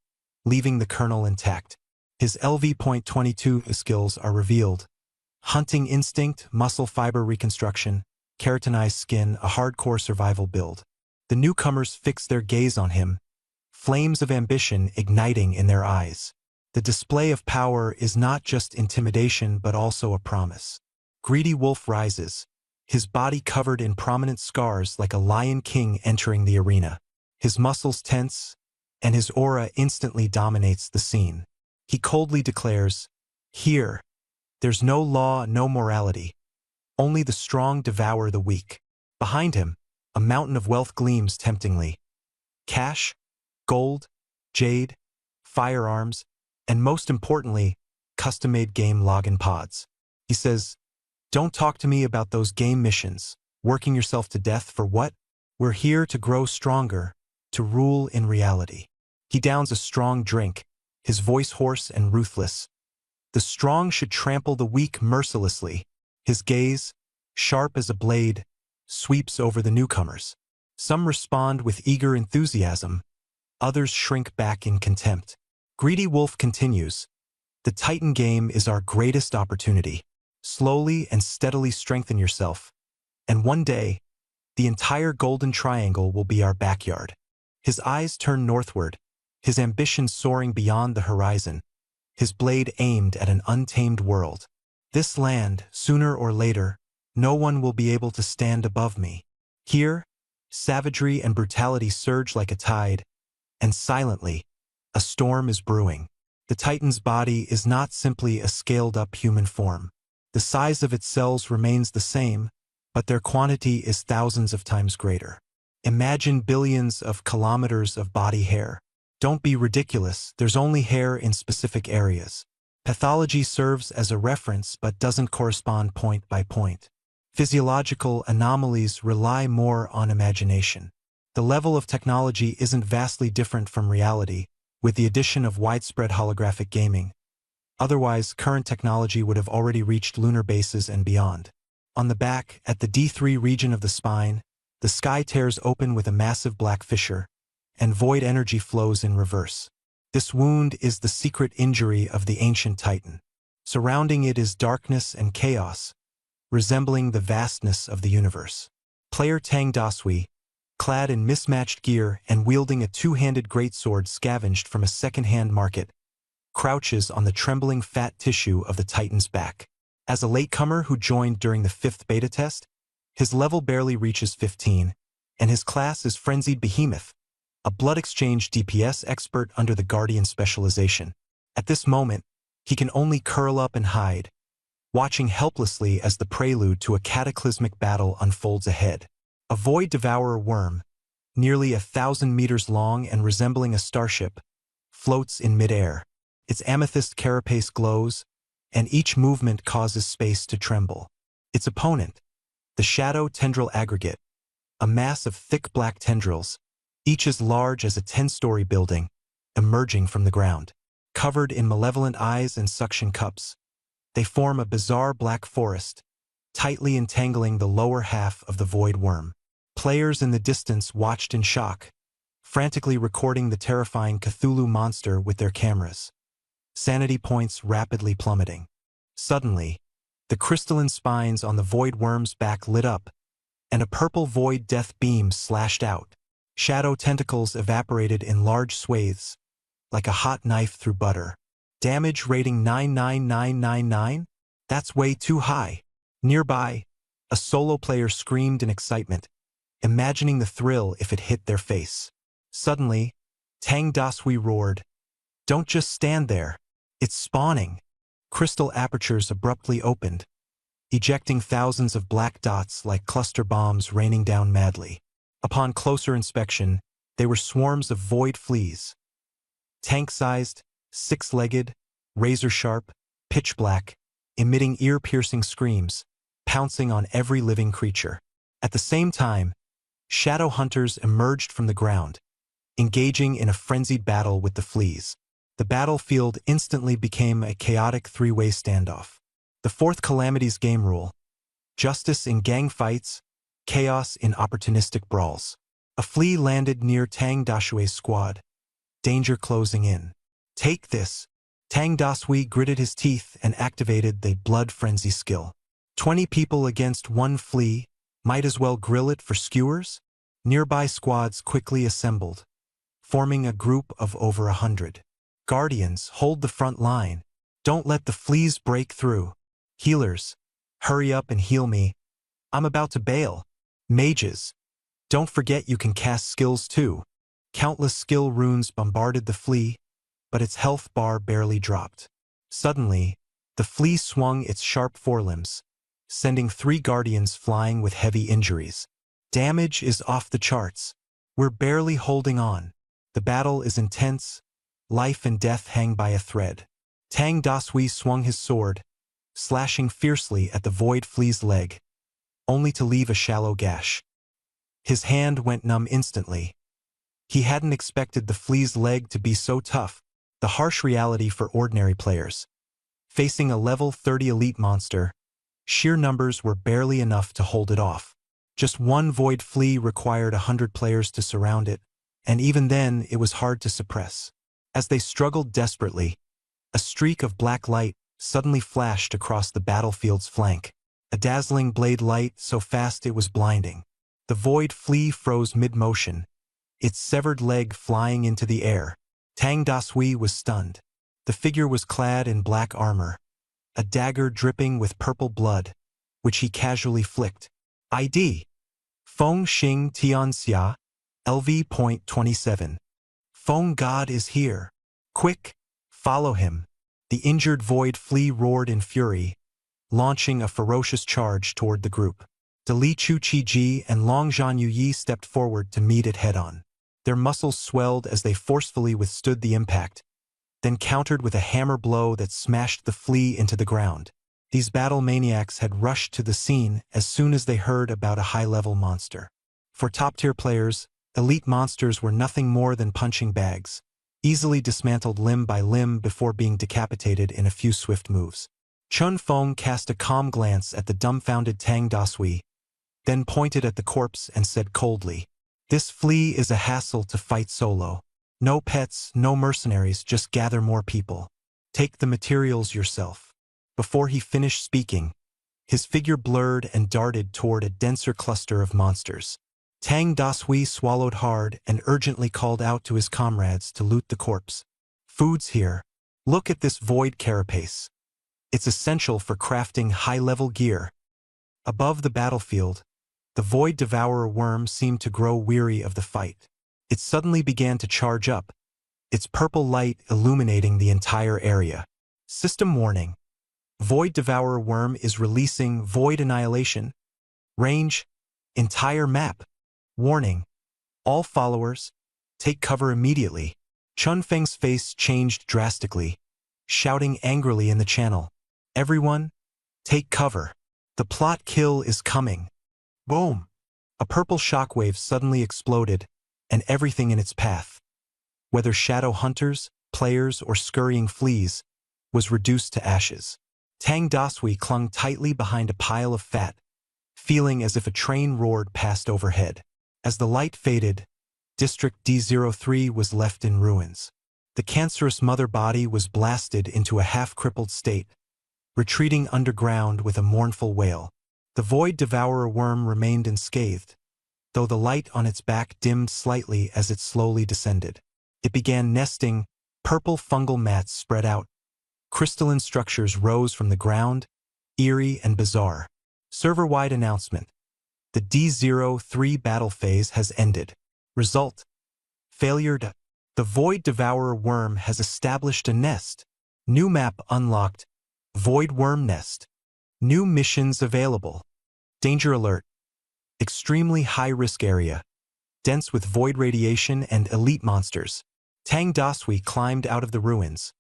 leaving the kernel intact. His LV.22 skills are revealed. Hunting instinct, muscle fiber reconstruction, keratinized skin, a hardcore survival build. The newcomers fix their gaze on him, flames of ambition igniting in their eyes. The display of power is not just intimidation but also a promise. Greedy Wolf rises, his body covered in prominent scars like a lion king entering the arena. His muscles tense, and his aura instantly dominates the scene. He coldly declares, "Here, there's no law, no morality. Only the strong devour the weak." Behind him, a mountain of wealth gleams temptingly. Cash, gold, jade, firearms, and most importantly, custom-made game login pods. He says, "Don't talk to me about those game missions, working yourself to death for what? We're here to grow stronger, to rule in reality." He downs a strong drink, his voice hoarse and ruthless. The strong should trample the weak mercilessly. His gaze, sharp as a blade, sweeps over the newcomers. Some respond with eager enthusiasm, others shrink back in contempt. Greedy Wolf continues, "The Titan game is our greatest opportunity. Slowly and steadily strengthen yourself, and one day, the entire Golden Triangle will be our backyard." His eyes turn northward, his ambition soaring beyond the horizon, his blade aimed at an untamed world. "This land, sooner or later, no one will be able to stand above me. Here, savagery and brutality surge like a tide, and silently, a storm is brewing. The Titan's body is not simply a scaled-up human form. The size of its cells remains the same, but their quantity is thousands of times greater. Imagine billions of kilometers of body hair. Don't be ridiculous, there's only hair in specific areas. Pathology serves as a reference but doesn't correspond point by point. Physiological anomalies rely more on imagination. The level of technology isn't vastly different from reality, with the addition of widespread holographic gaming. Otherwise, current technology would have already reached lunar bases and beyond. On the back, at the D3 region of the spine, the sky tears open with a massive black fissure, and void energy flows in reverse. This wound is the secret injury of the ancient Titan. Surrounding it is darkness and chaos, resembling the vastness of the universe. Player Tang Dasui, clad in mismatched gear and wielding a two-handed greatsword scavenged from a second-hand market, crouches on the trembling fat tissue of the Titan's back. As a latecomer who joined during the 5th beta test, his level barely reaches 15, and his class is Frenzied Behemoth, a blood exchange DPS expert under the Guardian specialization. At this moment, he can only curl up and hide, watching helplessly as the prelude to a cataclysmic battle unfolds ahead. A void devourer worm, nearly 1,000 meters long and resembling a starship, floats in midair. Its amethyst carapace glows, and each movement causes space to tremble. Its opponent, the Shadow Tendril Aggregate, a mass of thick black tendrils, each as large as a 10-story building, emerging from the ground. Covered in malevolent eyes and suction cups, they form a bizarre black forest, tightly entangling the lower half of the void worm. Players in the distance watched in shock, frantically recording the terrifying Cthulhu monster with their cameras. Sanity points rapidly plummeting. Suddenly, the crystalline spines on the void worm's back lit up, and a purple void death beam slashed out. Shadow tentacles evaporated in large swathes, like a hot knife through butter. Damage rating 99999? That's way too high. Nearby, a solo player screamed in excitement, imagining the thrill if it hit their face. Suddenly, Tang Dasui roared, "Don't just stand there. It's spawning." Crystal apertures abruptly opened, ejecting thousands of black dots like cluster bombs raining down madly. Upon closer inspection, they were swarms of void fleas. Tank-sized, six-legged, razor-sharp, pitch-black, emitting ear-piercing screams, pouncing on every living creature. At the same time, shadow hunters emerged from the ground, engaging in a frenzied battle with the fleas. The battlefield instantly became a chaotic three-way standoff. The 4th Calamity's game rule: justice in gang fights, chaos in opportunistic brawls. A flea landed near Tang Dasui's squad, danger closing in. "Take this." Tang Dasui gritted his teeth and activated the blood frenzy skill. 20 people against one flea, might as well grill it for skewers? Nearby squads quickly assembled, forming a group of over 100. Guardians, hold the front line. Don't let the fleas break through. Healers, hurry up and heal me. I'm about to bail. Mages, don't forget you can cast skills too. Countless skill runes bombarded the flea, but its health bar barely dropped. Suddenly, the flea swung its sharp forelimbs, sending 3 guardians flying with heavy injuries. Damage is off the charts. We're barely holding on. The battle is intense. Life and death hang by a thread. Tang Dasui swung his sword, slashing fiercely at the void flea's leg, only to leave a shallow gash. His hand went numb instantly. He hadn't expected the flea's leg to be so tough, the harsh reality for ordinary players. Facing a level 30 elite monster, sheer numbers were barely enough to hold it off. Just one void flea required 100 players to surround it, and even then it was hard to suppress. As they struggled desperately, a streak of black light suddenly flashed across the battlefield's flank. A dazzling blade light so fast it was blinding. The void flea froze mid-motion, its severed leg flying into the air. Tang Dasui was stunned. The figure was clad in black armor, a dagger dripping with purple blood, which he casually flicked. ID: Feng Xing Tianxia, LV.27. Feng God is here. Quick, Follow him. The injured Void Flea roared in fury, launching a ferocious charge toward the group. De Li Chu Chi Ji and Long Zhan Yu Yi stepped forward to meet it head-on. Their muscles swelled as they forcefully withstood the impact, then countered with a hammer blow that smashed the flea into the ground. These battle maniacs had rushed to the scene as soon as they heard about a high-level monster. For top-tier players, elite monsters were nothing more than punching bags, easily dismantled limb by limb before being decapitated in a few swift moves. Chun Feng cast a calm glance at the dumbfounded Tang Dasui, then pointed at the corpse and said coldly, "This flea is a hassle to fight solo. No pets, no mercenaries, just gather more people. Take the materials yourself." Before he finished speaking, his figure blurred and darted toward a denser cluster of monsters. Tang Dasui swallowed hard and urgently called out to his comrades to loot the corpse. "Food's here. Look at this void carapace. It's essential for crafting high-level gear." Above the battlefield, the Void Devourer worm seemed to grow weary of the fight. It suddenly began to charge up, its purple light illuminating the entire area. System warning. Void Devourer worm is releasing Void Annihilation. Range, entire map. Warning. All followers, take cover immediately. Chun Feng's face changed drastically, shouting angrily in the channel, "Everyone, take cover. The plot kill is coming." Boom! A purple shockwave suddenly exploded, and everything in its path, whether shadow hunters, players, or scurrying fleas, was reduced to ashes. Tang Dasui clung tightly behind a pile of fat, feeling as if a train roared past overhead. As the light faded, District D03 was left in ruins. The cancerous mother body was blasted into a half-crippled state, retreating underground with a mournful wail. The Void Devourer worm remained unscathed, though the light on its back dimmed slightly as it slowly descended. It began nesting, purple fungal mats spread out. Crystalline structures rose from the ground, eerie and bizarre. Server-wide announcement. The D03 battle phase has ended. Result. Failure to. The Void Devourer worm has established a nest. New map unlocked. Void Worm Nest. New missions available. Danger alert. Extremely high-risk area, dense with void radiation and elite monsters. Tang Dasui climbed out of the ruins,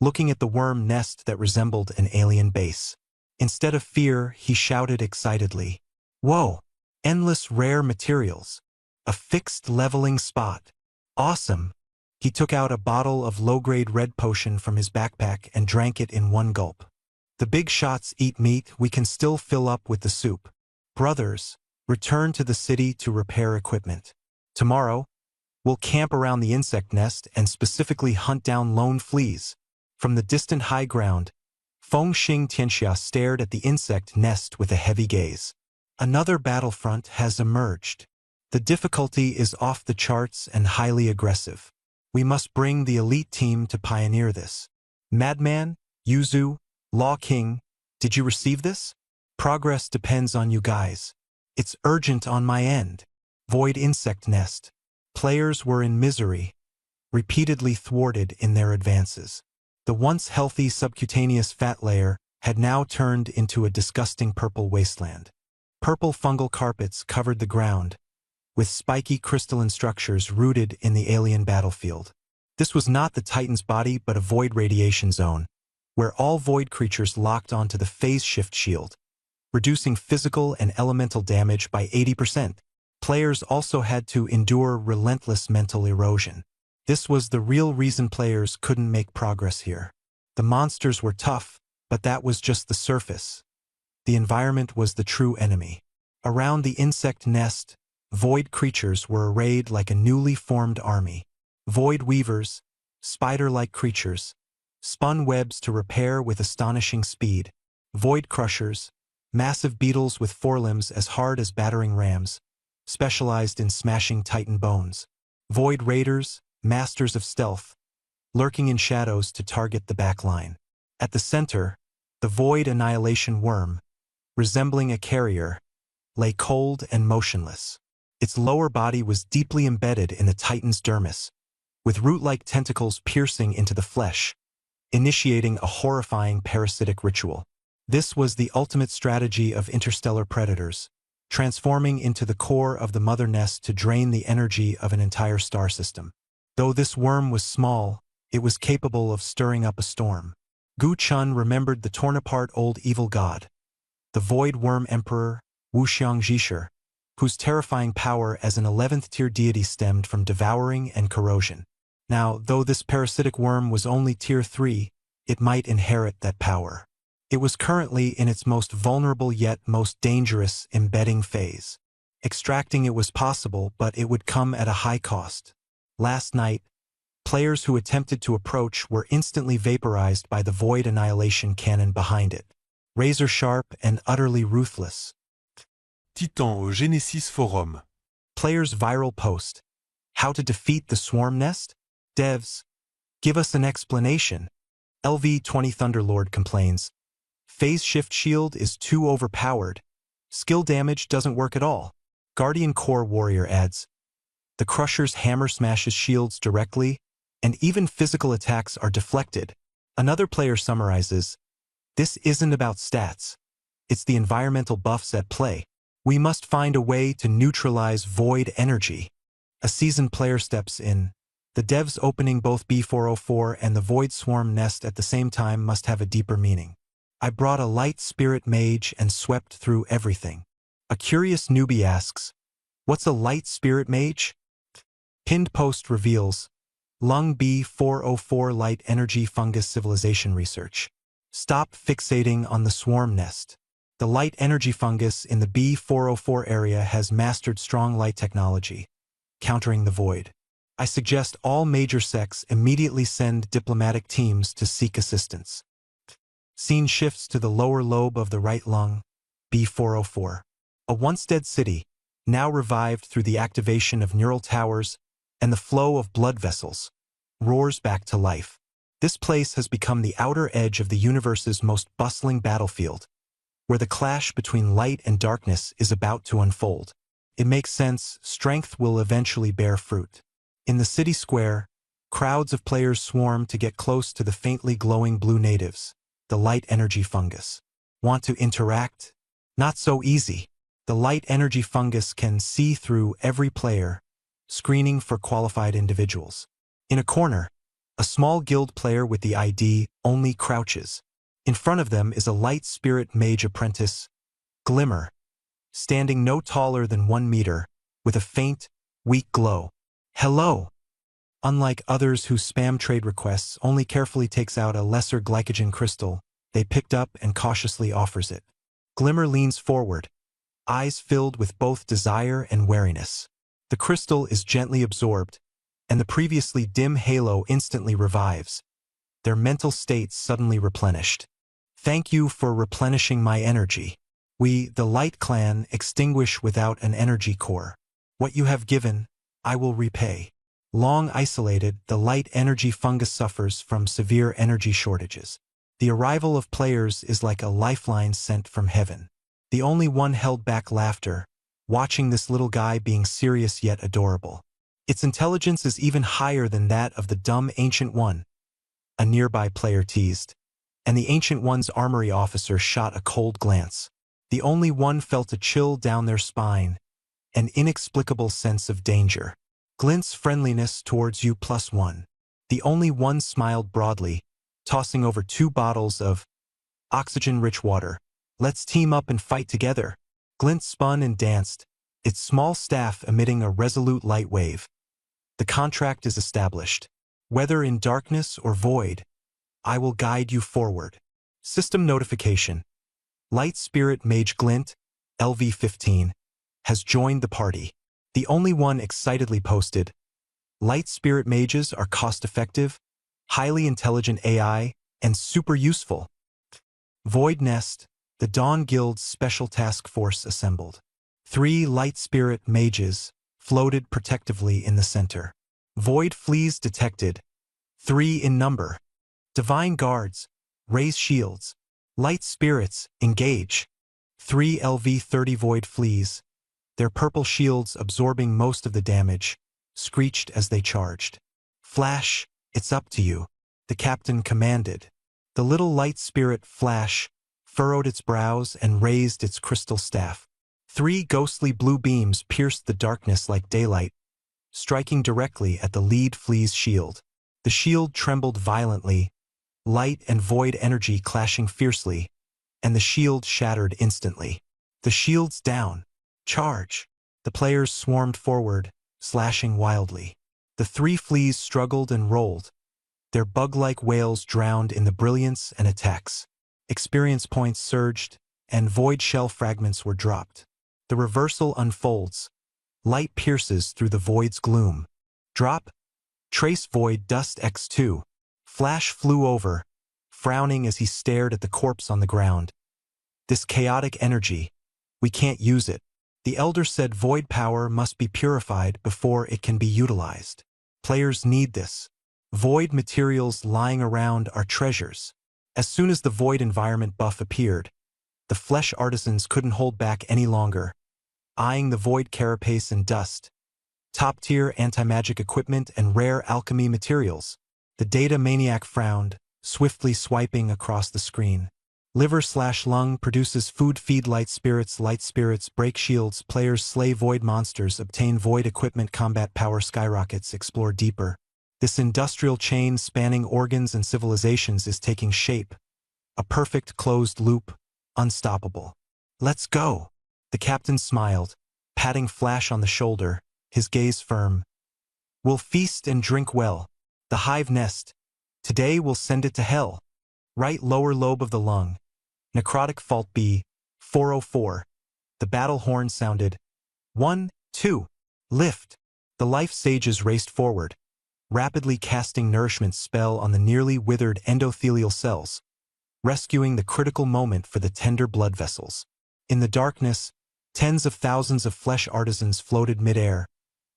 looking at the worm nest that resembled an alien base. Instead of fear, he shouted excitedly, "Whoa! Endless rare materials. A fixed leveling spot. Awesome!" He took out a bottle of low-grade red potion from his backpack and drank it in one gulp. "The big shots eat meat, we can still fill up with the soup. Brothers, return to the city to repair equipment. Tomorrow, we'll camp around the insect nest and specifically hunt down lone fleas." From the distant high ground, Feng Xing Tianxia stared at the insect nest with a heavy gaze. Another battlefront has emerged. The difficulty is off the charts and highly aggressive. We must bring the elite team to pioneer this. Madman, Yuzu, Law King, did you receive this? Progress depends on you guys. It's urgent on my end. Void insect nest. Players were in misery, repeatedly thwarted in their advances. The once healthy subcutaneous fat layer had now turned into a disgusting purple wasteland. Purple fungal carpets covered the ground, with spiky crystalline structures rooted in the alien battlefield. This was not the Titan's body but a void radiation zone, where all void creatures locked onto the phase shift shield, reducing physical and elemental damage by 80%. Players also had to endure relentless mental erosion. This was the real reason players couldn't make progress here. The monsters were tough, but that was just the surface. The environment was the true enemy. Around the insect nest, void creatures were arrayed like a newly formed army. Void weavers, spider-like creatures, spun webs to repair with astonishing speed. Void crushers, massive beetles with forelimbs as hard as battering rams, specialized in smashing Titan bones. Void raiders, masters of stealth, lurking in shadows to target the back line. At the center, the Void Annihilation worm, resembling a carrier, lay cold and motionless. Its lower body was deeply embedded in the Titan's dermis, with root-like tentacles piercing into the flesh, initiating a horrifying parasitic ritual. This was the ultimate strategy of interstellar predators, transforming into the core of the mother nest to drain the energy of an entire star system. Though this worm was small, it was capable of stirring up a storm. Gu Chun remembered the torn-apart old evil god, the Void Worm Emperor, Wuxiang Zhishir, whose terrifying power as an 11th-tier deity stemmed from devouring and corrosion. Now, though this parasitic worm was only Tier 3, it might inherit that power. It was currently in its most vulnerable yet most dangerous embedding phase. Extracting it was possible, but it would come at a high cost. Last night, players who attempted to approach were instantly vaporized by the Void Annihilation cannon behind it. Razor-sharp and utterly ruthless. Titan au Genesis Forum. Players' viral post. How to defeat the swarm nest? Devs, give us an explanation. LV20 Thunderlord complains. Phase Shift Shield is too overpowered. Skill damage doesn't work at all. Guardian Core Warrior adds. The Crusher's hammer smashes shields directly, and even physical attacks are deflected. Another player summarizes. This isn't about stats. It's the environmental buffs at play. We must find a way to neutralize void energy. A seasoned player steps in. The devs opening both B404 and the Void Swarm Nest at the same time must have a deeper meaning. I brought a light spirit mage and swept through everything. A curious newbie asks, what's a light spirit mage? Pinned post reveals, Lung B404 Light Energy Fungus Civilization Research. Stop fixating on the swarm nest. The light energy fungus in the B404 area has mastered strong light technology, countering the void. I suggest all major sects immediately send diplomatic teams to seek assistance. Scene shifts to the lower lobe of the right lung, B404. A once-dead city, now revived through the activation of neural towers and the flow of blood vessels, roars back to life. This place has become the outer edge of the universe's most bustling battlefield, where the clash between light and darkness is about to unfold. It makes sense, strength will eventually bear fruit. In the city square, crowds of players swarm to get close to the faintly glowing blue natives, the light energy fungus. Want to interact? Not so easy. The light energy fungus can see through every player, screening for qualified individuals. In a corner, a small guild player with the ID only crouches. In front of them is a light spirit mage apprentice, Glimmer, standing no taller than 1 meter, with a faint, weak glow. Hello! Unlike others who spam trade requests only carefully takes out a lesser glycogen crystal, they picked up and cautiously offers it. Glimmer leans forward, eyes filled with both desire and wariness. The crystal is gently absorbed, and the previously dim halo instantly revives, their mental states suddenly replenished. Thank you for replenishing my energy. We, the Light Clan, extinguish without an energy core. What you have given, I will repay. Long isolated, the light energy fungus suffers from severe energy shortages. The arrival of players is like a lifeline sent from heaven. The only one held back laughter, watching this little guy being serious yet adorable. Its intelligence is even higher than that of the dumb Ancient One, a nearby player teased, and the Ancient One's armory officer shot a cold glance. The only one felt a chill down their spine, an inexplicable sense of danger. Glint's friendliness towards you +1. The only one smiled broadly, tossing over 2 bottles of oxygen-rich water. Let's team up and fight together. Glint spun and danced, its small staff emitting a resolute light wave. The contract is established. Whether in darkness or void, I will guide you forward. System notification. Light Spirit Mage Glint, LV15, has joined the party. The only one excitedly posted, Light Spirit Mages are cost-effective, highly intelligent AI, and super useful. Void Nest, the Dawn Guild's special task force assembled. 3 Light Spirit Mages floated protectively in the center. Void Fleas detected, 3 in number. Divine Guards, raise shields. Light Spirits, engage. 3 LV30 Void Fleas, their purple shields absorbing most of the damage, screeched as they charged. Flash, it's up to you. the captain commanded. The little light spirit Flash furrowed its brows and raised its crystal staff. 3 ghostly blue beams pierced the darkness like daylight, striking directly at the lead flea's shield. The shield trembled violently, light and void energy clashing fiercely, and the shield shattered instantly. The shield's down. Charge! The players swarmed forward, slashing wildly. The 3 fleas struggled and rolled, their bug-like wails drowned in the brilliance and attacks. Experience points surged, and void shell fragments were dropped. The reversal unfolds. Light pierces through the void's gloom. Drop. Trace void dust X2. Flash flew over, frowning as he stared at the corpse on the ground. This chaotic energy, we can't use it. The Elder said void power must be purified before it can be utilized. Players need this. Void materials lying around are treasures. As soon as the void environment buff appeared, the flesh artisans couldn't hold back any longer, eyeing the void carapace and dust, top-tier anti-magic equipment and rare alchemy materials. The data maniac frowned, swiftly swiping across the screen. Liver/lung produces food. Feed light spirits break shields. Players slay void monsters, obtain void equipment. Combat power skyrockets. Explore deeper. This industrial chain spanning organs and civilizations is taking shape. A perfect closed loop, unstoppable. Let's go! The captain smiled, patting Flash on the shoulder, his gaze firm. We'll feast and drink well. The hive nest. Today we'll send it to hell. Right lower lobe of the lung. Necrotic fault B, 404. The battle horn sounded. 1, 2. Lift. The life sages raced forward, rapidly casting nourishment spell on the nearly withered endothelial cells, rescuing the critical moment for the tender blood vessels. In the darkness, tens of thousands of flesh artisans floated midair,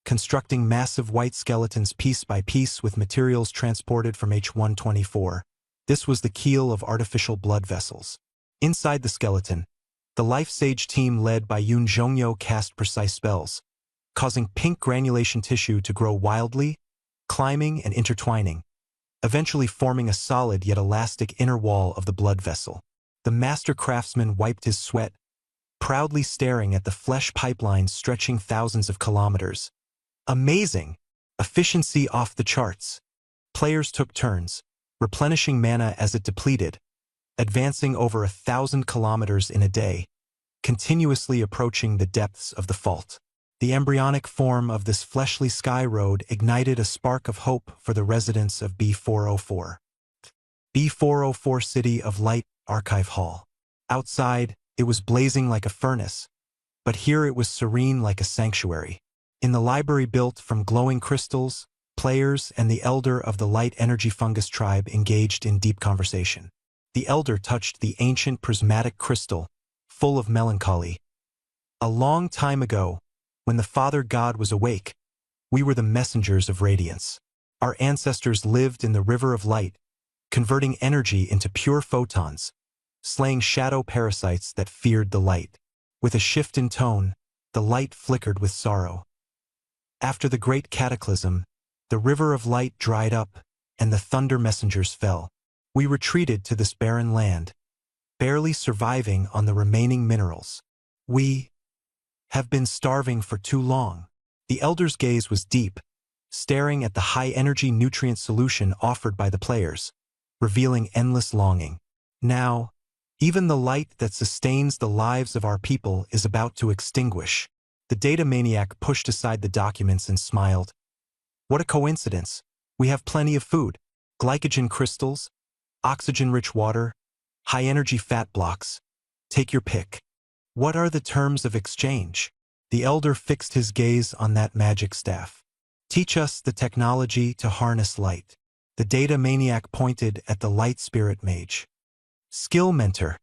constructing massive white skeletons piece by piece with materials transported from H124. This was the keel of artificial blood vessels. Inside the skeleton, the Life Sage team led by Yoon Jongyo cast precise spells, causing pink granulation tissue to grow wildly, climbing and intertwining, eventually forming a solid yet elastic inner wall of the blood vessel. The master craftsman wiped his sweat, proudly staring at the flesh pipelines stretching thousands of kilometers. Amazing! Efficiency off the charts. Players took turns, replenishing mana as it depleted, advancing over 1,000 kilometers in a day, continuously approaching the depths of the fault. The embryonic form of this fleshly sky road ignited a spark of hope for the residents of B404. B404 City of Light Archive Hall. Outside, it was blazing like a furnace, but here it was serene like a sanctuary. In the library built from glowing crystals, players and the Elder of the Light Energy Fungus tribe engaged in deep conversation. The Elder touched the ancient prismatic crystal, full of melancholy. A long time ago, when the Father God was awake, we were the messengers of radiance. Our ancestors lived in the river of light, converting energy into pure photons, slaying shadow parasites that feared the light. With a shift in tone, the light flickered with sorrow. After the great cataclysm, the river of light dried up, and the thunder messengers fell. We retreated to this barren land, barely surviving on the remaining minerals. We have been starving for too long. The Elder's gaze was deep, staring at the high-energy nutrient solution offered by the players, revealing endless longing. Now, even the light that sustains the lives of our people is about to extinguish. The data maniac pushed aside the documents and smiled. What a coincidence. We have plenty of food, glycogen crystals, oxygen-rich water, high-energy fat blocks. Take your pick. What are the terms of exchange? The Elder fixed his gaze on that magic staff. Teach us the technology to harness light. The data maniac pointed at the light spirit mage. Skill mentor.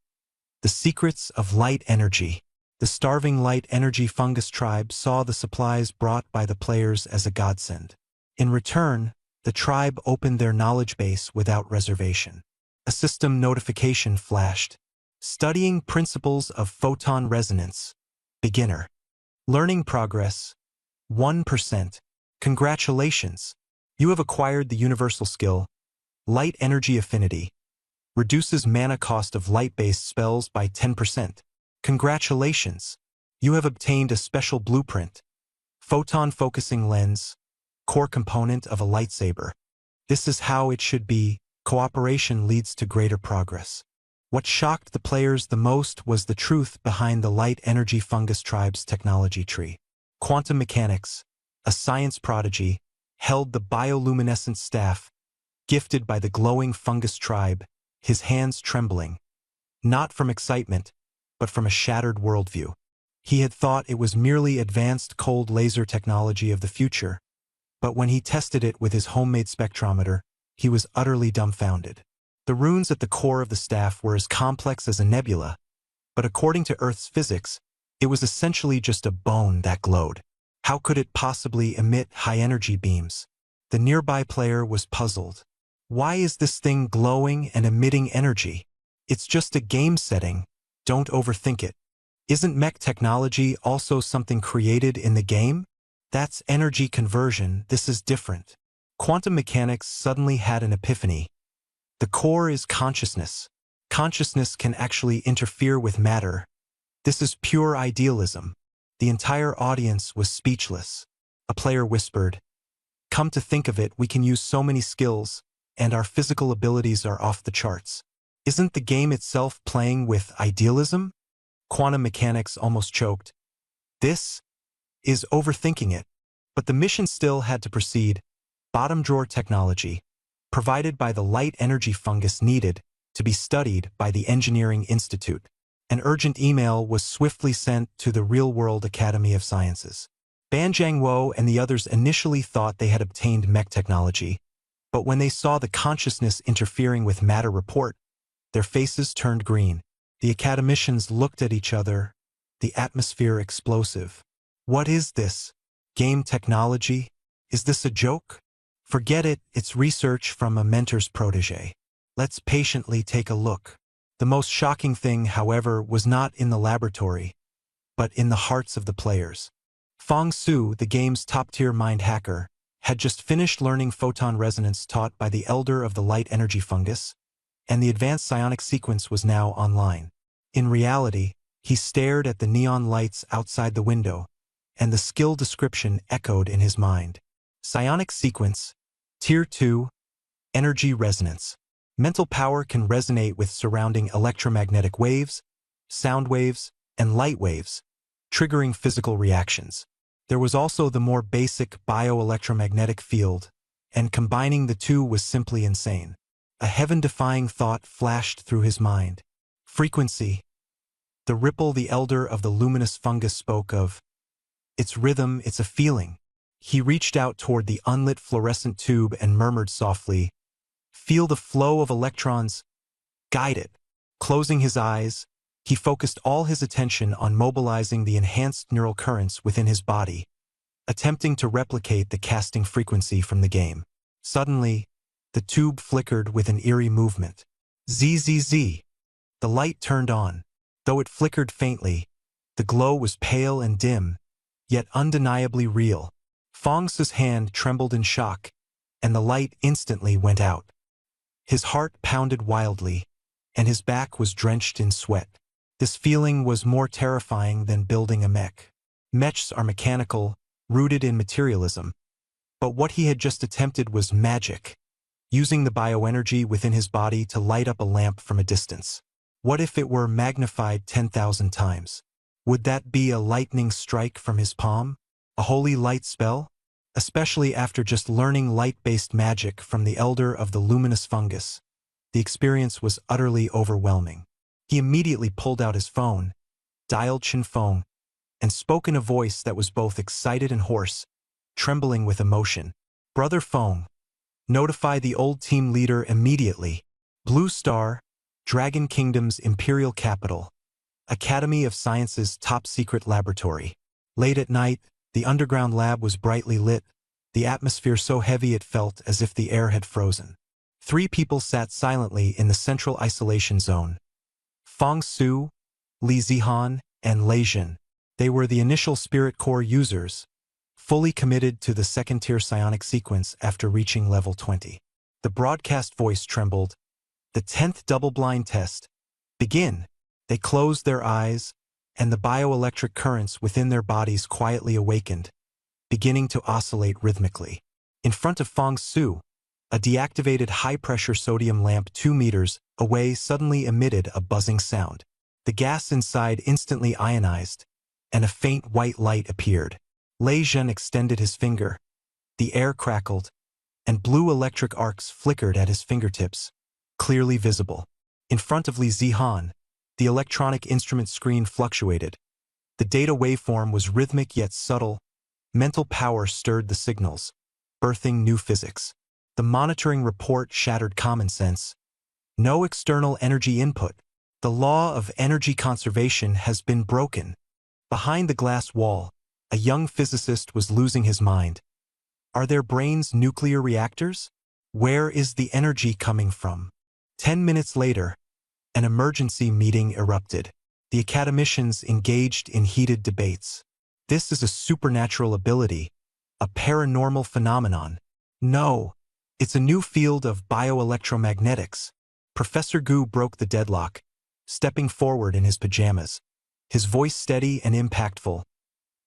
The secrets of light energy. The starving light energy fungus tribe saw the supplies brought by the players as a godsend. In return, the tribe opened their knowledge base without reservation. A system notification flashed. Studying principles of photon resonance. Beginner. Learning progress. 1%. Congratulations. You have acquired the universal skill, Light Energy Affinity. Reduces mana cost of light-based spells by 10%. Congratulations! You have obtained a special blueprint. Photon Focusing Lens. Core component of a lightsaber. This is how it should be. Cooperation leads to greater progress. What shocked the players the most was the truth behind the Light Energy Fungus Tribe's technology tree. Quantum Mechanics, a science prodigy, held the bioluminescent staff, gifted by the glowing fungus tribe, his hands trembling, not from excitement, but from a shattered worldview. He had thought it was merely advanced cold laser technology of the future, but when he tested it with his homemade spectrometer, he was utterly dumbfounded. The runes at the core of the staff were as complex as a nebula, but according to Earth's physics, it was essentially just a bone that glowed. How could it possibly emit high-energy beams? The nearby player was puzzled. Why is this thing glowing and emitting energy? It's just a game setting. Don't overthink it. Isn't mech technology also something created in the game? That's energy conversion. This is different. Quantum mechanics suddenly had an epiphany. The core is consciousness. Consciousness can actually interfere with matter. This is pure idealism. The entire audience was speechless. A player whispered, "Come to think of it, we can use so many skills, and our physical abilities are off the charts. Isn't the game itself playing with idealism?" Quantum mechanics almost choked. This is overthinking it. But the mission still had to proceed. Bottom drawer technology, provided by the light energy fungus, needed to be studied by the Engineering Institute. An urgent email was swiftly sent to the Real-World Academy of Sciences. Ban Jiangwo and the others initially thought they had obtained mech technology, but when they saw the consciousness interfering with matter report, their faces turned green. The academicians looked at each other, the atmosphere explosive. What is this? Game technology? Is this a joke? Forget it, it's research from a mentor's protege. Let's patiently take a look. The most shocking thing, however, was not in the laboratory, but in the hearts of the players. Fong Su, the game's top-tier mind hacker, had just finished learning photon resonance taught by the Elder of the Light Energy Fungus, and the advanced psionic sequence was now online. In reality, he stared at the neon lights outside the window, and the skill description echoed in his mind. Psionic sequence, Tier 2, Energy Resonance. Mental power can resonate with surrounding electromagnetic waves, sound waves, and light waves, triggering physical reactions. There was also the more basic bioelectromagnetic field, and combining the two was simply insane. A heaven-defying thought flashed through his mind. Frequency. The ripple the Elder of the Luminous Fungus spoke of. Its rhythm, it's a feeling. He reached out toward the unlit fluorescent tube and murmured softly, "Feel the flow of electrons. Guide it." Closing his eyes, he focused all his attention on mobilizing the enhanced neural currents within his body, attempting to replicate the casting frequency from the game. Suddenly, the tube flickered with an eerie movement. ZZZ. The light turned on. Though it flickered faintly, the glow was pale and dim, yet undeniably real. Fong Su's hand trembled in shock, and the light instantly went out. His heart pounded wildly, and his back was drenched in sweat. This feeling was more terrifying than building a mech. Mechs are mechanical, rooted in materialism. But what he had just attempted was magic, using the bioenergy within his body to light up a lamp from a distance. What if it were magnified 10,000 times? Would that be a lightning strike from his palm? A holy light spell? Especially after just learning light-based magic from the Elder of the Luminous Fungus, the experience was utterly overwhelming. He immediately pulled out his phone, dialed Chen Feng, and spoke in a voice that was both excited and hoarse, trembling with emotion. "Brother Feng, notify the old team leader immediately. Blue Star, Dragon Kingdom's imperial capital, Academy of Sciences' top-secret laboratory. Late at night, the underground lab was brightly lit, the atmosphere so heavy it felt as if the air had frozen. 3 people sat silently in the central isolation zone. Fong Su, Li Zihan, and Lei Jin. They were the initial Spirit Core users, fully committed to the second-tier psionic sequence after reaching level 20. The broadcast voice trembled. The 10th double-blind test. Begin. They closed their eyes, and the bioelectric currents within their bodies quietly awakened, beginning to oscillate rhythmically. In front of Fong Su, a deactivated high-pressure sodium lamp 2 meters away suddenly emitted a buzzing sound. The gas inside instantly ionized, and a faint white light appeared. Lei Zhen extended his finger. The air crackled, and blue electric arcs flickered at his fingertips, clearly visible. In front of Li Zihan, the electronic instrument screen fluctuated. The data waveform was rhythmic yet subtle. Mental power stirred the signals, birthing new physics. The monitoring report shattered common sense. No external energy input. The law of energy conservation has been broken. Behind the glass wall, a young physicist was losing his mind. Are their brains nuclear reactors? Where is the energy coming from? 10 minutes later, an emergency meeting erupted. The academicians engaged in heated debates. This is a supernatural ability, a paranormal phenomenon. No, it's a new field of bioelectromagnetics. Professor Gu broke the deadlock, stepping forward in his pajamas, his voice steady and impactful.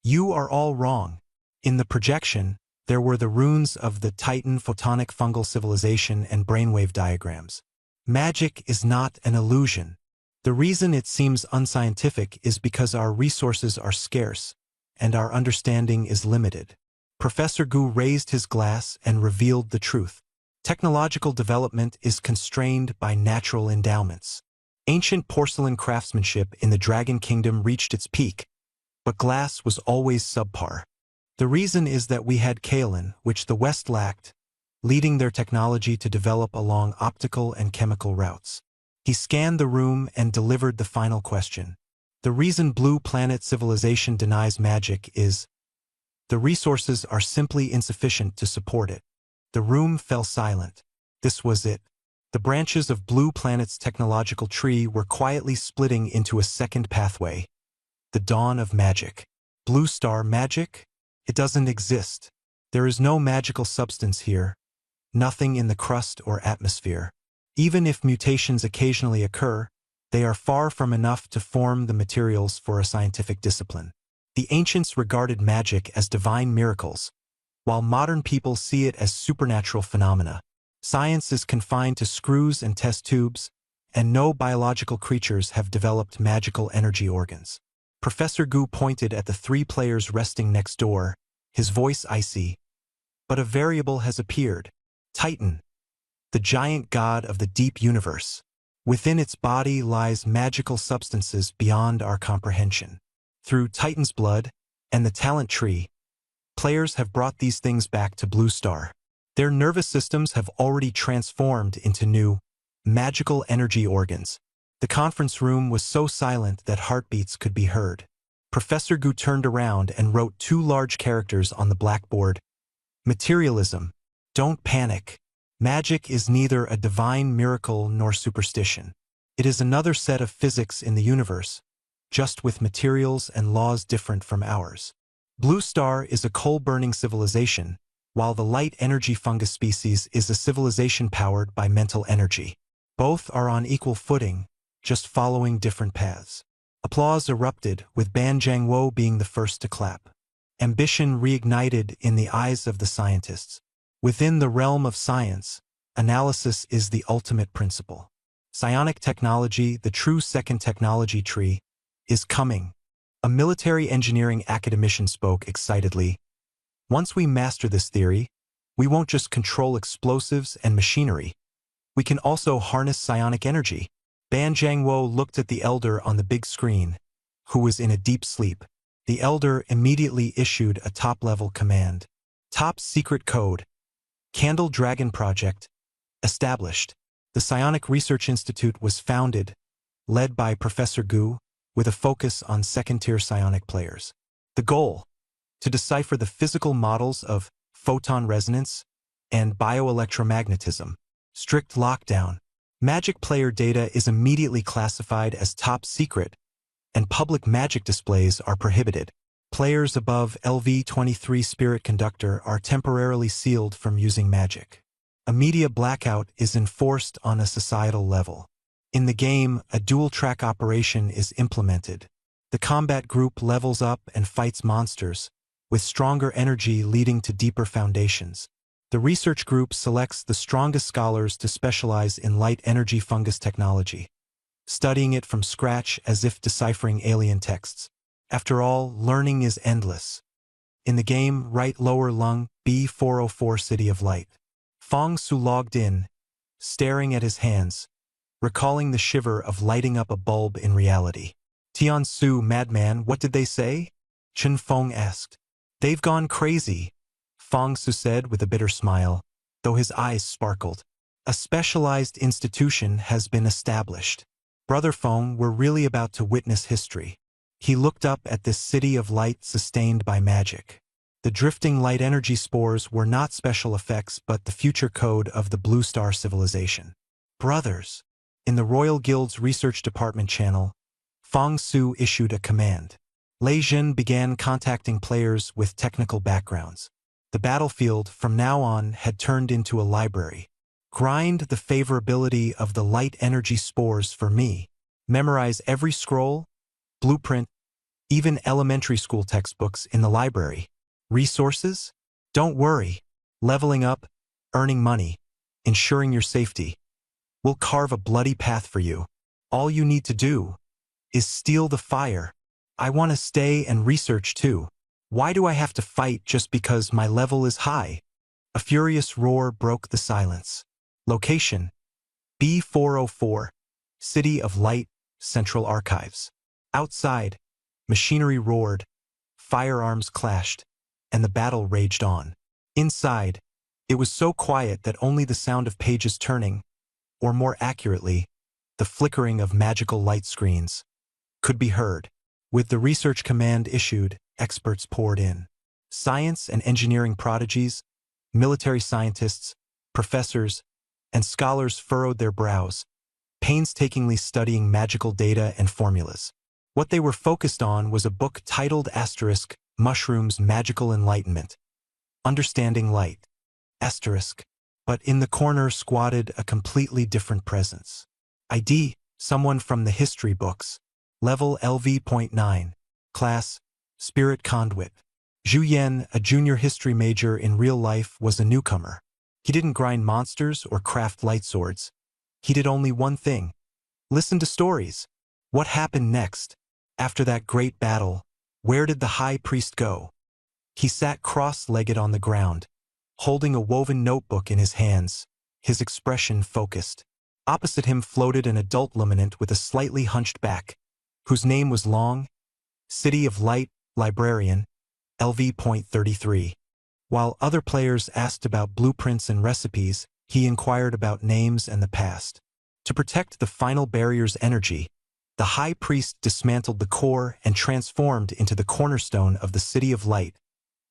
You are all wrong. In the projection, there were the runes of the Titan photonic fungal civilization and brainwave diagrams. Magic is not an illusion. The reason it seems unscientific is because our resources are scarce, and our understanding is limited. Professor Gu raised his glass and revealed the truth. Technological development is constrained by natural endowments. Ancient porcelain craftsmanship in the Dragon Kingdom reached its peak, but glass was always subpar. The reason is that we had kaolin, which the West lacked, leading their technology to develop along optical and chemical routes. He scanned the room and delivered the final question. The reason Blue Planet civilization denies magic is the resources are simply insufficient to support it. The room fell silent. This was it. The branches of Blue Planet's technological tree were quietly splitting into a second pathway. The dawn of magic. Blue Star magic? It doesn't exist. There is no magical substance here. Nothing in the crust or atmosphere. Even if mutations occasionally occur, they are far from enough to form the materials for a scientific discipline. The ancients regarded magic as divine miracles, while modern people see it as supernatural phenomena. Science is confined to screws and test tubes, and no biological creatures have developed magical energy organs. Professor Gu pointed at the 3 players resting next door, his voice icy. But a variable has appeared. Titan, the giant god of the deep universe. Within its body lies magical substances beyond our comprehension. Through Titan's blood and the talent tree, players have brought these things back to Blue Star. Their nervous systems have already transformed into new, magical energy organs. The conference room was so silent that heartbeats could be heard. Professor Gu turned around and wrote 2 large characters on the blackboard. Materialism. Don't panic. Magic is neither a divine miracle nor superstition. It is another set of physics in the universe, just with materials and laws different from ours. Blue Star is a coal-burning civilization, while the light energy fungus species is a civilization powered by mental energy. Both are on equal footing, just following different paths. Applause erupted, with Ban Jiangwo being the first to clap. Ambition reignited in the eyes of the scientists. Within the realm of science, analysis is the ultimate principle. Psionic technology, the true second technology tree, is coming. A military engineering academician spoke excitedly. Once we master this theory, we won't just control explosives and machinery. We can also harness psionic energy. Ban Jiangwo looked at the elder on the big screen, who was in a deep sleep. The elder immediately issued a top-level command. Top secret code. Candle Dragon Project. Established. The Psionic Research Institute was founded, led by Professor Gu, with a focus on second-tier psionic players. The goal: to decipher the physical models of photon resonance and bioelectromagnetism. Strict lockdown. Magic player data is immediately classified as top secret, and public magic displays are prohibited. Players above LV-23 Spirit Conductor are temporarily sealed from using magic. A media blackout is enforced on a societal level. In the game, a dual-track operation is implemented. The combat group levels up and fights monsters, with stronger energy leading to deeper foundations. The research group selects the strongest scholars to specialize in light energy fungus technology, studying it from scratch as if deciphering alien texts. After all, learning is endless. In the game, right lower lung, B404 City of Light. Fong Su logged in, staring at his hands, recalling the shiver of lighting up a bulb in reality. Tian Su, madman, what did they say? Chen Feng asked. They've gone crazy, Fong Su said with a bitter smile, though his eyes sparkled. A specialized institution has been established. Brother Feng, we're really about to witness history. He looked up at this city of light sustained by magic. The drifting light energy spores were not special effects but the future code of the Blue Star civilization. Brothers. In the Royal Guild's Research Department channel, Fong Su issued a command. Lei Jin began contacting players with technical backgrounds. The battlefield, from now on, had turned into a library. Grind the favorability of the light energy spores for me. Memorize every scroll, blueprint, even elementary school textbooks in the library. Resources? Don't worry. Leveling up, earning money, ensuring your safety. We'll carve a bloody path for you. All you need to do is steal the fire. I want to stay and research too. Why do I have to fight just because my level is high? A furious roar broke the silence. Location: B404, City of Light, Central Archives. Outside, machinery roared, firearms clashed, and the battle raged on. Inside, it was so quiet that only the sound of pages turning, or more accurately, the flickering of magical light screens, could be heard. With the research command issued, experts poured in. Science and engineering prodigies, military scientists, professors, and scholars furrowed their brows, painstakingly studying magical data and formulas. What they were focused on was a book titled ** Mushrooms' Magical Enlightenment. Understanding Light. *. But in the corner squatted a completely different presence. ID, someone from the history books. Level LV.9. Class, Spirit Conduit. Zhu Yen, a junior history major in real life, was a newcomer. He didn't grind monsters or craft light swords. He did only one thing: listen to stories. What happened next? After that great battle, where did the high priest go? He sat cross-legged on the ground, holding a woven notebook in his hands, his expression focused. Opposite him floated an adult luminant with a slightly hunched back, whose name was Long, City of Light, Librarian, LV.33. While other players asked about blueprints and recipes, he inquired about names and the past. To protect the final barrier's energy, the High Priest dismantled the core and transformed into the cornerstone of the City of Light,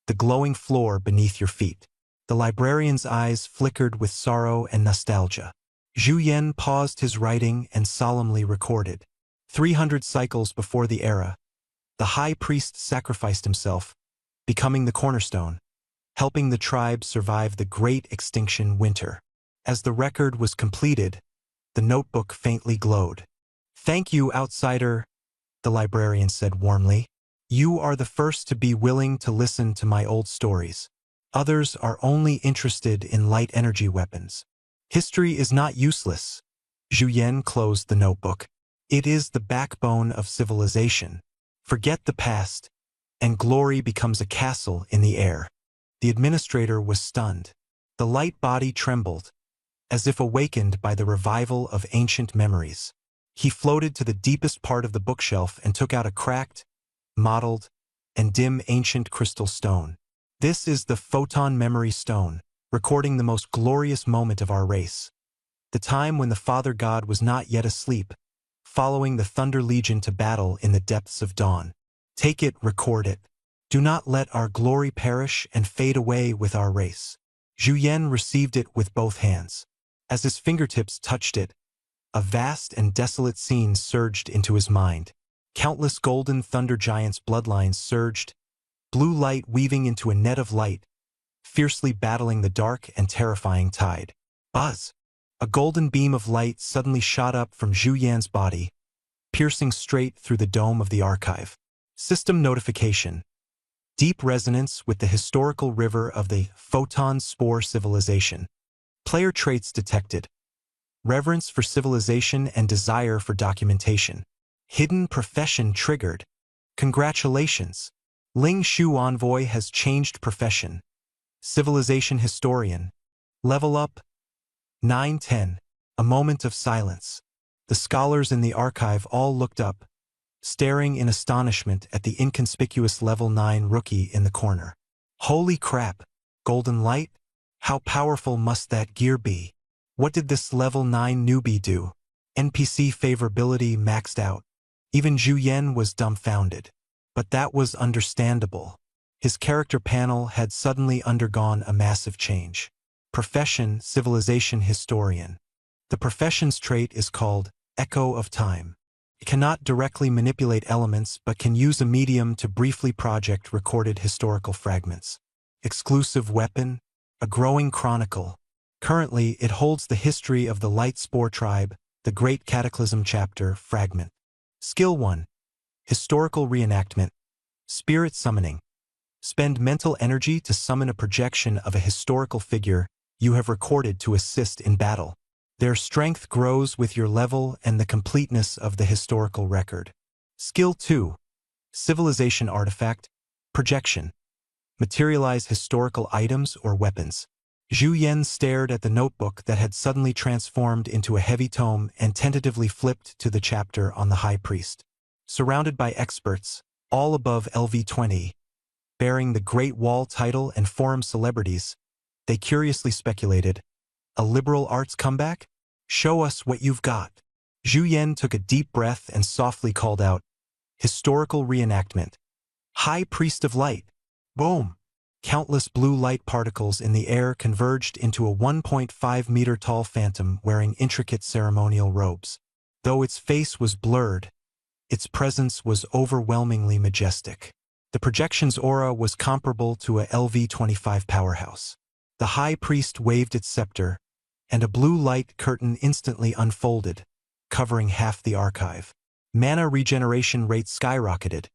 the glowing floor beneath your feet. The librarian's eyes flickered with sorrow and nostalgia. Zhu Yen paused his writing and solemnly recorded. 300 cycles before the era, the High Priest sacrificed himself, becoming the cornerstone, helping the tribe survive the Great Extinction Winter. As the record was completed, the notebook faintly glowed. "Thank you, outsider," the librarian said warmly. "You are the first to be willing to listen to my old stories. Others are only interested in light energy weapons. History is not useless." Zhu Yen closed the notebook. "It is the backbone of civilization. Forget the past, and glory becomes a castle in the air." The administrator was stunned. The light body trembled, as if awakened by the revival of ancient memories. He floated to the deepest part of the bookshelf and took out a cracked, mottled, and dim ancient crystal stone. "This is the Photon Memory Stone, recording the most glorious moment of our race. The time when the Father God was not yet asleep, following the Thunder Legion to battle in the depths of dawn. Take it, record it. Do not let our glory perish and fade away with our race." Zhu Yen received it with both hands. As his fingertips touched it, a vast and desolate scene surged into his mind. Countless golden thunder giants' bloodlines surged, blue light weaving into a net of light, fiercely battling the dark and terrifying tide. Buzz! A golden beam of light suddenly shot up from Zhu Yan's body, piercing straight through the dome of the archive. System notification. Deep resonance with the historical river of the Photon Spore civilization. Player traits detected. Reverence for civilization and desire for documentation. Hidden profession triggered. Congratulations! Ling Shu Envoy has changed profession. Civilization historian. Level up. 910. A moment of silence. The scholars in the archive all looked up, staring in astonishment at the inconspicuous level 9 rookie in the corner. Holy crap! Golden light? How powerful must that gear be? What did this level 9 newbie do? NPC favorability maxed out. Even Zhu Yan was dumbfounded. But that was understandable. His character panel had suddenly undergone a massive change. Profession, civilization historian. The profession's trait is called Echo of Time. It cannot directly manipulate elements but can use a medium to briefly project recorded historical fragments. Exclusive weapon, a growing chronicle. Currently, it holds the history of the Light Spore tribe, the Great Cataclysm chapter, fragment. Skill 1. Historical reenactment. Spirit summoning. Spend mental energy to summon a projection of a historical figure you have recorded to assist in battle. Their strength grows with your level and the completeness of the historical record. Skill 2. Civilization artifact. Projection. Materialize historical items or weapons. Zhu Yan stared at the notebook that had suddenly transformed into a heavy tome and tentatively flipped to the chapter on the High Priest. Surrounded by experts, all above LV20, bearing the Great Wall title and forum celebrities, they curiously speculated, a liberal arts comeback? Show us what you've got. Zhu Yan took a deep breath and softly called out, historical reenactment. High Priest of Light. Boom! Countless blue light particles in the air converged into a 1.5-meter-tall phantom wearing intricate ceremonial robes. Though its face was blurred, its presence was overwhelmingly majestic. The projection's aura was comparable to a LV-25 powerhouse. The High Priest waved its scepter, and a blue light curtain instantly unfolded, covering half the archive. Mana regeneration rate skyrocketed,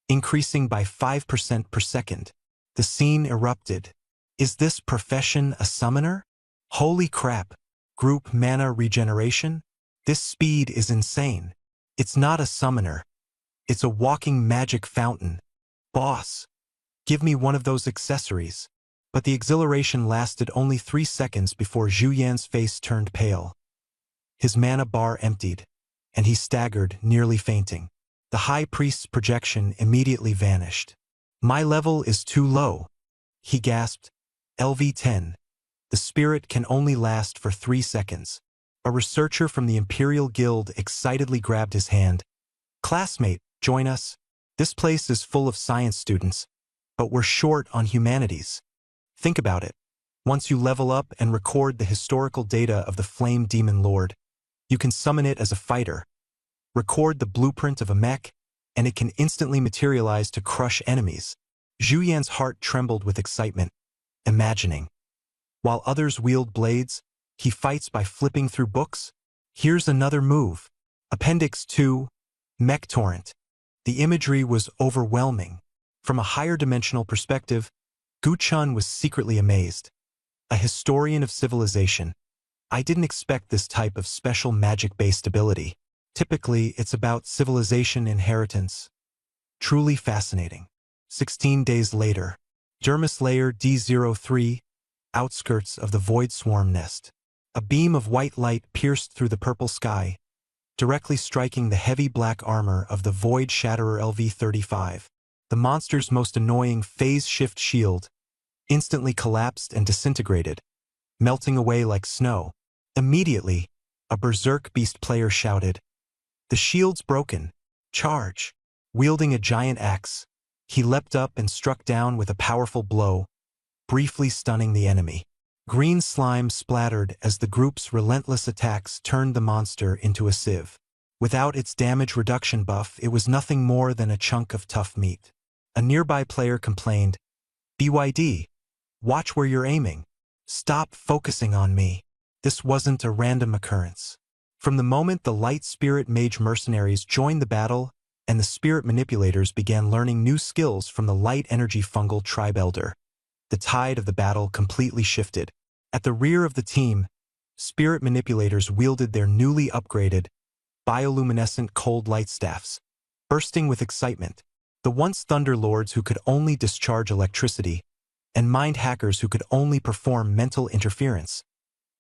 increasing by 5% per second. The scene erupted. Is this profession a summoner? Holy crap! Group mana regeneration? This speed is insane. It's not a summoner. It's a walking magic fountain. Boss, give me one of those accessories. But the exhilaration lasted only 3 seconds before Zhu Yan's face turned pale. His mana bar emptied, and he staggered, nearly fainting. The High Priest's projection immediately vanished. My level is too low, he gasped. LV-10. The spirit can only last for 3 seconds. A researcher from the Imperial Guild excitedly grabbed his hand. Classmate, join us. This place is full of science students, but we're short on humanities. Think about it. Once you level up and record the historical data of the Flame Demon Lord, you can summon it as a fighter. Record the blueprint of a mech, and it can instantly materialize to crush enemies. Zhu Yan's heart trembled with excitement, imagining. While others wield blades, he fights by flipping through books. Here's another move. Appendix 2, Mech Torrent. The imagery was overwhelming. From a higher dimensional perspective, Gu Chun was secretly amazed. A historian of civilization. I didn't expect this type of special magic-based ability. Typically, it's about civilization inheritance. Truly fascinating. 16 days later, Dermis Layer D03, outskirts of the Void Swarm nest. A beam of white light pierced through the purple sky, directly striking the heavy black armor of the Void Shatterer LV-35. The monster's most annoying phase shift shield instantly collapsed and disintegrated, melting away like snow. Immediately, a Berserk Beast player shouted, "The shield's broken. Charge!" Wielding a giant axe, he leapt up and struck down with a powerful blow, briefly stunning the enemy. Green slime splattered as the group's relentless attacks turned the monster into a sieve. Without its damage reduction buff, it was nothing more than a chunk of tough meat. A nearby player complained, "BYD, watch where you're aiming. Stop focusing on me." This wasn't a random occurrence. From the moment the Light Spirit Mage mercenaries joined the battle and the Spirit Manipulators began learning new skills from the Light Energy Fungal Tribe Elder, the tide of the battle completely shifted. At the rear of the team, Spirit Manipulators wielded their newly upgraded, bioluminescent cold light staffs, bursting with excitement. The once Thunder Lords who could only discharge electricity, and mind hackers who could only perform mental interference,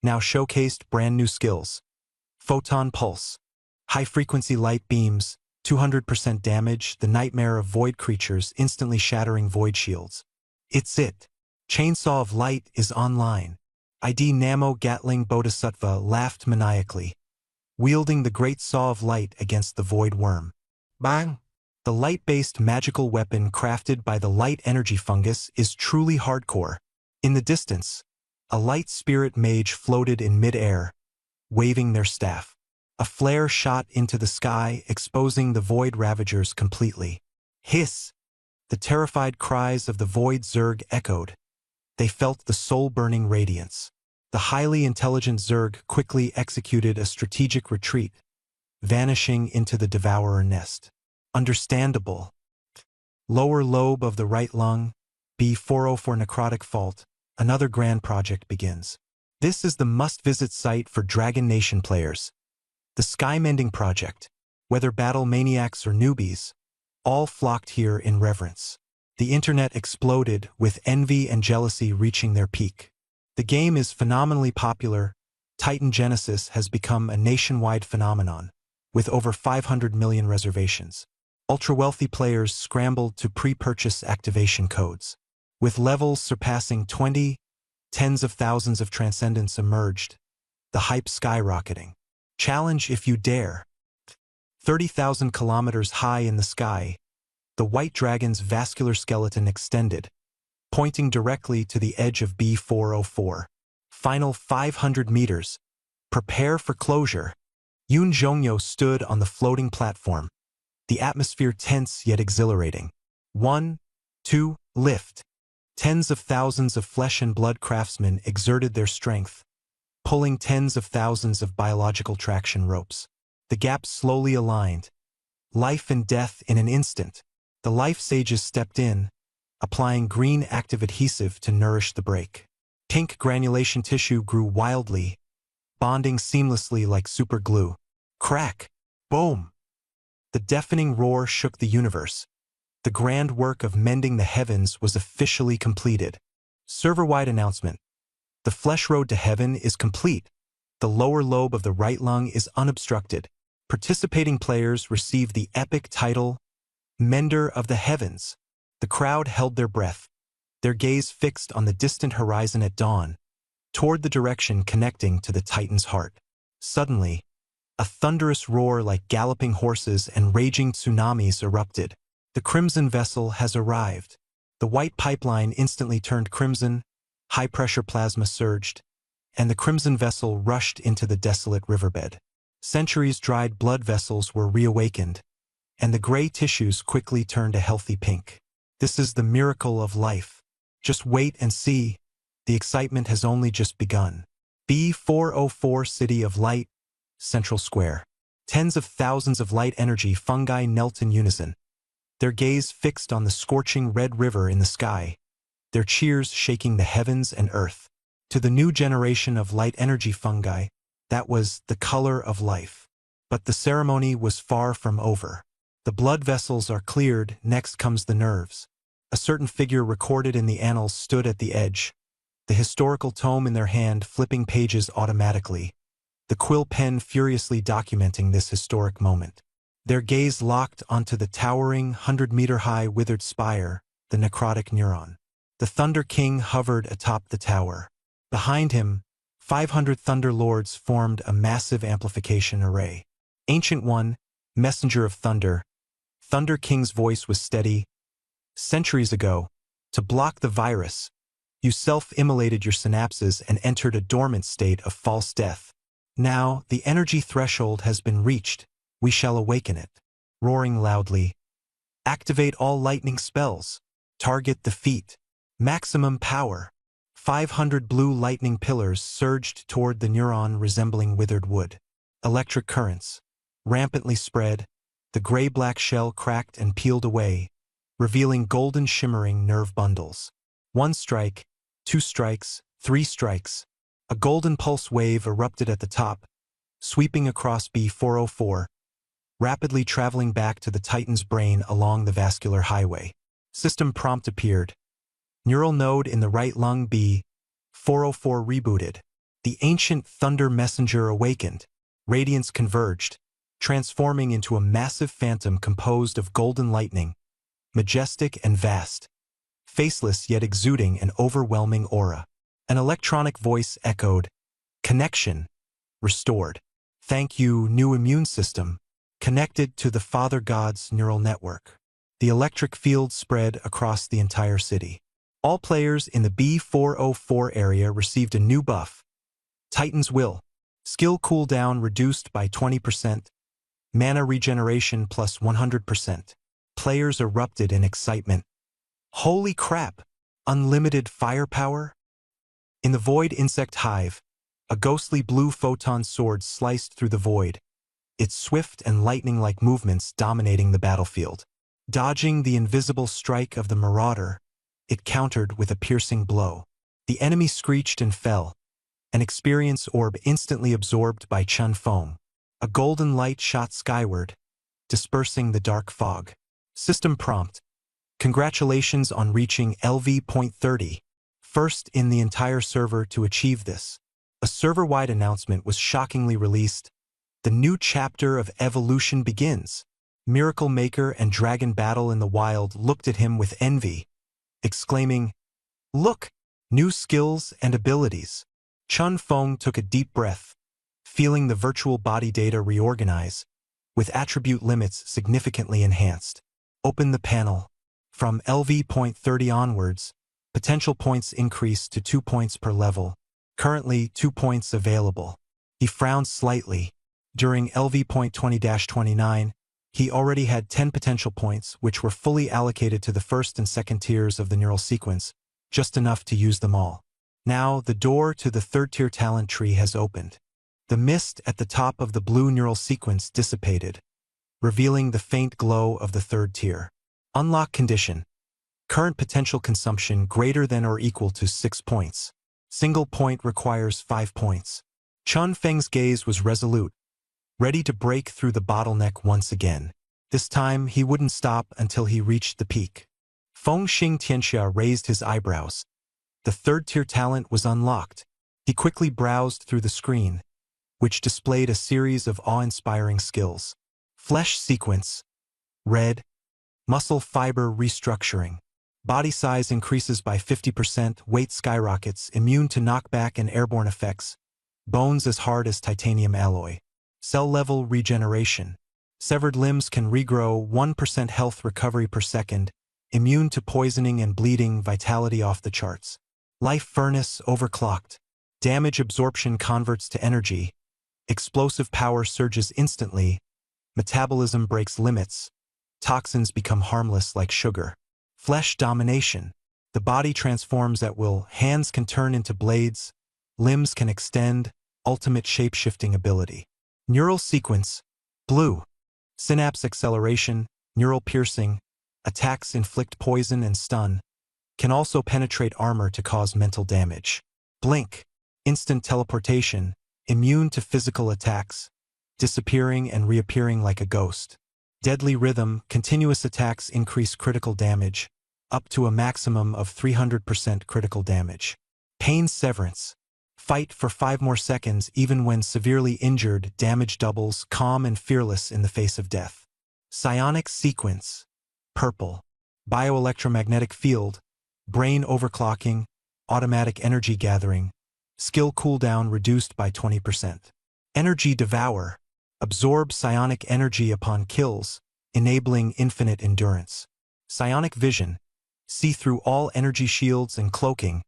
now showcased brand new skills. Photon Pulse, high-frequency light beams, 200% damage, the nightmare of void creatures instantly shattering void shields. It's it. Chainsaw of Light is online. ID Namo Gatling Bodhisattva laughed maniacally, wielding the great saw of light against the void worm. Bang! The light-based magical weapon crafted by the light energy fungus is truly hardcore. In the distance, a light spirit mage floated in mid-air, waving their staff. A flare shot into the sky, exposing the void ravagers completely. Hiss! The terrified cries of the void Zerg echoed. They felt the soul-burning radiance. The highly intelligent Zerg quickly executed a strategic retreat, vanishing into the Devourer nest. Understandable. Lower lobe of the right lung, B404 necrotic fault, another grand project begins. This is the must-visit site for Dragon Nation players. The Skymending Project, whether battle maniacs or newbies, all flocked here in reverence. The internet exploded, with envy and jealousy reaching their peak. The game is phenomenally popular. Titan Genesis has become a nationwide phenomenon, with over 500 million reservations. Ultra-wealthy players scrambled to pre-purchase activation codes. With levels surpassing 20, tens of thousands of Transcendents emerged, the hype skyrocketing. Challenge if you dare. 30,000 kilometers high in the sky, the White Dragon's vascular skeleton extended, pointing directly to the edge of B404. Final 500 meters. Prepare for closure. Yoon Jongyo stood on the floating platform, the atmosphere tense yet exhilarating. 1, 2, lift. Tens of thousands of flesh and blood craftsmen exerted their strength, pulling tens of thousands of biological traction ropes. The gaps slowly aligned. Life and death in an instant. The life sages stepped in, applying green active adhesive to nourish the break. Pink granulation tissue grew wildly, bonding seamlessly like super glue. Crack! Boom! The deafening roar shook the universe. The grand work of mending the heavens was officially completed. Server-wide announcement. The flesh road to heaven is complete. The lower lobe of the right lung is unobstructed. Participating players receive the epic title, Mender of the Heavens. The crowd held their breath, their gaze fixed on the distant horizon at dawn, toward the direction connecting to the Titan's heart. Suddenly, a thunderous roar like galloping horses and raging tsunamis erupted. The crimson vessel has arrived. The white pipeline instantly turned crimson, high-pressure plasma surged, and the crimson vessel rushed into the desolate riverbed. Centuries-dried blood vessels were reawakened, and the gray tissues quickly turned a healthy pink. This is the miracle of life. Just wait and see. The excitement has only just begun. B404 City of Light, Central Square. Tens of thousands of light energy fungi knelt in unison, their gaze fixed on the scorching red river in the sky, their cheers shaking the heavens and earth. To the new generation of light energy fungi, that was the color of life. But the ceremony was far from over. The blood vessels are cleared, next comes the nerves. A certain figure recorded in the annals stood at the edge, the historical tome in their hand flipping pages automatically, the quill pen furiously documenting this historic moment. Their gaze locked onto the towering, 100-meter-high withered spire, the necrotic neuron. The Thunder King hovered atop the tower. Behind him, 500 Thunder Lords formed a massive amplification array. Ancient One, Messenger of Thunder, Thunder King's voice was steady. Centuries ago, to block the virus, you self-immolated your synapses and entered a dormant state of false death. Now, the energy threshold has been reached. We shall awaken it. Roaring loudly. Activate all lightning spells. Target the feet. Maximum power. 500 blue lightning pillars surged toward the neuron resembling withered wood. Electric currents, rampantly spread, the gray-black shell cracked and peeled away, revealing golden shimmering nerve bundles. 1 strike, 2 strikes, 3 strikes. A golden pulse wave erupted at the top, sweeping across B404, rapidly traveling back to the Titan's brain along the vascular highway. System prompt appeared. Neural node in the right lung B404 rebooted. The ancient thunder messenger awakened. Radiance converged, transforming into a massive phantom composed of golden lightning, majestic and vast, faceless yet exuding an overwhelming aura. An electronic voice echoed, "Connection restored. Thank you, new immune system, connected to the Father God's neural network." The electric field spread across the entire city. All players in the B404 area received a new buff. Titan's Will. Skill cooldown reduced by 20%. Mana regeneration plus 100%. Players erupted in excitement. Holy crap! Unlimited firepower? In the Void Insect Hive, a ghostly blue photon sword sliced through the void, its swift and lightning-like movements dominating the battlefield. Dodging the invisible strike of the Marauder, it countered with a piercing blow. The enemy screeched and fell, an experience orb instantly absorbed by Chun Feng. A golden light shot skyward, dispersing the dark fog. System prompt: congratulations on reaching LV.30, first in the entire server to achieve this. A server-wide announcement was shockingly released. The new chapter of evolution begins. Miracle Maker and Dragon Battle in the Wild looked at him with envy, exclaiming, "Look, new skills and abilities." Chun Feng took a deep breath, feeling the virtual body data reorganize, with attribute limits significantly enhanced. Open the panel. From LV.30 onwards, potential points increase to 2 points per level. Currently, 2 points available. He frowned slightly. During LV.20-29, he already had 10 potential points, which were fully allocated to the first and second tiers of the neural sequence, just enough to use them all. Now, the door to the third-tier talent tree has opened. The mist at the top of the blue neural sequence dissipated, revealing the faint glow of the third tier. Unlock condition: current potential consumption greater than or equal to 6 points. Single point requires 5 points. Chun Feng's gaze was resolute, ready to break through the bottleneck once again. This time, he wouldn't stop until he reached the peak. Feng Xing Tianxia raised his eyebrows. The third-tier talent was unlocked. He quickly browsed through the screen, which displayed a series of awe-inspiring skills. Flesh sequence. Red. Muscle fiber restructuring. Body size increases by 50%, weight skyrockets, immune to knockback and airborne effects. Bones as hard as titanium alloy. Cell-level regeneration. Severed limbs can regrow 1% health recovery per second, immune to poisoning and bleeding, vitality off the charts. Life furnace overclocked. Damage absorption converts to energy. Explosive power surges instantly. Metabolism breaks limits. Toxins become harmless like sugar. Flesh domination. The body transforms at will. Hands can turn into blades. Limbs can extend. Ultimate shape-shifting ability. Neural sequence. Blue. Synapse acceleration. Neural piercing. Attacks inflict poison and stun. Can also penetrate armor to cause mental damage. Blink. Instant teleportation. Immune to physical attacks. Disappearing and reappearing like a ghost. Deadly rhythm. Continuous attacks increase critical damage, up to a maximum of 300% critical damage. Pain severance. Fight for 5 more seconds even when severely injured. Damage doubles. Calm and fearless in the face of death. Psionic sequence. Purple. Bioelectromagnetic field. Brain overclocking. Automatic energy gathering. Skill cooldown reduced by 20%. Energy devour. Absorb psionic energy upon kills, enabling infinite endurance. Psionic vision. See through all energy shields and cloaking,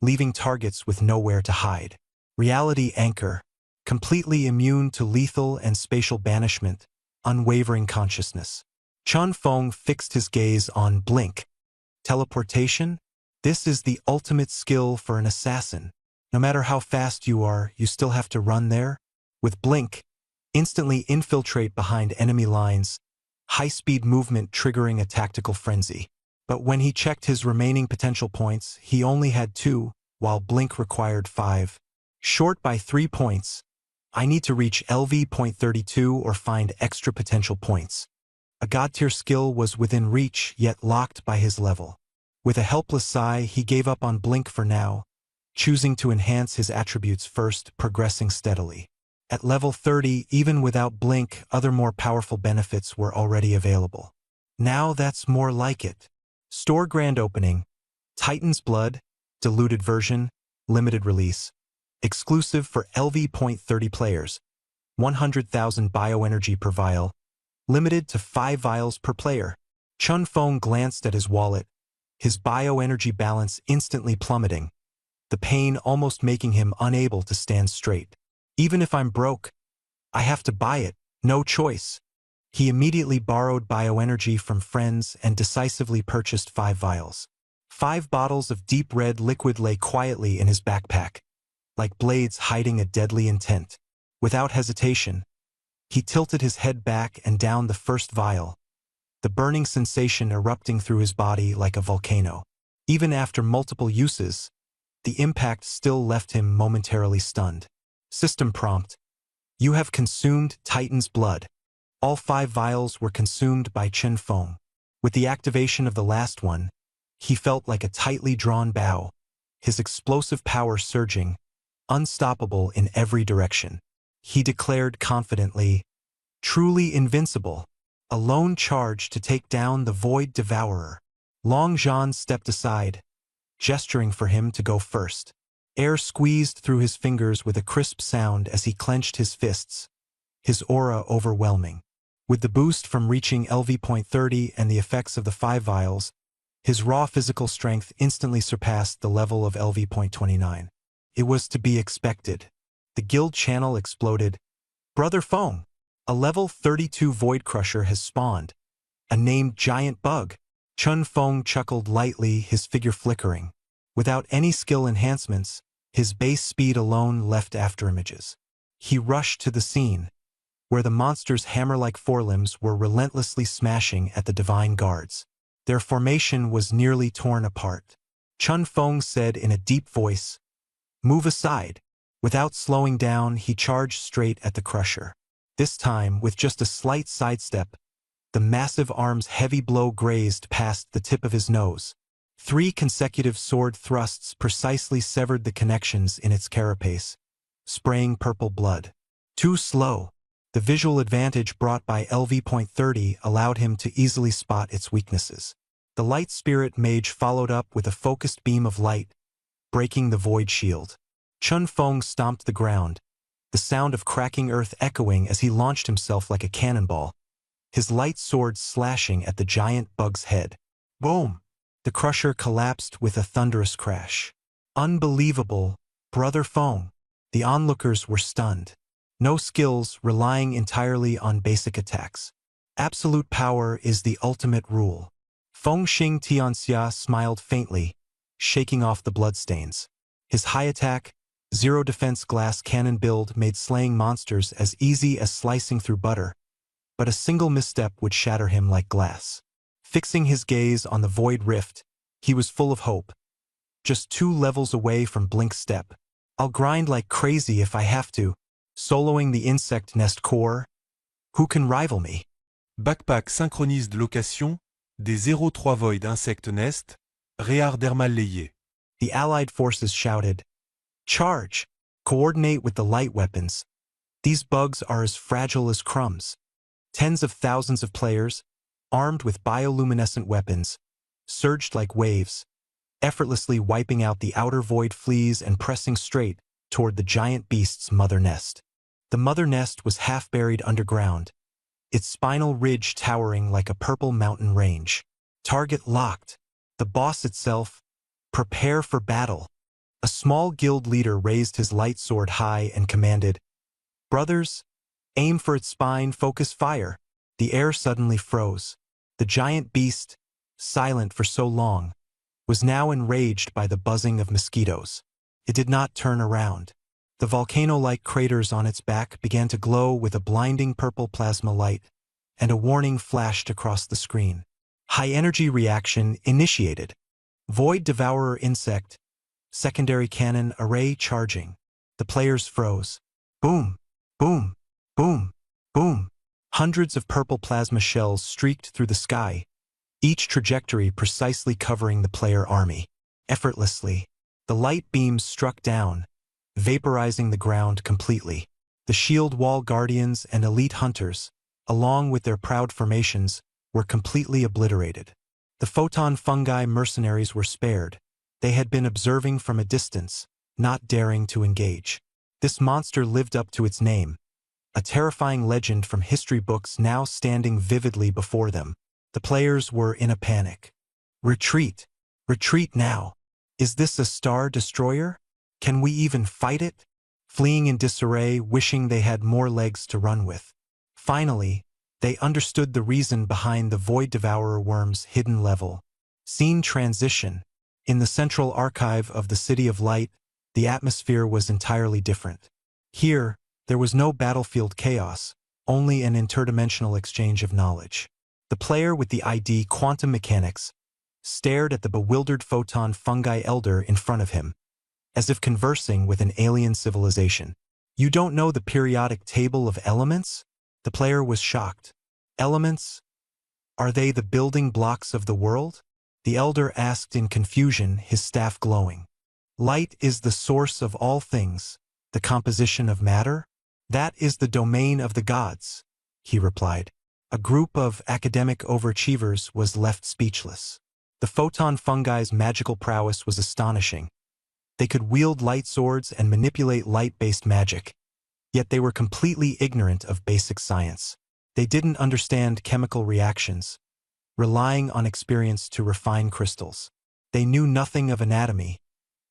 leaving targets with nowhere to hide. Reality anchor. Completely immune to lethal and spatial banishment. Unwavering consciousness. Chun Feng fixed his gaze on Blink. Teleportation? This is the ultimate skill for an assassin. No matter how fast you are, you still have to run there. With Blink, instantly infiltrate behind enemy lines, high-speed movement triggering a tactical frenzy. But when he checked his remaining potential points, he only had 2, while Blink required 5. Short by 3 points. I need to reach LV.32 or find extra potential points. A god-tier skill was within reach, yet locked by his level. With a helpless sigh, he gave up on Blink for now, choosing to enhance his attributes first, progressing steadily. At level 30, even without Blink, other more powerful benefits were already available. Now that's more like it. Store grand opening, Titan's Blood, diluted version, limited release. Exclusive for LV.30 players. 100,000 bioenergy per vial. Limited to 5 vials per player. Chun Feng glanced at his wallet, his bioenergy balance instantly plummeting, the pain almost making him unable to stand straight. Even if I'm broke, I have to buy it, no choice. He immediately borrowed bioenergy from friends and decisively purchased 5 vials. 5 bottles of deep red liquid lay quietly in his backpack, like blades hiding a deadly intent. Without hesitation, he tilted his head back and downed the first vial, the burning sensation erupting through his body like a volcano. Even after multiple uses, the impact still left him momentarily stunned. System prompt: You have consumed Titan's Blood. All 5 vials were consumed by Chun Feng. With the activation of the last one, he felt like a tightly drawn bow, his explosive power surging, unstoppable in every direction. He declared confidently, "Truly invincible." A lone charge to take down the Void Devourer. Long Zhan stepped aside, gesturing for him to go first. Air squeezed through his fingers with a crisp sound as he clenched his fists, his aura overwhelming. With the boost from reaching LV.30 and the effects of the 5 vials, his raw physical strength instantly surpassed the level of LV.29. It was to be expected. The guild channel exploded. Brother Feng, a level 32 Void Crusher has spawned. A named giant bug. Chun Feng chuckled lightly, his figure flickering. Without any skill enhancements, his base speed alone left afterimages. He rushed to the scene, where the monster's hammer-like forelimbs were relentlessly smashing at the divine guards. Their formation was nearly torn apart. Chun Feng said in a deep voice, "Move aside." Without slowing down, he charged straight at the crusher. This time, with just a slight sidestep, the massive arm's heavy blow grazed past the tip of his nose. 3 consecutive sword thrusts precisely severed the connections in its carapace, spraying purple blood. Too slow. The visual advantage brought by LV.30 allowed him to easily spot its weaknesses. The Light Spirit Mage followed up with a focused beam of light, breaking the Void Shield. Chun Feng stomped the ground, the sound of cracking earth echoing as he launched himself like a cannonball, his light sword slashing at the giant bug's head. Boom! The crusher collapsed with a thunderous crash. Unbelievable, Brother Feng. The onlookers were stunned. No skills, relying entirely on basic attacks. Absolute power is the ultimate rule. Feng Xing Tianxia smiled faintly, shaking off the bloodstains. His high attack, 0 defense glass cannon build made slaying monsters as easy as slicing through butter, but a single misstep would shatter him like glass. Fixing his gaze on the Void Rift, he was full of hope. Just 2 levels away from Blink's step. I'll grind like crazy if I have to, soloing the Insect Nest core. Who can rival me? Backpack synchronise de location, des 03 Void Insect Nest, Réard Dermal Layé. The allied forces shouted, "Charge! Coordinate with the light weapons. These bugs are as fragile as crumbs." Tens of thousands of players, armed with bioluminescent weapons, surged like waves, effortlessly wiping out the outer void fleas and pressing straight toward the giant beast's mother nest. The mother nest was half buried underground, its spinal ridge towering like a purple mountain range. Target locked. The boss itself, prepare for battle. A small guild leader raised his light sword high and commanded, "Brothers, aim for its spine, focus fire." The air suddenly froze. The giant beast, silent for so long, was now enraged by the buzzing of mosquitoes. It did not turn around. The volcano-like craters on its back began to glow with a blinding purple plasma light, and a warning flashed across the screen. High-energy reaction initiated. Void Devourer insect. Secondary cannon array charging. The players froze. Boom! Boom! Boom! Boom! Hundreds of purple plasma shells streaked through the sky, each trajectory precisely covering the player army. Effortlessly, the light beams struck down, vaporizing the ground completely. The shield wall guardians and elite hunters, along with their proud formations, were completely obliterated. The photon fungi mercenaries were spared. They had been observing from a distance, not daring to engage. This monster lived up to its name, a terrifying legend from history books now standing vividly before them. The players were in a panic. Retreat! Retreat now! Is this a star destroyer? Can we even fight it? Fleeing in disarray, wishing they had more legs to run with. Finally, they understood the reason behind the Void Devourer worm's hidden level. Scene transition. In the central archive of the City of Light, the atmosphere was entirely different. Here, there was no battlefield chaos, only an interdimensional exchange of knowledge. The player with the ID Quantum Mechanics stared at the bewildered photon fungi elder in front of him, as if conversing with an alien civilization. You don't know the periodic table of elements? The player was shocked. Elements? Are they the building blocks of the world? The elder asked in confusion, his staff glowing. Light is the source of all things, the composition of matter? That is the domain of the gods, he replied. A group of academic overachievers was left speechless. The photon fungi's magical prowess was astonishing. They could wield light swords and manipulate light-based magic, yet they were completely ignorant of basic science. They didn't understand chemical reactions, relying on experience to refine crystals. They knew nothing of anatomy,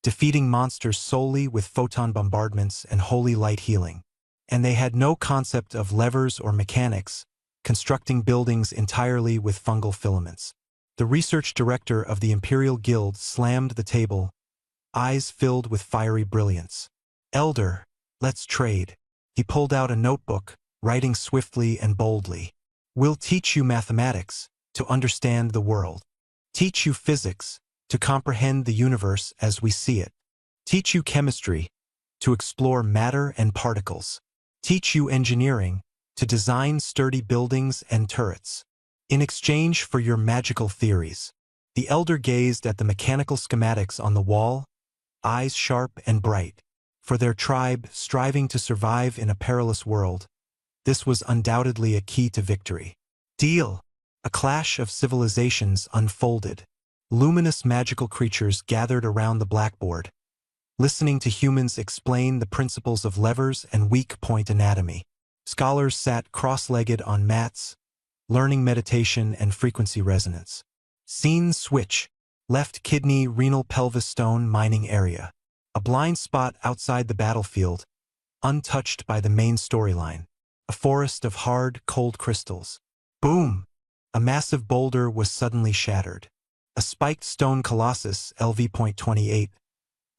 defeating monsters solely with photon bombardments and holy light healing. And they had no concept of levers or mechanics, constructing buildings entirely with fungal filaments. The research director of the Imperial Guild slammed the table, eyes filled with fiery brilliance. Elder, let's trade. He pulled out a notebook, writing swiftly and boldly. We'll teach you mathematics, to understand the world. Teach you physics, to comprehend the universe as we see it. Teach you chemistry, to explore matter and particles. Teach you engineering, to design sturdy buildings and turrets. In exchange for your magical theories. The elder gazed at the mechanical schematics on the wall, eyes sharp and bright. For their tribe, striving to survive in a perilous world, this was undoubtedly a key to victory. Deal! A clash of civilizations unfolded. Luminous magical creatures gathered around the blackboard, listening to humans explain the principles of levers and weak point anatomy. Scholars sat cross-legged on mats, learning meditation and frequency resonance. Scene switch. Left kidney renal pelvis stone mining area. A blind spot outside the battlefield, untouched by the main storyline. A forest of hard, cold crystals. Boom! A massive boulder was suddenly shattered. A spiked stone colossus, LV.28,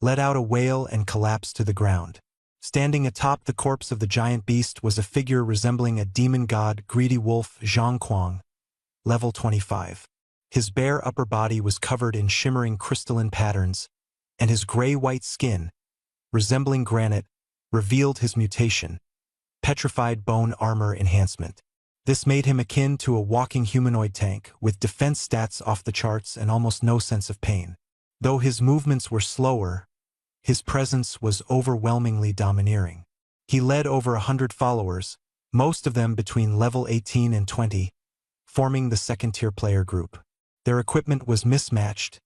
let out a wail and collapsed to the ground. Standing atop the corpse of the giant beast was a figure resembling a demon god, greedy wolf Zhang Kuang, level 25. His bare upper body was covered in shimmering crystalline patterns, and his gray-white skin, resembling granite, revealed his mutation, petrified bone armor enhancement. This made him akin to a walking humanoid tank, with defense stats off the charts and almost no sense of pain. Though his movements were slower, his presence was overwhelmingly domineering. He led over 100 followers, most of them between level 18 and 20, forming the second-tier player group. Their equipment was mismatched,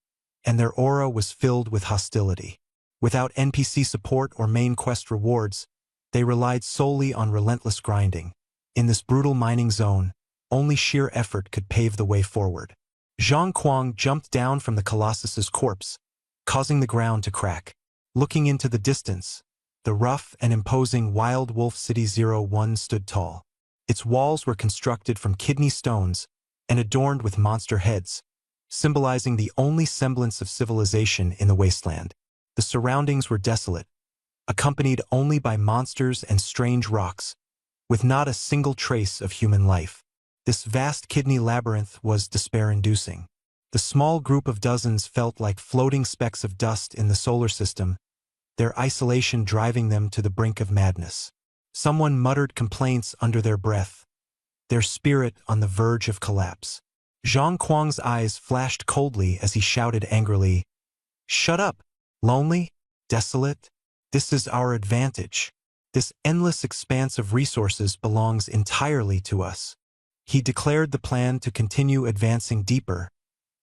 and their aura was filled with hostility. Without NPC support or main quest rewards, they relied solely on relentless grinding. In this brutal mining zone, only sheer effort could pave the way forward. Zhang Kuang jumped down from the Colossus's corpse, causing the ground to crack. Looking into the distance, the rough and imposing Wild Wolf City 01 stood tall. Its walls were constructed from kidney stones and adorned with monster heads, symbolizing the only semblance of civilization in the wasteland. The surroundings were desolate, accompanied only by monsters and strange rocks, with not a single trace of human life. This vast kidney labyrinth was despair-inducing. The small group of dozens felt like floating specks of dust in the solar system, their isolation driving them to the brink of madness. Someone muttered complaints under their breath, their spirit on the verge of collapse. Zhang Kuang's eyes flashed coldly as he shouted angrily, "Shut up! Lonely? Desolate? This is our advantage. This endless expanse of resources belongs entirely to us." He declared the plan to continue advancing deeper,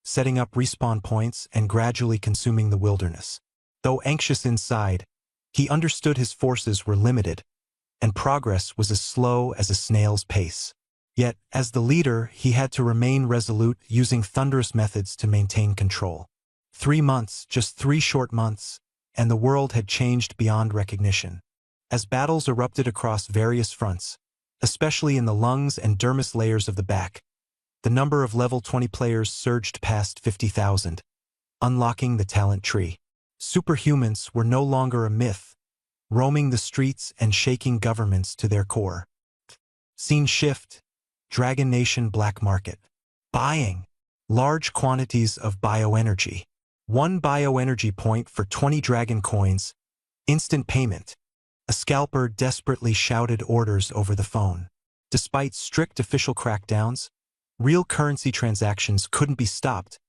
setting up respawn points and gradually consuming the wilderness. Though anxious inside, he understood his forces were limited, and progress was as slow as a snail's pace. Yet, as the leader, he had to remain resolute, using thunderous methods to maintain control. 3 months, just 3 short months, and the world had changed beyond recognition. As battles erupted across various fronts, especially in the lungs and dermis layers of the back, the number of level 20 players surged past 50,000, unlocking the talent tree. Superhumans were no longer a myth, roaming the streets and shaking governments to their core. Scene shift. Dragon Nation Black Market. Buying large quantities of bioenergy. 1 bioenergy point for 20 dragon coins. Instant payment. A scalper desperately shouted orders over the phone. Despite strict official crackdowns, real currency transactions couldn't be stopped,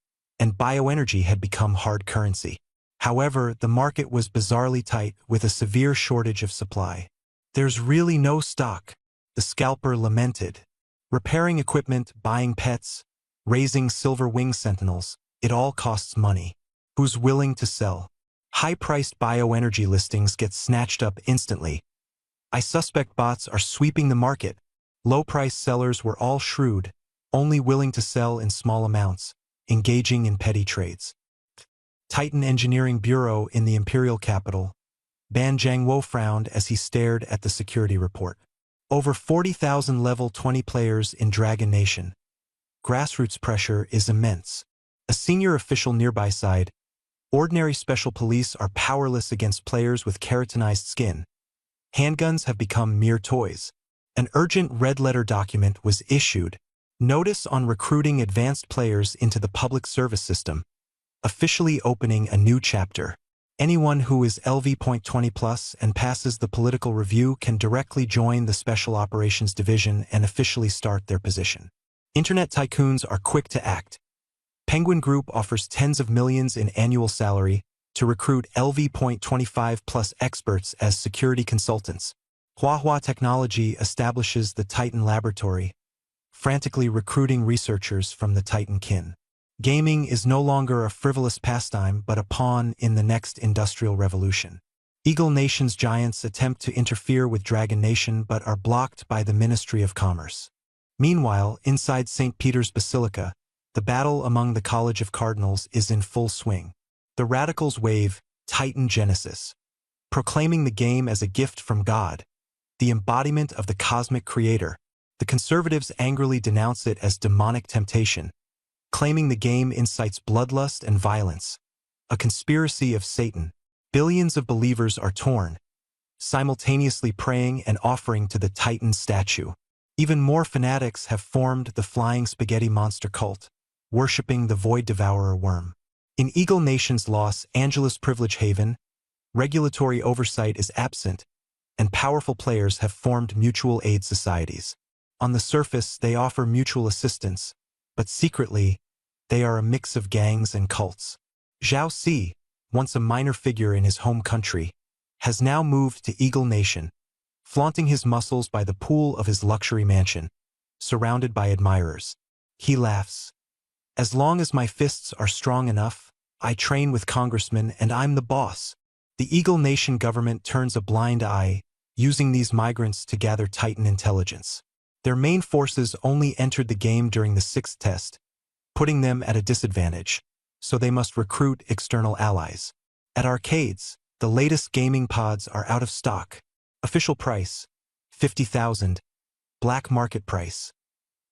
and bioenergy had become hard currency. However, the market was bizarrely tight, with a severe shortage of supply. "There's really no stock," the scalper lamented. Repairing equipment, buying pets, raising silver wing sentinels, it all costs money. Who's willing to sell? High-priced bioenergy listings get snatched up instantly. I suspect bots are sweeping the market. Low-price sellers were all shrewd, only willing to sell in small amounts, engaging in petty trades. Titan Engineering Bureau in the Imperial capital. Ban Jiangwo frowned as he stared at the security report. Over 40,000 level 20 players in Dragon Nation. Grassroots pressure is immense. A senior official nearby sighed, "Ordinary special police are powerless against players with keratinized skin. Handguns have become mere toys." An urgent red-letter document was issued. Notice on recruiting advanced players into the public service system, officially opening a new chapter. Anyone who is LV.20+ and passes the political review can directly join the Special Operations Division and officially start their position. Internet tycoons are quick to act. Penguin Group offers tens of millions in annual salary to recruit LV.25+ experts as security consultants. Huahua Technology establishes the Titan Laboratory, frantically recruiting researchers from the Titan kin. Gaming is no longer a frivolous pastime but a pawn in the next industrial revolution. Eagle Nation's giants attempt to interfere with Dragon Nation but are blocked by the Ministry of Commerce. Meanwhile, inside St. Peter's Basilica, the battle among the College of Cardinals is in full swing. The radicals wave Titan Genesis, proclaiming the game as a gift from God, the embodiment of the cosmic creator. The conservatives angrily denounce it as demonic temptation, claiming the game incites bloodlust and violence, a conspiracy of Satan. Billions of believers are torn, simultaneously praying and offering to the Titan statue. Even more fanatics have formed the Flying Spaghetti Monster cult, worshipping the Void Devourer worm. In Eagle Nation's Los Angeles Privilege Haven, regulatory oversight is absent, and powerful players have formed mutual aid societies. On the surface, they offer mutual assistance, but secretly, they are a mix of gangs and cults. Zhao Si, once a minor figure in his home country, has now moved to Eagle Nation, flaunting his muscles by the pool of his luxury mansion, surrounded by admirers. He laughs. "As long as my fists are strong enough, I train with congressmen and I'm the boss." The Eagle Nation government turns a blind eye, using these migrants to gather Titan intelligence. Their main forces only entered the game during the 6th test, putting them at a disadvantage, so they must recruit external allies. At arcades, the latest gaming pods are out of stock. Official price, 50,000. Black market price,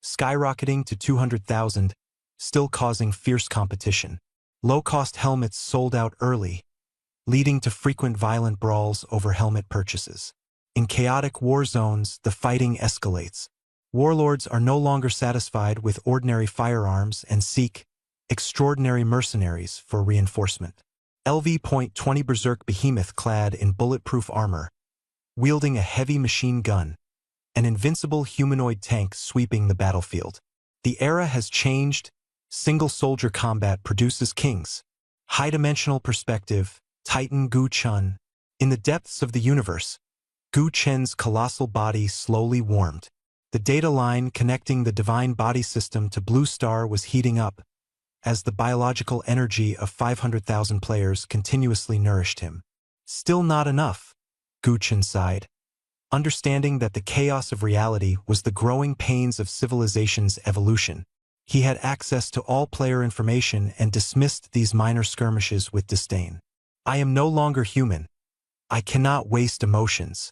skyrocketing to 200,000. still causing fierce competition. Low-cost helmets sold out early, leading to frequent violent brawls over helmet purchases. In chaotic war zones, the fighting escalates. Warlords are no longer satisfied with ordinary firearms and seek extraordinary mercenaries for reinforcement. LV.20 Berserk behemoth clad in bulletproof armor, wielding a heavy machine gun, an invincible humanoid tank sweeping the battlefield. The era has changed. Single-soldier combat produces kings. High-dimensional perspective, Titan Gu Chun. In the depths of the universe, Gu Chen's colossal body slowly warmed. The data line connecting the divine body system to Blue Star was heating up, as the biological energy of 500,000 players continuously nourished him. Still not enough, Gu Chen sighed, understanding that the chaos of reality was the growing pains of civilization's evolution. He had access to all player information and dismissed these minor skirmishes with disdain. I am no longer human. I cannot waste emotions.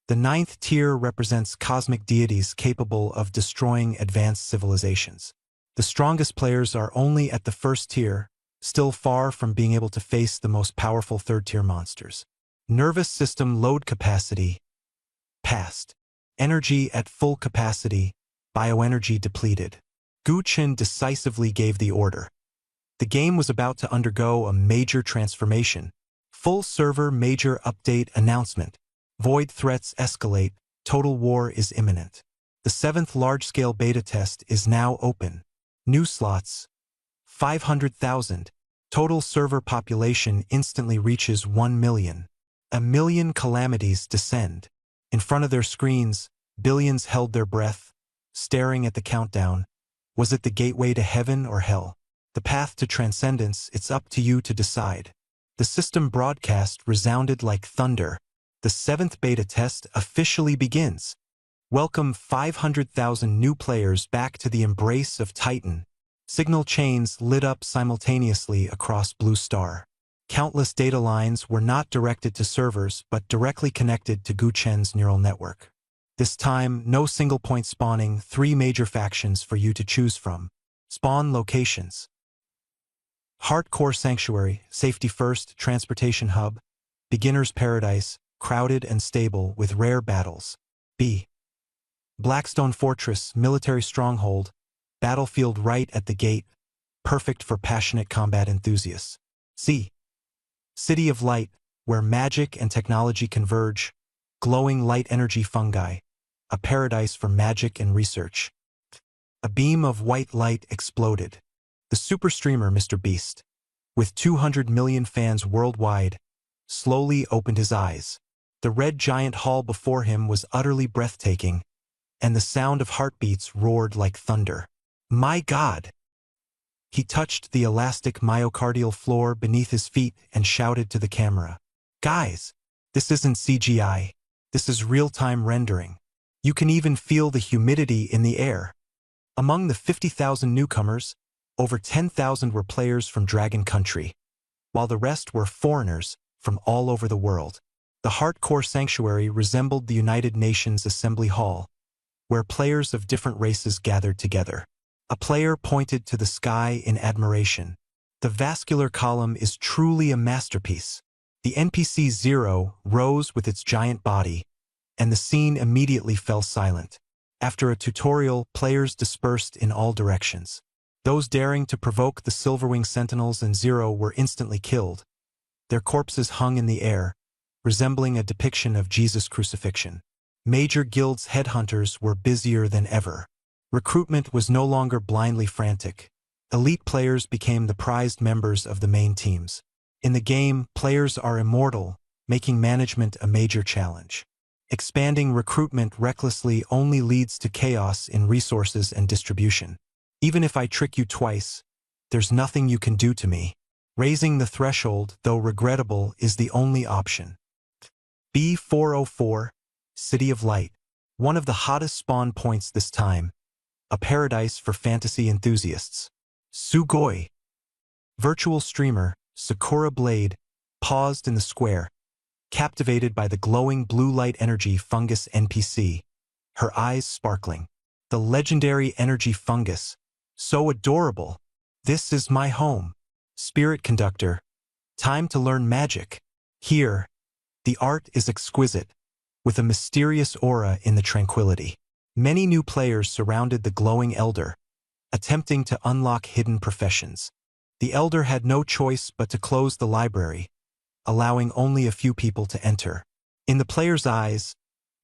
The 9th tier represents cosmic deities capable of destroying advanced civilizations. The strongest players are only at the 1st tier, still far from being able to face the most powerful 3rd-tier monsters. Nervous system load capacity passed. Energy at full capacity, bioenergy depleted. Gu Chen decisively gave the order. The game was about to undergo a major transformation. Full server major update announcement. Void threats escalate. Total war is imminent. The 7th large-scale beta test is now open. New slots, 500,000. Total server population instantly reaches 1 million. A million calamities descend. In front of their screens, billions held their breath, staring at the countdown. Was it the gateway to heaven or hell? The path to transcendence, it's up to you to decide. The system broadcast resounded like thunder. The 7th beta test officially begins. Welcome 500,000 new players back to the embrace of Titan. Signal chains lit up simultaneously across Blue Star. Countless data lines were not directed to servers but directly connected to Gu Chen's neural network. This time, no single point spawning, 3 major factions for you to choose from. Spawn locations. Hardcore Sanctuary, Safety First, Transportation Hub. Beginner's Paradise, crowded and stable with rare battles. B. Blackstone Fortress, Military Stronghold. Battlefield right at the gate, perfect for passionate combat enthusiasts. C. City of Light, where magic and technology converge. Glowing light energy fungi, a paradise for magic and research. A beam of white light exploded. The super streamer Mr. Beast, with 200 million fans worldwide, slowly opened his eyes. The red giant hall before him was utterly breathtaking, and the sound of heartbeats roared like thunder. My God! He touched the elastic myocardial floor beneath his feet and shouted to the camera. Guys, this isn't CGI. This is real-time rendering. You can even feel the humidity in the air. Among the 50,000 newcomers, over 10,000 were players from Dragon Country, while the rest were foreigners from all over the world. The Hardcore Sanctuary resembled the United Nations Assembly Hall, where players of different races gathered together. A player pointed to the sky in admiration. The vascular column is truly a masterpiece. The NPC Zero rose with its giant body, and the scene immediately fell silent. After a tutorial, players dispersed in all directions. Those daring to provoke the Silverwing Sentinels and Zero were instantly killed. Their corpses hung in the air, resembling a depiction of Jesus' crucifixion. Major guilds' headhunters were busier than ever. Recruitment was no longer blindly frantic. Elite players became the prized members of the main teams. In the game, players are immortal, making management a major challenge. Expanding recruitment recklessly only leads to chaos in resources and distribution. Even if I trick you twice, there's nothing you can do to me. Raising the threshold, though regrettable, is the only option. B404, City of Light. One of the hottest spawn points this time. A paradise for fantasy enthusiasts. Sugoi. Virtual streamer, Sakura Blade, paused in the square, captivated by the glowing blue light energy fungus NPC, her eyes sparkling. The legendary energy fungus, so adorable, This is my home. Spirit conductor. Time to learn magic. Here, the art is exquisite, with a mysterious aura in the tranquility. Many new players surrounded the glowing elder, attempting to unlock hidden professions. The elder had no choice but to close the library, allowing only a few people to enter. In the player's eyes,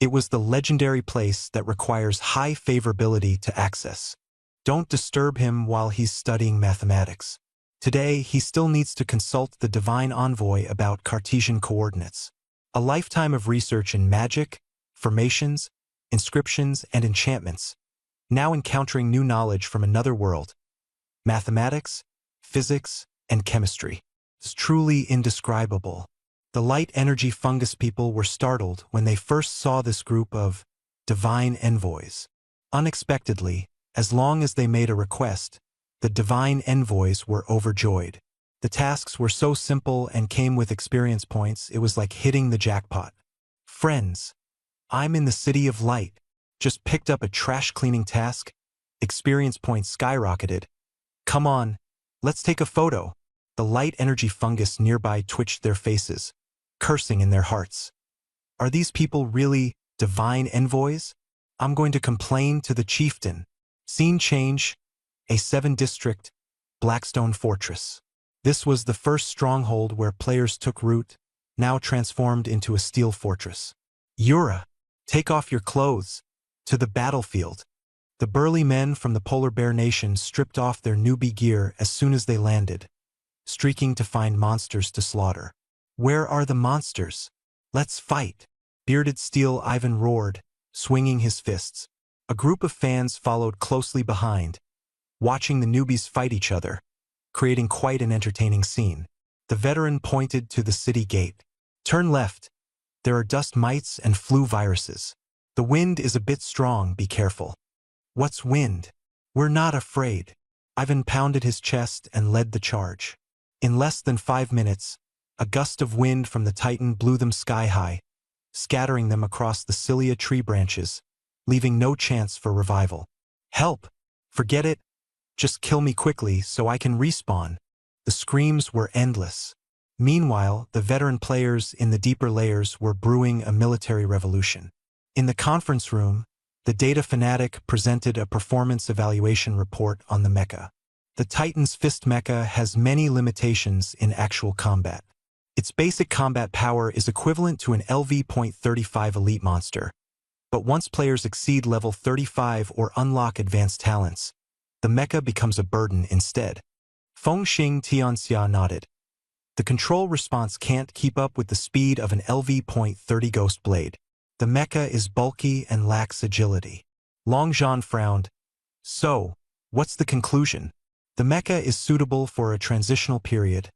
it was the legendary place that requires high favorability to access. Don't disturb him while he's studying mathematics. Today, he still needs to consult the Divine Envoy about Cartesian coordinates. A lifetime of research in magic, formations, inscriptions, and enchantments, now encountering new knowledge from another world. Mathematics, physics, and chemistry. It's truly indescribable. The light energy fungus people were startled when they first saw this group of divine envoys. Unexpectedly, as long as they made a request, the divine envoys were overjoyed. The tasks were so simple and came with experience points, it was like hitting the jackpot. Friends, I'm in the City of Light. Just picked up a trash cleaning task. Experience points skyrocketed. Come on, let's take a photo. The light energy fungus nearby twitched their faces, cursing in their hearts. Are these people really divine envoys? I'm going to complain to the chieftain. Scene change, a 7-district, Blackstone Fortress. This was the first stronghold where players took root, now transformed into a steel fortress. Yura, take off your clothes. To the battlefield. The burly men from the Polar Bear Nation stripped off their newbie gear as soon as they landed, streaking to find monsters to slaughter. Where are the monsters? Let's fight! Bearded Steel Ivan roared, swinging his fists. A group of fans followed closely behind, watching the newbies fight each other, creating quite an entertaining scene. The veteran pointed to the city gate. Turn left. There are dust mites and flu viruses. The wind is a bit strong, be careful. What's wind? We're not afraid. Ivan pounded his chest and led the charge. In less than 5 minutes, a gust of wind from the Titan blew them sky high, scattering them across the Cilia tree branches, leaving no chance for revival. Help! Forget it. Just kill me quickly so I can respawn. The screams were endless. Meanwhile, the veteran players in the deeper layers were brewing a military revolution. In the conference room, the data fanatic presented a performance evaluation report on the mecha. The Titan's Fist mecha has many limitations in actual combat. Its basic combat power is equivalent to an LV.35 elite monster, but once players exceed level 35 or unlock advanced talents, the mecha becomes a burden instead. Fengxing Tianxia nodded. The control response can't keep up with the speed of an LV.30 Ghost Blade. The mecha is bulky and lacks agility. Longzhan frowned. So, what's the conclusion? The mecha is suitable for a transitional period,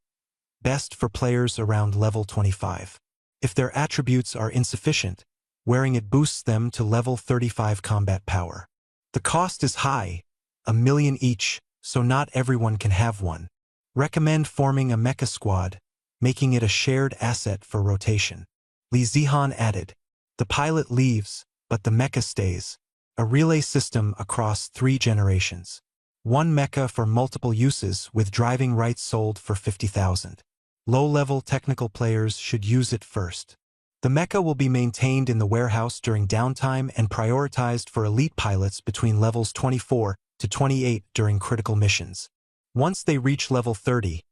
best for players around level 25. If their attributes are insufficient, wearing it boosts them to level 35 combat power. The cost is high, 1 million each, so not everyone can have one. Recommend forming a mecha squad, making it a shared asset for rotation. Li Zihan added. The pilot leaves, but the mecha stays. A relay system across 3 generations. 1 mecha for multiple uses with driving rights sold for 50,000. Low-level technical players should use it first. The mecha will be maintained in the warehouse during downtime and prioritized for elite pilots between levels 24 to 28 during critical missions. Once they reach level 30,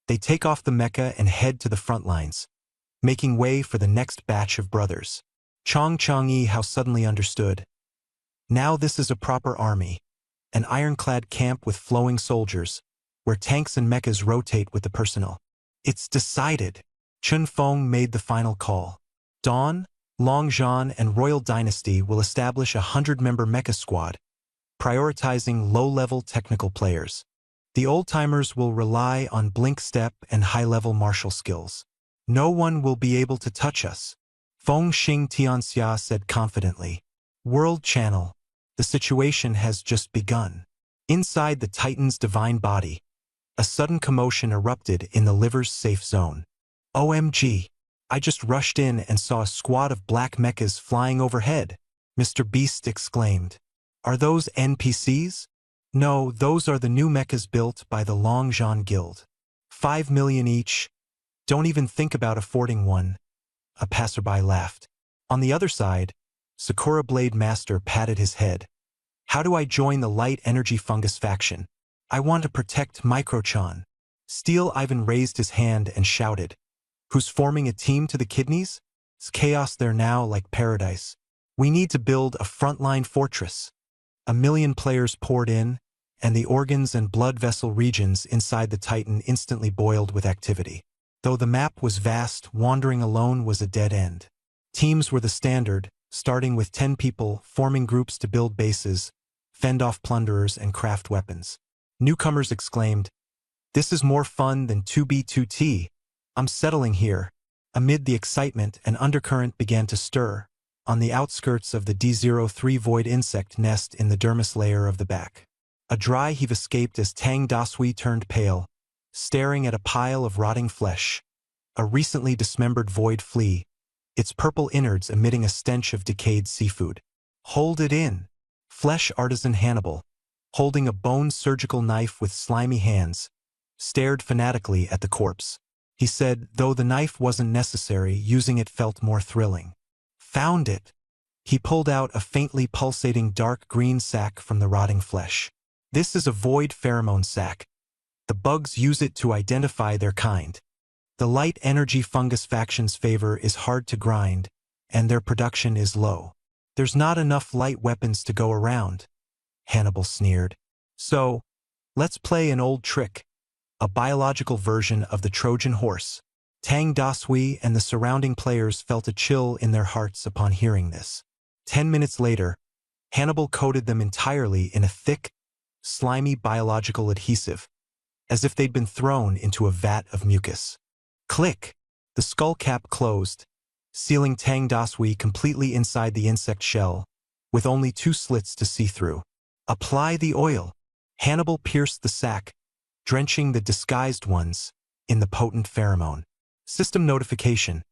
they take off the mecha and head to the front lines, making way for the next batch of brothers. Chong Changyi how suddenly understood. Now this is a proper army, an ironclad camp with flowing soldiers, where tanks and mechas rotate with the personnel. It's decided. Chun Feng made the final call. Dawn, Longzhan, and Royal Dynasty will establish a 100-member mecha squad, prioritizing low-level technical players. The old-timers will rely on blink step and high-level martial skills. No one will be able to touch us. Fengxing Tianxia said confidently. World Channel. The situation has just begun. Inside the Titan's divine body, a sudden commotion erupted in the liver's safe zone. OMG. I just rushed in and saw a squad of black mechas flying overhead, Mr. Beast exclaimed. Are those NPCs? No, those are the new mechas built by the Longzhan Guild. 5 million each. Don't even think about affording one. A passerby laughed. On the other side, Sakura Blade Master patted his head. How do I join the Light Energy Fungus faction? I want to protect Microchan. Steel Ivan raised his hand and shouted. Who's forming a team to the kidneys? It's chaos there now like paradise. We need to build a frontline fortress. 1 million players poured in, and the organs and blood vessel regions inside the Titan instantly boiled with activity. Though the map was vast, wandering alone was a dead end. Teams were the standard, starting with 10 people, forming groups to build bases, fend off plunderers, and craft weapons. Newcomers exclaimed, "This is more fun than 2B2T. I'm settling here." Amid the excitement, an undercurrent began to stir, on the outskirts of the D03 void insect nest in the dermis layer of the back. A dry heave escaped as Tang Dasui turned pale, staring at a pile of rotting flesh. A recently dismembered void flea, its purple innards emitting a stench of decayed seafood. "Hold it in." Flesh artisan Hannibal, holding a bone surgical knife with slimy hands, stared fanatically at the corpse. He said, though the knife wasn't necessary, using it felt more thrilling. "Found it." He pulled out a faintly pulsating dark green sac from the rotting flesh. "This is a void pheromone sac. The bugs use it to identify their kind. The Light Energy Fungus faction's favor is hard to grind, and their production is low. There's not enough light weapons to go around," Hannibal sneered. "So, let's play an old trick. A biological version of the Trojan horse." Tang Dasui and the surrounding players felt a chill in their hearts upon hearing this. 10 minutes later, Hannibal coated them entirely in a thick, slimy biological adhesive, as if they'd been thrown into a vat of mucus. Click! The skull cap closed, sealing Tang Dasui completely inside the insect shell, with only 2 slits to see through. "Apply the oil." Hannibal pierced the sac, drenching the disguised ones in the potent pheromone. System notification.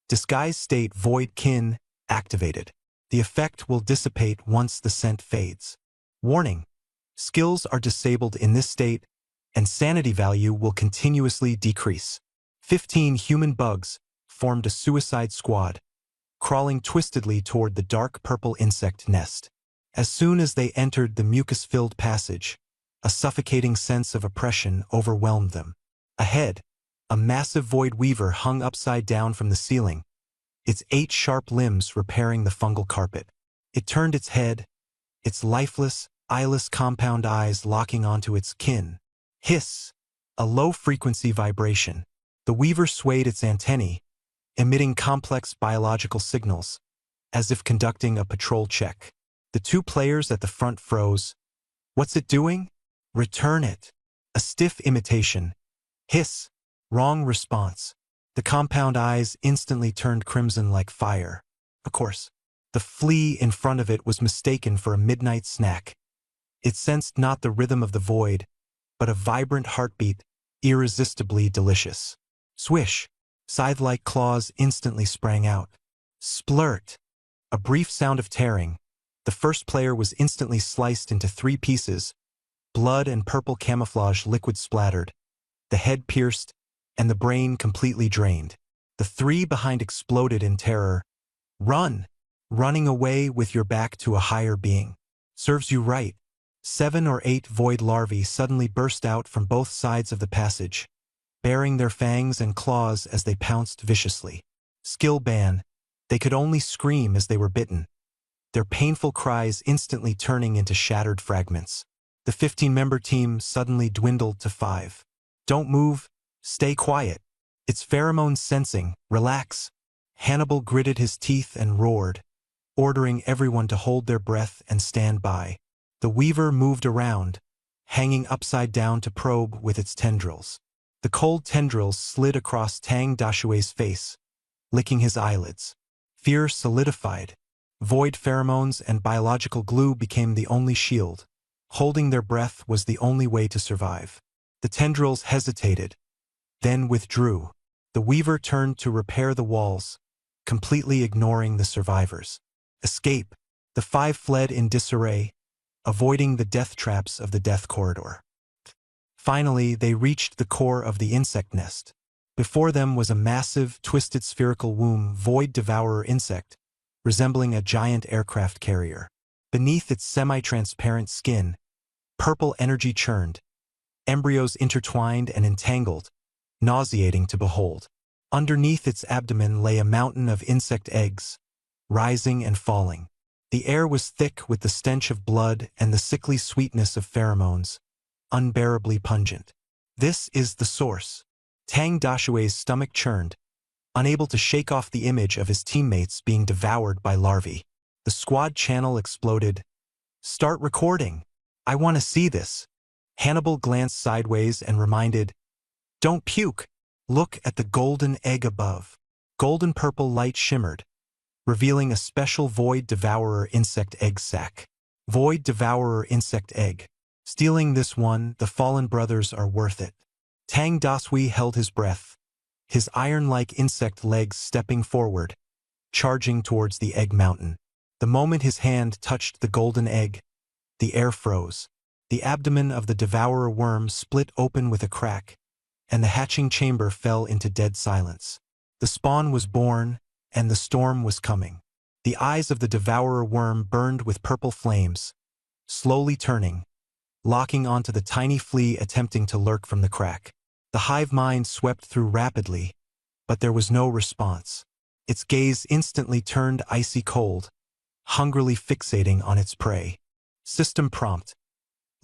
Disguise state void kin activated. The effect will dissipate once the scent fades. Warning. Skills are disabled in this state, and sanity value will continuously decrease. 15 human bugs formed a suicide squad, crawling twistedly toward the dark purple insect nest. As soon as they entered the mucus-filled passage, a suffocating sense of oppression overwhelmed them. Ahead, a massive void weaver hung upside down from the ceiling, its 8 sharp limbs repairing the fungal carpet. It turned its head, its lifeless, eyeless compound eyes locking onto its kin. Hiss! A low-frequency vibration. The weaver swayed its antennae, emitting complex biological signals, as if conducting a patrol check. The 2 players at the front froze. "What's it doing?" "Return it." A stiff imitation. Hiss! Wrong response. The compound eyes instantly turned crimson like fire. Of course, the flea in front of it was mistaken for a midnight snack. It sensed not the rhythm of the void, but a vibrant heartbeat, irresistibly delicious. Swish! Scythe-like claws instantly sprang out. Splurt! A brief sound of tearing. The first player was instantly sliced into 3 pieces. Blood and purple camouflage liquid splattered, the head pierced, and the brain completely drained. The 3 behind exploded in terror. "Run! Running away with your back to a higher being. Serves you right." 7 or 8 void larvae suddenly burst out from both sides of the passage, baring their fangs and claws as they pounced viciously. Skill ban. They could only scream as they were bitten, their painful cries instantly turning into shattered fragments. The 15-member team suddenly dwindled to 5. "Don't move. Stay quiet. It's pheromone sensing. Relax." Hannibal gritted his teeth and roared, ordering everyone to hold their breath and stand by. The weaver moved around, hanging upside down to probe with its tendrils. The cold tendrils slid across Tang Dasui's face, licking his eyelids. Fear solidified. Void pheromones and biological glue became the only shield. Holding their breath was the only way to survive. The tendrils hesitated, then withdrew. The weaver turned to repair the walls, completely ignoring the survivors. Escape. The 5 fled in disarray, avoiding the death traps of the death corridor. Finally, they reached the core of the insect nest. Before them was a massive, twisted spherical womb void devourer insect, resembling a giant aircraft carrier. Beneath its semi-transparent skin, purple energy churned, embryos intertwined and entangled, nauseating to behold. Underneath its abdomen lay a mountain of insect eggs, rising and falling. The air was thick with the stench of blood and the sickly sweetness of pheromones, unbearably pungent. This is the source. Tang Dashue's stomach churned, unable to shake off the image of his teammates being devoured by larvae. The squad channel exploded. "Start recording. I want to see this." Hannibal glanced sideways and reminded, "Don't puke. Look at the golden egg above." Golden purple light shimmered, revealing a special Void Devourer insect egg sac. Void Devourer insect egg. Stealing this one, the fallen brothers are worth it. Tang Dasui held his breath, his iron-like insect legs stepping forward, charging towards the egg mountain. The moment his hand touched the golden egg, the air froze. The abdomen of the devourer worm split open with a crack, and the hatching chamber fell into dead silence. The spawn was born, and the storm was coming. The eyes of the devourer worm burned with purple flames, slowly turning, locking onto the tiny flea attempting to lurk from the crack. The hive mind swept through rapidly, but there was no response. Its gaze instantly turned icy cold, hungrily fixating on its prey. System prompt.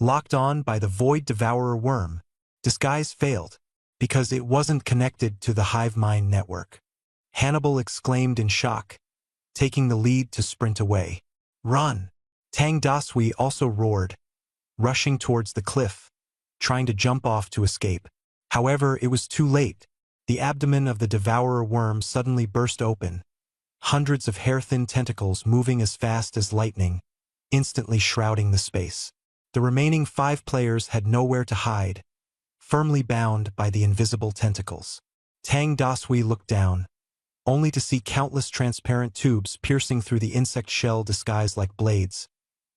Locked on by the Void Devourer worm, disguise failed, because it wasn't connected to the hive mind network. Hannibal exclaimed in shock, taking the lead to sprint away. "Run!" Tang Dasui also roared, rushing towards the cliff, trying to jump off to escape. However, it was too late. The abdomen of the devourer worm suddenly burst open, hundreds of hair-thin tentacles moving as fast as lightning, instantly shrouding the space. The remaining 5 players had nowhere to hide, firmly bound by the invisible tentacles. Tang Dasui looked down, only to see countless transparent tubes piercing through the insect shell disguised like blades,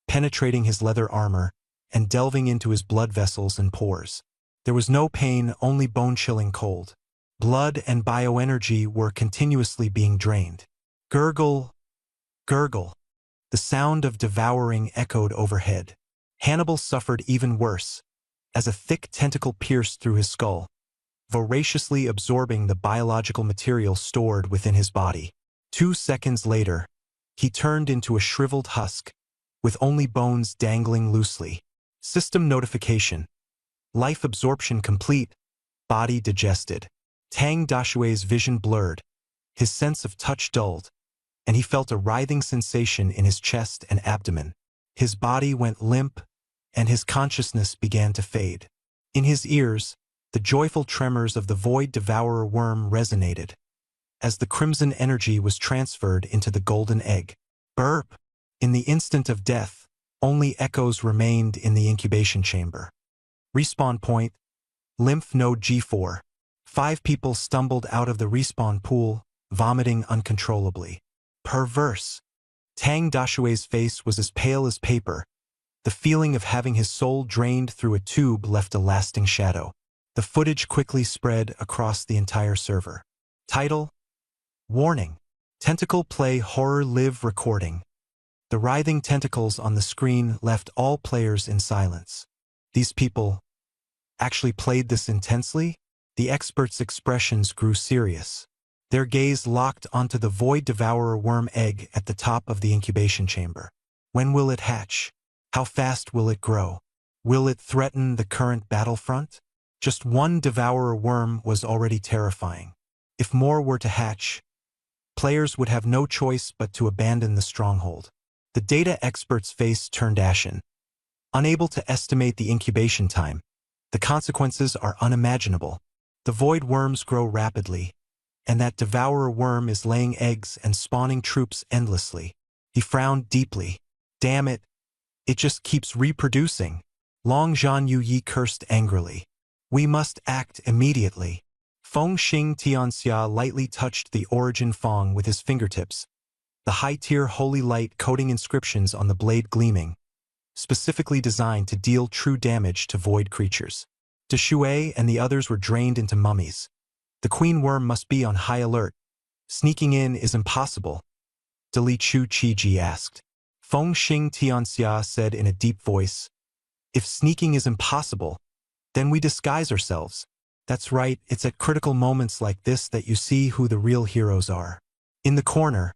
penetrating his leather armor, and delving into his blood vessels and pores. There was no pain, only bone-chilling cold. Blood and bioenergy were continuously being drained. Gurgle, gurgle. The sound of devouring echoed overhead. Hannibal suffered even worse, as a thick tentacle pierced through his skull, voraciously absorbing the biological material stored within his body. 2 seconds later, he turned into a shriveled husk, with only bones dangling loosely. System notification. Life absorption complete, body digested. Tang Dashue's vision blurred, his sense of touch dulled, and he felt a writhing sensation in his chest and abdomen. His body went limp, and his consciousness began to fade. In his ears, the joyful tremors of the Void Devourer worm resonated, as the crimson energy was transferred into the golden egg. Burp! In the instant of death, only echoes remained in the incubation chamber. Respawn point, lymph node G4. 5 people stumbled out of the respawn pool, vomiting uncontrollably. Perverse. Tang Dashue's face was as pale as paper. The feeling of having his soul drained through a tube left a lasting shadow. The footage quickly spread across the entire server. Title: Warning. Tentacle Play Horror Live Recording. The writhing tentacles on the screen left all players in silence. These people actually played this intensely? The experts' expressions grew serious. Their gaze locked onto the Void Devourer worm egg at the top of the incubation chamber. When will it hatch? How fast will it grow? Will it threaten the current battlefront? Just one devourer worm was already terrifying. If more were to hatch, players would have no choice but to abandon the stronghold. The data expert's face turned ashen. Unable to estimate the incubation time, the consequences are unimaginable. The void worms grow rapidly, and that devourer worm is laying eggs and spawning troops endlessly. He frowned deeply. Damn it, it just keeps reproducing. Long Zhan Yuyi cursed angrily. We must act immediately. Feng Xing Tianxia lightly touched the origin Fong with his fingertips, the high-tier holy light coding inscriptions on the blade gleaming, specifically designed to deal true damage to void creatures. De Shui and the others were drained into mummies. The queen worm must be on high alert. Sneaking in is impossible, De Li Chu Qiji asked. Feng Xing Tianxia said in a deep voice, "If sneaking is impossible, then we disguise ourselves." That's right, it's at critical moments like this that you see who the real heroes are. In the corner,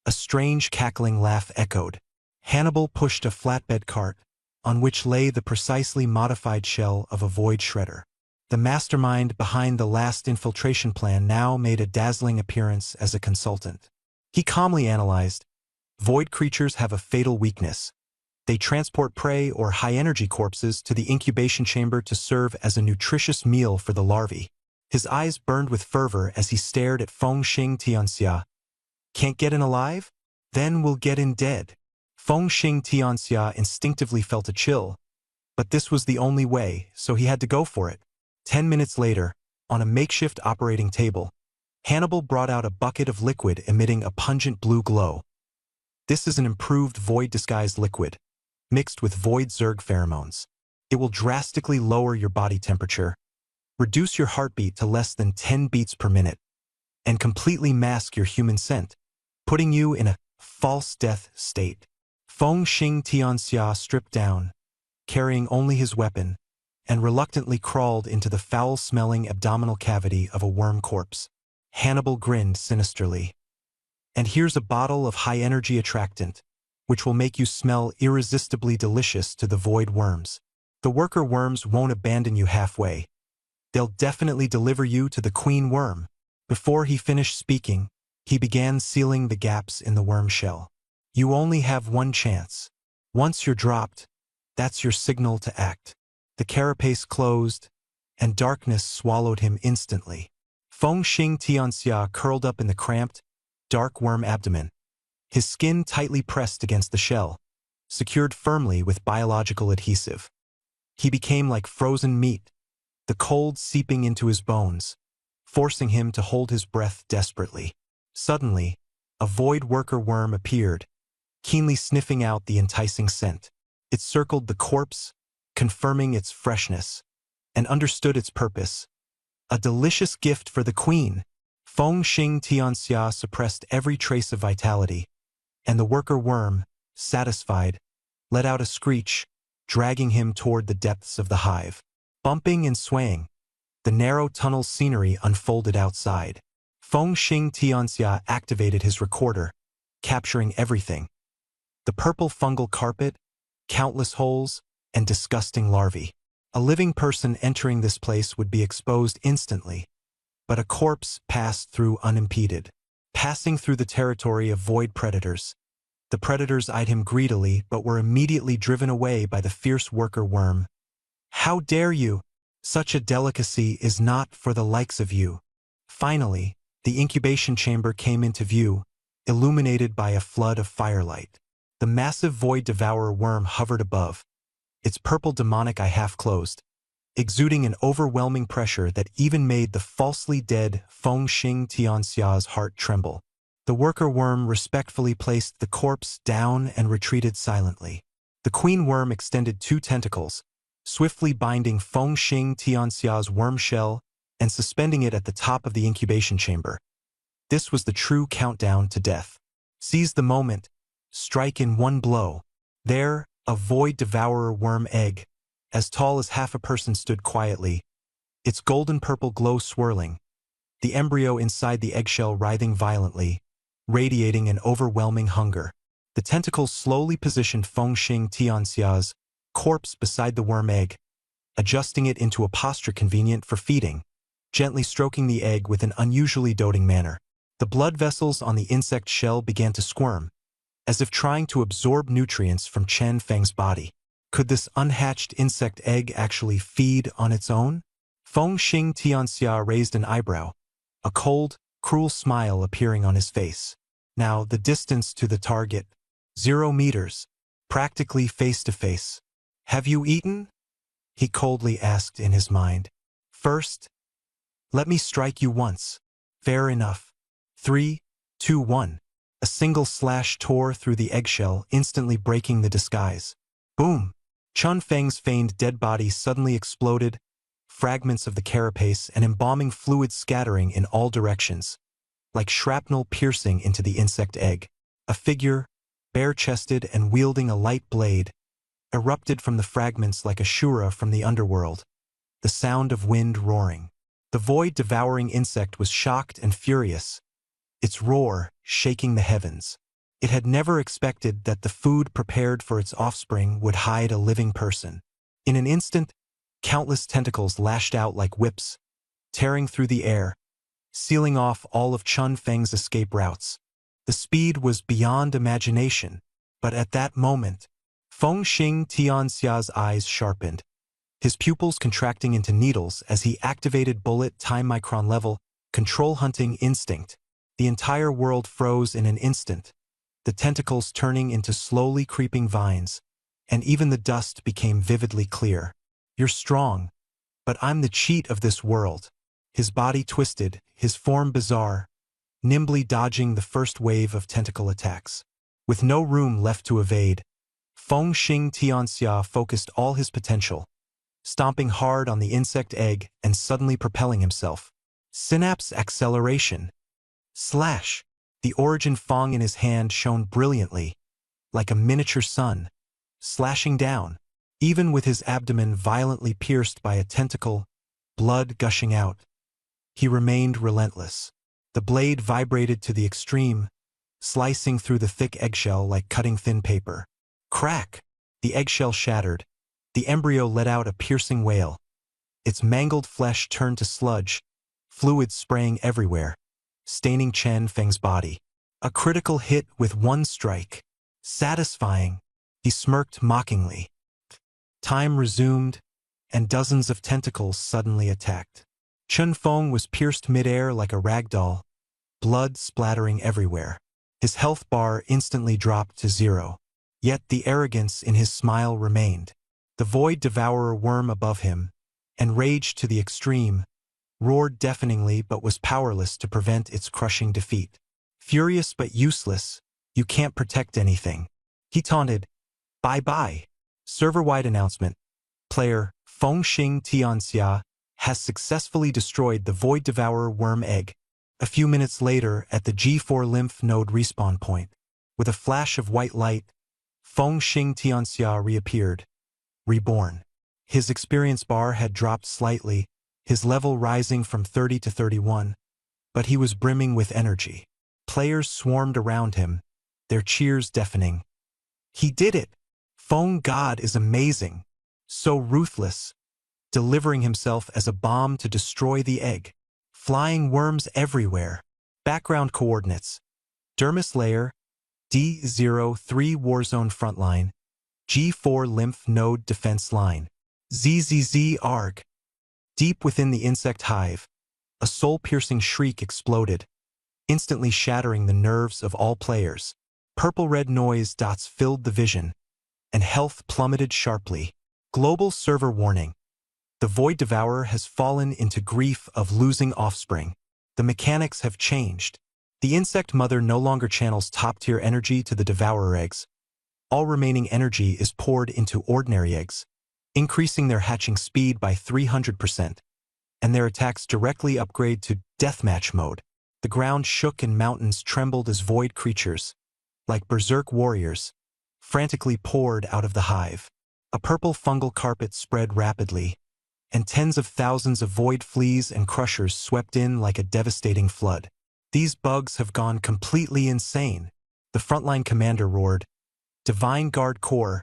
a strange cackling laugh echoed. Hannibal pushed a flatbed cart, on which lay the precisely modified shell of a void shredder. The mastermind behind the last infiltration plan now made a dazzling appearance as a consultant. He calmly analyzed, "Void creatures have a fatal weakness. They transport prey or high-energy corpses to the incubation chamber to serve as a nutritious meal for the larvae." His eyes burned with fervor as he stared at Feng Xing Tianxia. "Can't get in alive? Then we'll get in dead." Feng Xing Tianxia instinctively felt a chill, but this was the only way, so he had to go for it. 10 minutes later, on a makeshift operating table, Hannibal brought out a bucket of liquid emitting a pungent blue glow. This is an improved void-disguised liquid, mixed with void Zerg pheromones. It will drastically lower your body temperature, reduce your heartbeat to less than 10 beats per minute, and completely mask your human scent, putting you in a false death state. Feng Xing Tianxia stripped down, carrying only his weapon, and reluctantly crawled into the foul-smelling abdominal cavity of a worm corpse. Hannibal grinned sinisterly. "And here's a bottle of high-energy attractant, which will make you smell irresistibly delicious to the void worms. The worker worms won't abandon you halfway. They'll definitely deliver you to the queen worm." Before he finished speaking, he began sealing the gaps in the worm shell. "You only have one chance. Once you're dropped, that's your signal to act." The carapace closed, and darkness swallowed him instantly. Feng Xing Tianxia curled up in the cramped, dark worm abdomen, his skin tightly pressed against the shell, secured firmly with biological adhesive. He became like frozen meat, the cold seeping into his bones, forcing him to hold his breath desperately. Suddenly, a void worker worm appeared, keenly sniffing out the enticing scent. It circled the corpse, confirming its freshness, and understood its purpose. A delicious gift for the queen. Feng Xing Tianxia suppressed every trace of vitality, and the worker worm, satisfied, let out a screech, dragging him toward the depths of the hive. Bumping and swaying, the narrow tunnel scenery unfolded outside. Feng Xing Tianxia activated his recorder, capturing everything. The purple fungal carpet, countless holes, and disgusting larvae. A living person entering this place would be exposed instantly, but a corpse passed through unimpeded. Passing through the territory of void predators, the predators eyed him greedily but were immediately driven away by the fierce worker worm. "How dare you? Such a delicacy is not for the likes of you." Finally, the incubation chamber came into view, illuminated by a flood of firelight. The massive void devourer worm hovered above, its purple demonic eye half closed, exuding an overwhelming pressure that even made the falsely dead Feng Xing Tianxia's heart tremble. The worker worm respectfully placed the corpse down and retreated silently. The queen worm extended 2 tentacles, swiftly binding Feng Xing Tianxia's worm shell and suspending it at the top of the incubation chamber. This was the true countdown to death. Seize the moment, strike in one blow. There, a void devourer worm egg, as tall as half a person, stood quietly, its golden-purple glow swirling, the embryo inside the eggshell writhing violently, radiating an overwhelming hunger. The tentacles slowly positioned Feng Xing Tianxia's corpse beside the worm egg, adjusting it into a posture convenient for feeding, gently stroking the egg with an unusually doting manner. The blood vessels on the insect shell began to squirm, as if trying to absorb nutrients from Chen Feng's body. Could this unhatched insect egg actually feed on its own? Feng Xing Tianxia raised an eyebrow, a cold, cruel smile appearing on his face. Now the distance to the target, 0 meters, practically face to face. "Have you eaten?" he coldly asked in his mind. "First, let me strike you once." "Fair enough. 3, 2, 1. A single slash tore through the eggshell, instantly breaking the disguise. Boom! Chun Feng's feigned dead body suddenly exploded, fragments of the carapace and embalming fluid scattering in all directions, like shrapnel piercing into the insect egg. A figure, bare-chested and wielding a light blade, erupted from the fragments like Ashura from the underworld, the sound of wind roaring. The void-devouring insect was shocked and furious, its roar shaking the heavens. It had never expected that the food prepared for its offspring would hide a living person. In an instant, countless tentacles lashed out like whips, tearing through the air, sealing off all of Chun Feng's escape routes. The speed was beyond imagination, but at that moment, Fengxing Tianxia's eyes sharpened, his pupils contracting into needles as he activated bullet time micron level control hunting instinct. The entire world froze in an instant, the tentacles turning into slowly creeping vines, and even the dust became vividly clear. You're strong, but I'm the cheat of this world. His body twisted, his form bizarre, nimbly dodging the first wave of tentacle attacks. With no room left to evade, Fengxing Tianxia focused all his potential, stomping hard on the insect egg and suddenly propelling himself. Synapse acceleration. Slash! The origin Feng in his hand shone brilliantly, like a miniature sun, slashing down. Even with his abdomen violently pierced by a tentacle, blood gushing out, he remained relentless. The blade vibrated to the extreme, slicing through the thick eggshell like cutting thin paper. Crack! The eggshell shattered. The embryo let out a piercing wail. Its mangled flesh turned to sludge, fluid spraying everywhere, staining Chun Feng's body. A critical hit with one strike. Satisfying. He smirked mockingly. Time resumed, and dozens of tentacles suddenly attacked. Chun Feng was pierced midair like a rag doll, blood splattering everywhere. His health bar instantly dropped to 0. Yet the arrogance in his smile remained. The void devourer worm above him, enraged to the extreme, roared deafeningly but was powerless to prevent its crushing defeat. Furious but useless, you can't protect anything. He taunted, bye-bye. Server-wide announcement. Player Fengxing Tianxia has successfully destroyed the void devourer worm egg. A few minutes later, at the G4 lymph node respawn point, with a flash of white light, Fengxing Tianxia reappeared, reborn. His experience bar had dropped slightly, his level rising from 30 to 31, but he was brimming with energy. Players swarmed around him, their cheers deafening. He did it! Feng God is amazing, so ruthless, delivering himself as a bomb to destroy the egg. Flying worms everywhere. Background coordinates. Dermis layer, D03 Warzone frontline, G4 lymph node defense line, ZZZ ARG. Deep within the insect hive, a soul-piercing shriek exploded, instantly shattering the nerves of all players. Purple-red noise dots filled the vision, and health plummeted sharply. Global server warning. The Void Devourer has fallen into grief of losing offspring. The mechanics have changed. The insect mother no longer channels top-tier energy to the devourer eggs. All remaining energy is poured into ordinary eggs, increasing their hatching speed by 300%, and their attacks directly upgrade to deathmatch mode. The ground shook and mountains trembled as void creatures, like berserk warriors, frantically poured out of the hive. A purple fungal carpet spread rapidly, and tens of thousands of void fleas and crushers swept in like a devastating flood. These bugs have gone completely insane. The frontline commander roared, Divine Guard Corps,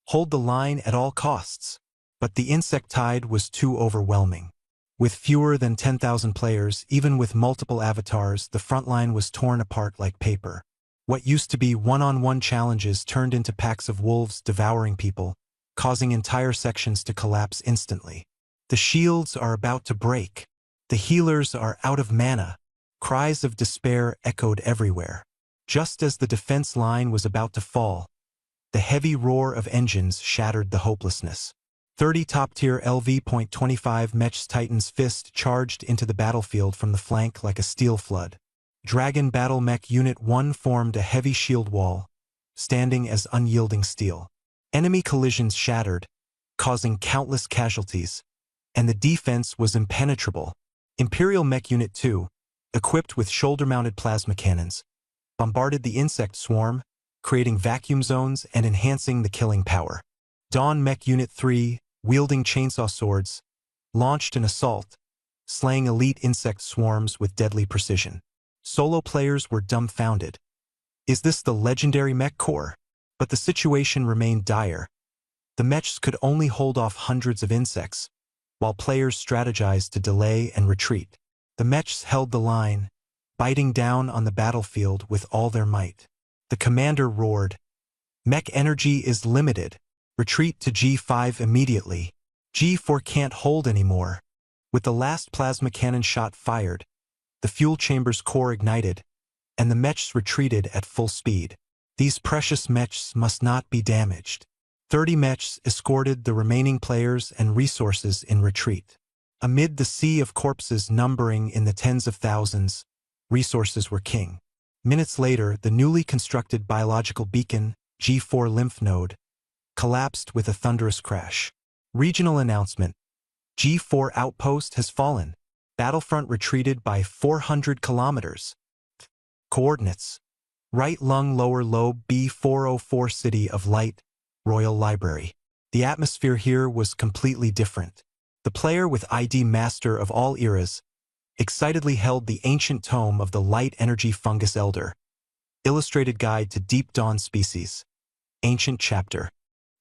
hold the line at all costs. But the insect tide was too overwhelming. With fewer than 10,000 players, even with multiple avatars, the frontline was torn apart like paper. What used to be one-on-one challenges turned into packs of wolves devouring people, causing entire sections to collapse instantly. The shields are about to break. The healers are out of mana. Cries of despair echoed everywhere. Just as the defense line was about to fall, the heavy roar of engines shattered the hopelessness. 30 top-tier LV.25 Mech's Titan's Fist charged into the battlefield from the flank like a steel flood. Dragon Battle Mech Unit 1 formed a heavy shield wall, standing as unyielding steel. Enemy collisions shattered, causing countless casualties, and the defense was impenetrable. Imperial Mech Unit 2, equipped with shoulder-mounted plasma cannons, bombarded the insect swarm, creating vacuum zones and enhancing the killing power. Dawn Mech Unit 3, wielding chainsaw swords, launched an assault, slaying elite insect swarms with deadly precision. Solo players were dumbfounded. Is this the legendary Mech Corps? But the situation remained dire. The mechs could only hold off hundreds of insects, while players strategized to delay and retreat. The mechs held the line, biting down on the battlefield with all their might. The commander roared, "Mech energy is limited. Retreat to G5 immediately. G4 can't hold anymore." With the last plasma cannon shot fired, the fuel chamber's core ignited, and the mechs retreated at full speed. These precious mechs must not be damaged. 30 mechs escorted the remaining players and resources in retreat. Amid the sea of corpses numbering in the tens of thousands, resources were king. Minutes later, the newly constructed biological beacon, G4 lymph node, collapsed with a thunderous crash. Regional announcement: G4 outpost has fallen. Battlefront retreated by 400 kilometers. Coordinates: right lung lower lobe B404 City of Light, Royal Library. The atmosphere here was completely different. The player with ID Master of all eras excitedly held the ancient tome of the Light Energy Fungus Elder, Illustrated Guide to Deep Dawn Species, Ancient Chapter.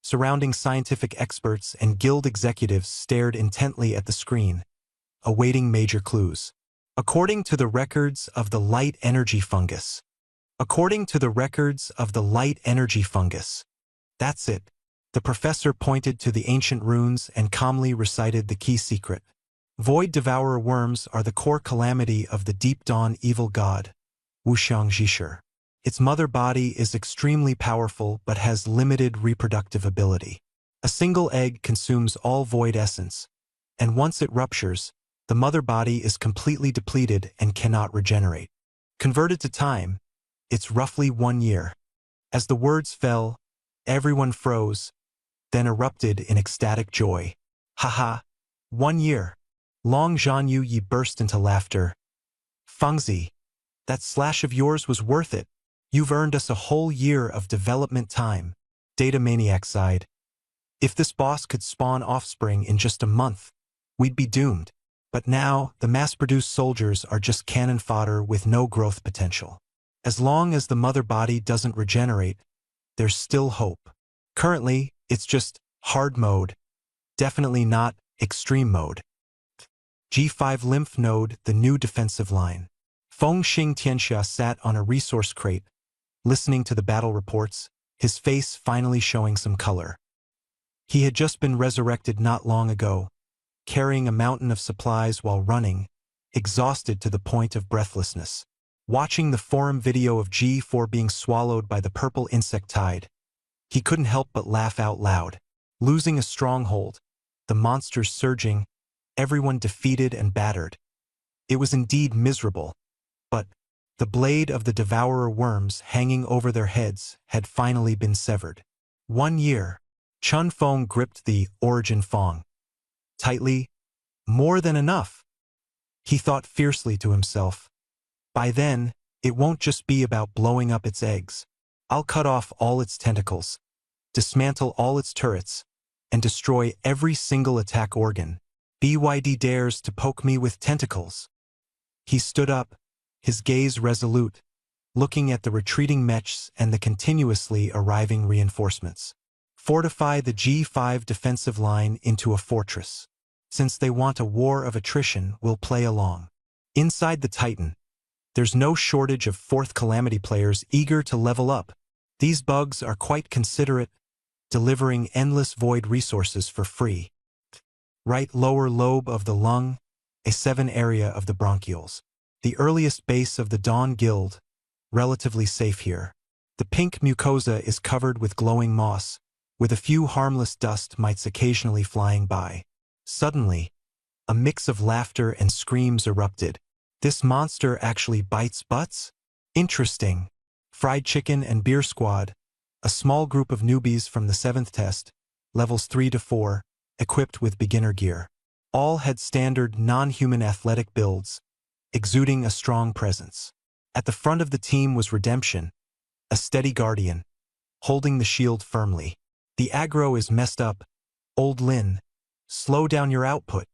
Surrounding scientific experts and guild executives stared intently at the screen, awaiting major clues. According to the records of the Light Energy Fungus. According to the records of the Light Energy Fungus. That's it. The professor pointed to the ancient runes and calmly recited the key secret. Void Devourer worms are the core calamity of the Deep Dawn evil god, Wuxiang Zhishir. Its mother body is extremely powerful but has limited reproductive ability. A single egg consumes all void essence, and once it ruptures, the mother body is completely depleted and cannot regenerate. Converted to time, it's roughly 1 year. As the words fell, everyone froze, then erupted in ecstatic joy. Haha, 1 year. Long Zhanyu Yi burst into laughter. Fengzi, that slash of yours was worth it. You've earned us a whole year of development time. Data Maniac sighed. If this boss could spawn offspring in just a month, we'd be doomed. But now, the mass-produced soldiers are just cannon fodder with no growth potential. As long as the mother body doesn't regenerate, there's still hope. Currently, it's just hard mode, definitely not extreme mode. G5 lymph node, the new defensive line. Fengxing Tianxia sat on a resource crate, listening to the battle reports, his face finally showing some color. He had just been resurrected not long ago, carrying a mountain of supplies while running, exhausted to the point of breathlessness. Watching the forum video of G4 being swallowed by the purple insect tide, he couldn't help but laugh out loud. Losing a stronghold, the monsters surging, everyone defeated and battered. It was indeed miserable, but the blade of the devourer worms hanging over their heads had finally been severed. 1 year. Chun Feng gripped the Origin Fong tightly. More than enough. He thought fiercely to himself. By then, it won't just be about blowing up its eggs. I'll cut off all its tentacles, dismantle all its turrets, and destroy every single attack organ. BYD dares to poke me with tentacles. He stood up, his gaze resolute, looking at the retreating mechs and the continuously arriving reinforcements. Fortify the G5 defensive line into a fortress. Since they want a war of attrition, we'll play along. Inside the Titan, there's no shortage of 4th Calamity players eager to level up. These bugs are quite considerate, delivering endless void resources for free. Right lower lobe of the lung, A7 area of the bronchioles. The earliest base of the Dawn Guild, relatively safe here. The pink mucosa is covered with glowing moss, with a few harmless dust mites occasionally flying by. Suddenly, a mix of laughter and screams erupted. This monster actually bites butts? Interesting. Fried chicken and beer squad, A small group of newbies from the 7th test, levels 3 to 4, equipped with beginner gear. All had standard non-human athletic builds, exuding a strong presence. At the front of the team was Redemption, a steady guardian, holding the shield firmly. The aggro is messed up. Old Lin, slow down your output.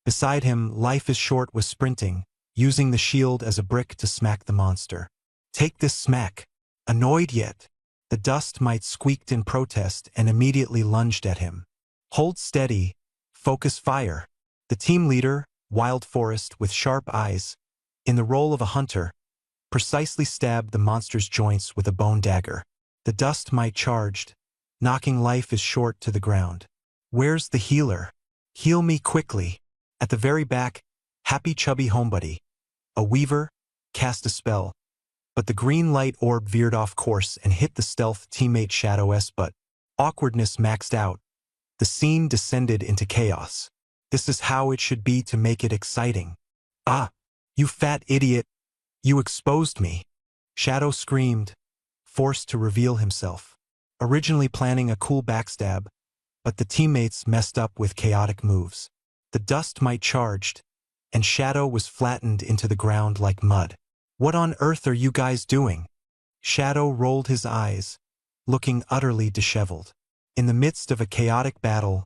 Beside him, Life is Short was sprinting, using the shield as a brick to smack the monster. Take this smack. Annoyed yet? The Dust Mite squeaked in protest and immediately lunged at him. Hold steady. Focus fire. The team leader, Wild Forest with sharp eyes, in the role of a hunter, precisely stabbed the monster's joints with a bone dagger. The Dust Mite charged, knocking Life is Short to the ground. Where's the healer? Heal me quickly. At the very back, Happy Chubby Homebuddy, a weaver, cast a spell, but the green light orb veered off course and hit the stealth teammate Shadow S. But awkwardness maxed out. The scene descended into chaos. This is how it should be to make it exciting. Ah, you fat idiot. You exposed me. Shadow screamed, forced to reveal himself. Originally planning a cool backstab, but the teammates messed up with chaotic moves. The Dust Mite charged, and Shadow was flattened into the ground like mud. What on earth are you guys doing? Shadow rolled his eyes, looking utterly disheveled. In the midst of a chaotic battle,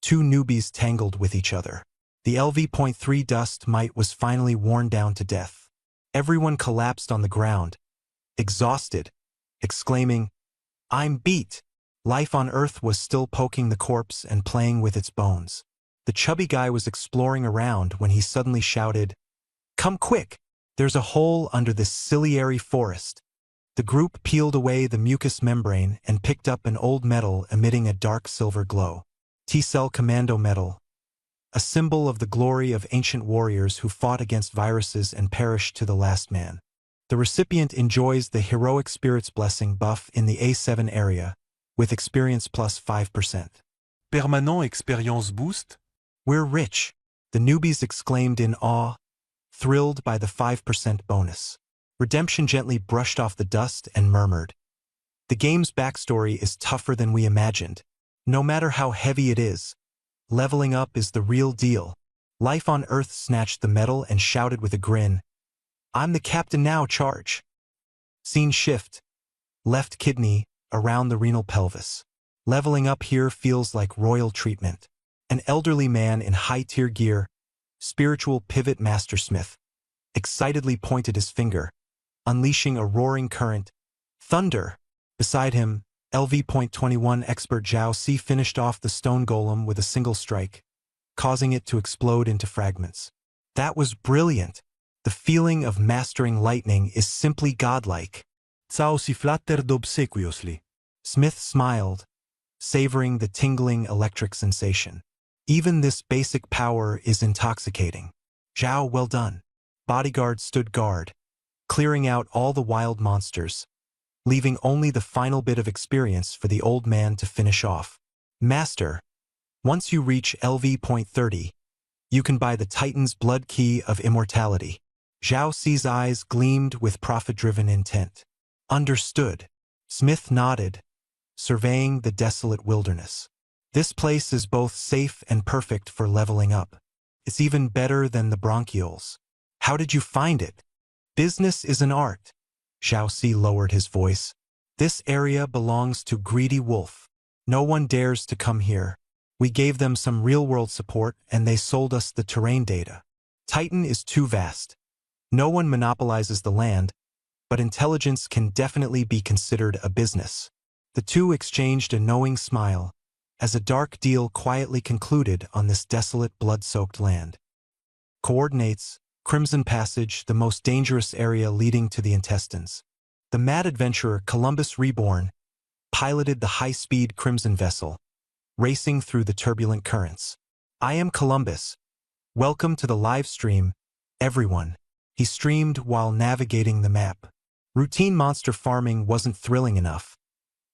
two newbies tangled with each other. The LV.3 Dust Mite was finally worn down to death. Everyone collapsed on the ground, exhausted, exclaiming, "I'm beat!" Life on Earth was still poking the corpse and playing with its bones. The chubby guy was exploring around when he suddenly shouted, "Come quick! There's a hole under this ciliary forest." The group peeled away the mucous membrane and picked up an old medal emitting a dark silver glow. T-Cell Commando Medal, a symbol of the glory of ancient warriors who fought against viruses and perished to the last man. The recipient enjoys the Heroic Spirit's Blessing buff in the A7 area, with experience plus 5%. Permanent expérience boost? We're rich, the newbies exclaimed in awe, thrilled by the 5% bonus. Redemption gently brushed off the dust and murmured, "The game's backstory is tougher than we imagined. No matter how heavy it is, leveling up is the real deal." Life on Earth snatched the medal and shouted with a grin, "I'm the captain now, charge." Scene shift. Left kidney, around the renal pelvis. Leveling up here feels like royal treatment. An elderly man in high-tier gear, spiritual pivot mastersmith, excitedly pointed his finger, unleashing a roaring current. Thunder! Beside him, LV.21 expert Zhao Si finished off the stone golem with a single strike, causing it to explode into fragments. That was brilliant. The feeling of mastering lightning is simply godlike. Zhao Si flattered obsequiously. Smith smiled, savoring the tingling electric sensation. Even this basic power is intoxicating. Zhao, well done. Bodyguard stood guard, clearing out all the wild monsters, leaving only the final bit of experience for the old man to finish off. Master, once you reach LV.30, you can buy the Titan's Blood Key of Immortality. Zhao Si's eyes gleamed with profit-driven intent. Understood. Smith nodded, surveying the desolate wilderness. This place is both safe and perfect for leveling up. It's even better than the bronchioles. How did you find it? Business is an art. Zhao Si lowered his voice. This area belongs to Greedy Wolf. No one dares to come here. We gave them some real-world support and they sold us the terrain data. Titan is too vast. No one monopolizes the land, but intelligence can definitely be considered a business. The two exchanged a knowing smile, as a dark deal quietly concluded on this desolate blood-soaked land. Coordinates, Crimson Passage, the most dangerous area leading to the intestines. The mad adventurer Columbus Reborn piloted the high-speed Crimson vessel, racing through the turbulent currents. I am Columbus. Welcome to the live stream, everyone. He streamed while navigating the map. Routine monster farming wasn't thrilling enough.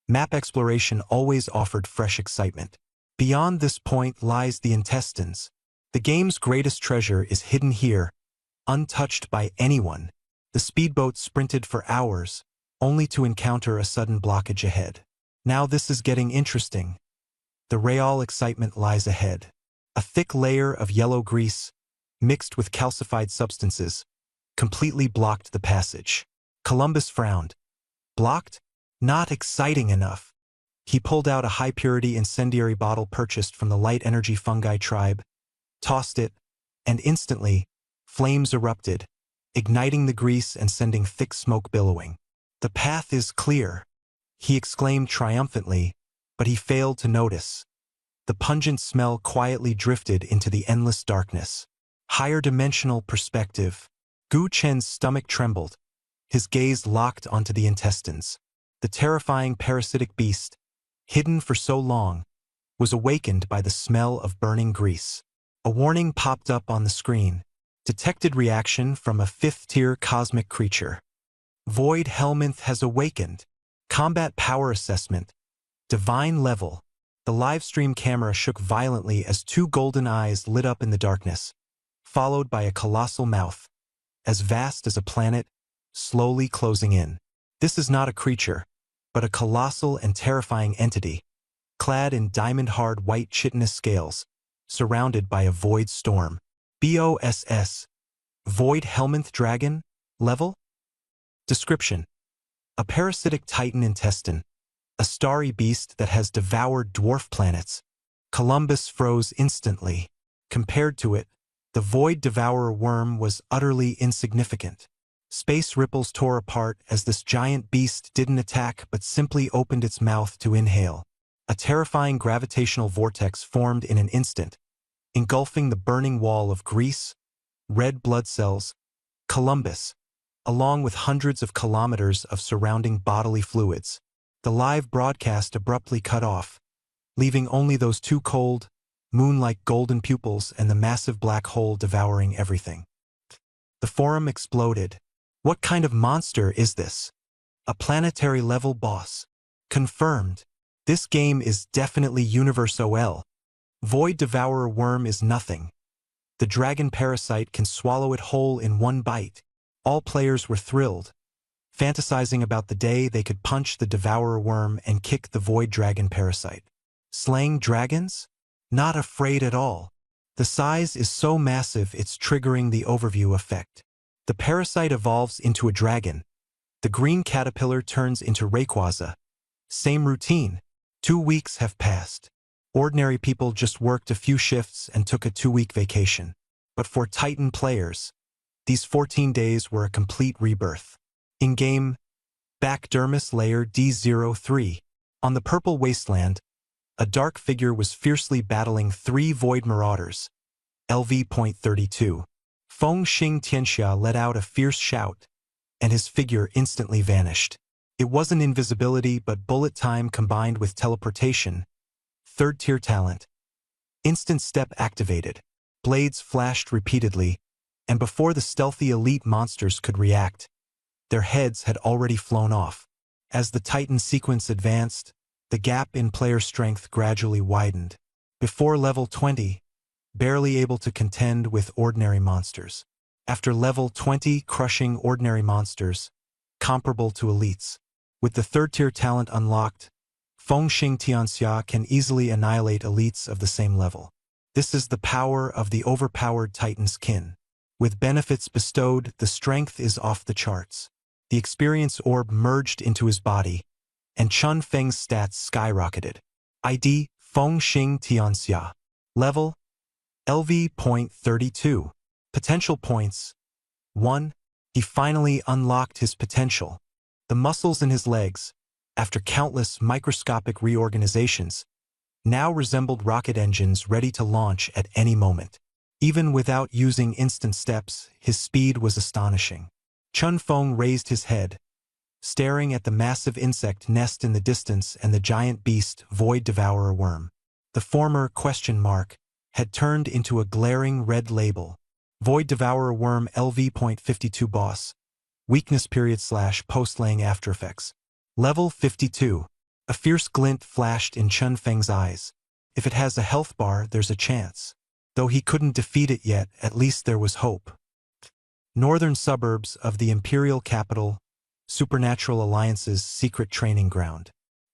Map exploration always offered fresh excitement. Beyond this point lies the intestines. The game's greatest treasure is hidden here, untouched by anyone. The speedboat sprinted for hours, only to encounter a sudden blockage ahead. Now this is getting interesting. The real excitement lies ahead. A thick layer of yellow grease, mixed with calcified substances, completely blocked the passage. Columbus frowned. Blocked? Not exciting enough. He pulled out a high-purity incendiary bottle purchased from the light-energy fungi tribe, tossed it, and instantly, flames erupted, igniting the grease and sending thick smoke billowing. "The path is clear," he exclaimed triumphantly, but he failed to notice. The pungent smell quietly drifted into the endless darkness. Higher dimensional perspective. Gu Chen's stomach trembled, his gaze locked onto the intestines. The terrifying parasitic beast, hidden for so long, was awakened by the smell of burning grease. A warning popped up on the screen. Detected reaction from a fifth-tier cosmic creature. Void Helminth has awakened. Combat power assessment. Divine level. The livestream camera shook violently as two golden eyes lit up in the darkness, followed by a colossal mouth, as vast as a planet, slowly closing in. This is not a creature, but a colossal and terrifying entity, clad in diamond-hard white chitinous scales, surrounded by a void storm. BOSS. Void Helminth Dragon. Level? Description. A parasitic titan intestine, a starry beast that has devoured dwarf planets. Columbus froze instantly. Compared to it, the Void Devourer worm was utterly insignificant. Space ripples tore apart as this giant beast didn't attack but simply opened its mouth to inhale. A terrifying gravitational vortex formed in an instant, engulfing the burning wall of grease, red blood cells, Columbus, along with hundreds of kilometers of surrounding bodily fluids. The live broadcast abruptly cut off, leaving only those two cold, moon-like golden pupils and the massive black hole devouring everything. The forum exploded. What kind of monster is this? A planetary-level boss. Confirmed. This game is definitely Universe OL. Void Devourer worm is nothing. The dragon parasite can swallow it whole in one bite. All players were thrilled, fantasizing about the day they could punch the Devourer worm and kick the Void Dragon parasite. Slaying dragons? Not afraid at all. The size is so massive it's triggering the overview effect. The parasite evolves into a dragon. The green caterpillar turns into Rayquaza. Same routine. 2 weeks have passed. Ordinary people just worked a few shifts and took a 2-week vacation. But for Titan players, these 14 days were a complete rebirth. In-game, Backdermis Layer D03. On the purple wasteland, a dark figure was fiercely battling 3 void marauders. LV.32. Feng Xing Tianxia let out a fierce shout, and his figure instantly vanished. It wasn't invisibility but bullet time combined with teleportation. 3rd-tier talent. Instant step activated. Blades flashed repeatedly, and before the stealthy elite monsters could react, their heads had already flown off. As the Titan sequence advanced, the gap in player strength gradually widened. Before level 20, barely able to contend with ordinary monsters. After level 20, crushing ordinary monsters, comparable to elites. With the 3rd-tier talent unlocked, Feng Xing Tianxia can easily annihilate elites of the same level. This is the power of the overpowered Titan's kin. With benefits bestowed, the strength is off the charts. The experience orb merged into his body, and Chun Feng's stats skyrocketed. ID, Feng Xing Tianxia. Level, LV.32. Potential points, 1. He finally unlocked his potential. The muscles in his legs, after countless microscopic reorganizations, now resembled rocket engines ready to launch at any moment. Even without using instant steps, his speed was astonishing. Chun Feng raised his head, staring at the massive insect nest in the distance and the giant beast Void Devourer worm. The former ? Had turned into a glaring red label. Void Devourer worm LV.52 boss. Weakness period / post-laying after effects. Level 52. A fierce glint flashed in Chun Feng's eyes. If it has a health bar, there's a chance. Though he couldn't defeat it yet, at least there was hope. Northern suburbs of the Imperial capital, Supernatural Alliance's secret training ground.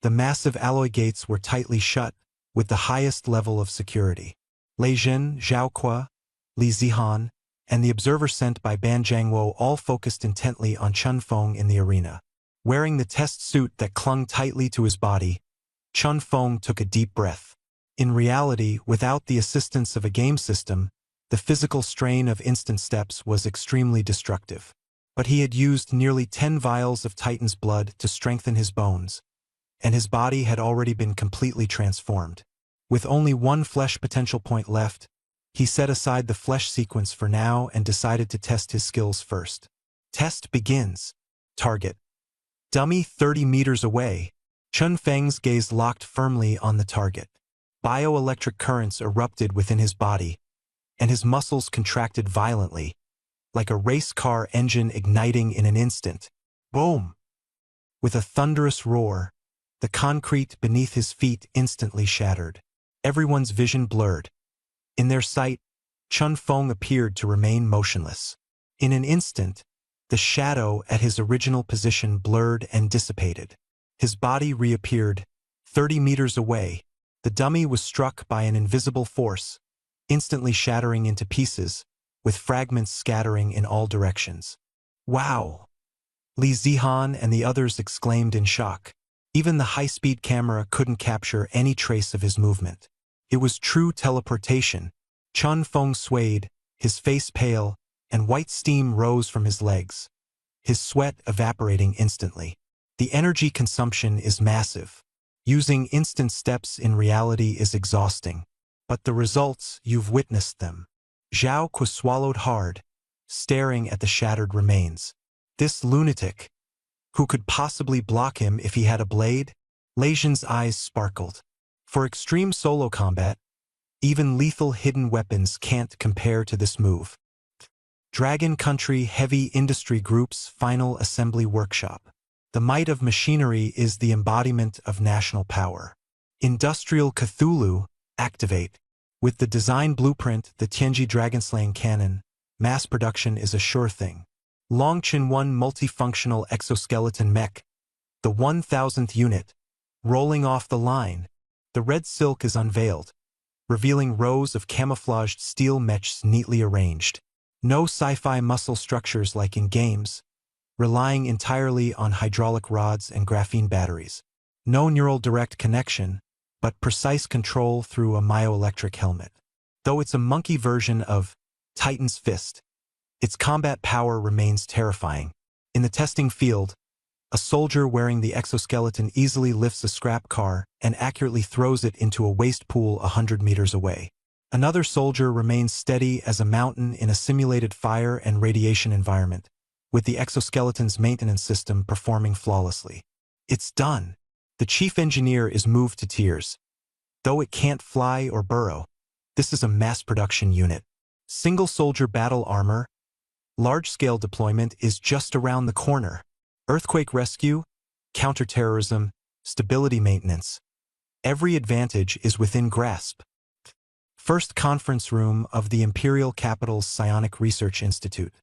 The massive alloy gates were tightly shut, with the highest level of security. Lei Jin, Zhao Kuo, Li Zihan, and the observer sent by Ban Jiangwo all focused intently on Chun Feng in the arena. Wearing the test suit that clung tightly to his body, Chun Feng took a deep breath. In reality, without the assistance of a game system, the physical strain of instant steps was extremely destructive. But he had used nearly 10 vials of Titan's blood to strengthen his bones, and his body had already been completely transformed. With only one flesh potential point left, he set aside the flesh sequence for now and decided to test his skills first. Test begins. Target. Dummy 30 meters away. Chun Feng's gaze locked firmly on the target. Bioelectric currents erupted within his body, and his muscles contracted violently, like a race car engine igniting in an instant. Boom! With a thunderous roar, the concrete beneath his feet instantly shattered. Everyone's vision blurred. In their sight, Chun Feng appeared to remain motionless. In an instant, the shadow at his original position blurred and dissipated. His body reappeared, 30 meters away. The dummy was struck by an invisible force, instantly shattering into pieces, with fragments scattering in all directions. Wow! Li Zihan and the others exclaimed in shock. Even the high-speed camera couldn't capture any trace of his movement. It was true teleportation. Chun Feng swayed, his face pale, and white steam rose from his legs, his sweat evaporating instantly. The energy consumption is massive. Using instant steps in reality is exhausting. But the results, you've witnessed them. Zhao Kuo swallowed hard, staring at the shattered remains. This lunatic. Who could possibly block him if he had a blade? Lei Jin's eyes sparkled. For extreme solo combat, even lethal hidden weapons can't compare to this move. Dragon Country Heavy Industry Group's final assembly workshop. The might of machinery is the embodiment of national power. Industrial Cthulhu, activate. With the design blueprint, the Tianji Dragonslaying Cannon, mass production is a sure thing. Longqin 1 multifunctional exoskeleton mech, the 1000th unit, rolling off the line. The red silk is unveiled, revealing rows of camouflaged steel mechs neatly arranged. No sci-fi muscle structures like in games, relying entirely on hydraulic rods and graphene batteries. No neural direct connection, but precise control through a myoelectric helmet. Though it's a monkey version of Titan's Fist, its combat power remains terrifying. In the testing field, a soldier wearing the exoskeleton easily lifts a scrap car and accurately throws it into a waste pool 100 meters away. Another soldier remains steady as a mountain in a simulated fire and radiation environment, with the exoskeleton's maintenance system performing flawlessly. It's done. The chief engineer is moved to tears. Though it can't fly or burrow, this is a mass production unit. Single soldier battle armor, large-scale deployment is just around the corner. Earthquake rescue, counterterrorism, stability maintenance. Every advantage is within grasp. First conference room of the Imperial Capital's Psionic Research Institute.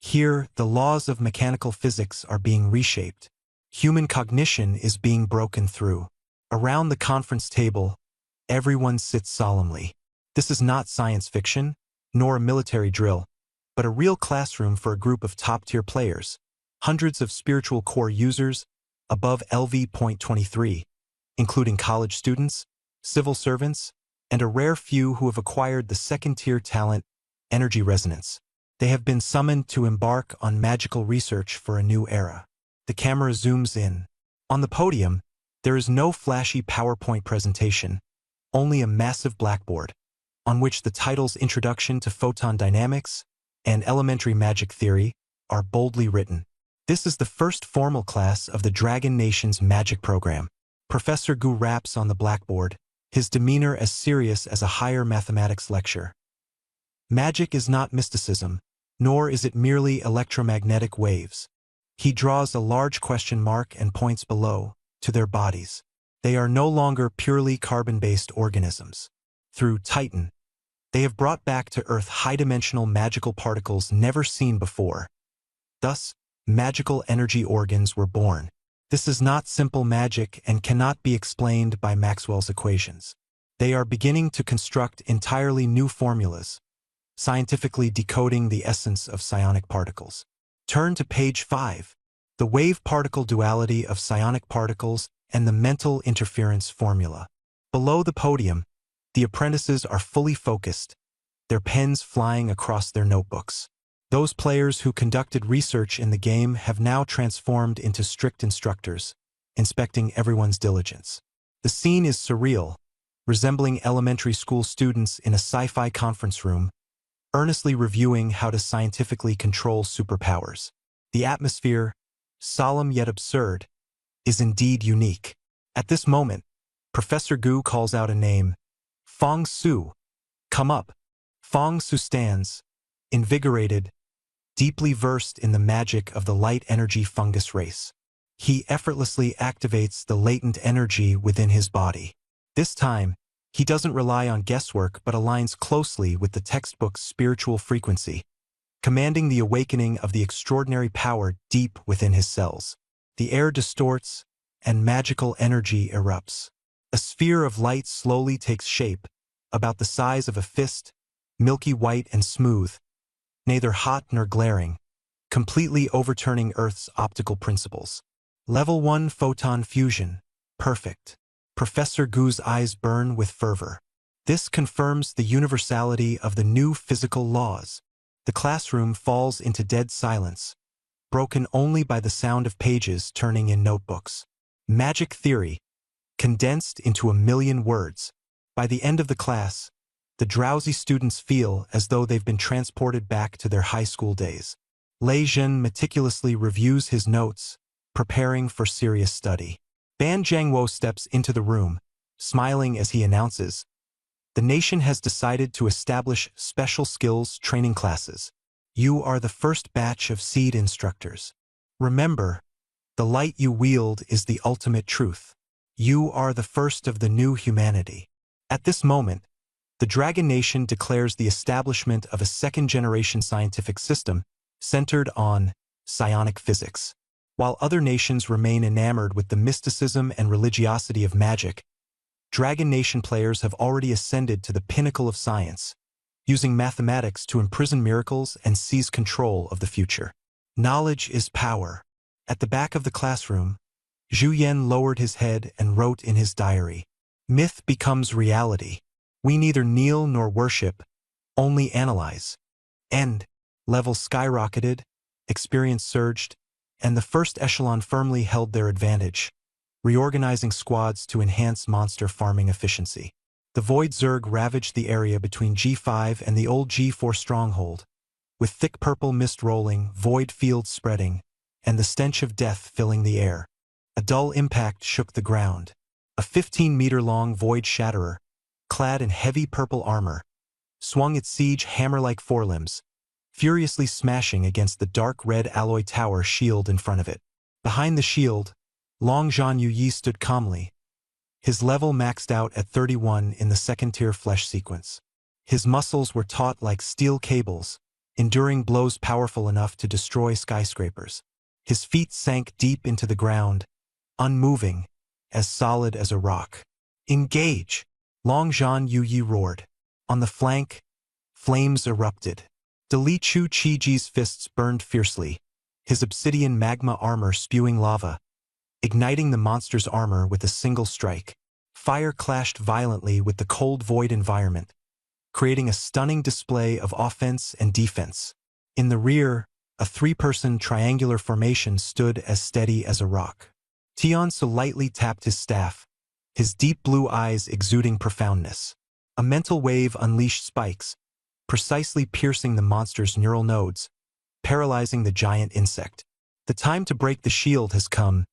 Here, the laws of mechanical physics are being reshaped. Human cognition is being broken through. Around the conference table, everyone sits solemnly. This is not science fiction, nor a military drill, but a real classroom for a group of top-tier players. Hundreds of spiritual core users, above LV.23, including college students, civil servants, and a rare few who have acquired the second-tier talent, energy resonance. They have been summoned to embark on magical research for a new era. The camera zooms in. On the podium, there is no flashy PowerPoint presentation, only a massive blackboard, on which the titles Introduction to Photon Dynamics and Elementary Magic Theory are boldly written. This is the first formal class of the Dragon Nation's magic program. Professor Gu raps on the blackboard, his demeanor as serious as a higher mathematics lecture. Magic is not mysticism, nor is it merely electromagnetic waves. He draws a large question mark and points below, to their bodies. They are no longer purely carbon-based organisms. Through Titan, they have brought back to Earth high-dimensional magical particles never seen before. Thus, magical energy organs were born. This is not simple magic and cannot be explained by Maxwell's equations. They are beginning to construct entirely new formulas, scientifically decoding the essence of psionic particles. Turn to page 5, the wave-particle duality of psionic particles and the mental interference formula. Below the podium, the apprentices are fully focused, their pens flying across their notebooks. Those players who conducted research in the game have now transformed into strict instructors, inspecting everyone's diligence. The scene is surreal, resembling elementary school students in a sci-fi conference room, earnestly reviewing how to scientifically control superpowers. The atmosphere, solemn yet absurd, is indeed unique. At this moment, Professor Gu calls out a name, Fong Su. Come up. Fong Su stands, invigorated, deeply versed in the magic of the light energy fungus race. He effortlessly activates the latent energy within his body. This time, he doesn't rely on guesswork but aligns closely with the textbook's spiritual frequency, commanding the awakening of the extraordinary power deep within his cells. The air distorts, and magical energy erupts. A sphere of light slowly takes shape, about the size of a fist, milky white and smooth, neither hot nor glaring, completely overturning Earth's optical principles. Level 1 photon fusion. Perfect. Professor Gu's eyes burn with fervor. This confirms the universality of the new physical laws. The classroom falls into dead silence, broken only by the sound of pages turning in notebooks. Magic theory, condensed into 1,000,000 words. By the end of the class, the drowsy students feel as though they've been transported back to their high school days. Lei Zhen meticulously reviews his notes, preparing for serious study. Ban Jiangwo steps into the room, smiling as he announces, "The nation has decided to establish special skills training classes. You are the first batch of seed instructors. Remember, the light you wield is the ultimate truth. You are the first of the new humanity." At this moment, the Dragon Nation declares the establishment of a second-generation scientific system centered on psionic physics. While other nations remain enamored with the mysticism and religiosity of magic, Dragon Nation players have already ascended to the pinnacle of science, using mathematics to imprison miracles and seize control of the future. Knowledge is power. At the back of the classroom, Zhu Yan lowered his head and wrote in his diary, "Myth becomes reality. We neither kneel nor worship, only analyze." End. Levels skyrocketed, experience surged, and the first echelon firmly held their advantage, reorganizing squads to enhance monster farming efficiency. The Void Zerg ravaged the area between G5 and the old G4 stronghold, with thick purple mist rolling, void fields spreading, and the stench of death filling the air. A dull impact shook the ground. A 15-meter-long Void Shatterer, clad in heavy purple armor, swung its siege hammer-like forelimbs, furiously smashing against the dark red alloy tower shield in front of it. Behind the shield, Long Zhan Yuyi stood calmly, his level maxed out at 31 in the second-tier flesh sequence. His muscles were taut like steel cables, enduring blows powerful enough to destroy skyscrapers. His feet sank deep into the ground, unmoving, as solid as a rock. "Engage!" Long Zhan Yuyi roared. On the flank, flames erupted. Dalichu Qiji's fists burned fiercely, his obsidian magma armor spewing lava, igniting the monster's armor with a single strike. Fire clashed violently with the cold void environment, creating a stunning display of offense and defense. In the rear, a 3-person triangular formation stood as steady as a rock. Tian Su lightly tapped his staff, his deep blue eyes exuding profoundness. A mental wave unleashed spikes, precisely piercing the monster's neural nodes, paralyzing the giant insect. "The time to break the shield has come,"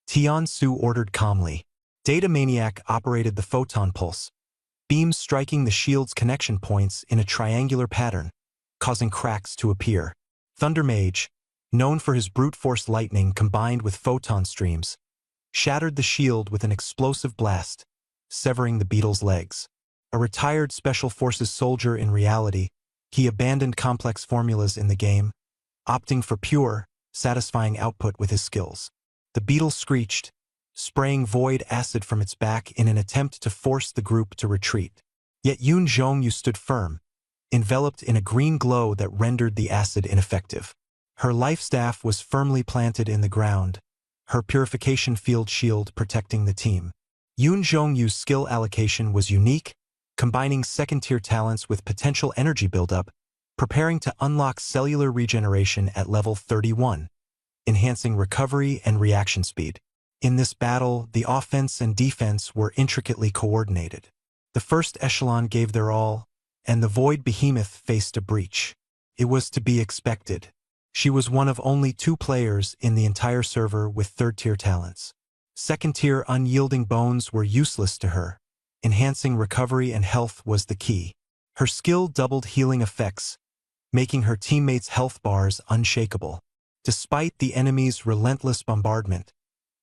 Tian Su ordered calmly. Data Maniac operated the photon pulse, beams striking the shield's connection points in a triangular pattern, causing cracks to appear. Thunder Mage, known for his brute force lightning combined with photon streams, shattered the shield with an explosive blast, severing the beetle's legs. A retired Special Forces soldier in reality, he abandoned complex formulas in the game, opting for pure, satisfying output with his skills. The beetle screeched, spraying void acid from its back in an attempt to force the group to retreat. Yet Yun Zhongyu stood firm, enveloped in a green glow that rendered the acid ineffective. Her life staff was firmly planted in the ground, her purification field shield protecting the team. Yun Zhongyu's skill allocation was unique, combining second-tier talents with potential energy buildup, preparing to unlock cellular regeneration at level 31, enhancing recovery and reaction speed. In this battle, the offense and defense were intricately coordinated. The first echelon gave their all, and the Void Behemoth faced a breach. It was to be expected. She was one of only 2 players in the entire server with third-tier talents. Second-tier unyielding bones were useless to her. Enhancing recovery and health was the key. Her skill doubled healing effects, making her teammates' health bars unshakable. Despite the enemy's relentless bombardment,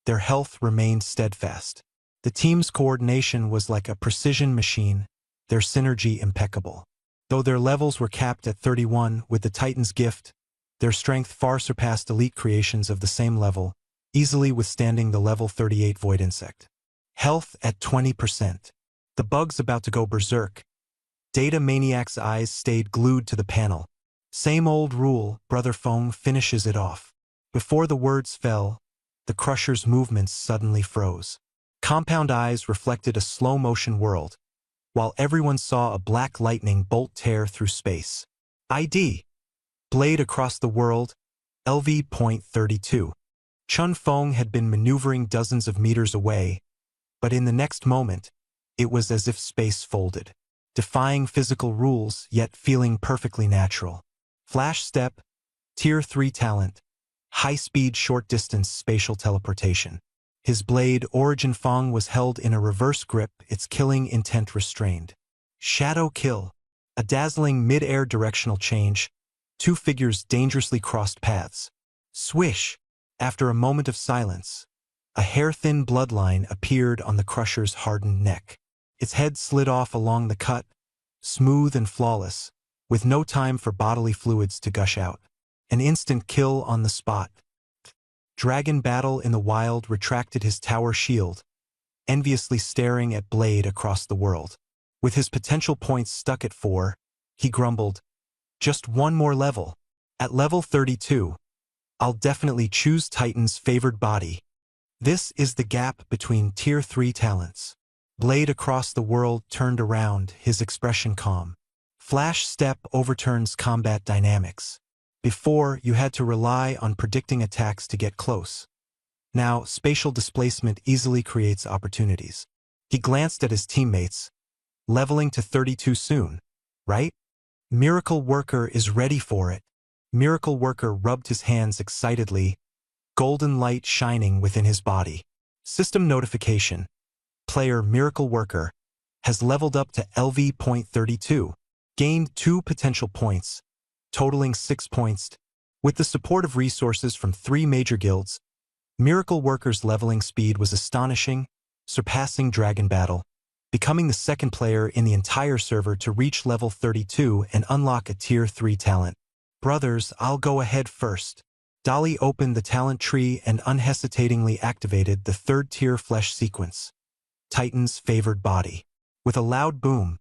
their health remained steadfast. The team's coordination was like a precision machine, their synergy impeccable. Though their levels were capped at 31 with the Titan's gift, their strength far surpassed elite creations of the same level, easily withstanding the level 38 Void Insect. Health at 20%. The bug's about to go berserk. Data Maniac's eyes stayed glued to the panel. Same old rule, Brother Feng finishes it off. Before the words fell, the Crusher's movements suddenly froze. Compound eyes reflected a slow-motion world, while everyone saw a black lightning bolt tear through space. ID. Blade across the world, LV.32. Chun Feng had been maneuvering dozens of meters away, but in the next moment, it was as if space folded, defying physical rules yet feeling perfectly natural. Flash Step, Tier 3 talent, high-speed short-distance spatial teleportation. His blade, Origin Feng, was held in a reverse grip, its killing intent restrained. Shadow Kill, a dazzling mid-air directional change. 2 figures dangerously crossed paths. Swish! After a moment of silence, a hair-thin bloodline appeared on the Crusher's hardened neck. Its head slid off along the cut, smooth and flawless, with no time for bodily fluids to gush out. An instant kill on the spot. Dragon Battle in the Wild retracted his tower shield, enviously staring at Blade across the world. With his potential points stuck at 4, he grumbled, "Just one more level. At level 32, I'll definitely choose Titan's favored body." This is the gap between Tier 3 talents. Blade across the world turned around, his expression calm. Flash Step overturns combat dynamics. Before, you had to rely on predicting attacks to get close. Now, spatial displacement easily creates opportunities. He glanced at his teammates. Leveling to 32 soon, right? Miracle Worker is ready for it. Miracle Worker rubbed his hands excitedly, golden light shining within his body. System notification. Player Miracle Worker has leveled up to LV.32, gained 2 potential points, totaling 6 points. With the support of resources from 3 major guilds, Miracle Worker's leveling speed was astonishing, surpassing Dragon Battle, becoming the second player in the entire server to reach level 32 and unlock a Tier 3 talent. Brothers, I'll go ahead first. Dali opened the talent tree and unhesitatingly activated the 3rd-tier flesh sequence, Titan's favored body. With a loud boom,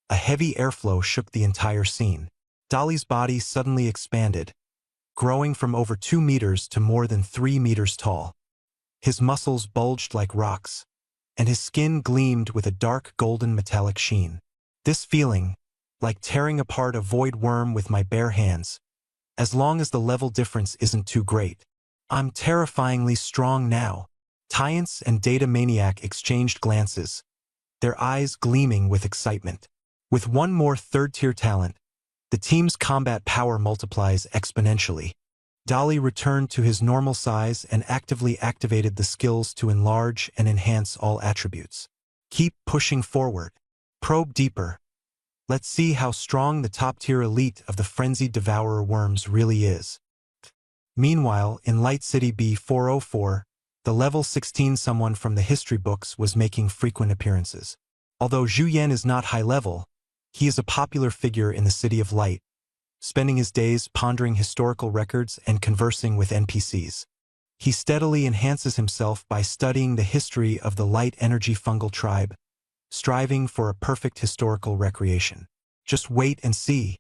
a heavy airflow shook the entire scene. Dali's body suddenly expanded, growing from over 2 meters to more than 3 meters tall. His muscles bulged like rocks, and his skin gleamed with a dark golden metallic sheen. This feeling, like tearing apart a void worm with my bare hands, as long as the level difference isn't too great. I'm terrifyingly strong now. Tyance and Data Maniac exchanged glances, their eyes gleaming with excitement. With one more 3rd-tier talent, the team's combat power multiplies exponentially. Dali returned to his normal size and actively activated the skills to enlarge and enhance all attributes. Keep pushing forward. Probe deeper. Let's see how strong the top-tier elite of the Frenzied Devourer Worms really is. Meanwhile, in Light City B404, the level 16 someone from the history books was making frequent appearances. Although Zhu Yan is not high level, he is a popular figure in the City of Light, spending his days pondering historical records and conversing with NPCs. He steadily enhances himself by studying the history of the light energy fungal tribe, striving for a perfect historical recreation. Just wait and see.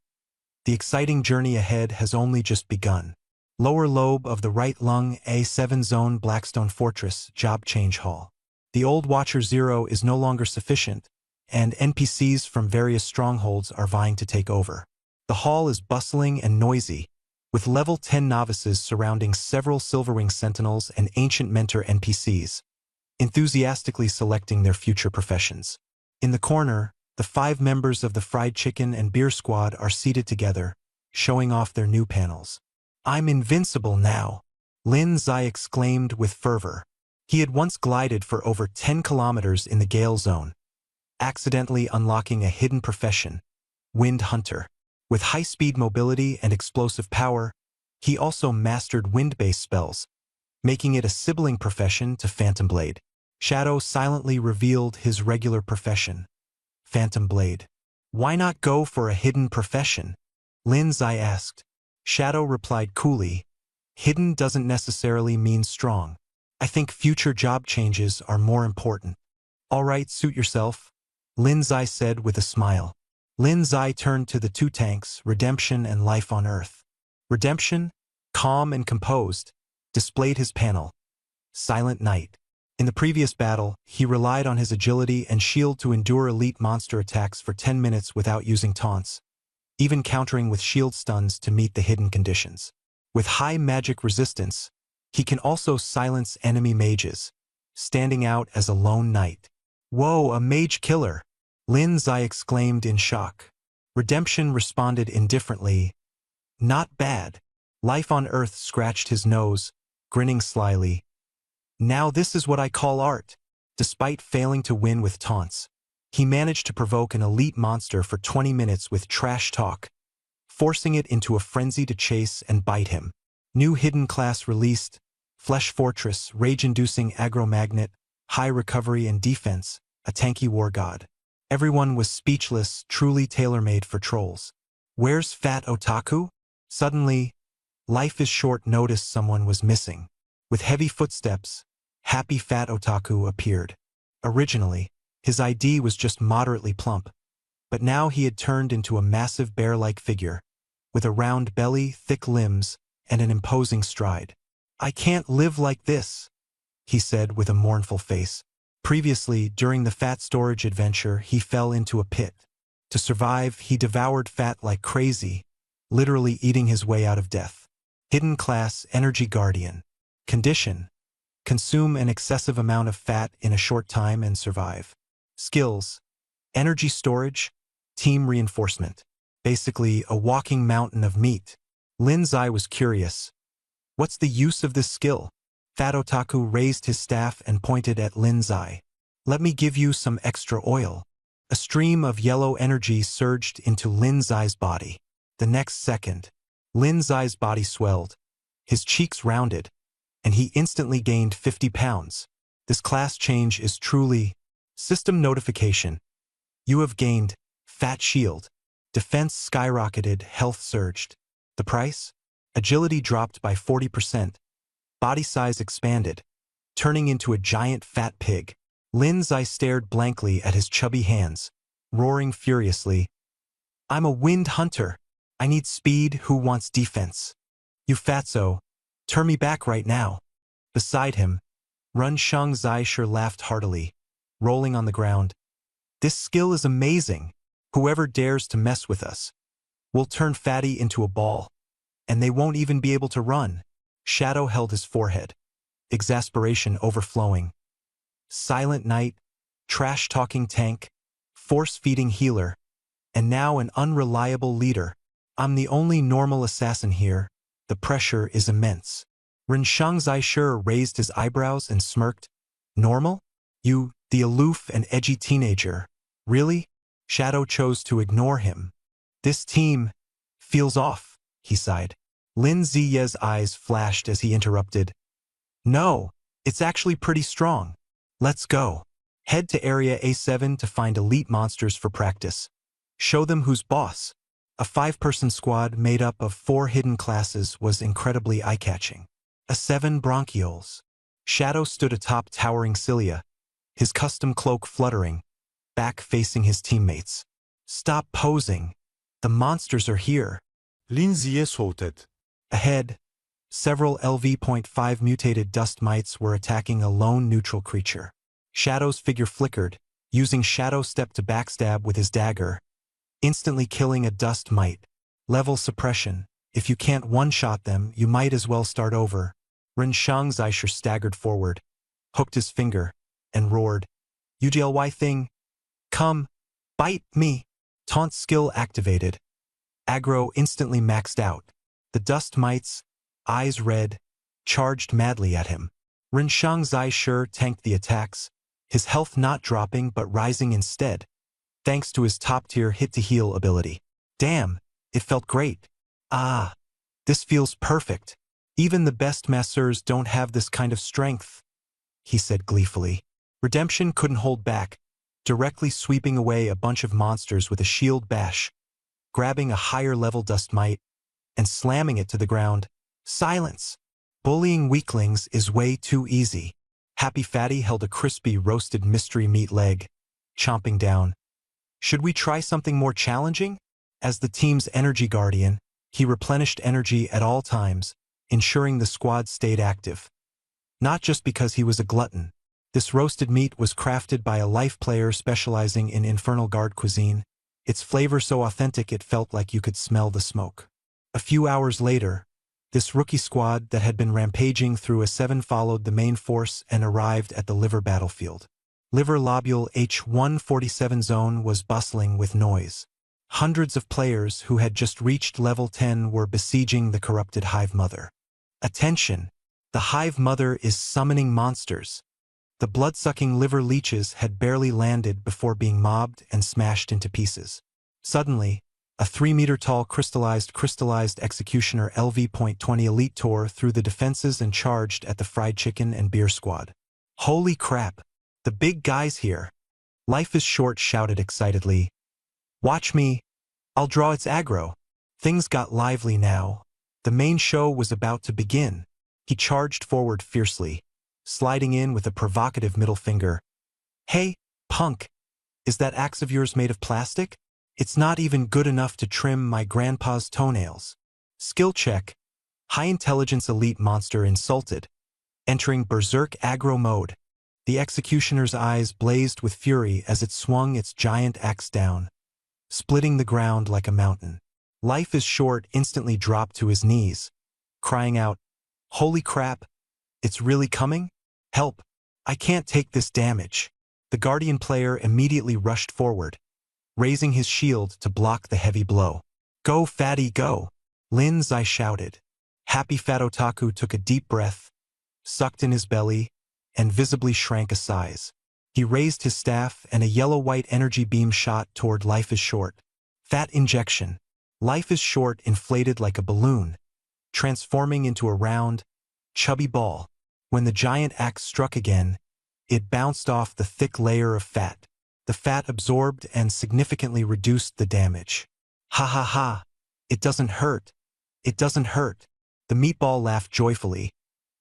The exciting journey ahead has only just begun. Lower lobe of the right lung, A7 zone, Blackstone Fortress, Job Change Hall. The old Watcher Zero is no longer sufficient, and NPCs from various strongholds are vying to take over. The hall is bustling and noisy, with level 10 novices surrounding several Silverwing Sentinels and ancient mentor NPCs, enthusiastically selecting their future professions. In the corner, the 5 members of the Fried Chicken and Beer Squad are seated together, showing off their new panels. "I'm invincible now," Lin Zai exclaimed with fervor. He had once glided for over 10 kilometers in the Gale Zone, accidentally unlocking a hidden profession, Wind Hunter. With high-speed mobility and explosive power, he also mastered wind-based spells, making it a sibling profession to Phantom Blade. Shadow silently revealed his regular profession, Phantom Blade. "Why not go for a hidden profession?" Lin Zai asked. Shadow replied coolly, "Hidden doesn't necessarily mean strong. I think future job changes are more important." "All right, suit yourself," Lin Zai said with a smile. Lin Zai turned to the 2 tanks, Redemption and Life on Earth. Redemption, calm and composed, displayed his panel, Silent Night. In the previous battle, he relied on his agility and shield to endure elite monster attacks for 10 minutes without using taunts, even countering with shield stuns to meet the hidden conditions. With high magic resistance, he can also silence enemy mages, standing out as a lone knight. "Whoa, a mage killer!" Lin Zai exclaimed in shock. Redemption responded indifferently, "Not bad." Life on Earth scratched his nose, grinning slyly. "Now this is what I call art." Despite failing to win with taunts, he managed to provoke an elite monster for 20 minutes with trash talk, forcing it into a frenzy to chase and bite him. New hidden class released, Flesh Fortress, rage-inducing aggro magnet, high recovery and defense, a tanky war god. Everyone was speechless, truly tailor-made for trolls. "Where's Fat Otaku?" Suddenly, Life is Short noticed someone was missing. With heavy footsteps, Happy Fat Otaku appeared. Originally, his ID was just moderately plump, but now he had turned into a massive bear-like figure, with a round belly, thick limbs, and an imposing stride. "I can't live like this," he said with a mournful face. Previously, during the fat storage adventure, he fell into a pit. To survive, he devoured fat like crazy, literally eating his way out of death. Hidden class, Energy Guardian. Condition: consume an excessive amount of fat in a short time and survive. Skills: energy storage, team reinforcement. Basically, a walking mountain of meat. Lin Zai was curious. What's the use of this skill? Fat Otaku raised his staff and pointed at Lin Zai. "Let me give you some extra oil." A stream of yellow energy surged into Lin Zai's body. The next second, Lin Zai's body swelled, his cheeks rounded, and he instantly gained 50 pounds. This class change is truly... System notification. You have gained Fat Shield. Defense skyrocketed, health surged. The price? Agility dropped by 40%. Body size expanded, turning into a giant fat pig. Lin Zai stared blankly at his chubby hands, roaring furiously. "I'm a Wind Hunter. I need speed. Who wants defense? You fatso, turn me back right now." Beside him, Run Sheng Zai sure laughed heartily, rolling on the ground. "This skill is amazing. Whoever dares to mess with us, we'll turn Fatty into a ball, and they won't even be able to run." Shadow held his forehead, exasperation overflowing. Silent Night, trash-talking tank, force-feeding healer, and now an unreliable leader. "I'm the only normal assassin here. The pressure is immense." Ren Sheng Zai sure raised his eyebrows and smirked. "Normal? You, the aloof and edgy teenager. Really?" Shadow chose to ignore him. "This team feels off," he sighed. Lin Ziye's eyes flashed as he interrupted. "No, it's actually pretty strong. Let's go. Head to Area A7 to find elite monsters for practice. Show them who's boss." A 5-person squad made up of 4 hidden classes was incredibly eye-catching. A7 bronchioles. Shadow stood atop towering cilia, his custom cloak fluttering, back facing his teammates. Stop posing. The monsters are here. Lindsay sautet. Ahead, several LV.5 mutated dust mites were attacking a lone neutral creature. Shadow's figure flickered, using Shadow Step to backstab with his dagger, instantly killing a dust mite. Level suppression. If you can't one-shot them, you might as well start over. Renshang Zisher staggered forward, hooked his finger, and roared, UGLY thing. Come, bite me. Taunt skill activated. Aggro instantly maxed out. The dust mites, eyes red, charged madly at him. Renshang Zisher tanked the attacks, his health not dropping but rising instead, thanks to his top-tier hit-to-heal ability. Damn, it felt great. Ah, this feels perfect. Even the best masseurs don't have this kind of strength, he said gleefully. Redemption couldn't hold back, directly sweeping away a bunch of monsters with a shield bash, grabbing a higher-level dust mite, and slamming it to the ground. Silence! Bullying weaklings is way too easy. Happy Fatty held a crispy roasted mystery meat leg, chomping down. Should we try something more challenging? As the team's energy guardian, he replenished energy at all times, ensuring the squad stayed active. Not just because he was a glutton. This roasted meat was crafted by a life player specializing in Infernal Guard cuisine, its flavor so authentic it felt like you could smell the smoke. A few hours later, this rookie squad that had been rampaging through A7 followed the main force and arrived at the Liver battlefield. Liver Lobule H147 zone was bustling with noise. Hundreds of players who had just reached level 10 were besieging the corrupted Hive Mother. Attention! The Hive Mother is summoning monsters. The blood-sucking liver leeches had barely landed before being mobbed and smashed into pieces. Suddenly, a 3-meter-tall crystallized executioner LV.20 elite tore through the defenses and charged at the fried chicken and beer squad. Holy crap! The big guy's here! Life is Short shouted excitedly. Watch me! I'll draw its aggro. Things got lively now. The main show was about to begin. He charged forward fiercely, sliding in with a provocative middle finger. Hey, punk! Is that axe of yours made of plastic? It's not even good enough to trim my grandpa's toenails. Skill check. High intelligence elite monster insulted. Entering berserk aggro mode. The executioner's eyes blazed with fury as it swung its giant axe down, splitting the ground like a mountain. Life is Short instantly dropped to his knees, crying out, Holy crap! It's really coming? Help! I can't take this damage. The Guardian player immediately rushed forward, raising his shield to block the heavy blow. Go, Fatty, go! Lindsay shouted. Happy Fat Otaku took a deep breath, sucked in his belly, and visibly shrank a size. He raised his staff and a yellow-white energy beam shot toward Life is Short. Fat injection. Life is Short inflated like a balloon, transforming into a round, chubby ball. When the giant axe struck again, it bounced off the thick layer of fat. The fat absorbed and significantly reduced the damage. Ha ha ha! It doesn't hurt. It doesn't hurt. The meatball laughed joyfully,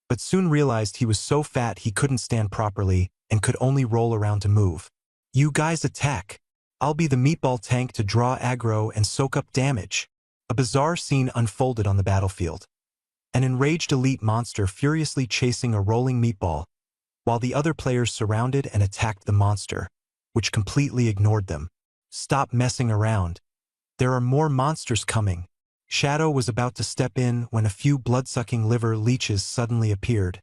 but soon realized he was so fat he couldn't stand properly and could only roll around to move. You guys attack. I'll be the meatball tank to draw aggro and soak up damage. A bizarre scene unfolded on the battlefield. An enraged elite monster furiously chasing a rolling meatball, while the other players surrounded and attacked the monster, which completely ignored them. Stop messing around. There are more monsters coming. Shadow was about to step in when a few blood-sucking liver leeches suddenly appeared,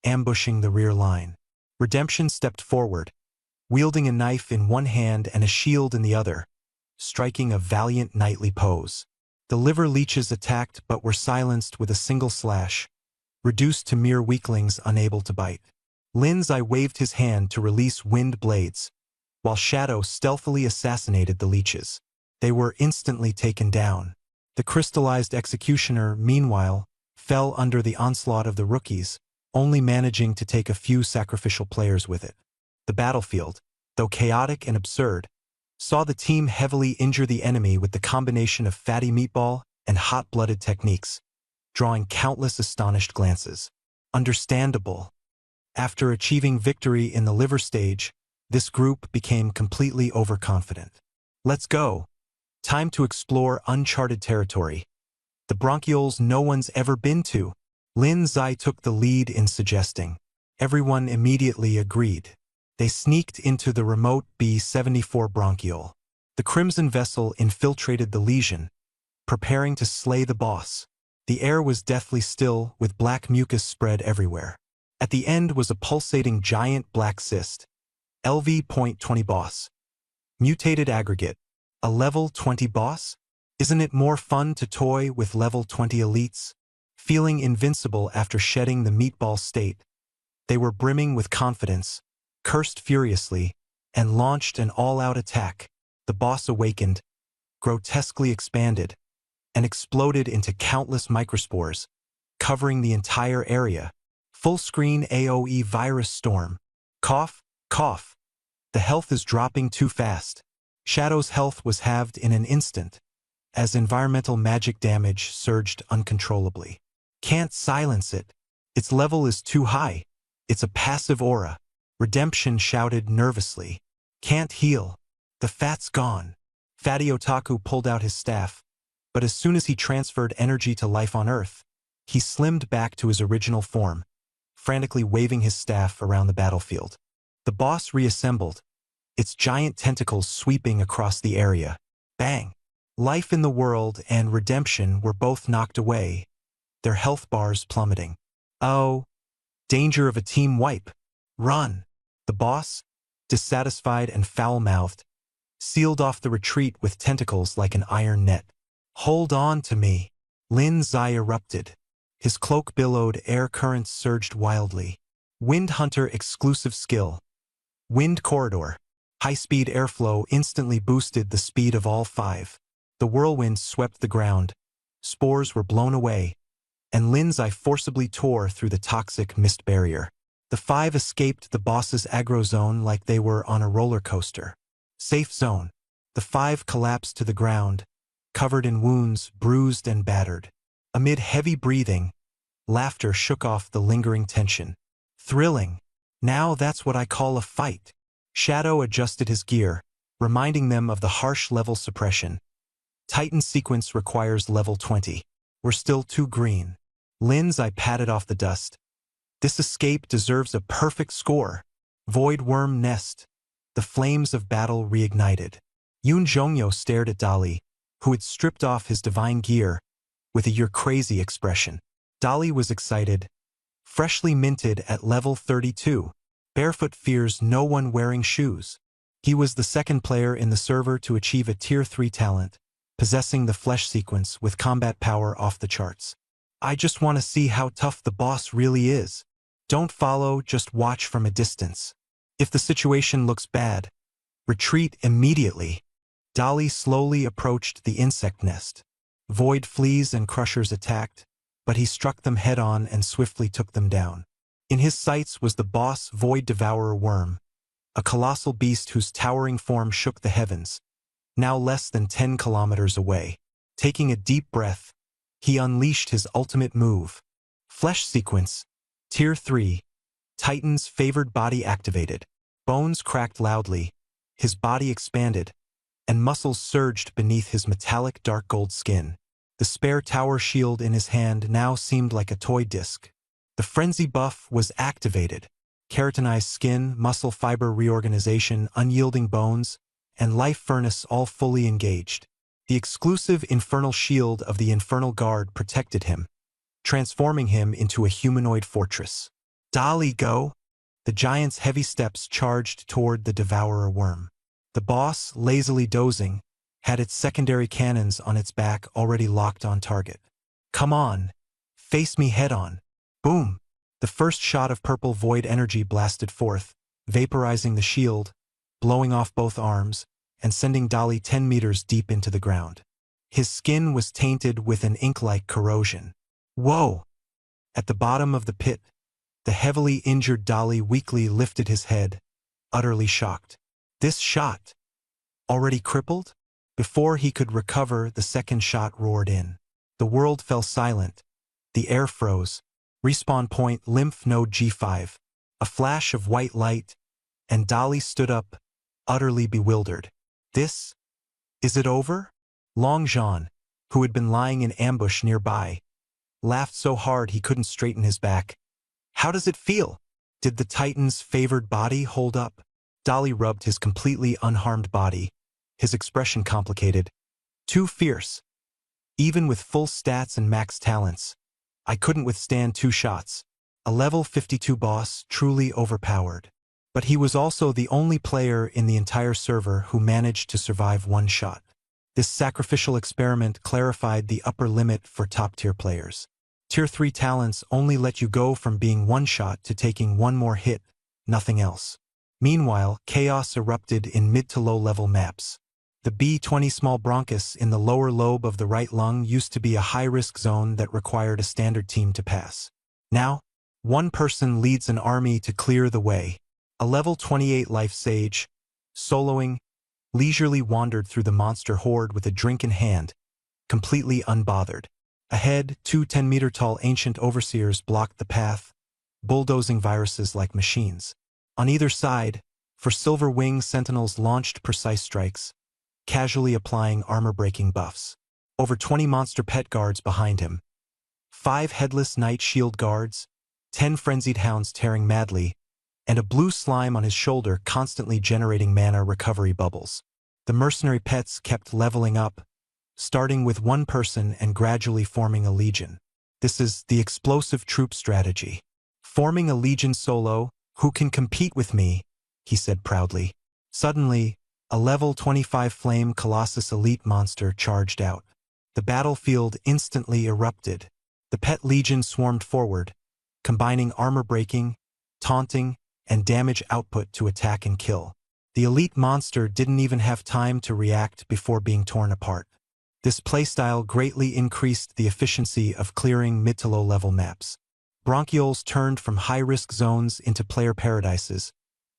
ambushing the rear line. Redemption stepped forward, wielding a knife in one hand and a shield in the other, striking a valiant knightly pose. The liver leeches attacked but were silenced with a single slash, reduced to mere weaklings unable to bite. Lindsay waved his hand to release wind blades, while Shadow stealthily assassinated the leeches. They were instantly taken down. The crystallized executioner, meanwhile, fell under the onslaught of the rookies, only managing to take a few sacrificial players with it. The battlefield, though chaotic and absurd, saw the team heavily injure the enemy with the combination of fatty meatball and hot-blooded techniques, drawing countless astonished glances. Understandable. After achieving victory in the liver stage, this group became completely overconfident. Let's go. Time to explore uncharted territory. The bronchioles no one's ever been to. Lin Zai took the lead in suggesting. Everyone immediately agreed. They sneaked into the remote B-74 bronchiole. The crimson vessel infiltrated the lesion, preparing to slay the boss. The air was deathly still, with black mucus spread everywhere. At the end was a pulsating giant black cyst. LV.20 boss. Mutated aggregate. A level 20 boss? Isn't it more fun to toy with level 20 elites? Feeling invincible after shedding the meatball state, they were brimming with confidence, cursed furiously, and launched an all-out attack. The boss awakened, grotesquely expanded, and exploded into countless microspores, covering the entire area. Full-screen AoE virus storm. Cough, cough. The health is dropping too fast. Shadow's health was halved in an instant, as environmental magic damage surged uncontrollably. Can't silence it. Its level is too high. It's a passive aura. Redemption shouted nervously. Can't heal. The fat's gone. Fatty Otaku pulled out his staff, but as soon as he transferred energy to life on Earth, he slimmed back to his original form, frantically waving his staff around the battlefield. The boss reassembled, its giant tentacles sweeping across the area. Bang! Life in the world and redemption were both knocked away, their health bars plummeting. Oh, danger of a team wipe. Run! The boss, dissatisfied and foul-mouthed, sealed off the retreat with tentacles like an iron net. Hold on to me. Lin Zai erupted. His cloak billowed, air currents surged wildly. Wind Hunter exclusive skill. Wind Corridor. High-speed airflow instantly boosted the speed of all five. The whirlwind swept the ground. Spores were blown away, and Lin Zai forcibly tore through the toxic mist barrier. The five escaped the boss's aggro zone like they were on a roller coaster. Safe zone. The five collapsed to the ground, covered in wounds, bruised and battered. Amid heavy breathing, laughter shook off the lingering tension. Thrilling. Now that's what I call a fight. Shadow adjusted his gear, reminding them of the harsh level suppression. Titan sequence requires level 20. We're still too green. Lin Zai patted off the dust. This escape deserves a perfect score. Void worm nest. The flames of battle reignited. Yun Zhongyo stared at Dali, who had stripped off his divine gear, with a "you're crazy" expression. Dali was excited. Freshly minted at level 32. Barefoot fears no one wearing shoes. He was the second player in the server to achieve a Tier 3 talent, possessing the flesh sequence with combat power off the charts. I just want to see how tough the boss really is. Don't follow, just watch from a distance. If the situation looks bad, retreat immediately. Dali slowly approached the insect nest. Void fleas and crushers attacked, but he struck them head-on and swiftly took them down. In his sights was the boss Void Devourer worm, a colossal beast whose towering form shook the heavens, now less than 10 kilometers away. Taking a deep breath, he unleashed his ultimate move. Flesh sequence, Tier 3, Titan's favored body activated. Bones cracked loudly, his body expanded, and muscles surged beneath his metallic dark gold skin. The spare tower shield in his hand now seemed like a toy disc. The frenzy buff was activated. Keratinized skin, muscle fiber reorganization, unyielding bones, and life furnace all fully engaged. The exclusive infernal shield of the Infernal Guard protected him, transforming him into a humanoid fortress. Dali, go! The giant's heavy steps charged toward the devourer worm. The boss, lazily dozing, had its secondary cannons on its back already locked on target. Come on! Face me head-on! Boom! The first shot of purple void energy blasted forth, vaporizing the shield, blowing off both arms, and sending Dali 10 meters deep into the ground. His skin was tainted with an ink-like corrosion. Whoa! At the bottom of the pit, the heavily injured Dali weakly lifted his head, utterly shocked. This shot? Already crippled? Before he could recover, the second shot roared in. The world fell silent. The air froze. Respawn point lymph node G5. A flash of white light, and Dali stood up, utterly bewildered. This? Is it over? Long Jean, who had been lying in ambush nearby, laughed so hard he couldn't straighten his back. How does it feel? Did the Titan's favored body hold up? Dali rubbed his completely unharmed body, his expression complicated. Too fierce. Even with full stats and max talents, I couldn't withstand 2 shots. A level 52 boss truly overpowered. But he was also the only player in the entire server who managed to survive 1 shot. This sacrificial experiment clarified the upper limit for top-tier players. Tier 3 talents only let you go from being 1 shot to taking 1 more hit, nothing else. Meanwhile, chaos erupted in mid to low level maps. The B-20 small bronchus in the lower lobe of the right lung used to be a high-risk zone that required a standard team to pass. Now, 1 person leads an army to clear the way. A level 28 life sage, soloing, leisurely wandered through the monster horde with a drink in hand, completely unbothered. Ahead, 2 10-meter-tall ancient overseers blocked the path, bulldozing viruses like machines. On either side, for Silver Wing sentinels launched precise strikes, casually applying armor-breaking buffs. Over 20 monster pet guards behind him. 5 headless knight shield guards, 10 frenzied hounds tearing madly, and a blue slime on his shoulder constantly generating mana recovery bubbles. The mercenary pets kept leveling up, starting with 1 person and gradually forming a legion. This is the explosive troop strategy. Forming a legion solo, who can compete with me? He said proudly. Suddenly, a level 25 Flame Colossus elite monster charged out. The battlefield instantly erupted. The pet legion swarmed forward, combining armor-breaking, taunting, and damage output to attack and kill. The elite monster didn't even have time to react before being torn apart. This playstyle greatly increased the efficiency of clearing mid to low level maps. Bronchioles turned from high-risk zones into player paradises,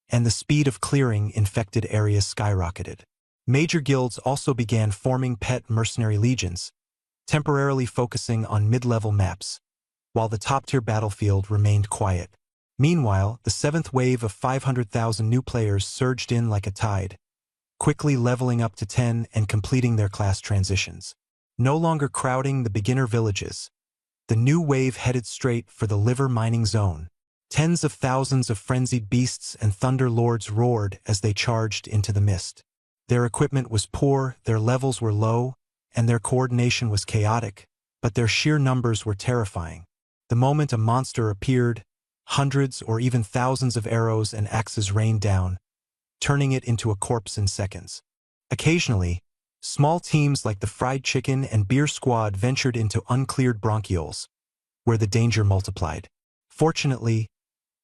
and the speed of clearing infected areas skyrocketed. Major guilds also began forming pet mercenary legions, temporarily focusing on mid-level maps, while the top-tier battlefield remained quiet. Meanwhile, the 7th wave of 500,000 new players surged in like a tide, quickly leveling up to 10 and completing their class transitions. No longer crowding the beginner villages, the new wave headed straight for the liver mining zone. Tens of thousands of frenzied beasts and thunder lords roared as they charged into the mist. Their equipment was poor, their levels were low, and their coordination was chaotic, but their sheer numbers were terrifying. The moment a monster appeared, hundreds or even thousands of arrows and axes rained down, turning it into a corpse in seconds. Occasionally, small teams like the Fried Chicken and Beer Squad ventured into uncleared bronchioles, where the danger multiplied. Fortunately,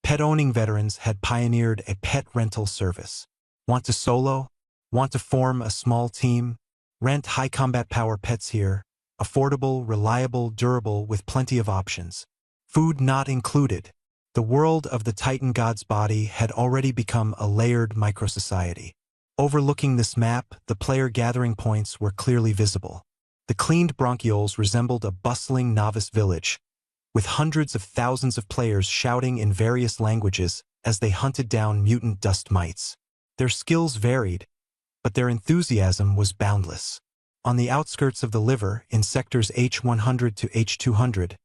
pet-owning veterans had pioneered a pet rental service. Want to solo? Want to form a small team? Rent high combat power pets here. Affordable, reliable, durable, with plenty of options. Food not included. The world of the Titan god's body had already become a layered microsociety. Overlooking this map, the player gathering points were clearly visible. The cleaned bronchioles resembled a bustling novice village, with hundreds of thousands of players shouting in various languages as they hunted down mutant dust mites. Their skills varied, but their enthusiasm was boundless. On the outskirts of the liver, in sectors H100 to H200,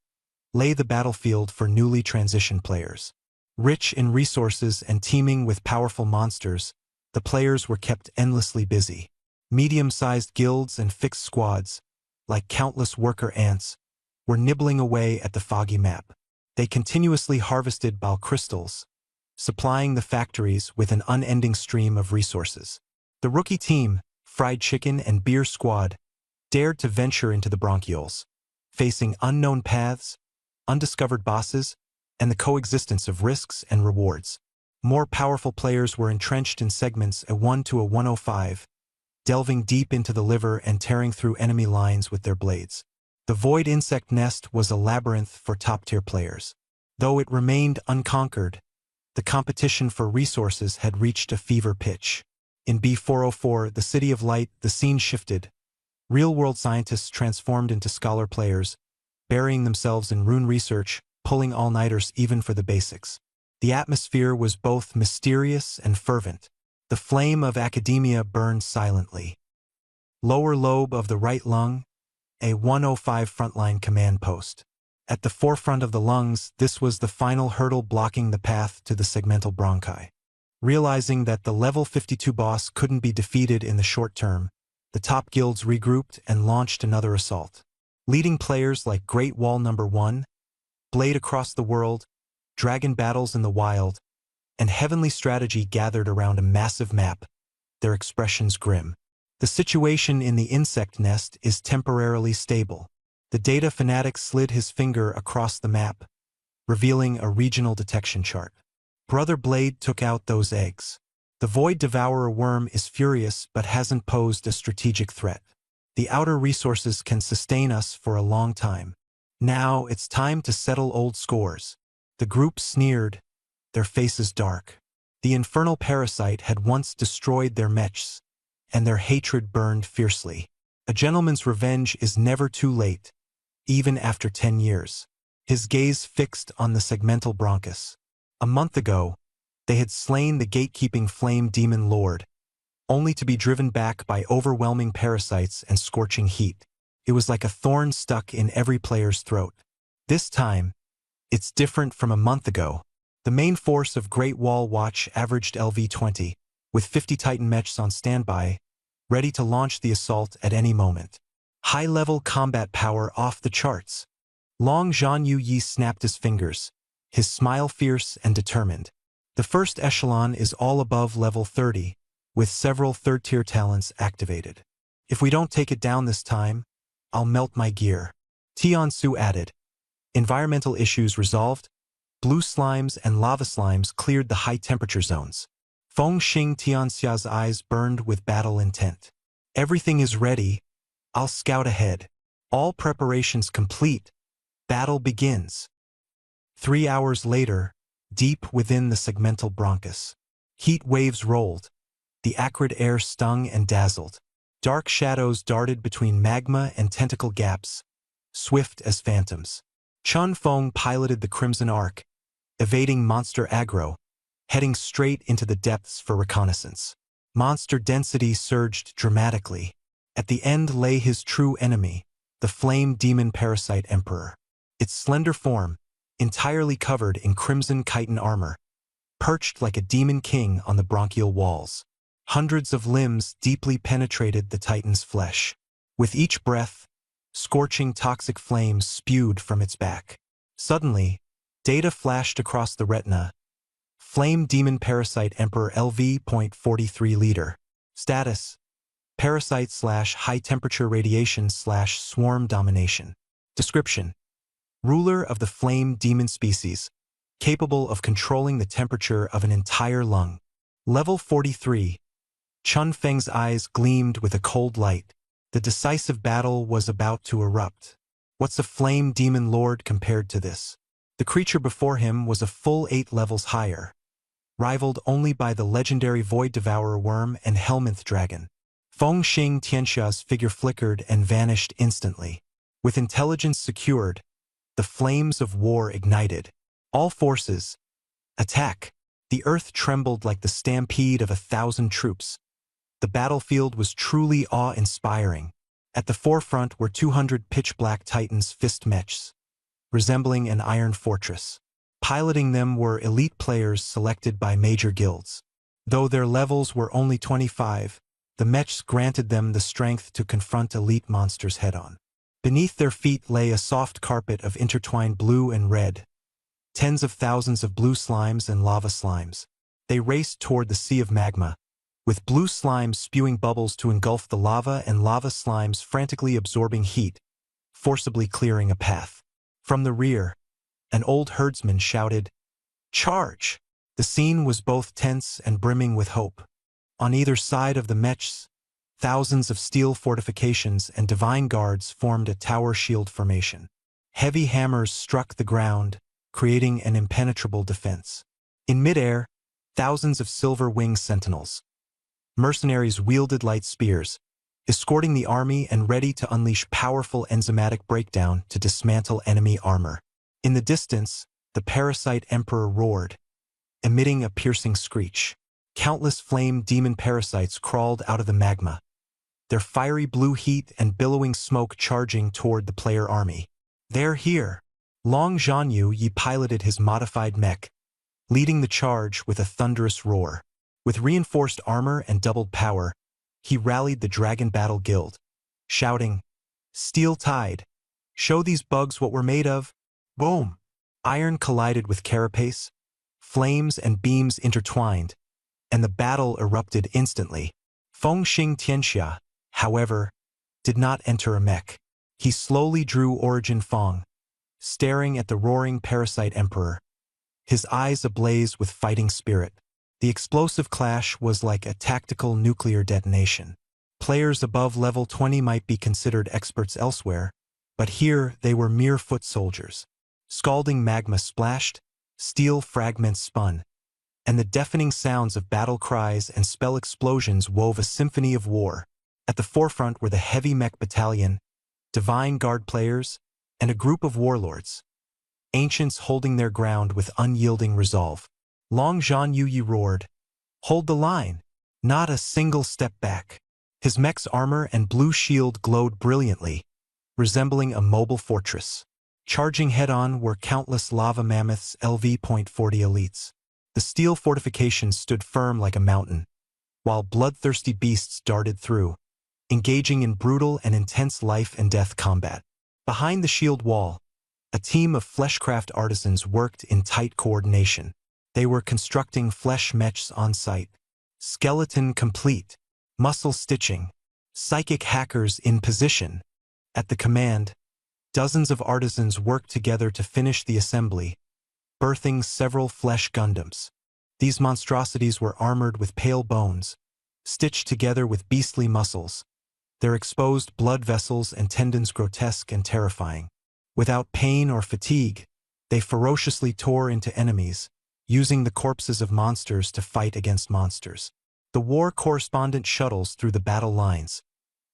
lay the battlefield for newly transitioned players. Rich in resources and teeming with powerful monsters, the players were kept endlessly busy. Medium-sized guilds and fixed squads, like countless worker ants, were nibbling away at the foggy map. They continuously harvested bile crystals, supplying the factories with an unending stream of resources. The rookie team, Fried Chicken and Beer Squad, dared to venture into the bronchioles, facing unknown paths, undiscovered bosses, and the coexistence of risks and rewards. More powerful players were entrenched in segments A1 to A105, delving deep into the liver and tearing through enemy lines with their blades. The Void Insect Nest was a labyrinth for top-tier players. Though it remained unconquered, the competition for resources had reached a fever pitch. In B404, the City of Light, the scene shifted. Real-world scientists transformed into scholar players, burying themselves in rune research, pulling all-nighters even for the basics. The atmosphere was both mysterious and fervent. The flame of academia burned silently. Lower lobe of the right lung, a 105 frontline command post. At the forefront of the lungs, this was the final hurdle blocking the path to the segmental bronchi. Realizing that the level 52 boss couldn't be defeated in the short term, the top guilds regrouped and launched another assault. Leading players like Great Wall No. 1, Blade Across the World, Dragon Battles in the Wild, and Heavenly Strategy gathered around a massive map, their expressions grim. The situation in the insect nest is temporarily stable. The data fanatic slid his finger across the map, revealing a regional detection chart. Brother Blade took out those eggs. The Void Devourer worm is furious but hasn't posed a strategic threat. The outer resources can sustain us for a long time. Now it's time to settle old scores. The group sneered, their faces dark. The infernal parasite had once destroyed their mechs, and their hatred burned fiercely. A gentleman's revenge is never too late, even after 10 years. His gaze fixed on the segmental bronchus. A month ago, they had slain the gatekeeping flame demon lord, only to be driven back by overwhelming parasites and scorching heat. It was like a thorn stuck in every player's throat. This time, it's different from a month ago. The main force of Great Wall Watch averaged LV-20, with 50 Titan mechs on standby, ready to launch the assault at any moment. High-level combat power off the charts. Long Zhan Yu snapped his fingers, his smile fierce and determined. The first echelon is all above level 30, with several third-tier talents activated. If we don't take it down this time, I'll melt my gear. Tian Su added. Environmental issues resolved. Blue slimes and lava slimes cleared the high-temperature zones. Feng Xing Tianxia's eyes burned with battle intent. Everything is ready. I'll scout ahead. All preparations complete. Battle begins. 3 hours later, deep within the segmental bronchus. Heat waves rolled. The acrid air stung and dazzled. Dark shadows darted between magma and tentacle gaps, swift as phantoms. Chun Feng piloted the Crimson Arc, evading monster aggro, heading straight into the depths for reconnaissance. Monster density surged dramatically. At the end lay his true enemy, the flame demon parasite emperor. Its slender form, entirely covered in crimson chitin armor, perched like a demon king on the bronchial walls. Hundreds of limbs deeply penetrated the titan's flesh. With each breath, scorching toxic flames spewed from its back. Suddenly, data flashed across the retina. Flame Demon Parasite Emperor LV.43 Leader. Status: Parasite/High Temperature Radiation/Swarm Domination. Description: Ruler of the Flame Demon species, capable of controlling the temperature of an entire lung. Level 43. Chun Feng's eyes gleamed with a cold light. The decisive battle was about to erupt. What's a Flame Demon Lord compared to this? The creature before him was a full 8 levels higher, rivaled only by the legendary Void Devourer worm and Helminth dragon. Feng Xing Tianxia's figure flickered and vanished instantly. With intelligence secured, the flames of war ignited. All forces, attack! The earth trembled like the stampede of 1,000 troops. The battlefield was truly awe-inspiring. At the forefront were 200 pitch-black titans fist mechs, resembling an iron fortress. Piloting them were elite players selected by major guilds. Though their levels were only 25, the mechs granted them the strength to confront elite monsters head-on. Beneath their feet lay a soft carpet of intertwined blue and red, tens of thousands of blue slimes and lava slimes. They raced toward the sea of magma, with blue slimes spewing bubbles to engulf the lava and lava slimes frantically absorbing heat, forcibly clearing a path. From the rear, an old herdsman shouted, "Charge!" The scene was both tense and brimming with hope. On either side of the mechs, thousands of steel fortifications and divine guards formed a tower shield formation. Heavy hammers struck the ground, creating an impenetrable defense. In midair, thousands of silver-winged sentinels, mercenaries wielded light spears, escorting the army and ready to unleash powerful enzymatic breakdown to dismantle enemy armor. In the distance, the Parasite Emperor roared, emitting a piercing screech. Countless flame demon parasites crawled out of the magma, their fiery blue heat and billowing smoke charging toward the player army. "They're here!" Long Zhanyu Yi piloted his modified mech, leading the charge with a thunderous roar. With reinforced armor and doubled power, he rallied the Dragon Battle Guild, shouting, "Steel Tide! Show these bugs what we're made of!" Boom! Iron collided with carapace, flames and beams intertwined, and the battle erupted instantly. Fengxing Tianxia, however, did not enter a mech. He slowly drew Origin Fong, staring at the roaring Parasite Emperor, his eyes ablaze with fighting spirit. The explosive clash was like a tactical nuclear detonation. Players above level 20 might be considered experts elsewhere, but here they were mere foot soldiers. Scalding magma splashed, steel fragments spun, and the deafening sounds of battle cries and spell explosions wove a symphony of war. At the forefront were the Heavy Mech Battalion, Divine Guard players, and a group of warlords, ancients holding their ground with unyielding resolve. Long Zhanyu Yi roared, "Hold the line! Not a single step back!" His mech's armor and blue shield glowed brilliantly, resembling a mobile fortress. Charging head-on were countless lava mammoths LV.40 elites. The steel fortifications stood firm like a mountain, while bloodthirsty beasts darted through, engaging in brutal and intense life-and-death combat. Behind the shield wall, a team of fleshcraft artisans worked in tight coordination. They were constructing flesh mechs on site. Skeleton complete, muscle stitching, psychic hackers in position. At the command, dozens of artisans worked together to finish the assembly, birthing several flesh Gundams. These monstrosities were armored with pale bones, stitched together with beastly muscles, their exposed blood vessels and tendons grotesque and terrifying. Without pain or fatigue, they ferociously tore into enemies, using the corpses of monsters to fight against monsters. The war correspondent shuttles through the battle lines,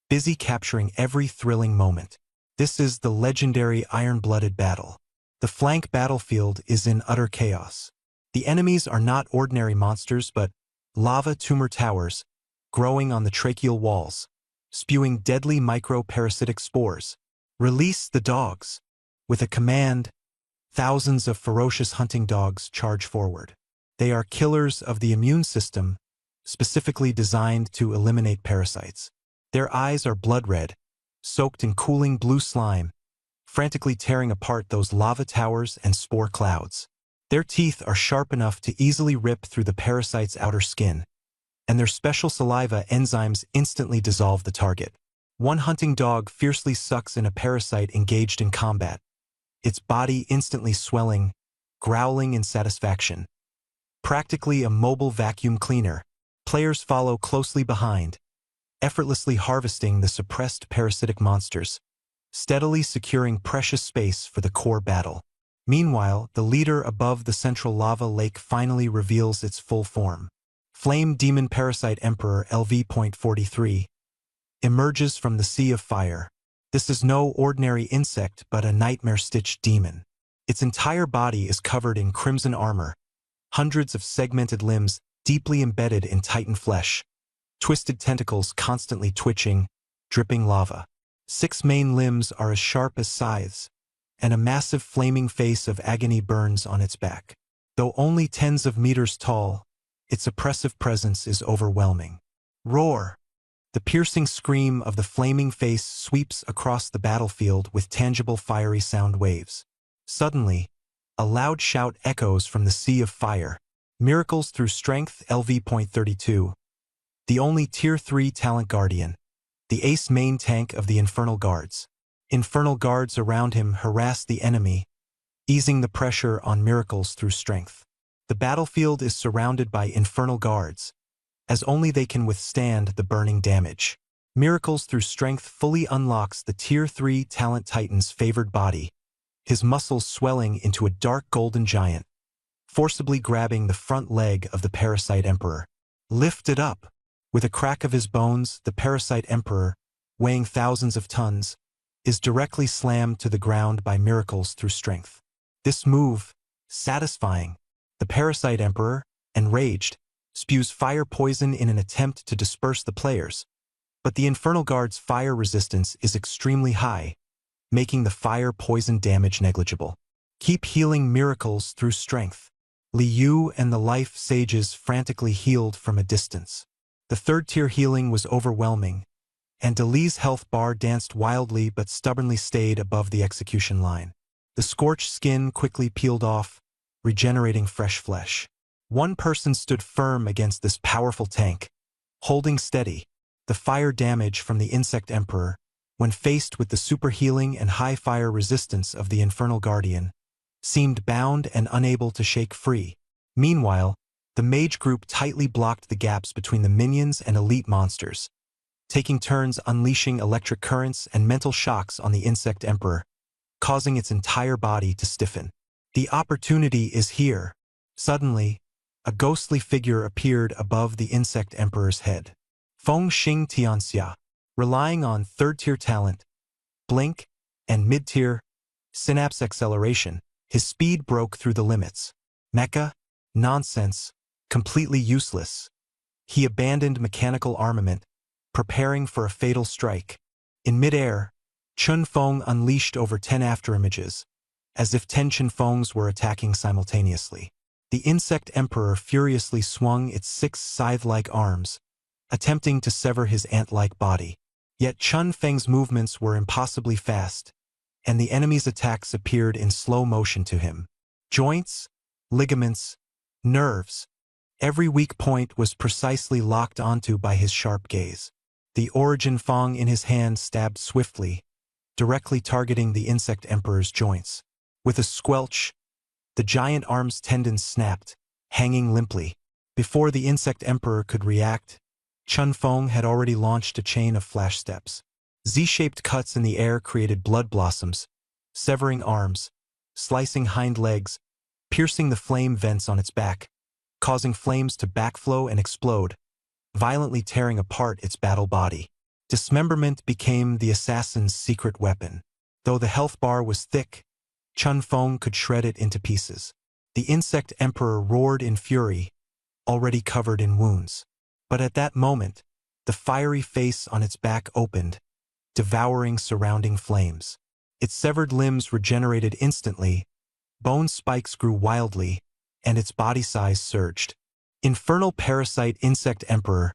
busy capturing every thrilling moment. This is the legendary Iron-Blooded battle. The flank battlefield is in utter chaos. The enemies are not ordinary monsters but lava tumor towers, growing on the tracheal walls, spewing deadly micro-parasitic spores. Release the dogs! With a command, thousands of ferocious hunting dogs charge forward. They are killers of the immune system, specifically designed to eliminate parasites. Their eyes are blood red, soaked in cooling blue slime, frantically tearing apart those lava towers and spore clouds. Their teeth are sharp enough to easily rip through the parasite's outer skin, and their special saliva enzymes instantly dissolve the target. One hunting dog fiercely sucks in a parasite engaged in combat, its body instantly swelling, growling in satisfaction. Practically a mobile vacuum cleaner, players follow closely behind, effortlessly harvesting the suppressed parasitic monsters, steadily securing precious space for the core battle. Meanwhile, the leader above the central lava lake finally reveals its full form. Flame Demon Parasite Emperor LV.43 emerges from the sea of fire. This is no ordinary insect but a nightmare-stitched demon. Its entire body is covered in crimson armor, hundreds of segmented limbs deeply embedded in Titan flesh, twisted tentacles constantly twitching, dripping lava. 6 main limbs are as sharp as scythes, and a massive flaming face of agony burns on its back. Though only tens of meters tall, its oppressive presence is overwhelming. Roar! The piercing scream of the flaming face sweeps across the battlefield with tangible fiery sound waves. Suddenly, a loud shout echoes from the sea of fire. Miracles through Strength LV.32, the only Tier 3 Talent Guardian, the ace main tank of the Infernal Guards. Infernal Guards around him harass the enemy, easing the pressure on Miracles through Strength. The battlefield is surrounded by Infernal Guards, as only they can withstand the burning damage. Miracles through Strength fully unlocks the Tier 3 Talent Titan's favored body, his muscles swelling into a dark golden giant, forcibly grabbing the front leg of the Parasite Emperor. Lift it up! With a crack of his bones, the Parasite Emperor, weighing thousands of tons, is directly slammed to the ground by Miracles through Strength. This move, satisfying. The Parasite Emperor, enraged, spews fire poison in an attempt to disperse the players, but the Infernal Guard's fire resistance is extremely high, making the fire poison damage negligible. Keep healing miracles through strength. Liu and the Life Sages frantically healed from a distance. The third-tier healing was overwhelming, and Dali's health bar danced wildly but stubbornly stayed above the execution line. The scorched skin quickly peeled off, regenerating fresh flesh. One person stood firm against this powerful tank, holding steady. The fire damage from the Insect Emperor, when faced with the super healing and high fire resistance of the Infernal Guardian, seemed bound and unable to shake free. Meanwhile, the mage group tightly blocked the gaps between the minions and elite monsters, taking turns unleashing electric currents and mental shocks on the Insect Emperor, causing its entire body to stiffen. The opportunity is here. Suddenly, a ghostly figure appeared above the Insect Emperor's head. Feng Xing Tianxia, relying on third-tier talent, blink, and mid-tier synapse acceleration, his speed broke through the limits. Mecha? Nonsense. Completely useless. He abandoned mechanical armament, preparing for a fatal strike. In mid-air, Chun Feng unleashed over 10 afterimages, as if 10 Chun Fengs were attacking simultaneously. The Insect Emperor furiously swung its 6 scythe-like arms, attempting to sever his ant-like body. Yet Chun Feng's movements were impossibly fast, and the enemy's attacks appeared in slow motion to him. Joints, ligaments, nerves. Every weak point was precisely locked onto by his sharp gaze. The Origin Fang in his hand stabbed swiftly, directly targeting the Insect Emperor's joints. With a squelch, the giant arm's tendons snapped, hanging limply. Before the Insect Emperor could react, Chun Feng had already launched a chain of flash steps. Z-shaped cuts in the air created blood blossoms, severing arms, slicing hind legs, piercing the flame vents on its back, causing flames to backflow and explode, violently tearing apart its battle body. Dismemberment became the assassin's secret weapon. Though the health bar was thick, Chun Feng could shred it into pieces. The Insect Emperor roared in fury, already covered in wounds. But at that moment, the fiery face on its back opened, devouring surrounding flames. Its severed limbs regenerated instantly, bone spikes grew wildly, and its body size surged. Infernal Parasite Insect Emperor,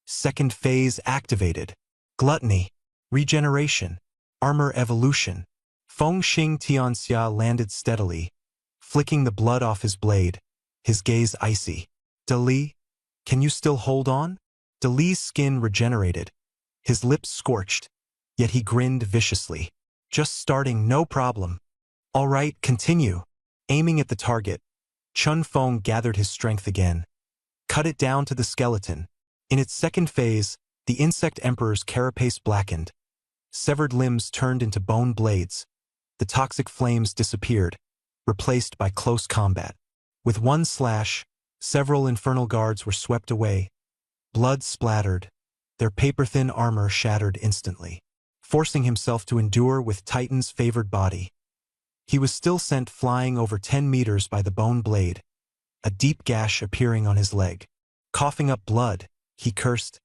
second phase activated. Gluttony, regeneration, armor evolution. Feng Xing Tianxia landed steadily, flicking the blood off his blade, his gaze icy. Dali, can you still hold on? Dali's skin regenerated, his lips scorched, yet he grinned viciously. Just starting, no problem. All right, continue. Aiming at the target, Chun Feng gathered his strength again. Cut it down to the skeleton. In its second phase, the Insect Emperor's carapace blackened. Severed limbs turned into bone blades. The toxic flames disappeared, replaced by close combat. With one slash, several Infernal Guards were swept away. Blood splattered, their paper-thin armor shattered instantly. Forcing himself to endure with Titan's favored body, he was still sent flying over 10 meters by the bone blade, a deep gash appearing on his leg. Coughing up blood, he cursed,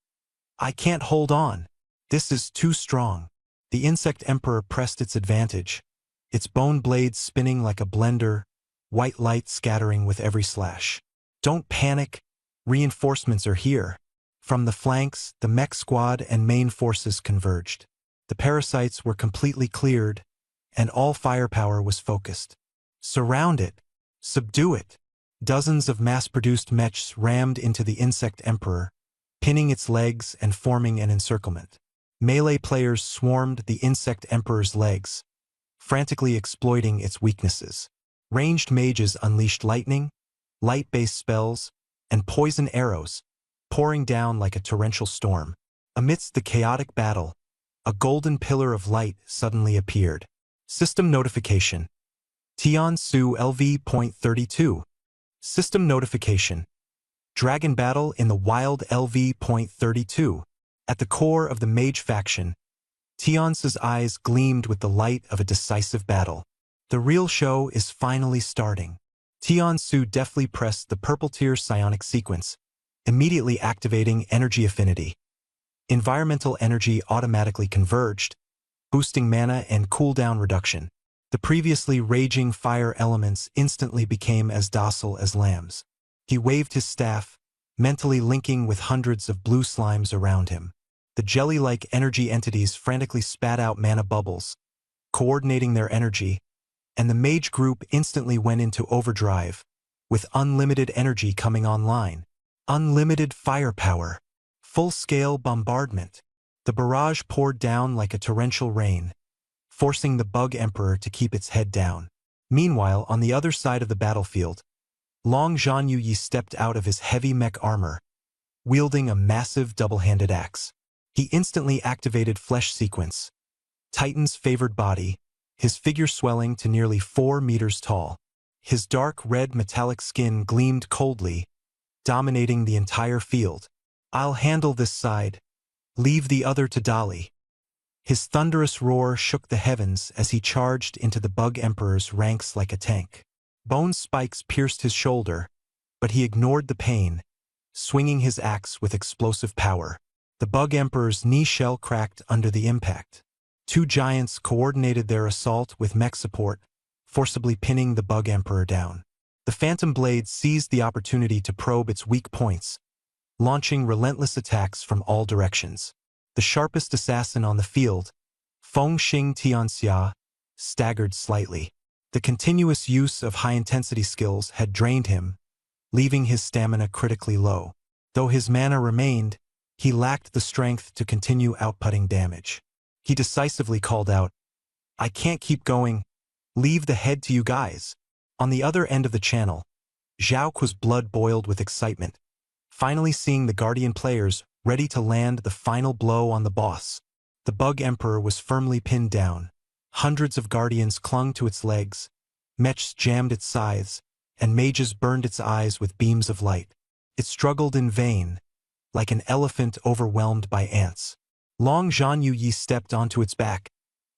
"I can't hold on. This is too strong." The Insect Emperor pressed its advantage, its bone blades spinning like a blender, white light scattering with every slash. Don't panic, reinforcements are here. From the flanks, the mech squad and main forces converged. The parasites were completely cleared, and all firepower was focused. Surround it. Subdue it. Dozens of mass-produced mechs rammed into the Insect Emperor, pinning its legs and forming an encirclement. Melee players swarmed the Insect Emperor's legs, frantically exploiting its weaknesses. Ranged mages unleashed lightning, light-based spells, and poison arrows, pouring down like a torrential storm. Amidst the chaotic battle, a golden pillar of light suddenly appeared. System notification. Tiansu LV.32. System notification. Dragon battle in the wild LV.32. At the core of the mage faction, Tiansu's eyes gleamed with the light of a decisive battle. The real show is finally starting. Tian Su deftly pressed the purple tier psionic sequence, immediately activating energy affinity. Environmental energy automatically converged, boosting mana and cooldown reduction. The previously raging fire elements instantly became as docile as lambs. He waved his staff, mentally linking with hundreds of blue slimes around him. The jelly-like energy entities frantically spat out mana bubbles, coordinating their energy, and the mage group instantly went into overdrive, with unlimited energy coming online. Unlimited firepower. Full-scale bombardment. The barrage poured down like a torrential rain, forcing the Bug Emperor to keep its head down. Meanwhile, on the other side of the battlefield, Long Zhan Yuyi stepped out of his heavy mech armor, wielding a massive double-handed axe. He instantly activated Flesh Sequence, Titan's favored body, his figure swelling to nearly 4 meters tall. His dark red metallic skin gleamed coldly, dominating the entire field. "I'll handle this side. Leave the other to Dali." His thunderous roar shook the heavens as he charged into the Bug Emperor's ranks like a tank. Bone spikes pierced his shoulder, but he ignored the pain, swinging his axe with explosive power. The Bug Emperor's knee shell cracked under the impact. Two giants coordinated their assault with mech support, forcibly pinning the Bug Emperor down. The Phantom Blade seized the opportunity to probe its weak points, launching relentless attacks from all directions. The sharpest assassin on the field, Fengxing Tianxia, staggered slightly. The continuous use of high-intensity skills had drained him, leaving his stamina critically low. Though his mana remained, he lacked the strength to continue outputting damage. He decisively called out, "I can't keep going. Leave the head to you guys." On the other end of the channel, Zhao Ku's blood boiled with excitement, finally seeing the Guardian players ready to land the final blow on the boss. The Bug Emperor was firmly pinned down. Hundreds of Guardians clung to its legs, mechs jammed its scythes, and mages burned its eyes with beams of light. It struggled in vain, like an elephant overwhelmed by ants. Long Zhan Yuyi stepped onto its back,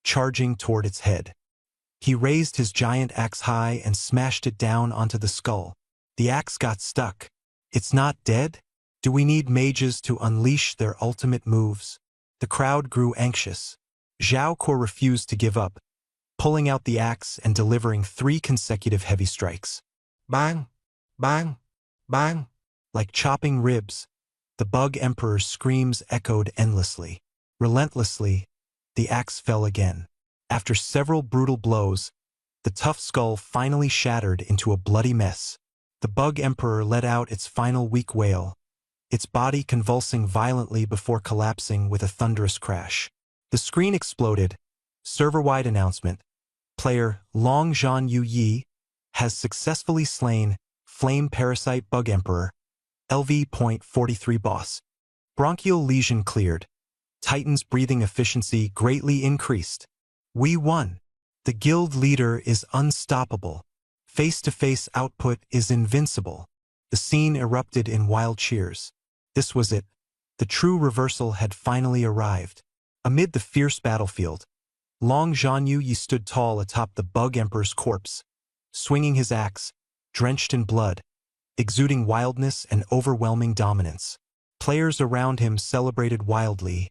charging toward its head. He raised his giant axe high and smashed it down onto the skull. The axe got stuck. "It's not dead? Do we need mages to unleash their ultimate moves?" The crowd grew anxious. Zhao Ku refused to give up, pulling out the axe and delivering 3 consecutive heavy strikes. Bang! Bang! Bang! Like chopping ribs, the Bug Emperor's screams echoed endlessly. Relentlessly, the axe fell again. After several brutal blows, the tough skull finally shattered into a bloody mess. The Bug Emperor let out its final weak wail, its body convulsing violently before collapsing with a thunderous crash. The screen exploded. Server-wide announcement. Player Long Zhan Yuyi has successfully slain Flame Parasite Bug Emperor, LV.43 boss. Bronchial lesion cleared. Titan's breathing efficiency greatly increased. We won. The guild leader is unstoppable. Face-to-face output is invincible. The scene erupted in wild cheers. This was it. The true reversal had finally arrived. Amid the fierce battlefield, Long Zhan Yuyi stood tall atop the Bug Emperor's corpse, swinging his axe, drenched in blood, exuding wildness and overwhelming dominance. Players around him celebrated wildly,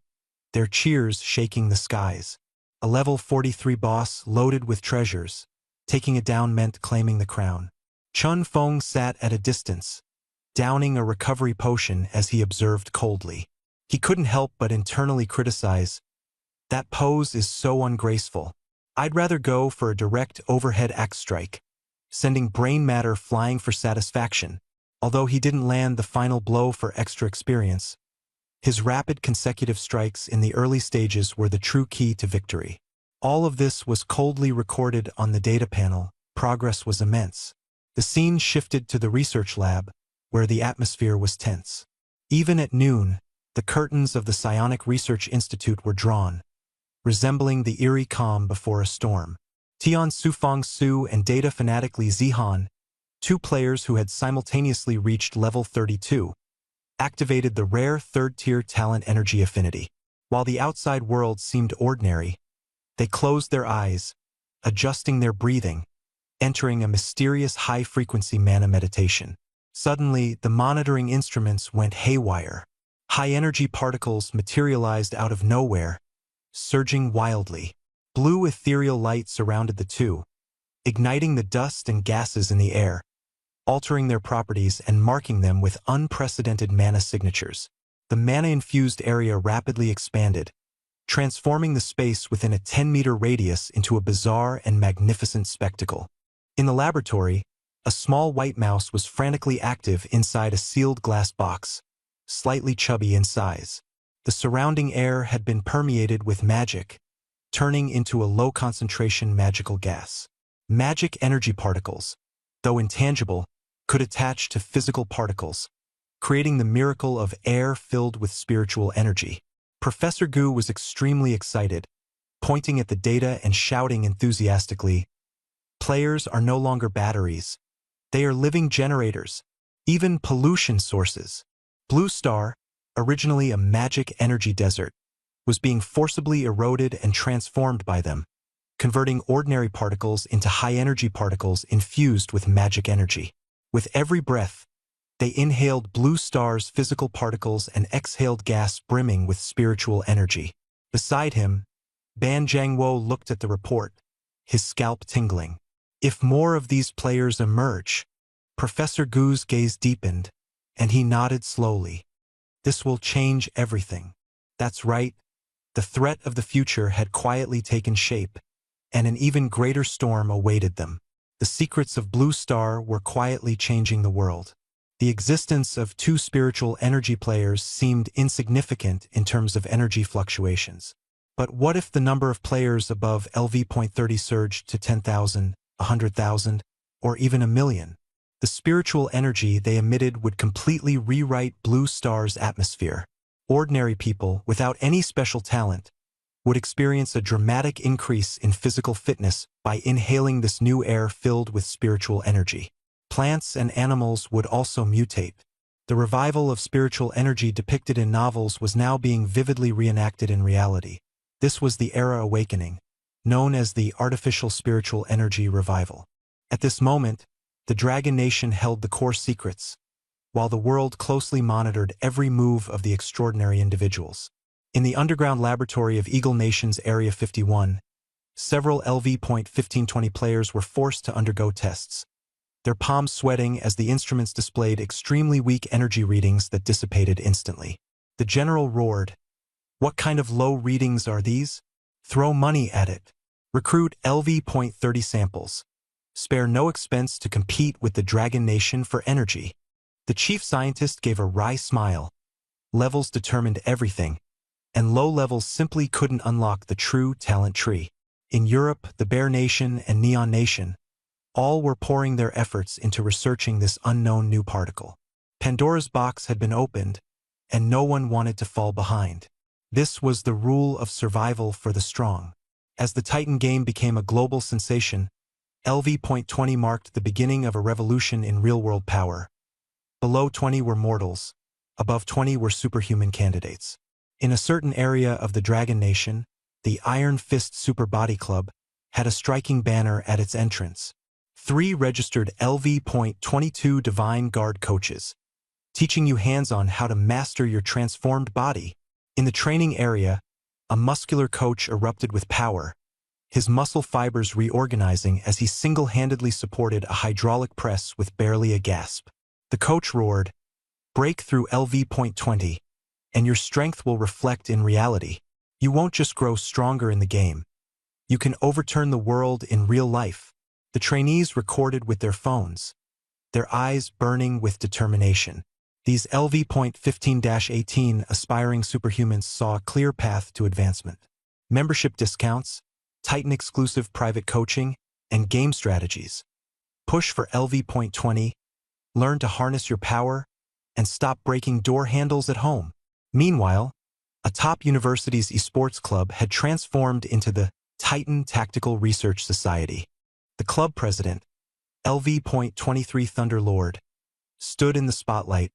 their cheers shaking the skies. A level 43 boss loaded with treasures. Taking it down meant claiming the crown. Chun Feng sat at a distance, downing a recovery potion as he observed coldly. He couldn't help but internally criticize. That pose is so ungraceful. I'd rather go for a direct overhead axe strike, sending brain matter flying for satisfaction. Although he didn't land the final blow for extra experience, his rapid consecutive strikes in the early stages were the true key to victory. All of this was coldly recorded on the data panel. Progress was immense. The scene shifted to the research lab, where the atmosphere was tense. Even at noon, the curtains of the Psionic Research Institute were drawn, resembling the eerie calm before a storm. Tian Sufang Su and data fanatic Li Zihan, 2 players who had simultaneously reached level 32, activated the rare 3rd-tier talent energy affinity. While the outside world seemed ordinary, they closed their eyes, adjusting their breathing, entering a mysterious high-frequency mana meditation. Suddenly, the monitoring instruments went haywire. High-energy particles materialized out of nowhere, surging wildly. Blue ethereal light surrounded the two, igniting the dust and gases in the air, altering their properties and marking them with unprecedented mana signatures. The mana-infused area rapidly expanded, transforming the space within a 10-meter radius into a bizarre and magnificent spectacle. In the laboratory, a small white mouse was frantically active inside a sealed glass box, slightly chubby in size. The surrounding air had been permeated with magic, turning into a low-concentration magical gas. Magic energy particles, though intangible, could attach to physical particles, creating the miracle of air filled with spiritual energy. Professor Gu was extremely excited, pointing at the data and shouting enthusiastically, "Players are no longer batteries. They are living generators, even pollution sources." Blue Star, originally a magic energy desert, was being forcibly eroded and transformed by them, converting ordinary particles into high-energy particles infused with magic energy. With every breath, they inhaled Blue Star's physical particles and exhaled gas brimming with spiritual energy. Beside him, Ban Jiangwo looked at the report, his scalp tingling. If more of these players emerge, Professor Gu's gaze deepened, and he nodded slowly. This will change everything. That's right. The threat of the future had quietly taken shape, and an even greater storm awaited them. The secrets of Blue Star were quietly changing the world. The existence of two spiritual energy players seemed insignificant in terms of energy fluctuations. But what if the number of players above LV.30 surged to 10,000, 100,000, or even 1,000,000? The spiritual energy they emitted would completely rewrite Blue Star's atmosphere. Ordinary people, without any special talent, would experience a dramatic increase in physical fitness by inhaling this new air filled with spiritual energy. Plants and animals would also mutate. The revival of spiritual energy depicted in novels was now being vividly reenacted in reality. This was the Era Awakening, known as the Artificial Spiritual Energy Revival. At this moment, the Dragon Nation held the core secrets, while the world closely monitored every move of the extraordinary individuals. In the underground laboratory of Eagle Nation's Area 51, several LV.1520 players were forced to undergo tests, their palms sweating as the instruments displayed extremely weak energy readings that dissipated instantly. The general roared, "What kind of low readings are these? Throw money at it. Recruit LV.30 samples. Spare no expense to compete with the Dragon Nation for energy." The chief scientist gave a wry smile. Levels determined everything, and low levels simply couldn't unlock the true talent tree. In Europe, the Bear Nation and Neon Nation, all were pouring their efforts into researching this unknown new particle. Pandora's box had been opened, and no one wanted to fall behind. This was the rule of survival for the strong. As the Titan game became a global sensation, LV.20 marked the beginning of a revolution in real-world power. Below 20 were mortals, above 20 were superhuman candidates. In a certain area of the Dragon Nation, the Iron Fist Super Body Club had a striking banner at its entrance. 3 registered LV.22 Divine Guard coaches, teaching you hands-on how to master your transformed body. In the training area, a muscular coach erupted with power, his muscle fibers reorganizing as he single-handedly supported a hydraulic press with barely a gasp. The coach roared, "Break through LV.20, and your strength will reflect in reality. You won't just grow stronger in the game. You can overturn the world in real life." The trainees recorded with their phones, their eyes burning with determination. These LV.15-18 aspiring superhumans saw a clear path to advancement. Membership discounts, Titan-exclusive private coaching, and game strategies. Push for LV.20, learn to harness your power, and stop breaking door handles at home. Meanwhile, a top university's esports club had transformed into the Titan Tactical Research Society. The club president, LV.23 Thunderlord, stood in the spotlight,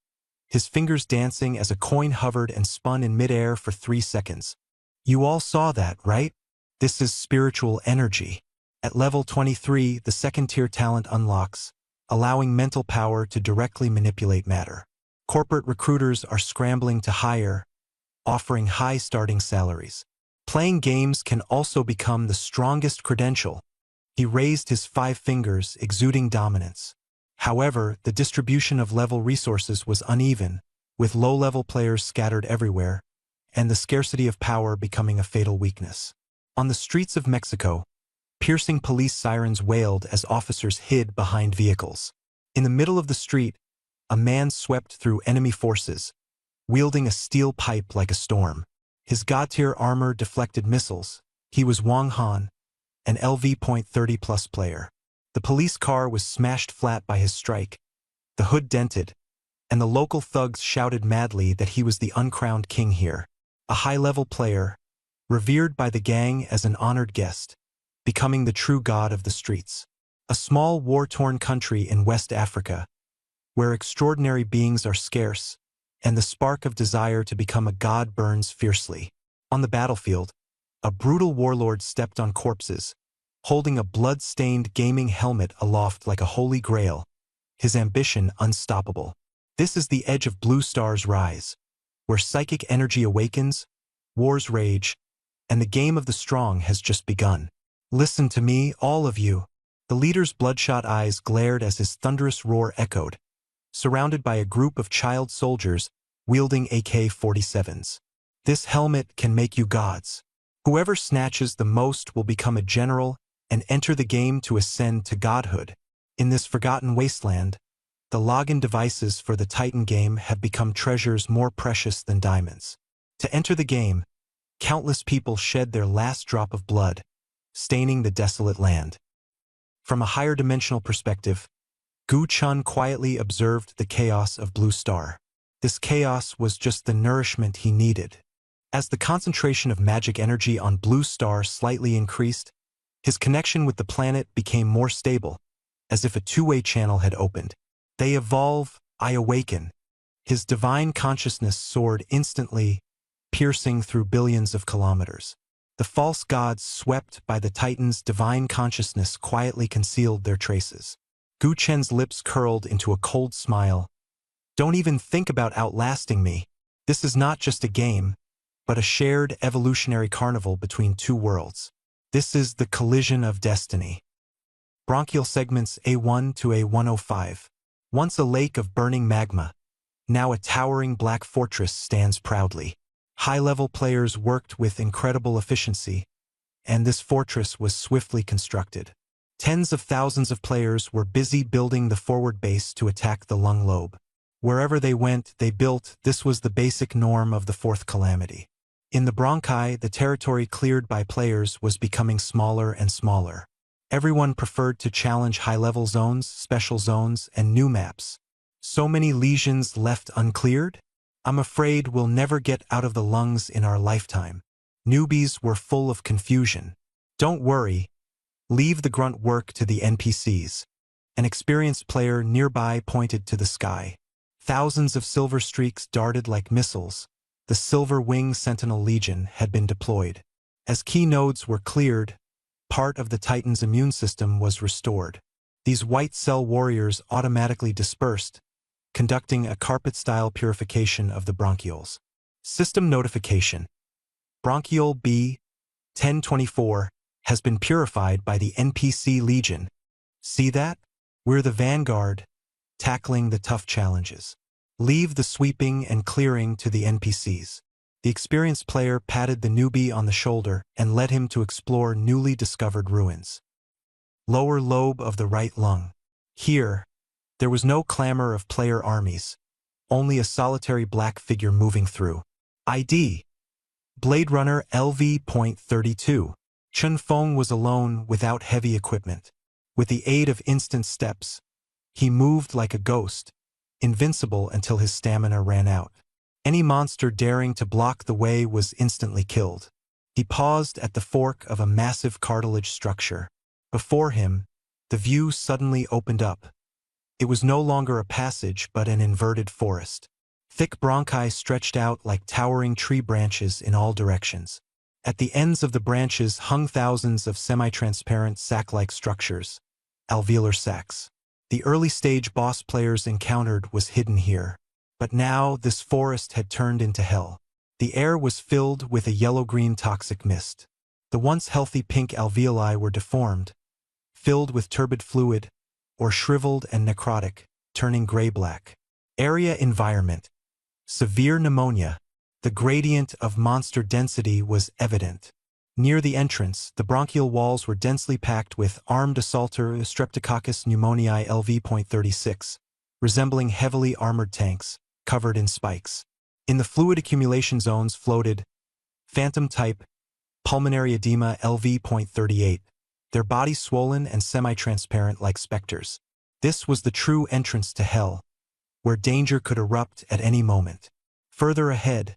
his fingers dancing as a coin hovered and spun in midair for 3 seconds. "You all saw that, right? This is spiritual energy." At level 23, the second-tier talent unlocks, allowing mental power to directly manipulate matter. Corporate recruiters are scrambling to hire, offering high starting salaries. Playing games can also become the strongest credential. He raised his 5 fingers, exuding dominance. However, the distribution of level resources was uneven, with low-level players scattered everywhere, and the scarcity of power becoming a fatal weakness. On the streets of Mexico, piercing police sirens wailed as officers hid behind vehicles. In the middle of the street, a man swept through enemy forces, wielding a steel pipe like a storm. His god-tier armor deflected missiles. He was Wang Han, an LV.30+ player. The police car was smashed flat by his strike, the hood dented, and the local thugs shouted madly that he was the uncrowned king here. A high-level player, revered by the gang as an honored guest, becoming the true god of the streets. A small war-torn country in West Africa, where extraordinary beings are scarce, and the spark of desire to become a god burns fiercely. On the battlefield, a brutal warlord stepped on corpses, holding a blood-stained gaming helmet aloft like a holy grail, his ambition unstoppable. This is the edge of Blue Star's rise, where psychic energy awakens, wars rage, and the game of the strong has just begun. Listen to me, all of you. The leader's bloodshot eyes glared as his thunderous roar echoed, surrounded by a group of child soldiers wielding AK-47s. This helmet can make you gods. Whoever snatches the most will become a general and enter the game to ascend to godhood. In this forgotten wasteland, the login devices for the Titan game have become treasures more precious than diamonds. To enter the game, countless people shed their last drop of blood, staining the desolate land. From a higher dimensional perspective, Gu Chun quietly observed the chaos of Blue Star. This chaos was just the nourishment he needed. As the concentration of magic energy on Blue Star slightly increased, his connection with the planet became more stable, as if a two-way channel had opened. They evolve, I awaken. His divine consciousness soared instantly, piercing through billions of kilometers. The false gods swept by the Titan's divine consciousness quietly concealed their traces. Gu Chen's lips curled into a cold smile. Don't even think about outlasting me. This is not just a game, but a shared evolutionary carnival between two worlds. This is the collision of destiny. Bronchial segments A1 to A105. Once a lake of burning magma, now a towering black fortress stands proudly. High-level players worked with incredible efficiency, and this fortress was swiftly constructed. Tens of thousands of players were busy building the forward base to attack the lung lobe. Wherever they went, they built. This was the basic norm of the fourth calamity. In the Bronchi, the territory cleared by players was becoming smaller and smaller. Everyone preferred to challenge high-level zones, special zones, and new maps. So many lesions left uncleared? I'm afraid we'll never get out of the lungs in our lifetime. Newbies were full of confusion. Don't worry. Leave the grunt work to the NPCs. An experienced player nearby pointed to the sky. Thousands of silver streaks darted like missiles. The Silver Wing Sentinel Legion had been deployed. As key nodes were cleared, part of the Titan's immune system was restored. These white cell warriors automatically dispersed, conducting a carpet-style purification of the bronchioles. System notification. Bronchiole B-1024 has been purified by the NPC Legion. See that? We're the vanguard, tackling the tough challenges. Leave the sweeping and clearing to the NPCs. The experienced player patted the newbie on the shoulder and led him to explore newly discovered ruins. Lower lobe of the right lung. Here, there was no clamor of player armies, only a solitary black figure moving through. ID. Blade Runner LV.32. Chun Feng was alone without heavy equipment. With the aid of instant steps, he moved like a ghost, invincible until his stamina ran out. Any monster daring to block the way was instantly killed. He paused at the fork of a massive cartilage structure. Before him, the view suddenly opened up. It was no longer a passage but an inverted forest. Thick bronchi stretched out like towering tree branches in all directions. At the ends of the branches hung thousands of semi-transparent sac-like structures, alveolar sacs. The early-stage boss players encountered was hidden here. But now this forest had turned into hell. The air was filled with a yellow-green toxic mist. The once healthy pink alveoli were deformed, filled with turbid fluid, or shriveled and necrotic, turning gray-black. Area environment. Severe pneumonia. The gradient of monster density was evident. Near the entrance, the bronchial walls were densely packed with armed assaulter Streptococcus pneumoniae LV.36, resembling heavily armored tanks, covered in spikes. In the fluid accumulation zones floated phantom-type pulmonary edema LV.38, their bodies swollen and semi-transparent like specters. This was the true entrance to hell, where danger could erupt at any moment. Further ahead,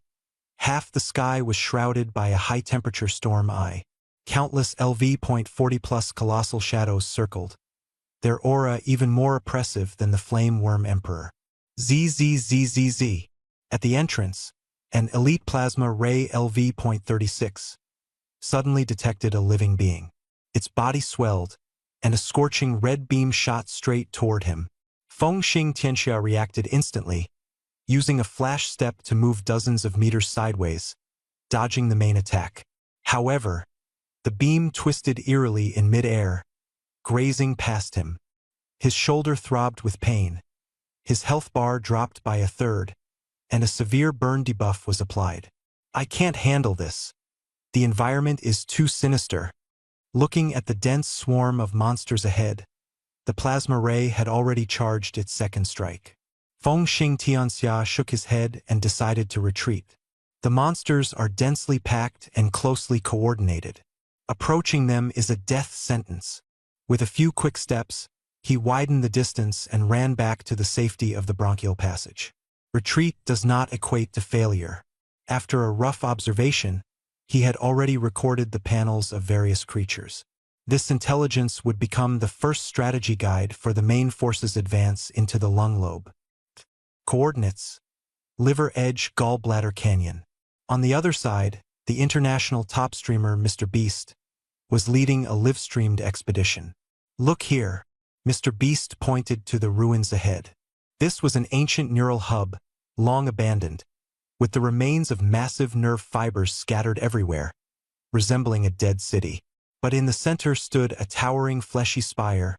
half the sky was shrouded by a high-temperature storm eye. Countless LV.40+ colossal shadows circled, their aura even more oppressive than the flame worm emperor. ZZZZZ. At the entrance, an elite plasma ray LV.36 suddenly detected a living being. Its body swelled, and a scorching red beam shot straight toward him. Feng Xing Tianxia reacted instantly, using a flash step to move dozens of meters sideways, dodging the main attack. However, the beam twisted eerily in mid-air, grazing past him. His shoulder throbbed with pain. His health bar dropped by a third, and a severe burn debuff was applied. I can't handle this. The environment is too sinister. Looking at the dense swarm of monsters ahead, the plasma ray had already charged its second strike. Feng Xing Tianxia shook his head and decided to retreat. The monsters are densely packed and closely coordinated. Approaching them is a death sentence. With a few quick steps, he widened the distance and ran back to the safety of the bronchial passage. Retreat does not equate to failure. After a rough observation, he had already recorded the panels of various creatures. This intelligence would become the first strategy guide for the main force's advance into the lung lobe. Coordinates: Liver Edge Gallbladder Canyon. On the other side, the international top streamer Mr. Beast was leading a live-streamed expedition. Look here, Mr. Beast pointed to the ruins ahead. This was an ancient neural hub, long abandoned, with the remains of massive nerve fibers scattered everywhere, resembling a dead city. But in the center stood a towering fleshy spire,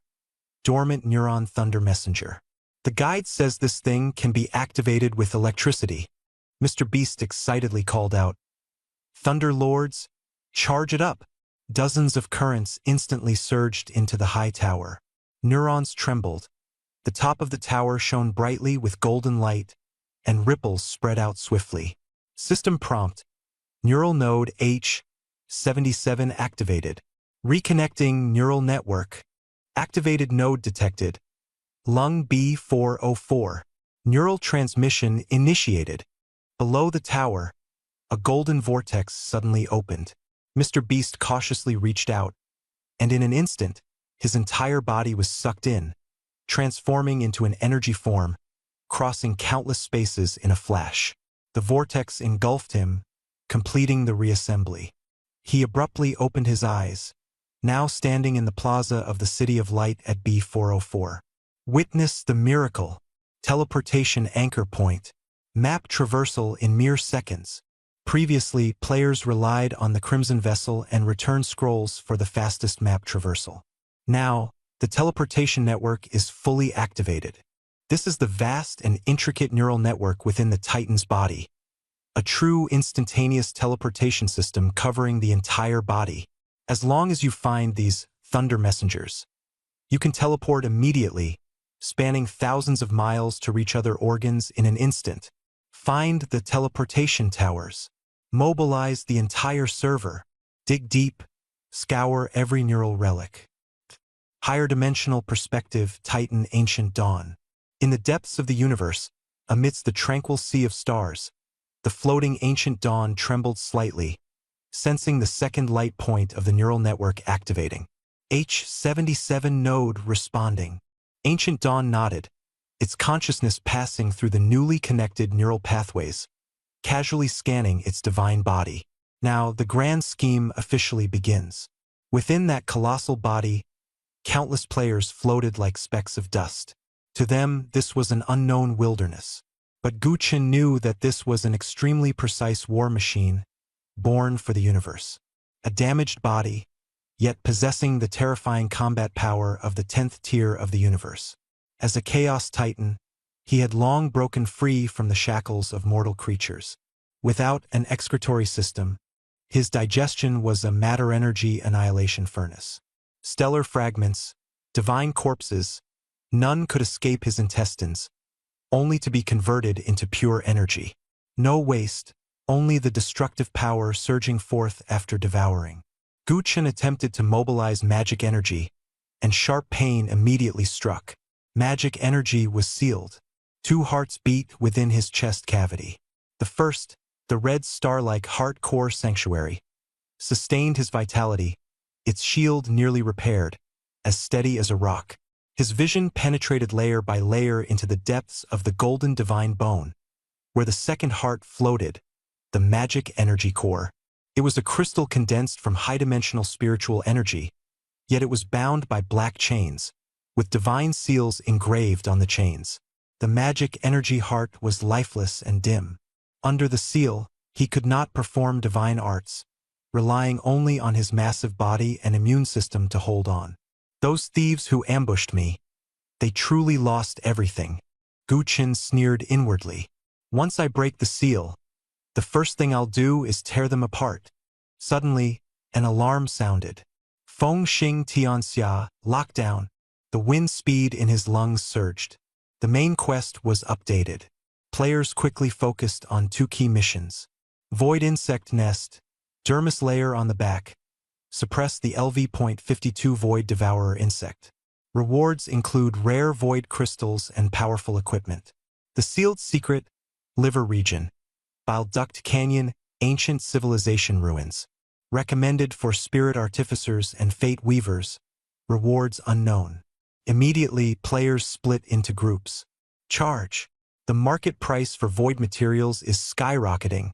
dormant neuron thunder messenger. The guide says this thing can be activated with electricity. Mr. Beast excitedly called out, "Thunder Lords, charge it up!" Dozens of currents instantly surged into the high tower. Neurons trembled. The top of the tower shone brightly with golden light, and ripples spread out swiftly. System prompt: Neural node H77 activated. Reconnecting neural network. Activated node detected. Lung B404. Neural transmission initiated. Below the tower, a golden vortex suddenly opened. Mr. Beast cautiously reached out, and in an instant, his entire body was sucked in, transforming into an energy form, crossing countless spaces in a flash. The vortex engulfed him, completing the reassembly. He abruptly opened his eyes, now standing in the plaza of the City of Light at B404. Witness the miracle. Teleportation anchor point. Map traversal in mere seconds. Previously, players relied on the Crimson Vessel and return scrolls for the fastest map traversal. Now, the teleportation network is fully activated. This is the vast and intricate neural network within the Titan's body. A true instantaneous teleportation system covering the entire body. As long as you find these thunder messengers, you can teleport immediately, spanning thousands of miles to reach other organs in an instant. Find the teleportation towers. Mobilize the entire server. Dig deep. Scour every neural relic. Higher dimensional perspective, Titan Ancient Dawn. In the depths of the universe, amidst the tranquil sea of stars, the floating Ancient Dawn trembled slightly, sensing the second light point of the neural network activating. H77 node responding. Ancient Dawn nodded, its consciousness passing through the newly connected neural pathways, casually scanning its divine body. Now, the grand scheme officially begins. Within that colossal body, countless players floated like specks of dust. To them, this was an unknown wilderness. But Gu Qin knew that this was an extremely precise war machine, born for the universe. A damaged body, yet possessing the terrifying combat power of the 10th tier of the universe. As a Chaos Titan, he had long broken free from the shackles of mortal creatures. Without an excretory system, his digestion was a matter-energy annihilation furnace. Stellar fragments, divine corpses, none could escape his intestines, only to be converted into pure energy. No waste, only the destructive power surging forth after devouring. Gu Qin attempted to mobilize magic energy, and sharp pain immediately struck. Magic energy was sealed. 2 hearts beat within his chest cavity. The first, the red star-like heart core sanctuary, sustained his vitality, its shield nearly repaired, as steady as a rock. His vision penetrated layer by layer into the depths of the golden divine bone, where the second heart floated, the magic energy core. It was a crystal condensed from high-dimensional spiritual energy, yet it was bound by black chains, with divine seals engraved on the chains. The magic energy heart was lifeless and dim. Under the seal, he could not perform divine arts, relying only on his massive body and immune system to hold on. Those thieves who ambushed me, they truly lost everything. Gu Qin sneered inwardly. Once I break the seal, the first thing I'll do is tear them apart. Suddenly, an alarm sounded. Feng Xing Tianxia, lockdown. The wind speed in his lungs surged. The main quest was updated. Players quickly focused on 2 key missions. Void Insect Nest, Dermis Layer on the back. Suppress the LV.52 Void Devourer insect. Rewards include rare void crystals and powerful equipment. The sealed secret, Liver Region. Bile Duct Canyon, Ancient Civilization Ruins. Recommended for spirit artificers and fate weavers. Rewards unknown. Immediately, players split into groups. Charge. The market price for void materials is skyrocketing.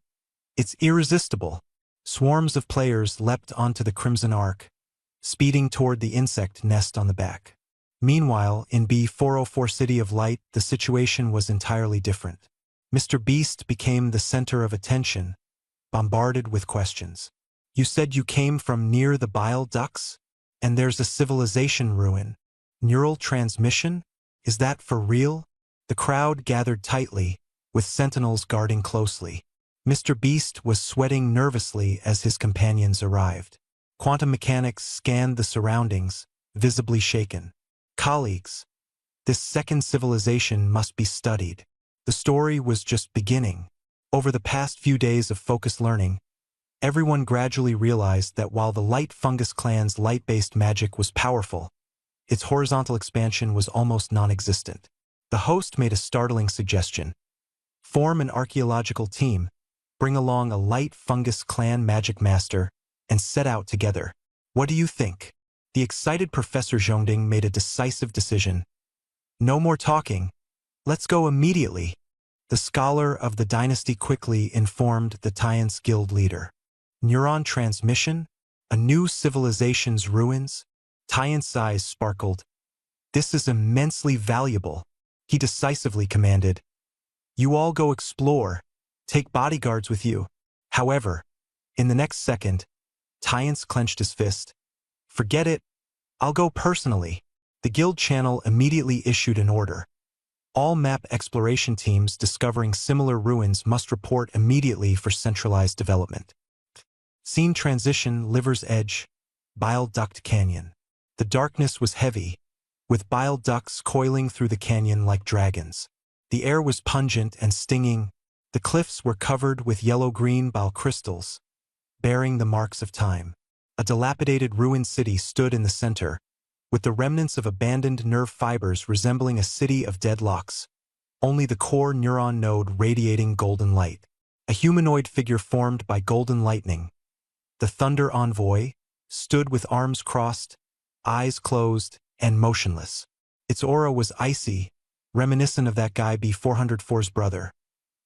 It's irresistible. Swarms of players leapt onto the Crimson Ark, speeding toward the insect nest on the back. Meanwhile, in B404 City of Light, the situation was entirely different. Mr. Beast became the center of attention, bombarded with questions. You said you came from near the bile ducts? And there's a civilization ruin. Neural transmission? Is that for real? The crowd gathered tightly, with sentinels guarding closely. Mr. Beast was sweating nervously as his companions arrived. Quantum mechanics scanned the surroundings, visibly shaken. Colleagues, this second civilization must be studied. The story was just beginning. Over the past few days of focused learning, everyone gradually realized that while the Light Fungus clan's light-based magic was powerful, its horizontal expansion was almost non-existent. The host made a startling suggestion. Form an archaeological team, bring along a Light Fungus clan magic master, and set out together. What do you think? The excited Professor Zhongding made a decisive decision. No more talking. Let's go immediately. The scholar of the dynasty quickly informed the Tian's guild leader. Neuron transmission? A new civilization's ruins? Tian's eyes sparkled. This is immensely valuable. He decisively commanded. You all go explore. Take bodyguards with you. However, in the next second, Tian's clenched his fist. Forget it. I'll go personally. The guild channel immediately issued an order. All map exploration teams discovering similar ruins must report immediately for centralized development. Scene transition, Liver's Edge, Bile Duct Canyon. The darkness was heavy, with bile ducts coiling through the canyon like dragons. The air was pungent and stinging. The cliffs were covered with yellow-green bile crystals, bearing the marks of time. A dilapidated ruined city stood in the center, with the remnants of abandoned nerve fibers resembling a city of deadlocks, only the core neuron node radiating golden light. A humanoid figure formed by golden lightning. The Thunder Envoy stood with arms crossed, eyes closed, and motionless. Its aura was icy, reminiscent of that guy B404's brother,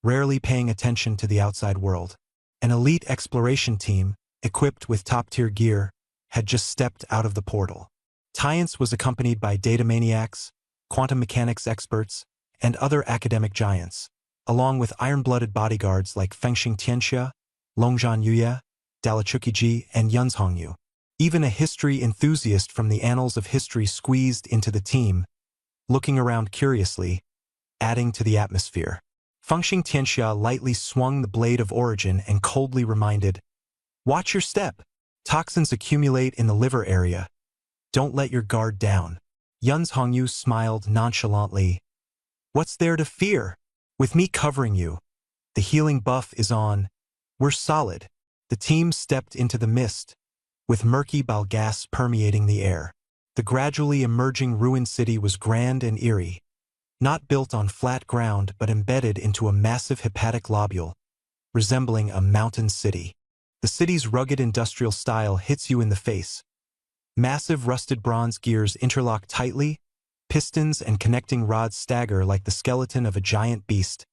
rarely paying attention to the outside world. An elite exploration team, equipped with top-tier gear, had just stepped out of the portal. Tiance was accompanied by data maniacs, quantum mechanics experts, and other academic giants, along with iron-blooded bodyguards like Fengxing Tianxia, Longzhan Yuye, Dalachukiji, and Yunzhong Yu. Even a history enthusiast from the annals of history squeezed into the team, looking around curiously, adding to the atmosphere. Fengxing Tianxia lightly swung the blade of origin and coldly reminded, "Watch your step. Toxins accumulate in the liver area. Don't let your guard down." Yunzhong Yu smiled nonchalantly. "What's there to fear? With me covering you. The healing buff is on. We're solid." The team stepped into the mist, with murky balgas permeating the air. The gradually emerging ruined city was grand and eerie, not built on flat ground but embedded into a massive hepatic lobule, resembling a mountain city. The city's rugged industrial style hits you in the face. Massive rusted bronze gears interlock tightly, pistons and connecting rods stagger like the skeleton of a giant beast.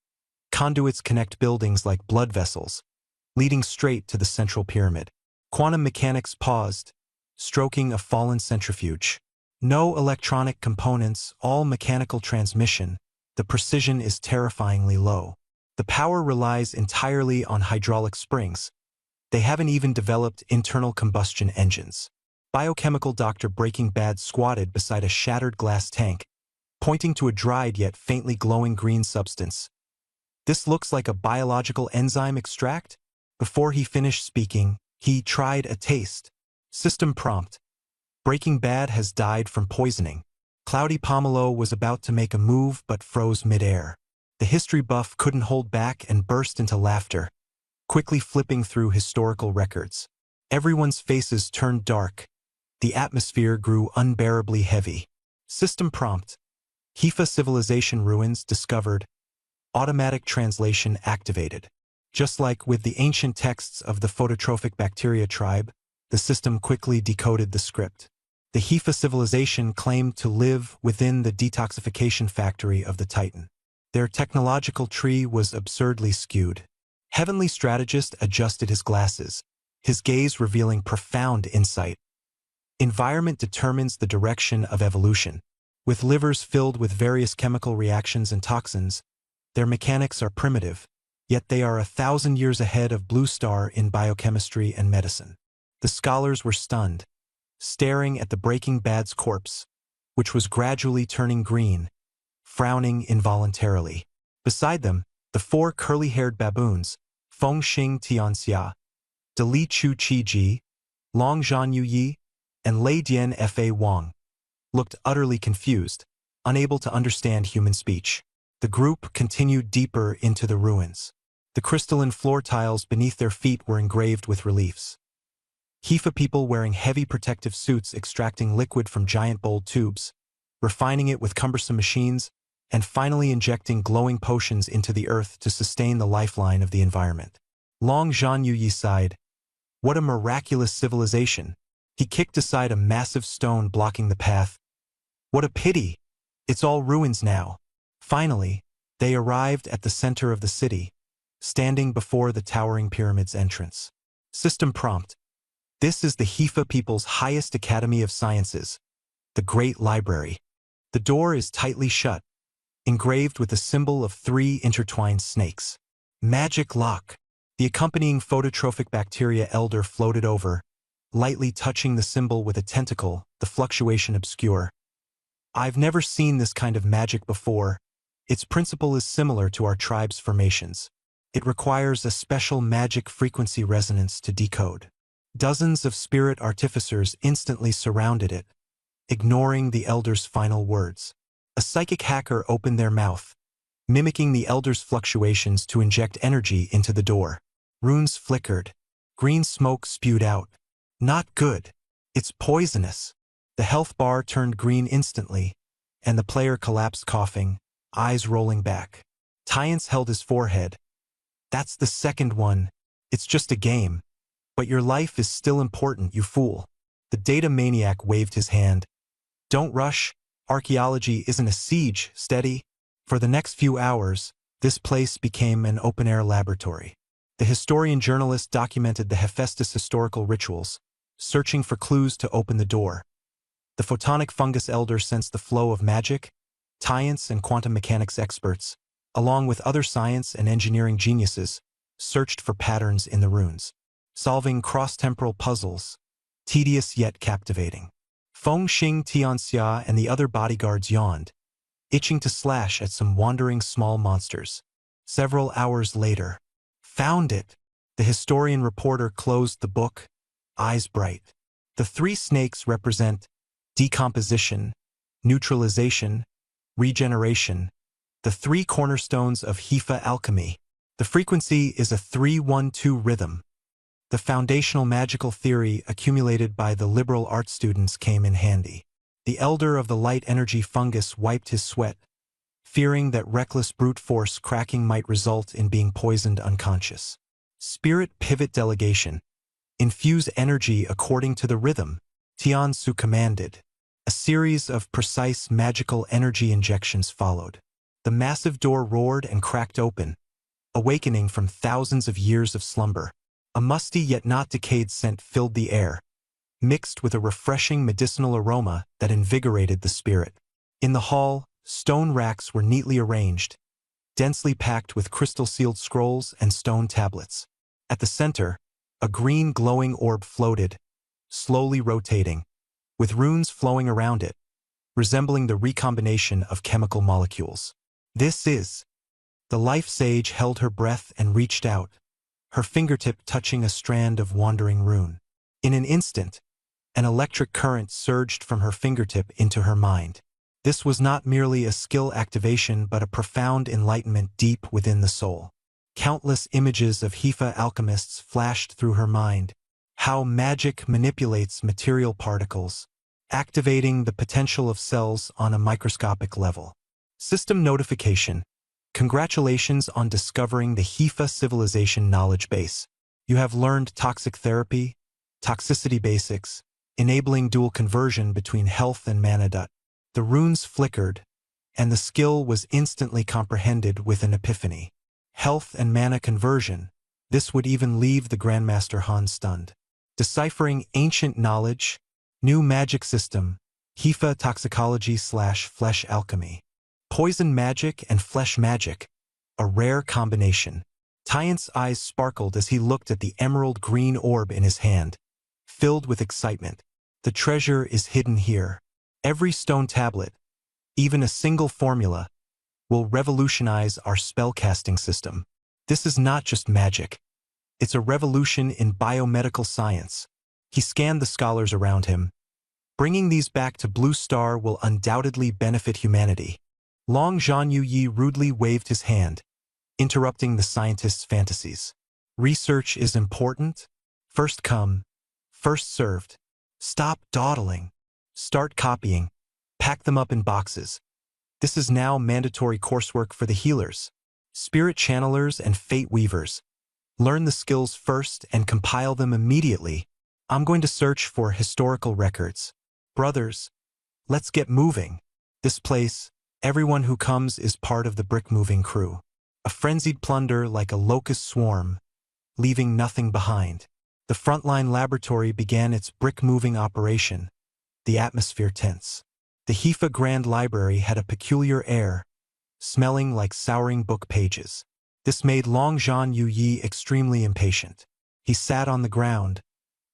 Conduits connect buildings like blood vessels, leading straight to the central pyramid. Quantum mechanics paused, stroking a fallen centrifuge. No electronic components, all mechanical transmission. The precision is terrifyingly low. The power relies entirely on hydraulic springs. They haven't even developed internal combustion engines. Biochemical Dr. Breaking Bad squatted beside a shattered glass tank, pointing to a dried yet faintly glowing green substance. "This looks like a biological enzyme extract?" Before he finished speaking, he tried a taste. System prompt. Breaking Bad has died from poisoning. Cloudy Pomelo was about to make a move but froze midair. The history buff couldn't hold back and burst into laughter, quickly flipping through historical records. Everyone's faces turned dark. The atmosphere grew unbearably heavy. System prompt. Hifa civilization ruins discovered. Automatic translation activated. Just like with the ancient texts of the phototrophic bacteria tribe, the system quickly decoded the script. The Hifa civilization claimed to live within the detoxification factory of the Titan. Their technological tree was absurdly skewed. Heavenly Strategist adjusted his glasses, his gaze revealing profound insight. Environment determines the direction of evolution. With livers filled with various chemical reactions and toxins, their mechanics are primitive, yet they are 1,000 years ahead of Blue Star in biochemistry and medicine. The scholars were stunned, staring at the Breaking Bad's corpse, which was gradually turning green, frowning involuntarily. Beside them, the four curly-haired baboons, Fengxing Tianxia, Li Chu Qiji, Longzhan Yuyi, and Lei Dian Fa Wang, looked utterly confused, unable to understand human speech. The group continued deeper into the ruins. The crystalline floor tiles beneath their feet were engraved with reliefs. Hifa people wearing heavy protective suits extracting liquid from giant bowled tubes, refining it with cumbersome machines, and finally injecting glowing potions into the earth to sustain the lifeline of the environment. Longzhan Yuyi sighed. What a miraculous civilization! He kicked aside a massive stone blocking the path. What a pity! It's all ruins now. Finally, they arrived at the center of the city, standing before the towering pyramid's entrance. System prompt. This is the Hifa people's highest academy of sciences, the Great Library. The door is tightly shut, engraved with a symbol of 3 intertwined snakes. Magic lock. The accompanying phototrophic bacteria elder floated over, lightly touching the symbol with a tentacle, the fluctuation obscure. I've never seen this kind of magic before. Its principle is similar to our tribe's formations. It requires a special magic frequency resonance to decode. Dozens of spirit artificers instantly surrounded it, ignoring the elder's final words. A psychic hacker opened their mouth, mimicking the elder's fluctuations to inject energy into the door. Runes flickered. Green smoke spewed out. Not good. It's poisonous. The health bar turned green instantly, and the player collapsed coughing, eyes rolling back. Tiance held his forehead. That's the second one. It's just a game. But your life is still important, you fool. The data maniac waved his hand. Don't rush. Archaeology isn't a siege, steady. For the next few hours, this place became an open-air laboratory. The historian journalist documented the Hephaestus historical rituals, searching for clues to open the door. The photonic fungus elder sensed the flow of magic, science and quantum mechanics experts, along with other science and engineering geniuses, searched for patterns in the runes, solving cross-temporal puzzles, tedious yet captivating. Feng Xing Tianxia and the other bodyguards yawned, itching to slash at some wandering small monsters. Several hours later, found it. The historian reporter closed the book, eyes bright. The three snakes represent decomposition, neutralization, regeneration, the three cornerstones of Hifa alchemy. The frequency is a 3-1-2 rhythm. The foundational magical theory accumulated by the liberal arts students came in handy. The elder of the light energy fungus wiped his sweat, fearing that reckless brute force cracking might result in being poisoned unconscious. Spirit pivot delegation. Infuse energy according to the rhythm, Tianzu commanded. A series of precise magical energy injections followed. The massive door roared and cracked open, awakening from thousands of years of slumber. A musty yet not decayed scent filled the air, mixed with a refreshing medicinal aroma that invigorated the spirit. In the hall, stone racks were neatly arranged, densely packed with crystal-sealed scrolls and stone tablets. At the center, a green glowing orb floated, slowly rotating, with runes flowing around it, resembling the recombination of chemical molecules. This is. The life sage held her breath and reached out, her fingertip touching a strand of wandering rune. In an instant, an electric current surged from her fingertip into her mind. This was not merely a skill activation but a profound enlightenment deep within the soul. Countless images of Hifa alchemists flashed through her mind, how magic manipulates material particles, activating the potential of cells on a microscopic level. System notification. Congratulations on discovering the Hifa civilization knowledge base. You have learned toxic therapy, toxicity basics, enabling dual conversion between health and mana. The runes flickered, and the skill was instantly comprehended with an epiphany. Health and mana conversion. This would even leave the Grandmaster Han stunned. Deciphering ancient knowledge, new magic system, Hifa toxicology/flesh alchemy. Poison magic and flesh magic, a rare combination. Tian's eyes sparkled as he looked at the emerald green orb in his hand, filled with excitement. The treasure is hidden here. Every stone tablet, even a single formula, will revolutionize our spellcasting system. This is not just magic. It's a revolution in biomedical science. He scanned the scholars around him. Bringing these back to Blue Star will undoubtedly benefit humanity. Long Zhan Yi rudely waved his hand, interrupting the scientist's fantasies. Research is important. First come, first served. Stop dawdling. Start copying. Pack them up in boxes. This is now mandatory coursework for the healers, spirit channelers, and fate weavers. Learn the skills first and compile them immediately. I'm going to search for historical records. Brothers, let's get moving. This place, everyone who comes is part of the brick-moving crew. A frenzied plunder like a locust swarm, leaving nothing behind. The frontline laboratory began its brick-moving operation, the atmosphere tense. The Hifa Grand Library had a peculiar air, smelling like souring book pages. This made Long Zhan Yi extremely impatient. He sat on the ground,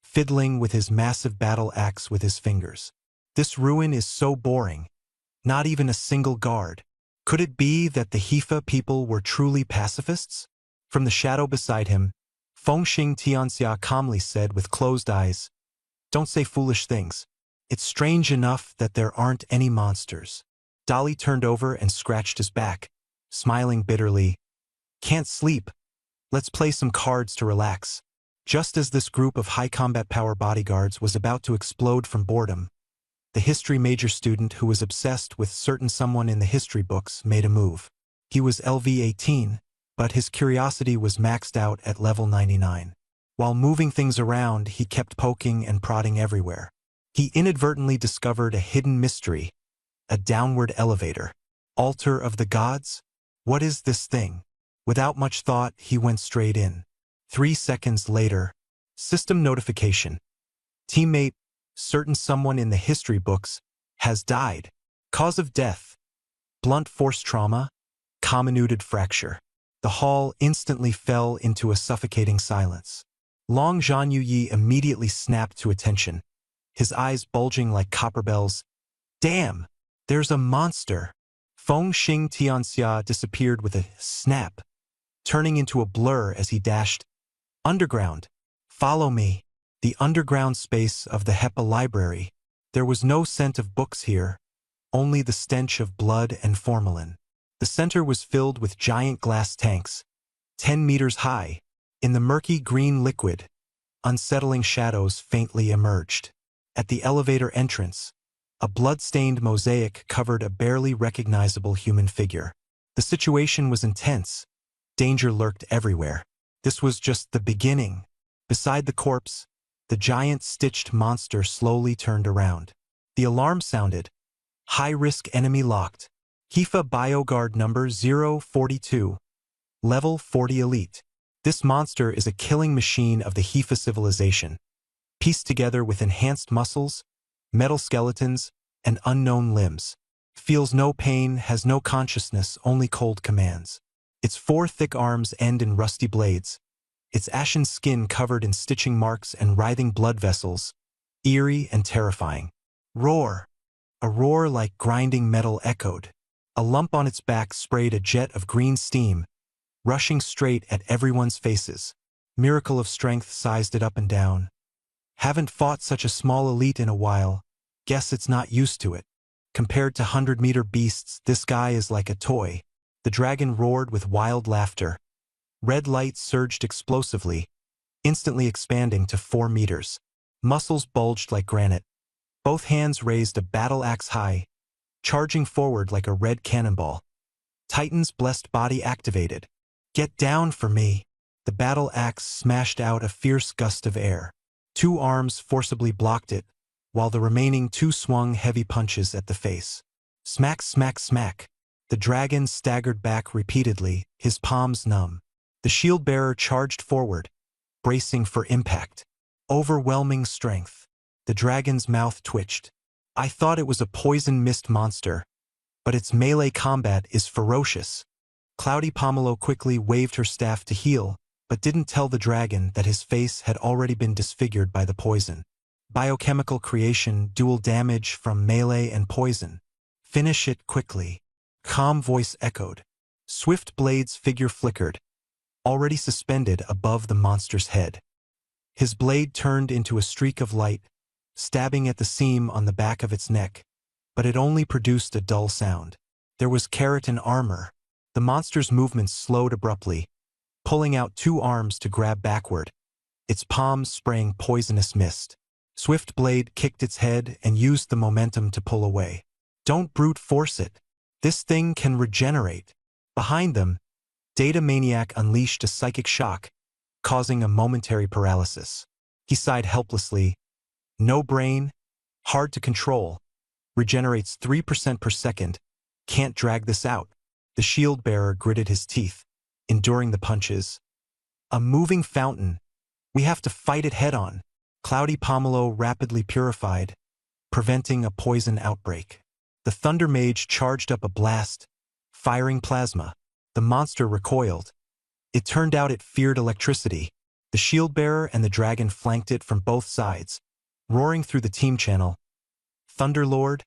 fiddling with his massive battle axe with his fingers. This ruin is so boring. Not even a single guard. Could it be that the Hifa people were truly pacifists? From the shadow beside him, Feng Xing Tianxia calmly said with closed eyes, "Don't say foolish things. It's strange enough that there aren't any monsters." Dali turned over and scratched his back, smiling bitterly. "Can't sleep. Let's play some cards to relax." Just as this group of high combat power bodyguards was about to explode from boredom, the history major student who was obsessed with certain someone in the history books made a move. He was LV-18, but his curiosity was maxed out at level 99. While moving things around, he kept poking and prodding everywhere. He inadvertently discovered a hidden mystery, a downward elevator. Altar of the gods? What is this thing? Without much thought, he went straight in. 3 seconds later. System notification. Teammate, certain someone in the history books, has died. Cause of death. Blunt force trauma. Comminuted fracture. The hall instantly fell into a suffocating silence. Long Zhanyuyi immediately snapped to attention, his eyes bulging like copper bells. Damn! There's a monster! Feng Xing Tianxia disappeared with a snap, turning into a blur as he dashed. Underground. Follow me. The underground space of the HEPA library. There was no scent of books here, only the stench of blood and formalin. The center was filled with giant glass tanks, 10 meters high. In the murky green liquid, unsettling shadows faintly emerged. At the elevator entrance, a blood-stained mosaic covered a barely recognizable human figure. The situation was intense. Danger lurked everywhere. This was just the beginning. Beside the corpse, the giant stitched monster slowly turned around. The alarm sounded. High-risk enemy locked. HEPA BioGuard number 042. Level 40 Elite. This monster is a killing machine of the HEPA civilization, pieced together with enhanced muscles, metal skeletons, and unknown limbs. Feels no pain, has no consciousness, only cold commands. Its 4 thick arms end in rusty blades, its ashen skin covered in stitching marks and writhing blood vessels, eerie and terrifying. Roar! A roar like grinding metal echoed. A lump on its back sprayed a jet of green steam, rushing straight at everyone's faces. Miracle of Strength sized it up and down. Haven't fought such a small elite in a while. Guess it's not used to it. Compared to 100-meter beasts, this guy is like a toy. The dragon roared with wild laughter. Red light surged explosively, instantly expanding to 4 meters. Muscles bulged like granite. Both hands raised a battle axe high, charging forward like a red cannonball. Titan's blessed body activated. Get down for me. The battle axe smashed out a fierce gust of air. 2 arms forcibly blocked it, while the remaining 2 swung heavy punches at the face. Smack, smack, smack. The dragon staggered back repeatedly, his palms numb. The shield-bearer charged forward, bracing for impact. Overwhelming strength. The dragon's mouth twitched. I thought it was a poison mist monster, but its melee combat is ferocious. Cloudy Pomelo quickly waved her staff to heal, but didn't tell the dragon that his face had already been disfigured by the poison. Biochemical creation, dual damage from melee and poison. Finish it quickly. Calm voice echoed. Swift Blade's figure flickered, already suspended above the monster's head. His blade turned into a streak of light, stabbing at the seam on the back of its neck, but it only produced a dull sound. There was keratin armor. The monster's movements slowed abruptly, pulling out 2 arms to grab backward, its palms spraying poisonous mist. Swift Blade kicked its head and used the momentum to pull away. Don't brute force it. This thing can regenerate. Behind them, Data Maniac unleashed a psychic shock, causing a momentary paralysis. He sighed helplessly. No brain, hard to control, regenerates 3% per second, can't drag this out. The shield-bearer gritted his teeth, enduring the punches. A moving fountain. We have to fight it head-on. Cloudy Pomelo rapidly purified, preventing a poison outbreak. The Thunder Mage charged up a blast, firing plasma. The monster recoiled. It turned out it feared electricity. The shield-bearer and the dragon flanked it from both sides, roaring through the team channel. Thunderlord,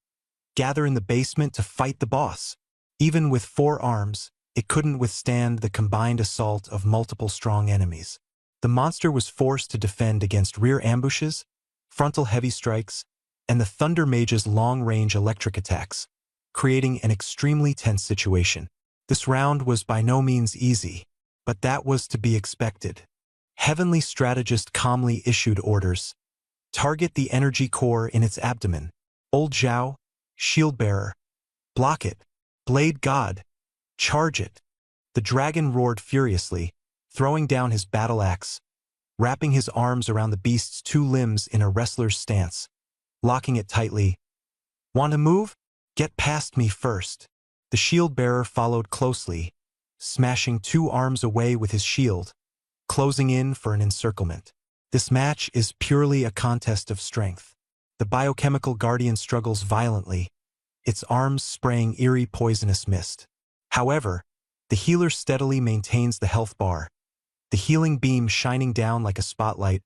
gather in the basement to fight the boss. Even with 4 arms, it couldn't withstand the combined assault of multiple strong enemies. The monster was forced to defend against rear ambushes, frontal heavy strikes, and the Thunder Mage's long-range electric attacks, creating an extremely tense situation. This round was by no means easy, but that was to be expected. Heavenly Strategist calmly issued orders. Target the energy core in its abdomen. Old Zhao, Shield-bearer, block it. Blade God, charge it. The dragon roared furiously, throwing down his battle axe, wrapping his arms around the beast's 2 limbs in a wrestler's stance, locking it tightly. Want to move? Get past me first. The shield-bearer followed closely, smashing 2 arms away with his shield, closing in for an encirclement. This match is purely a contest of strength. The biochemical guardian struggles violently, its arms spraying eerie poisonous mist. However, the healer steadily maintains the health bar, the healing beam shining down like a spotlight,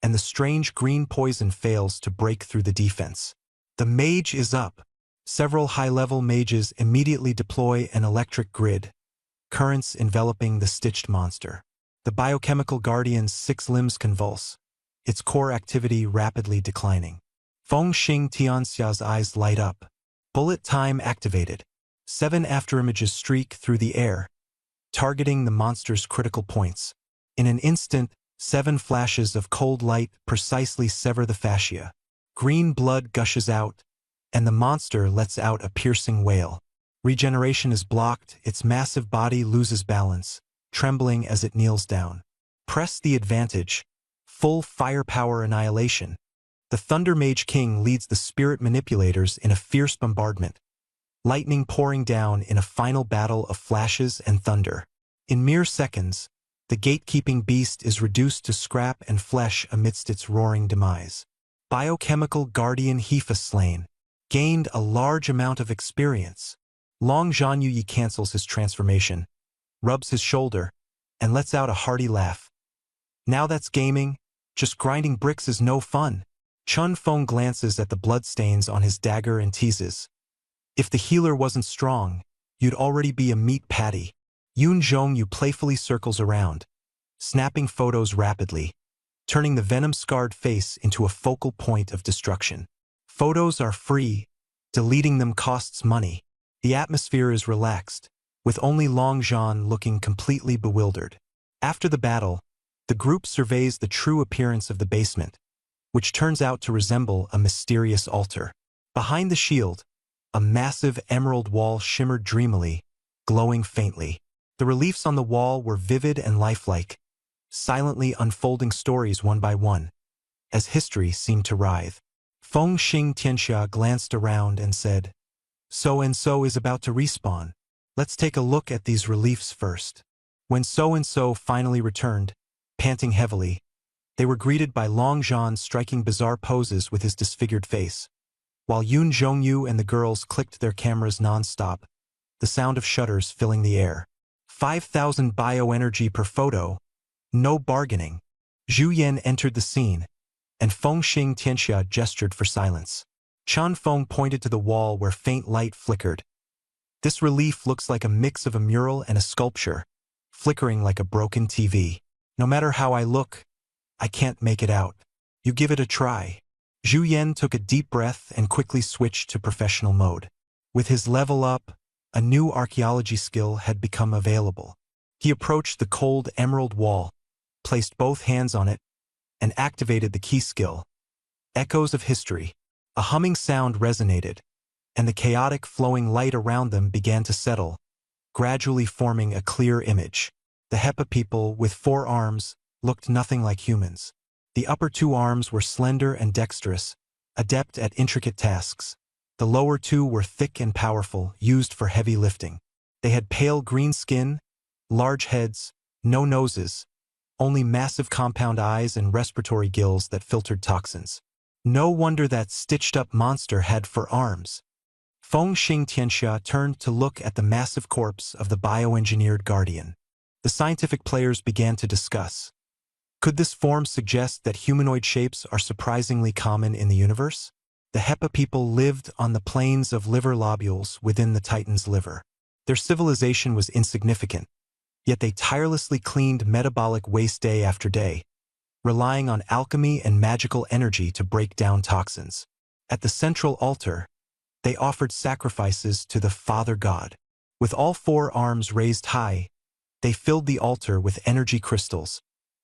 and the strange green poison fails to break through the defense. The mage is up. Several high-level mages immediately deploy an electric grid, currents enveloping the stitched monster. The biochemical guardian's 6 limbs convulse, its core activity rapidly declining. Fengxing Tianxia's eyes light up. Bullet time activated. 7 afterimages streak through the air, targeting the monster's critical points. In an instant, 7 flashes of cold light precisely sever the fascia. Green blood gushes out, and the monster lets out a piercing wail. Regeneration is blocked, its massive body loses balance, trembling as it kneels down. Press the advantage. Full firepower annihilation. The Thunder Mage King leads the spirit manipulators in a fierce bombardment, lightning pouring down in a final battle of flashes and thunder. In mere seconds, the gatekeeping beast is reduced to scrap and flesh amidst its roaring demise. Biochemical Guardian Hifa slain, gained a large amount of experience. Long Zhanyuyi cancels his transformation, rubs his shoulder, and lets out a hearty laugh. Now that's gaming, just grinding bricks is no fun. Chun Feng glances at the bloodstains on his dagger and teases. If the healer wasn't strong, you'd already be a meat patty. Yun Zhongyu playfully circles around, snapping photos rapidly, turning the venom-scarred face into a focal point of destruction. Photos are free, deleting them costs money. The atmosphere is relaxed, with only Long Zhan looking completely bewildered. After the battle, the group surveys the true appearance of the basement, which turns out to resemble a mysterious altar. Behind the shield, a massive emerald wall shimmered dreamily, glowing faintly. The reliefs on the wall were vivid and lifelike, silently unfolding stories one by one, as history seemed to writhe. Fengxing Tianxia glanced around and said, "So-and-so is about to respawn. Let's take a look at these reliefs first." When So-and-so finally returned, panting heavily, they were greeted by Long Zhan striking bizarre poses with his disfigured face. While Yun Zhongyu and the girls clicked their cameras non-stop, the sound of shutters filling the air. 5,000 bioenergy per photo. No bargaining. Zhu Yan entered the scene, and Fengxing Tianxia gestured for silence. Chun Feng pointed to the wall where faint light flickered. This relief looks like a mix of a mural and a sculpture, flickering like a broken TV. No matter how I look, I can't make it out. You give it a try. Zhu Yan took a deep breath and quickly switched to professional mode. With his level up, a new archaeology skill had become available. He approached the cold emerald wall, placed both hands on it, and activated the key skill. Echoes of history. A humming sound resonated, and the chaotic flowing light around them began to settle, gradually forming a clear image. The Hepa people, with 4 arms, looked nothing like humans. The upper 2 arms were slender and dexterous, adept at intricate tasks. The lower 2 were thick and powerful, used for heavy lifting. They had pale green skin, large heads, no noses, only massive compound eyes and respiratory gills that filtered toxins. No wonder that stitched-up monster had 4 arms. Fengxing Tianxia turned to look at the massive corpse of the bioengineered guardian. The scientific players began to discuss. Could this form suggest that humanoid shapes are surprisingly common in the universe? The Hepa people lived on the plains of liver lobules within the Titan's liver. Their civilization was insignificant, yet they tirelessly cleaned metabolic waste day after day, relying on alchemy and magical energy to break down toxins. At the central altar, they offered sacrifices to the Father God. With all 4 arms raised high, they filled the altar with energy crystals,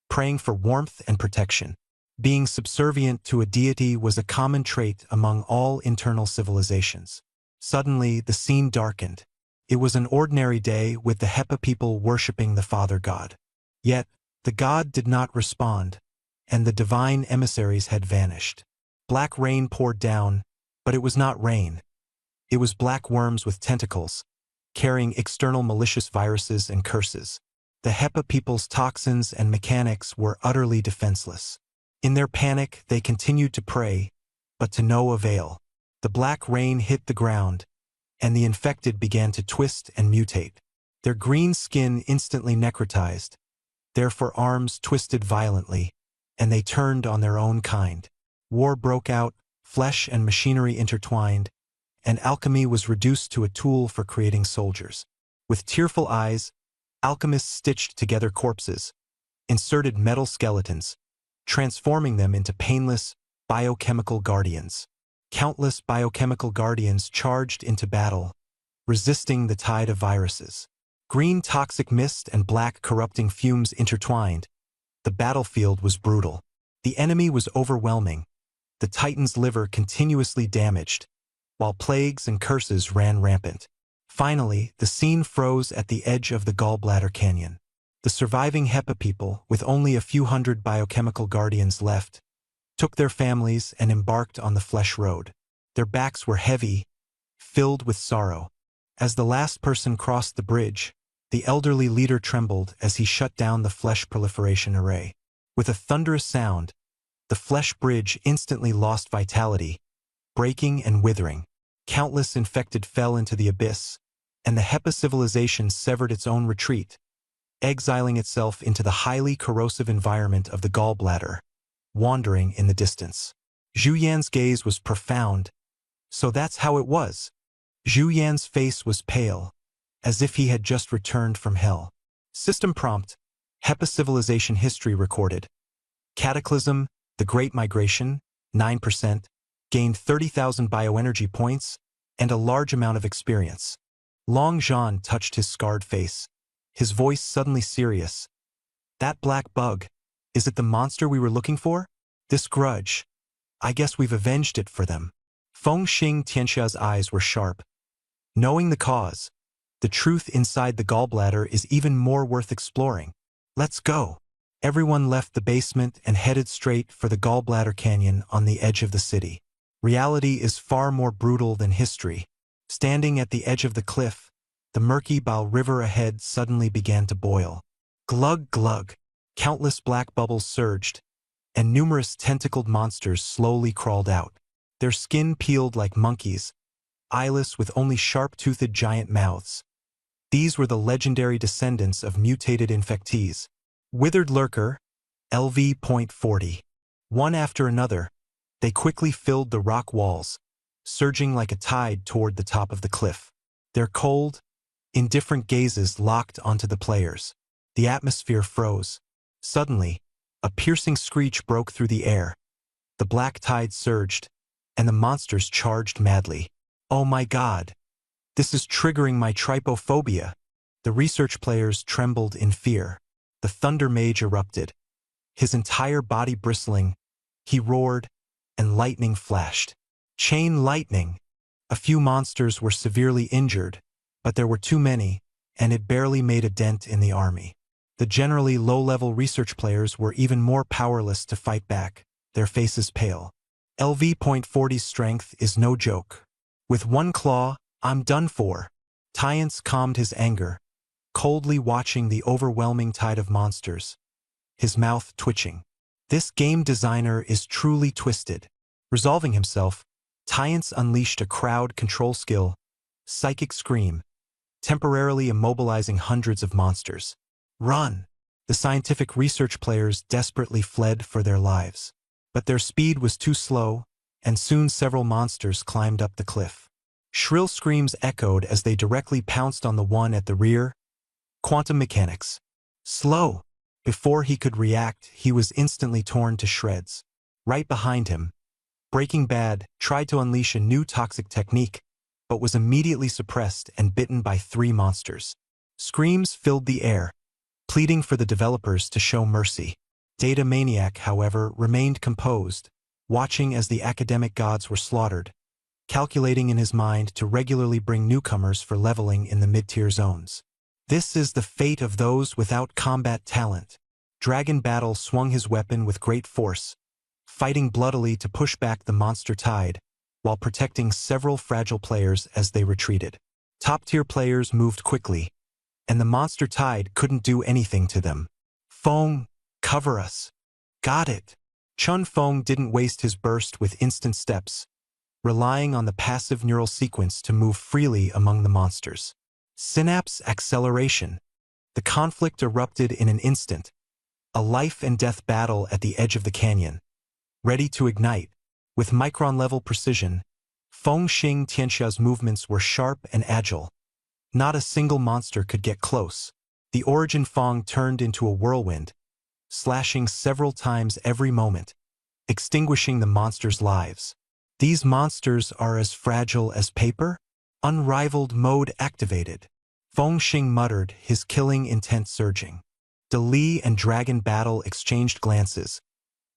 praying for warmth and protection. Being subservient to a deity was a common trait among all internal civilizations. Suddenly, the scene darkened. It was an ordinary day with the Hepa people worshipping the Father God. Yet, the god did not respond, and the divine emissaries had vanished. Black rain poured down, but it was not rain. It was black worms with tentacles, carrying external malicious viruses and curses. The HEPA people's toxins and mechanics were utterly defenseless. In their panic, they continued to pray, but to no avail. The black rain hit the ground, and the infected began to twist and mutate. Their green skin instantly necrotized, their forearms twisted violently, and they turned on their own kind. War broke out, flesh and machinery intertwined, and alchemy was reduced to a tool for creating soldiers. With tearful eyes, alchemists stitched together corpses, inserted metal skeletons, transforming them into painless, biochemical guardians. Countless biochemical guardians charged into battle, resisting the tide of viruses. Green toxic mist and black corrupting fumes intertwined. The battlefield was brutal. The enemy was overwhelming, the Titan's liver continuously damaged, while plagues and curses ran rampant. Finally, the scene froze at the edge of the Gallbladder Canyon. The surviving HEPA people, with only a few hundred biochemical guardians left, took their families and embarked on the flesh road. Their backs were heavy, filled with sorrow. As the last person crossed the bridge, the elderly leader trembled as he shut down the flesh proliferation array. With a thunderous sound, the flesh bridge instantly lost vitality, breaking and withering. Countless infected fell into the abyss, and the HEPA civilization severed its own retreat, exiling itself into the highly corrosive environment of the gallbladder, wandering in the distance. Zhu Yan's gaze was profound. So that's how it was. Zhu Yan's face was pale, as if he had just returned from hell. System prompt: HEPA civilization history recorded. Cataclysm, the Great Migration, 9%, gained 30,000 bioenergy points, and a large amount of experience. Long Zhan touched his scarred face, his voice suddenly serious. That black bug, is it the monster we were looking for? This grudge, I guess we've avenged it for them. Fengxing Tianxia's eyes were sharp. Knowing the cause, the truth inside the gallbladder is even more worth exploring. Let's go. Everyone left the basement and headed straight for the Gallbladder Canyon on the edge of the city. Reality is far more brutal than history. Standing at the edge of the cliff, the murky Bao River ahead suddenly began to boil. Glug glug. Countless black bubbles surged, and numerous tentacled monsters slowly crawled out. Their skin peeled like monkeys, eyeless with only sharp-toothed giant mouths. These were the legendary descendants of mutated infectees. Withered Lurker, LV.40. One after another, they quickly filled the rock walls, surging like a tide toward the top of the cliff. Their cold, indifferent gazes locked onto the players. The atmosphere froze. Suddenly, a piercing screech broke through the air. The black tide surged, and the monsters charged madly. Oh my God! This is triggering my trypophobia. The research players trembled in fear. The Thunder Mage erupted. His entire body bristling, he roared, and lightning flashed. Chain lightning! A few monsters were severely injured, but there were too many, and it barely made a dent in the army. The generally low-level research players were even more powerless to fight back, their faces pale. LV.40's strength is no joke. With one claw, I'm done for. Tyance calmed his anger, coldly watching the overwhelming tide of monsters, his mouth twitching. This game designer is truly twisted. Resolving himself, Tyance unleashed a crowd control skill, Psychic Scream, temporarily immobilizing hundreds of monsters. Run! The scientific research players desperately fled for their lives. But their speed was too slow, and soon several monsters climbed up the cliff. Shrill screams echoed as they directly pounced on the one at the rear. Quantum mechanics. Slow! Before he could react, he was instantly torn to shreds. Right behind him, Breaking Bad tried to unleash a new toxic technique, but was immediately suppressed and bitten by 3 monsters. Screams filled the air, pleading for the developers to show mercy. Data Maniac, however, remained composed, watching as the academic gods were slaughtered, calculating in his mind to regularly bring newcomers for leveling in the mid-tier zones. This is the fate of those without combat talent. Dragon Battle swung his weapon with great force, fighting bloodily to push back the monster tide, while protecting several fragile players as they retreated. Top-tier players moved quickly, and the monster tide couldn't do anything to them. Feng, cover us. Got it. Chun Feng didn't waste his burst with instant steps, relying on the passive neural sequence to move freely among the monsters. Synapse acceleration. The conflict erupted in an instant, a life-and-death battle at the edge of the canyon. Ready to ignite, with micron-level precision, Feng Xing Tianxia's movements were sharp and agile. Not a single monster could get close. The Origin Feng turned into a whirlwind, slashing several times every moment, extinguishing the monsters' lives. These monsters are as fragile as paper? Unrivaled mode activated. Feng Xing muttered, his killing intent surging. De Li and Dragon Battle exchanged glances,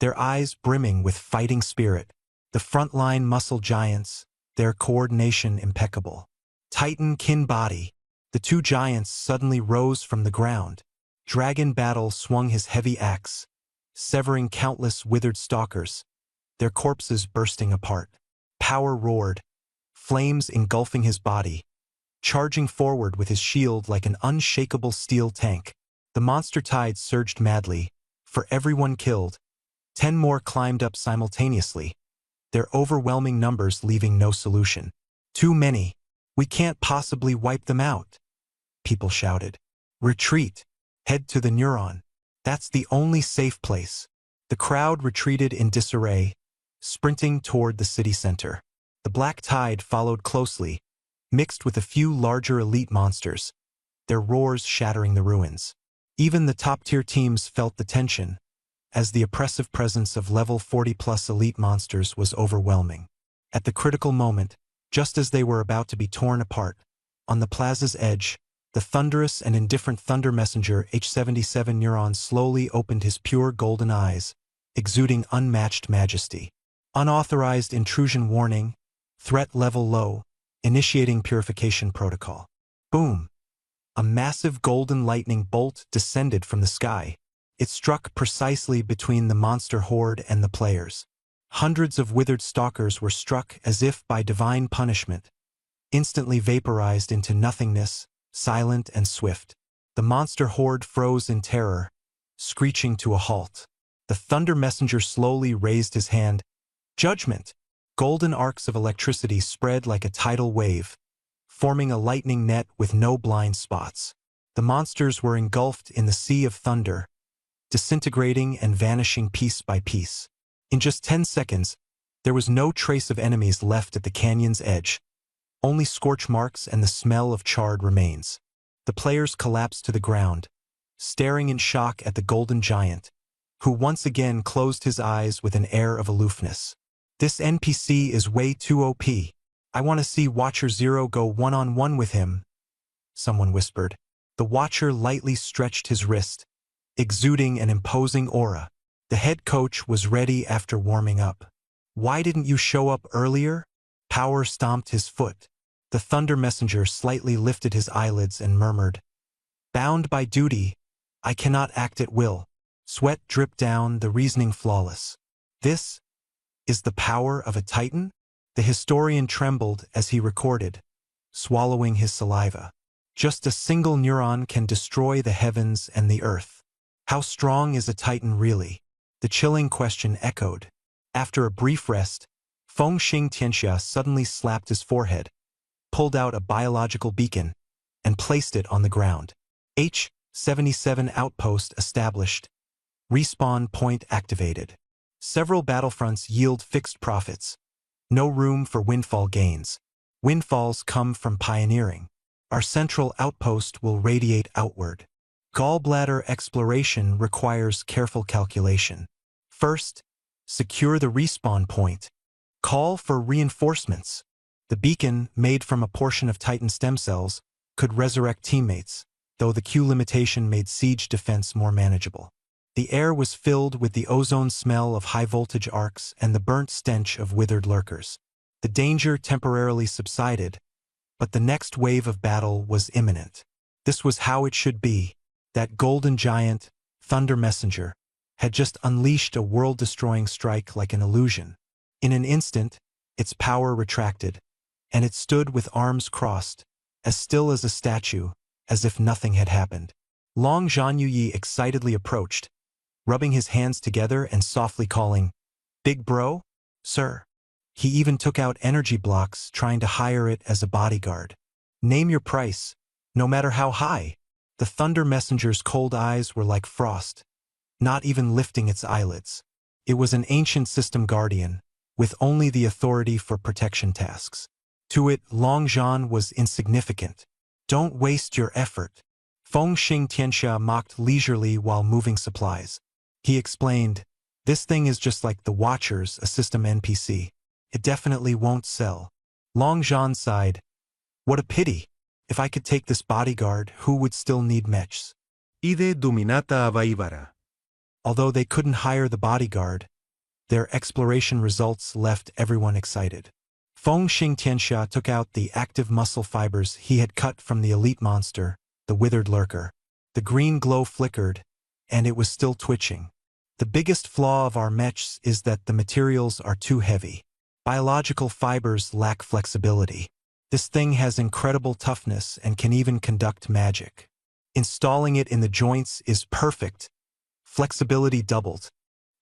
their eyes brimming with fighting spirit. The frontline muscle giants, their coordination impeccable. Titan Kin Body. The two giants suddenly rose from the ground. Dragon Battle swung his heavy axe, severing countless withered stalkers, their corpses bursting apart. Power roared, flames engulfing his body, charging forward with his shield like an unshakable steel tank. The monster tide surged madly. For everyone killed, 10 more climbed up simultaneously, their overwhelming numbers leaving no solution. Too many. We can't possibly wipe them out. People shouted. Retreat. Head to the neuron. That's the only safe place. The crowd retreated in disarray, sprinting toward the city center. The black tide followed closely, mixed with a few larger elite monsters, their roars shattering the ruins. Even the top-tier teams felt the tension, as the oppressive presence of level 40-plus elite monsters was overwhelming. At the critical moment, just as they were about to be torn apart, on the plaza's edge, the thunderous and indifferent Thunder Messenger H77 Neuron slowly opened his pure golden eyes, exuding unmatched majesty. Unauthorized intrusion warning, threat level low, initiating purification protocol. Boom! A massive golden lightning bolt descended from the sky. It struck precisely between the monster horde and the players. Hundreds of withered stalkers were struck as if by divine punishment, instantly vaporized into nothingness, silent and swift. The monster horde froze in terror, screeching to a halt. The Thunder Messenger slowly raised his hand. Judgment! Golden arcs of electricity spread like a tidal wave, forming a lightning net with no blind spots. The monsters were engulfed in the sea of thunder, disintegrating and vanishing piece by piece. In just 10 seconds, there was no trace of enemies left at the canyon's edge, only scorch marks and the smell of charred remains. The players collapsed to the ground, staring in shock at the golden giant, who once again closed his eyes with an air of aloofness. This NPC is way too OP. I want to see Watcher Zero go one-on-one with him, someone whispered. The Watcher lightly stretched his wrist, exuding an imposing aura. The head coach was ready after warming up. Why didn't you show up earlier? Power stomped his foot. The Thunder Messenger slightly lifted his eyelids and murmured, Bound by duty, I cannot act at will. Sweat dripped down, the reasoning flawless. This is the power of a Titan? The historian trembled as he recorded, swallowing his saliva. Just a single neuron can destroy the heavens and the earth. How strong is a Titan really? The chilling question echoed. After a brief rest, Feng Xing Tianxia suddenly slapped his forehead, pulled out a biological beacon, and placed it on the ground. H-77 outpost established. Respawn point activated. Several battlefronts yield fixed profits. No room for windfall gains. Windfalls come from pioneering. Our central outpost will radiate outward. Gallbladder exploration requires careful calculation. First, secure the respawn point. Call for reinforcements. The beacon, made from a portion of Titan stem cells, could resurrect teammates, though the Q limitation made siege defense more manageable. The air was filled with the ozone smell of high-voltage arcs and the burnt stench of withered lurkers. The danger temporarily subsided, but the next wave of battle was imminent. This was how it should be. That golden giant, Thunder Messenger, had just unleashed a world-destroying strike like an illusion. In an instant, its power retracted, and it stood with arms crossed, as still as a statue, as if nothing had happened. Long Zhanyuyi excitedly approached, rubbing his hands together and softly calling, "Big bro? Sir." He even took out energy blocks, trying to hire it as a bodyguard. "Name your price, no matter how high." The Thunder Messenger's cold eyes were like frost, not even lifting its eyelids. It was an ancient system guardian, with only the authority for protection tasks. To it, Long Zhan was insignificant. "Don't waste your effort." Feng Xing Tianxia mocked leisurely while moving supplies. He explained, "This thing is just like the Watchers, a system NPC. It definitely won't sell." Long Zhan sighed. "What a pity. If I could take this bodyguard, who would still need mechs?" Ide dominata avaivara. Although they couldn't hire the bodyguard, their exploration results left everyone excited. Feng Xing Tianxia took out the active muscle fibers he had cut from the elite monster, the withered lurker. The green glow flickered, and it was still twitching. "The biggest flaw of our mechs is that the materials are too heavy. Biological fibers lack flexibility. This thing has incredible toughness and can even conduct magic. Installing it in the joints is perfect. Flexibility doubled."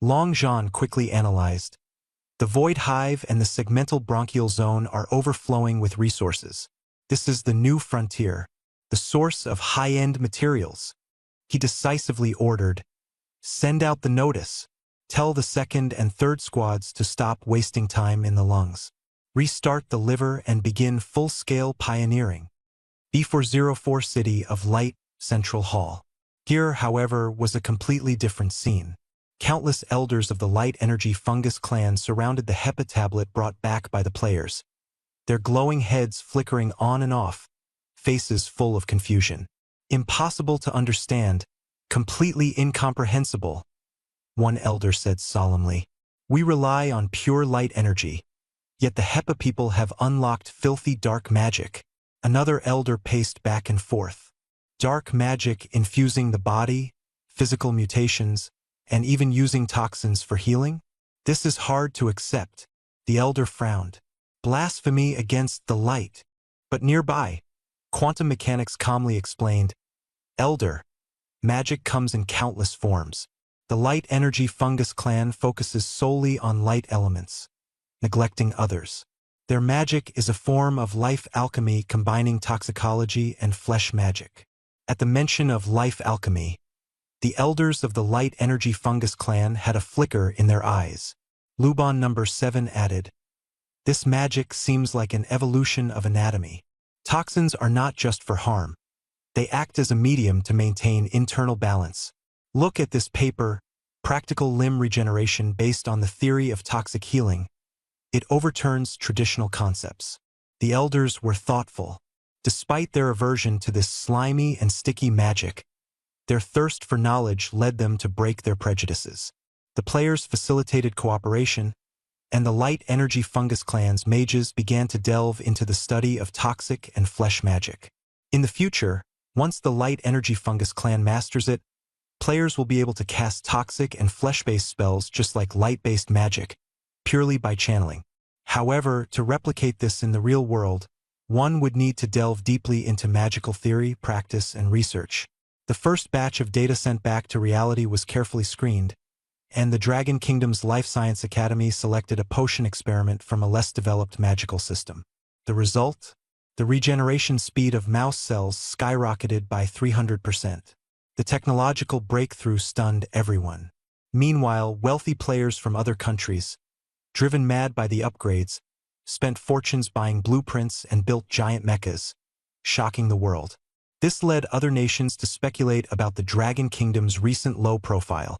Long Zhan quickly analyzed. "The void hive and the segmental bronchial zone are overflowing with resources. This is the new frontier, the source of high-end materials." He decisively ordered, "Send out the notice. Tell the second and third squads to stop wasting time in the lungs. Restart the liver and begin full-scale pioneering." B404 City of Light, Central Hall. Here, however, was a completely different scene. Countless elders of the Light Energy Fungus clan surrounded the HEPA tablet brought back by the players, their glowing heads flickering on and off, faces full of confusion. "Impossible to understand, completely incomprehensible," one elder said solemnly. "We rely on pure light energy, yet the HEPA people have unlocked filthy dark magic." Another elder paced back and forth. "Dark magic infusing the body, physical mutations, and even using toxins for healing? This is hard to accept." The elder frowned. "Blasphemy against the light." But nearby, quantum mechanics calmly explained, "Elder, magic comes in countless forms. The Light Energy Fungus clan focuses solely on light elements, neglecting others. Their magic is a form of life alchemy combining toxicology and flesh magic." At the mention of life alchemy, the elders of the Light Energy Fungus clan had a flicker in their eyes. Luban number 7 added, "This magic seems like an evolution of anatomy. Toxins are not just for harm. They act as a medium to maintain internal balance. Look at this paper, Practical Limb Regeneration based on the theory of toxic healing. It overturns traditional concepts." The elders were thoughtful. Despite their aversion to this slimy and sticky magic, their thirst for knowledge led them to break their prejudices. The players facilitated cooperation, and the Light Energy Fungus clan's mages began to delve into the study of toxic and flesh magic. In the future, once the Light Energy Fungus clan masters it, players will be able to cast toxic and flesh-based spells just like light-based magic, purely by channeling. However, to replicate this in the real world, one would need to delve deeply into magical theory, practice, and research. The first batch of data sent back to reality was carefully screened, and the Dragon Kingdom's Life Science Academy selected a potion experiment from a less developed magical system. The result? The regeneration speed of mouse cells skyrocketed by 300%. The technological breakthrough stunned everyone. Meanwhile, wealthy players from other countries, driven mad by the upgrades, spent fortunes buying blueprints and built giant mechas, shocking the world. This led other nations to speculate about the Dragon Kingdom's recent low profile.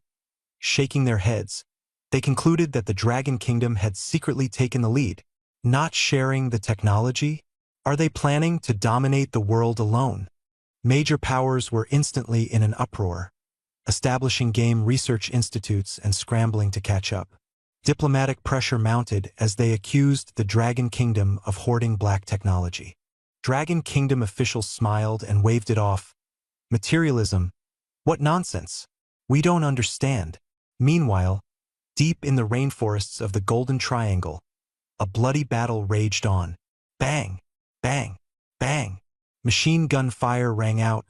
Shaking their heads, they concluded that the Dragon Kingdom had secretly taken the lead. Not sharing the technology? Are they planning to dominate the world alone? Major powers were instantly in an uproar, establishing game research institutes and scrambling to catch up. Diplomatic pressure mounted as they accused the Dragon Kingdom of hoarding black technology. Dragon Kingdom officials smiled and waved it off. "Materialism? What nonsense! We don't understand." Meanwhile, deep in the rainforests of the Golden Triangle, a bloody battle raged on. Bang! Bang! Bang! Machine gun fire rang out,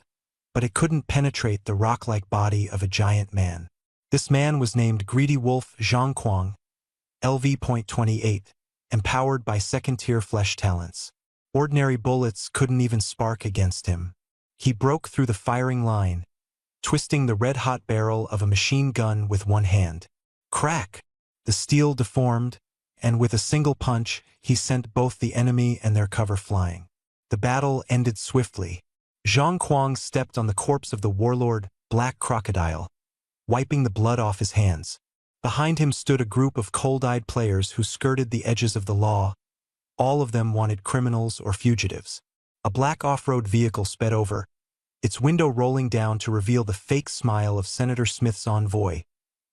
but it couldn't penetrate the rock-like body of a giant man. This man was named Greedy Wolf Zhang Kuang, LV.28, empowered by second-tier flesh talents. Ordinary bullets couldn't even spark against him. He broke through the firing line, twisting the red-hot barrel of a machine gun with one hand. Crack! The steel deformed, and with a single punch, he sent both the enemy and their cover flying. The battle ended swiftly. Zhang Kuang stepped on the corpse of the warlord, Black Crocodile, wiping the blood off his hands. Behind him stood a group of cold-eyed players who skirted the edges of the law. All of them wanted criminals or fugitives. A black off-road vehicle sped over, its window rolling down to reveal the fake smile of Senator Smith's envoy,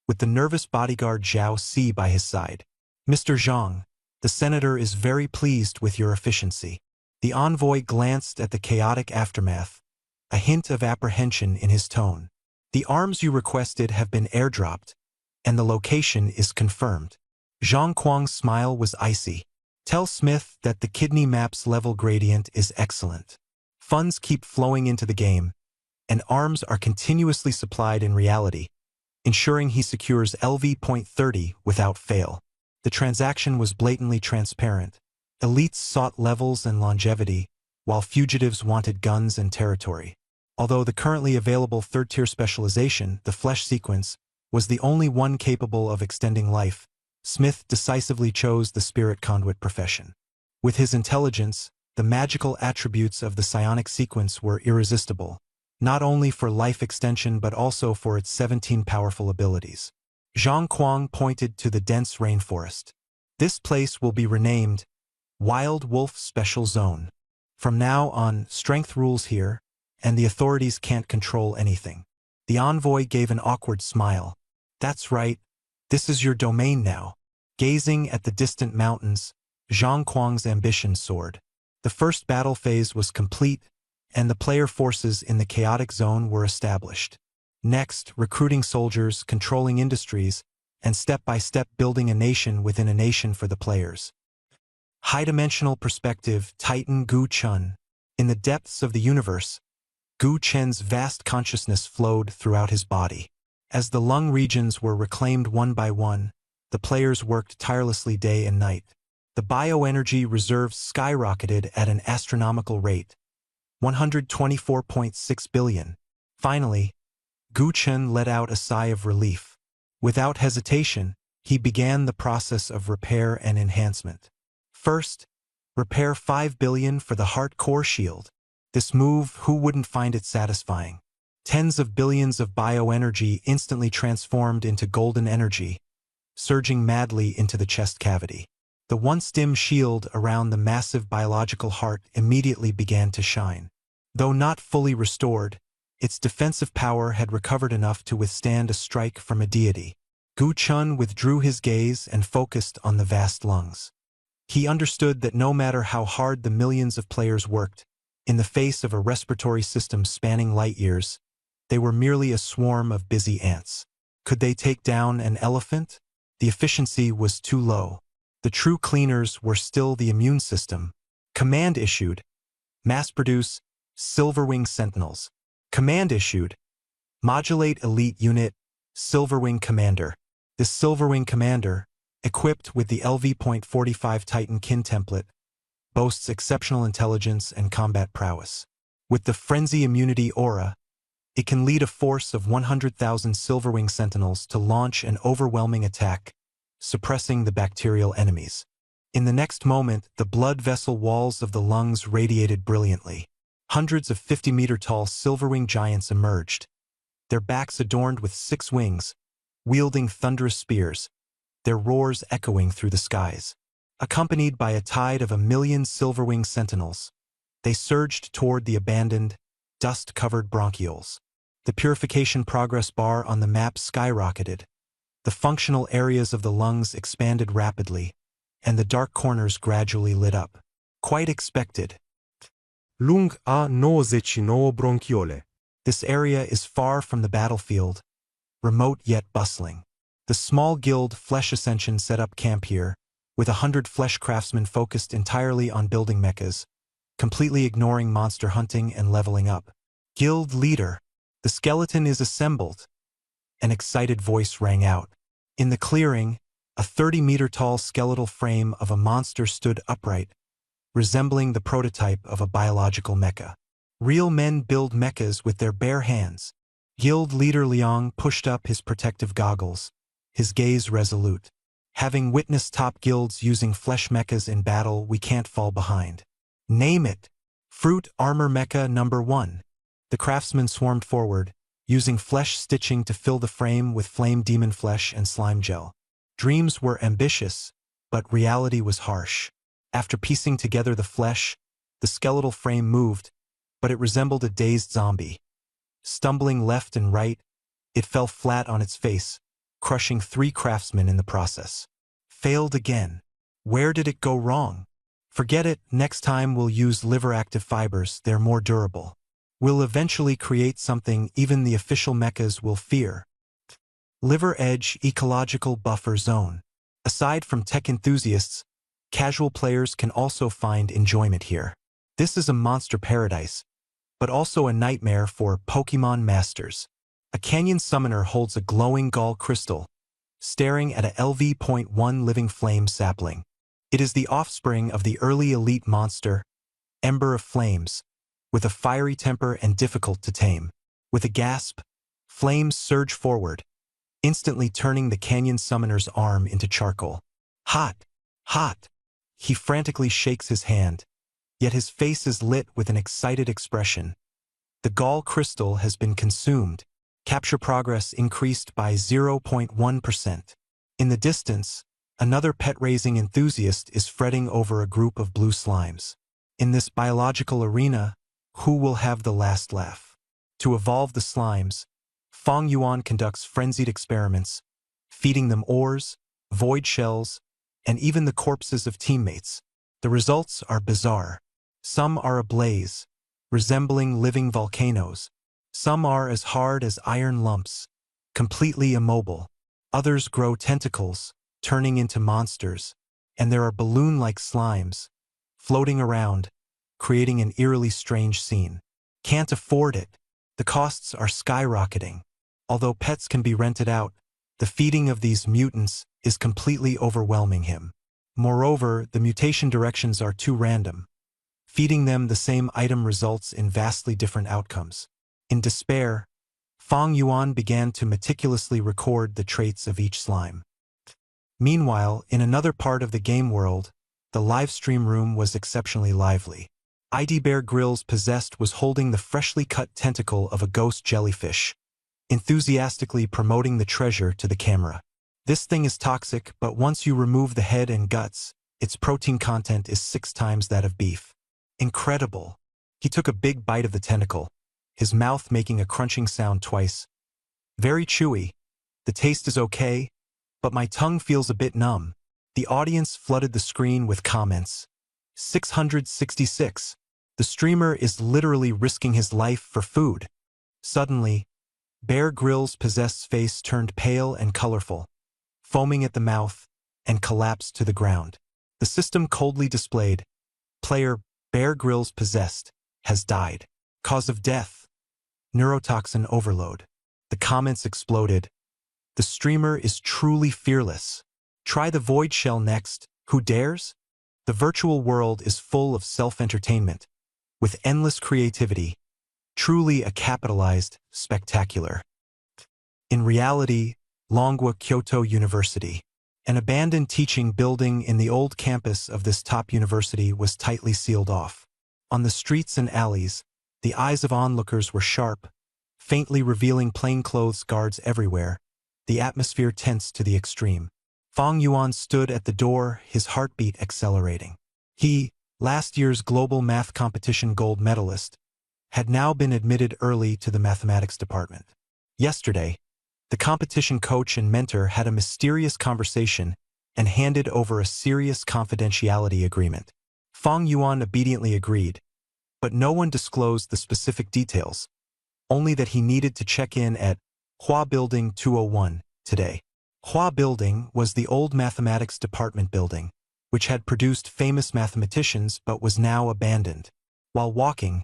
with the nervous bodyguard Zhao Si by his side. Mr. Zhang, the senator is very pleased with your efficiency. The envoy glanced at the chaotic aftermath, a hint of apprehension in his tone. The arms you requested have been airdropped, and the location is confirmed. Zhang Kuang's smile was icy. Tell Smith that the kidney map's level gradient is excellent. Funds keep flowing into the game, and arms are continuously supplied in reality, ensuring he secures LV.30 without fail. The transaction was blatantly transparent. Elites sought levels and longevity, while fugitives wanted guns and territory. Although the currently available third-tier specialization, the flesh sequence, was the only one capable of extending life, Smith decisively chose the spirit conduit profession. With his intelligence, the magical attributes of the psionic sequence were irresistible, not only for life extension but also for its 17 powerful abilities. Zhang Kuang pointed to the dense rainforest. This place will be renamed Wild Wolf Special Zone. From now on, strength rules here, and the authorities can't control anything. The envoy gave an awkward smile. That's right, this is your domain now. Gazing at the distant mountains, Zhang Kuang's ambition soared. The first battle phase was complete, and the player forces in the chaotic zone were established. Next, recruiting soldiers, controlling industries, and step-by-step building a nation within a nation for the players. High-dimensional perspective, Titan Gu Chun. In the depths of the universe, Gu Chen's vast consciousness flowed throughout his body. As the lung regions were reclaimed one by one, the players worked tirelessly day and night. The bioenergy reserves skyrocketed at an astronomical rate, 124.6 billion. Finally, Gu Chen let out a sigh of relief. Without hesitation, he began the process of repair and enhancement. First, repair 5 billion for the Heart Core Shield. This move, who wouldn't find it satisfying? Tens of billions of bioenergy instantly transformed into golden energy, surging madly into the chest cavity. The once dim shield around the massive biological heart immediately began to shine. Though not fully restored, its defensive power had recovered enough to withstand a strike from a deity. Gu Chun withdrew his gaze and focused on the vast lungs. He understood that no matter how hard the millions of players worked, in the face of a respiratory system spanning light years, they were merely a swarm of busy ants. Could they take down an elephant? The efficiency was too low. The true cleaners were still the immune system. Command issued. Mass-produce Silverwing Sentinels. Command issued. Modulate Elite Unit Silverwing Commander. This Silverwing Commander, equipped with the LV.45 Titan Kin template, boasts exceptional intelligence and combat prowess. With the Frenzy Immunity Aura, it can lead a force of 100,000 Silverwing Sentinels to launch an overwhelming attack, suppressing the bacterial enemies. In the next moment, the blood vessel walls of the lungs radiated brilliantly. Hundreds of 50-meter-tall Silverwing giants emerged, their backs adorned with 6 wings, wielding thunderous spears, their roars echoing through the skies. Accompanied by a tide of 1 million Silverwing Sentinels, they surged toward the abandoned, dust-covered bronchioles. The purification progress bar on the map skyrocketed. The functional areas of the lungs expanded rapidly, and the dark corners gradually lit up. Quite expected. Lung a 99 bronchiole. This area is far from the battlefield, remote yet bustling. The small guild Flesh Ascension set up camp here, with 100 flesh craftsmen focused entirely on building mechas, completely ignoring monster hunting and leveling up. Guild leader. The skeleton is assembled. An excited voice rang out. In the clearing, a 30-meter-tall skeletal frame of a monster stood upright, resembling the prototype of a biological mecha. Real men build mechas with their bare hands. Guild leader Liang pushed up his protective goggles, his gaze resolute. Having witnessed top guilds using flesh mechas in battle, we can't fall behind. Name it. Fruit Armor Mecha number 1. The craftsman swarmed forward, using flesh stitching to fill the frame with flame demon flesh and slime gel. Dreams were ambitious, but reality was harsh. After piecing together the flesh, the skeletal frame moved, but it resembled a dazed zombie. Stumbling left and right, it fell flat on its face, crushing 3 craftsmen in the process. Failed again. Where did it go wrong? Forget it, next time we'll use liver-active fibers, they're more durable. We'll eventually create something even the official mechas will fear. Liver Edge Ecological Buffer Zone. Aside from tech enthusiasts, casual players can also find enjoyment here. This is a monster paradise, but also a nightmare for Pokemon masters. A canyon summoner holds a glowing gall crystal, staring at a LV.1 living flame sapling. It is the offspring of the early elite monster, Ember of Flames, with a fiery temper and difficult to tame. With a gasp, flames surge forward, instantly turning the canyon summoner's arm into charcoal. Hot! Hot! He frantically shakes his hand, yet his face is lit with an excited expression. The gall crystal has been consumed. Capture progress increased by 0.1%. In the distance, another pet-raising enthusiast is fretting over a group of blue slimes. In this biological arena, who will have the last laugh? To evolve the slimes, Fong Yuan conducts frenzied experiments, feeding them ores, void shells, and even the corpses of teammates. The results are bizarre. Some are ablaze, resembling living volcanoes. Some are as hard as iron lumps, completely immobile. Others grow tentacles, turning into monsters, and there are balloon-like slimes, floating around, creating an eerily strange scene. Can't afford it. The costs are skyrocketing. Although pets can be rented out, the feeding of these mutants is completely overwhelming him. Moreover, the mutation directions are too random. Feeding them the same item results in vastly different outcomes. In despair, Fong Yuan began to meticulously record the traits of each slime. Meanwhile, in another part of the game world, the livestream room was exceptionally lively. ID Bear Grylls Possessed was holding the freshly cut tentacle of a ghost jellyfish, enthusiastically promoting the treasure to the camera. This thing is toxic, but once you remove the head and guts, its protein content is 6 times that of beef. Incredible. He took a big bite of the tentacle, his mouth making a crunching sound twice. Very chewy. The taste is okay, but my tongue feels a bit numb. The audience flooded the screen with comments. 666. The streamer is literally risking his life for food. Suddenly, Bear Grylls' possessed face turned pale and colorful, foaming at the mouth, and collapsed to the ground. The system coldly displayed, "Player Bear Grylls Possessed has died. Cause of death: neurotoxin overload." The comments exploded. The streamer is truly fearless. Try the Void Shell next. Who dares? The virtual world is full of self-entertainment, with endless creativity. Truly a capitalized spectacular. In reality, Longwa Kyoto University. An abandoned teaching building in the old campus of this top university was tightly sealed off. On the streets and alleys, the eyes of onlookers were sharp, faintly revealing plainclothes guards everywhere, the atmosphere tense to the extreme. Fong Yuan stood at the door, his heartbeat accelerating. He, last year's global math competition gold medalist, had now been admitted early to the mathematics department. Yesterday, the competition coach and mentor had a mysterious conversation and handed over a serious confidentiality agreement. Fong Yuan obediently agreed, but no one disclosed the specific details, only that he needed to check in at Hua Building 201 today. Hua Building was the old mathematics department building, which had produced famous mathematicians but was now abandoned. While walking,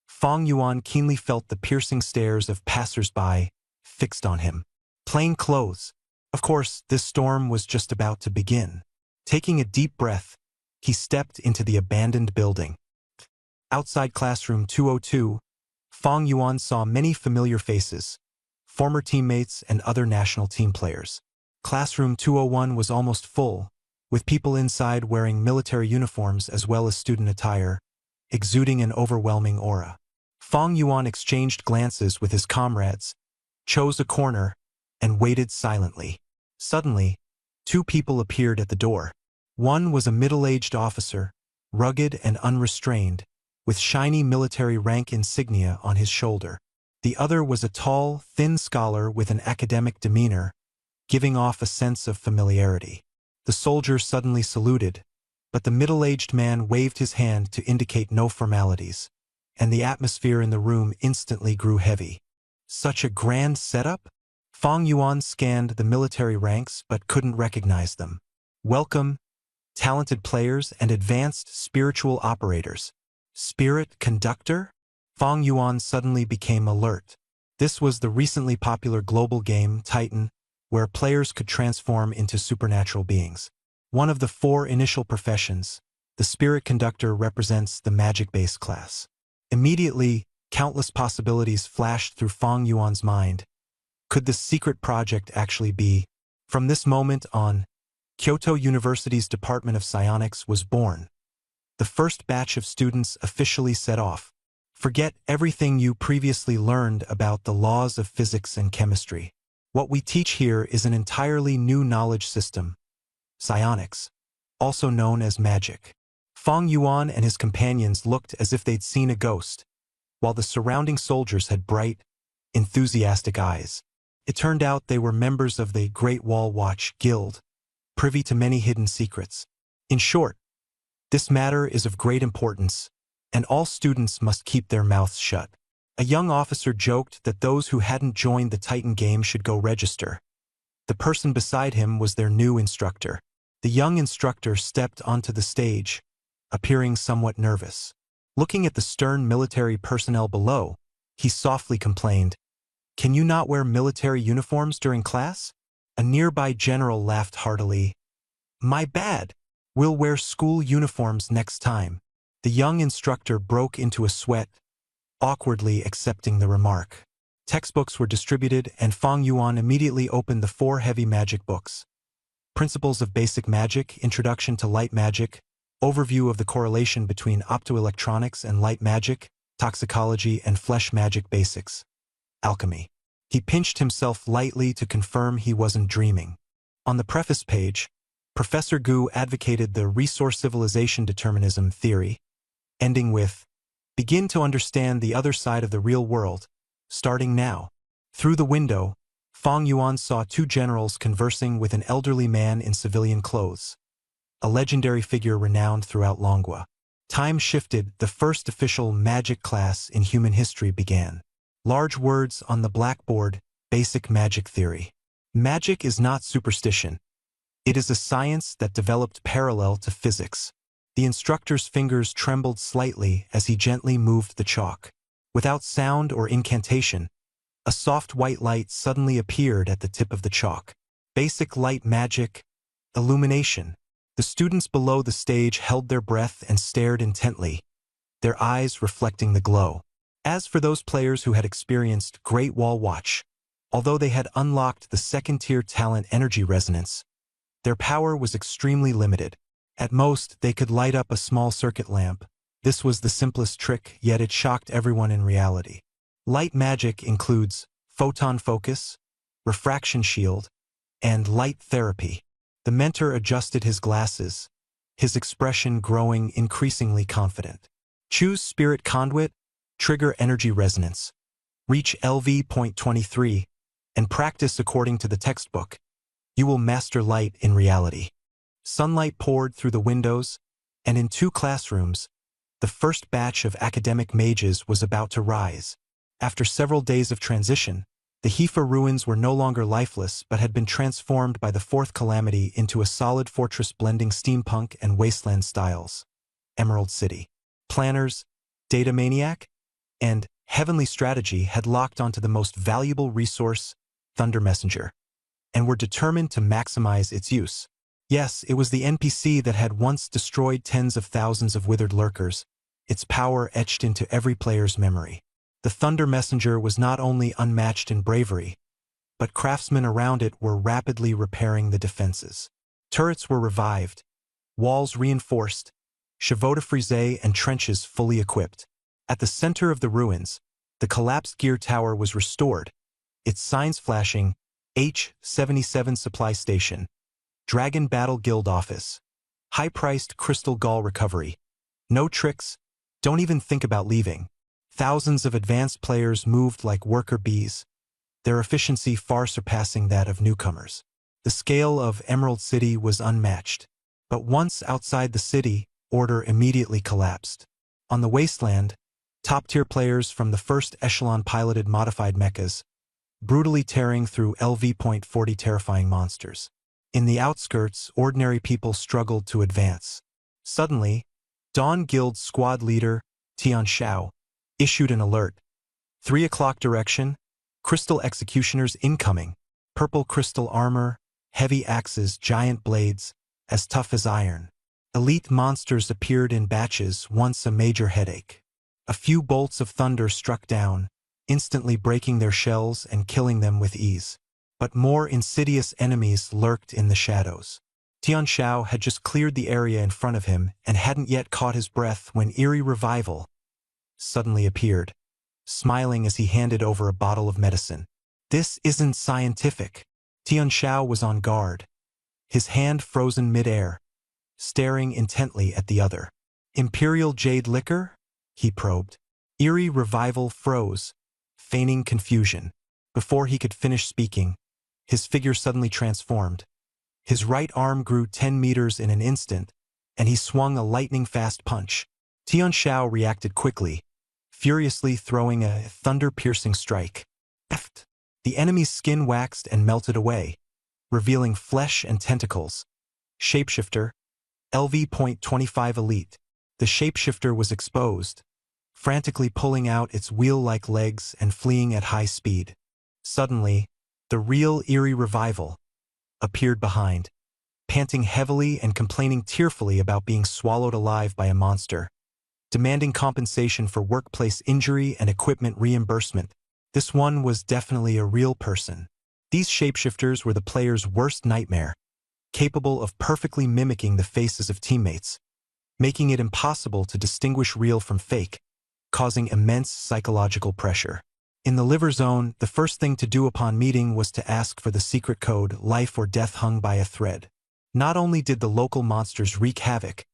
Fong Yuan keenly felt the piercing stares of passers-by fixed on him. Plain clothes. Of course, this storm was just about to begin. Taking a deep breath, he stepped into the abandoned building. Outside classroom 202, Fong Yuan saw many familiar faces, former teammates and other national team players. Classroom 201 was almost full, with people inside wearing military uniforms as well as student attire, exuding an overwhelming aura. Fong Yuan exchanged glances with his comrades, chose a corner, and waited silently. Suddenly, two people appeared at the door. One was a middle-aged officer, rugged and unrestrained, with shiny military rank insignia on his shoulder. The other was a tall, thin scholar with an academic demeanor, giving off a sense of familiarity. The soldier suddenly saluted, but the middle-aged man waved his hand to indicate no formalities, and the atmosphere in the room instantly grew heavy. Such a grand setup? Fong Yuan scanned the military ranks but couldn't recognize them. Welcome, talented players and advanced spiritual operators. Spirit Conductor? Fong Yuan suddenly became alert. This was the recently popular global game, Titan, where players could transform into supernatural beings. One of the 4 initial professions, the Spirit Conductor represents the magic-based class. Immediately, countless possibilities flashed through Fong Yuan's mind. Could this secret project actually be? From this moment on, Kyoto University's Department of Psionics was born. The first batch of students officially set off. Forget everything you previously learned about the laws of physics and chemistry. What we teach here is an entirely new knowledge system, psionics, also known as magic. Fong Yuan and his companions looked as if they'd seen a ghost, while the surrounding soldiers had bright, enthusiastic eyes. It turned out they were members of the Great Wall Watch Guild, privy to many hidden secrets. In short, this matter is of great importance, and all students must keep their mouths shut. A young officer joked that those who hadn't joined the Titan game should go register. The person beside him was their new instructor. The young instructor stepped onto the stage, appearing somewhat nervous. Looking at the stern military personnel below, he softly complained, "Can you not wear military uniforms during class?" A nearby general laughed heartily. "My bad. We'll wear school uniforms next time." The young instructor broke into a sweat, awkwardly accepting the remark. Textbooks were distributed, and Fong Yuan immediately opened the 4 heavy magic books. Principles of Basic Magic, Introduction to Light Magic, Overview of the Correlation between Optoelectronics and Light Magic, Toxicology and Flesh Magic Basics, Alchemy. He pinched himself lightly to confirm he wasn't dreaming. On the preface page, Professor Gu advocated the resource civilization determinism theory, ending with, "Begin to understand the other side of the real world, starting now." Through the window, Fong Yuan saw 2 generals conversing with an elderly man in civilian clothes, a legendary figure renowned throughout Longua. Time shifted, the first official magic class in human history began. Large words on the blackboard, Basic Magic Theory. Magic is not superstition. It is a science that developed parallel to physics. The instructor's fingers trembled slightly as he gently moved the chalk. Without sound or incantation, a soft white light suddenly appeared at the tip of the chalk. Basic light magic, illumination. The students below the stage held their breath and stared intently, their eyes reflecting the glow. As for those players who had experienced Great Wall Watch, although they had unlocked the second-tier talent Energy Resonance, their power was extremely limited. At most, they could light up a small circuit lamp. This was the simplest trick, yet it shocked everyone in reality. Light magic includes photon focus, refraction shield, and light therapy. The mentor adjusted his glasses, his expression growing increasingly confident. Choose Spirit Conduit, trigger Energy Resonance, reach LV.23, and practice according to the textbook. You will master light in reality. Sunlight poured through the windows, and in 2 classrooms, the first batch of academic mages was about to rise. After several days of transition, the Heifa ruins were no longer lifeless but had been transformed by the 4th calamity into a solid fortress blending steampunk and wasteland styles. Emerald City. Planners, Data Maniac and Heavenly Strategy had locked onto the most valuable resource, Thunder Messenger, and were determined to maximize its use. Yes, it was the NPC that had once destroyed tens of thousands of withered lurkers, its power etched into every player's memory. The Thunder Messenger was not only unmatched in bravery, but craftsmen around it were rapidly repairing the defenses. Turrets were revived, walls reinforced, chevaux de frise and trenches fully equipped. At the center of the ruins, the collapsed gear tower was restored, its signs flashing, H-77 Supply Station, Dragon Battle Guild Office, high-priced Crystal Gall Recovery. No tricks, don't even think about leaving. Thousands of advanced players moved like worker bees, their efficiency far surpassing that of newcomers. The scale of Emerald City was unmatched. But once outside the city, order immediately collapsed. On the wasteland, top-tier players from the first echelon piloted modified mechas, brutally tearing through LV.40 terrifying monsters. In the outskirts, ordinary people struggled to advance. Suddenly, Dawn Guild squad leader, Tian Xiao, issued an alert. 3 o'clock direction, crystal executioners incoming, purple crystal armor, heavy axes, giant blades, as tough as iron. Elite monsters appeared in batches, once a major headache. A few bolts of thunder struck down, instantly breaking their shells and killing them with ease. But more insidious enemies lurked in the shadows. Tian Xiao had just cleared the area in front of him and hadn't yet caught his breath when Eerie Revival suddenly appeared, smiling as he handed over a bottle of medicine. This isn't scientific. Tian Xiao was on guard, his hand frozen mid-air, staring intently at the other. Imperial Jade Liquor? He probed. Eerie Revival froze, feigning confusion. Before he could finish speaking, his figure suddenly transformed. His right arm grew 10 meters in an instant, and he swung a lightning-fast punch. Tian Xiao reacted quickly, furiously throwing a thunder-piercing strike. Eft! The enemy's skin waxed and melted away, revealing flesh and tentacles. Shapeshifter, LV.25 Elite. The shapeshifter was exposed, frantically pulling out its wheel-like legs and fleeing at high speed. Suddenly, the real Eerie Revival appeared behind, panting heavily and complaining tearfully about being swallowed alive by a monster, demanding compensation for workplace injury and equipment reimbursement. This one was definitely a real person. These shapeshifters were the player's worst nightmare, capable of perfectly mimicking the faces of teammates, making it impossible to distinguish real from fake, causing immense psychological pressure. In the liver zone, the first thing to do upon meeting was to ask for the secret code, life or death hung by a thread. Not only did the local monsters wreak havoc,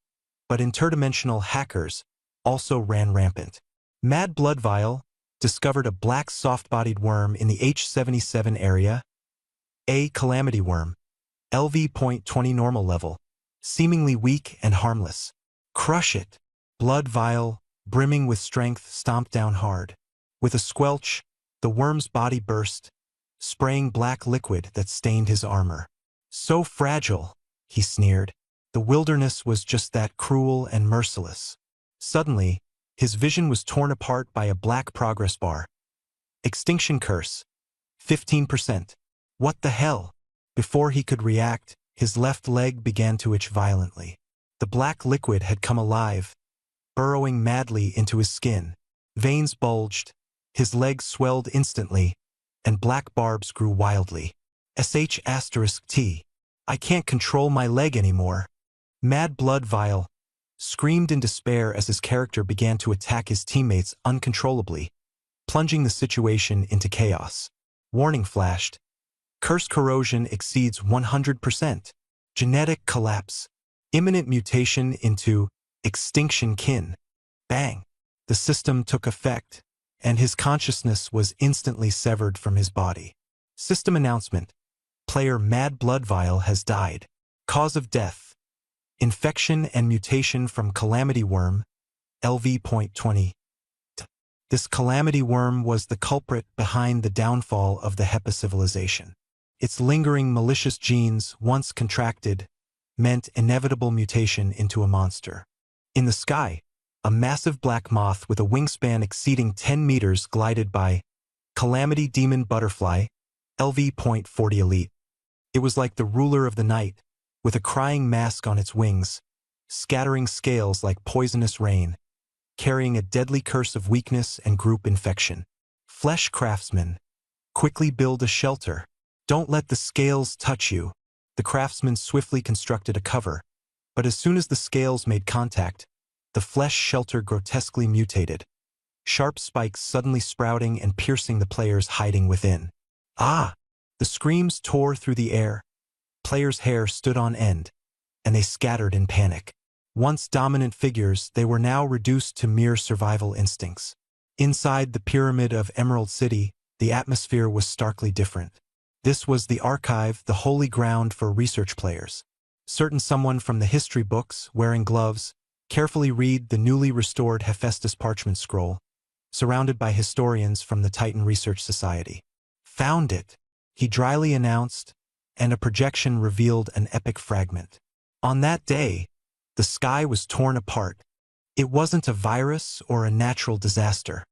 but interdimensional hackers also ran rampant. Mad Blood Vial discovered a black soft-bodied worm in the H-77 area, a Calamity Worm, LV.20 normal level, seemingly weak and harmless. Crush it! Blood Vial, brimming with strength, stomped down hard. With a squelch, the worm's body burst, spraying black liquid that stained his armor. So fragile, he sneered. The wilderness was just that cruel and merciless. Suddenly, his vision was torn apart by a black progress bar. Extinction Curse. 15%. What the hell? Before he could react, his left leg began to itch violently. The black liquid had come alive, burrowing madly into his skin. Veins bulged, his legs swelled instantly, and black barbs grew wildly. *T. I can't control my leg anymore. Mad Blood Vial screamed in despair as his character began to attack his teammates uncontrollably, plunging the situation into chaos. Warning flashed. Curse corrosion exceeds 100%. Genetic collapse. Imminent mutation into extinction kin. Bang. The system took effect, and his consciousness was instantly severed from his body. System announcement. Player Mad Blood Vial has died. Cause of death. Infection and mutation from Calamity Worm, LV.20. This Calamity Worm was the culprit behind the downfall of the Hepa civilization. Its lingering malicious genes, once contracted, meant inevitable mutation into a monster. In the sky, A massive black moth with a wingspan exceeding 10 meters glided by. Calamity Demon Butterfly, LV.40 Elite. It was like the ruler of the night, with a crying mask on its wings, scattering scales like poisonous rain, carrying a deadly curse of weakness and group infection. Flesh Craftsman. Quickly build a shelter. Don't let the scales touch you. The craftsman swiftly constructed a cover, but as soon as the scales made contact, the flesh shelter grotesquely mutated, sharp spikes suddenly sprouting and piercing the players hiding within. Ah! The screams tore through the air. Players' hair stood on end, and they scattered in panic. Once dominant figures, they were now reduced to mere survival instincts. Inside the pyramid of Emerald City, the atmosphere was starkly different. This was the archive, the holy ground for research players. Certain someone from the history books, wearing gloves, carefully read the newly restored Hephaestus parchment scroll, surrounded by historians from the Titan Research Society. Found it, he dryly announced, and a projection revealed an epic fragment. On that day, the sky was torn apart. It wasn't a virus or a natural disaster,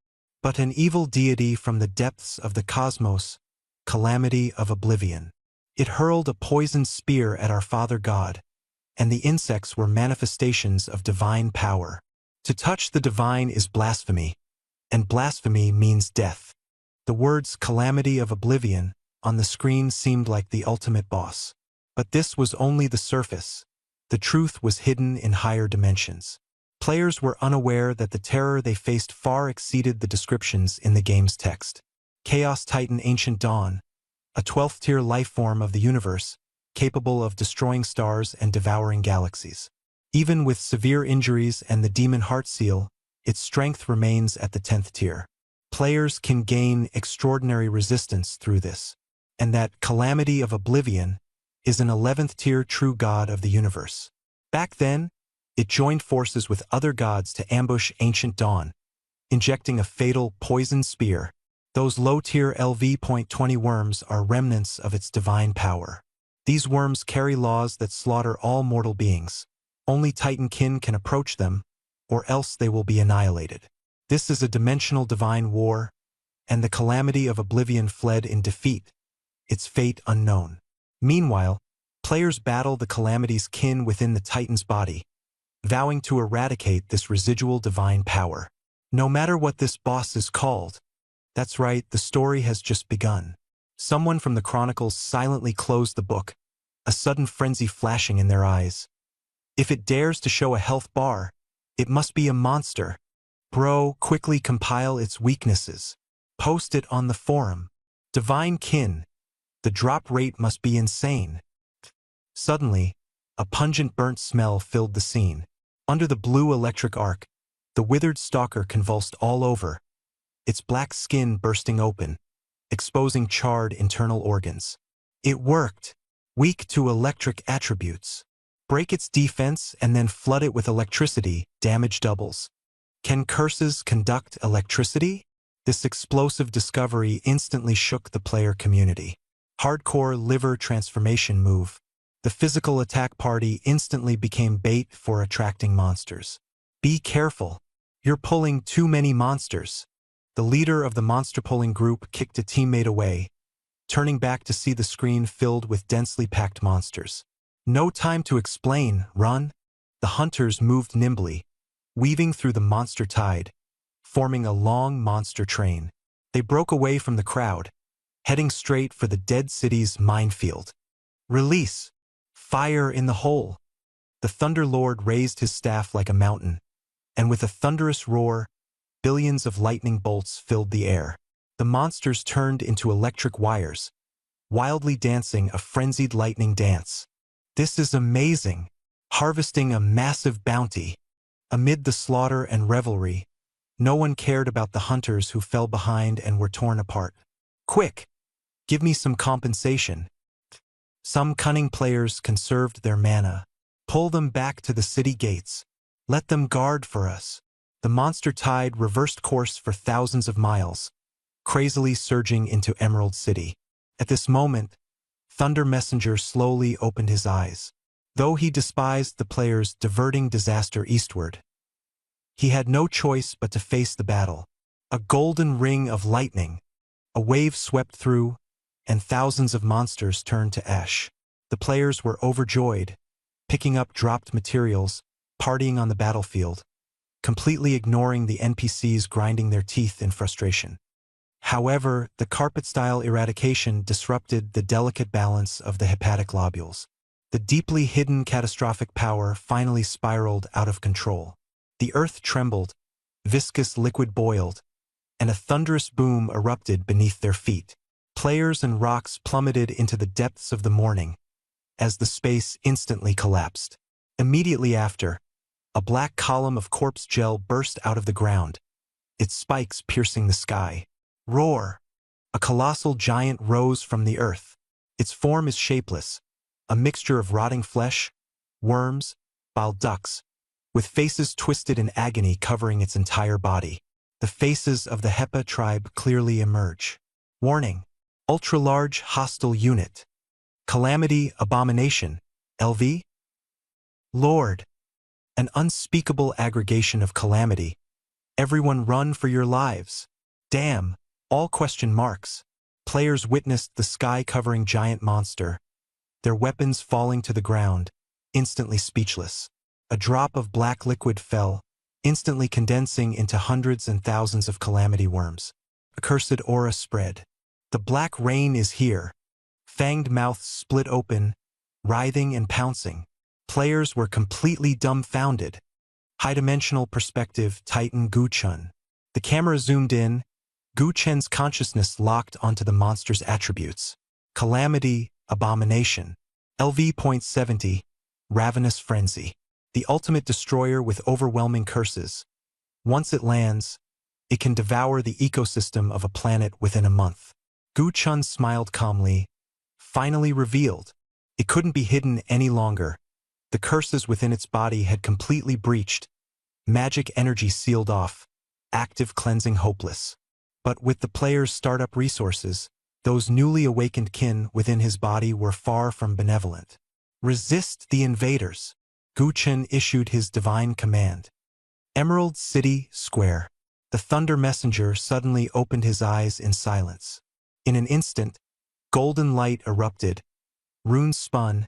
but an evil deity from the depths of the cosmos, Calamity of Oblivion. It hurled a poisoned spear at our Father God, and the insects were manifestations of divine power. To touch the divine is blasphemy, and blasphemy means death. The words Calamity of Oblivion on the screen seemed like the ultimate boss. But this was only the surface. The truth was hidden in higher dimensions. Players were unaware that the terror they faced far exceeded the descriptions in the game's text. Chaos Titan Ancient Dawn, a 12th-tier life form of the universe, capable of destroying stars and devouring galaxies. Even with severe injuries and the Demon Heart Seal, its strength remains at the 10th tier. Players can gain extraordinary resistance through this, and that Calamity of Oblivion is an 11th tier true god of the universe. Back then, it joined forces with other gods to ambush Ancient Dawn, injecting a fatal poison spear. Those low-tier LV.20 worms are remnants of its divine power. These worms carry laws that slaughter all mortal beings. Only Titankin can approach them, or else they will be annihilated. This is a dimensional divine war, and the Calamity of Oblivion fled in defeat, its fate unknown. Meanwhile, players battle the Calamity's kin within the Titan's body, vowing to eradicate this residual divine power. No matter what this boss is called, that's right, the story has just begun. Someone from the Chronicles silently closed the book, a sudden frenzy flashing in their eyes. If it dares to show a health bar, it must be a monster. Bro, quickly compile its weaknesses. Post it on the forum. Divine kin. The drop rate must be insane. Suddenly, a pungent burnt smell filled the scene. Under the blue electric arc, the withered stalker convulsed all over, its black skin bursting open, exposing charred internal organs. It worked. Weak to electric attributes. Break its defense and then flood it with electricity, damage doubles. Can curses conduct electricity? This explosive discovery instantly shook the player community. Hardcore liver transformation move. The physical attack party instantly became bait for attracting monsters. Be careful. You're pulling too many monsters. The leader of the monster-pulling group kicked a teammate away, turning back to see the screen filled with densely packed monsters. No time to explain, run. The hunters moved nimbly, weaving through the monster tide, forming a long monster train. They broke away from the crowd, heading straight for the dead city's minefield. Release! Fire in the hole! The Thunder Lord raised his staff like a mountain, and with a thunderous roar, billions of lightning bolts filled the air. The monsters turned into electric wires, wildly dancing a frenzied lightning dance. This is amazing! Harvesting a massive bounty. Amid the slaughter and revelry, no one cared about the hunters who fell behind and were torn apart. Quick! Give me some compensation. Some cunning players conserved their mana. Pull them back to the city gates. Let them guard for us. The monster tide reversed course for thousands of miles, crazily surging into Emerald City. At this moment, Thunder Messenger slowly opened his eyes. Though he despised the players diverting disaster eastward, He had no choice but to face the battle. A golden ring of lightning. A wave swept through, and thousands of monsters turned to ash. The players were overjoyed, picking up dropped materials, partying on the battlefield, completely ignoring the NPCs grinding their teeth in frustration. However, the carpet-style eradication disrupted the delicate balance of the hepatic lobules. The deeply hidden catastrophic power finally spiraled out of control. The earth trembled, viscous liquid boiled, and a thunderous boom erupted beneath their feet. Players and rocks plummeted into the depths of the morning, as the space instantly collapsed. Immediately after, a black column of corpse gel burst out of the ground, its spikes piercing the sky. Roar! A colossal giant rose from the earth. Its form is shapeless, a mixture of rotting flesh, worms, bile ducts, with faces twisted in agony covering its entire body. The faces of the Hepa tribe clearly emerge. Warning: ultra-large hostile unit. Calamity Abomination, LV? Lord! An unspeakable aggregation of calamity. Everyone run for your lives. Damn! All question marks. Players witnessed the sky-covering giant monster, their weapons falling to the ground, instantly speechless. A drop of black liquid fell, instantly condensing into hundreds and thousands of calamity worms. A cursed aura spread. The black rain is here. Fanged mouths split open, writhing and pouncing. Players were completely dumbfounded. High-dimensional perspective Titan Gu-Chun. The camera zoomed in. Gu-Chen's consciousness locked onto the monster's attributes. Calamity, Abomination. LV.70, Ravenous Frenzy. The ultimate destroyer with overwhelming curses. Once it lands, it can devour the ecosystem of a planet within a month. Gu-Chun smiled calmly, finally revealed. It couldn't be hidden any longer. The curses within its body had completely breached. Magic energy sealed off. Active cleansing hopeless. But with the player's startup resources, those newly awakened kin within his body were far from benevolent. Resist the invaders. Gu-Chen issued his divine command. Emerald City Square. The Thunder Messenger suddenly opened his eyes in silence. In an instant, golden light erupted, runes spun,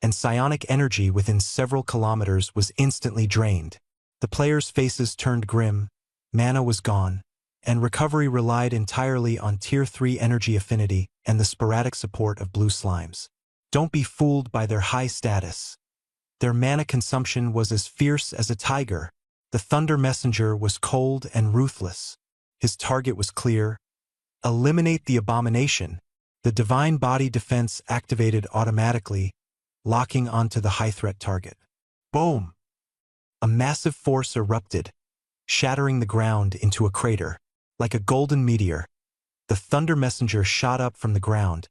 and psionic energy within several kilometers was instantly drained. The players' faces turned grim, mana was gone, and recovery relied entirely on Tier 3 energy affinity and the sporadic support of blue slimes. Don't be fooled by their high status. Their mana consumption was as fierce as a tiger. The Thunder Messenger was cold and ruthless. His target was clear. Eliminate the abomination. The divine body defense activated automatically, locking onto the high-threat target. Boom! A massive force erupted, shattering the ground into a crater. Like a golden meteor, the Thunder Messenger shot up from the ground,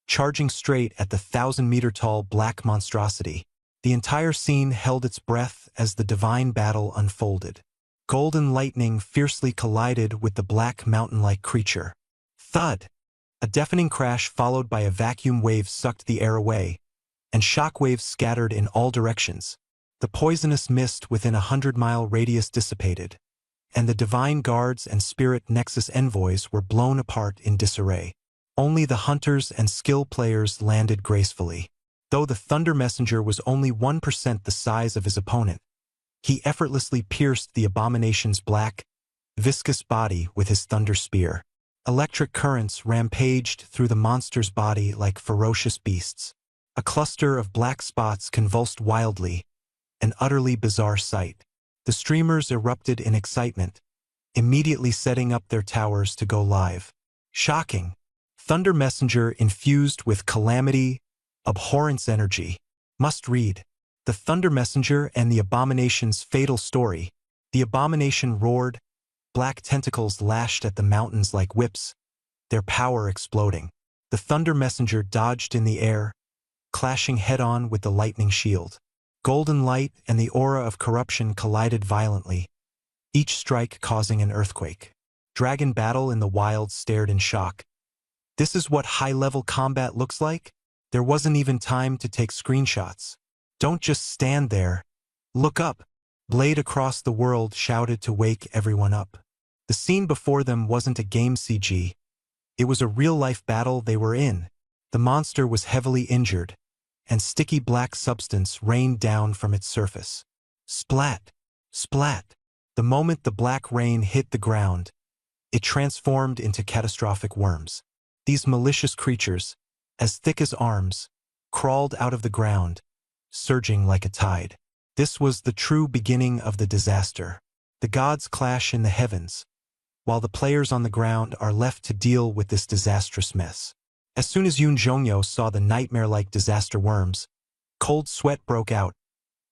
charging straight at the 1,000-meter-tall black monstrosity. The entire scene held its breath as the divine battle unfolded. Golden lightning fiercely collided with the black mountain-like creature. Thud! A deafening crash followed by a vacuum wave sucked the air away, and shockwaves scattered in all directions. The poisonous mist within a 100-mile radius dissipated, and the Divine Guards and Spirit Nexus envoys were blown apart in disarray. Only the hunters and skill players landed gracefully. Though the Thunder Messenger was only 1% the size of his opponent, he effortlessly pierced the abomination's black, viscous body with his thunder spear. Electric currents rampaged through the monster's body like ferocious beasts. A cluster of black spots convulsed wildly, an utterly bizarre sight. The streamers erupted in excitement, immediately setting up their towers to go live. Shocking! Thunder Messenger infused with calamity, abhorrence energy. Must read. The Thunder Messenger and the Abomination's fatal story. The Abomination roared, black tentacles lashed at the mountains like whips, their power exploding. The Thunder Messenger dodged in the air, clashing head-on with the lightning shield. Golden light and the aura of corruption collided violently, each strike causing an earthquake. Dragon Battle in the Wild stared in shock. This is what high-level combat looks like? There wasn't even time to take screenshots. Don't just stand there. Look up. Blade across the world shouted to wake everyone up. The scene before them wasn't a game CG. It was a real-life battle they were in. The monster was heavily injured, and sticky black substance rained down from its surface. Splat! Splat! The moment the black rain hit the ground, it transformed into catastrophic worms. These malicious creatures, as thick as arms, crawled out of the ground, surging like a tide. This was the true beginning of the disaster. The gods clash in the heavens, while the players on the ground are left to deal with this disastrous mess. As soon as Yoon Jongyo saw the nightmare-like disaster worms, cold sweat broke out,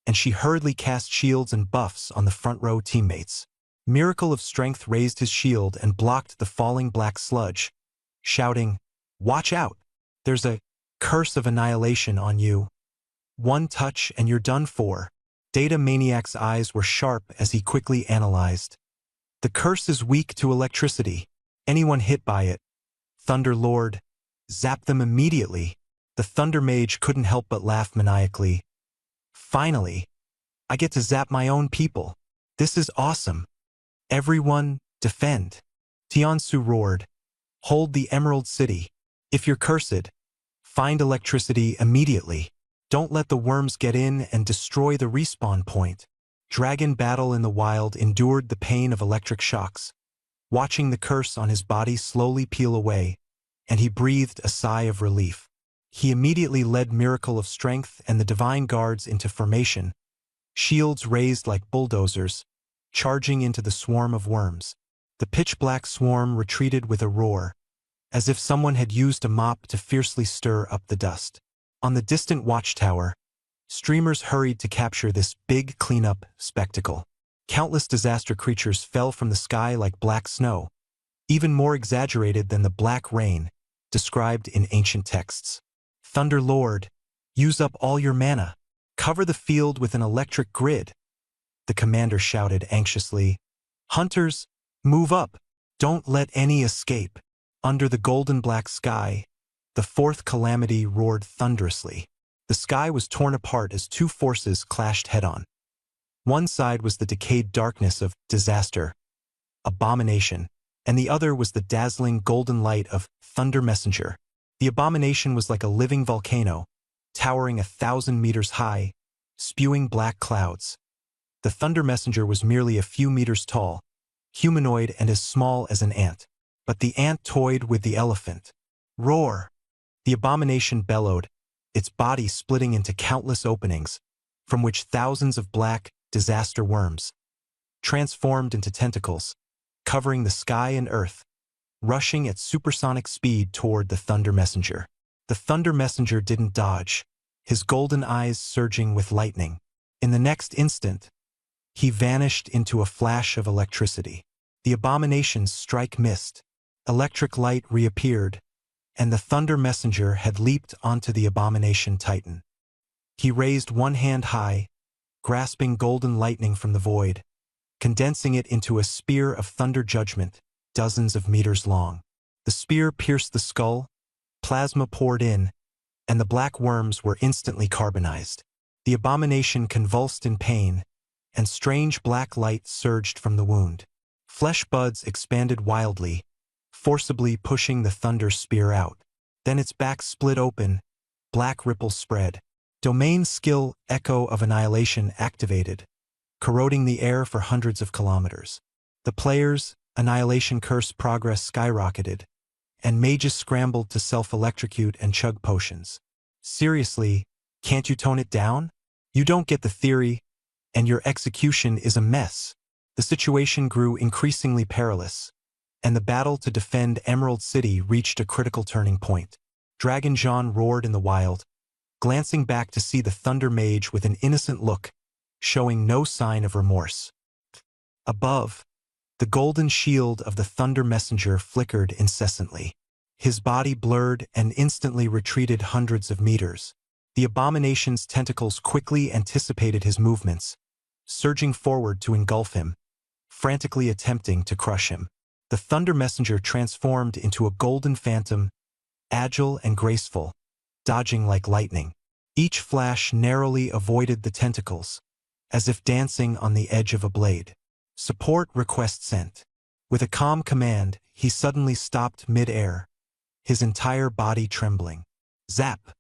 and she hurriedly cast shields and buffs on the front-row teammates. Miracle of Strength raised his shield and blocked the falling black sludge, shouting, "Watch out! There's a curse of annihilation on you. One touch and you're done for." Data Maniac's eyes were sharp as he quickly analyzed. The curse is weak to electricity. Anyone hit by it, Thunder Lord, zap them immediately. The Thunder Mage couldn't help but laugh maniacally. Finally, I get to zap my own people. This is awesome. Everyone, defend. Tiansu roared. Hold the Emerald City. If you're cursed, find electricity immediately. Don't let the worms get in and destroy the respawn point. Dragon Battle in the Wild endured the pain of electric shocks, watching the curse on his body slowly peel away, and he breathed a sigh of relief. He immediately led Miracle of Strength and the Divine Guards into formation, shields raised like bulldozers, charging into the swarm of worms. The pitch-black swarm retreated with a roar, as if someone had used a mop to fiercely stir up the dust. On the distant watchtower, streamers hurried to capture this big cleanup spectacle. Countless disaster creatures fell from the sky like black snow, even more exaggerated than the black rain described in ancient texts. Thunder Lord, use up all your mana. Cover the field with an electric grid. The commander shouted anxiously. Hunters, move up. Don't let any escape. Under the golden black sky, the fourth calamity roared thunderously. The sky was torn apart as two forces clashed head-on. One side was the decayed darkness of disaster, Abomination, and the other was the dazzling golden light of Thunder Messenger. The Abomination was like a living volcano, towering 1,000 meters high, spewing black clouds. The Thunder Messenger was merely a few meters tall, humanoid and as small as an ant. But the ant toyed with the elephant. Roar! The Abomination bellowed, its body splitting into countless openings, from which thousands of black disaster worms transformed into tentacles, covering the sky and earth, rushing at supersonic speed toward the Thunder Messenger. The Thunder Messenger didn't dodge, his golden eyes surging with lightning. In the next instant, he vanished into a flash of electricity. The Abomination's strike missed. Electric light reappeared, and the Thunder Messenger had leaped onto the Abomination Titan. He raised one hand high, grasping golden lightning from the void, condensing it into a spear of thunder judgment, dozens of meters long. The spear pierced the skull, plasma poured in, and the black worms were instantly carbonized. The Abomination convulsed in pain, and strange black light surged from the wound. Flesh buds expanded wildly, forcibly pushing the thunder spear out. Then its back split open, black ripples spread. Domain skill Echo of Annihilation activated, corroding the air for hundreds of kilometers. The players' Annihilation Curse progress skyrocketed, and mages scrambled to self-electrocute and chug potions. Seriously, can't you tone it down? You don't get the theory, and your execution is a mess. The situation grew increasingly perilous, and the battle to defend Emerald City reached a critical turning point. Dragon Jean roared in the wild, glancing back to see the Thunder Mage with an innocent look, showing no sign of remorse. Above, the golden shield of the Thunder Messenger flickered incessantly. His body blurred and instantly retreated hundreds of meters. The Abomination's tentacles quickly anticipated his movements, surging forward to engulf him, frantically attempting to crush him. The Thunder Messenger transformed into a golden phantom, agile and graceful, dodging like lightning. Each flash narrowly avoided the tentacles, as if dancing on the edge of a blade. Support request sent. With a calm command, he suddenly stopped mid-air, his entire body trembling. Zap!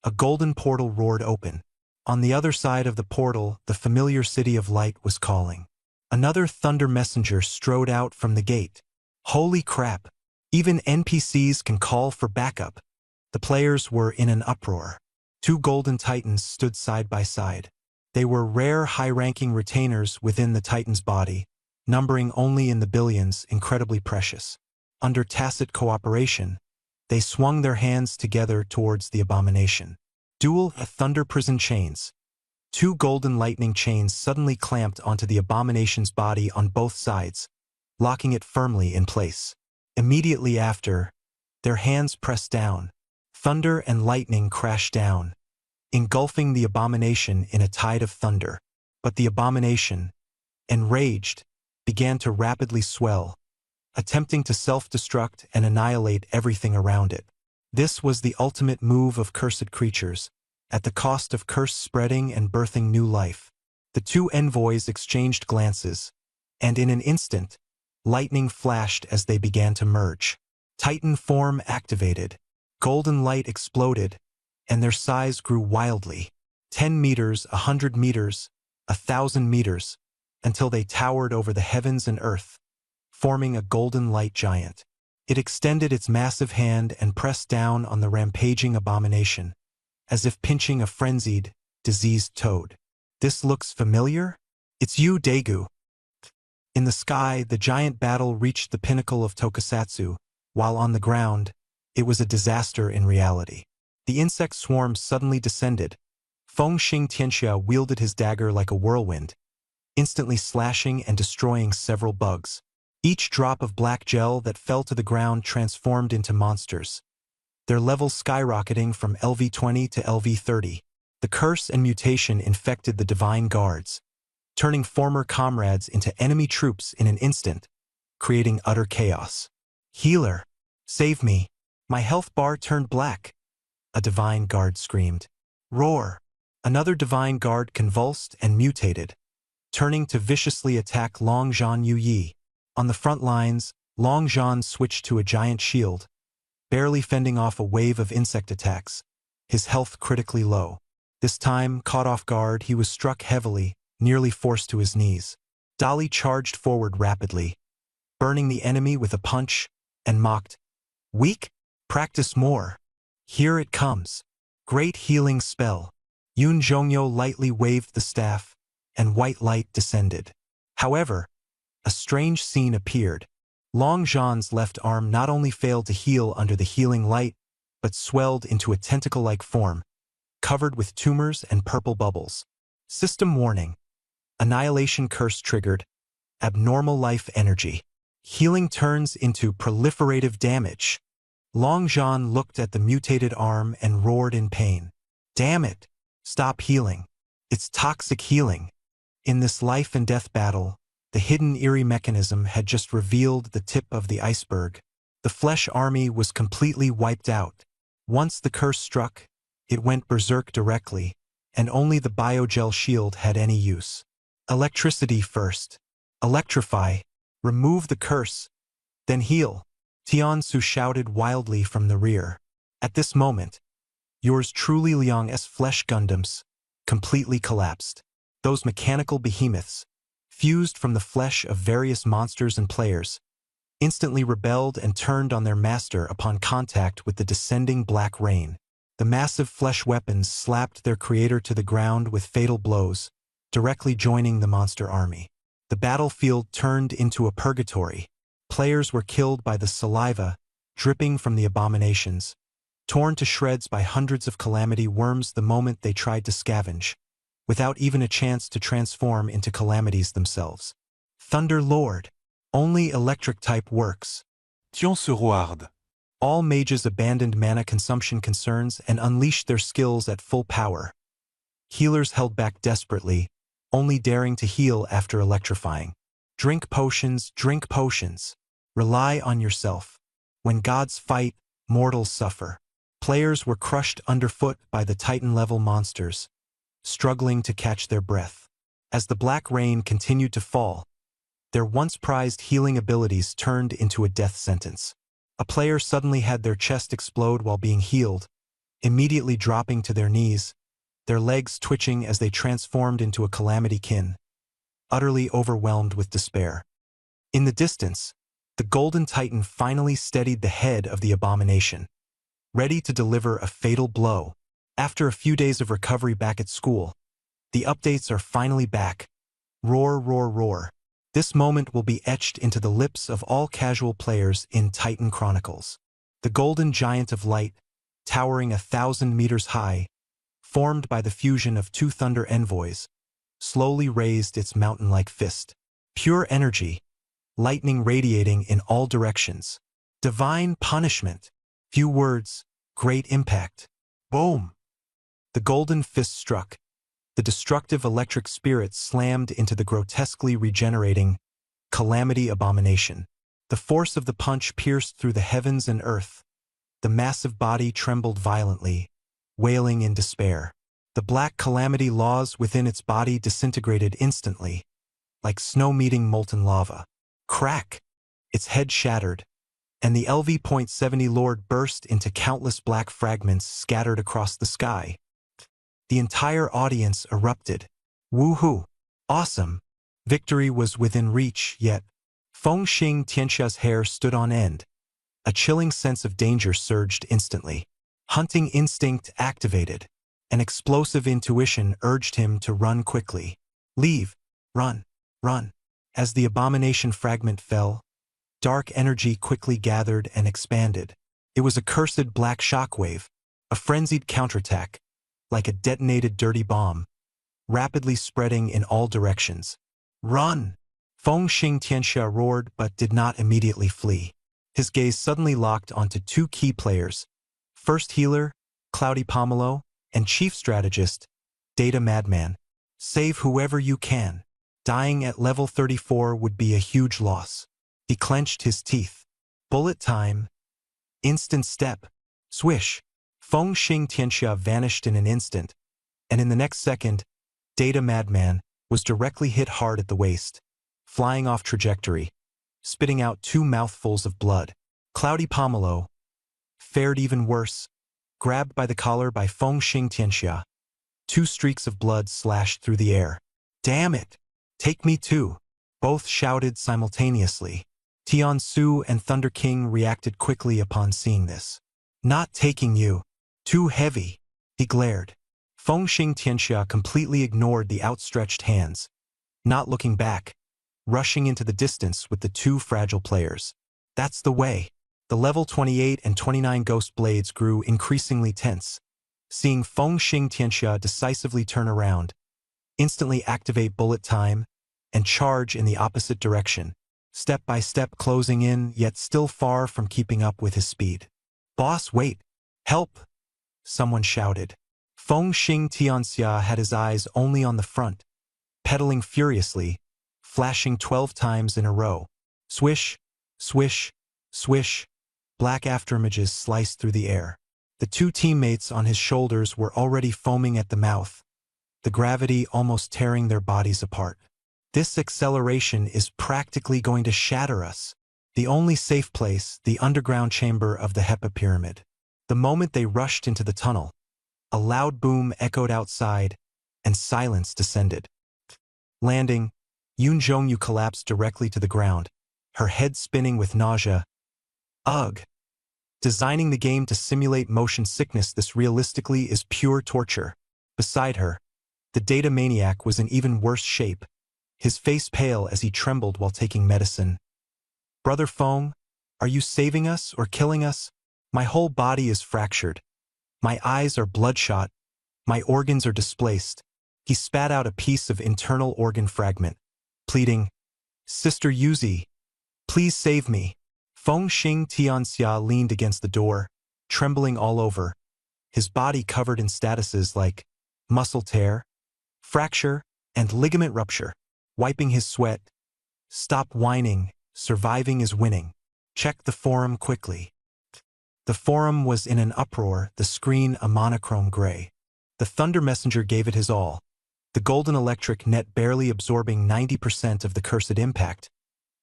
A golden portal roared open. On the other side of the portal, the familiar city of light was calling. Another thunder messenger strode out from the gate. Holy crap! Even NPCs can call for backup. The players were in an uproar. Two golden titans stood side by side. They were rare high-ranking retainers within the titan's body, numbering only in the billions, incredibly precious. Under tacit cooperation, they swung their hands together towards the abomination. Dual thunder prison chains. Two golden lightning chains suddenly clamped onto the abomination's body on both sides, locking it firmly in place. Immediately after, their hands pressed down. Thunder and lightning crashed down, engulfing the abomination in a tide of thunder. But the abomination, enraged, began to rapidly swell, attempting to self-destruct and annihilate everything around it. This was the ultimate move of cursed creatures, at the cost of curse spreading and birthing new life. The two envoys exchanged glances, and in an instant, lightning flashed as they began to merge. Titan form activated. Golden light exploded, and their size grew wildly. 10 meters, 100 meters, 1,000 meters, until they towered over the heavens and earth, forming a golden light giant. It extended its massive hand and pressed down on the rampaging abomination, as if pinching a frenzied, diseased toad. This looks familiar? It's you, Daegu. In the sky, the giant battle reached the pinnacle of Tokusatsu, while on the ground, it was a disaster in reality. The insect swarm suddenly descended. Feng Xing Tianxia wielded his dagger like a whirlwind, instantly slashing and destroying several bugs. Each drop of black gel that fell to the ground transformed into monsters, their levels skyrocketing from LV-20 to LV-30. The curse and mutation infected the divine guards, turning former comrades into enemy troops in an instant, creating utter chaos. Healer, save me. My health bar turned black. A divine guard screamed. Roar! Another divine guard convulsed and mutated, turning to viciously attack Long Zhan Yuyi. On the front lines, Long Zhan switched to a giant shield, barely fending off a wave of insect attacks, his health critically low. This time, caught off guard, he was struck heavily, nearly forced to his knees. Dali charged forward rapidly, burning the enemy with a punch, and mocked, "Weak? Practice more. Here it comes." Great healing spell. Yun Zhongyo lightly waved the staff, and white light descended. However, a strange scene appeared. Long Zhan's left arm not only failed to heal under the healing light, but swelled into a tentacle-like form, covered with tumors and purple bubbles. System warning. Annihilation curse triggered. Abnormal life energy. Healing turns into proliferative damage. Long Zhan looked at the mutated arm and roared in pain. Damn it! Stop healing. It's toxic healing. In this life and death battle, the hidden eerie mechanism had just revealed the tip of the iceberg. The flesh army was completely wiped out. Once the curse struck, it went berserk directly, and only the biogel shield had any use. Electricity first. Electrify. Remove the curse. Then heal. Tiansu shouted wildly from the rear. At this moment, yours truly Liang's flesh Gundams completely collapsed. Those mechanical behemoths, fused from the flesh of various monsters and players, instantly rebelled and turned on their master upon contact with the descending black rain. The massive flesh weapons slapped their creator to the ground with fatal blows, directly joining the monster army. The battlefield turned into a purgatory. Players were killed by the saliva dripping from the abominations, torn to shreds by hundreds of calamity worms the moment they tried to scavenge, without even a chance to transform into calamities themselves. Thunder Lord. Only electric type works. Tian se roarde. All mages abandoned mana consumption concerns and unleashed their skills at full power. Healers held back desperately, only daring to heal after electrifying. Drink potions, drink potions. Rely on yourself. When gods fight, mortals suffer. Players were crushed underfoot by the Titan-level monsters, struggling to catch their breath. As the black rain continued to fall, their once prized healing abilities turned into a death sentence. A player suddenly had their chest explode while being healed, immediately dropping to their knees, their legs twitching as they transformed into a calamity kin, utterly overwhelmed with despair. In the distance, the Golden Titan finally steadied the head of the abomination, ready to deliver a fatal blow. After a few days of recovery back at school, the updates are finally back. Roar, roar, roar. This moment will be etched into the lips of all casual players in Titan Chronicles. The golden giant of light, towering 1,000 meters high, formed by the fusion of two thunder envoys, slowly raised its mountain-like fist. Pure energy, lightning radiating in all directions. Divine punishment. Few words, great impact. Boom! The golden fist struck. The destructive electric spirit slammed into the grotesquely regenerating calamity abomination. The force of the punch pierced through the heavens and earth. The massive body trembled violently, wailing in despair. The black calamity laws within its body disintegrated instantly, like snow meeting molten lava. Crack! Its head shattered, and the LV.70 Lord burst into countless black fragments scattered across the sky. The entire audience erupted. Woohoo! Awesome! Victory was within reach, yet Fengxing Tianxia's hair stood on end. A chilling sense of danger surged instantly. Hunting instinct activated. An explosive intuition urged him to run quickly. Leave. Run. Run. As the abomination fragment fell, dark energy quickly gathered and expanded. It was a cursed black shockwave, a frenzied counterattack, like a detonated dirty bomb, rapidly spreading in all directions. Run! Fengxing Tianxia roared but did not immediately flee. His gaze suddenly locked onto two key players, First Healer, Cloudy Pomelo, and Chief Strategist, Data Madman. Save whoever you can. Dying at level 34 would be a huge loss. He clenched his teeth. Bullet time. Instant step. Swish. Fengxing Tianxia vanished in an instant, and in the next second, Data Madman was directly hit hard at the waist, flying off trajectory, spitting out 2 mouthfuls of blood. Cloudy Pomelo fared even worse, grabbed by the collar by Fengxing Tianxia. 2 streaks of blood slashed through the air. Damn it! Take me too! Both shouted simultaneously. Tian Su and Thunder King reacted quickly upon seeing this. Not taking you. Too heavy, he glared. Fengxing Tianxia completely ignored the outstretched hands, not looking back, rushing into the distance with the 2 fragile players. That's the way. The level 28 and 29 ghost blades grew increasingly tense. Seeing Fengxing Tianxia decisively turn around, instantly activate bullet time, and charge in the opposite direction, step by step closing in, yet still far from keeping up with his speed. Boss, wait! Help! Someone shouted. Fengxing Tianxia had his eyes only on the front, pedaling furiously, flashing 12 times in a row. Swish, swish, swish. Black afterimages sliced through the air. The 2 teammates on his shoulders were already foaming at the mouth, the gravity almost tearing their bodies apart. This acceleration is practically going to shatter us. The only safe place, the underground chamber of the Hepa Pyramid. The moment they rushed into the tunnel, a loud boom echoed outside, and silence descended. Landing, Yun Zhongyu collapsed directly to the ground, her head spinning with nausea. Ugh! Designing the game to simulate motion sickness this realistically is pure torture. Beside her, the data maniac was in even worse shape, his face pale as he trembled while taking medicine. Brother Feng, are you saving us or killing us? My whole body is fractured. My eyes are bloodshot. My organs are displaced. He spat out a piece of internal organ fragment, pleading, Sister Yuzi, please save me. Fengxing Tianxia leaned against the door, trembling all over, his body covered in statuses like muscle tear, fracture, and ligament rupture. Wiping his sweat. Stop whining, surviving is winning. Check the forum quickly. The forum was in an uproar, the screen a monochrome gray. The Thunder Messenger gave it his all, the golden electric net barely absorbing 90% of the cursed impact,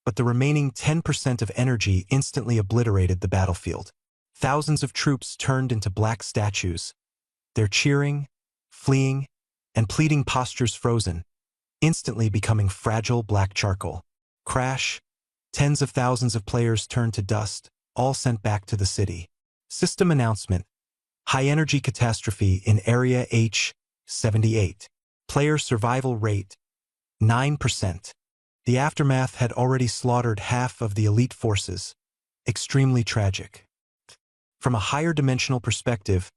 but the remaining 10% of energy instantly obliterated the battlefield. Thousands of troops turned into black statues, their cheering, fleeing, and pleading postures frozen, instantly becoming fragile black charcoal. Crash, tens of thousands of players turned to dust, all sent back to the city. System announcement: high-energy catastrophe in Area H-78. Player survival rate, 9%. The aftermath had already slaughtered half of the elite forces. Extremely tragic. From a higher dimensional perspective,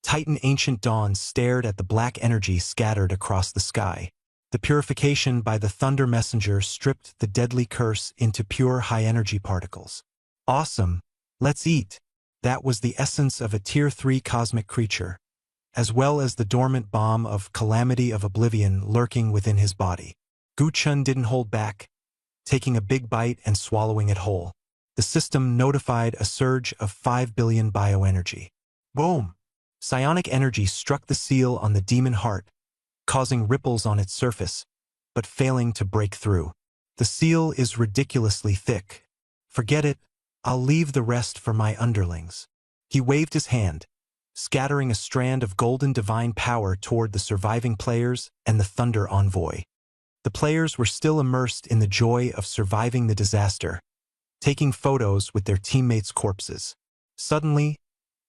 Titan Ancient Dawn stared at the black energy scattered across the sky. The purification by the Thunder Messenger stripped the deadly curse into pure high-energy particles. Awesome. Let's eat. That was the essence of a Tier 3 cosmic creature, as well as the dormant bomb of Calamity of Oblivion lurking within his body. Gu Chun didn't hold back, taking a big bite and swallowing it whole. The system notified a surge of 5 billion bioenergy. Boom! Psionic energy struck the seal on the demon heart, causing ripples on its surface, but failing to break through. The seal is ridiculously thick. Forget it, I'll leave the rest for my underlings. He waved his hand, scattering a strand of golden divine power toward the surviving players and the Thunder Envoy. The players were still immersed in the joy of surviving the disaster, taking photos with their teammates' corpses. Suddenly,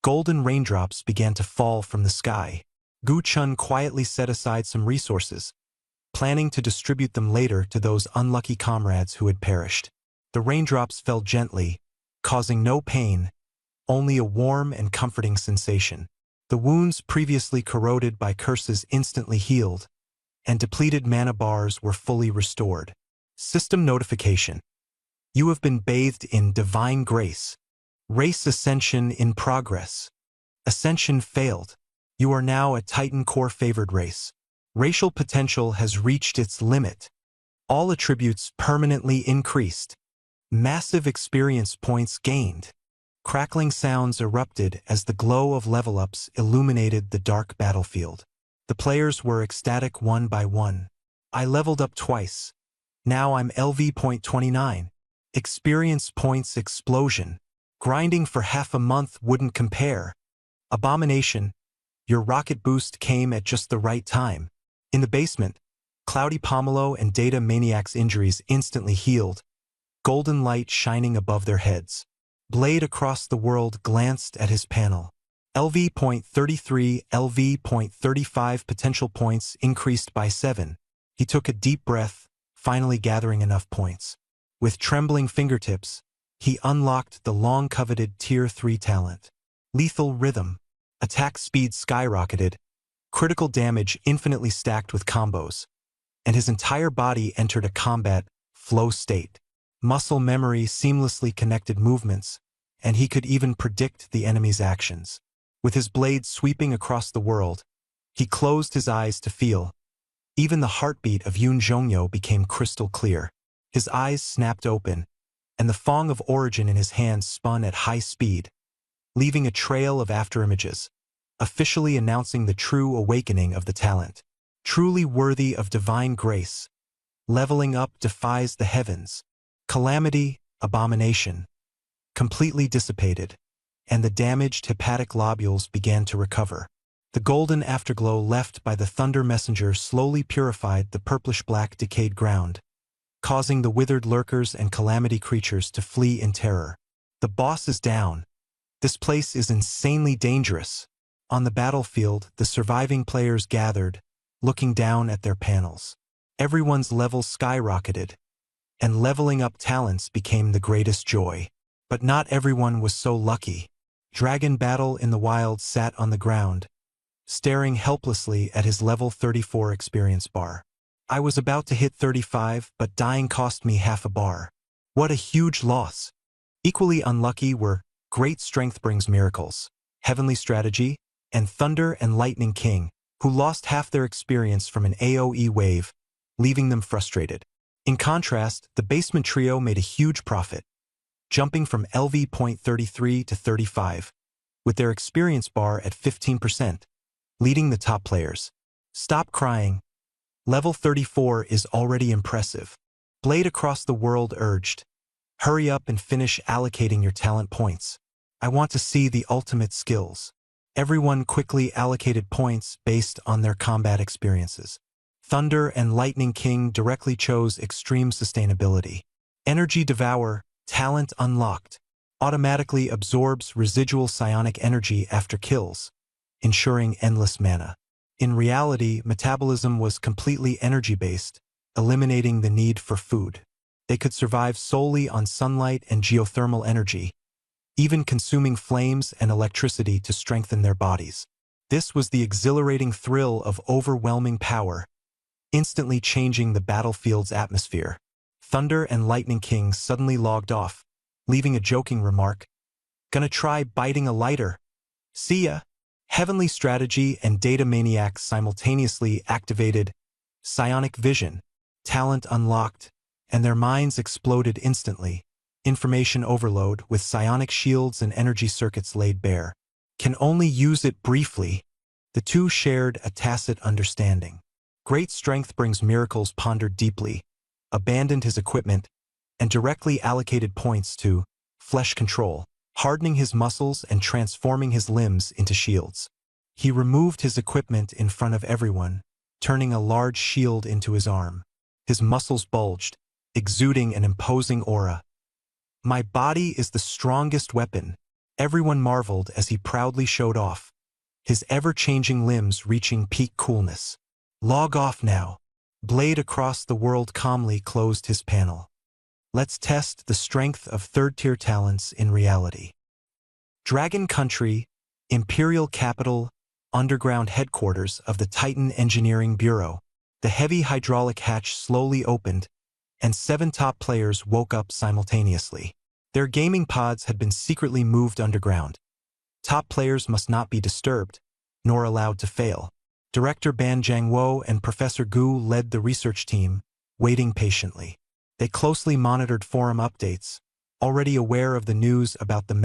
golden raindrops began to fall from the sky. Gu Chun quietly set aside some resources, planning to distribute them later to those unlucky comrades who had perished. The raindrops fell gently, causing no pain, only a warm and comforting sensation. The wounds previously corroded by curses instantly healed, and depleted mana bars were fully restored. System notification: you have been bathed in divine grace. Race ascension in progress. Ascension failed. You are now a Titan core favored race. Racial potential has reached its limit. All attributes permanently increased. Massive experience points gained. Crackling sounds erupted as the glow of level-ups illuminated the dark battlefield. The players were ecstatic one by one. I leveled up twice. Now I'm LV.29. Experience points explosion. Grinding for half a month wouldn't compare. Abomination, your rocket boost came at just the right time. In the basement, Cloudy Pomelo and Data Maniac's injuries instantly healed, golden light shining above their heads. Blade across the world glanced at his panel. LV.33, LV.35 potential points increased by 7. He took a deep breath, finally gathering enough points. With trembling fingertips, he unlocked the long-coveted Tier 3 talent. Lethal Rhythm. Attack speed skyrocketed, critical damage infinitely stacked with combos, and his entire body entered a combat flow state. Muscle memory seamlessly connected movements, and he could even predict the enemy's actions. With his blade sweeping across the world, he closed his eyes to feel. Even the heartbeat of Yun Zhongyo became crystal clear. His eyes snapped open, and the Fong of Origin in his hands spun at high speed, leaving a trail of afterimages, officially announcing the true awakening of the talent. Truly worthy of divine grace, leveling up defies the heavens. Calamity, abomination, completely dissipated, and the damaged hepatic lobules began to recover. The golden afterglow left by the Thunder Messenger slowly purified the purplish-black decayed ground, causing the withered lurkers and calamity creatures to flee in terror. The boss is down. This place is insanely dangerous. On the battlefield, the surviving players gathered, looking down at their panels. Everyone's level skyrocketed, and leveling up talents became the greatest joy. But not everyone was so lucky. Dragon Battle in the Wild sat on the ground, staring helplessly at his level 34 experience bar. I was about to hit 35, but dying cost me half a bar. What a huge loss. Equally unlucky were Great Strength Brings Miracles, Heavenly Strategy, and Thunder and Lightning King, who lost half their experience from an AoE wave, leaving them frustrated. In contrast, the Basement Trio made a huge profit, jumping from LV.33 to 35, with their experience bar at 15%, leading the top players. Stop crying. Level 34 is already impressive. Blade Across the World urged, hurry up and finish allocating your talent points. I want to see the ultimate skills. Everyone quickly allocated points based on their combat experiences. Thunder and Lightning King directly chose Extreme Sustainability. Energy Devour, talent unlocked, automatically absorbs residual psionic energy after kills, ensuring endless mana. In reality, metabolism was completely energy-based, eliminating the need for food. They could survive solely on sunlight and geothermal energy, even consuming flames and electricity to strengthen their bodies. This was the exhilarating thrill of overwhelming power, instantly changing the battlefield's atmosphere. Thunder and Lightning King suddenly logged off, leaving a joking remark, "Gonna try biting a lighter. See ya." Heavenly Strategy and Data Maniac simultaneously activated psionic vision, talent unlocked, and their minds exploded instantly. Information overload with psionic shields and energy circuits laid bare. Can only use it briefly. The two shared a tacit understanding. Great strength brings miracles pondered deeply, abandoned his equipment, and directly allocated points to flesh control, hardening his muscles and transforming his limbs into shields. He removed his equipment in front of everyone, turning a large shield into his arm. His muscles bulged, exuding an imposing aura. "My body is the strongest weapon," everyone marveled as he proudly showed off, his ever-changing limbs reaching peak coolness. Log off now. Blade Across the World calmly closed his panel. Let's test the strength of third-tier talents in reality. Dragon Country, Imperial Capital, underground headquarters of the Titan Engineering Bureau. The heavy hydraulic hatch slowly opened, and 7 top players woke up simultaneously. Their gaming pods had been secretly moved underground. Top players must not be disturbed, nor allowed to fail. Director Ban Jiangwo and Professor Gu led the research team, waiting patiently. They closely monitored forum updates, already aware of the news about the